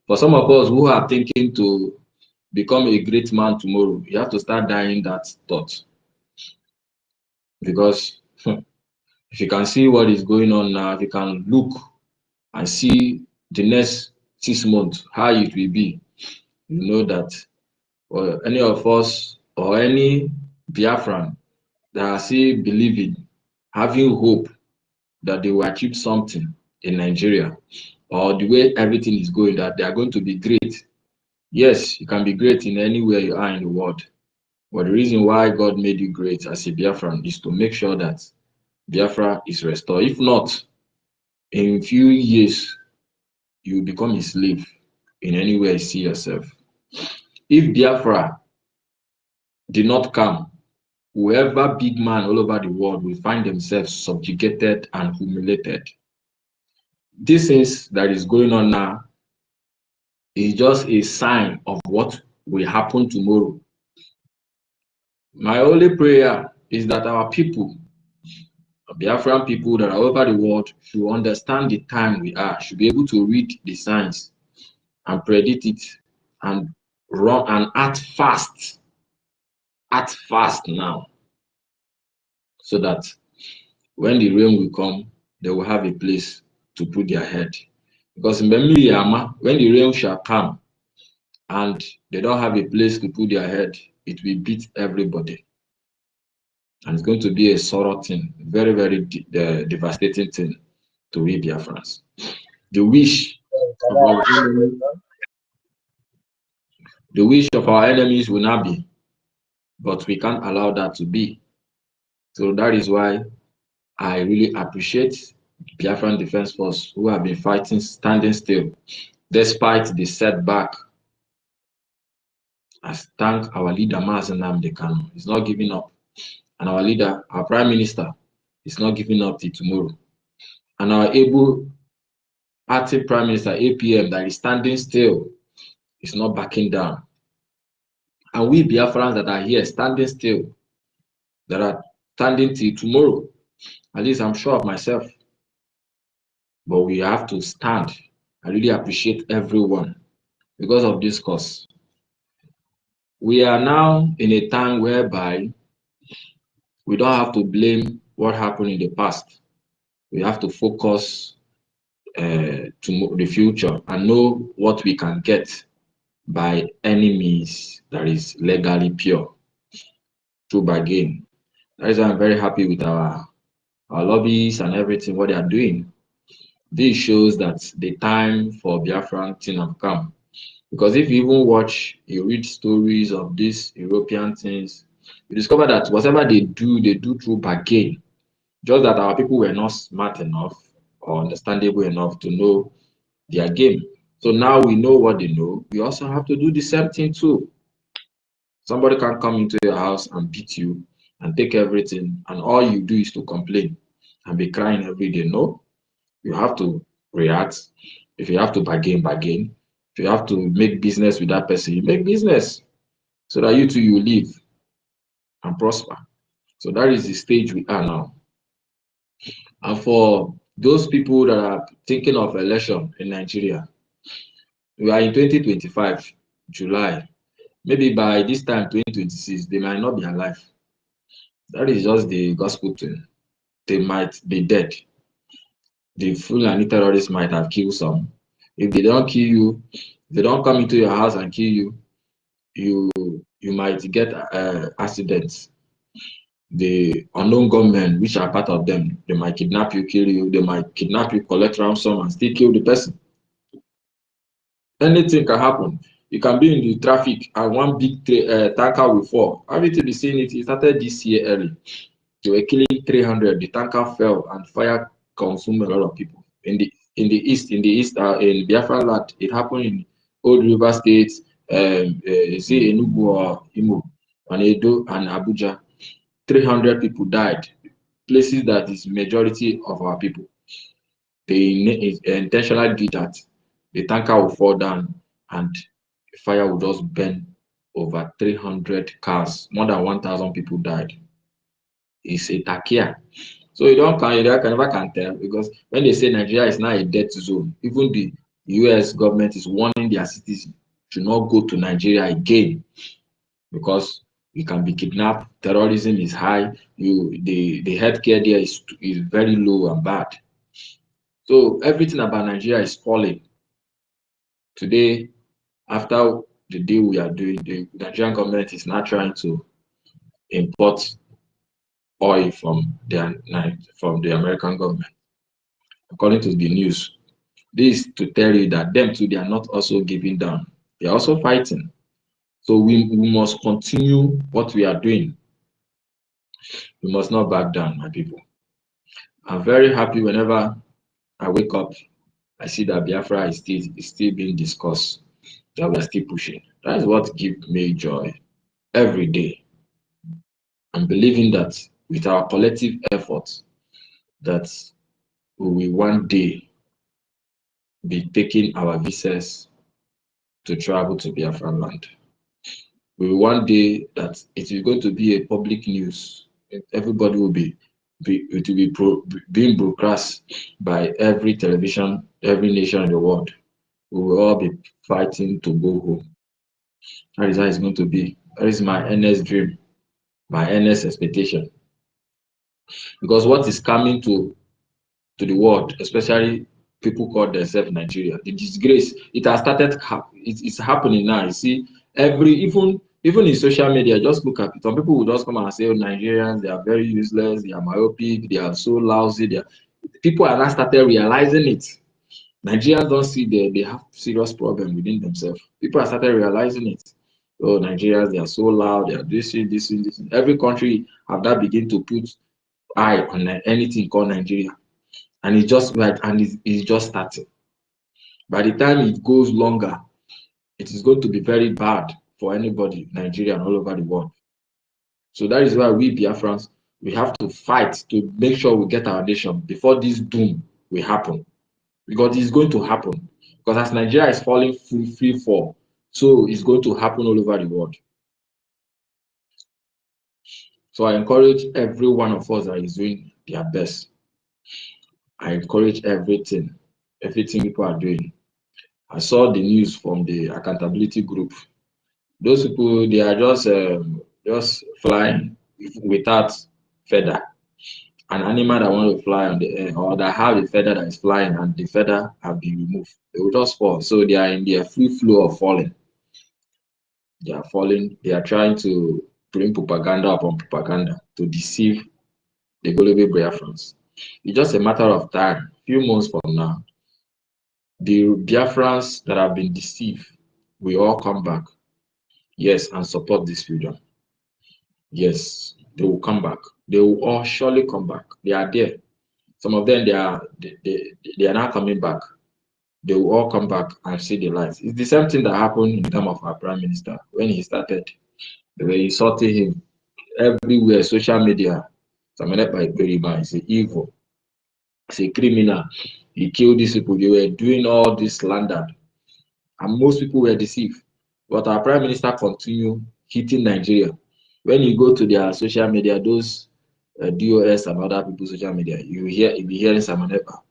For some of us who are thinking to become a great man tomorrow, you have to start dying that thought. Because if you can see what is going on now, if you can look and see the next 6 months, how it will be, you know that any of us or any Biafran that are still believing, having hope that they will achieve something in Nigeria, or the way everything is going, that they are going to be great. Yes, you can be great in anywhere you are in the world. But the reason why God made you great as a Biafran is to make sure that Biafra is restored. If not, in a few years, you will become a slave in anywhere you see yourself. If Biafra did not come, whoever big man all over the world will find themselves subjugated and humiliated. This is that is going on now is just a sign of what will happen tomorrow. My only prayer is that our people, Biafran people that are over the world, should understand the time we are, should be able to read the signs and predict it and run and act fast now, so that when the rain will come, they will have a place to put their head. Because when the rain shall come and they don't have a place to put their head, it will beat everybody. And it's going to be a sorrow thing, very, very devastating thing to we Biafrans. The wish of our enemies will not be, but we can't allow that to be. So that is why I really appreciate Biafran Defense Force, who have been fighting, standing still, despite the setback. I thank our leader, Mazen Nnamdi Kanu. He's not giving up. And our leader, our Prime Minister, is not giving up till tomorrow. And our able acting Prime Minister, APM, that is standing still, is not backing down. And we Biafrans that are here standing still, that are standing till tomorrow, at least I'm sure of myself. But we have to stand. I really appreciate everyone because of this cause. We are now in a time whereby we don't have to blame what happened in the past. We have to focus to the future and know what we can get by any means that is legally pure through bargain. That is why I'm very happy with our lobbies and everything, what they are doing. This shows that the time for Biafran thing have come. Because if you even watch, you read stories of these European things, you discover that whatever they do through bargain. Just that our people were not smart enough or understandable enough to know their game. So now we know what they know. We also have to do the same thing too. Somebody can come into your house and beat you and take everything, and all you do is to complain and be crying every day. No, you have to react. If you have to bargain, bargain. If you have to make business with that person, you make business so that you too you live and prosper. So that is the stage we are now. And for those people that are thinking of election in Nigeria, we are in 2025, July. Maybe by this time, 2026, they might not be alive. That is just the gospel thing. They might be dead. The Fulani terrorists might have killed some. If they don't kill you, if they don't come into your house and kill you, you might get accidents. The unknown gunmen, which are part of them, they might kidnap you, kill you. They might kidnap you, collect ransom, and still kill the person. Anything can happen. You can be in the traffic and one big tanker will fall. Everything be seeing it. It started this year early. They were killing 300. The tanker fell and fire consumed a lot of people. In the east, in in Biafra land, it happened in Old River State, Enugu or Imo, and Edo and Abuja. 300 people died. Places that is majority of our people. They intentionally did that. The tanker will fall down and fire will just burn over 300 cars. More than 1,000 people died. It's a takia. So you never can tell, because when they say Nigeria is now a death zone, even the US government is warning their citizens to not go to Nigeria again, because you can be kidnapped. Terrorism is high. The healthcare there is very low and bad. So everything about Nigeria is falling. Today, after the deal we are doing, the Nigerian government is now trying to import oil from the American government. According to the news, this to tell you that them too, they are not also giving down. They are also fighting. So we must continue what we are doing. We must not back down, my people. I'm very happy whenever I wake up, I see that Biafra is still being discussed, that we are still pushing. That is what gives me joy every day. I'm believing that with our collective efforts, that we will one day be taking our visas to travel to Biafran land. We will one day that it is going to be a public news. Everybody will be being broadcast by every television, every nation in the world. We will all be fighting to go home. That is how it's going to be. That is my earnest dream, my earnest expectation. Because what is coming to the world, especially people call themselves Nigeria, the disgrace, it has started, it's happening now. You see, even in social media, just look at it. Some people will just come and say, oh, Nigerians, they are very useless, they are myopic, they are so lousy. People are now started realizing it. Nigerians don't see they have serious problem within themselves. People have started realizing it. Oh, Nigerians, they are so loud, they are this. Every country have that begin to put eye on anything called Nigeria. And it's just right, and it's just starting. By the time it goes longer, it is going to be very bad for anybody, Nigeria and all over the world. So that is why we Biafrans, we have to fight to make sure we get our nation before this doom will happen. Because it's going to happen. Because as Nigeria is falling free fall, so it's going to happen all over the world. So I encourage every one of us that is doing their best. I encourage everything people are doing. I saw the news from the accountability group Those people, they are just flying without feather. An animal that want to fly on the air, or that have a feather that is flying and the feather have been removed, they will just fall. So they are in their free flow of falling. They are falling. They are trying to bring propaganda upon propaganda to deceive the global Biafrans. It's just a matter of time. Few months from now, the Biafrans that have been deceived will all come back. Yes, and support this freedom. Yes, they will come back. They will all surely come back. They are there. Some of them, they are now coming back. They will all come back and see the light. It's the same thing that happened in terms of our prime minister when he started. They were insulting him everywhere, social media. EKID is an evil. It's a criminal. He killed these people. They were doing all this slander, and most people were deceived. But our prime minister continued hitting Nigeria. When you go to their social media, those DOS and other people's social media, you be hearing Samanepa.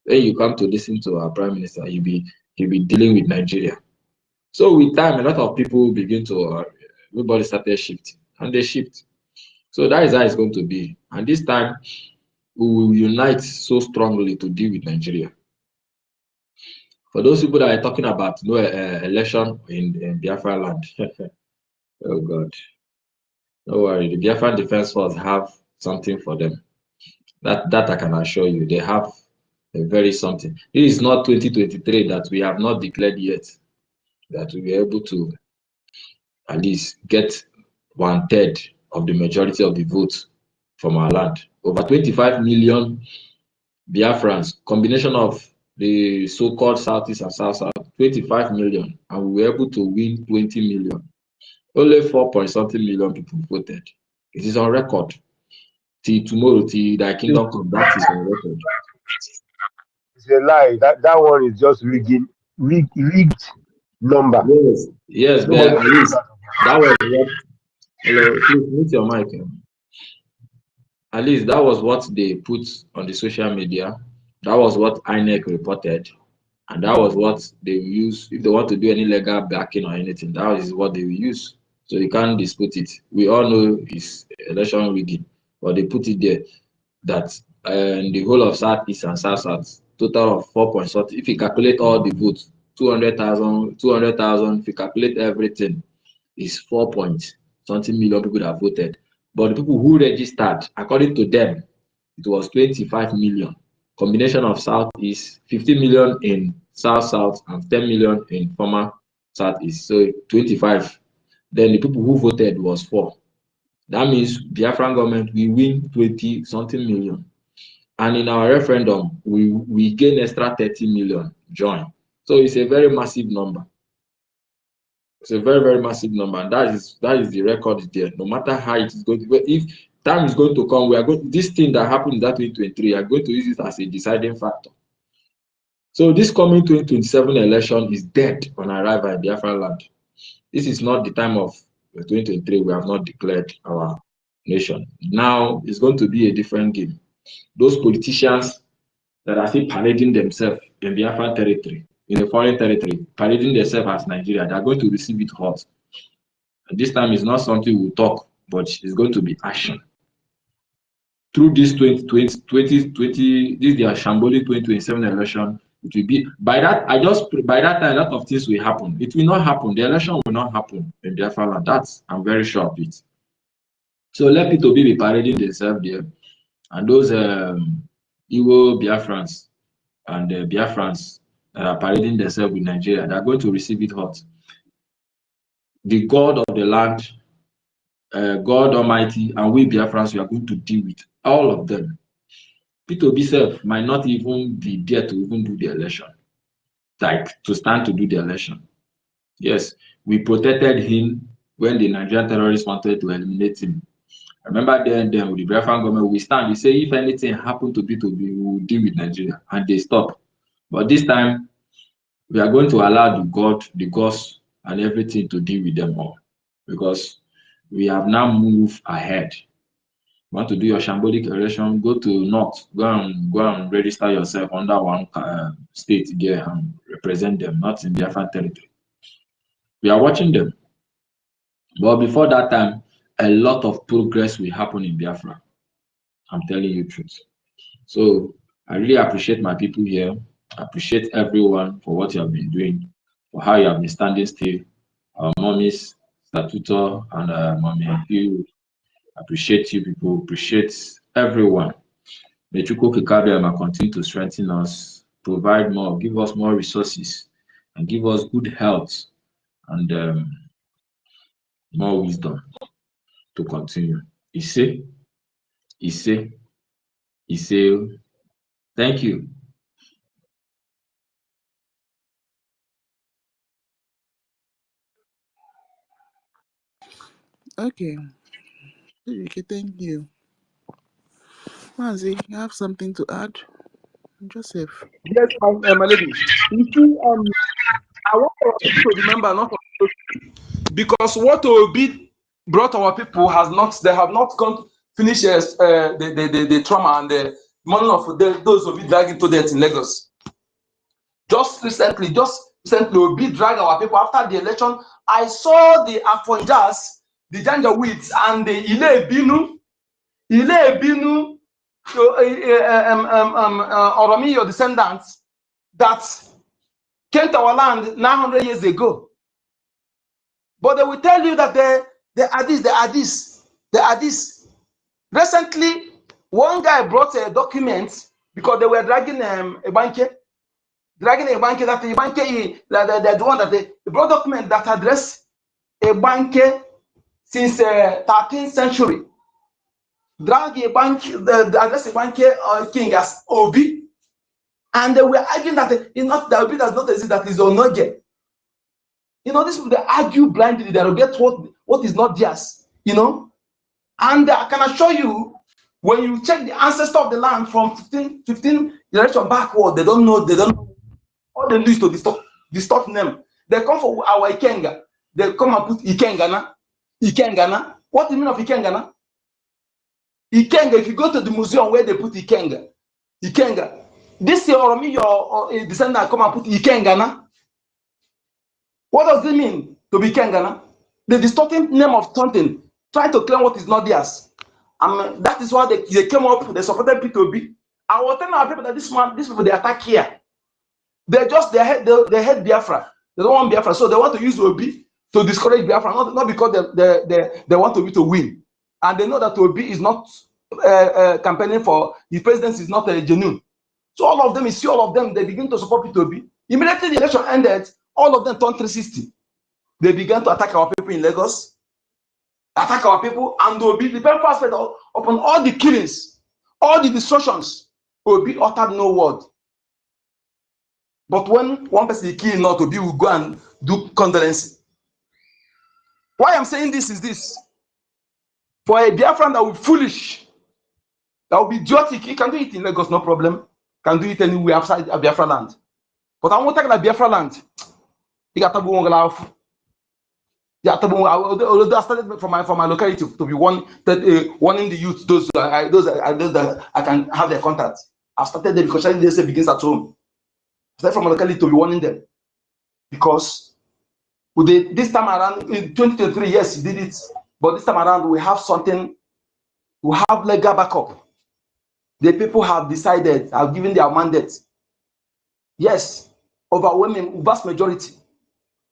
When you come to listen to our prime minister, he'll be dealing with Nigeria. So with time, a lot of people begin to everybody started shifting, and they shift. So that is how it's going to be. And this time, we will unite so strongly to deal with Nigeria. For those people that are talking about election in Biafra land, oh God, don't worry. The Biafra Defense Force have something for them. That I can assure you. They have a very something. This is not 2023 that we have not declared yet. That we will be able to at least get 1/3 of the majority of the votes from our land. Over 25 million Biafrans, combination of the so-called Southeast and South, 25 million, and we were able to win 20 million. Only 4-point-something million people voted. It is on record. Till tomorrow, till thy kingdom come, that is on record. It's a lie. That one is just rigged number. Yes, but at least that was what. Hello, please mute your mic. At least that was what they put on the social media. That was what INEC reported, and that was what they will use if they want to do any legal backing or anything. That is what they will use. So you can't dispute it. We all know it's election rigging, but they put it there that in the whole of Southeast and South, total of 4-point-something. If you calculate all the votes, 200,000. If you calculate everything, is 4-point-something million people that voted. But the people who registered, according to them, it was 25 million. Combination of South is 50 million in South, and 10 million in former Southeast. So 25. Then the people who voted was 4. That means Biafran government will win 20-something million. And in our referendum, we gain extra 30 million join. So it's a very massive number. It's a very, very massive number, and that is the record there. No matter how it is going to be, if time is going to come, we are going. This thing that happened in that 2023, are going to use it as a deciding factor. So this coming 2027 election is dead on arrival in Biafra land. This is not the time of 2023. We have not declared our nation. Now it's going to be a different game. Those politicians that are still parading themselves in Biafra territory, in a foreign territory, parading themselves as Nigeria, they are going to receive it hot. And this time is not something we'll talk, but it's going to be action. Through this 2020, this their shambolic 2027 election, it will be by that time a lot of things will happen. It will not happen. The election will not happen in Biafra land. That's I'm very sure of it. So let people be parading themselves there, and those Igbo Biafrans and Biafrans that are parading themselves with Nigeria, they are going to receive it hot. The God of the land, God Almighty, and we Biafrans, we are going to deal with all of them. Peter Bisef might not even be there to even do the election, like to stand to do the election. Yes, we protected him when the Nigerian terrorists wanted to eliminate him. Remember then with the Biafran government, we stand, we say if anything happened to Peter, we will deal with Nigeria, and they stop. But this time, we are going to allow the gods and everything to deal with them all, because we have now moved ahead. You want to do your shambolic election, go to North, go and register yourself under one state there and represent them, not in Biafran territory. We are watching them. But before that time, a lot of progress will happen in Biafra. I'm telling you the truth. So I really appreciate my people here. I appreciate everyone for what you have been doing, for how you have been standing still. Our mommies, Statuto, and mommy, you appreciate you people, appreciate everyone. May Chukwu Kikabiyama continue to strengthen us, provide more, give us more resources, and give us good health and more wisdom to continue. Ise, Ise, Ise. Thank you. Okay. Okay, thank you. Mazi, you have something to add? Joseph. Yes, my lady. You see, I want our people to remember not because what Obi brought our people has not, they have not gone finish the trauma and the money of those Obi dragged into death in Lagos. Just recently, Obi dragged our people after the election. I saw the Afonjas, the Janjaweeds, and the Ile Binu, Oromi, your descendants, that came to our land 900 years ago. But they will tell you that they are this. Recently, one guy brought a document because they were dragging a banker. That the one that they brought document that address a banker since 13th century. Drag a bank, address a banker king as Obi, and they were arguing that it's not that Obi does not exist, that is Onoge. You know, this people, they argue blindly, they get what is not theirs, you know. And I can assure you, when you check the ancestor of the land from 15 generation backward, they don't know. All they do is to distort them. They come for our Ikenga. They come and put Ikengana. What do you mean of Ikengana? Ikenga, if you go to the museum where they put Ikenga. This year, or me, your descendant come and put Ikengana. What does it mean to be Kengana? The distorting name of something, try to claim what is not theirs. That is why they came up, they supported P2B. I was telling our people that these people, they attack here. They hate Biafra. They don't want Biafra, so they want to use Obi to discourage Biafra, not because they want Obi to win. And they know that Obi is not campaigning for his presidency, is not genuine. So all of them, they begin to support P2B. Immediately the election ended, all of them turned 360. They began to attack our people in Lagos, attack our people, and Obi, the painful aspect upon all the killings, all the destructions, Obi uttered no word. But when one person is killed, not Obi will go and do condolence. Why I'm saying this is this. For a Biafran that will be foolish, that will be idiotic, he can do it in Lagos, no problem. Can do it anywhere outside Biafra land. But I won't take that Biafra land. He got to go on. I started from my locality to be warning the youth, those that I can have their contact. I started there because Charlie Day begins at home. I started from my locality to be warning them. Because this time around, in 2023, yes, he did it. But this time around, we have something, we have legal backup. The people have decided, have given their mandate. Yes, overwhelming, vast majority.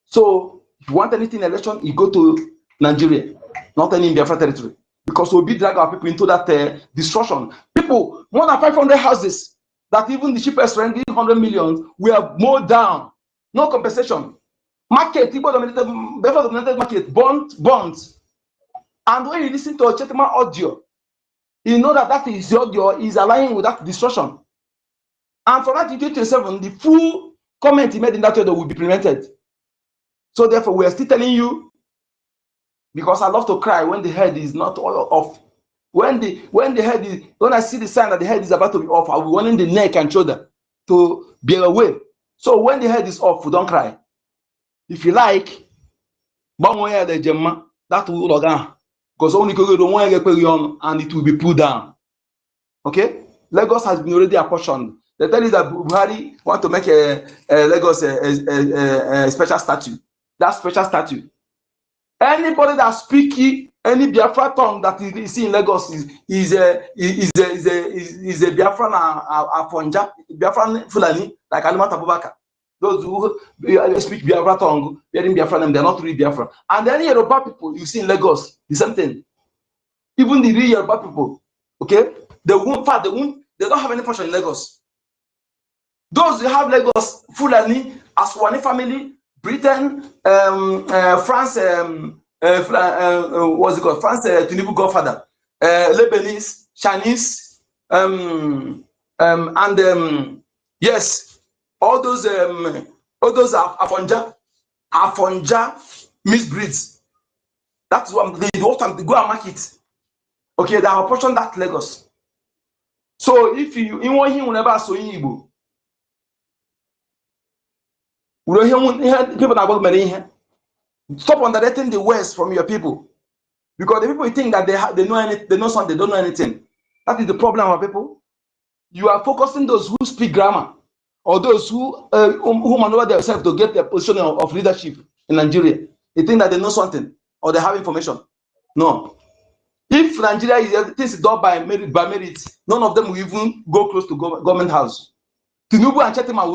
So, if you want anything in election, you go to Nigeria, not any in Biafra territory. Because we'll be dragging our people into that destruction. People, more than 500 houses, that even the cheapest rent, 100 million, we have mowed down. No compensation. Market, Biafra dominated market, bonds. And when you listen to a Chetema audio, you know that is the audio is aligning with that destruction. And from 1927, the full comment he made in that audio will be implemented. So therefore, we are still telling you, because I love to cry when the head is not all off. When I see the sign that the head is about to be off, I'll be warning the neck and shoulder to be away. So when the head is off, we don't cry. If you like, that will log because only and it will be pulled down. Okay? Lagos has been already apportioned. They tell you that Buhari want to make a Lagos a special statue. That special statue Anybody that speaks any Biafra tongue that you see in Lagos is a Biafran Afonja, Biafran Fulani, like Alimat Abubakar. Those who speak Biafra tongue, they're not really Biafra. And any Yoruba people you see in Lagos, the same thing. Even the real Yoruba people, okay, they don't have any function in Lagos. Those who have Lagos, Fulani, Aswani family, Britain, France, what's it called? France, Tinubu Godfather, Lebanese, Chinese, yes, all those are Afonja misbreeds. That's what they go and market. Okay, they have portion that Lagos. So if you want him whenever so in Igbo, people are going stop underrating the West from your people, because the people think that they know something, they don't know anything. That is the problem of people. You are focusing those who speak grammar, or those who maneuver themselves to get their position of leadership in Nigeria. They think that they know something or they have information. No. If Nigeria is done by merit, none of them will even go close to government house. Tinubu and Chetima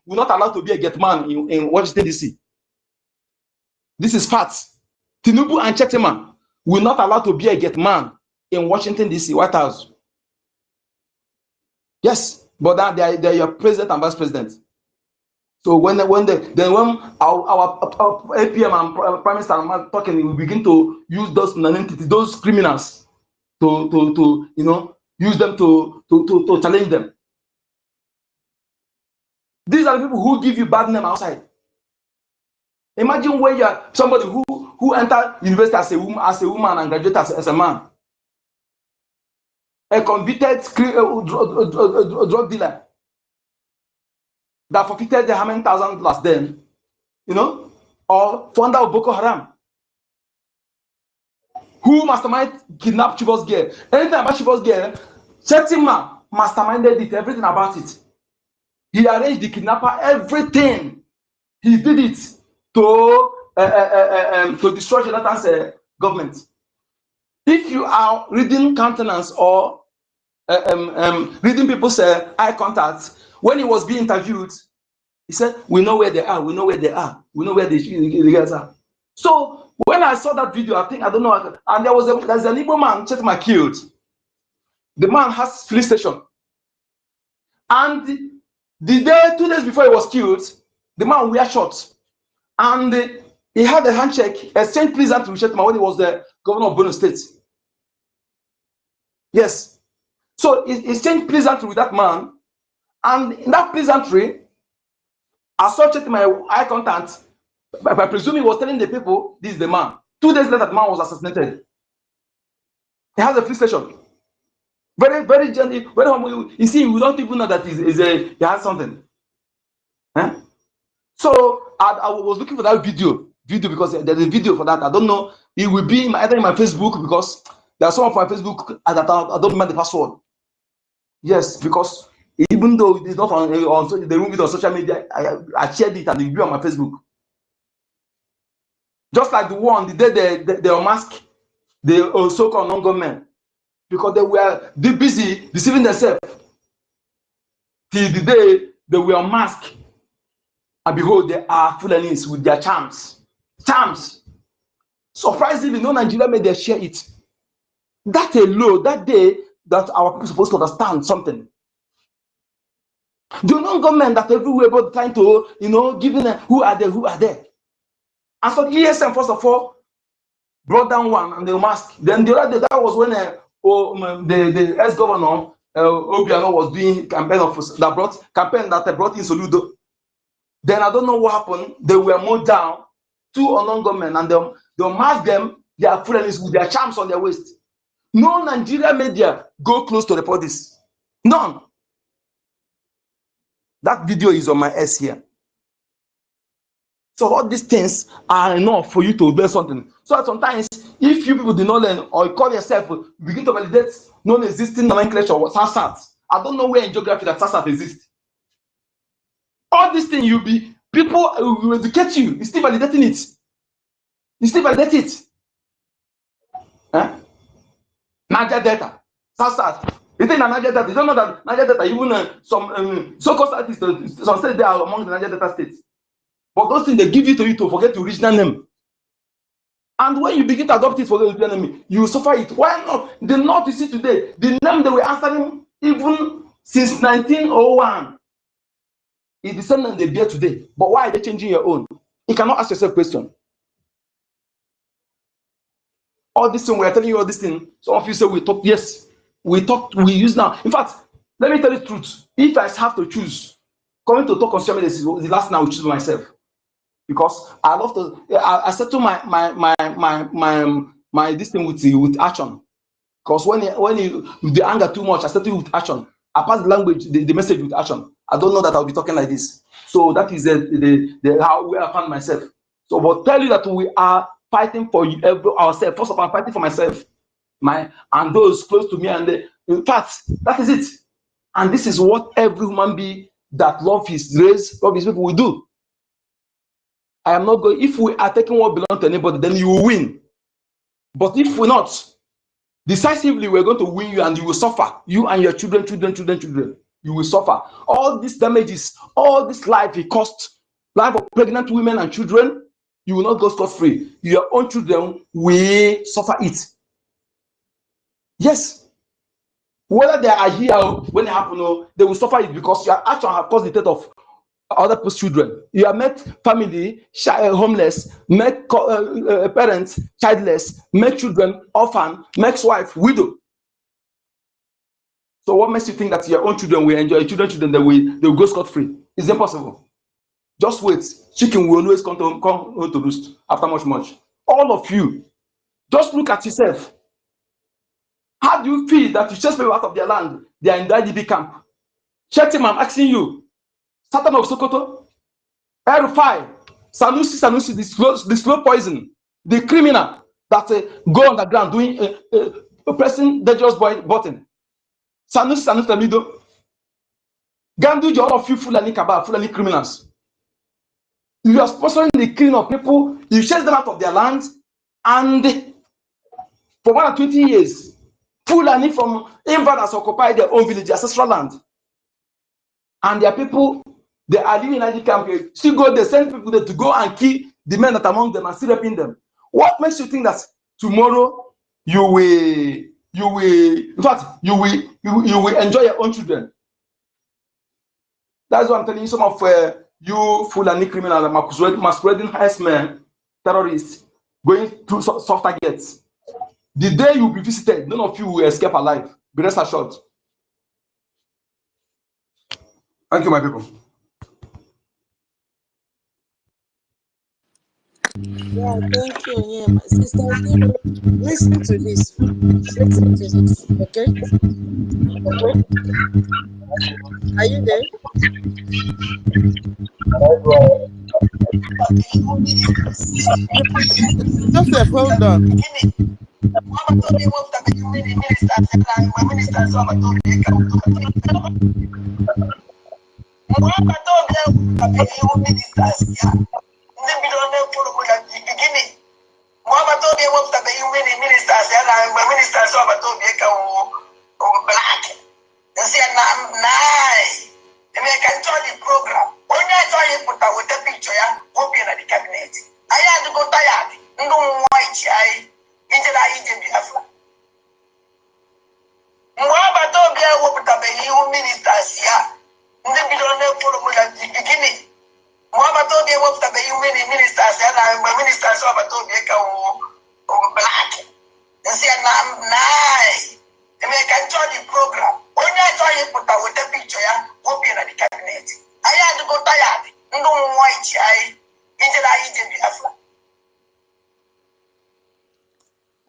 will not allow to be a get man in Washington DC. This is facts. Tinubu and Chetima will not allow to be a get man in Washington DC, White House. Yes, but they're your president and vice president. So when our APM and Prime Minister are talking, we begin to use those criminals to use them to challenge them. These are the people who give you bad name outside. Imagine where you are somebody who entered university as a woman and graduated as a man. A convicted drug dealer that forfeited the $100,000 then, or founder of Boko Haram, who mastermind kidnapped Chibos girl. Anything about Chibos girl, Chetima masterminded it, everything about it. He arranged the kidnapper, everything. He did it to destroy Jonathan's government. If you are reading countenance or reading people's eye contact, when he was being interviewed, he said, "We know where they are. We know where they are. We know where the guys are." So when I saw that video, I don't know, and there's an Igbo man Chetima killed. The man has police station, and the day 2 days before he was killed, the man wear shorts, and he had a handshake, exchange pleasantry with Chetima when he was the governor of Borno State. Yes. So he exchanged pleasantry with that man, and in that pleasantry, I saw Chetima eye contact. I presume he was telling the people, "This is the man." 2 days later, the man was assassinated. He has a police station. Very, very gently, very humble. You see, we don't even know that he has something. So I was looking for that video because there's a video for that. I don't know. It will be either in my Facebook, because there's some of my Facebook that I don't remember the password. Yes, because even though it is not on the room with on social media, I shared it and it will be on my Facebook. Just like the one the day they unmasked the so-called non-government, because they were busy deceiving themselves till the day they were unmasked, and behold, they are Fulanis with their charms. Surprisingly, no Nigeria made them share it. That alone, that day, that our people supposed to understand something. The non-government that everywhere but trying to, giving them who are there. And so ESM, first of all, brought down one and they mask. Then the other day, that was when the ex-governor Obiano was doing campaign that brought in Soludo. Then I don't know what happened. They were moved down to a non-government, and they masked them. They are friends with their charms on their waist. No Nigeria media go close to report this. None. That video is on my S here. So all these things are enough for you to learn something. So sometimes, if you people do not learn, or you call yourself, begin to validate non-existing nomenclature or SASAT. I don't know where in geography that SASAT exists. All these things, people will educate you. You're still validating it. You still validate it. Niger Delta, South. You think Niger Delta? You don't know that Niger Delta, even some so-called statistics, some states they are among the Niger Delta states. But those things they give you to forget the original name. And when you begin to adopt it for the original name, you suffer it. Why not? The North you see today, the name they were answering even since 1901 is the same name they bear today. But why are they changing your own? You cannot ask yourself a question. All this thing we are telling you, all this thing, some of you say we talk. Yes, we talk, we use now. In fact, let me tell you the truth. If I have to choose, coming to talk on social media is the last thing I will choose myself. Because I love to, I settle my this thing with action. Because when the anger too much, I settle with action. I pass the language, the message with action. I don't know that I'll be talking like this. So that is the how where I found myself. So, but tell you that we are fighting for ourselves. First of all, I'm fighting for myself, and those close to me, and in fact, that is it. And this is what every human being that love his race, love his people will do. I am not going. If we are taking what belongs to anybody, then you will win. But if we're not, decisively, we're going to win you, and you will suffer. You and your children. You will suffer. All these damages, all this life it costs, life of pregnant women and children, you will not go scot-free. Your own children will suffer it. Yes. Whether they are here or when it happens, they will suffer it because your action have caused the death of other people's children. You have met family homeless, make parents childless, make children orphan, makes wife widow. So what makes you think that your own children will enjoy? Children they will go scot-free? It's impossible. Just wait. Chicken will always come to roost after much. All of you, just look at yourself. How do you feel that you chase people out of their land? They are in the IDP camp. Chetim, I'm asking you. Satan of Sokoto, Erufai, Sanusi, the slow poison, the criminal that go underground doing pressing dangerous button. Sanusi Lamido, Gandu, all of you Fulani Kabal, Fulani criminals. You are sponsoring the killing of people, you chase them out of their land, and for 120 years, Fulani from invaders occupy their own village, ancestral land. And their people, they are living in IDP camp. Still go, they send people there to go and kill the men that are among them and still raping them. What makes you think that tomorrow you will enjoy your own children? That's what I'm telling you. Some of you Fulani criminals, masquerading herdsmen, terrorists, going through soft targets. The day you will be visited, none of you will escape alive. Be rest assured. Thank you, my people. Yeah, thank you. Yeah, Sister Kiru, listen to this. Listen to this, okay? Okay. Are you there? Joseph, hold on.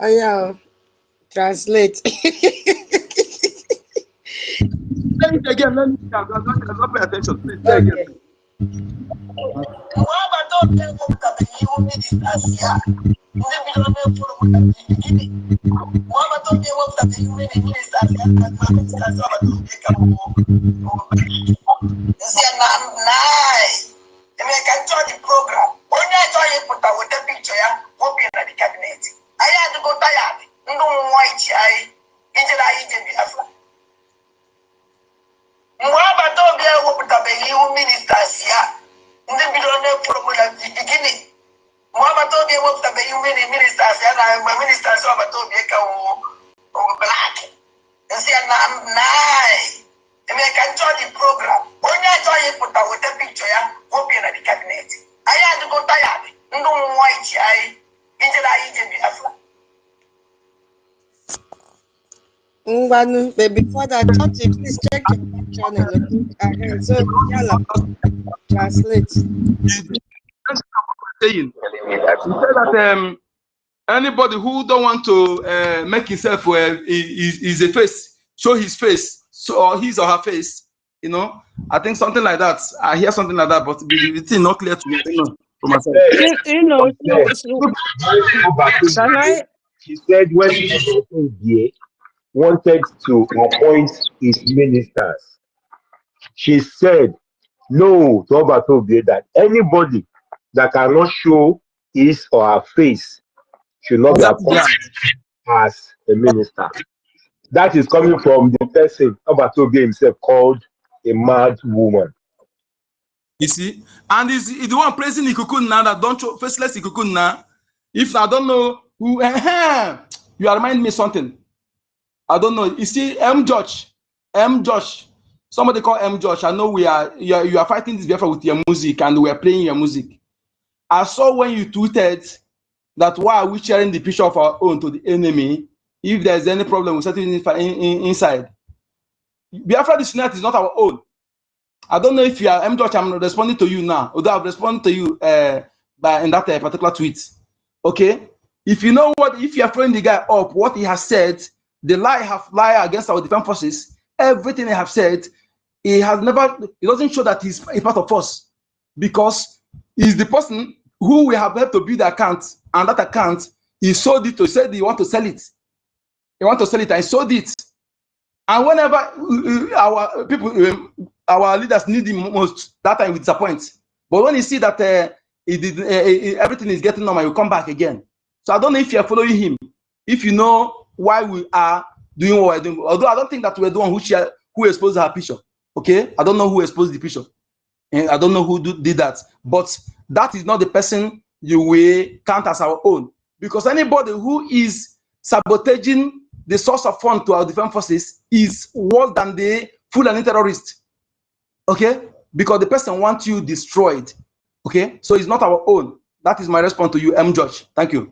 I translate. Let me again. Let me pay attention. Please say again. beginning. Muhammad Tobi worked at the ministers, and my ministers over Tobi black. And see, I'm nine. And I can join the program. When I join you, put out a picture, hoping at the cabinet. I had to go tired. No white eye. Into the Biafra. But before that, please check your back channel. So, Yala, translate. Saying that anybody who don't want to make himself is a face, show his face, or his or her face, you know. I think something like that. I hear something like that, but the thing not clear to me. I don't know for myself. You know, can I? She said when BA wanted to appoint his ministers, she said no to Obatobie that anybody that cannot show his or her face should not be appointed as a minister. That is coming from the person Obatobie himself called a mad woman. You see, and is the one praising Ikuku now that don't show faceless Ikuku now. If I don't know who, you are reminding me something. I don't know. You see, M. Josh, somebody called M. Josh. I know you are fighting this Biafra with your music, and we are playing your music. I saw when you tweeted that why are we sharing the picture of our own to the enemy if there's any problem with setting inside. Biafra this night is not our own. I don't know if you are M. Josh. I'm responding to you now. Although I've responded to you in that particular tweet. Okay, if you know what, if you are throwing the guy up, what he has said, the lie against our defense forces, everything they have said, it doesn't show that he's a part of us, because he's the person who we have helped to build the account, and that account he sold it to, said he want to sell it. He want to sell it and he sold it. And whenever our people, our leaders need him most, that time we disappoint. But when you see that everything is getting normal, you come back again. So I don't know if you are following him, if you know why we are doing what we're doing. Although I don't think that we're the one who exposed her picture. Okay, I don't know who exposed the picture, and I don't know who did that. But that is not the person you will count as our own, because anybody who is sabotaging the source of fund to our defense forces is worse than the Fulani terrorist. Okay, because the person wants you destroyed. Okay, so it's not our own. That is my response to you, M. George. Thank you.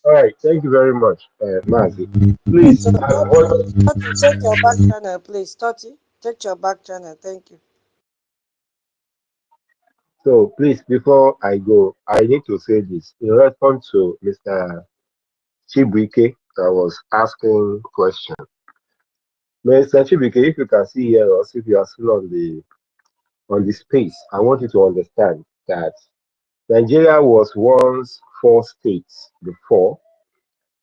All right, thank you very much, Mazi. Please, check your back channel, please. Toti, check your back channel. Thank you. So please, before I go, I need to say this in response to Mr. Chibuike that was asking question. Mr. Chibuike, if you can see here, or if you are still on the space, I want you to understand that Nigeria was once 4 states before,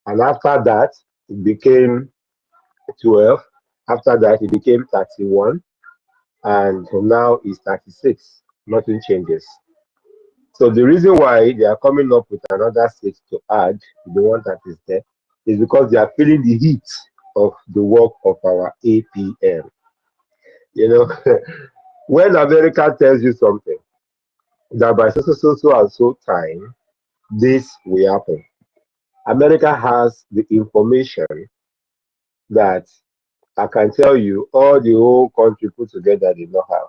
and after that it became 12. After that it became 31, and now it's 36. Nothing changes. So the reason why they are coming up with another state to add to the one that is there is because they are feeling the heat of the work of our APM. You know, when America tells you something that by so time this will happen, America has the information that I can tell you all the whole country put together did not have.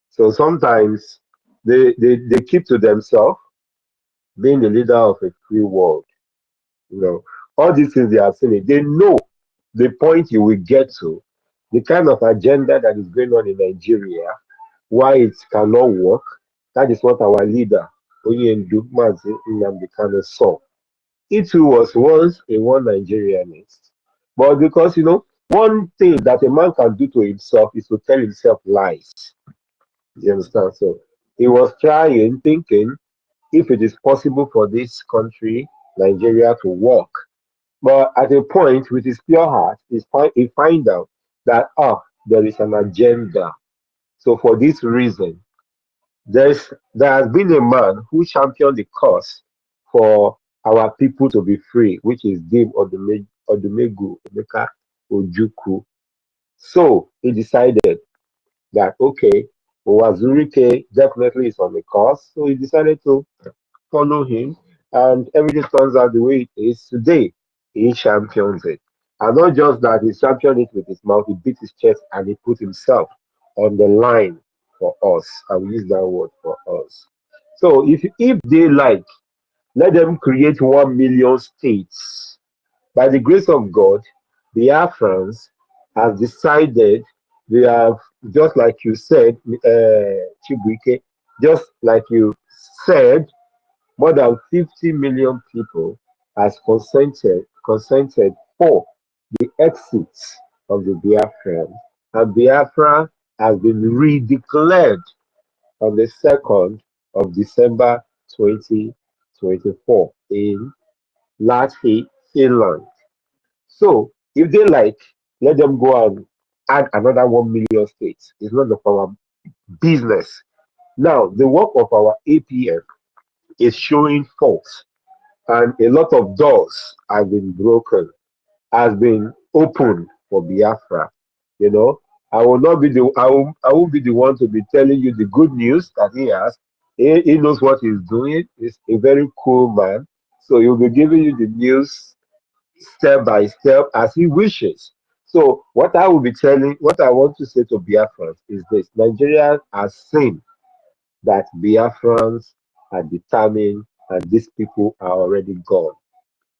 So sometimes they keep to themselves, being the leader of a free world. You know, all these things they are saying, they know the point you will get to, the kind of agenda that is going on in Nigeria, why it cannot work. That is what our leader, Oyendu Mazi Nnamdi Kanu, saw. It too was once a one Nigerianist. But because, you know, one thing that a man can do to himself is to tell himself lies. You understand? So he was trying, thinking, if it is possible for this country, Nigeria, to work. But at a point, with his pure heart, he find out that, there is an agenda. So for this reason, there has been a man who championed the cause for our people to be free, which is Dave Odumegu Emeka Ojukwu. So he decided that, okay, Owazurike definitely is on the course, so he decided to follow him, and everything turns out the way it is today. He champions it. And not just that, he championed it with his mouth, he beat his chest and he put himself on the line for us. I will use that word for us. So if they like, let them create 1 million states. By the grace of God, the Biafrans have decided, they have, just like you said, Chibuike, just like you said, more than 50 million people has consented for the exit of the Biafran, and Biafra has been redeclared on the 2nd of December 2024 in Latvia, Finland. So if they like, let them go and add another 1 million states. It's none of our business. Now, the work of our APM is showing faults, and a lot of doors have been broken, has been opened for Biafra. You know, I won't be the one to be telling you the good news that he has. He knows what he's doing. He's a very cool man. So he'll be giving you the news step by step as he wishes. So what I want to say to Biafrans is this: Nigeria has seen that Biafrans are determined and these people are already gone.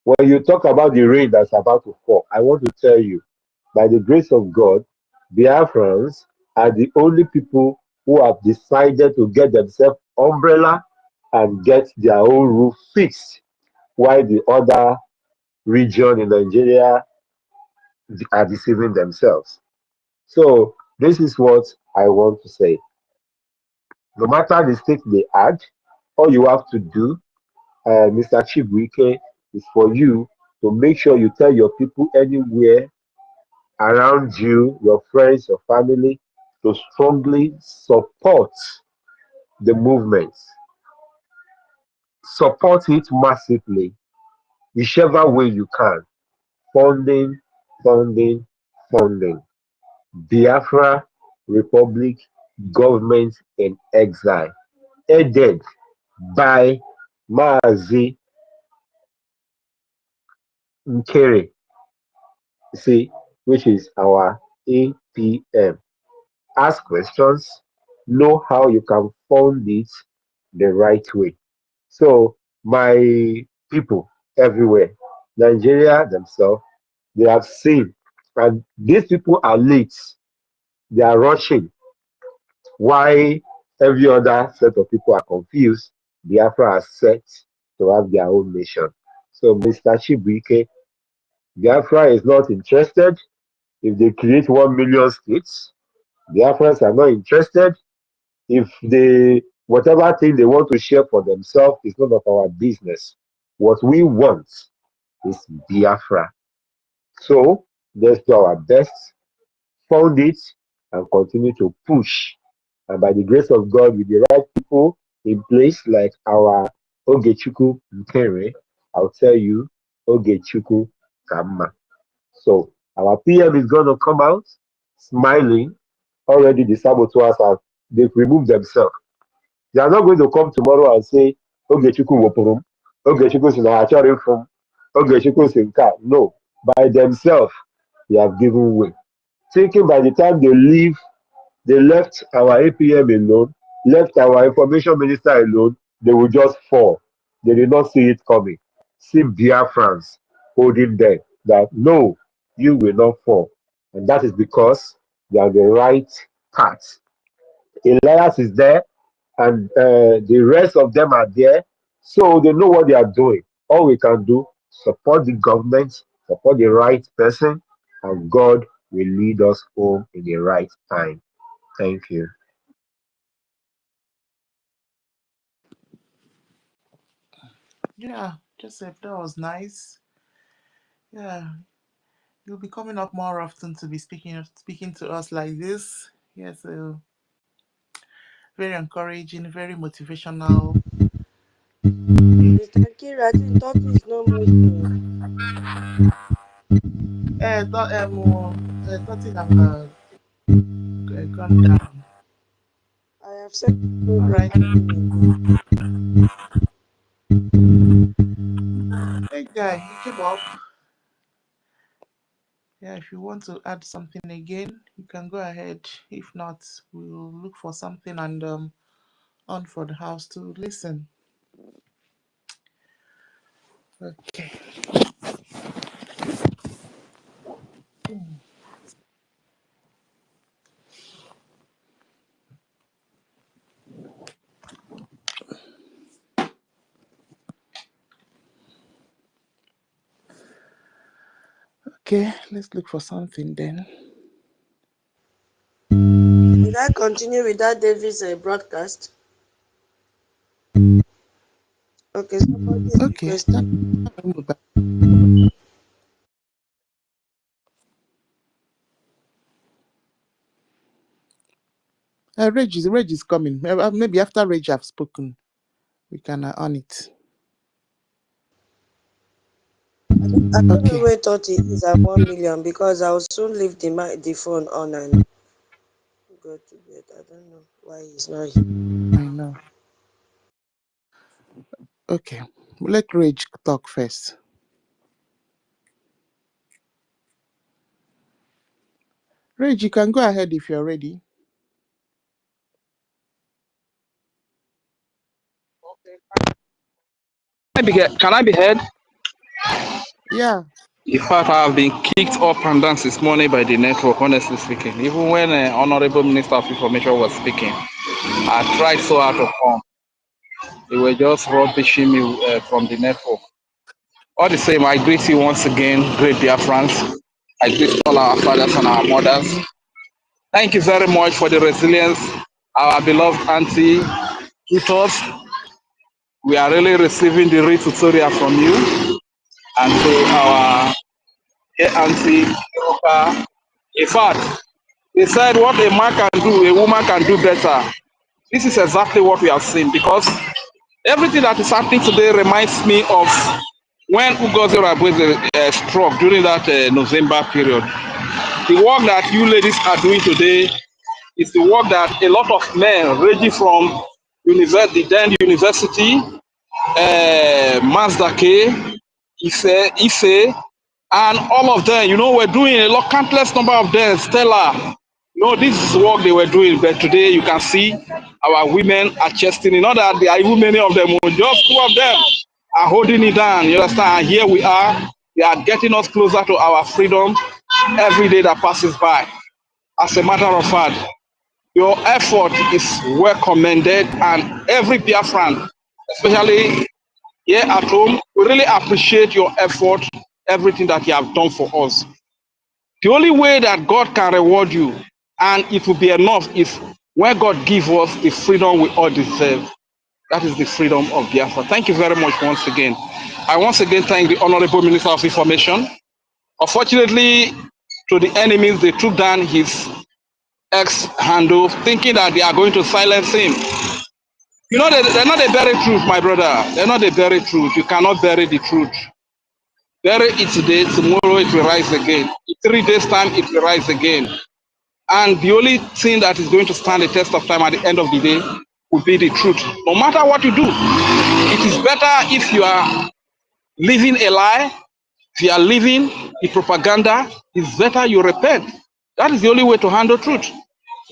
When you talk about the rain that's about to fall, I want to tell you, by the grace of God, Biafrans are the only people who have decided to get themselves umbrella and get their own roof fixed, while the other region in Nigeria are deceiving themselves. So this is what I want to say. No matter the state they add, all you have to do, Mr. Chibuike, is for you to make sure you tell your people anywhere around you, your friends, your family, to strongly support the movement. Support it massively, whichever way you can. Funding, funding, funding. Biafra Republic Government in Exile, headed by Mazi Nkere, see, which is our APM. Ask questions, know how you can fund it the right way. So, my people everywhere, Nigeria themselves, they have seen, and these people are late, they are rushing. Why every other set of people are confused, Biafra are set to have their own nation. So, Mr. Chibuike, Biafra is not interested if they create 1 million states. Biafrans are not interested if they, whatever thing they want to share for themselves is none of our business. What we want is Biafra. So let's do our best, fund it, and continue to push. And by the grace of God, with the right people in place, like our Ogechuku Nkere, I'll tell you, Ogechuku Kama. So our PM is going to come out smiling. Already the saboteurs have, they've removed themselves. They are not going to come tomorrow and say, Ogechuku Wopurum, Ogechuku Sinachari from, Ogechuku Sinka. No, by themselves, they have given way. Thinking by the time they leave, they left our APM alone, left our information minister alone, they will just fall. They did not see it coming. See Biafrans holding them that no, you will not fall. And that is because they are the right path. Elias is there, and the rest of them are there, so they know what they are doing. All we can do, support the government, support the right person, and God will lead us home in the right time. Thank you. Yeah, Joseph, that was nice. Yeah, you'll be coming up more often to be speaking to us like this. Yeah, so very encouraging, very motivational. Mr. Kira, I think that is no more soon. Thought have gone down. have said All right. Hey, guy, you came up. Yeah, if you want to add something again, you can go ahead. If not, we'll look for something and on for the house to listen. Okay. Okay, let's look for something then. Did I continue with that Davis broadcast? Okay, somebody is Okay. requesting. Reg is coming. Maybe after Reg have spoken, we can on it. I don't know Okay. where 30 is at 1 million because I'll soon leave the phone on and go to bed. I don't know why he's not here. I know. Okay. Let Reg talk first. Reg, you can go ahead if you're ready. Can I be heard? Yeah. In fact, I have been kicked up and down this morning by the network, honestly speaking. Even when Honorable Minister of Information was speaking, I tried so hard to come. They were just rubbishing me from the network. All the same, I greet you once again, great Biafrans. I greet all our fathers and our mothers. Thank you very much for the resilience, our beloved auntie, tutors. We are really receiving the real tutorial from you. And to our auntie, in fact, they said what a man can do, a woman can do better. This is exactly what we have seen because everything that is happening today reminds me of when OGOJA struck during that November period. The work that you ladies are doing today is the work that a lot of men ranging from the then university, Mazdake, Ife, and all of them, we're doing a lot, countless number of them, Stella. This is work they were doing, but today you can see our women are chesting. Not that there are even many of them, just two of them are holding it down. You understand? And here we are. They are getting us closer to our freedom every day that passes by. As a matter of fact, your effort is well commended, and every Biafran, especially here at home, we really appreciate your effort, everything that you have done for us. The only way that God can reward you, and it will be enough, is when God gives us the freedom we all deserve. That is the freedom of Biafra. Thank you very much once again. I once again thank the Honorable Minister of Information. Unfortunately, to the enemies, they took down his X-handle, thinking that they are going to silence him. They're not a bury truth, my brother. They're not a bury truth. You cannot bury the truth. Bury it today, tomorrow it will rise again. In 3 days' time, it will rise again. And the only thing that is going to stand the test of time at the end of the day will be the truth. No matter what you do, it is better if you are living a lie, if you are living the propaganda, it's better you repent. That is the only way to handle truth.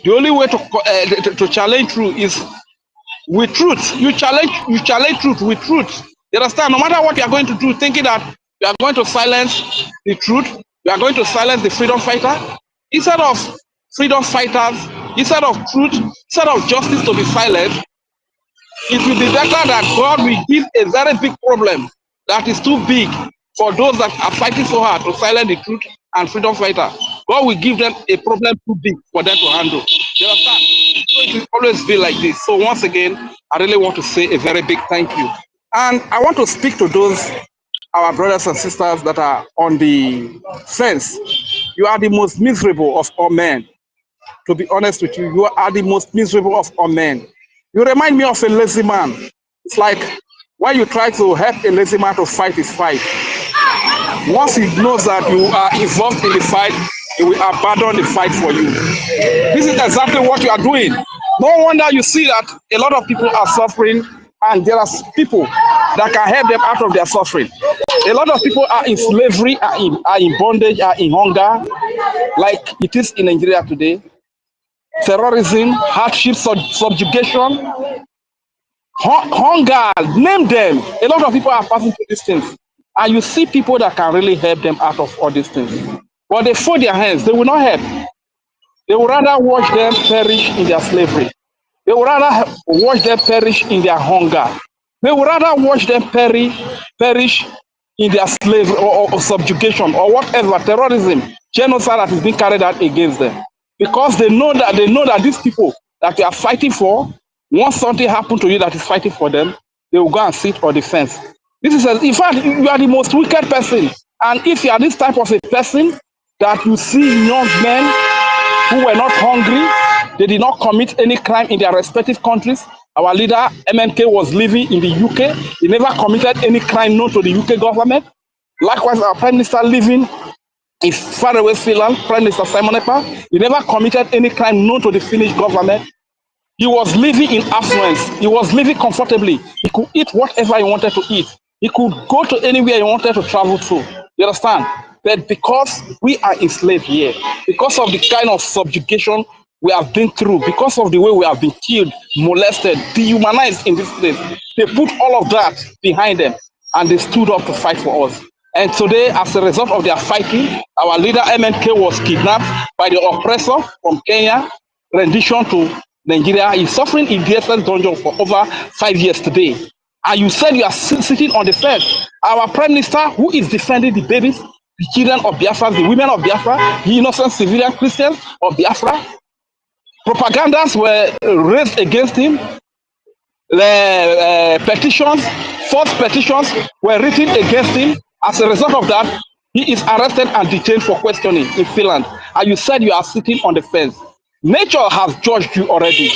The only way to challenge truth is with truth. You challenge truth with truth. You understand? No matter what you are going to do, thinking that you are going to silence the truth, you are going to silence the freedom fighter. Instead of freedom fighters, instead of truth, instead of justice to be silent, it will be better that God will give a very big problem that is too big for those that are fighting so hard to silence the truth and freedom fighter. God will give them a problem too big for them to handle. You understand? So it will always be like this. So once again, I really want to say a very big thank you. And I want to speak to those, our brothers and sisters that are on the fence. You are the most miserable of all men. To be honest with you, you are the most miserable of all men. You remind me of a lazy man. It's like when you try to help a lazy man to fight his fight. Once he knows that you are involved in the fight, he will abandon the fight for you. This is exactly what you are doing. No wonder you see that a lot of people are suffering, and there are people that can help them out of their suffering. A lot of people are in slavery, are in bondage, are in hunger, like it is in Nigeria today. Terrorism, hardship, subjugation, hunger, name them. A lot of people are passing through these things. And you see people that can really help them out of all these things. But they fold their hands, they will not help. They would rather watch them perish in their slavery. They would rather watch them perish in their hunger. They would rather watch them perish in their slavery or subjugation or whatever, terrorism, genocide that is being carried out against them. Because they know that these people that they are fighting for, once something happens to you that is fighting for them, they will go and sit on the fence. This is, in fact, you are the most wicked person. And if you are this type of a person that you see young men who were not hungry, they did not commit any crime in their respective countries. Our leader, MNK, was living in the UK. He never committed any crime known to the UK government. Likewise, our Prime Minister living in faraway Finland, Prime Minister Simon Ekpa, he never committed any crime known to the Finnish government. He was living in affluence. He was living comfortably. He could eat whatever he wanted to eat. He could go to anywhere he wanted to travel to. You understand? But because we are enslaved here, because of the kind of subjugation we have been through, because of the way we have been killed, molested, dehumanized in this place, they put all of that behind them and they stood up to fight for us. And today, as a result of their fighting, our leader MNK was kidnapped by the oppressor from Kenya, rendition to Nigeria. Is suffering in DSS dungeon for over 5 years today. And you said you are sitting on the fence. Our Prime Minister, who is defending the babies, the children of Biafra, the women of Biafra, the innocent civilian Christians of Biafra, propagandas were raised against him. The petitions, false petitions were written against him. As a result of that, he is arrested and detained for questioning in Finland. And you said you are sitting on the fence. Nature has judged you already.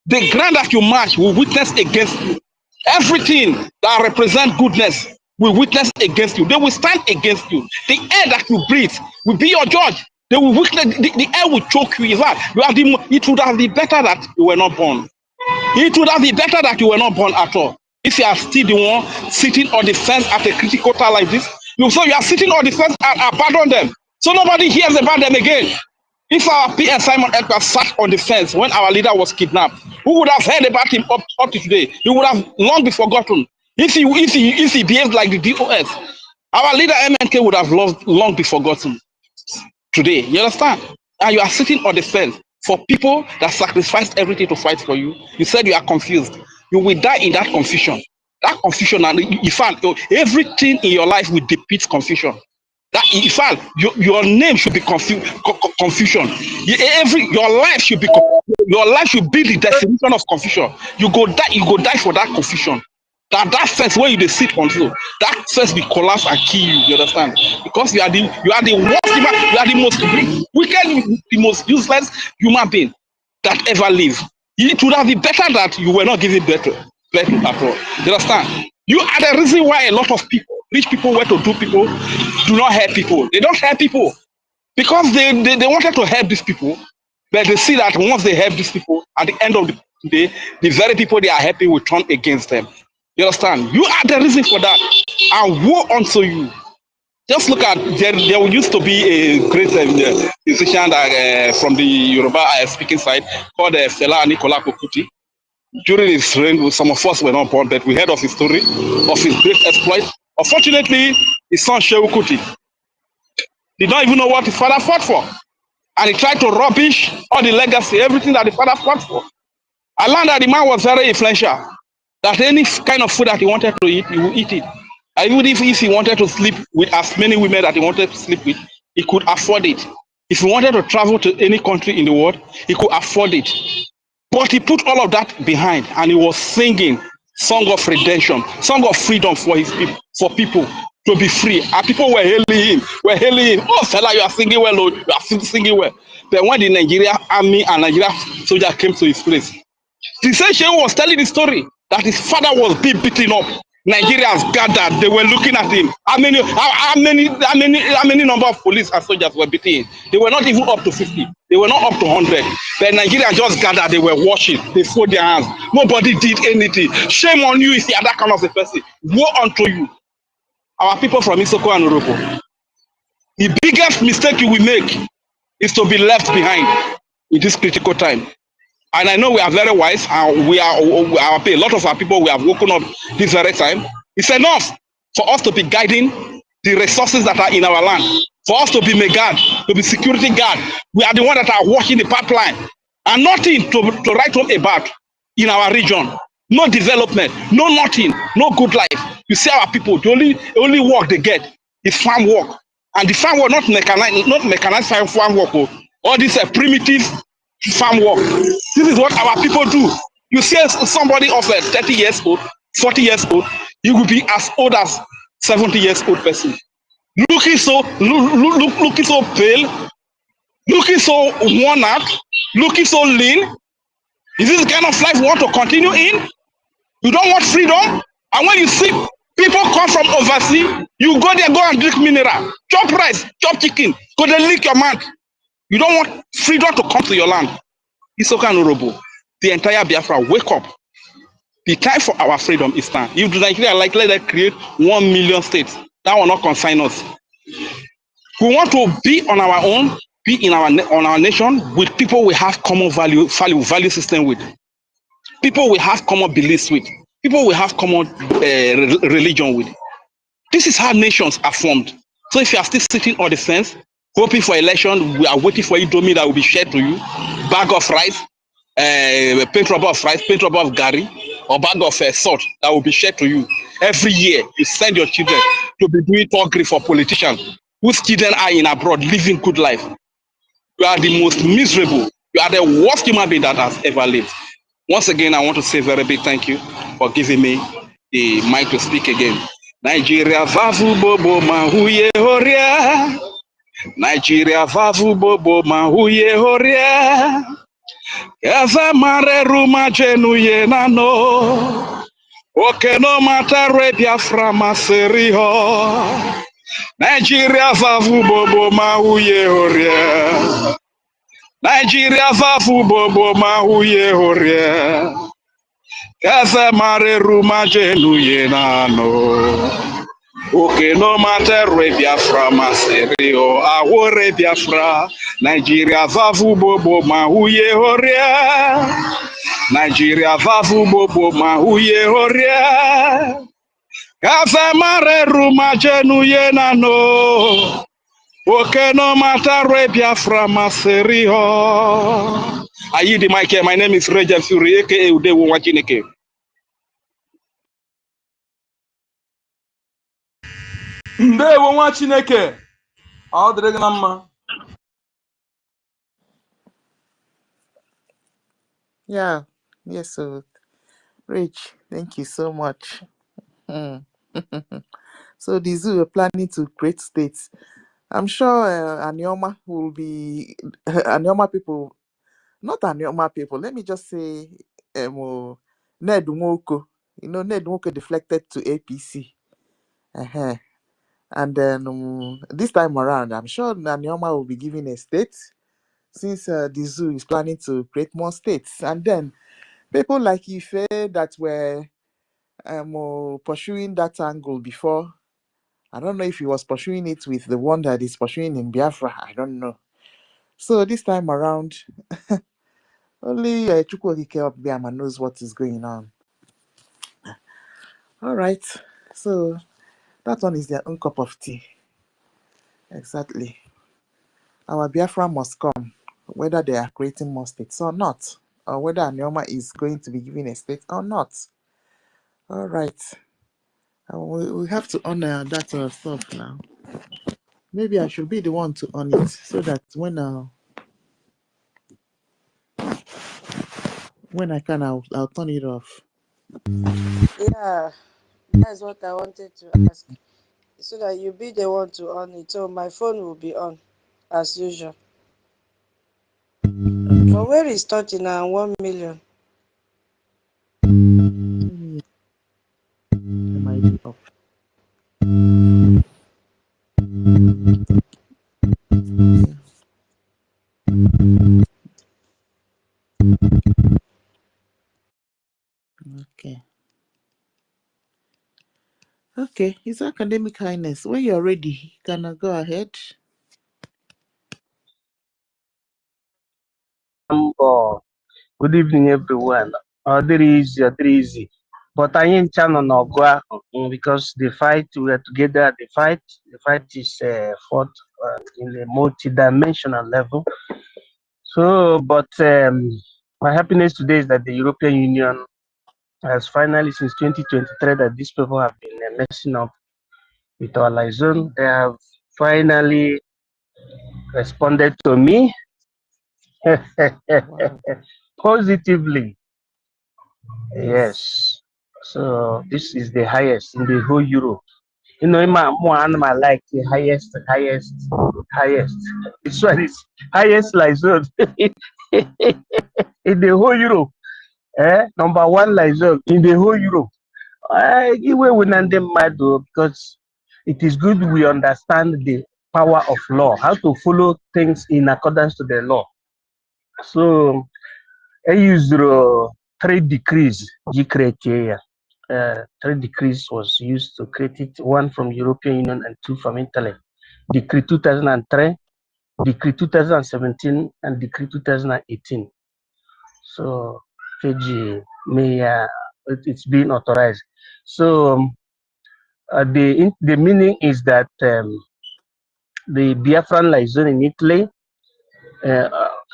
The ground that you march will witness against you. Everything that represents goodness will witness against you. They will stand against you. The air that you breathe will be your judge. They will witness. The air will choke you. In fact, it would have been better that you were not born. It would have been better that you were not born at all. If you are still the one sitting on the fence at a critical time like this, so you are sitting on the fence and abandon them. So nobody hears about them again. If our PS Simon Ekpa sat on the fence when our leader was kidnapped, who would have heard about him up to today? He would have long been forgotten. If he behaved like the DOS, our leader MNK would have long been forgotten today. You understand? And you are sitting on the fence for people that sacrificed everything to fight for you. You said you are confused. You will die in that confusion. That confusion, and in fact, everything in your life will depict confusion. That in fact, your name should be confusion. Your life should be the definition of confusion. You go die for that confusion. That fence where you sit on, that fence will collapse and kill you. You understand? Because you are the worst, you are the most wicked, the most useless human being that ever lived. It would have been better that you were not given birth at all. You understand? You are the reason why a lot of people, rich people, well-to-do people, do not help people. They don't help people because they wanted to help these people, but they see that once they help these people, at the end of the day, the very people they are helping will turn against them. You understand? You are the reason for that. And woe unto you. Just look at, there used to be a great musician from the Yoruba speaking side called Fela Nicola Kokuti. During his reign, some of us were not born, but we heard of his story, of his great exploit. Unfortunately, his son Shehu Kuti did not even know what his father fought for. And he tried to rubbish all the legacy, everything that the father fought for. I learned that the man was very influential, that any kind of food that he wanted to eat, he would eat it. And even if he wanted to sleep with as many women that he wanted to sleep with, he could afford it. If he wanted to travel to any country in the world, he could afford it. But he put all of that behind and he was singing song of redemption, song of freedom for his people, for people to be free. And people were hailing him. Oh, fella, you are singing well, Lord. You are singing well. But when the Nigeria army and Nigeria soldier came to his place, the same Shehu was telling the story that his father was being beaten up. Nigerians gathered. They were looking at him. How many number of police and soldiers were beating him? They were not even up to 50. They were not up to 100. The Nigerians just gathered. They were watching. They folded their hands. Nobody did anything. Shame on you if you are that kind of a person. Woe unto you. Our people from Isoko and Orobo. The biggest mistake you will make is to be left behind in this critical time. And I know we are very wise, and a lot of our people, we have woken up this very time. It's enough for us to be guiding the resources that are in our land, for us to be guard, to be security guard. We are the ones that are watching the pipeline, and nothing to write home about in our region. No development, no nothing, no good life. You see our people, the only work they get is farm work. And the farm work, not mechanized farm work, all these primitive farm work. This is what our people do. You see somebody of 30 years old, 40 years old, he will be as old as 70 years old person. Looking so pale, looking so worn out, looking so lean. Is this the kind of life you want to continue in? You don't want freedom? And when you see people come from overseas, you go there, go and drink mineral, chop rice, chop chicken, go there, lick your mouth. You don't want freedom to come to your land. Isoko and Orobo, the entire Biafra, wake up. The time for our freedom is time. If Nigeria like, let them create 1 million states, that will not consign us. We want to be on our own, be in our nation with people we have common value system with, people we have common beliefs with, people we have common religion with. This is how nations are formed. So if you are still sitting on the fence, hoping for election, we are waiting for Indomie that will be shared to you, bag of rice, paint rubber of rice, paint rubber of gari, or bag of salt that will be shared to you. Every year, you send your children to be doing talkery for politicians whose children are in abroad, living good life. You are the most miserable. You are the worst human being that has ever lived. Once again, I want to say a very big thank you for giving me the mic to speak again. Nigeria vavu bobo mahuye horia. Nigeria vavu bobo mahuye horia. Eza mare ruma jenu ye nano. Oke no matare Biafra maseriho. Nigeria vavu bobo mahuye horia. Nigeria vavu bobo mahuye horia. Eze mare ruma jenu ye nano. Okay, no matter Biafra maserio, awore Biafra, Nigeria vavu bobo mahuye horia, Nigeria vavu bobo mahuye horia, Kaze mare ruma jenu ye nano, okay, no matter Biafra maserio. I yield the mic here. My name is Regel Suri, aka Udewo Wachineke. Ndewo nwa Chineke, ọ dịrị gị na mma. Yeah, yes, so Rich, thank you so much. So the zoo are planning to create states. I'm sure Anioma will be Anioma people, not Anioma people. Let me just say, Ned Nwoko. You know, Ned Nwoko deflected to APC. Uh-huh. And then this time around, I'm sure Anioma will be given a state since the zoo is planning to create more states. And then people like Ife that were pursuing that angle before. I don't know if he was pursuing it with the one that is pursuing in Biafra. I don't know. So this time around, only Chukwuokike Obiama knows what is going on. All right. So that one is their own cup of tea. Exactly. Our Biafra must come, whether they are creating more states or not, or whether Anioma is going to be given a state or not. All right. We have to honor that stuff now. Maybe I should be the one to on it so that when I can, I'll turn it off. Yeah, that's what I wanted to ask. So that you be the one to on it. So my phone will be on, as usual. But where is 30 now? 1 million. My mic up. Okay. Okay, His Academic Highness, when you're ready, can I go ahead? Good evening, everyone. Very easy. But I ain't channel on Ogwa because the fight, we are together. The fight is fought in a multi-dimensional level. So, but my happiness today is that the European Union has finally, since 2023, that these people have been messing up with our liaison. They have finally responded to me positively. Yes. So this is the highest in the whole Europe. You know, more animal like the highest. This one is highest liaison in the whole Europe. Number one liaison in the whole Europe. Anyway, we name them mad though, because it is good we understand the power of law, how to follow things in accordance to the law. So I used 3 decrees. 3 decrees was used to create it, 1 from European Union and 2 from Italy. Decree 2003, Decree 2017, and Decree 2018. So Fiji may it's been authorized. So the meaning is that the Biafran liaison in Italy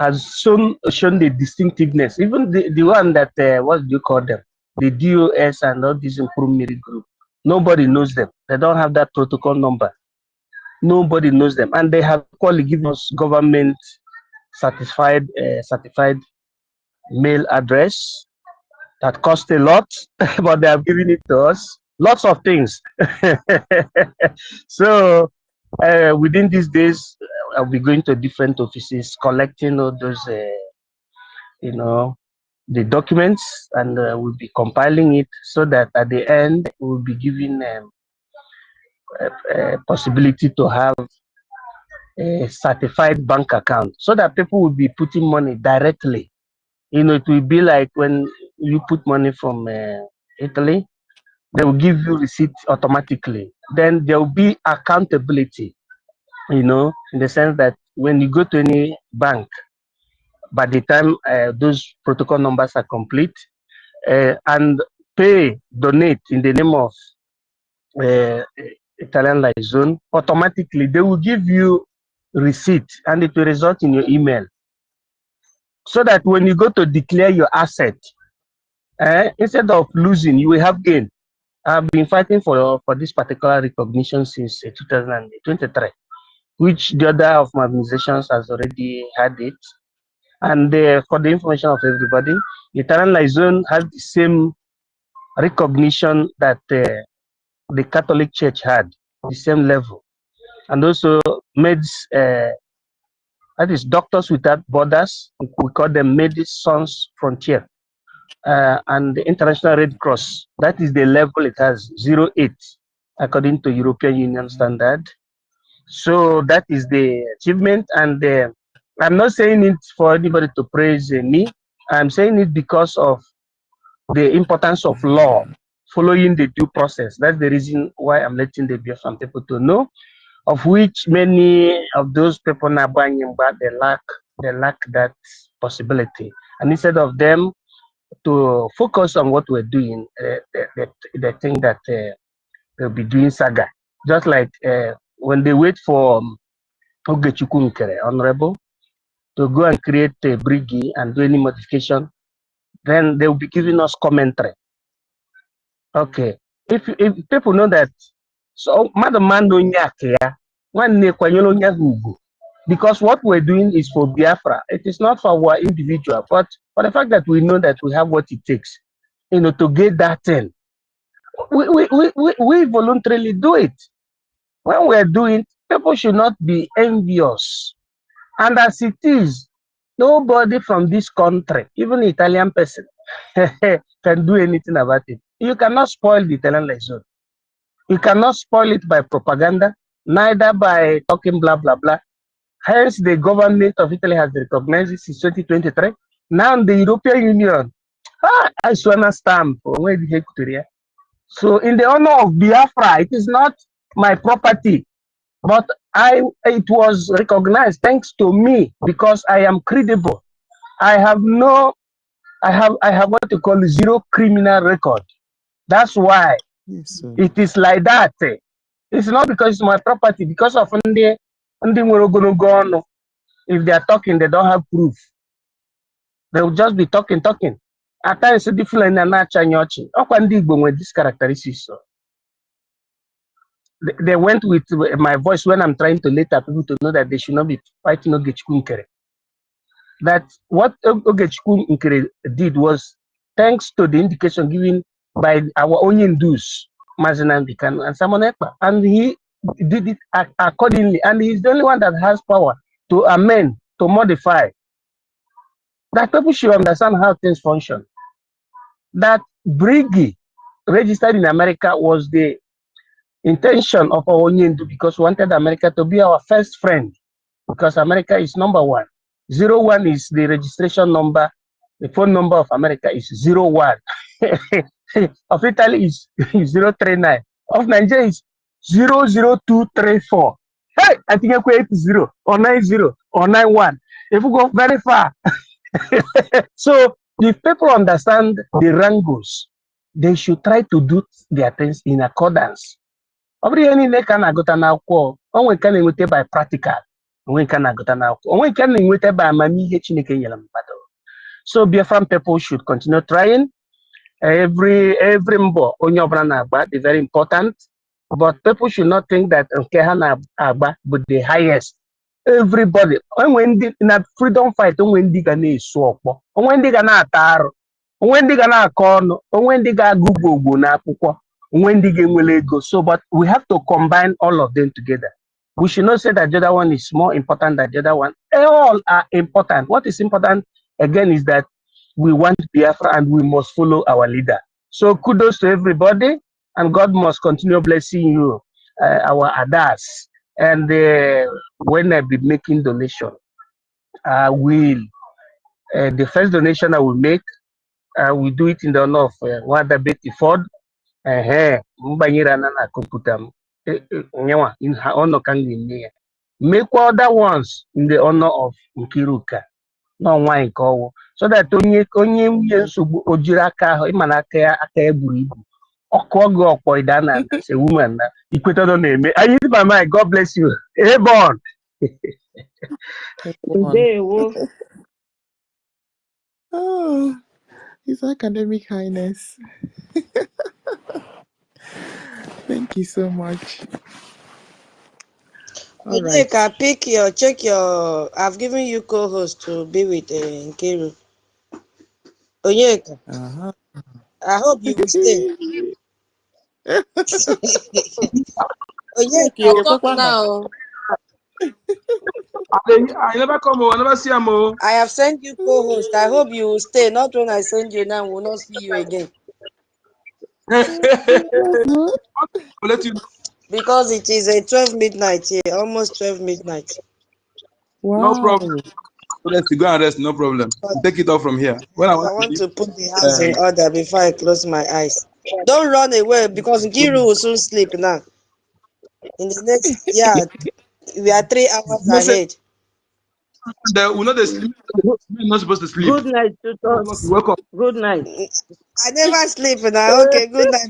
has shown the distinctiveness. Even the one that what do you call them? The DOS and all these improvement group. Nobody knows them. They don't have that protocol number. Nobody knows them, and they have equally given us government certified mail address that cost a lot, but they have given it to us. Lots of things. So within these days, I'll be going to different offices, collecting all those, the documents, and we'll be compiling it so that at the end we'll be given a possibility to have a certified bank account, so that people will be putting money directly. It will be like when you put money from Italy, they will give you receipt automatically. Then there will be accountability, in the sense that when you go to any bank, by the time those protocol numbers are complete, and donate in the name of Italian liaison, automatically they will give you receipt, and it will result in your email, so that when you go to declare your asset, instead of losing, you will have gain. I've been fighting for this particular recognition since 2023, which the other of my organizations has already had it. And for the information of everybody, the Italian liaison has the same recognition that the Catholic Church had, the same level. And also meds, that is Doctors Without Borders, we call them Médecins Frontières. And the International Red Cross, that is the level it has, 08, according to European Union standard. So that is the achievement, and I'm not saying it for anybody to praise me. I'm saying it because of the importance of law, following the due process. That's the reason why I'm letting the Biafran people to know, of which many of those people now buying, but they lack that possibility. And instead of them to focus on what we're doing, they think that they'll be doing saga. Just like when they wait for OGOJA, Honorable, to go and create a BRGIE and do any modification, then they'll be giving us commentary. Okay. If people know that, so Madam Mando Nyakea, because what we're doing is for Biafra. It is not for our individual, but for the fact that we know that we have what it takes, to get that in. We voluntarily do it. When we're doing, people should not be envious. And as it is, nobody from this country, even an Italian person, can do anything about it. You cannot spoil the Italian liaison. You cannot spoil it by propaganda, neither by talking blah blah blah. Hence, the government of Italy has recognized it since 2023. Now, the European Union, I swear stamp. So, in the honor of Biafra, it is not my property, but it was recognized thanks to me because I am credible. I have what you call zero criminal record. That's why it is like that. It's not because it's my property, because of if they are talking, they don't have proof. They will just be talking. At times, different and not with this characteristics. So they went with my voice when I'm trying to let people to know that they should not be fighting Ogechukwu. That what Ogechukwu did was thanks to the indication given by our own Hindus, Mazinandikan and Samonekpa, and he did it accordingly. And he's the only one that has power to amend, to modify. That people should understand how things function. That BRGIE registered in America was the intention of our own Hindu because we wanted America to be our first friend because America is number one. 01 is the registration number. The phone number of America is 01. Of Italy is 039. Of Nigeria is 00234. Hey, I think I 80 or 90 or 91. If we go very far. So if people understand the wrangles, they should try to do their things in accordance. Every any can go to now call, only can be by practical. We can go to now. Only can be by Mami battle. So Biafran people should continue trying. Every mbo on your brand is very important. But people should not think that Agba but the highest. Everybody, when in a freedom fight, when they gonna swap, when they gonna tar, when they gonna corn, when they gonna Google na when they get go. So, but we have to combine all of them together. We should not say that the other one is more important than the other one. All are important. What is important again is that we want Biafra and we must follow our leader. So kudos to everybody, and God must continue blessing you, our Adas. And when I be making donation, I will the first donation I will make, I will do it in the honor of Wanda Betty Ford. Mbanyira na computer in her honor can be make other ones in the honor of Nkiruka. No wine call so that onye nsogbu ojiri aka ahụ ịma na aka egburu ibu ọkụ ọgụ ọkpọ idana as a woman na ikweta no na-eme. I use my mind. God bless you. Hey, born. Oh, His Academic Highness. Thank you so much. All right. Check your. I've given you co-host to be with Nkiru. Onyeka. I hope you will stay. Onyeka, talk now. I never come. I never see him. I have sent you co-host. I hope you will stay. Not when I send you now, we'll not see you again. Let you. Because it is a 12 midnight here, almost 12 midnight. Wow. No problem. Let's go and rest. No problem. We'll take it off from here. When I want to put the house in order before I close my eyes. Don't run away because Nkiru will soon sleep now. In the next, we are 3 hours ahead. We're not asleep. We're not supposed to sleep. Good night, tutors. Welcome. Good night. I never sleep now. Okay, good night.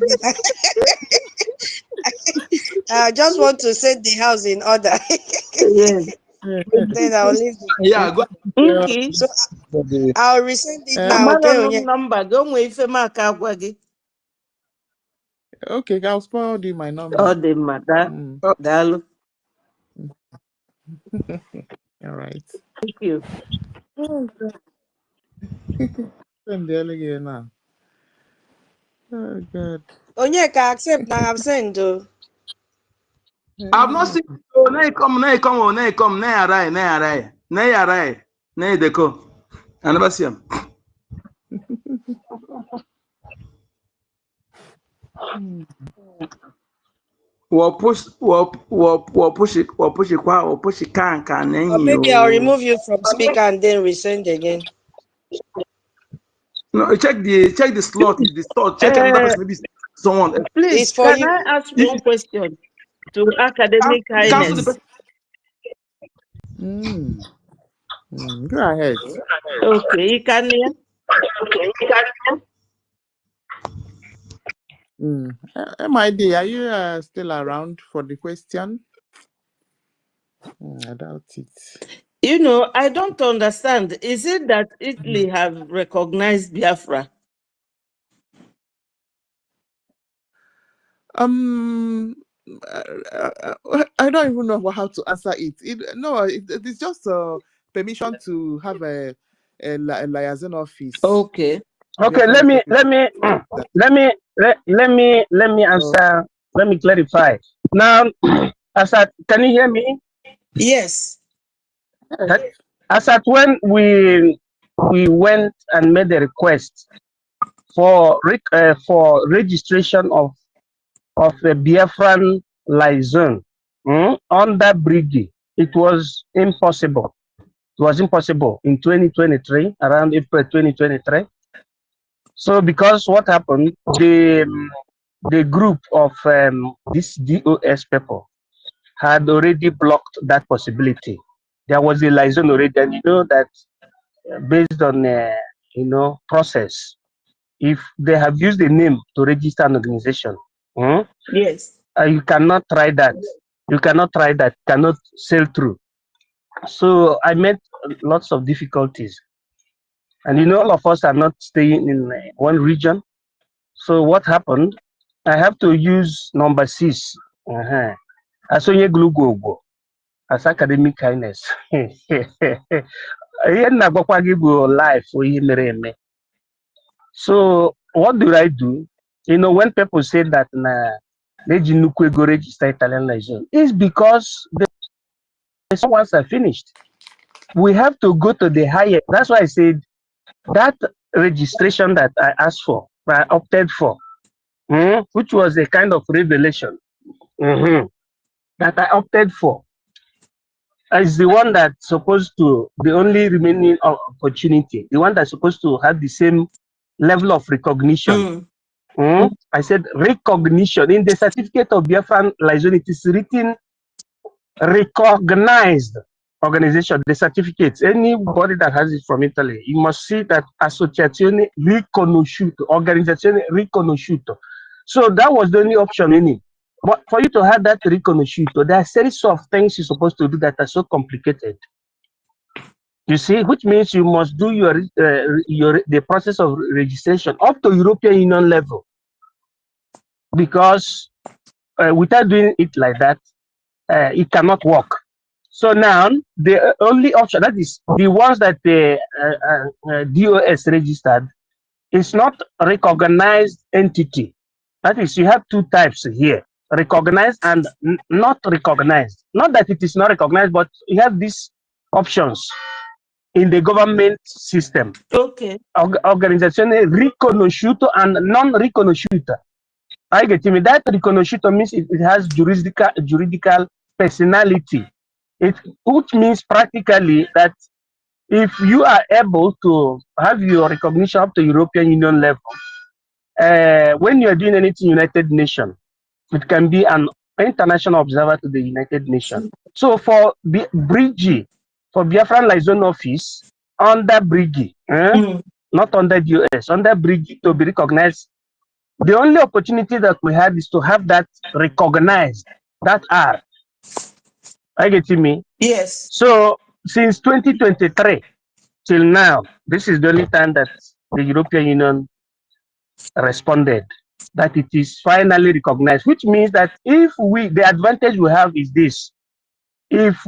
I just want to set the house in order. Yes. Then I'll leave it. Yeah, go. Okay. So I'll resend it now. Okay, I'll spoil you my number. Oh, the matter. Dalo. All right. Thank you. Oh, God. Send the alligator now. Oh, God. Onyeka, accept now. I've sent. I've not seen you. Now you come. Now you deco. I never see him. push Or maybe I'll remove you from speaker and then resend again. No, check the slot. The slot. Check another person. Maybe someone. Please, It's for can you. I ask one question to Academic Cancel the Highness? person. Go ahead. Okay, you can hear. MID, are you still around for the question? I doubt it. You know, I don't understand. Is it that Italy have recognized Biafra? I don't even know how to answer it. It's just permission to have a liaison office. Okay. Okay, let me answer. Let me clarify. Now, can you hear me? Yes. As at when we went and made a request for registration of a Biafran liaison under BRGIE, it was impossible. It was impossible in 2023, around April 2023. So because what happened, the group of this DOS people had already blocked that possibility. There was a liaison already, and you know that based on process, if they have used a name to register an organization, yes, you cannot try that. You cannot try that. Cannot sail through. So I met lots of difficulties, and all of us are not staying in one region. So what happened? I have to use number 6. As academic kindness. So what do I do? When people say that go register Italian license, it's because the ones are finished. We have to go to the higher. That's why I said that registration that I asked for, I opted for, which was a kind of revelation that I opted for, is the one that's supposed to, the only remaining opportunity, the one that's supposed to have the same level of recognition. I said recognition. In the certificate of Biafran liaison, it is written recognized organization, the certificates. Anybody that has it from Italy, you must see that associazione riconosciuto, organizzazione riconosciuto. So that was the only option in it. But for you to have that riconosciuto, there are a series of things you're supposed to do that are so complicated. You see, which means you must do the process of registration up to European Union level, because without doing it like that, it cannot work. So now the only option, that is the ones that the DOS registered, is not recognized entity. That is, you have two types here: recognized and not recognized. Not that it is not recognized, but you have these options in the government system. Okay. Organizzazione riconosciuto and non riconosciuta. I get me. That riconosciuto means it has juridical personality. Which means practically that if you are able to have your recognition up to European Union level, when you are doing anything United Nations, it can be an international observer to the United Nations. So for the BRGIE, for Biafran Liaison Office, under BRGIE, not under US, under BRGIE to be recognized, the only opportunity that we had is to have that recognized, that R. Are you getting me? Yes. So since 2023 till now, this is the only time that the European Union responded that it is finally recognized, which means that if the advantage we have is this: if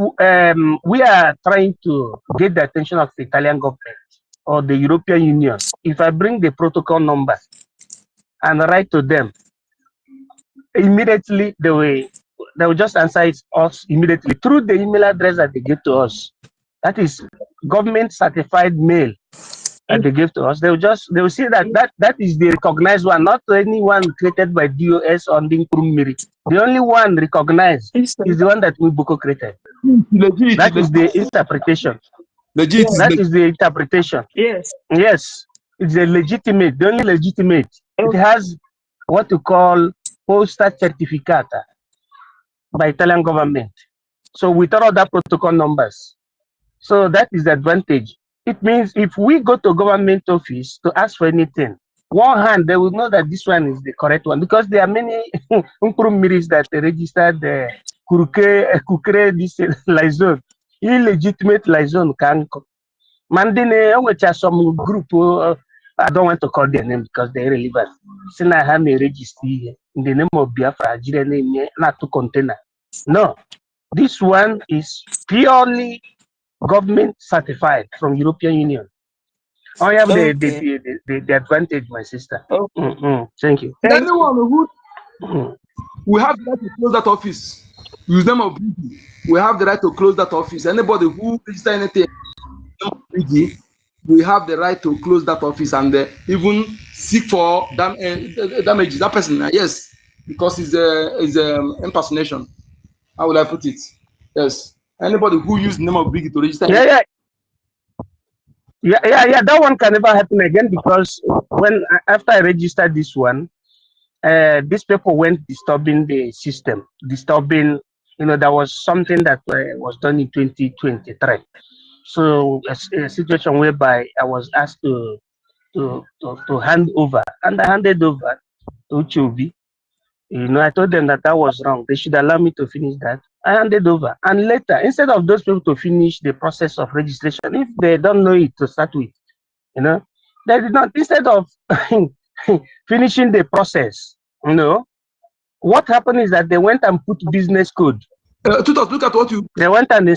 we are trying to get the attention of the Italian government or the European Union, if I bring the protocol number and write to them, immediately they will just answer us immediately through the email address that they give to us. That is government certified mail. that they give to us. They will see that is the recognized one, not anyone created by DOS on the Nkurumiri. The only one recognized is the one that Wibuko created. That is the interpretation. That is the interpretation. Yes. Yes, it's a legitimate, the only legitimate. It has what you call posta certificata by Italian government. So with all other protocol numbers. So that is the advantage. It means if we go to government office to ask for anything, one hand they will know that this one is the correct one because there are many Nkurumiris that registered the Kukre this liaison, illegitimate liaison can. Mandine, which are some group, I don't want to call their name because they're irrelevant. Since I have a register in the name of Biafra, not to container. No, this one is purely government certified from European Union. I have the advantage, my sister. Thank you. Anyone who we have the right to close that office. Use them of BRGIE. We have the right to close that office. Anybody who register anything, BRGIE, we have the right to close that office and even seek for damages. That person, yes, because it's impersonation. How will I put it? Yes. Anybody who use the name of BRGIE to register. Yeah, that one can never happen again because after I registered this one, these people went disturbing the system, there was something that was done in 2023. So a situation whereby I was asked to hand over, and I handed over to Chobi. I told them that was wrong. They should allow me to finish that. I handed over. And later, instead of those people to finish the process of registration, if they don't know it to start with, they did not, instead of finishing the process, what happened is that they went and put business code. Look at what you. They went and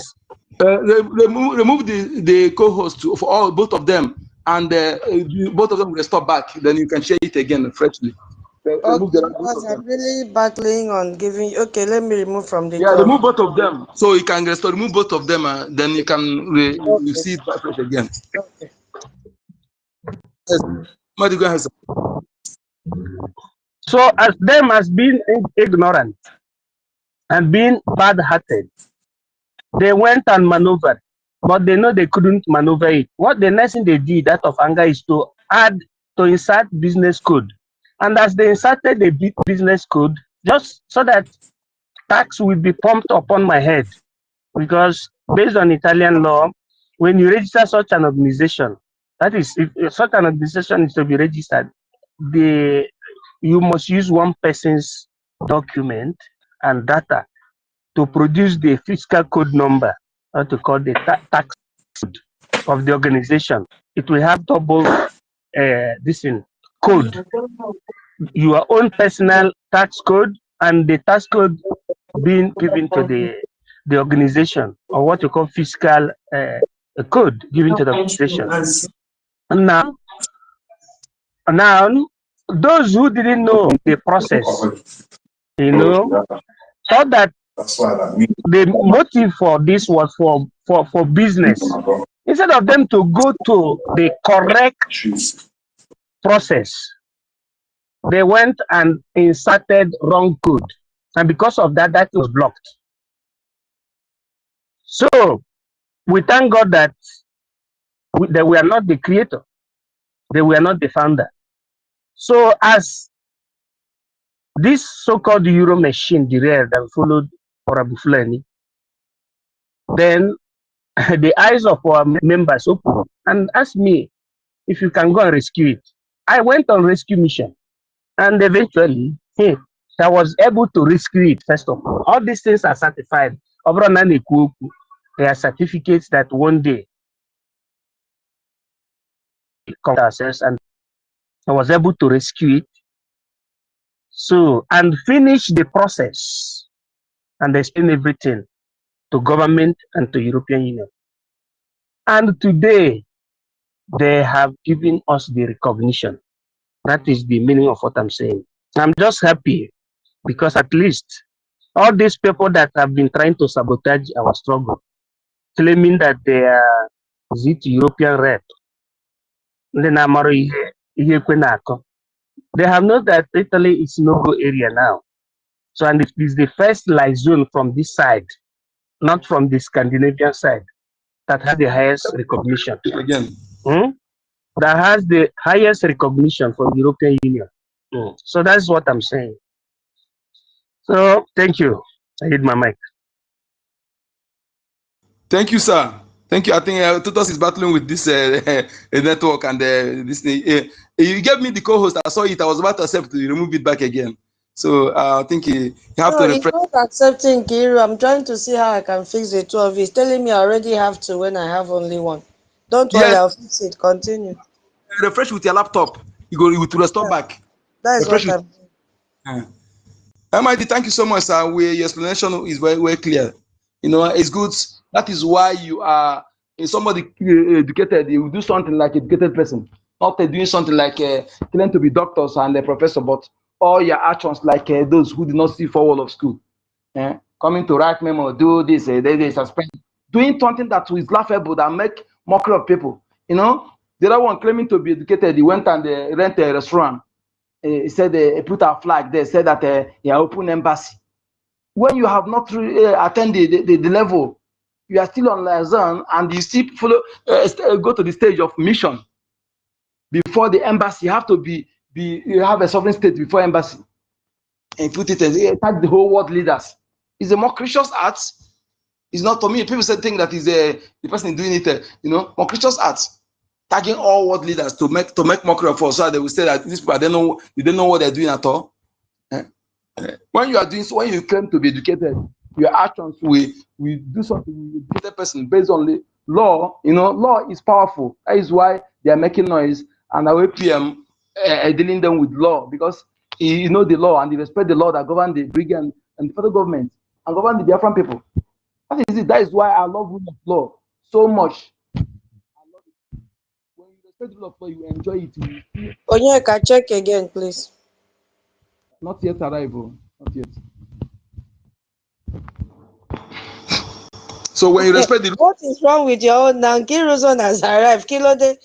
remove the co-host for both of them, and both of them will stop back. Then you can share it again freshly. Because I'm really battling on giving. Okay, let me remove from the. Yeah, remove both of them, so you can restore. Remove both of them, then you can see it back again. Okay. Yes. So as them as being ignorant and being bad-hearted, they went and maneuvered, but they know they couldn't maneuver it. What the next thing they did out of anger is to insert business code. And as they inserted the business code, just so that tax will be pumped upon my head, because based on Italian law, when you register such an organization, that is, if such an organization is to be registered, you must use one person's document and data to produce the fiscal code number, or to call the tax code of the organization. It will have double code, your own personal tax code and the tax code being given to the organization, or what you call fiscal code given to the organization. Now, those who didn't know the process, thought that the motive for this was for business. Instead of them to go to the correct process, they went and inserted wrong code, and because of that, that was blocked. So we thank God that they were not the creator, they were not the founder. So as this so-called Euro machine derailed and followed Orabufulani, then the eyes of our members opened and asked me if you can go and rescue it. I went on rescue mission, and eventually I was able to rescue it. First of all these things are certified. They are certificates that one day ourselves, and I was able to rescue it. So, and finish the process and explain everything to government and to European Union. And today, they have given us the recognition. That is the meaning of what I'm saying. I'm just happy because at least all these people that have been trying to sabotage our struggle, claiming that they are European rep, Ndị na-amarụ ihe ekwe na-akọ. They have known that Italy is no-go area now. So, and it is the first light zone from this side, not from the Scandinavian side, that has the highest recognition. Again. That has the highest recognition from the European Union. So that's what I'm saying. So thank you. I hit my mic. Thank you, sir. Thank you. I think Tutos is battling with this network and this thing. You gave me the co-host. I saw it. I was about to accept to remove it back again. So I think you have to refresh. It's not accepting, Kiru. I'm trying to see how I can fix the two of you. It's telling me I already have two when I have only one. Don't worry, I'll fix it. Continue. Refresh with your laptop. You will restore back. That is refresh what I'm doing. MID, thank you so much, sir. Your explanation is very, very clear. You know, it's good. That is why you are somebody educated. You do something like educated person, not doing something like claiming to be doctors and a professor, but all your actions like those who did not see forward of school, coming to write memo, do this, they suspend, doing something that is laughable, that make mockery of people. You know, the other one claiming to be educated, he went and rent a restaurant. He said put a flag there, said that he open embassy. When you have not attended the level, you are still on liaison and you still follow go to the stage of mission before the embassy. You have to you have a sovereign state before embassy, and put it as attack the whole world leaders. It's a more Christian act. It's not, to me. People say think that is the person doing it. More Christian act. Tagging all world leaders to make mockery of us, so they will say that these people they don't know what they're doing at all. When you are doing so, when you claim to be educated, your actions we do something with an educated person based on the law. Law is powerful. That is why they are making noise, and our APM dealing them with law, because you know the law and they respect the law that govern the BRGIE and the federal government and govern the Biafran people. That is it. That is why I love rule of law so much. Of law, you enjoy it. Onyeka, check again, please. Not yet arrival. Not yet. So when you respect the what is wrong with your own now? Kiru's own has arrived. Kilode.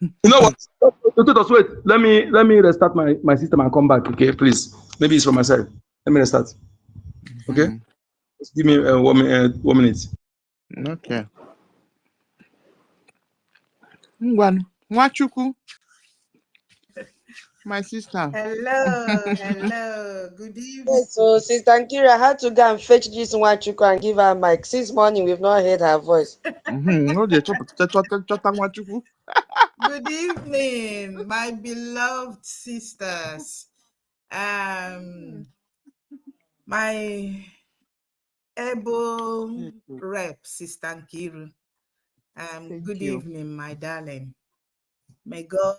You know what? Wait. Let me restart my system and come back. Okay, please. Maybe it's from my side. Let me restart. Okay. Just give me 1 minute. Okay. Mwachuku, my sister. Hello. Good evening. Yes, so Sister Nkira had to go and fetch this Mwachuku and give her a mic. Since morning, we've not heard her voice. Good evening, my beloved sisters. My able rep, Sister Nkiru. Good evening, my darling. May God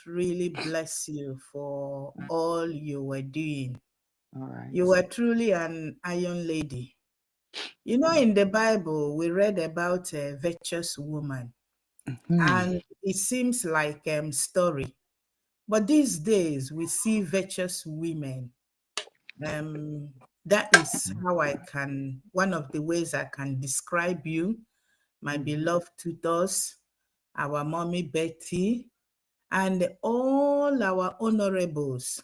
really bless you for all you were doing. All right. You were truly an iron lady. You know, in the Bible, we read about a virtuous woman. And it seems like a story. But these days, we see virtuous women. That is how one of the ways I can describe you, my beloved tutors, our mommy Betty, and all our honorables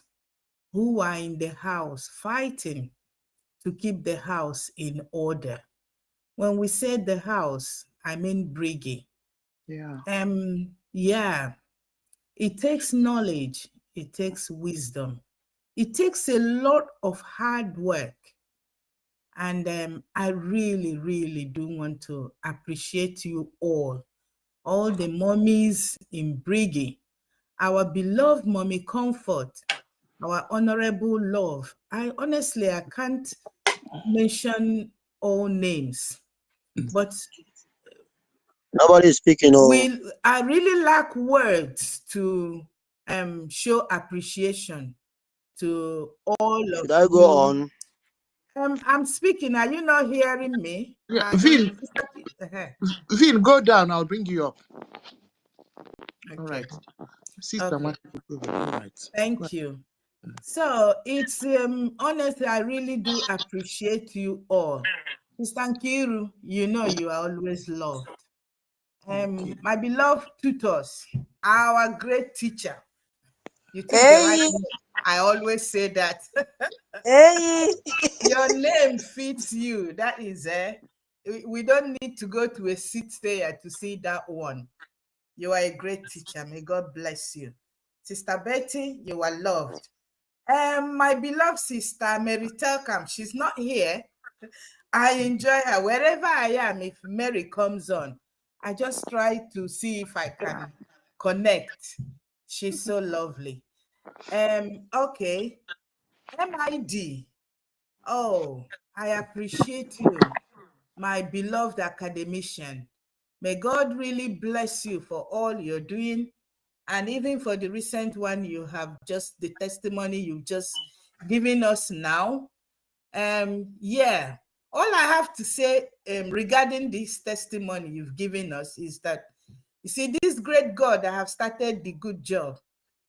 who are in the house fighting to keep the house in order. When we say the house, I mean BRGIE. Yeah. It takes knowledge, it takes wisdom, it takes a lot of hard work. And I really, really do want to appreciate you all the mommies in BRGIE, our beloved mommy Comfort, our honorable love. I can't mention all names, but nobody is speaking. I really lack words to show appreciation to all of you. Should I go on? I'm speaking. Are you not hearing me? Yeah, Vin, go down. I'll bring you up. Okay. All right. Sister, okay. All right. Thank you. So it's honestly, I really do appreciate you all. Mr. Nkiru, you know you are always loved. My beloved tutors, our great teacher. You took the right name. I always say that. Hey. Your name fits you. That is we don't need to go to a seat there to see that one. You are a great teacher. May God bless you. Sister Betty, you are loved. My beloved sister, Mary Telcam, she's not here. I enjoy her wherever I am. If Mary comes on, I just try to see if I can connect. She's so lovely. Okay. MID. Oh, I appreciate you, my beloved academician. May God really bless you for all you're doing, and even for the recent one you have just, the testimony you've just given us now. Yeah, all I have to say regarding this testimony you've given us is that, you see, this great God that have started the good job,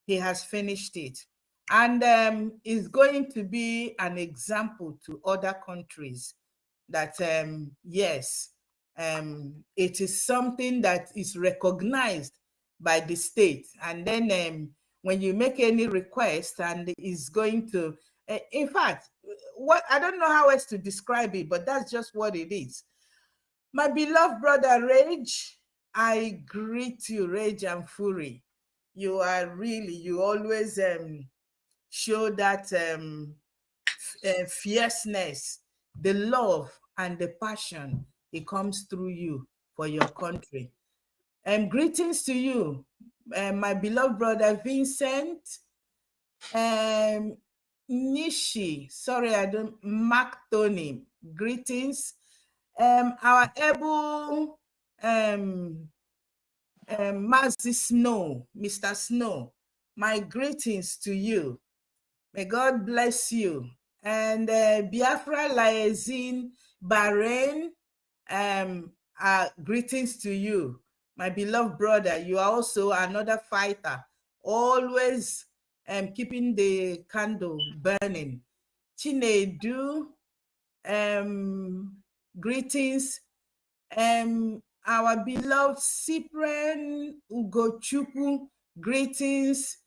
he has finished it, and is going to be an example to other countries that yes, it is something that is recognized by the state, and then when you make any request, and is going to in fact, what, I don't know how else to describe it, but that's just what it is. My beloved brother Rage, I greet you, Rage and Fury. You are really, you always show that fierceness, the love and the passion. It comes through you for your country. Greetings to you, my beloved brother Vincent. Nishi, sorry, I don't, Mark Tony, greetings. Our able Mazi Snow, Mr. Snow, my greetings to you. May God bless you. And Biafra Liaison Bahrain, greetings to you. My beloved brother, you are also another fighter, always keeping the candle burning. Chinedu, greetings. Our beloved Cyprian Ugochukwu, greetings.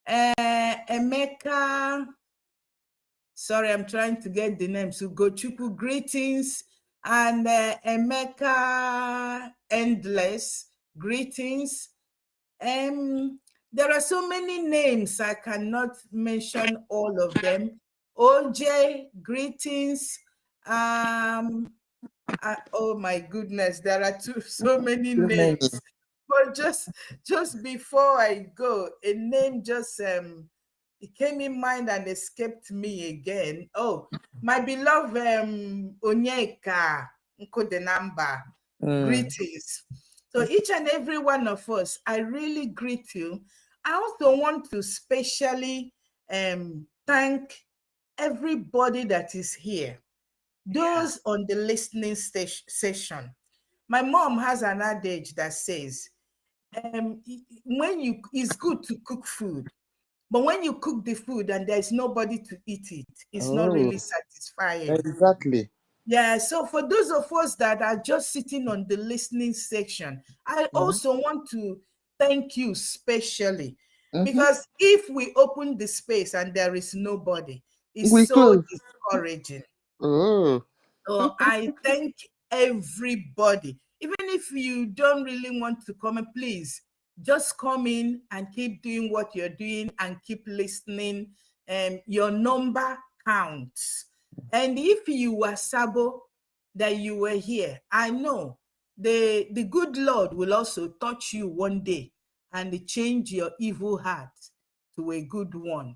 Emeka, sorry, I'm trying to get the names. Ugochukwu, greetings. And Emeka Endless, greetings. There are so many names, I cannot mention all of them. OJ, greetings. Oh my goodness, there are so many names. But just before I go, a name just it came in mind and escaped me again. Oh, my beloved Onyeka Nkodenamba, greetings. So each and every one of us, I really greet you. I also want to specially thank everybody that is here, those on the listening session. My mom has an adage that says, it's good to cook food, but when you cook the food and there's nobody to eat it, it's not really satisfying. Exactly. Yeah, so for those of us that are just sitting on the listening section, I also want to thank you specially, because if we open the space and there is nobody, it's so discouraging. So I thank everybody. Even if you don't really want to come, please just come in and keep doing what you're doing and keep listening. Your number counts. And if you were Sabo, that you were here, I know the good Lord will also touch you one day and change your evil heart to a good one.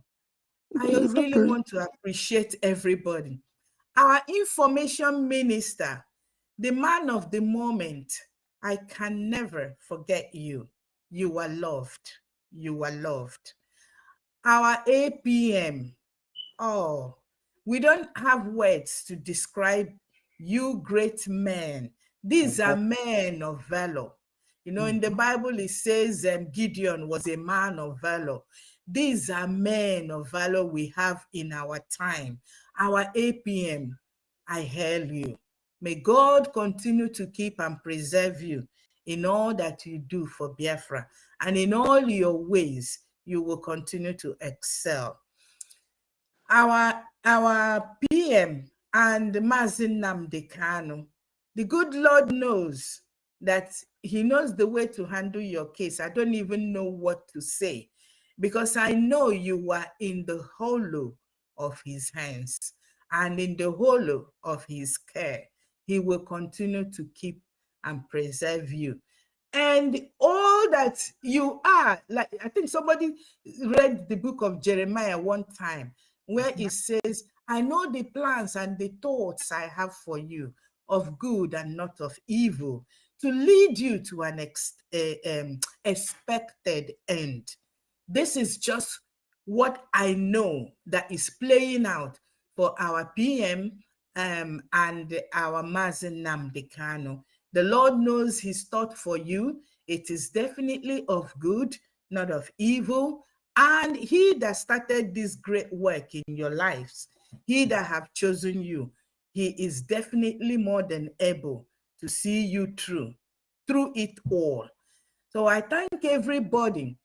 I really want to appreciate everybody. Our information minister, the man of the moment, I can never forget you. You are loved. You are loved. Our APM, oh, we don't have words to describe you great men. These are men of valor. You know, in the Bible, it says Gideon was a man of valor. These are men of valor we have in our time. Our APM, I hail you. May God continue to keep and preserve you in all that you do for Biafra, and in all your ways, you will continue to excel. Our PM and Mazin Nnamdi Kanu, the good Lord knows that he knows the way to handle your case. I don't even know what to say, because I know you are in the hollow of his hands and in the hollow of his care. He will continue to keep and preserve you. And all that you are, like I think somebody read the book of Jeremiah one time, where it says, I know the plans and the thoughts I have for you, of good and not of evil, to lead you to an expected end. This is just what I know that is playing out for our PM and our Mazin Nnamdi Kanu. The Lord knows his thought for you. It is definitely of good, not of evil. And he that started this great work in your lives, he that have chosen you, he is definitely more than able to see you through it all. So I thank everybody.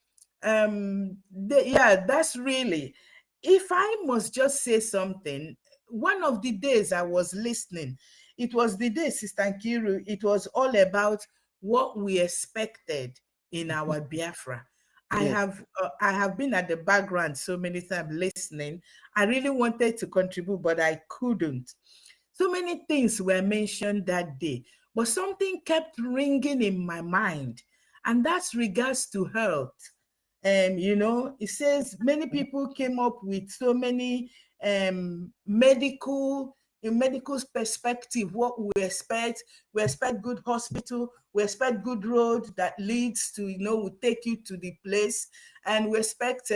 Yeah, that's really, if I must just say something, one of the days I was listening, it was the day, Sister Nkiru, it was all about what we expected in our Biafra. Yes. I have been at the background so many times listening. I really wanted to contribute, but I couldn't. So many things were mentioned that day, but something kept ringing in my mind, and that's regards to health. You know, it says many people came up with so many medical perspective, what we expect good hospital, we expect good road that leads to, you know, will take you to the place, and we expect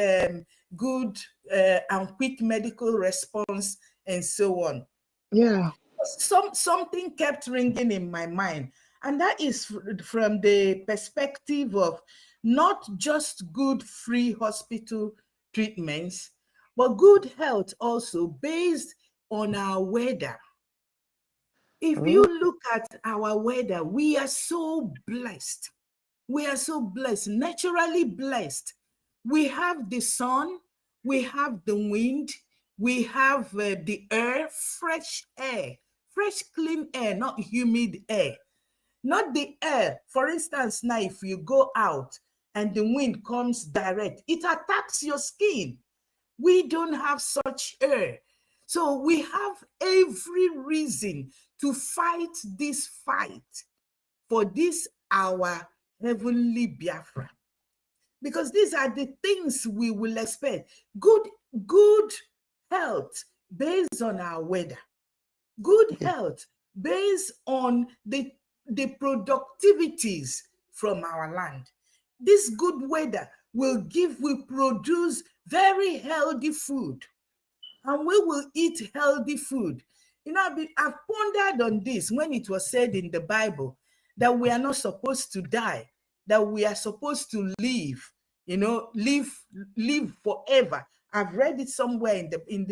good and quick medical response and so on. Yeah. Something kept ringing in my mind, and that is from the perspective of not just good free hospital treatments, but good health also based on our weather. If you look at our weather, we are so blessed. We are so blessed, naturally blessed. We have the sun, we have the wind, we have the air, fresh, clean air, not humid air. Not the air. For instance, now if you go out and the wind comes direct, it attacks your skin. We don't have such air. So we have every reason to fight this fight for this our heavenly Biafra. Because these are the things we will expect. Good health based on our weather. Good health based on the productivities from our land. This good weather will produce very healthy food, and we will eat healthy food. You know, I've pondered on this when it was said in the Bible that we are not supposed to die, that we are supposed to live, you know, live forever. I've read it somewhere in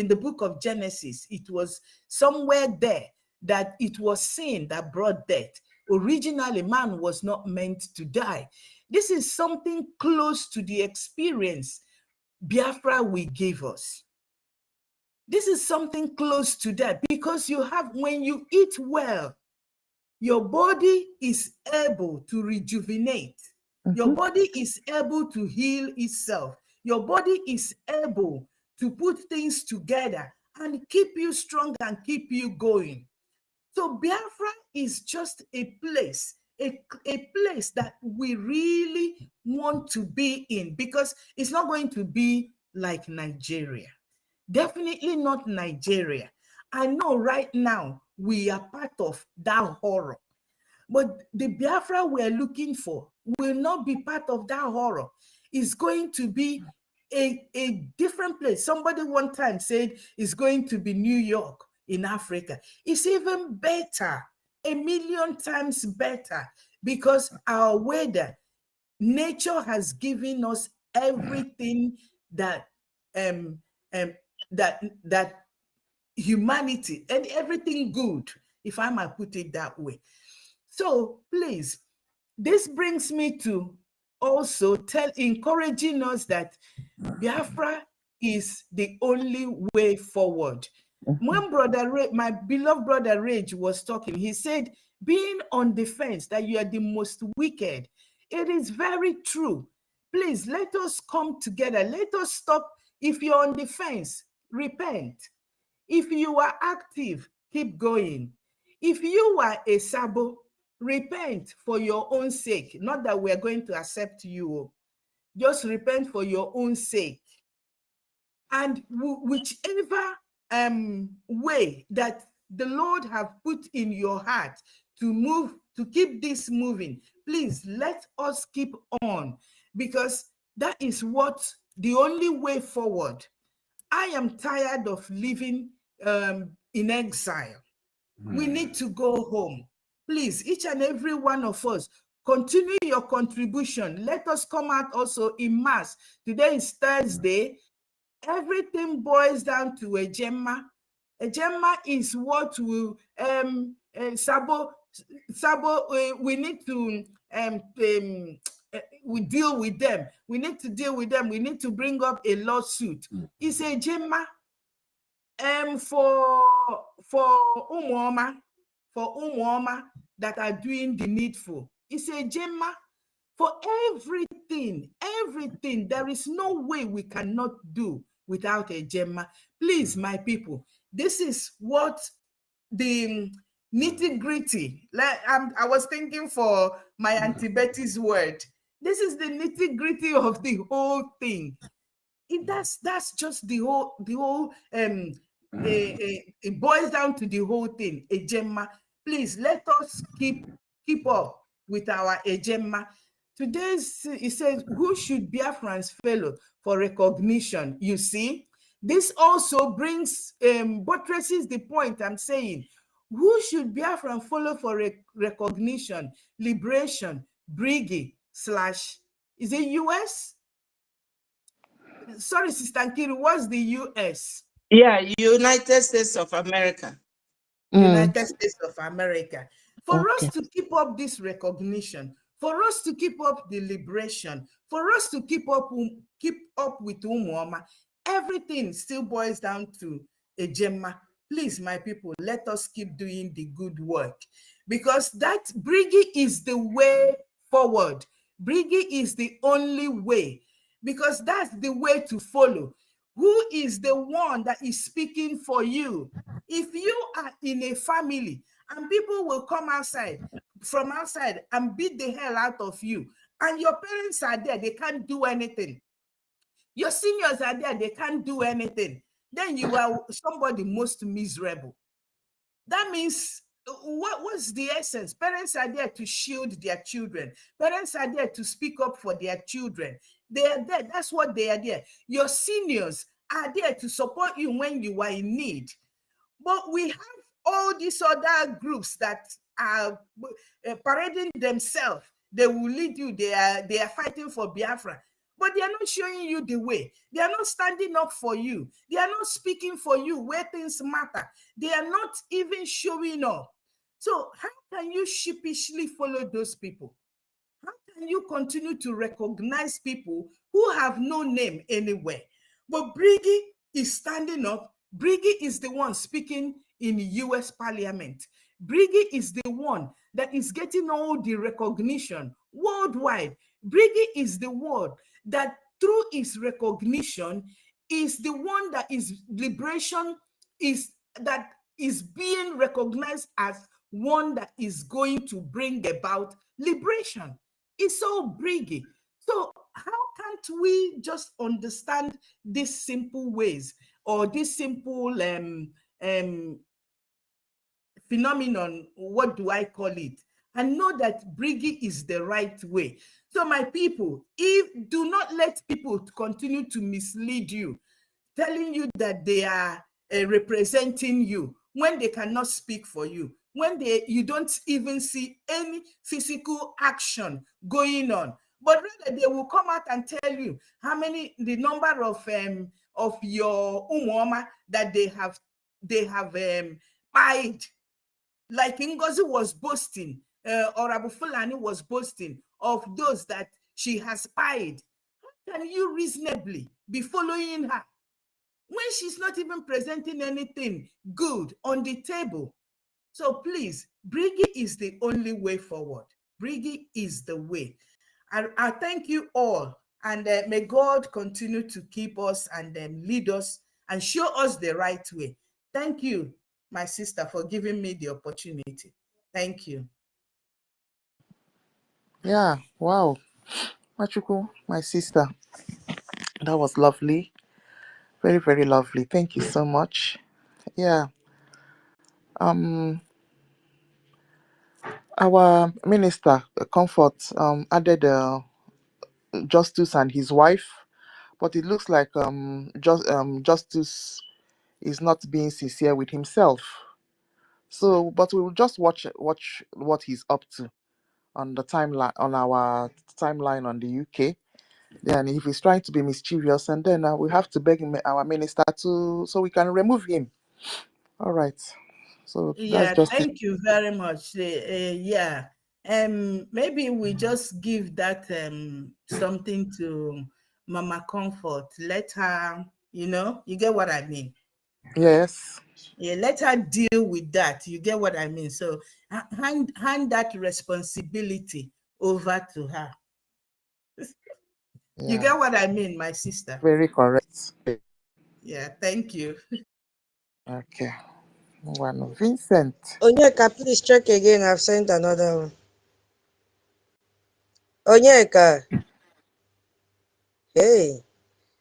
the book of Genesis. It was somewhere there that it was sin that brought death. Originally, man was not meant to die. This is something close to the experience Biafra will give us. This is something close to that, because when you eat well, your body is able to rejuvenate. Your body is able to heal itself. Your body is able to put things together and keep you strong and keep you going. So Biafra is just a place that we really want to be in, because it's not going to be like Nigeria. Definitely not Nigeria. I know right now we are part of that horror, but the Biafra we're looking for will not be part of that horror. It's going to be a different place. Somebody one time said it's going to be New York in Africa. It's even better, 1,000,000 times better, because our weather, nature has given us everything that that humanity and everything good if I might put it that way. So please, this brings me to also encouraging us that Biafra is the only way forward. When my beloved brother Rage was talking, he said, being on the fence, that you are the most wicked. It is very true. Please, let us come together. Let us stop. If you're on the fence, repent. If you are active, keep going. If you are a sabo, repent for your own sake. Not that we're going to accept you. Just repent for your own sake. And whichever way that the Lord have put in your heart to move, to keep this moving, please let us keep on, because that is what the only way forward. I am tired of living in exile. We need to go home. Please, each and every one of us, continue your contribution. Let us come out also in mass. Today is Thursday. Everything boils down to a gemma. A gemma is what will we need to we deal with them. We need to deal with them. We need to bring up a lawsuit. It's a gemma for Umuoma that are doing the needful. It's a gemma for everything. There is no way we cannot do without a gemma. Please, my people, this is what the nitty-gritty, like I was thinking for my Auntie Betty's word, this is the nitty-gritty of the whole thing. That's just the whole it boils down to the whole thing, a gemma. Please let us keep up with our Ejemma. Today's, it says, who should Biafrans follow for recognition? You see, this also brings, buttresses the point I'm saying. Who should Biafran follow for recognition, liberation, BRGIE / is it US? Sorry, Sister Nkiru, what's the US? Yeah, United States of America. United States of America. For us to keep up this recognition, for us to keep up the liberation, for us to keep up with Umuoma, everything still boils down to a gemma. Please, my people, let us keep doing the good work, because that BRGIE is the way forward. BRGIE is the only way, because that's the way to follow. Who is the one that is speaking for you? If you are in a family and people will come from outside and beat the hell out of you, and your parents are there, they can't do anything. Your seniors are there, they can't do anything. Then you are somebody most miserable. That means, what's the essence? Parents are there to shield their children. Parents are there to speak up for their children. They are there. That's what they are there. Your seniors are there to support you when you are in need. But we have all these other groups that are parading themselves. They will lead you. They are fighting for Biafra. But they are not showing you the way. They are not standing up for you. They are not speaking for you where things matter. They are not even showing up. So how can you sheepishly follow those people? How can you continue to recognize people who have no name anywhere? But BRGIE is standing up. BRGIE is the one speaking in the US Parliament. BRGIE is the one that is getting all the recognition worldwide. BRGIE is the one that through its recognition is the one that is liberation, that is being recognized as one that is going to bring about liberation. It's all BRGIE. So how can't we just understand these simple ways or this simple phenomenon, what do I call it, and know that BRGIE is the right way? So my people, do not let people continue to mislead you, telling you that they are representing you when they cannot speak for you, when you don't even see any physical action going on, but rather they will come out and tell you the number of your Umuoma that they have paid. Like NGOZI was boasting, Orabufulani was boasting of those that she has spied. How can you reasonably be following her when she's not even presenting anything good on the table? So please, BRGIE is the only way forward. BRGIE is the way. I thank you all, and may God continue to keep us and lead us and show us the right way. Thank you, my sister, for giving me the opportunity. Thank you. Yeah, wow. Machuku, my sister, that was lovely. Very, very lovely. Thank you so much. Yeah. Our minister, Comfort, added Justice and his wife, but it looks like Justice is not being sincere with himself. So, but we will just watch what he's up to on the timeline, on our timeline on the UK. Then, if he's trying to be mischievous, and then we have to beg our minister so we can remove him. All right. So that's Yeah, just it. thank you very much. Yeah. Maybe we just give that something to Mama Comfort. Let her, you get what I mean. Yes. Yeah, let her deal with that. You get what I mean. So hand that responsibility over to her. You Yeah. get what I mean, my sister. Very correct. Yeah, thank you. Okay. One Vincent. Onyeka, please check again. I've sent another one. Onyeka. Hey.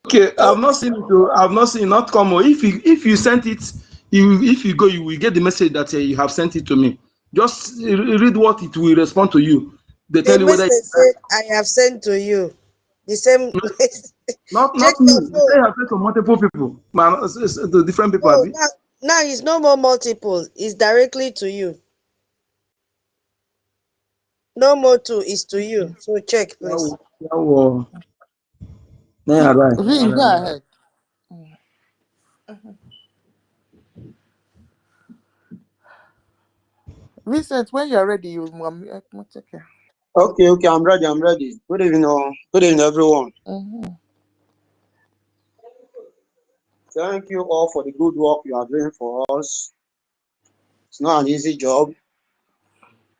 Okay, I've not seen it. I've not seen it, not come. If you sent it, if you go, you will get the message that you have sent it to me. Just read what it will respond to you. They The tell you whether message said I have sent to you. The same. not Check me. your They say phone. you have sent to multiple people, man. It's the different people. No, Abi. now it's no more multiple. It's directly to you. No more two is to you. So check, please. Right. Vin, go ahead. Vincent, when you're ready, you okay. Okay, I'm ready. Good evening, everyone. Thank you all for the good work you are doing for us. It's not an easy job,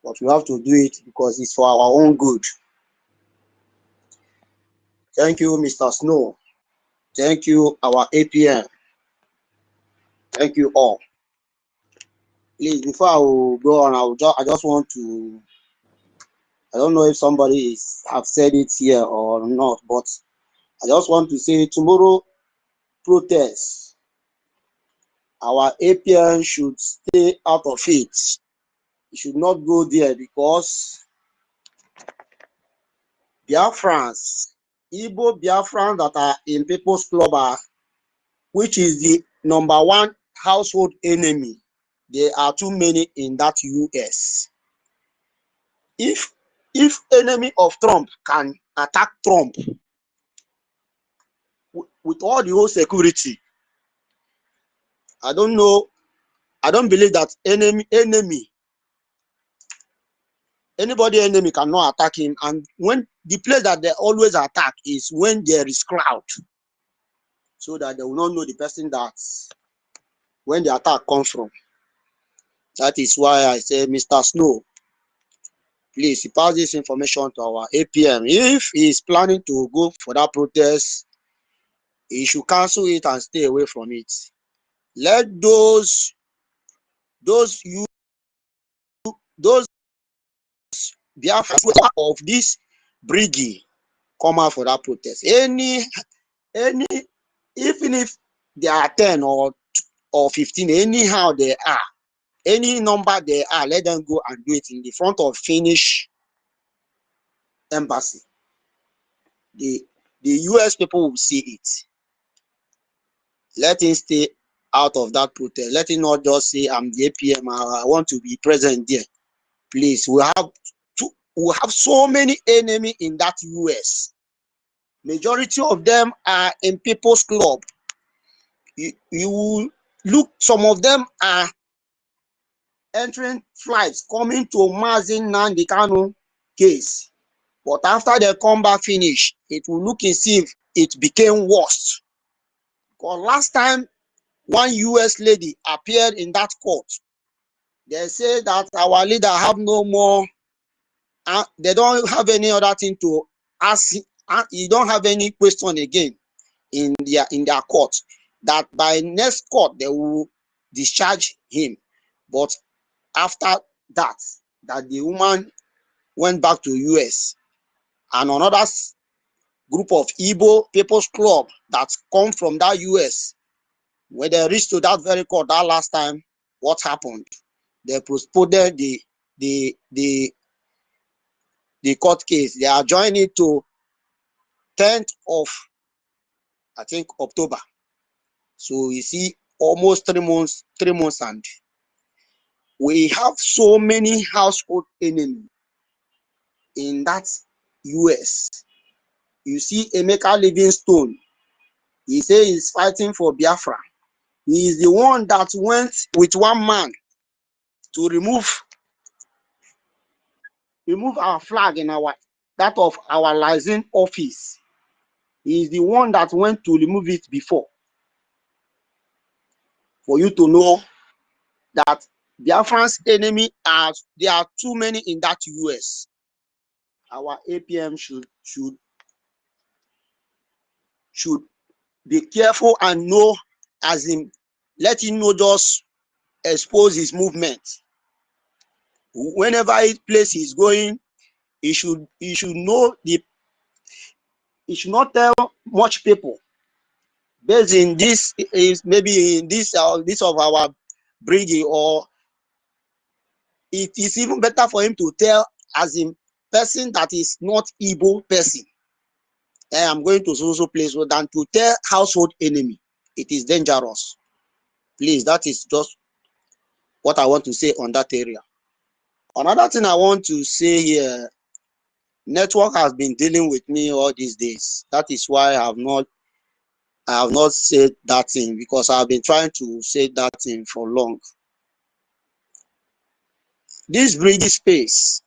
but we have to do it because it's for our own good. Thank you, Mr. Snow. Thank you, our APN. Thank you all. Please, before I will go on, I just want to, I don't know if somebody have said it here or not, but I just want to say tomorrow protest, our APN should stay out of it. It should not go there because Biafrans, Igbo Biafrans that are in People's Club, which is the #1 household enemy. There are too many in that US. If enemy of Trump can attack Trump with all the whole security, I don't know. I don't believe that anybody enemy cannot attack him. And when the place that they always attack is when there is crowd, so that they will not know the person that when the attack comes from. That is why I say, Mr. Snow, please pass this information to our APM. If he is planning to go for that protest, he should cancel it and stay away from it. Let those Biafra of this BRGIE come out for that protest. Even if they are 10 or 15, anyhow they are, any number they are, let them go and do it in the front of Finnish embassy. The US people will see it. Let him stay out of that protest. Let him not just say, I'm the APM, I want to be present there. Please, we have so many enemies in that US. Majority of them are in People's Club. You will look, some of them are entering flights coming to Mazin Nnamdi Kanu case. But after they come back finish, it will look as if it became worse. Because last time one US lady appeared in that court, they say that our leader have no more, they don't have any other thing to ask. You don't have any question again in their court. That by next court they will discharge him. But after that the woman went back to US, and another group of Igbo People's Club that come from that US, when they reached to that very court that last time, what happened? They postponed the court case. They are joining it to 10th of, I think, October. So you see, almost 3 months, and we have so many household enemies in that US. You see, Emeka Livingstone, he says he's fighting for Biafra. He is the one that went with one man to remove our flag in that of our license office. He is the one that went to remove it before. For you to know that Biafran's enemy there are too many in that US. Our APM should be careful and know, as in, let him know, just expose his movement. Whenever his place is going, he should know he should not tell much people. Based in this is maybe in this of our BRGIE, or it is even better for him to tell as in person that is not Igbo person. I'm going to so place than to tell household enemy. It is dangerous. Please, that is just what I want to say on that area. Another thing I want to say here, network has been dealing with me all these days. That is why I have not said that thing, because I've been trying to say that thing for long. This BRGIE space,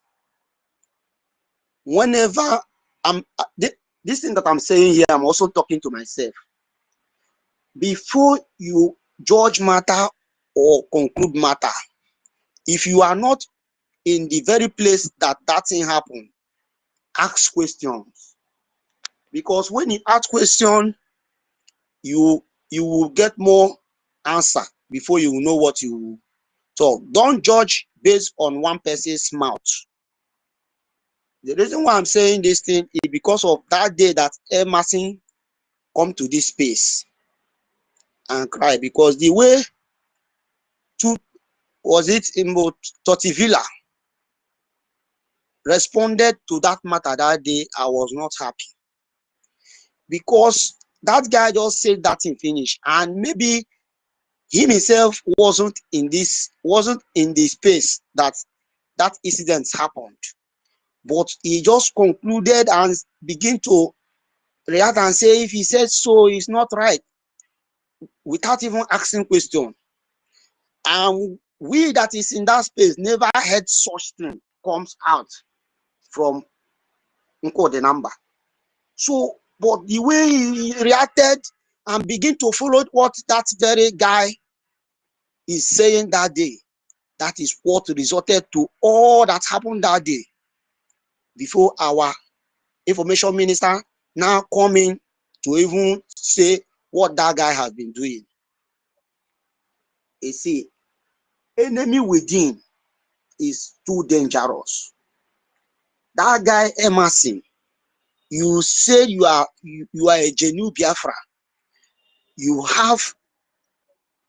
whenever this thing that I'm saying here, I'm also talking to myself. Before you judge matter or conclude matter, if you are not in the very place that thing happened, ask questions. Because when you ask questions, you will get more answer before you know what you talk. Don't judge based on one person's mouth. The reason why I'm saying this thing is because of that day that Emerson come to this space and cry, because the way Totivilla responded to that matter that day, I was not happy, because that guy just said that thing finished, and maybe he himself wasn't in the space that incident happened, but he just concluded and begin to react and say, if he said so, it's not right, without even asking question. And we that is in that space never heard such thing comes out from the number. So, but the way he reacted and begin to follow what that very guy is saying that day, that is what resulted to all that happened that day. Before our information minister now coming to even say what that guy has been doing. You see, enemy within is too dangerous. That guy Emerson, you say you are a genuine Biafra. You have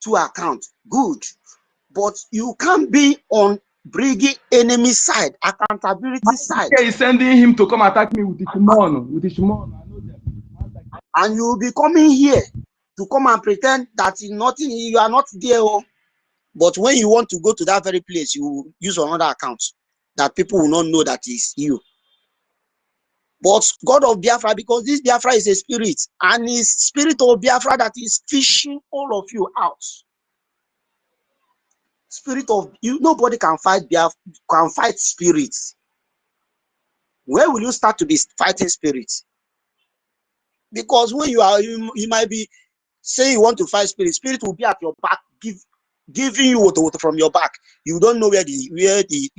2 accounts, good, but you can't be on BRGIE enemy side, accountability side. He's sending him to come attack me with the Shimon. And you'll be coming here to come and pretend that nothing, you are not there. But when you want to go to that very place, you use another account that people will not know that is you. But God of Biafra, because this Biafra is a spirit, and it's spirit of Biafra that is fishing all of you out. spirit of you. Nobody can fight spirits. Where will you start to be fighting spirits? Because when you might be saying you want to fight spirit will be at your back, giving you water from your back. You don't know where the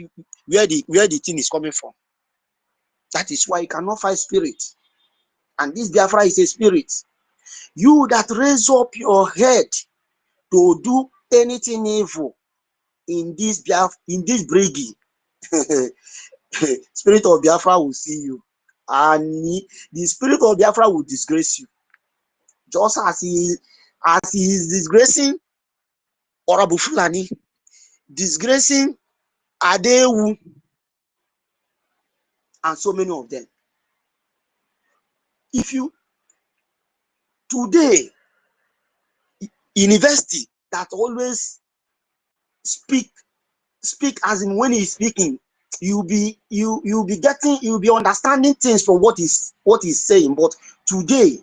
thing is coming from. That is why you cannot fight spirit. And this Biafra is a spirit. You that raise up your head to do anything evil in this BRGIE, spirit of Biafra will see you, and the spirit of Biafra will disgrace you, just as he is disgracing Orabufulani, disgracing Adewu, and so many of them. If you today university that always speak as in when he's speaking, you'll be understanding things from what he's saying. But today,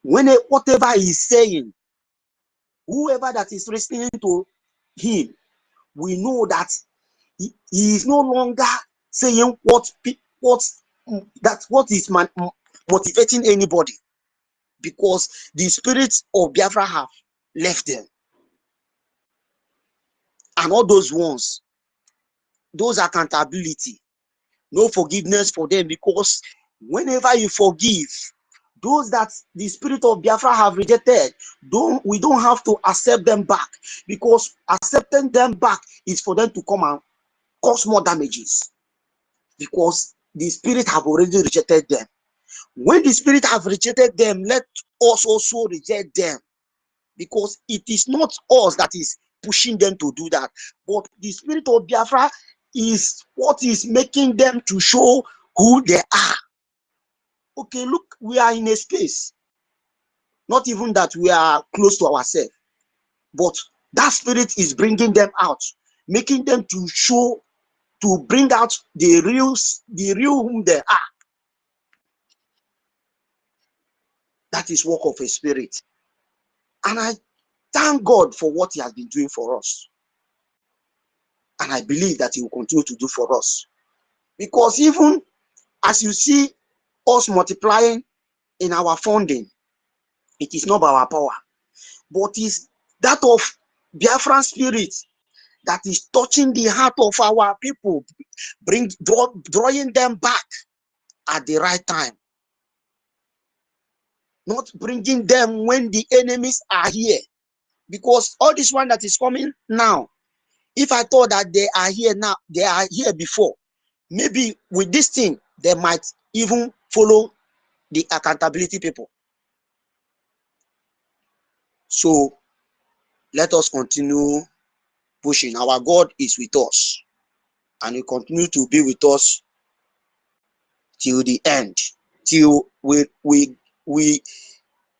whatever he's saying, whoever that is listening to him, we know that he is no longer saying what is motivating anybody, because the spirits of Biafra have left them. And all those ones, those accountability, no forgiveness for them, because whenever you forgive those that the spirit of Biafra have rejected, we don't have to accept them back, because accepting them back is for them to come and cause more damages, because the spirit have already rejected them. When the spirit have rejected them, let us also reject them, because it is not us that is pushing them to do that, but the spirit of Biafra is what is making them to show who they are. Okay, look, we are in a space, not even that we are close to ourselves, but that spirit is bringing them out, making them to show, to bring out the real whom they are. That is work of a spirit. And I thank God for what he has been doing for us. And I believe that he will continue to do for us. Because even as you see us multiplying in our funding, it is not by our power, but it's that of Biafran spirit that is touching the heart of our people, drawing them back at the right time. Not bringing them when the enemies are here. Because all this one that is coming now, if I thought that they are here now, they are here before, maybe with this thing, they might even follow the accountability people. So let us continue pushing. Our God is with us, and He continue to be with us till the end, till we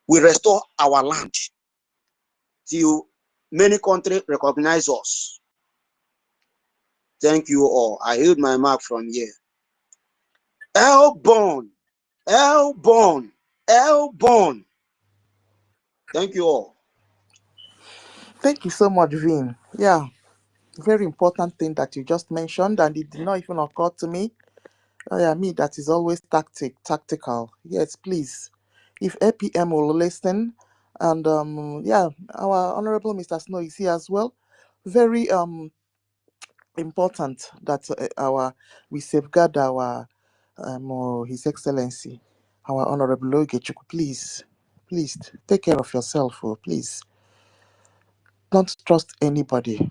restore our land, till many countries recognize us. Thank you all. I hold my mark from here. Elborn. Thank you all. Thank you so much, Vin. Yeah, very important thing that you just mentioned, and it did not even occur to me. Oh yeah, me, that is always tactical. Yes, please. If APM will listen, and yeah, our honorable Mr. Snow is here as well. Very important that we safeguard our His Excellency, our honorable Ogechuku. Please take care of yourself. Oh, please don't trust anybody,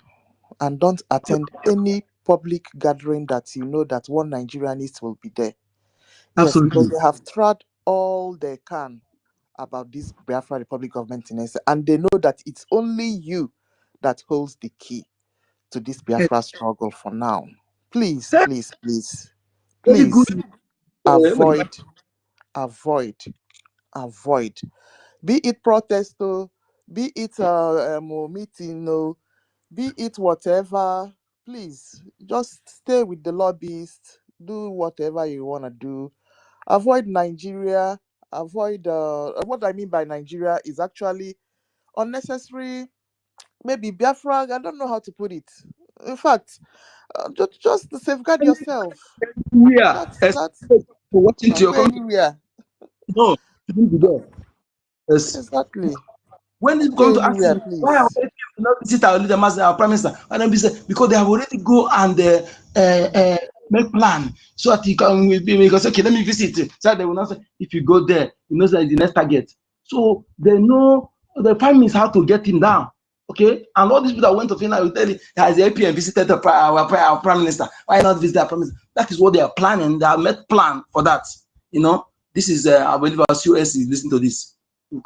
and don't attend any public gathering that you know that one Nigerianist will be there. Yes, because Absolutely. they have tried all they can about this Biafra Republic government in Ese, and they know that it's only you that holds the key to this Biafra struggle for now. Please, Very good. avoid, be it protest, be it meeting, be it whatever. Please just stay with the lobbyists, do whatever you want to do. Avoid Nigeria. Avoid what I mean by Nigeria is actually unnecessary maybe Biafra. I don't know how to put it. In fact, just to safeguard yourself. Yeah, That's for watching to your community. anywhere. No, you need to be there. Yes. Exactly. When they come to ask Anywhere, me why our please. not visit our leader, master, our prime minister, and then be say because they have already go and make plan so that he can say, okay, let me visit. So they will not say if you go there, you know that the next target. So they know the prime minister how to get him down. Okay, and all these people that went to Finland will tell you has the APM visited our prime minister. Why not visit our prime minister? That is what they are planning. They have made plan for that. You know, this is I believe our COS is listening to this. We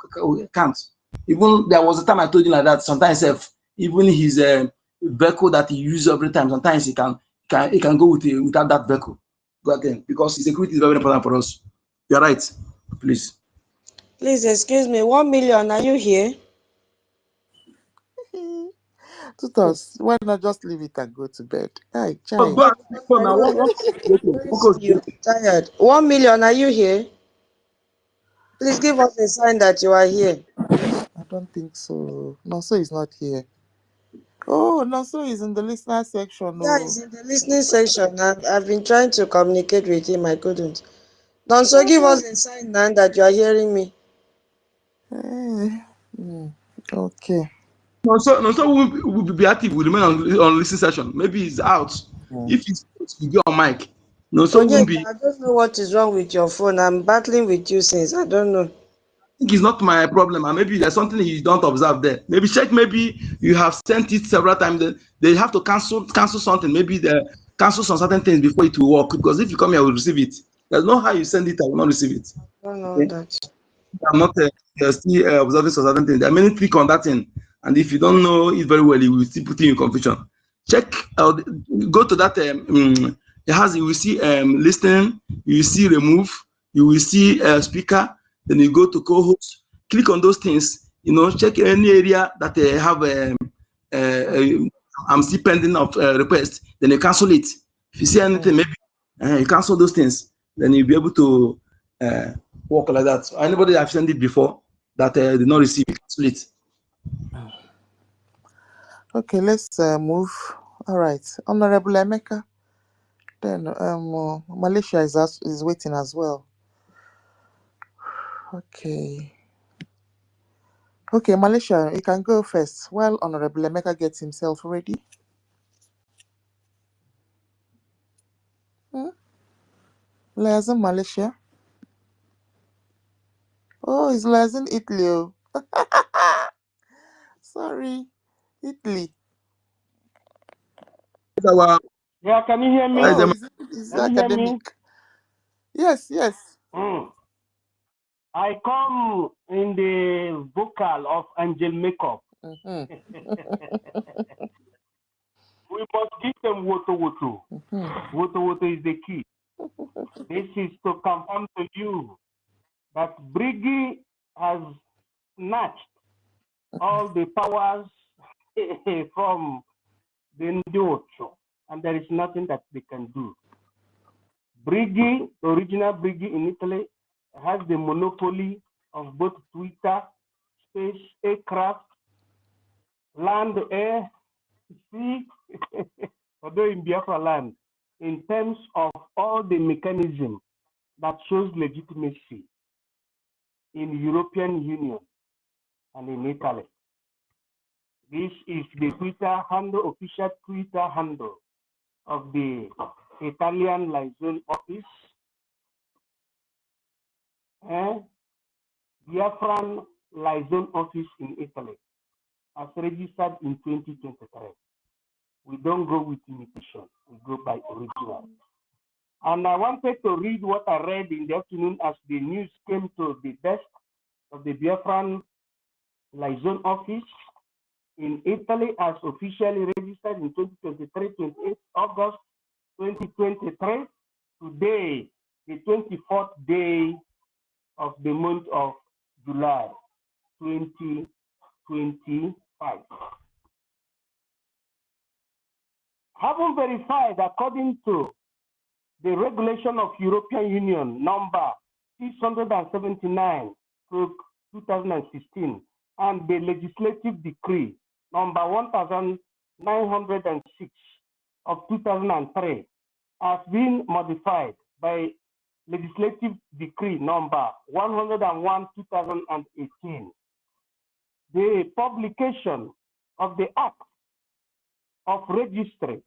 can't. Even there was a time I told you like that. Sometimes even his vehicle that he uses every time, sometimes he can go without that vehicle. Go again because security is very important for us. You're right. Please. Please excuse me. 1 million. Are you here? Tutos, why not just leave it and go to bed? Hi, Go chai. You're tired. 1 million. Are you here? Please give us a sign that you are here. I don't think so. Nonso is not here. Oh, Nonso is in the listener section. Yeah, he's in the listening section. I've been trying to communicate with him. I couldn't. So give us a sign now that you are hearing me. Okay. No, will be active. Will remain on listening session. Maybe he's out. If he's you be on mic. No, so won't be. I don't know what is wrong with your phone. I'm battling with you since. I don't know. I think it's not my problem, and maybe there's something you don't observe there. Maybe check. Maybe you have sent it several times. They have to cancel something. Maybe they cancel some certain things before it will work. Because if you come here, I will receive it. There's no how you send it, I will not receive it. I don't know Okay? that. I'm not still observing some certain things. There are many click on that thing, and if you don't know it very well, it will still put you in confusion. Check. Go to that. It has. You will see listening. You will see remove. You will see speaker. Then you go to co-host. Click on those things. You know, check any area that they have. I'm still pending of request. Then you cancel it. If you see anything, maybe you cancel those things. Then you'll be able to work like that. So anybody that have sent it before that did not receive it, cancel it. Okay, let's move. All right, Honorable Emeka. Then Malaysia is waiting as well. Okay. Okay, Malaysia, you can go first while Honorable Emeka gets himself ready. Liaison Malaysia. Oh, it's liaison Italy. Sorry, Italy. Yeah, can you hear me? Oh, is Can you hear me? academic. Yes. I come in the vocal of Angel Makeup. We must give them woto. Woto is the key. This is to confirm to you that BRGIE has snatched all the powers from the NGOZI, and there is nothing that they can do. BRGIE, the original BRGIE in Italy, has the monopoly of both Twitter, space, aircraft, land, air, sea, although in Biafra land, in terms of all the mechanism that shows legitimacy in European Union and in Italy. This is the Twitter handle, official Twitter handle of the Italian liaison office. BIAFRAN liaison office in Italy, as registered in 2023. We don't go with imitation, we go by original. And I wanted to read what I read in the afternoon as the news came to the desk of the BIAFRAN liaison office in Italy as officially registered in 2023, 28 August 2023. Today, the 24th day of the month of July 2025. Having verified according to the regulation of European Union number 679/2016 and the legislative decree number 1906 of 2003 has been modified by legislative decree number 101 2018. The publication of the Act of Registry,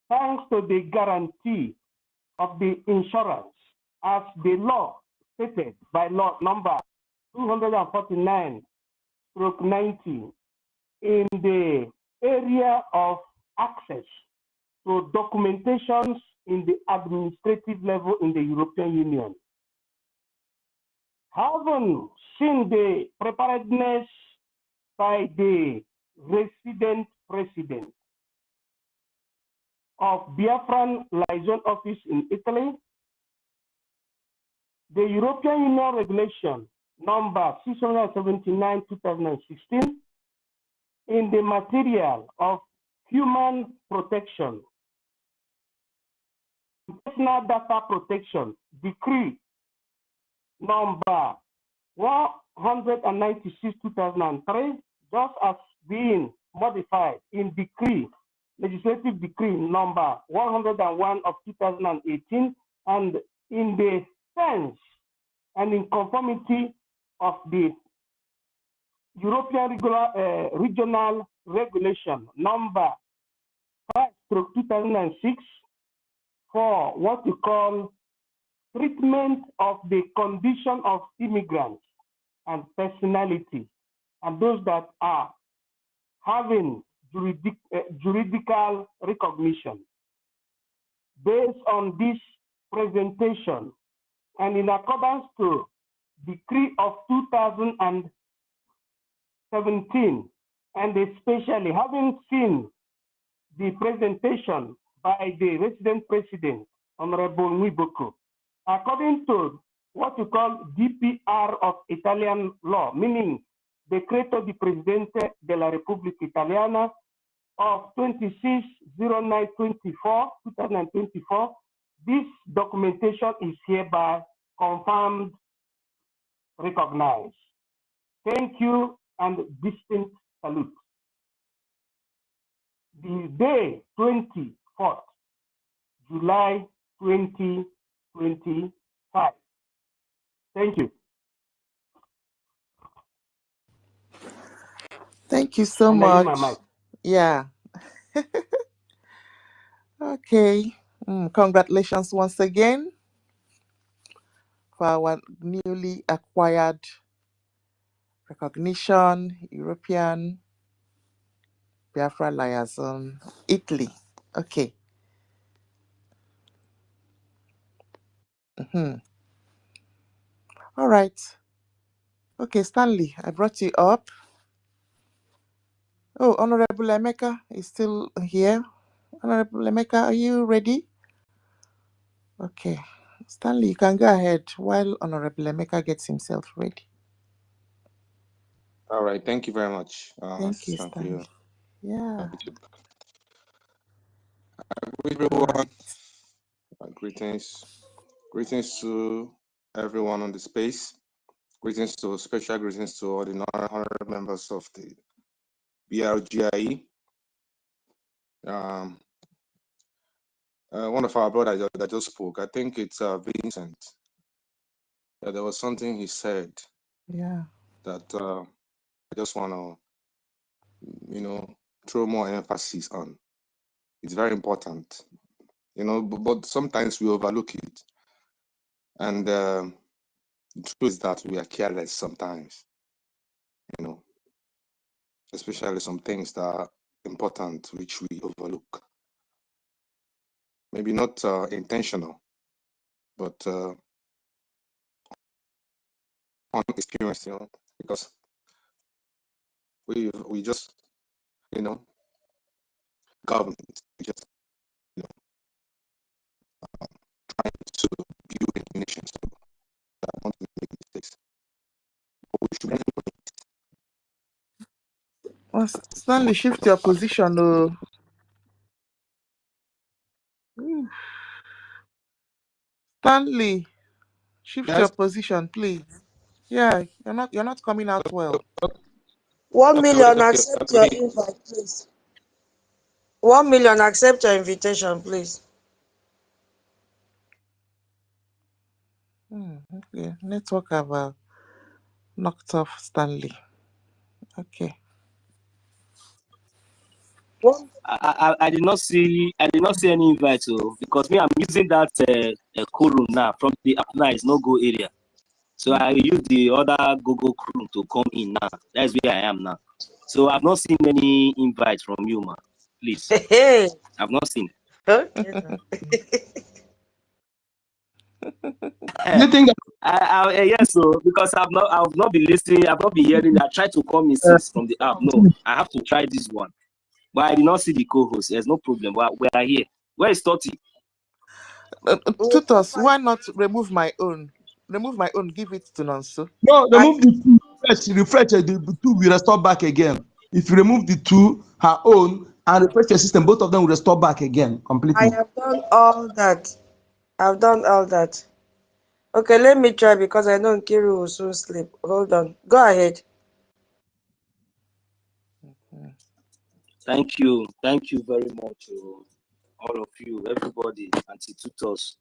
thanks to the guarantee of the insurance as the law stated by law number 249/90 in the area of access to documentations in the administrative level in the European Union. Having seen the preparedness by the resident president of Biafran liaison office in Italy, the European Union regulation number 679/2016 in the material of human protection, personal data protection, decree number 196/2003, just as being modified in decree, legislative decree number 101 of 2018, and in the sense and in conformity of the European regional regulation number 5/2006 for what we call treatment of the condition of immigrants and personality, and those that are having juridical recognition. Based on this presentation and in accordance to decree of 2017, and especially having seen the presentation by the resident president, Honorable Nwiboko, according to what we call DPR of Italian law, meaning Decreto di Presidente della Repubblica Italiana of 26/09/24, 2024, this documentation is hereby confirmed, recognized. Thank you and distinct salute. The day 24th July 2025. Thank you. Thank you so And I use my much. mic. Yeah. Okay. Congratulations once again for our newly acquired recognition, European Biafra liaison, Italy. Okay. All right. Okay, Stanley, I brought you up. Oh, Honorable Emeka is still here. Honorable Emeka, are you ready? Okay. Stanley, you can go ahead while Honorable Emeka gets himself ready. All right, thank you very much. Thank you, Thank Stanley. you. Yeah. Everyone, greetings to everyone on the space. Special greetings to all the honorable members of the BRGIE. One of our brothers that just spoke, I think it's Vincent. There was something he said. Yeah. That I just want to, throw more emphasis on. It's very important, but sometimes we overlook it. And the truth is that we are careless sometimes, especially some things that are important, which we overlook. Maybe not intentional, but on experience, because we just, government, we just, trying to build a nation, so that want to make mistakes. But we should learn from it. Oh, Stanley, shift your position. Oh. Stanley, shift your position, please. Yeah, you're not coming out well. 1 million, Okay, accept your invite, please. 1 million, accept your invitation, please. Okay, network have knocked off Stanley. Okay. I did not see any invite, because me, I'm using that Chrome now from the app now. It's no go area, so I use the other Google Chrome to come in now. That's where I am now. So I've not seen any invite from you, man. Please, I've not seen. Okay. You think Yes, so because I've not been listening. I've not been hearing. I tried to come in since from the app. No, I have to try this one. But I did not see the co-host. There's no problem. We are here. Where is Toti? Tutus, why not remove my own? Remove my own, give it to Nonso. no, remove the two, refresh the two will restore back again. If you remove the two, her own, and refresh your system, both of them will restore back again completely. I have done all that. I've done all that. Okay, let me try because I know Nkiru will soon sleep. Hold on. Go ahead. Thank you very much, all of you, everybody, Anti-Tutos.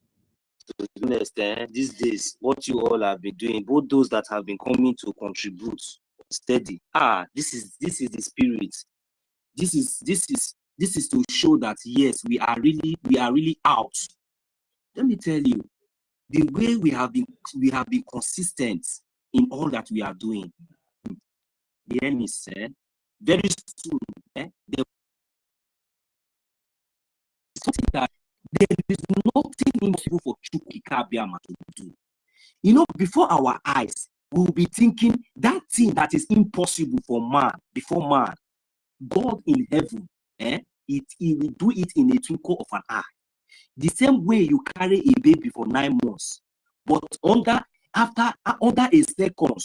To be honest, these days, what you all have been doing, both those that have been coming to contribute steady. This is the spirit. This is to show that yes, we are really out. Let me tell you, the way we have been consistent in all that we are doing. The enemy said, very soon, there is something that there is nothing impossible for Chukwuka to do. You know, before our eyes, we will be thinking that thing that is impossible for man, before man, God in heaven, he will do it in a twinkle of an eye. The same way you carry a baby for 9 months, but under a second,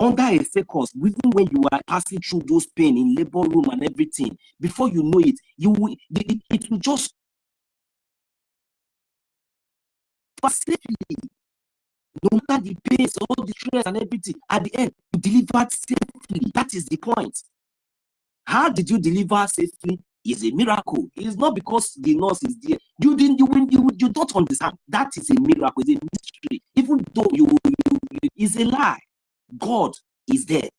even when you are passing through those pain in labor room and everything, before you know it, it will just safely. No matter the pains, all the stress and everything, at the end, you delivered safely. That is the point. How did you deliver safely? Is a miracle. It's not because the nurse is there. You don't understand. That is a miracle. It's a mystery. Even though it's a lie. God is there.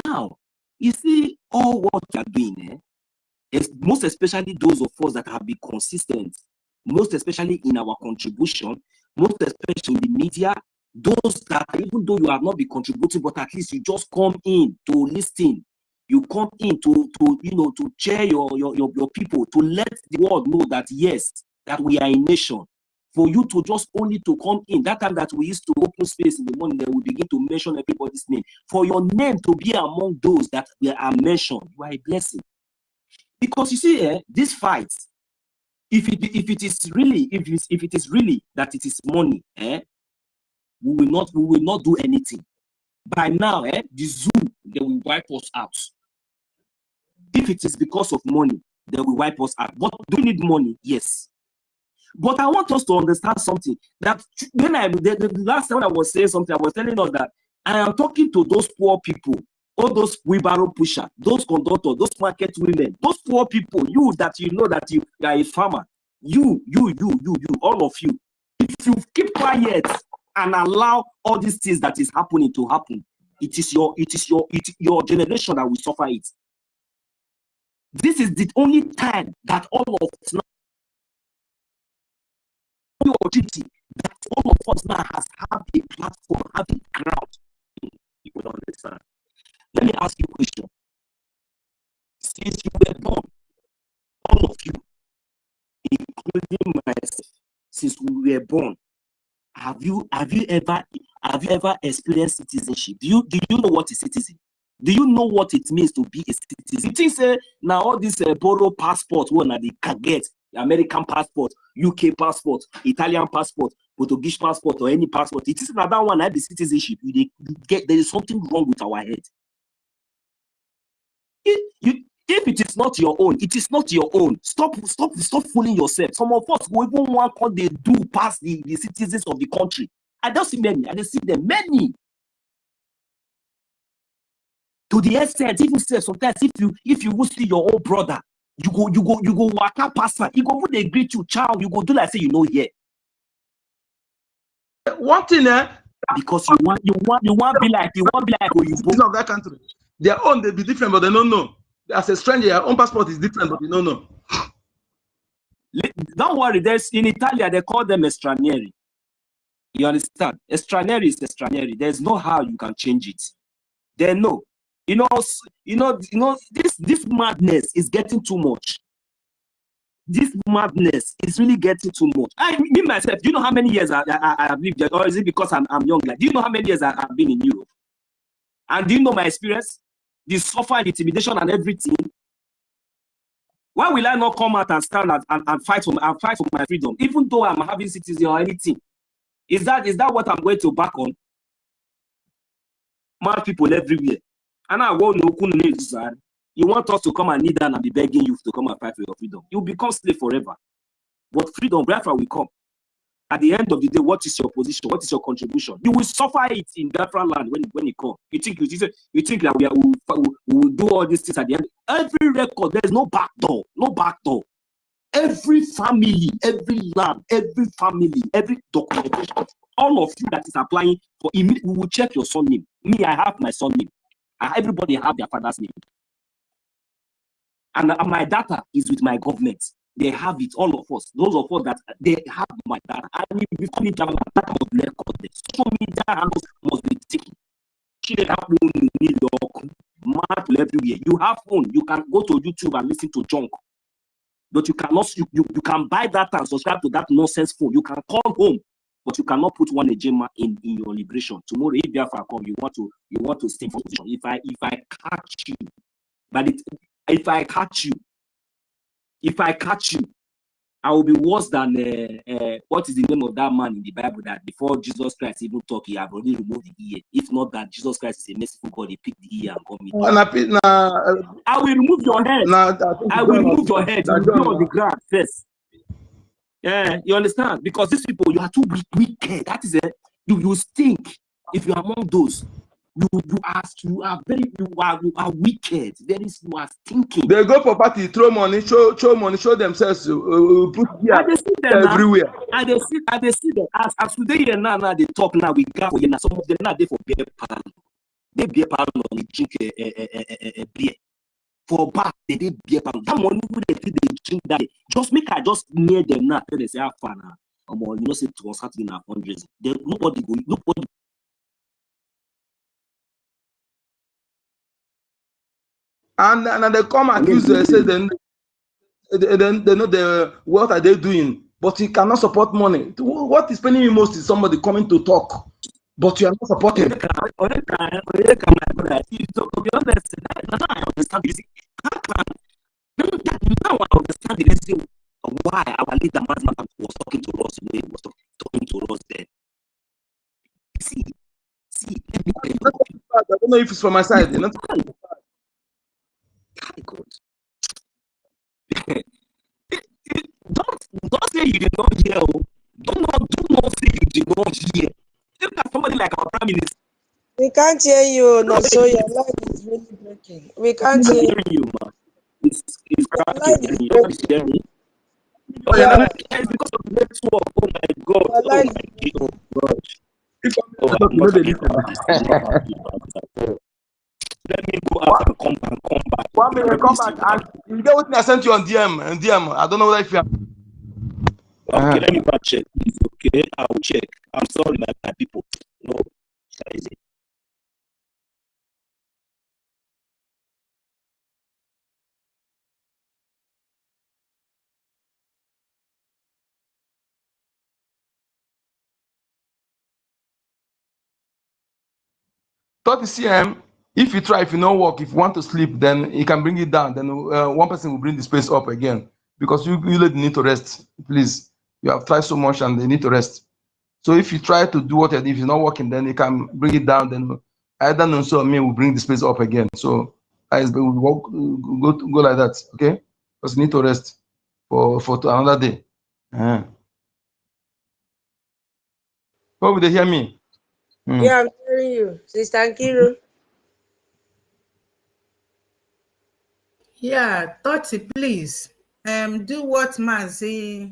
Now, you see all what you are doing, most especially those of us that have been consistent, most especially in our contribution, most especially in the media, those that even though you have not been contributing, but at least you just come in to listen. You come in to cheer your people, to let the world know that yes, that we are a nation. For you to just only to come in, that time that we used to open space in the morning, then we begin to mention everybody's name. For your name to be among those that are mentioned, you are a blessing. Because you see, this fight, if it is really that it is money, we will not do anything. By now, the zoo, they will wipe us out. If it is because of money, they will wipe us out. But do we need money? Yes. But I want us to understand something. That when the last time I was saying something, I was telling us that I am talking to those poor people, all those wheelbarrow pusher, those conductors, those market women, those poor people, you that you know that you are a farmer, you, all of you. If you keep quiet and allow all these things that is happening to happen, it is your generation that will suffer it. This is the only time that all of us now, that all of us now has have a platform, have a ground. You will understand. Let me ask you a question. Since you were born, all of you, including myself, since we were born, have you ever experienced citizenship? Do you know what is citizen? Do you know what it means to be a citizen? You think say now all this borrow passport, one they can get American passport, UK passport, Italian passport, Portuguese passport, or any passport. It is another one that the citizenship. You get there is something wrong with our head. If it is not your own, it is not your own. Stop fooling yourself. Some of us who even want what they do past the citizens of the country. I don't see many. I don't see them many. To the extent, even say sometimes if you will see your own brother, you go waka pass am. You go put they greet you, chow. You go do like say you know here. One thing, because you want be like Oyibo of that country. Their own they be different, but they don't know. As a stranger, your own passport is different, but you don't know. Don't worry. There's in Italia they call them stranieri. You understand? Stranieri is stranieri. There's no how you can change it. They know. You know. This madness is getting too much. This madness is really getting too much. Me myself, do you know how many years I have lived there? Or is it because I'm young? Like, do you know how many years I've been in Europe? And do you know my experience? The suffer, the intimidation, and everything. Why will I not come out and stand and fight for my freedom, even though I'm having citizenship or anything? Is that what I'm going to back on? Mad people everywhere. And I won't know. You want us to come and kneel down and be begging you to come and fight for your freedom. You'll become slave forever. But freedom, Biafra will come. At the end of the day, what is your position? What is your contribution? You will suffer it in Biafra land when it comes. You think that we will do all these things at the end? Every record, there's no back door. No back door. Every family, every land, every family, every documentation, all of you that is applying for we will check your son name. Me, I have my son name. Everybody have their father's name. And my data is with my government. They have it, all of us. Those of us that they have my data. And if we come in data must be recorded. Social media handles must be taken. Everywhere. You have phone, you can go to YouTube and listen to junk. But you cannot, you can buy that and subscribe to that nonsense phone. You can call home, but you cannot put one agenda in your liberation. Tomorrow, if Biafra come, you want to stay in position. If I catch you, but if I catch you, I will be worse than what is the name of that man in the Bible that before Jesus Christ even talk, he have already removed the ear. If not that Jesus Christ is a merciful God, he picked the ear and got me. I will remove your head. I will remove your head. You will be on the ground first. Yeah, you understand? Because these people, you are too wicked. That is it. You stink if you are among those. You are wicked. You are stinking. They go for party, throw money, show money, show themselves, put here everywhere. And they see them as today here now they talk now we got for you now. Some of them now they for beer pan. They beer pan on drink beer. For back, they did beer pan. That money they drink that. Just make I just near them now. They say fun now. You know say it was happening at fundraising. Nobody. And they come accuse say then they know what are they doing, but you cannot support money. What is paining me most is somebody coming to talk, but you are not supporting. To be honest, now I understand this. Now I understand the reason why our leader was talking to us the way he was talking to us then. See, I don't know if it's from my side. God. Don't say you did not hear. Do not say you did not hear. Look at somebody like our prime minister. We can't hear you. No, so your line is really breaking. We can't hear you, man. It's cracking. You don't hear me. Yeah. It's because of the network. Oh my God. Oh my God. Let me go out and come back. 1 minute, come back. And you get what I sent you on DM. I don't know whether if you are. Okay, let me back check. Okay, I'll check. I'm sorry, my people. No, that is it. CM, if you not work, if you want to sleep, then you can bring it down. Then one person will bring the space up again because you need to rest. Please, you have tried so much and they need to rest. So if you try to do what if it's not working, then you can bring it down. Then either Nonso or me will bring the space up again. So I will go like that, okay? Because you need to rest for another day. Hope they hear me. Yeah, I'm hearing you, Sister Nkiru. Yeah, Toti, please. Do what Mazi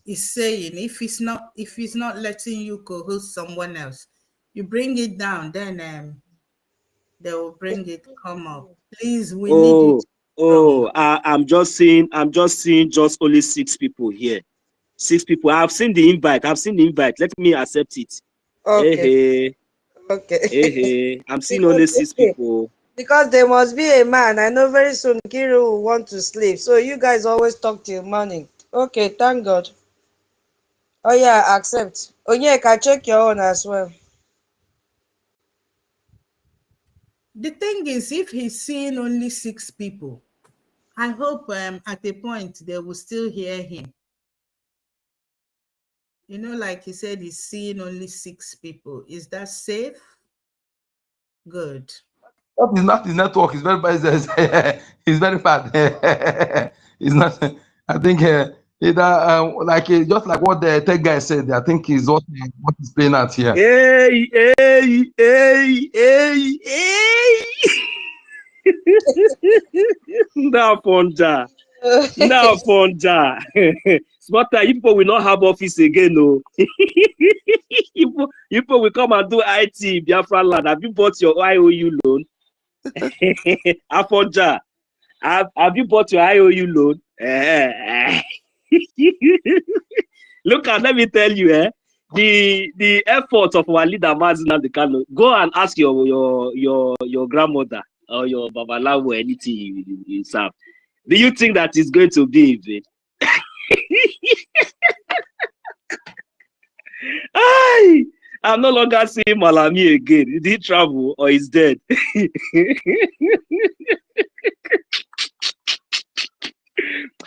is saying. If he's not letting you co-host someone else, you bring it down, then they will bring it come up. Please, we need you. I'm just seeing just only 6 people here. 6 people. I've seen the invite. Let me accept it. Okay. Hey. I'm seeing only 6 people. Because there must be a man. I know very soon Kiru will want to sleep. So you guys always talk till morning. Okay, thank God. Oh yeah, accept. Onyeka, check your own as well. The thing is, if he's seeing only 6 people, I hope at a point they will still hear him. You know, like he said, he's seeing only 6 people. Is that safe? Good. That is not his network. It's very bad. It's very bad. It's not. I think either just like what the tech guy said. I think is what is playing out here. Hey. Now, Fonja. Smarter, you people will not have office again, no. you people will come and do IT, Biafra land. Have you bought your IOU loan? Fonja, have you bought your IOU loan? Look, let me tell you, the effort of our leader Mazina Dekano. Go and ask your grandmother or your babalawo or anything you serve. Do you think that is going to be in vain? I'm no longer seeing Malami again. Did he travel or is dead?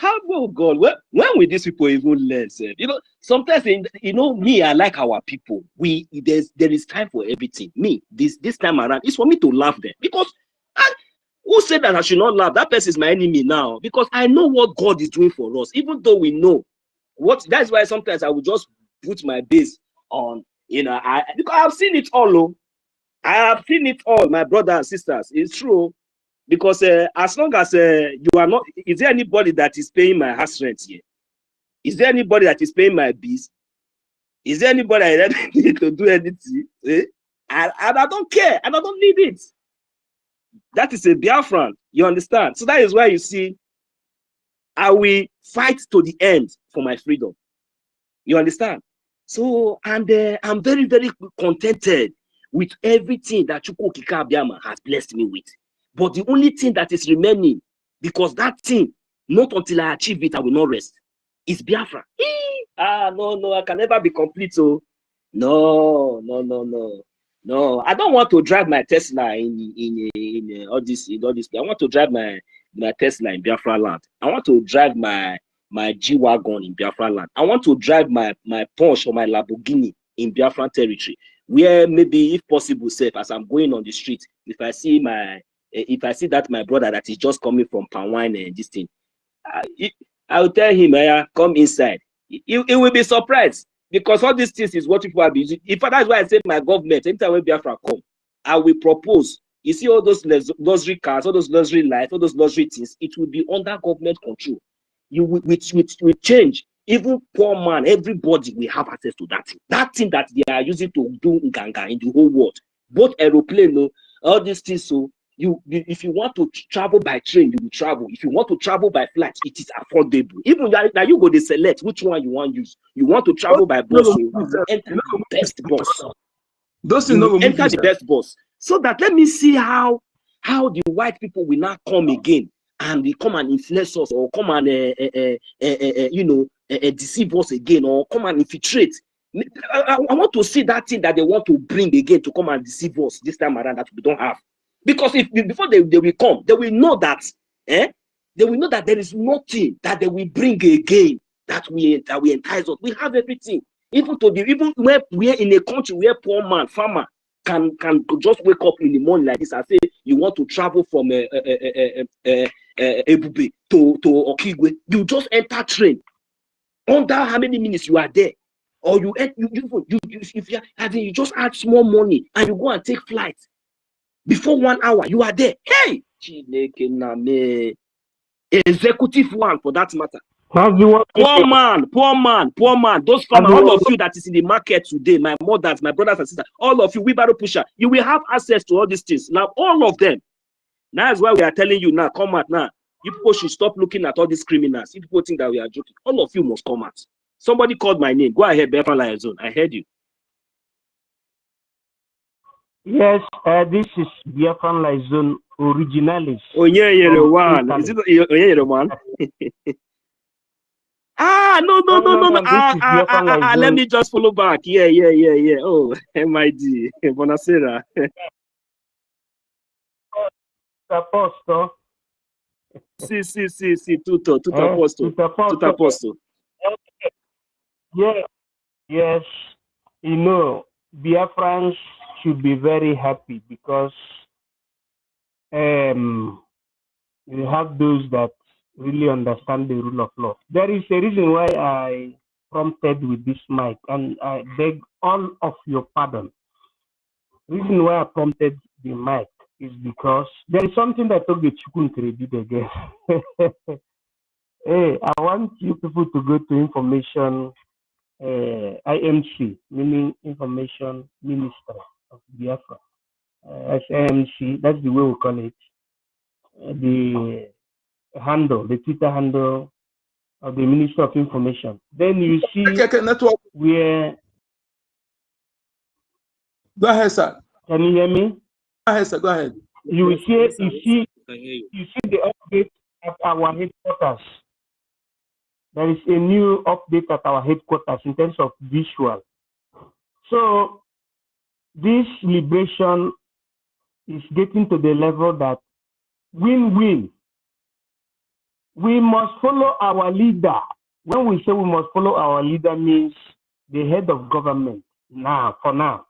Oh God, when will these people even learn? You know, sometimes me, I like our people. There is time for everything. Me, this time around, it's for me to laugh them because who said that I should not laugh? That person is my enemy now because I know what God is doing for us, even though we know what. That's why sometimes I will just put my base on, because I've seen it all. I have seen it all, my brothers and sisters. It's true. Because as long as you are not, is there anybody that is paying my house rent here? Is there anybody that is paying my bills? Is there anybody that need to do anything? And I don't care, and I don't need it. That is a Biafran, you understand? So that is why you see, I will fight to the end for my freedom. You understand? So, and I'm very, very contented with everything that Chukwu Okike Abiama has blessed me with. But the only thing that is remaining, because that thing, not until I achieve it, I will not rest, is Biafra. No, I can never be complete. So, no. I don't want to drive my Tesla in all this. I want to drive my Tesla in Biafra land. I want to drive my G-Wagon in Biafra land. I want to drive my Porsche or my Lamborghini in Biafran territory, where maybe, if possible, safe as I'm going on the street, if I see that my brother that is just coming from Panwine and this thing, I will tell him, come inside. He will be surprised because all these things is what people are using. If that's why I say my government, anytime when Biafra come, I will propose. You see all those luxury cars, all those luxury lights, all those luxury things, it will be under government control. You will change. Even poor man, everybody will have access to that thing. That thing that they are using to do Nganga in the whole world. Both aeroplane, all these things. So if you want to travel by train, you will travel. If you want to travel by flight, it is affordable. Even now you go to select which one you want to use. You want to travel by bus, you enter the best bus. Enter the best bus. So that let me see how the white people will now come again. And they come and influence us, or come and deceive us again, or come and infiltrate. I want to see that thing that they want to bring again to come and deceive us this time around that we don't have. Because before they will come, they will know that they will know that there is nothing that they will bring again that we entice us. We have everything. Even where we are in a country where poor man, farmer, can just wake up in the morning like this and say you want to travel from Ebube to Okigwe, you just enter train. Under how many minutes you are there, or you just add small money and you go and take flight. Before 1 hour, you are there. Hey, Executive one for that matter. Poor man. Those farmers, all of you that is in the market today, my mothers, my brothers and sisters, all of you, wheelbarrow pusher, you will have access to all these things. Now, all of them. That's why we are telling you now, come out now. You people should stop looking at all these criminals. You people think that we are joking. All of you must come out. Somebody called my name. Go ahead, Biafran Liaison. I heard you. Yes, this is Biafran Liaison originalis. Oh, yeah, one. Is it yeah, one? No. Let me just follow back. Yeah. Oh, MID. Buonasera. Posto. Sì, tutto a posto. Tutto a posto. Yeah, yes. You know, Biafrans should be very happy because you have those that really understand the rule of law. There is a reason why I prompted with this mic, and I beg all of your pardon. The reason why I prompted the mic is because there is something that Ogechukwu did again. Hey, I want you people to go to information IMC, meaning Information Ministry of Biafra. As IMC, that's the way we call it. The handle, the Twitter handle of the Ministry of Information. Then you see where. Go ahead, sir. Can you hear me? Go ahead, sir. Go ahead. You see the update at our headquarters. There is a new update at our headquarters in terms of visual. So this liberation is getting to the level that win-win. We must follow our leader. When we say we must follow our leader, means the head of government. Now, for now,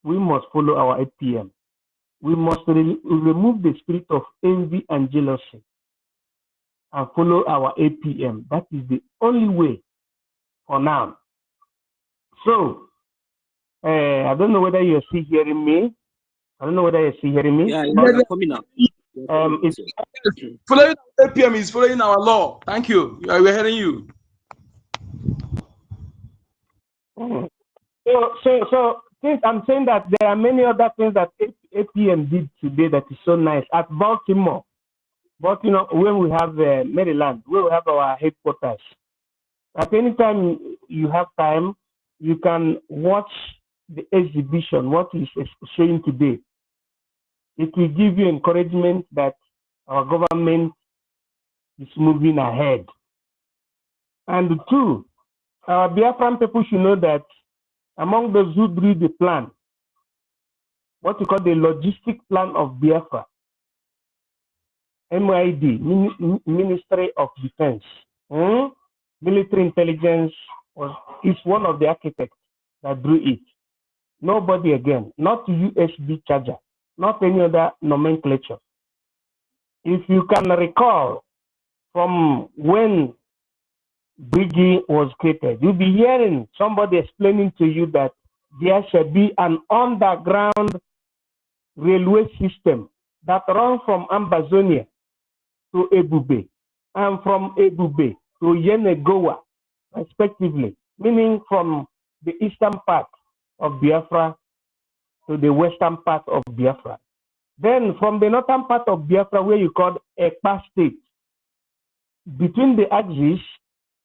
we must follow our APM. We must remove the spirit of envy and jealousy and follow our APM. That is the only way for now. So, I don't know whether you're still hearing me. Yeah, you're coming up. It's following APM is following our law. Thank you. We're hearing you. So since I'm saying that there are many other things that APM did today that is so nice at Baltimore. But you know, when we have Maryland, where we have our headquarters, at any time you have time, you can watch the exhibition, what is showing today. It will give you encouragement that our government is moving ahead. And two, our Biafran people should know that among those who drew the plan, what we call the logistic plan of Biafra, MID, Ministry of Defense, military intelligence is one of the architects that drew it. Nobody again, not USB charger, not any other nomenclature. If you can recall from when BRGIE was created, you'll be hearing somebody explaining to you that there shall be an underground railway system that runs from Ambazonia to Ebube and from Ebube to Yenegoa, respectively, meaning from the eastern part of Biafra to the western part of Biafra. Then from the northern part of Biafra, where you call Ekpa State, between the axis,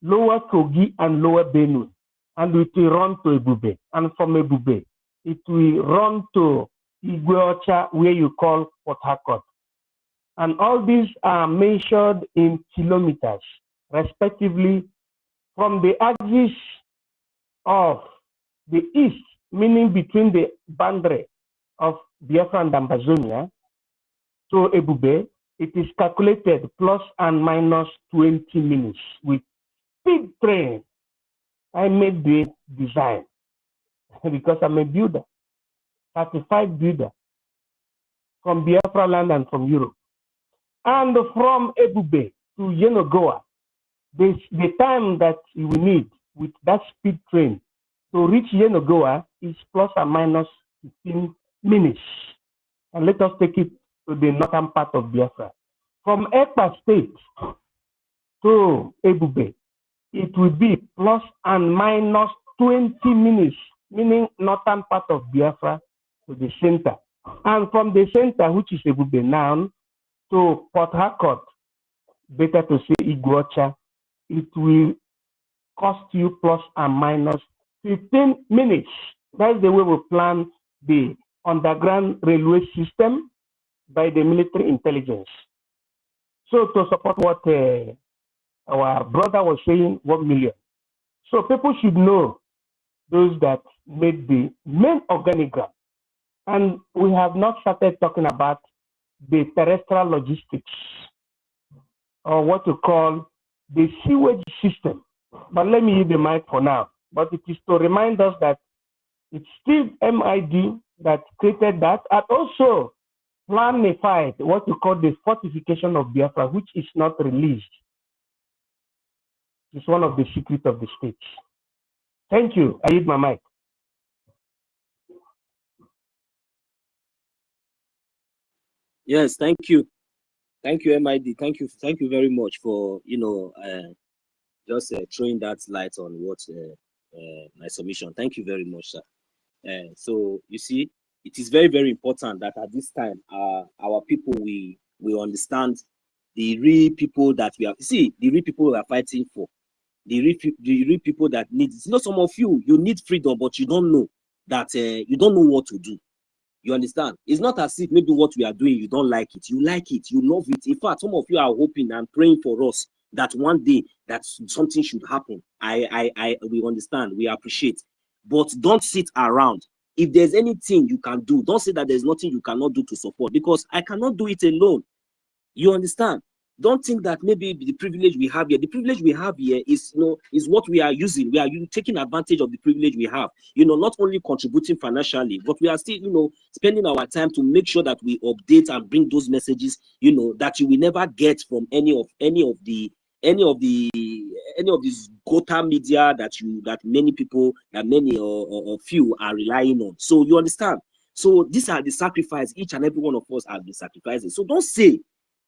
Lower Kogi and Lower Benue, and it will run to Ebube. And from Ebube, it will run to Igweocha, where you call Port Harcourt. And all these are measured in kilometers, respectively, from the axis of the east, meaning between the boundary of Biafra and Ambazonia, to Ebube. It is calculated plus and minus 20 minutes with big train. I made the design because I'm a builder, certified builder from Biafra land and from Europe. And from Ebube to Yenegoa, the time that you will need with that speed train to reach Yenegoa is plus and minus 15 minutes. And let us take it to the northern part of Biafra. From Ekpa State to Ebube, it will be plus and minus 20 minutes, meaning northern part of Biafra to the center. And from the center, which is Ebube now, to Port Harcourt, better to say Iguacha, it will cost you plus and minus 15 minutes. That's the way we plan the underground railway system by the military intelligence. So to support what our brother was saying, 1 million. So people should know those that made the main organigram. And we have not started talking about the terrestrial logistics, or what you call the sewage system. But let me use the mic for now. But it is to remind us that it's still MID that created that, and also planified what you call the fortification of Biafra, which is not released. It's one of the secrets of the state. Thank you. I use my mic. Yes, thank you. Thank you, MID. Thank you very much for just throwing that light on what my submission. Thank you very much, sir. So you see, it is very, very important that at this time our people we understand the real people that we are. See, the real people we are fighting for. The real people that need. You know, some of you need freedom, but you don't know that you don't know what to do. You understand? It's not as if maybe what we are doing, you don't like it. You like it. You love it. In fact, some of you are hoping and praying for us that one day that something should happen. We understand. We appreciate. But don't sit around. If there's anything you can do, don't say that there's nothing you cannot do to support, because I cannot do it alone. You understand? Don't think that maybe the privilege we have here, the privilege we have here is, is what we are using. We are taking advantage of the privilege we have, not only contributing financially, but we are still, spending our time to make sure that we update and bring those messages, that you will never get from any of these gota media that many of you are relying on. So you understand? So these are the sacrifices each and every one of us have been sacrificing. So don't say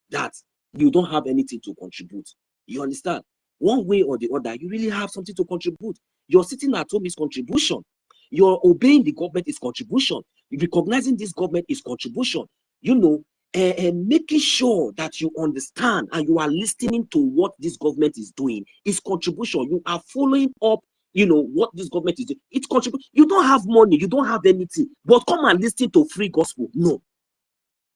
that you don't have anything to contribute. You understand? One way or the other, you really have something to contribute. You're sitting at home is contribution. You're obeying the government is contribution. Recognizing this government is contribution. And making sure that you understand and you are listening to what this government is doing is contribution. You are following up, what this government is doing. It's contribution. You don't have money, you don't have anything, but come and listen to free gospel. No.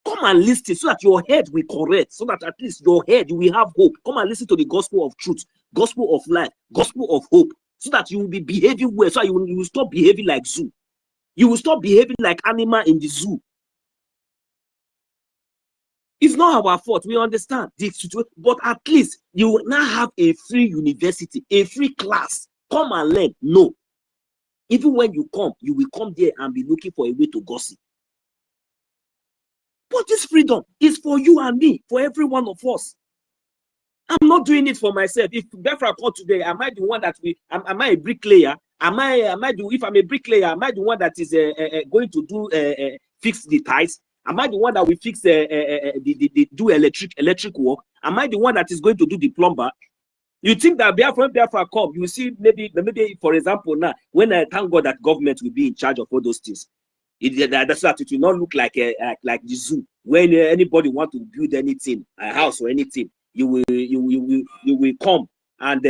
Come and listen so that your head will correct, so that at least your head, you will have hope. Come and listen to the gospel of truth, gospel of life, gospel of hope, so that you will be behaving well, so you will stop behaving like zoo. You will stop behaving like animal in the zoo. It's not our fault. We understand the situation, but at least you will now have a free university, a free class. Come and learn. No. Even when you come, you will come there and be looking for a way to gossip. But this freedom is for you and me, for every one of us. I'm not doing it for myself. If Biafra come today, am I the one that am I a bricklayer? If I'm a bricklayer, am I the one that is going to do fix the ties? Am I the one that will fix do electric work? Am I the one that is going to do the plumber? You think that Biafra come, you will see maybe for example now, when I thank God that government will be in charge of all those things. That's that it will not look like the zoo. When anybody want to build anything, a house or anything, you will come and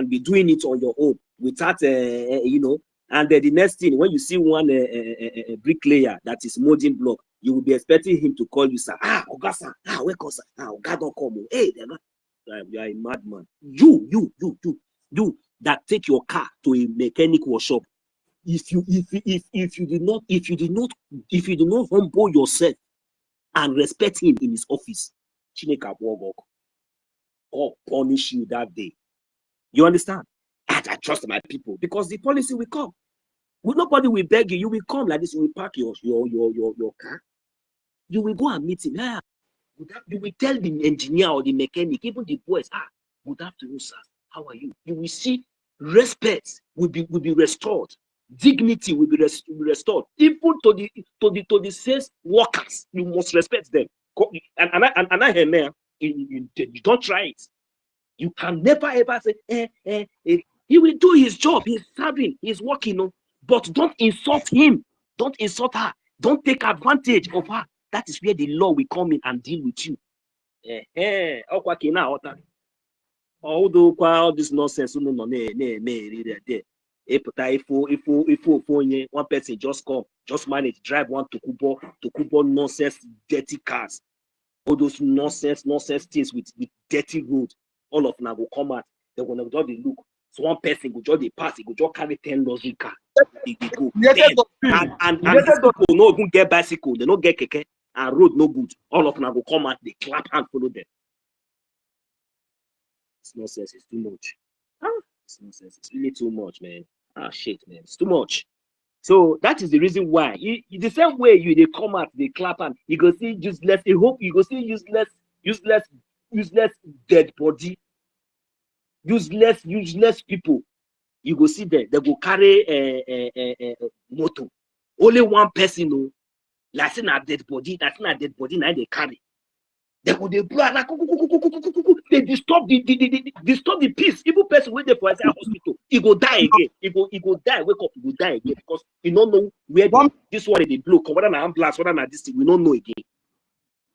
be doing it on your own without And the next thing, when you see one bricklayer that is molding block, you will be expecting him to call you, sir. Ogasa, where come, sir? Oga don't come. Hey, you are a madman. You that take your car to a mechanic workshop. If you do not humble yourself and respect him in his office, Chineke or punish you that day. You understand? I trust my people because the policy will come. Nobody will beg you. You will come like this. You will park your car. You will go and meet him. You will tell the engineer or the mechanic, even the boys, good afternoon, sir. How are you? You will see respect will be restored. Dignity will be restored. Even to the sales workers, you must respect them. and I hear now, you don't try it. You can never ever say, he will do his job, he's serving, he's working, no? But don't insult him, don't insult her, don't take advantage of her. That is where the law will come in and deal with you. Although all this nonsense, no, if one person just come, just manage, drive one to nonsense, dirty cars, all those nonsense things with dirty road, all of them will come out. They're gonna just the look. So one person go just the pass, he go just carry 10 luxury car. They go 10. And these people no even get bicycle, they don't get keke, and road no good. All of them will come out, they clap and follow them. It's nonsense, it's too much. It's nonsense, it's really too much, man. Shit, man, it's too much. So that is the reason why the same way they come out, they clap and you go see useless. I hope you go see useless dead body, useless people. You go see them. They go carry a motor. Only one person, no, like saying a dead body. That's not a dead body. Now they carry. They go they blow. They disturb the peace. Even person wait there for a hospital, he go die again. He go die. Wake up, he go die again because you don't know where this one they blow. Come whether an ambulance, whether an this thing, we don't know again.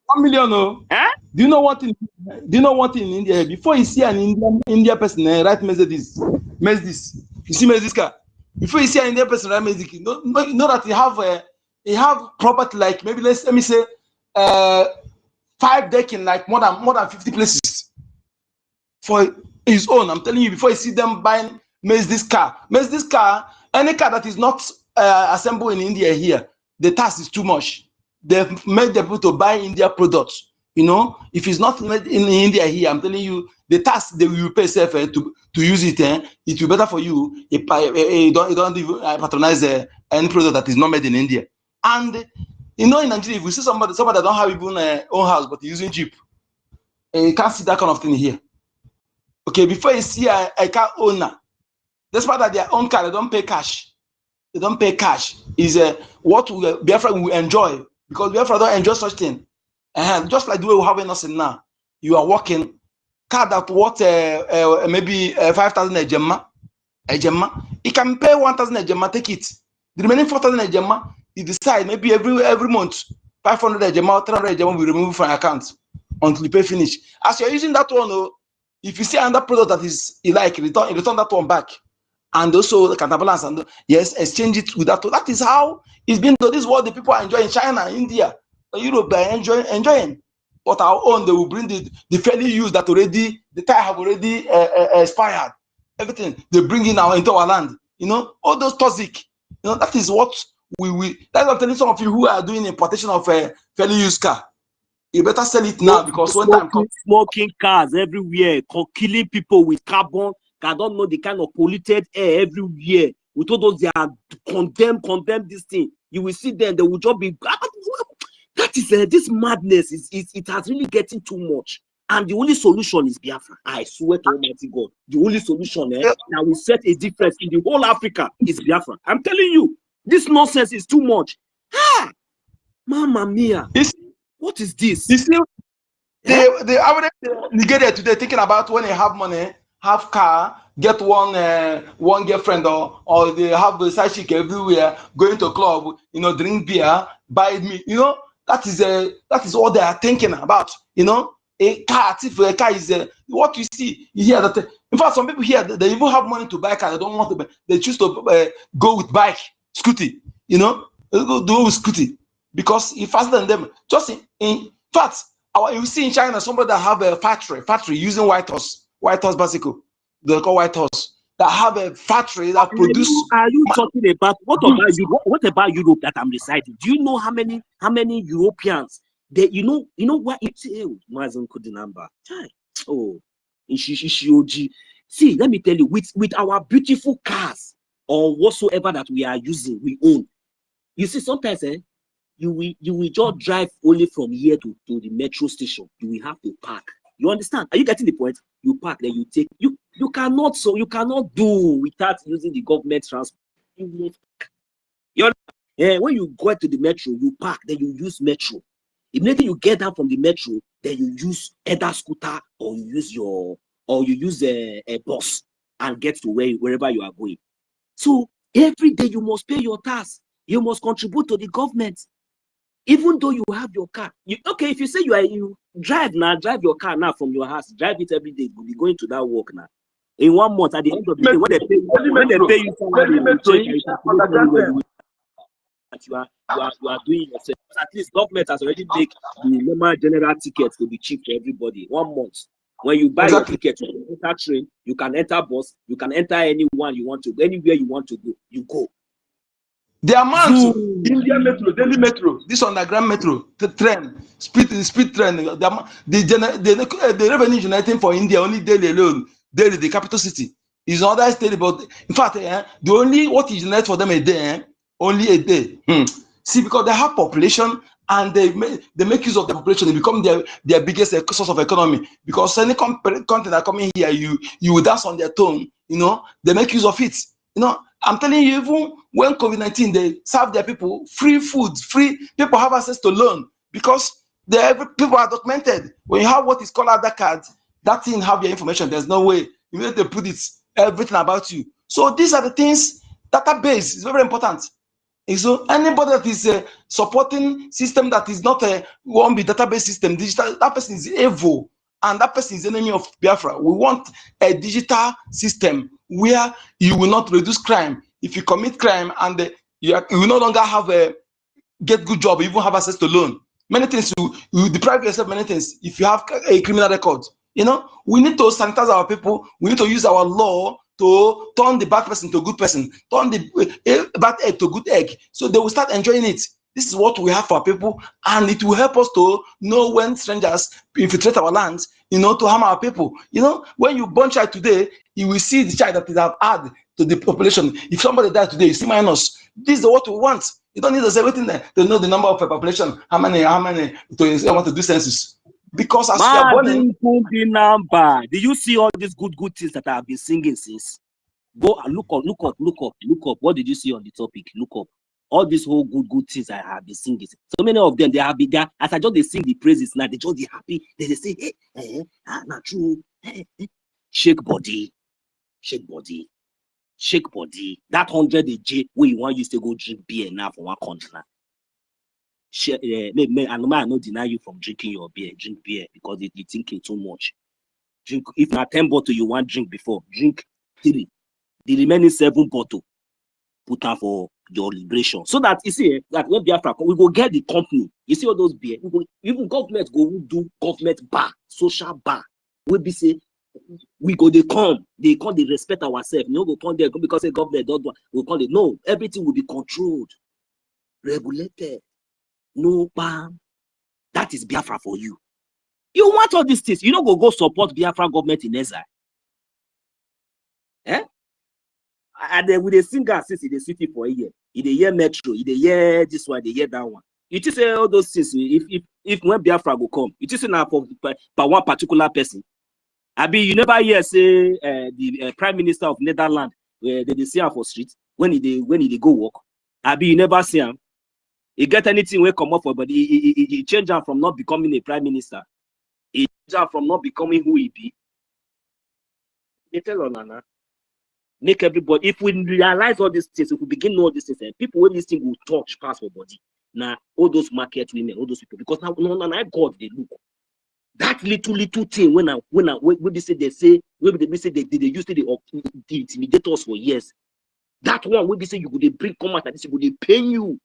1 million, no. Do you know what in India? Before you see an India person write message this. You see this car. Before you see an Indian person write message, you know that he have property like maybe let me say 5 decks in like more than 50 places for his own. I'm telling you, before you see them buying this car, any car that is not assembled in India here, the tax is too much. They've made the people to buy India products. You know, if it's not made in India here, I'm telling you, the tax they will pay self to use it. It will be better for you if you don't even patronize any product that is not made in India. And you know, in Nigeria, if we see somebody that don't have even own house but using Jeep, you can't see that kind of thing here. Okay, before you see a car owner, despite that their own car, they don't pay cash. They don't pay cash. Is what Biafra will enjoy, because Biafra don't enjoy such thing. Just like the way we have nothing now, you are working car that worth maybe 5,000 a gemma. You can pay 1,000 a gemma, take it. The remaining 4,000 a gemma, you decide maybe every month 500 a gemma, 300 a gemma will remove from your account until you pay finish. As you're using that one, if you see another product that is you like, return that one back. And also the counterbalance, and yes, exchange it with that. That is how it's been done. This is what the people enjoy in China, India, Europe. They are enjoying. But our own, they will bring the fairly used that already the tire have already expired. Everything they bring in into our land. You know, all those toxic. You know, that is what we. That's what I'm telling some of you who are doing importation of a fairly used car. You better sell it now, because when time comes, smoking cars everywhere, killing people with carbon. I don't know the kind of polluted air everywhere. With all those, they are condemn this thing. You will see them, they will just be. That is this madness. It has really getting too much. And the only solution is Biafra. I swear to Almighty God, the only solution that will set a difference in the whole Africa is Biafra. I'm telling you, this nonsense is too much. Mamma mia! What is this? You see, the average Nigeria today thinking about when they have money, have car, get one girlfriend, or they have the side chick everywhere, going to club, you know, drink beer, buy meat, you know, that is what they are thinking about, you know. A car is what you see. You hear that. In fact, some people here they even have money to buy a car. They don't want to buy. They choose to go with bike, scooty, you know, they go with scooty because it's faster than them. Just in fact, you see in China somebody that have a factory using white horse bicycle. They call white horse that have a factory that produce. Are you talking about what about Europe that I'm residing? Do you know how many Europeans that you know what it's number? Oh, see, let me tell you, with our beautiful cars or whatsoever that we are using, we own. You see, sometimes you will just drive only from here to the metro station. You will have to park. You understand? Are you getting the point? You park, then you take. You cannot do without using the government transport. When you go to the metro, you park, then you use metro. Immediately you get down from the metro, then you use either scooter or you use a bus and get to wherever you are going. So every day you must pay your tax. You must contribute to the government, even though you have your car. Okay, if you say you drive your car now from your house, drive it every day. You'll be going to that work now. In 1 month, at the end of the day, when they pay you salary, you are doing yourself. But at least government has already made the normal general tickets to be cheap for everybody. 1 month. When you buy your ticket, you can enter train, you can enter bus, you can enter anyone you want to, anywhere you want to go, you go. The amount India metro, Delhi metro, this underground metro, the train, speed train, the revenue generating for India only Delhi alone, Delhi, the capital city, is another state. But in fact, the only what is generated for them a day, only a day. See, because they have population and they make use of the population, they become their biggest source of economy. Because any country that come in here, you will dance on their tongue, you know, they make use of it. You know, I'm telling you, even when COVID-19, they serve their people free food, free people have access to loan because people are documented. When you have what is called Aadhaar card, that thing have your information. There's no way you need to put it everything about you. So these are the things. Database is very important. And so anybody that is supporting system that is not a won't be database system, digital, that person is evil and that person is enemy of Biafra. We want a digital system where you will not reduce crime. If you commit crime and you will no longer have a get good job, you even have access to loan. Many things you deprive yourself many things if you have a criminal record. You know, we need to sanitize our people. We need to use our law to turn the bad person to a good person, turn the bad egg to a good egg. So they will start enjoying it. This is what we have for our people, and it will help us to know when strangers infiltrate our lands, you know, to harm our people. You know, when you born child today, you will see the child that is have added to the population. If somebody died today, you see minus. This is what we want. You don't need to say everything there to know the number of the population, how many to want to do census. Because as we are born in, do you see all these good things that I have been singing since? Go and look up. What did you see on the topic? Look up. All these whole good things I have been singing. So many of them, they have been there. As I just they sing the praises now, they just be happy. They say, not true. Shake body. That 100 AJ where you want you to go drink beer now for one country now. I not deny you from drinking your beer. Drink beer because you think it too much. Drink if not 10 bottles you want drink before, drink 3. The remaining 7 bottles put out for your liberation. So that you see that when Biafra we go get the company. You see all those beer. Even government go do government bar, social bar. We be say we go they come, they respect ourselves. No go come there because the government don't we call it. No, everything will be controlled, regulated. No bam. That is Biafra for you. You want all these things. You don't go support Biafra government in exile. And then with a singer since in the city for a year. In the year metro, in the year this one, the year that one. You just say all those things. If when Biafra will come, you just say now for one particular person. You never hear say the Prime Minister of Netherlands where they see him for street when he go walk. You never see him. He get anything will come up for, but he change him from not becoming a prime minister. He change him from not becoming who he be. They tell on Nana, make everybody. If we realize all these things, if we begin to know all these things, people when this thing will touch past our body. Now all those market women, all those people, because now God they look. That little thing when they say they used to intimidate us for years. That one when they say you could bring come out and this would pay you.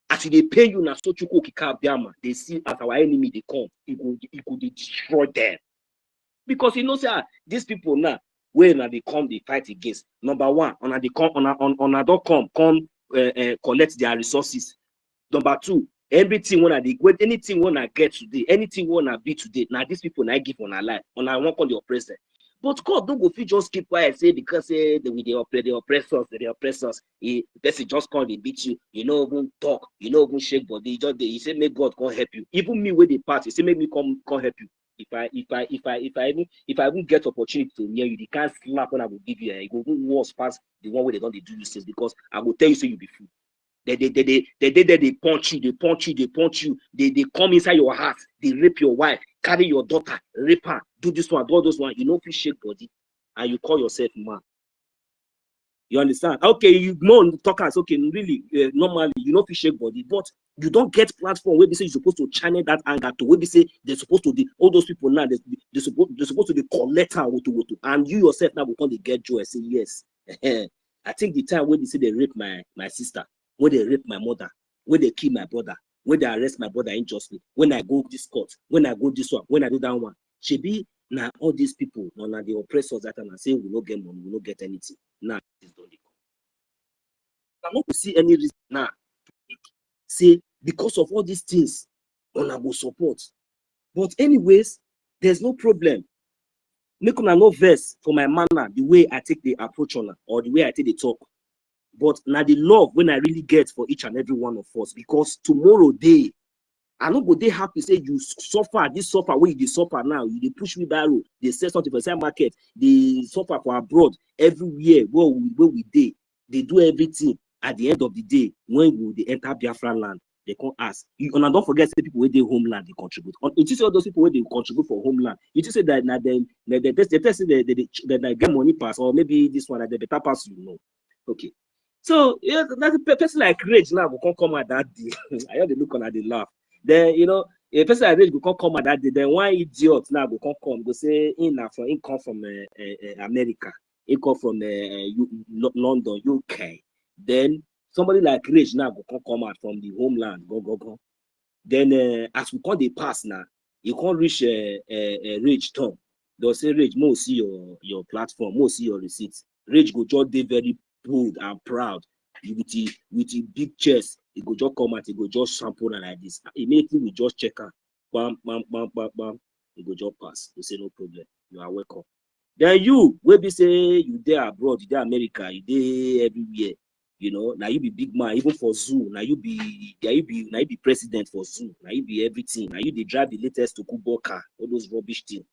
As they pay you na so chuko kika biama, they see as our enemy they come, it could destroy them. Because you know, say these people now, when they come, they fight against. Number one, on they come come collect their resources. Number two, everything anything when I get today, anything when I be today. Now these people I give on our life, on I won't call the oppressor. But God don't go fit just keep quiet, say because the oppressors, the oppressors, the person just come they beat you, you know, even talk, you know, even shake body, he say make God come help you. Even me with the part, he say make me come help you. If I even get opportunity to near you, they can't slap when I will give you. It will even worse past the one way they don't do you things because I will tell you say you be fool. They punch you, they come inside your heart, they rape your wife, carry your daughter, rape her, do this one, do all those one. You know, feel shake body, and you call yourself man. You understand? Okay, you know, talkers, okay, really, normally, you know, feel shake body, but you don't get platform where they say you're supposed to channel that anger to where they say they're supposed to, all those people now, they're supposed to be collector, and you yourself now become the get joy and say, yes. I think the time when they say they rape my sister, when they rape my mother, when they kill my brother, when they arrest my brother unjustly, when I go this court, when I go this one, when I do that one, should be now all these people, now the oppressors that are saying we don't get money, we don't get anything. Now this don't come. I don't see any reason now. Say because of all these things, on I will support. But anyways, there's no problem. Make una no verse for my manner, the way I take the approach on her, or the way I take the talk. But now the love when I really get for each and every one of us, because tomorrow day, I know go they happy say you suffer, this suffer where you suffer now, you they push me barrel, they sell something for same market, they suffer for abroad everywhere where we day, they do everything. At the end of the day, when will they enter Biafran land, they can't ask. And don't forget the people where they homeland they contribute. You see all those people where they contribute for homeland. You just say that now they get money pass, or maybe this one that they better pass, you know. Okay. So yeah, that's a person like Rage now will come at that day. I heard they look on at the laugh. Then you know, a person like Rage will come at that day. Then one idiot now will come go say in come from America, he come from London, UK. Then somebody like Rage now will come out from the homeland, go. Then as we call the pass now, you can't reach Rage Tom. They'll say Rage, more see your platform, more see your receipts. Rage go just they very bold and proud with the big chest. He go just come out, he go just sample and like this. Immediately we just check out. Bam. He go just pass. They say no problem. You are welcome. Then you will be say you there abroad, you there America, you there everywhere. You know, now you be big man, even for zoo. Now you be president for zoo. Now you be everything. Now you they drive the latest to Kubo car, all those rubbish things.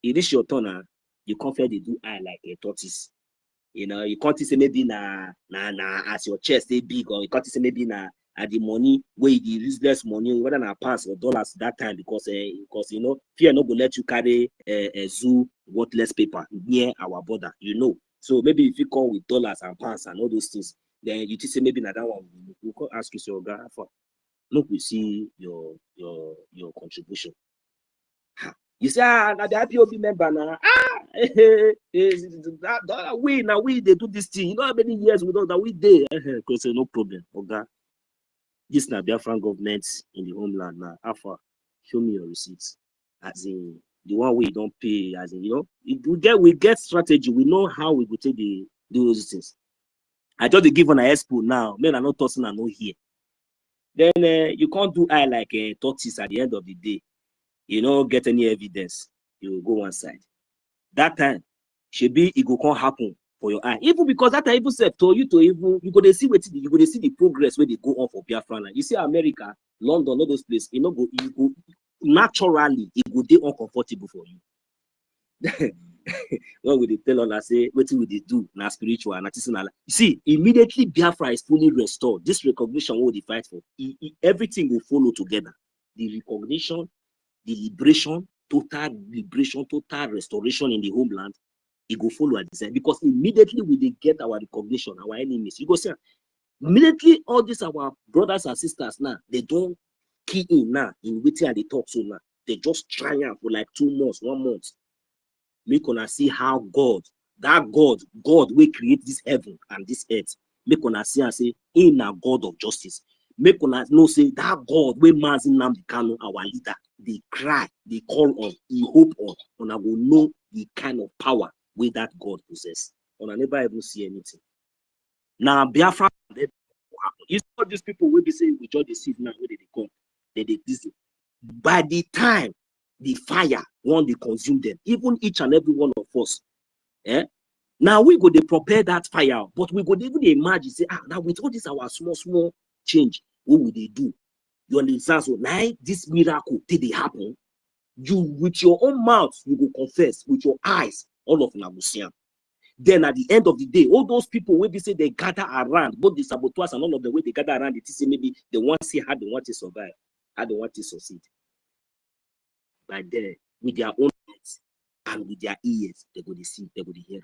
It is your turn, you can't they do eye like a tortoise. You know, you can't say maybe na as your chest is big, or you can't say maybe na the money where the useless money, whether na pounds or dollars that time, because you know, fear not gonna let you carry a zoo worthless paper near our border, you know. So maybe if you come with dollars and pounds and all those things, then you say maybe na that one we can ask you your guy for. Look, we see your contribution. You say, the IPOB member now. We they do this thing. You know how many years we don't that we did. Because no problem. Okay. This now Biafran government in the homeland now. Alpha, show me your receipts. As in the one we don't pay, as in, you know, we get strategy. We know how we go take those things. I just give on a expo now. Men are not tossing and no here. Then you can't do I like a tortoise at the end of the day. You don't get any evidence, you will go one side. That time, should be it go can't happen for your eye. Even because that time even said to you go to see what you go to see the progress where they go on for Biafran. You see America, London, all those places, you go naturally it go be uncomfortable for you. What would they tell us? Say what will they do? Now spiritual and artisanal. You see, immediately Biafra is fully restored. This recognition will they fight for. Everything will follow together. The recognition, the liberation, total restoration in the homeland, it go follow at the same. Because immediately we they get our recognition, our enemies. You go say, immediately all these our brothers and sisters now, they don't key in now in waiting and they talk so now. They just triumph for like 2 months, 1 month. Make una see how God will create this heaven and this earth. Make una see and say, in a God of justice. Make una know say that God wey Mazi Nnamdi Kanu, our leader, they cry, they call on, he hope on, and I will know the kind of power where that God possess. And I never even see anything. Now Biafra, you see all these people will be saying we just deceive now where they come, they busy. By the time the fire won't they consume them, even each and every one of us. Now we go to prepare that fire, but we go to even imagine say, now with all this our small change, what will they do? You understand? So now this miracle did it happen? You with your own mouth, you will confess, with your eyes, all of them will see. Then at the end of the day, all those people will be say they gather around, both the saboteurs and all of the way they gather around, it is maybe they want to see how they want to survive, how they want to succeed. By there, with their own heads and with their ears, they go to see, they go to hear.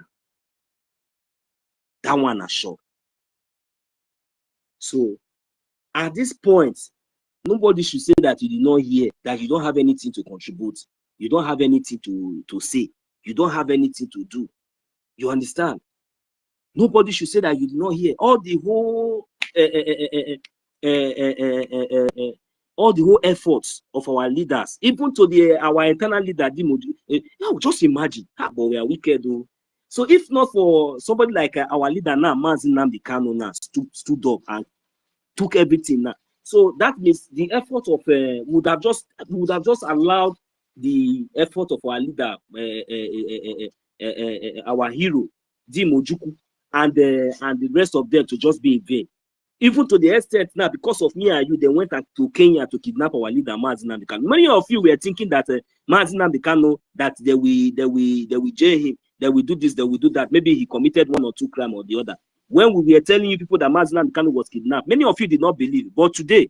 That one is sure. So at this point, nobody should say that you did not hear, that you don't have anything to contribute, you don't have anything to say, you don't have anything to do. You understand? Nobody should say that you did not hear. All the whole efforts of our leaders, even to our internal leader, just imagine, but we are wicked though. So if not for somebody like our leader now, Mazi Nnamdi Kanu now stood up and took everything now. So that means the effort of would have just allowed the effort of our leader, our hero, Dim Ojukwu, and the rest of them to just be in vain. Even to the extent now, because of me and you, they went to Kenya to kidnap our leader, Mazi Nnamdi Kanu. Many of you were thinking that Mazi Nnamdi Kanu, that they will jail him, they will do this, they will do that. Maybe he committed one or two crimes or the other. When we were telling you people that Mazi Nnamdi Kanu was kidnapped, many of you did not believe. But today,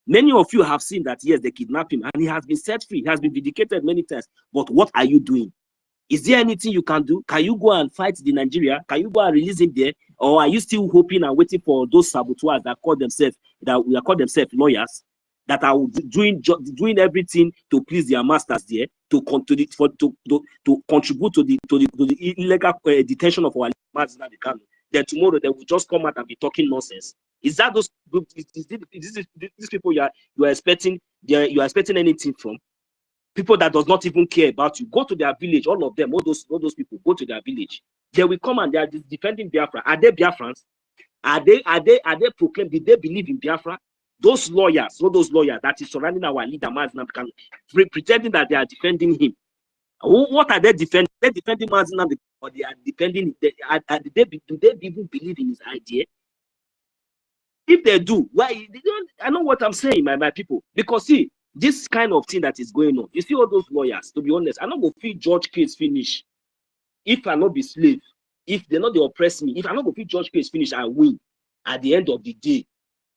many of you have seen that yes, they kidnapped him and he has been set free. He has been vindicated many times. But what are you doing? Is there anything you can do? Can you go and fight the Nigeria? Can you go and release him there? Or are you still hoping and waiting for those saboteurs that call themselves lawyers, that are doing everything to please their masters there, to contribute to the illegal detention of our Mazi Nnamdi Kanu? Then tomorrow they will just come out and be talking nonsense. Is that those these people you are expecting? You are expecting anything from? People that does not even care about you. Go to their village, all of them, all those people, go to their village. They will come and they are defending Biafra. Are they Biafrans? Are they proclaimed? Did they believe in Biafra? Those lawyers, all those lawyers that is surrounding our leader, Mazi Nnamdi Kanu, pretending that they are defending him. What are they defending? They're defending Mazi Nnamdi Kanu, or they are defending? Do they even believe in his idea? If they do, why? I know what I'm saying, my people. Because see, this kind of thing that is going on, you see all those lawyers, to be honest, I not go feel judge case finish if I not be slave, if they not they oppress me, if I not go feel judge case finish and win, at the end of the day,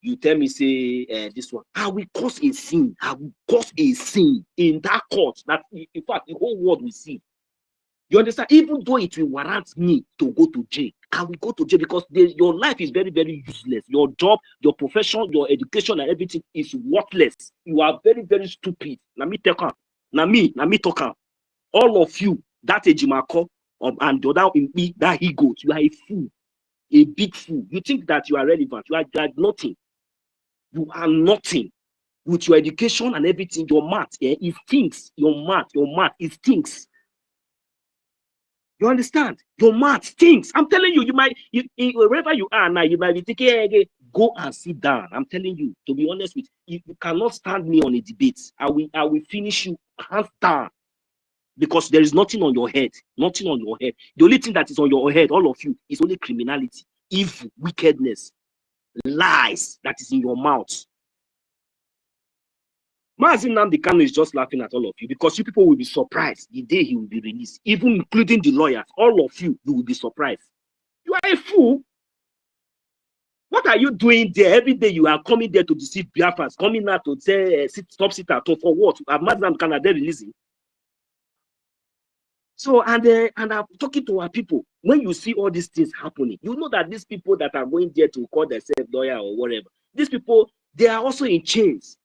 you tell me say this one, I will cause a sin, I will cause a sin in that court that in fact the whole world will see. You understand? Even though it will warrant me to go to jail, I will go to jail because your life is very, very useless. Your job, your profession, your education, and everything is worthless. You are very, very stupid. Na me talk am. All of you, that Ejimako and the other in me, that he goes, you are a fool, a big fool. You think that you are relevant. You are nothing. You are nothing. With your education and everything, your math, it stinks. Your math, it stinks. You understand? Your math stinks. I'm telling you, wherever you are now, you might be thinking, hey, go and sit down. I'm telling you, to be honest with you, you cannot stand me on a debate. I will finish you hands down because there is nothing on your head. Nothing on your head. The only thing that is on your head, all of you, is only criminality, evil, wickedness, lies that is in your mouth. Mazi Nnamdi Kanu is just laughing at all of you because you people will be surprised the day he will be released, even including the lawyers. All of you will be surprised. You are a fool. What are you doing there? Every day you are coming there to deceive Biafrans, coming out to say stop sit at home for what? Mazi Nnamdi Kanu, are they releasing? So and I'm talking to our people. When you see all these things happening, you know that these people that are going there to call themselves lawyer or whatever, these people, they are also in chains.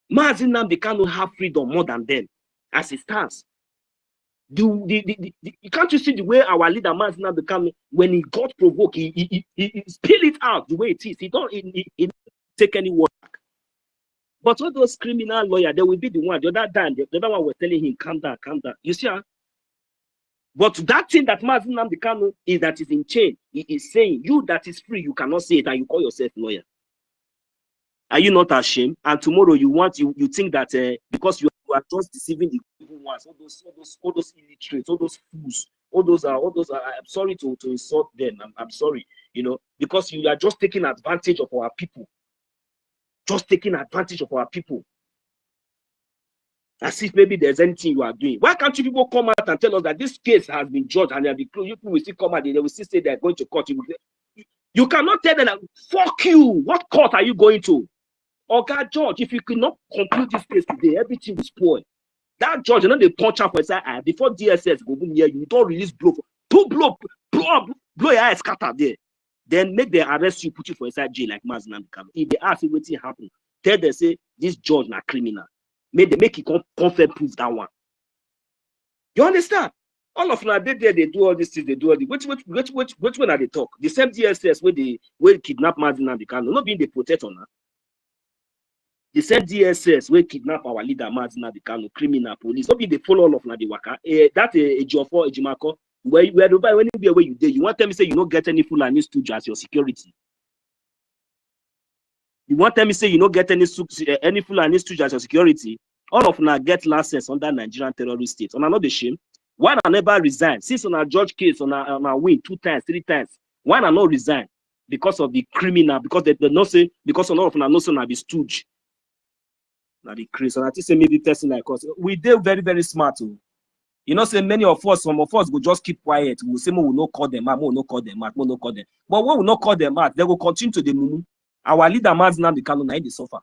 Mazi Nnamdi Kanu have freedom more than them, as it stands. Can't you see the way our leader Mazi Nnamdi Kanu, when he got provoked, he spill it out the way it is. He don't take any word back. But all those criminal lawyers, they will be the one. The other time, the other one was telling him, calm down, calm down. You see, huh? But that thing that Mazi Nnamdi Kanu is that is in chain. He is saying, you that is free, you cannot say it, and you call yourself lawyer. Are you not ashamed? And tomorrow you think that because you are just deceiving the evil ones, all those illiterates, all those fools, all those are. I'm sorry to insult them. I'm sorry, because you are just taking advantage of our people. Just taking advantage of our people. As if maybe there's anything you are doing. Why can't you people come out and tell us that this case has been judged and you people will still come out, they will still say they're going to court. You cannot tell them, fuck you. What court are you going to? Oh God, George, if you cannot conclude this case today, everything will spoil. That judge, you know, they punch up for his eye before DSS go near you, don't release blow. Blow your eyes scatter there. Then make them arrest you, put you for inside jail like Maznan. If they ask you what happened, tell them say this judge not criminal. Make it confirm proof that one. You understand? All of them, they do all these things, they do all the which one are they talk? The same DSS where kidnap Maznan and the Kano, not being the protector now. The same DSS where kidnap our leader Maznan the Kano, criminal police. Not be they follow all of them, the waka. That a Jofo, a Jimako. Where you did, you want them to say you don't get any Fulani stooge as your security. You want them to say you don't get any Fulani stooge as your security. All of them get license under Nigerian terrorist state. On another shame, why I never resign? Since on a judge case on a win 2 times, 3 times, why I not resign? Because of the criminal, because they not say, because all of them not say na be stooge. Now the crazy. So I think say maybe person like us. We did very, very smart too. You know, say many of us, some of us will just keep quiet. We'll say, we will not call them out, we will not call them out, we will not call them. But when we will not call them out, they will continue to the mumu. Our leader, Maznan, the Kano, they suffer.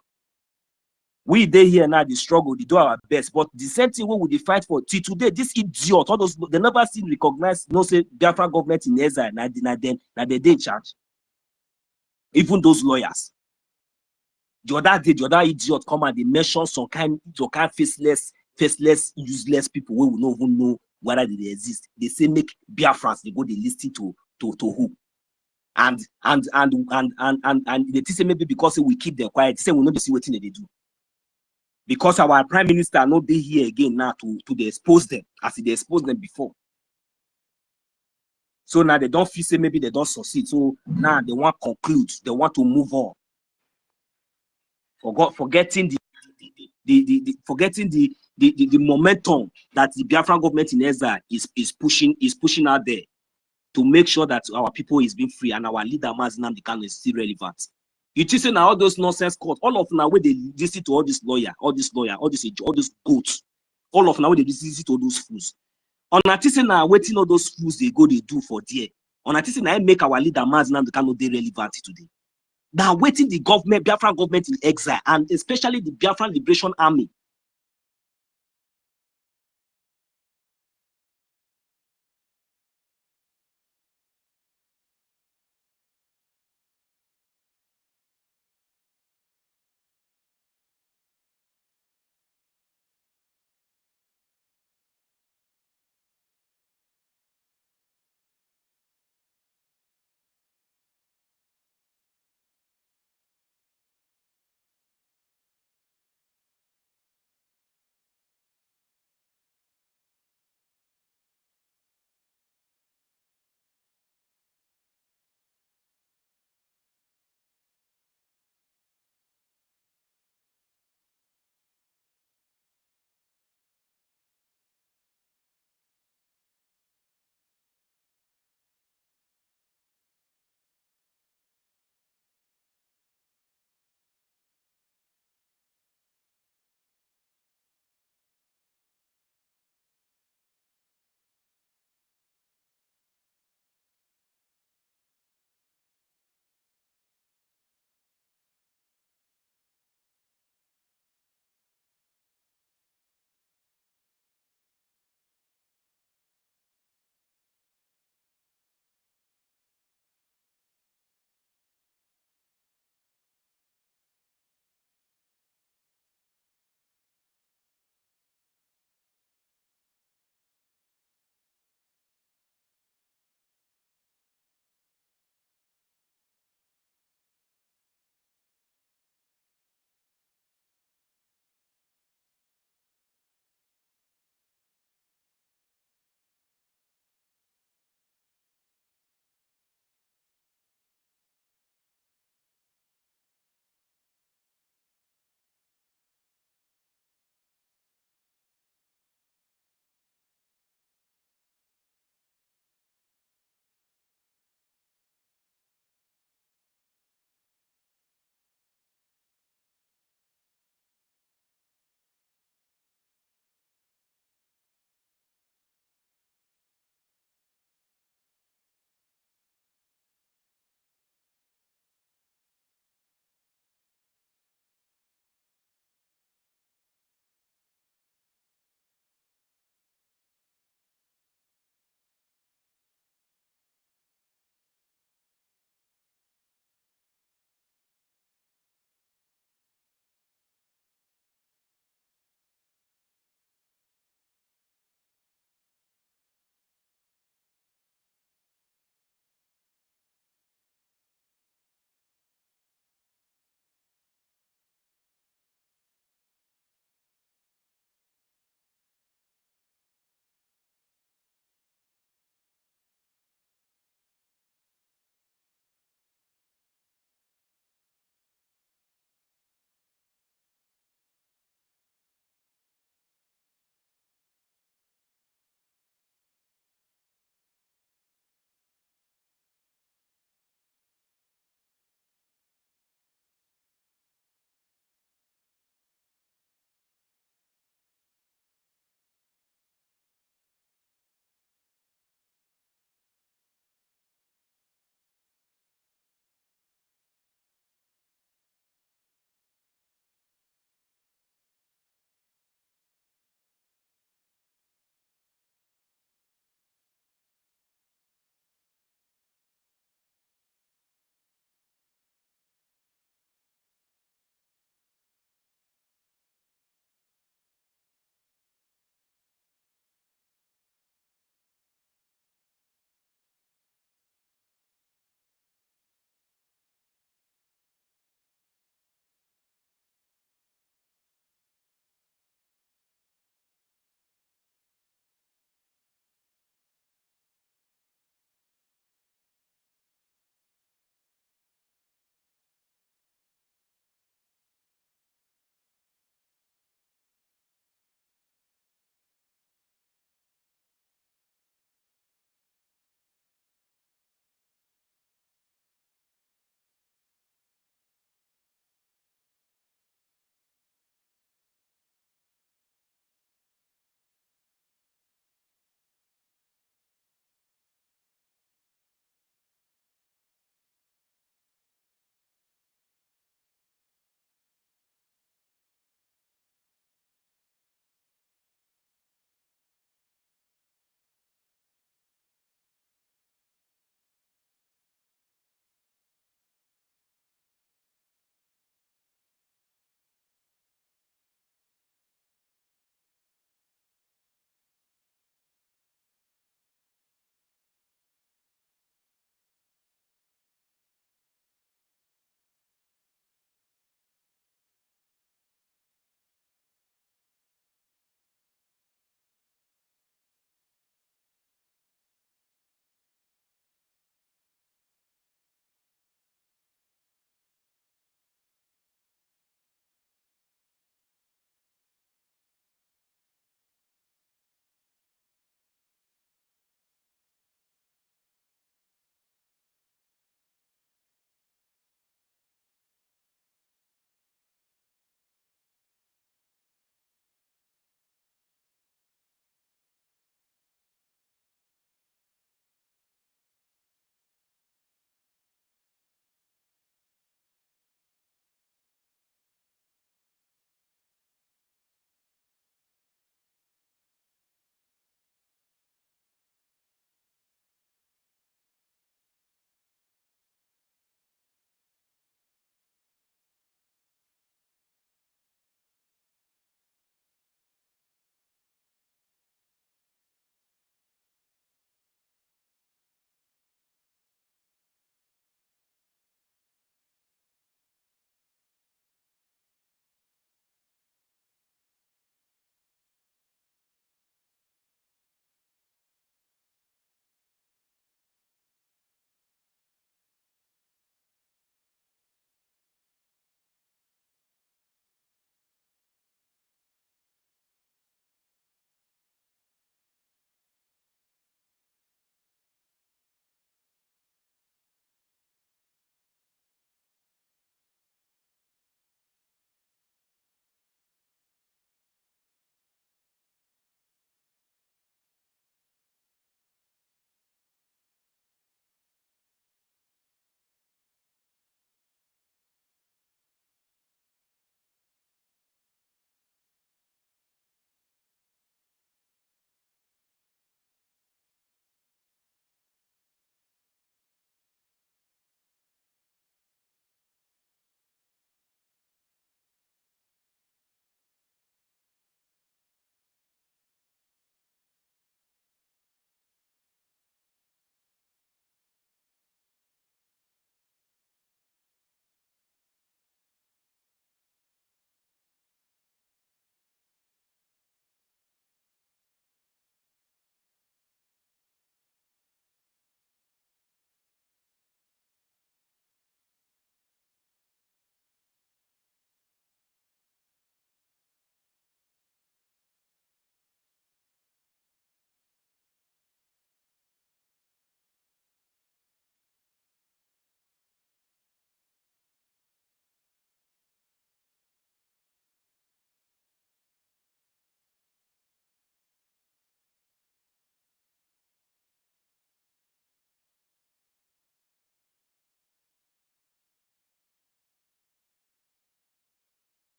We they here now, they struggle, they do our best. But the same thing we will fight for. Till today, this idiot, all those, they never still recognize, no say, Biafra government in exile, now they in charge. Even those lawyers. The other idiot come and they mention some kind faceless, useless people who will not even know whether they exist. They say make Biafrans, they go they listen to who. And they say maybe because we keep them quiet, they say we not see what they do. Because our prime minister not be here again now to expose them as they exposed them before. So now they don't feel say maybe they don't succeed. So now they want to conclude, they want to move on. Forgetting the momentum that the Biafran government in exile is pushing out there to make sure that our people is being free and our leader Maznan the Kano is still relevant. You see now all those nonsense courts, all of now where they listen to all these goats, all of now where they listen to all those fools. On Atisi now waiting all those fools they do for there. On Atisi now make our leader Maznan the Kano they relevant today. Now waiting the government, Biafran government in exile, and especially the Biafran Liberation Army,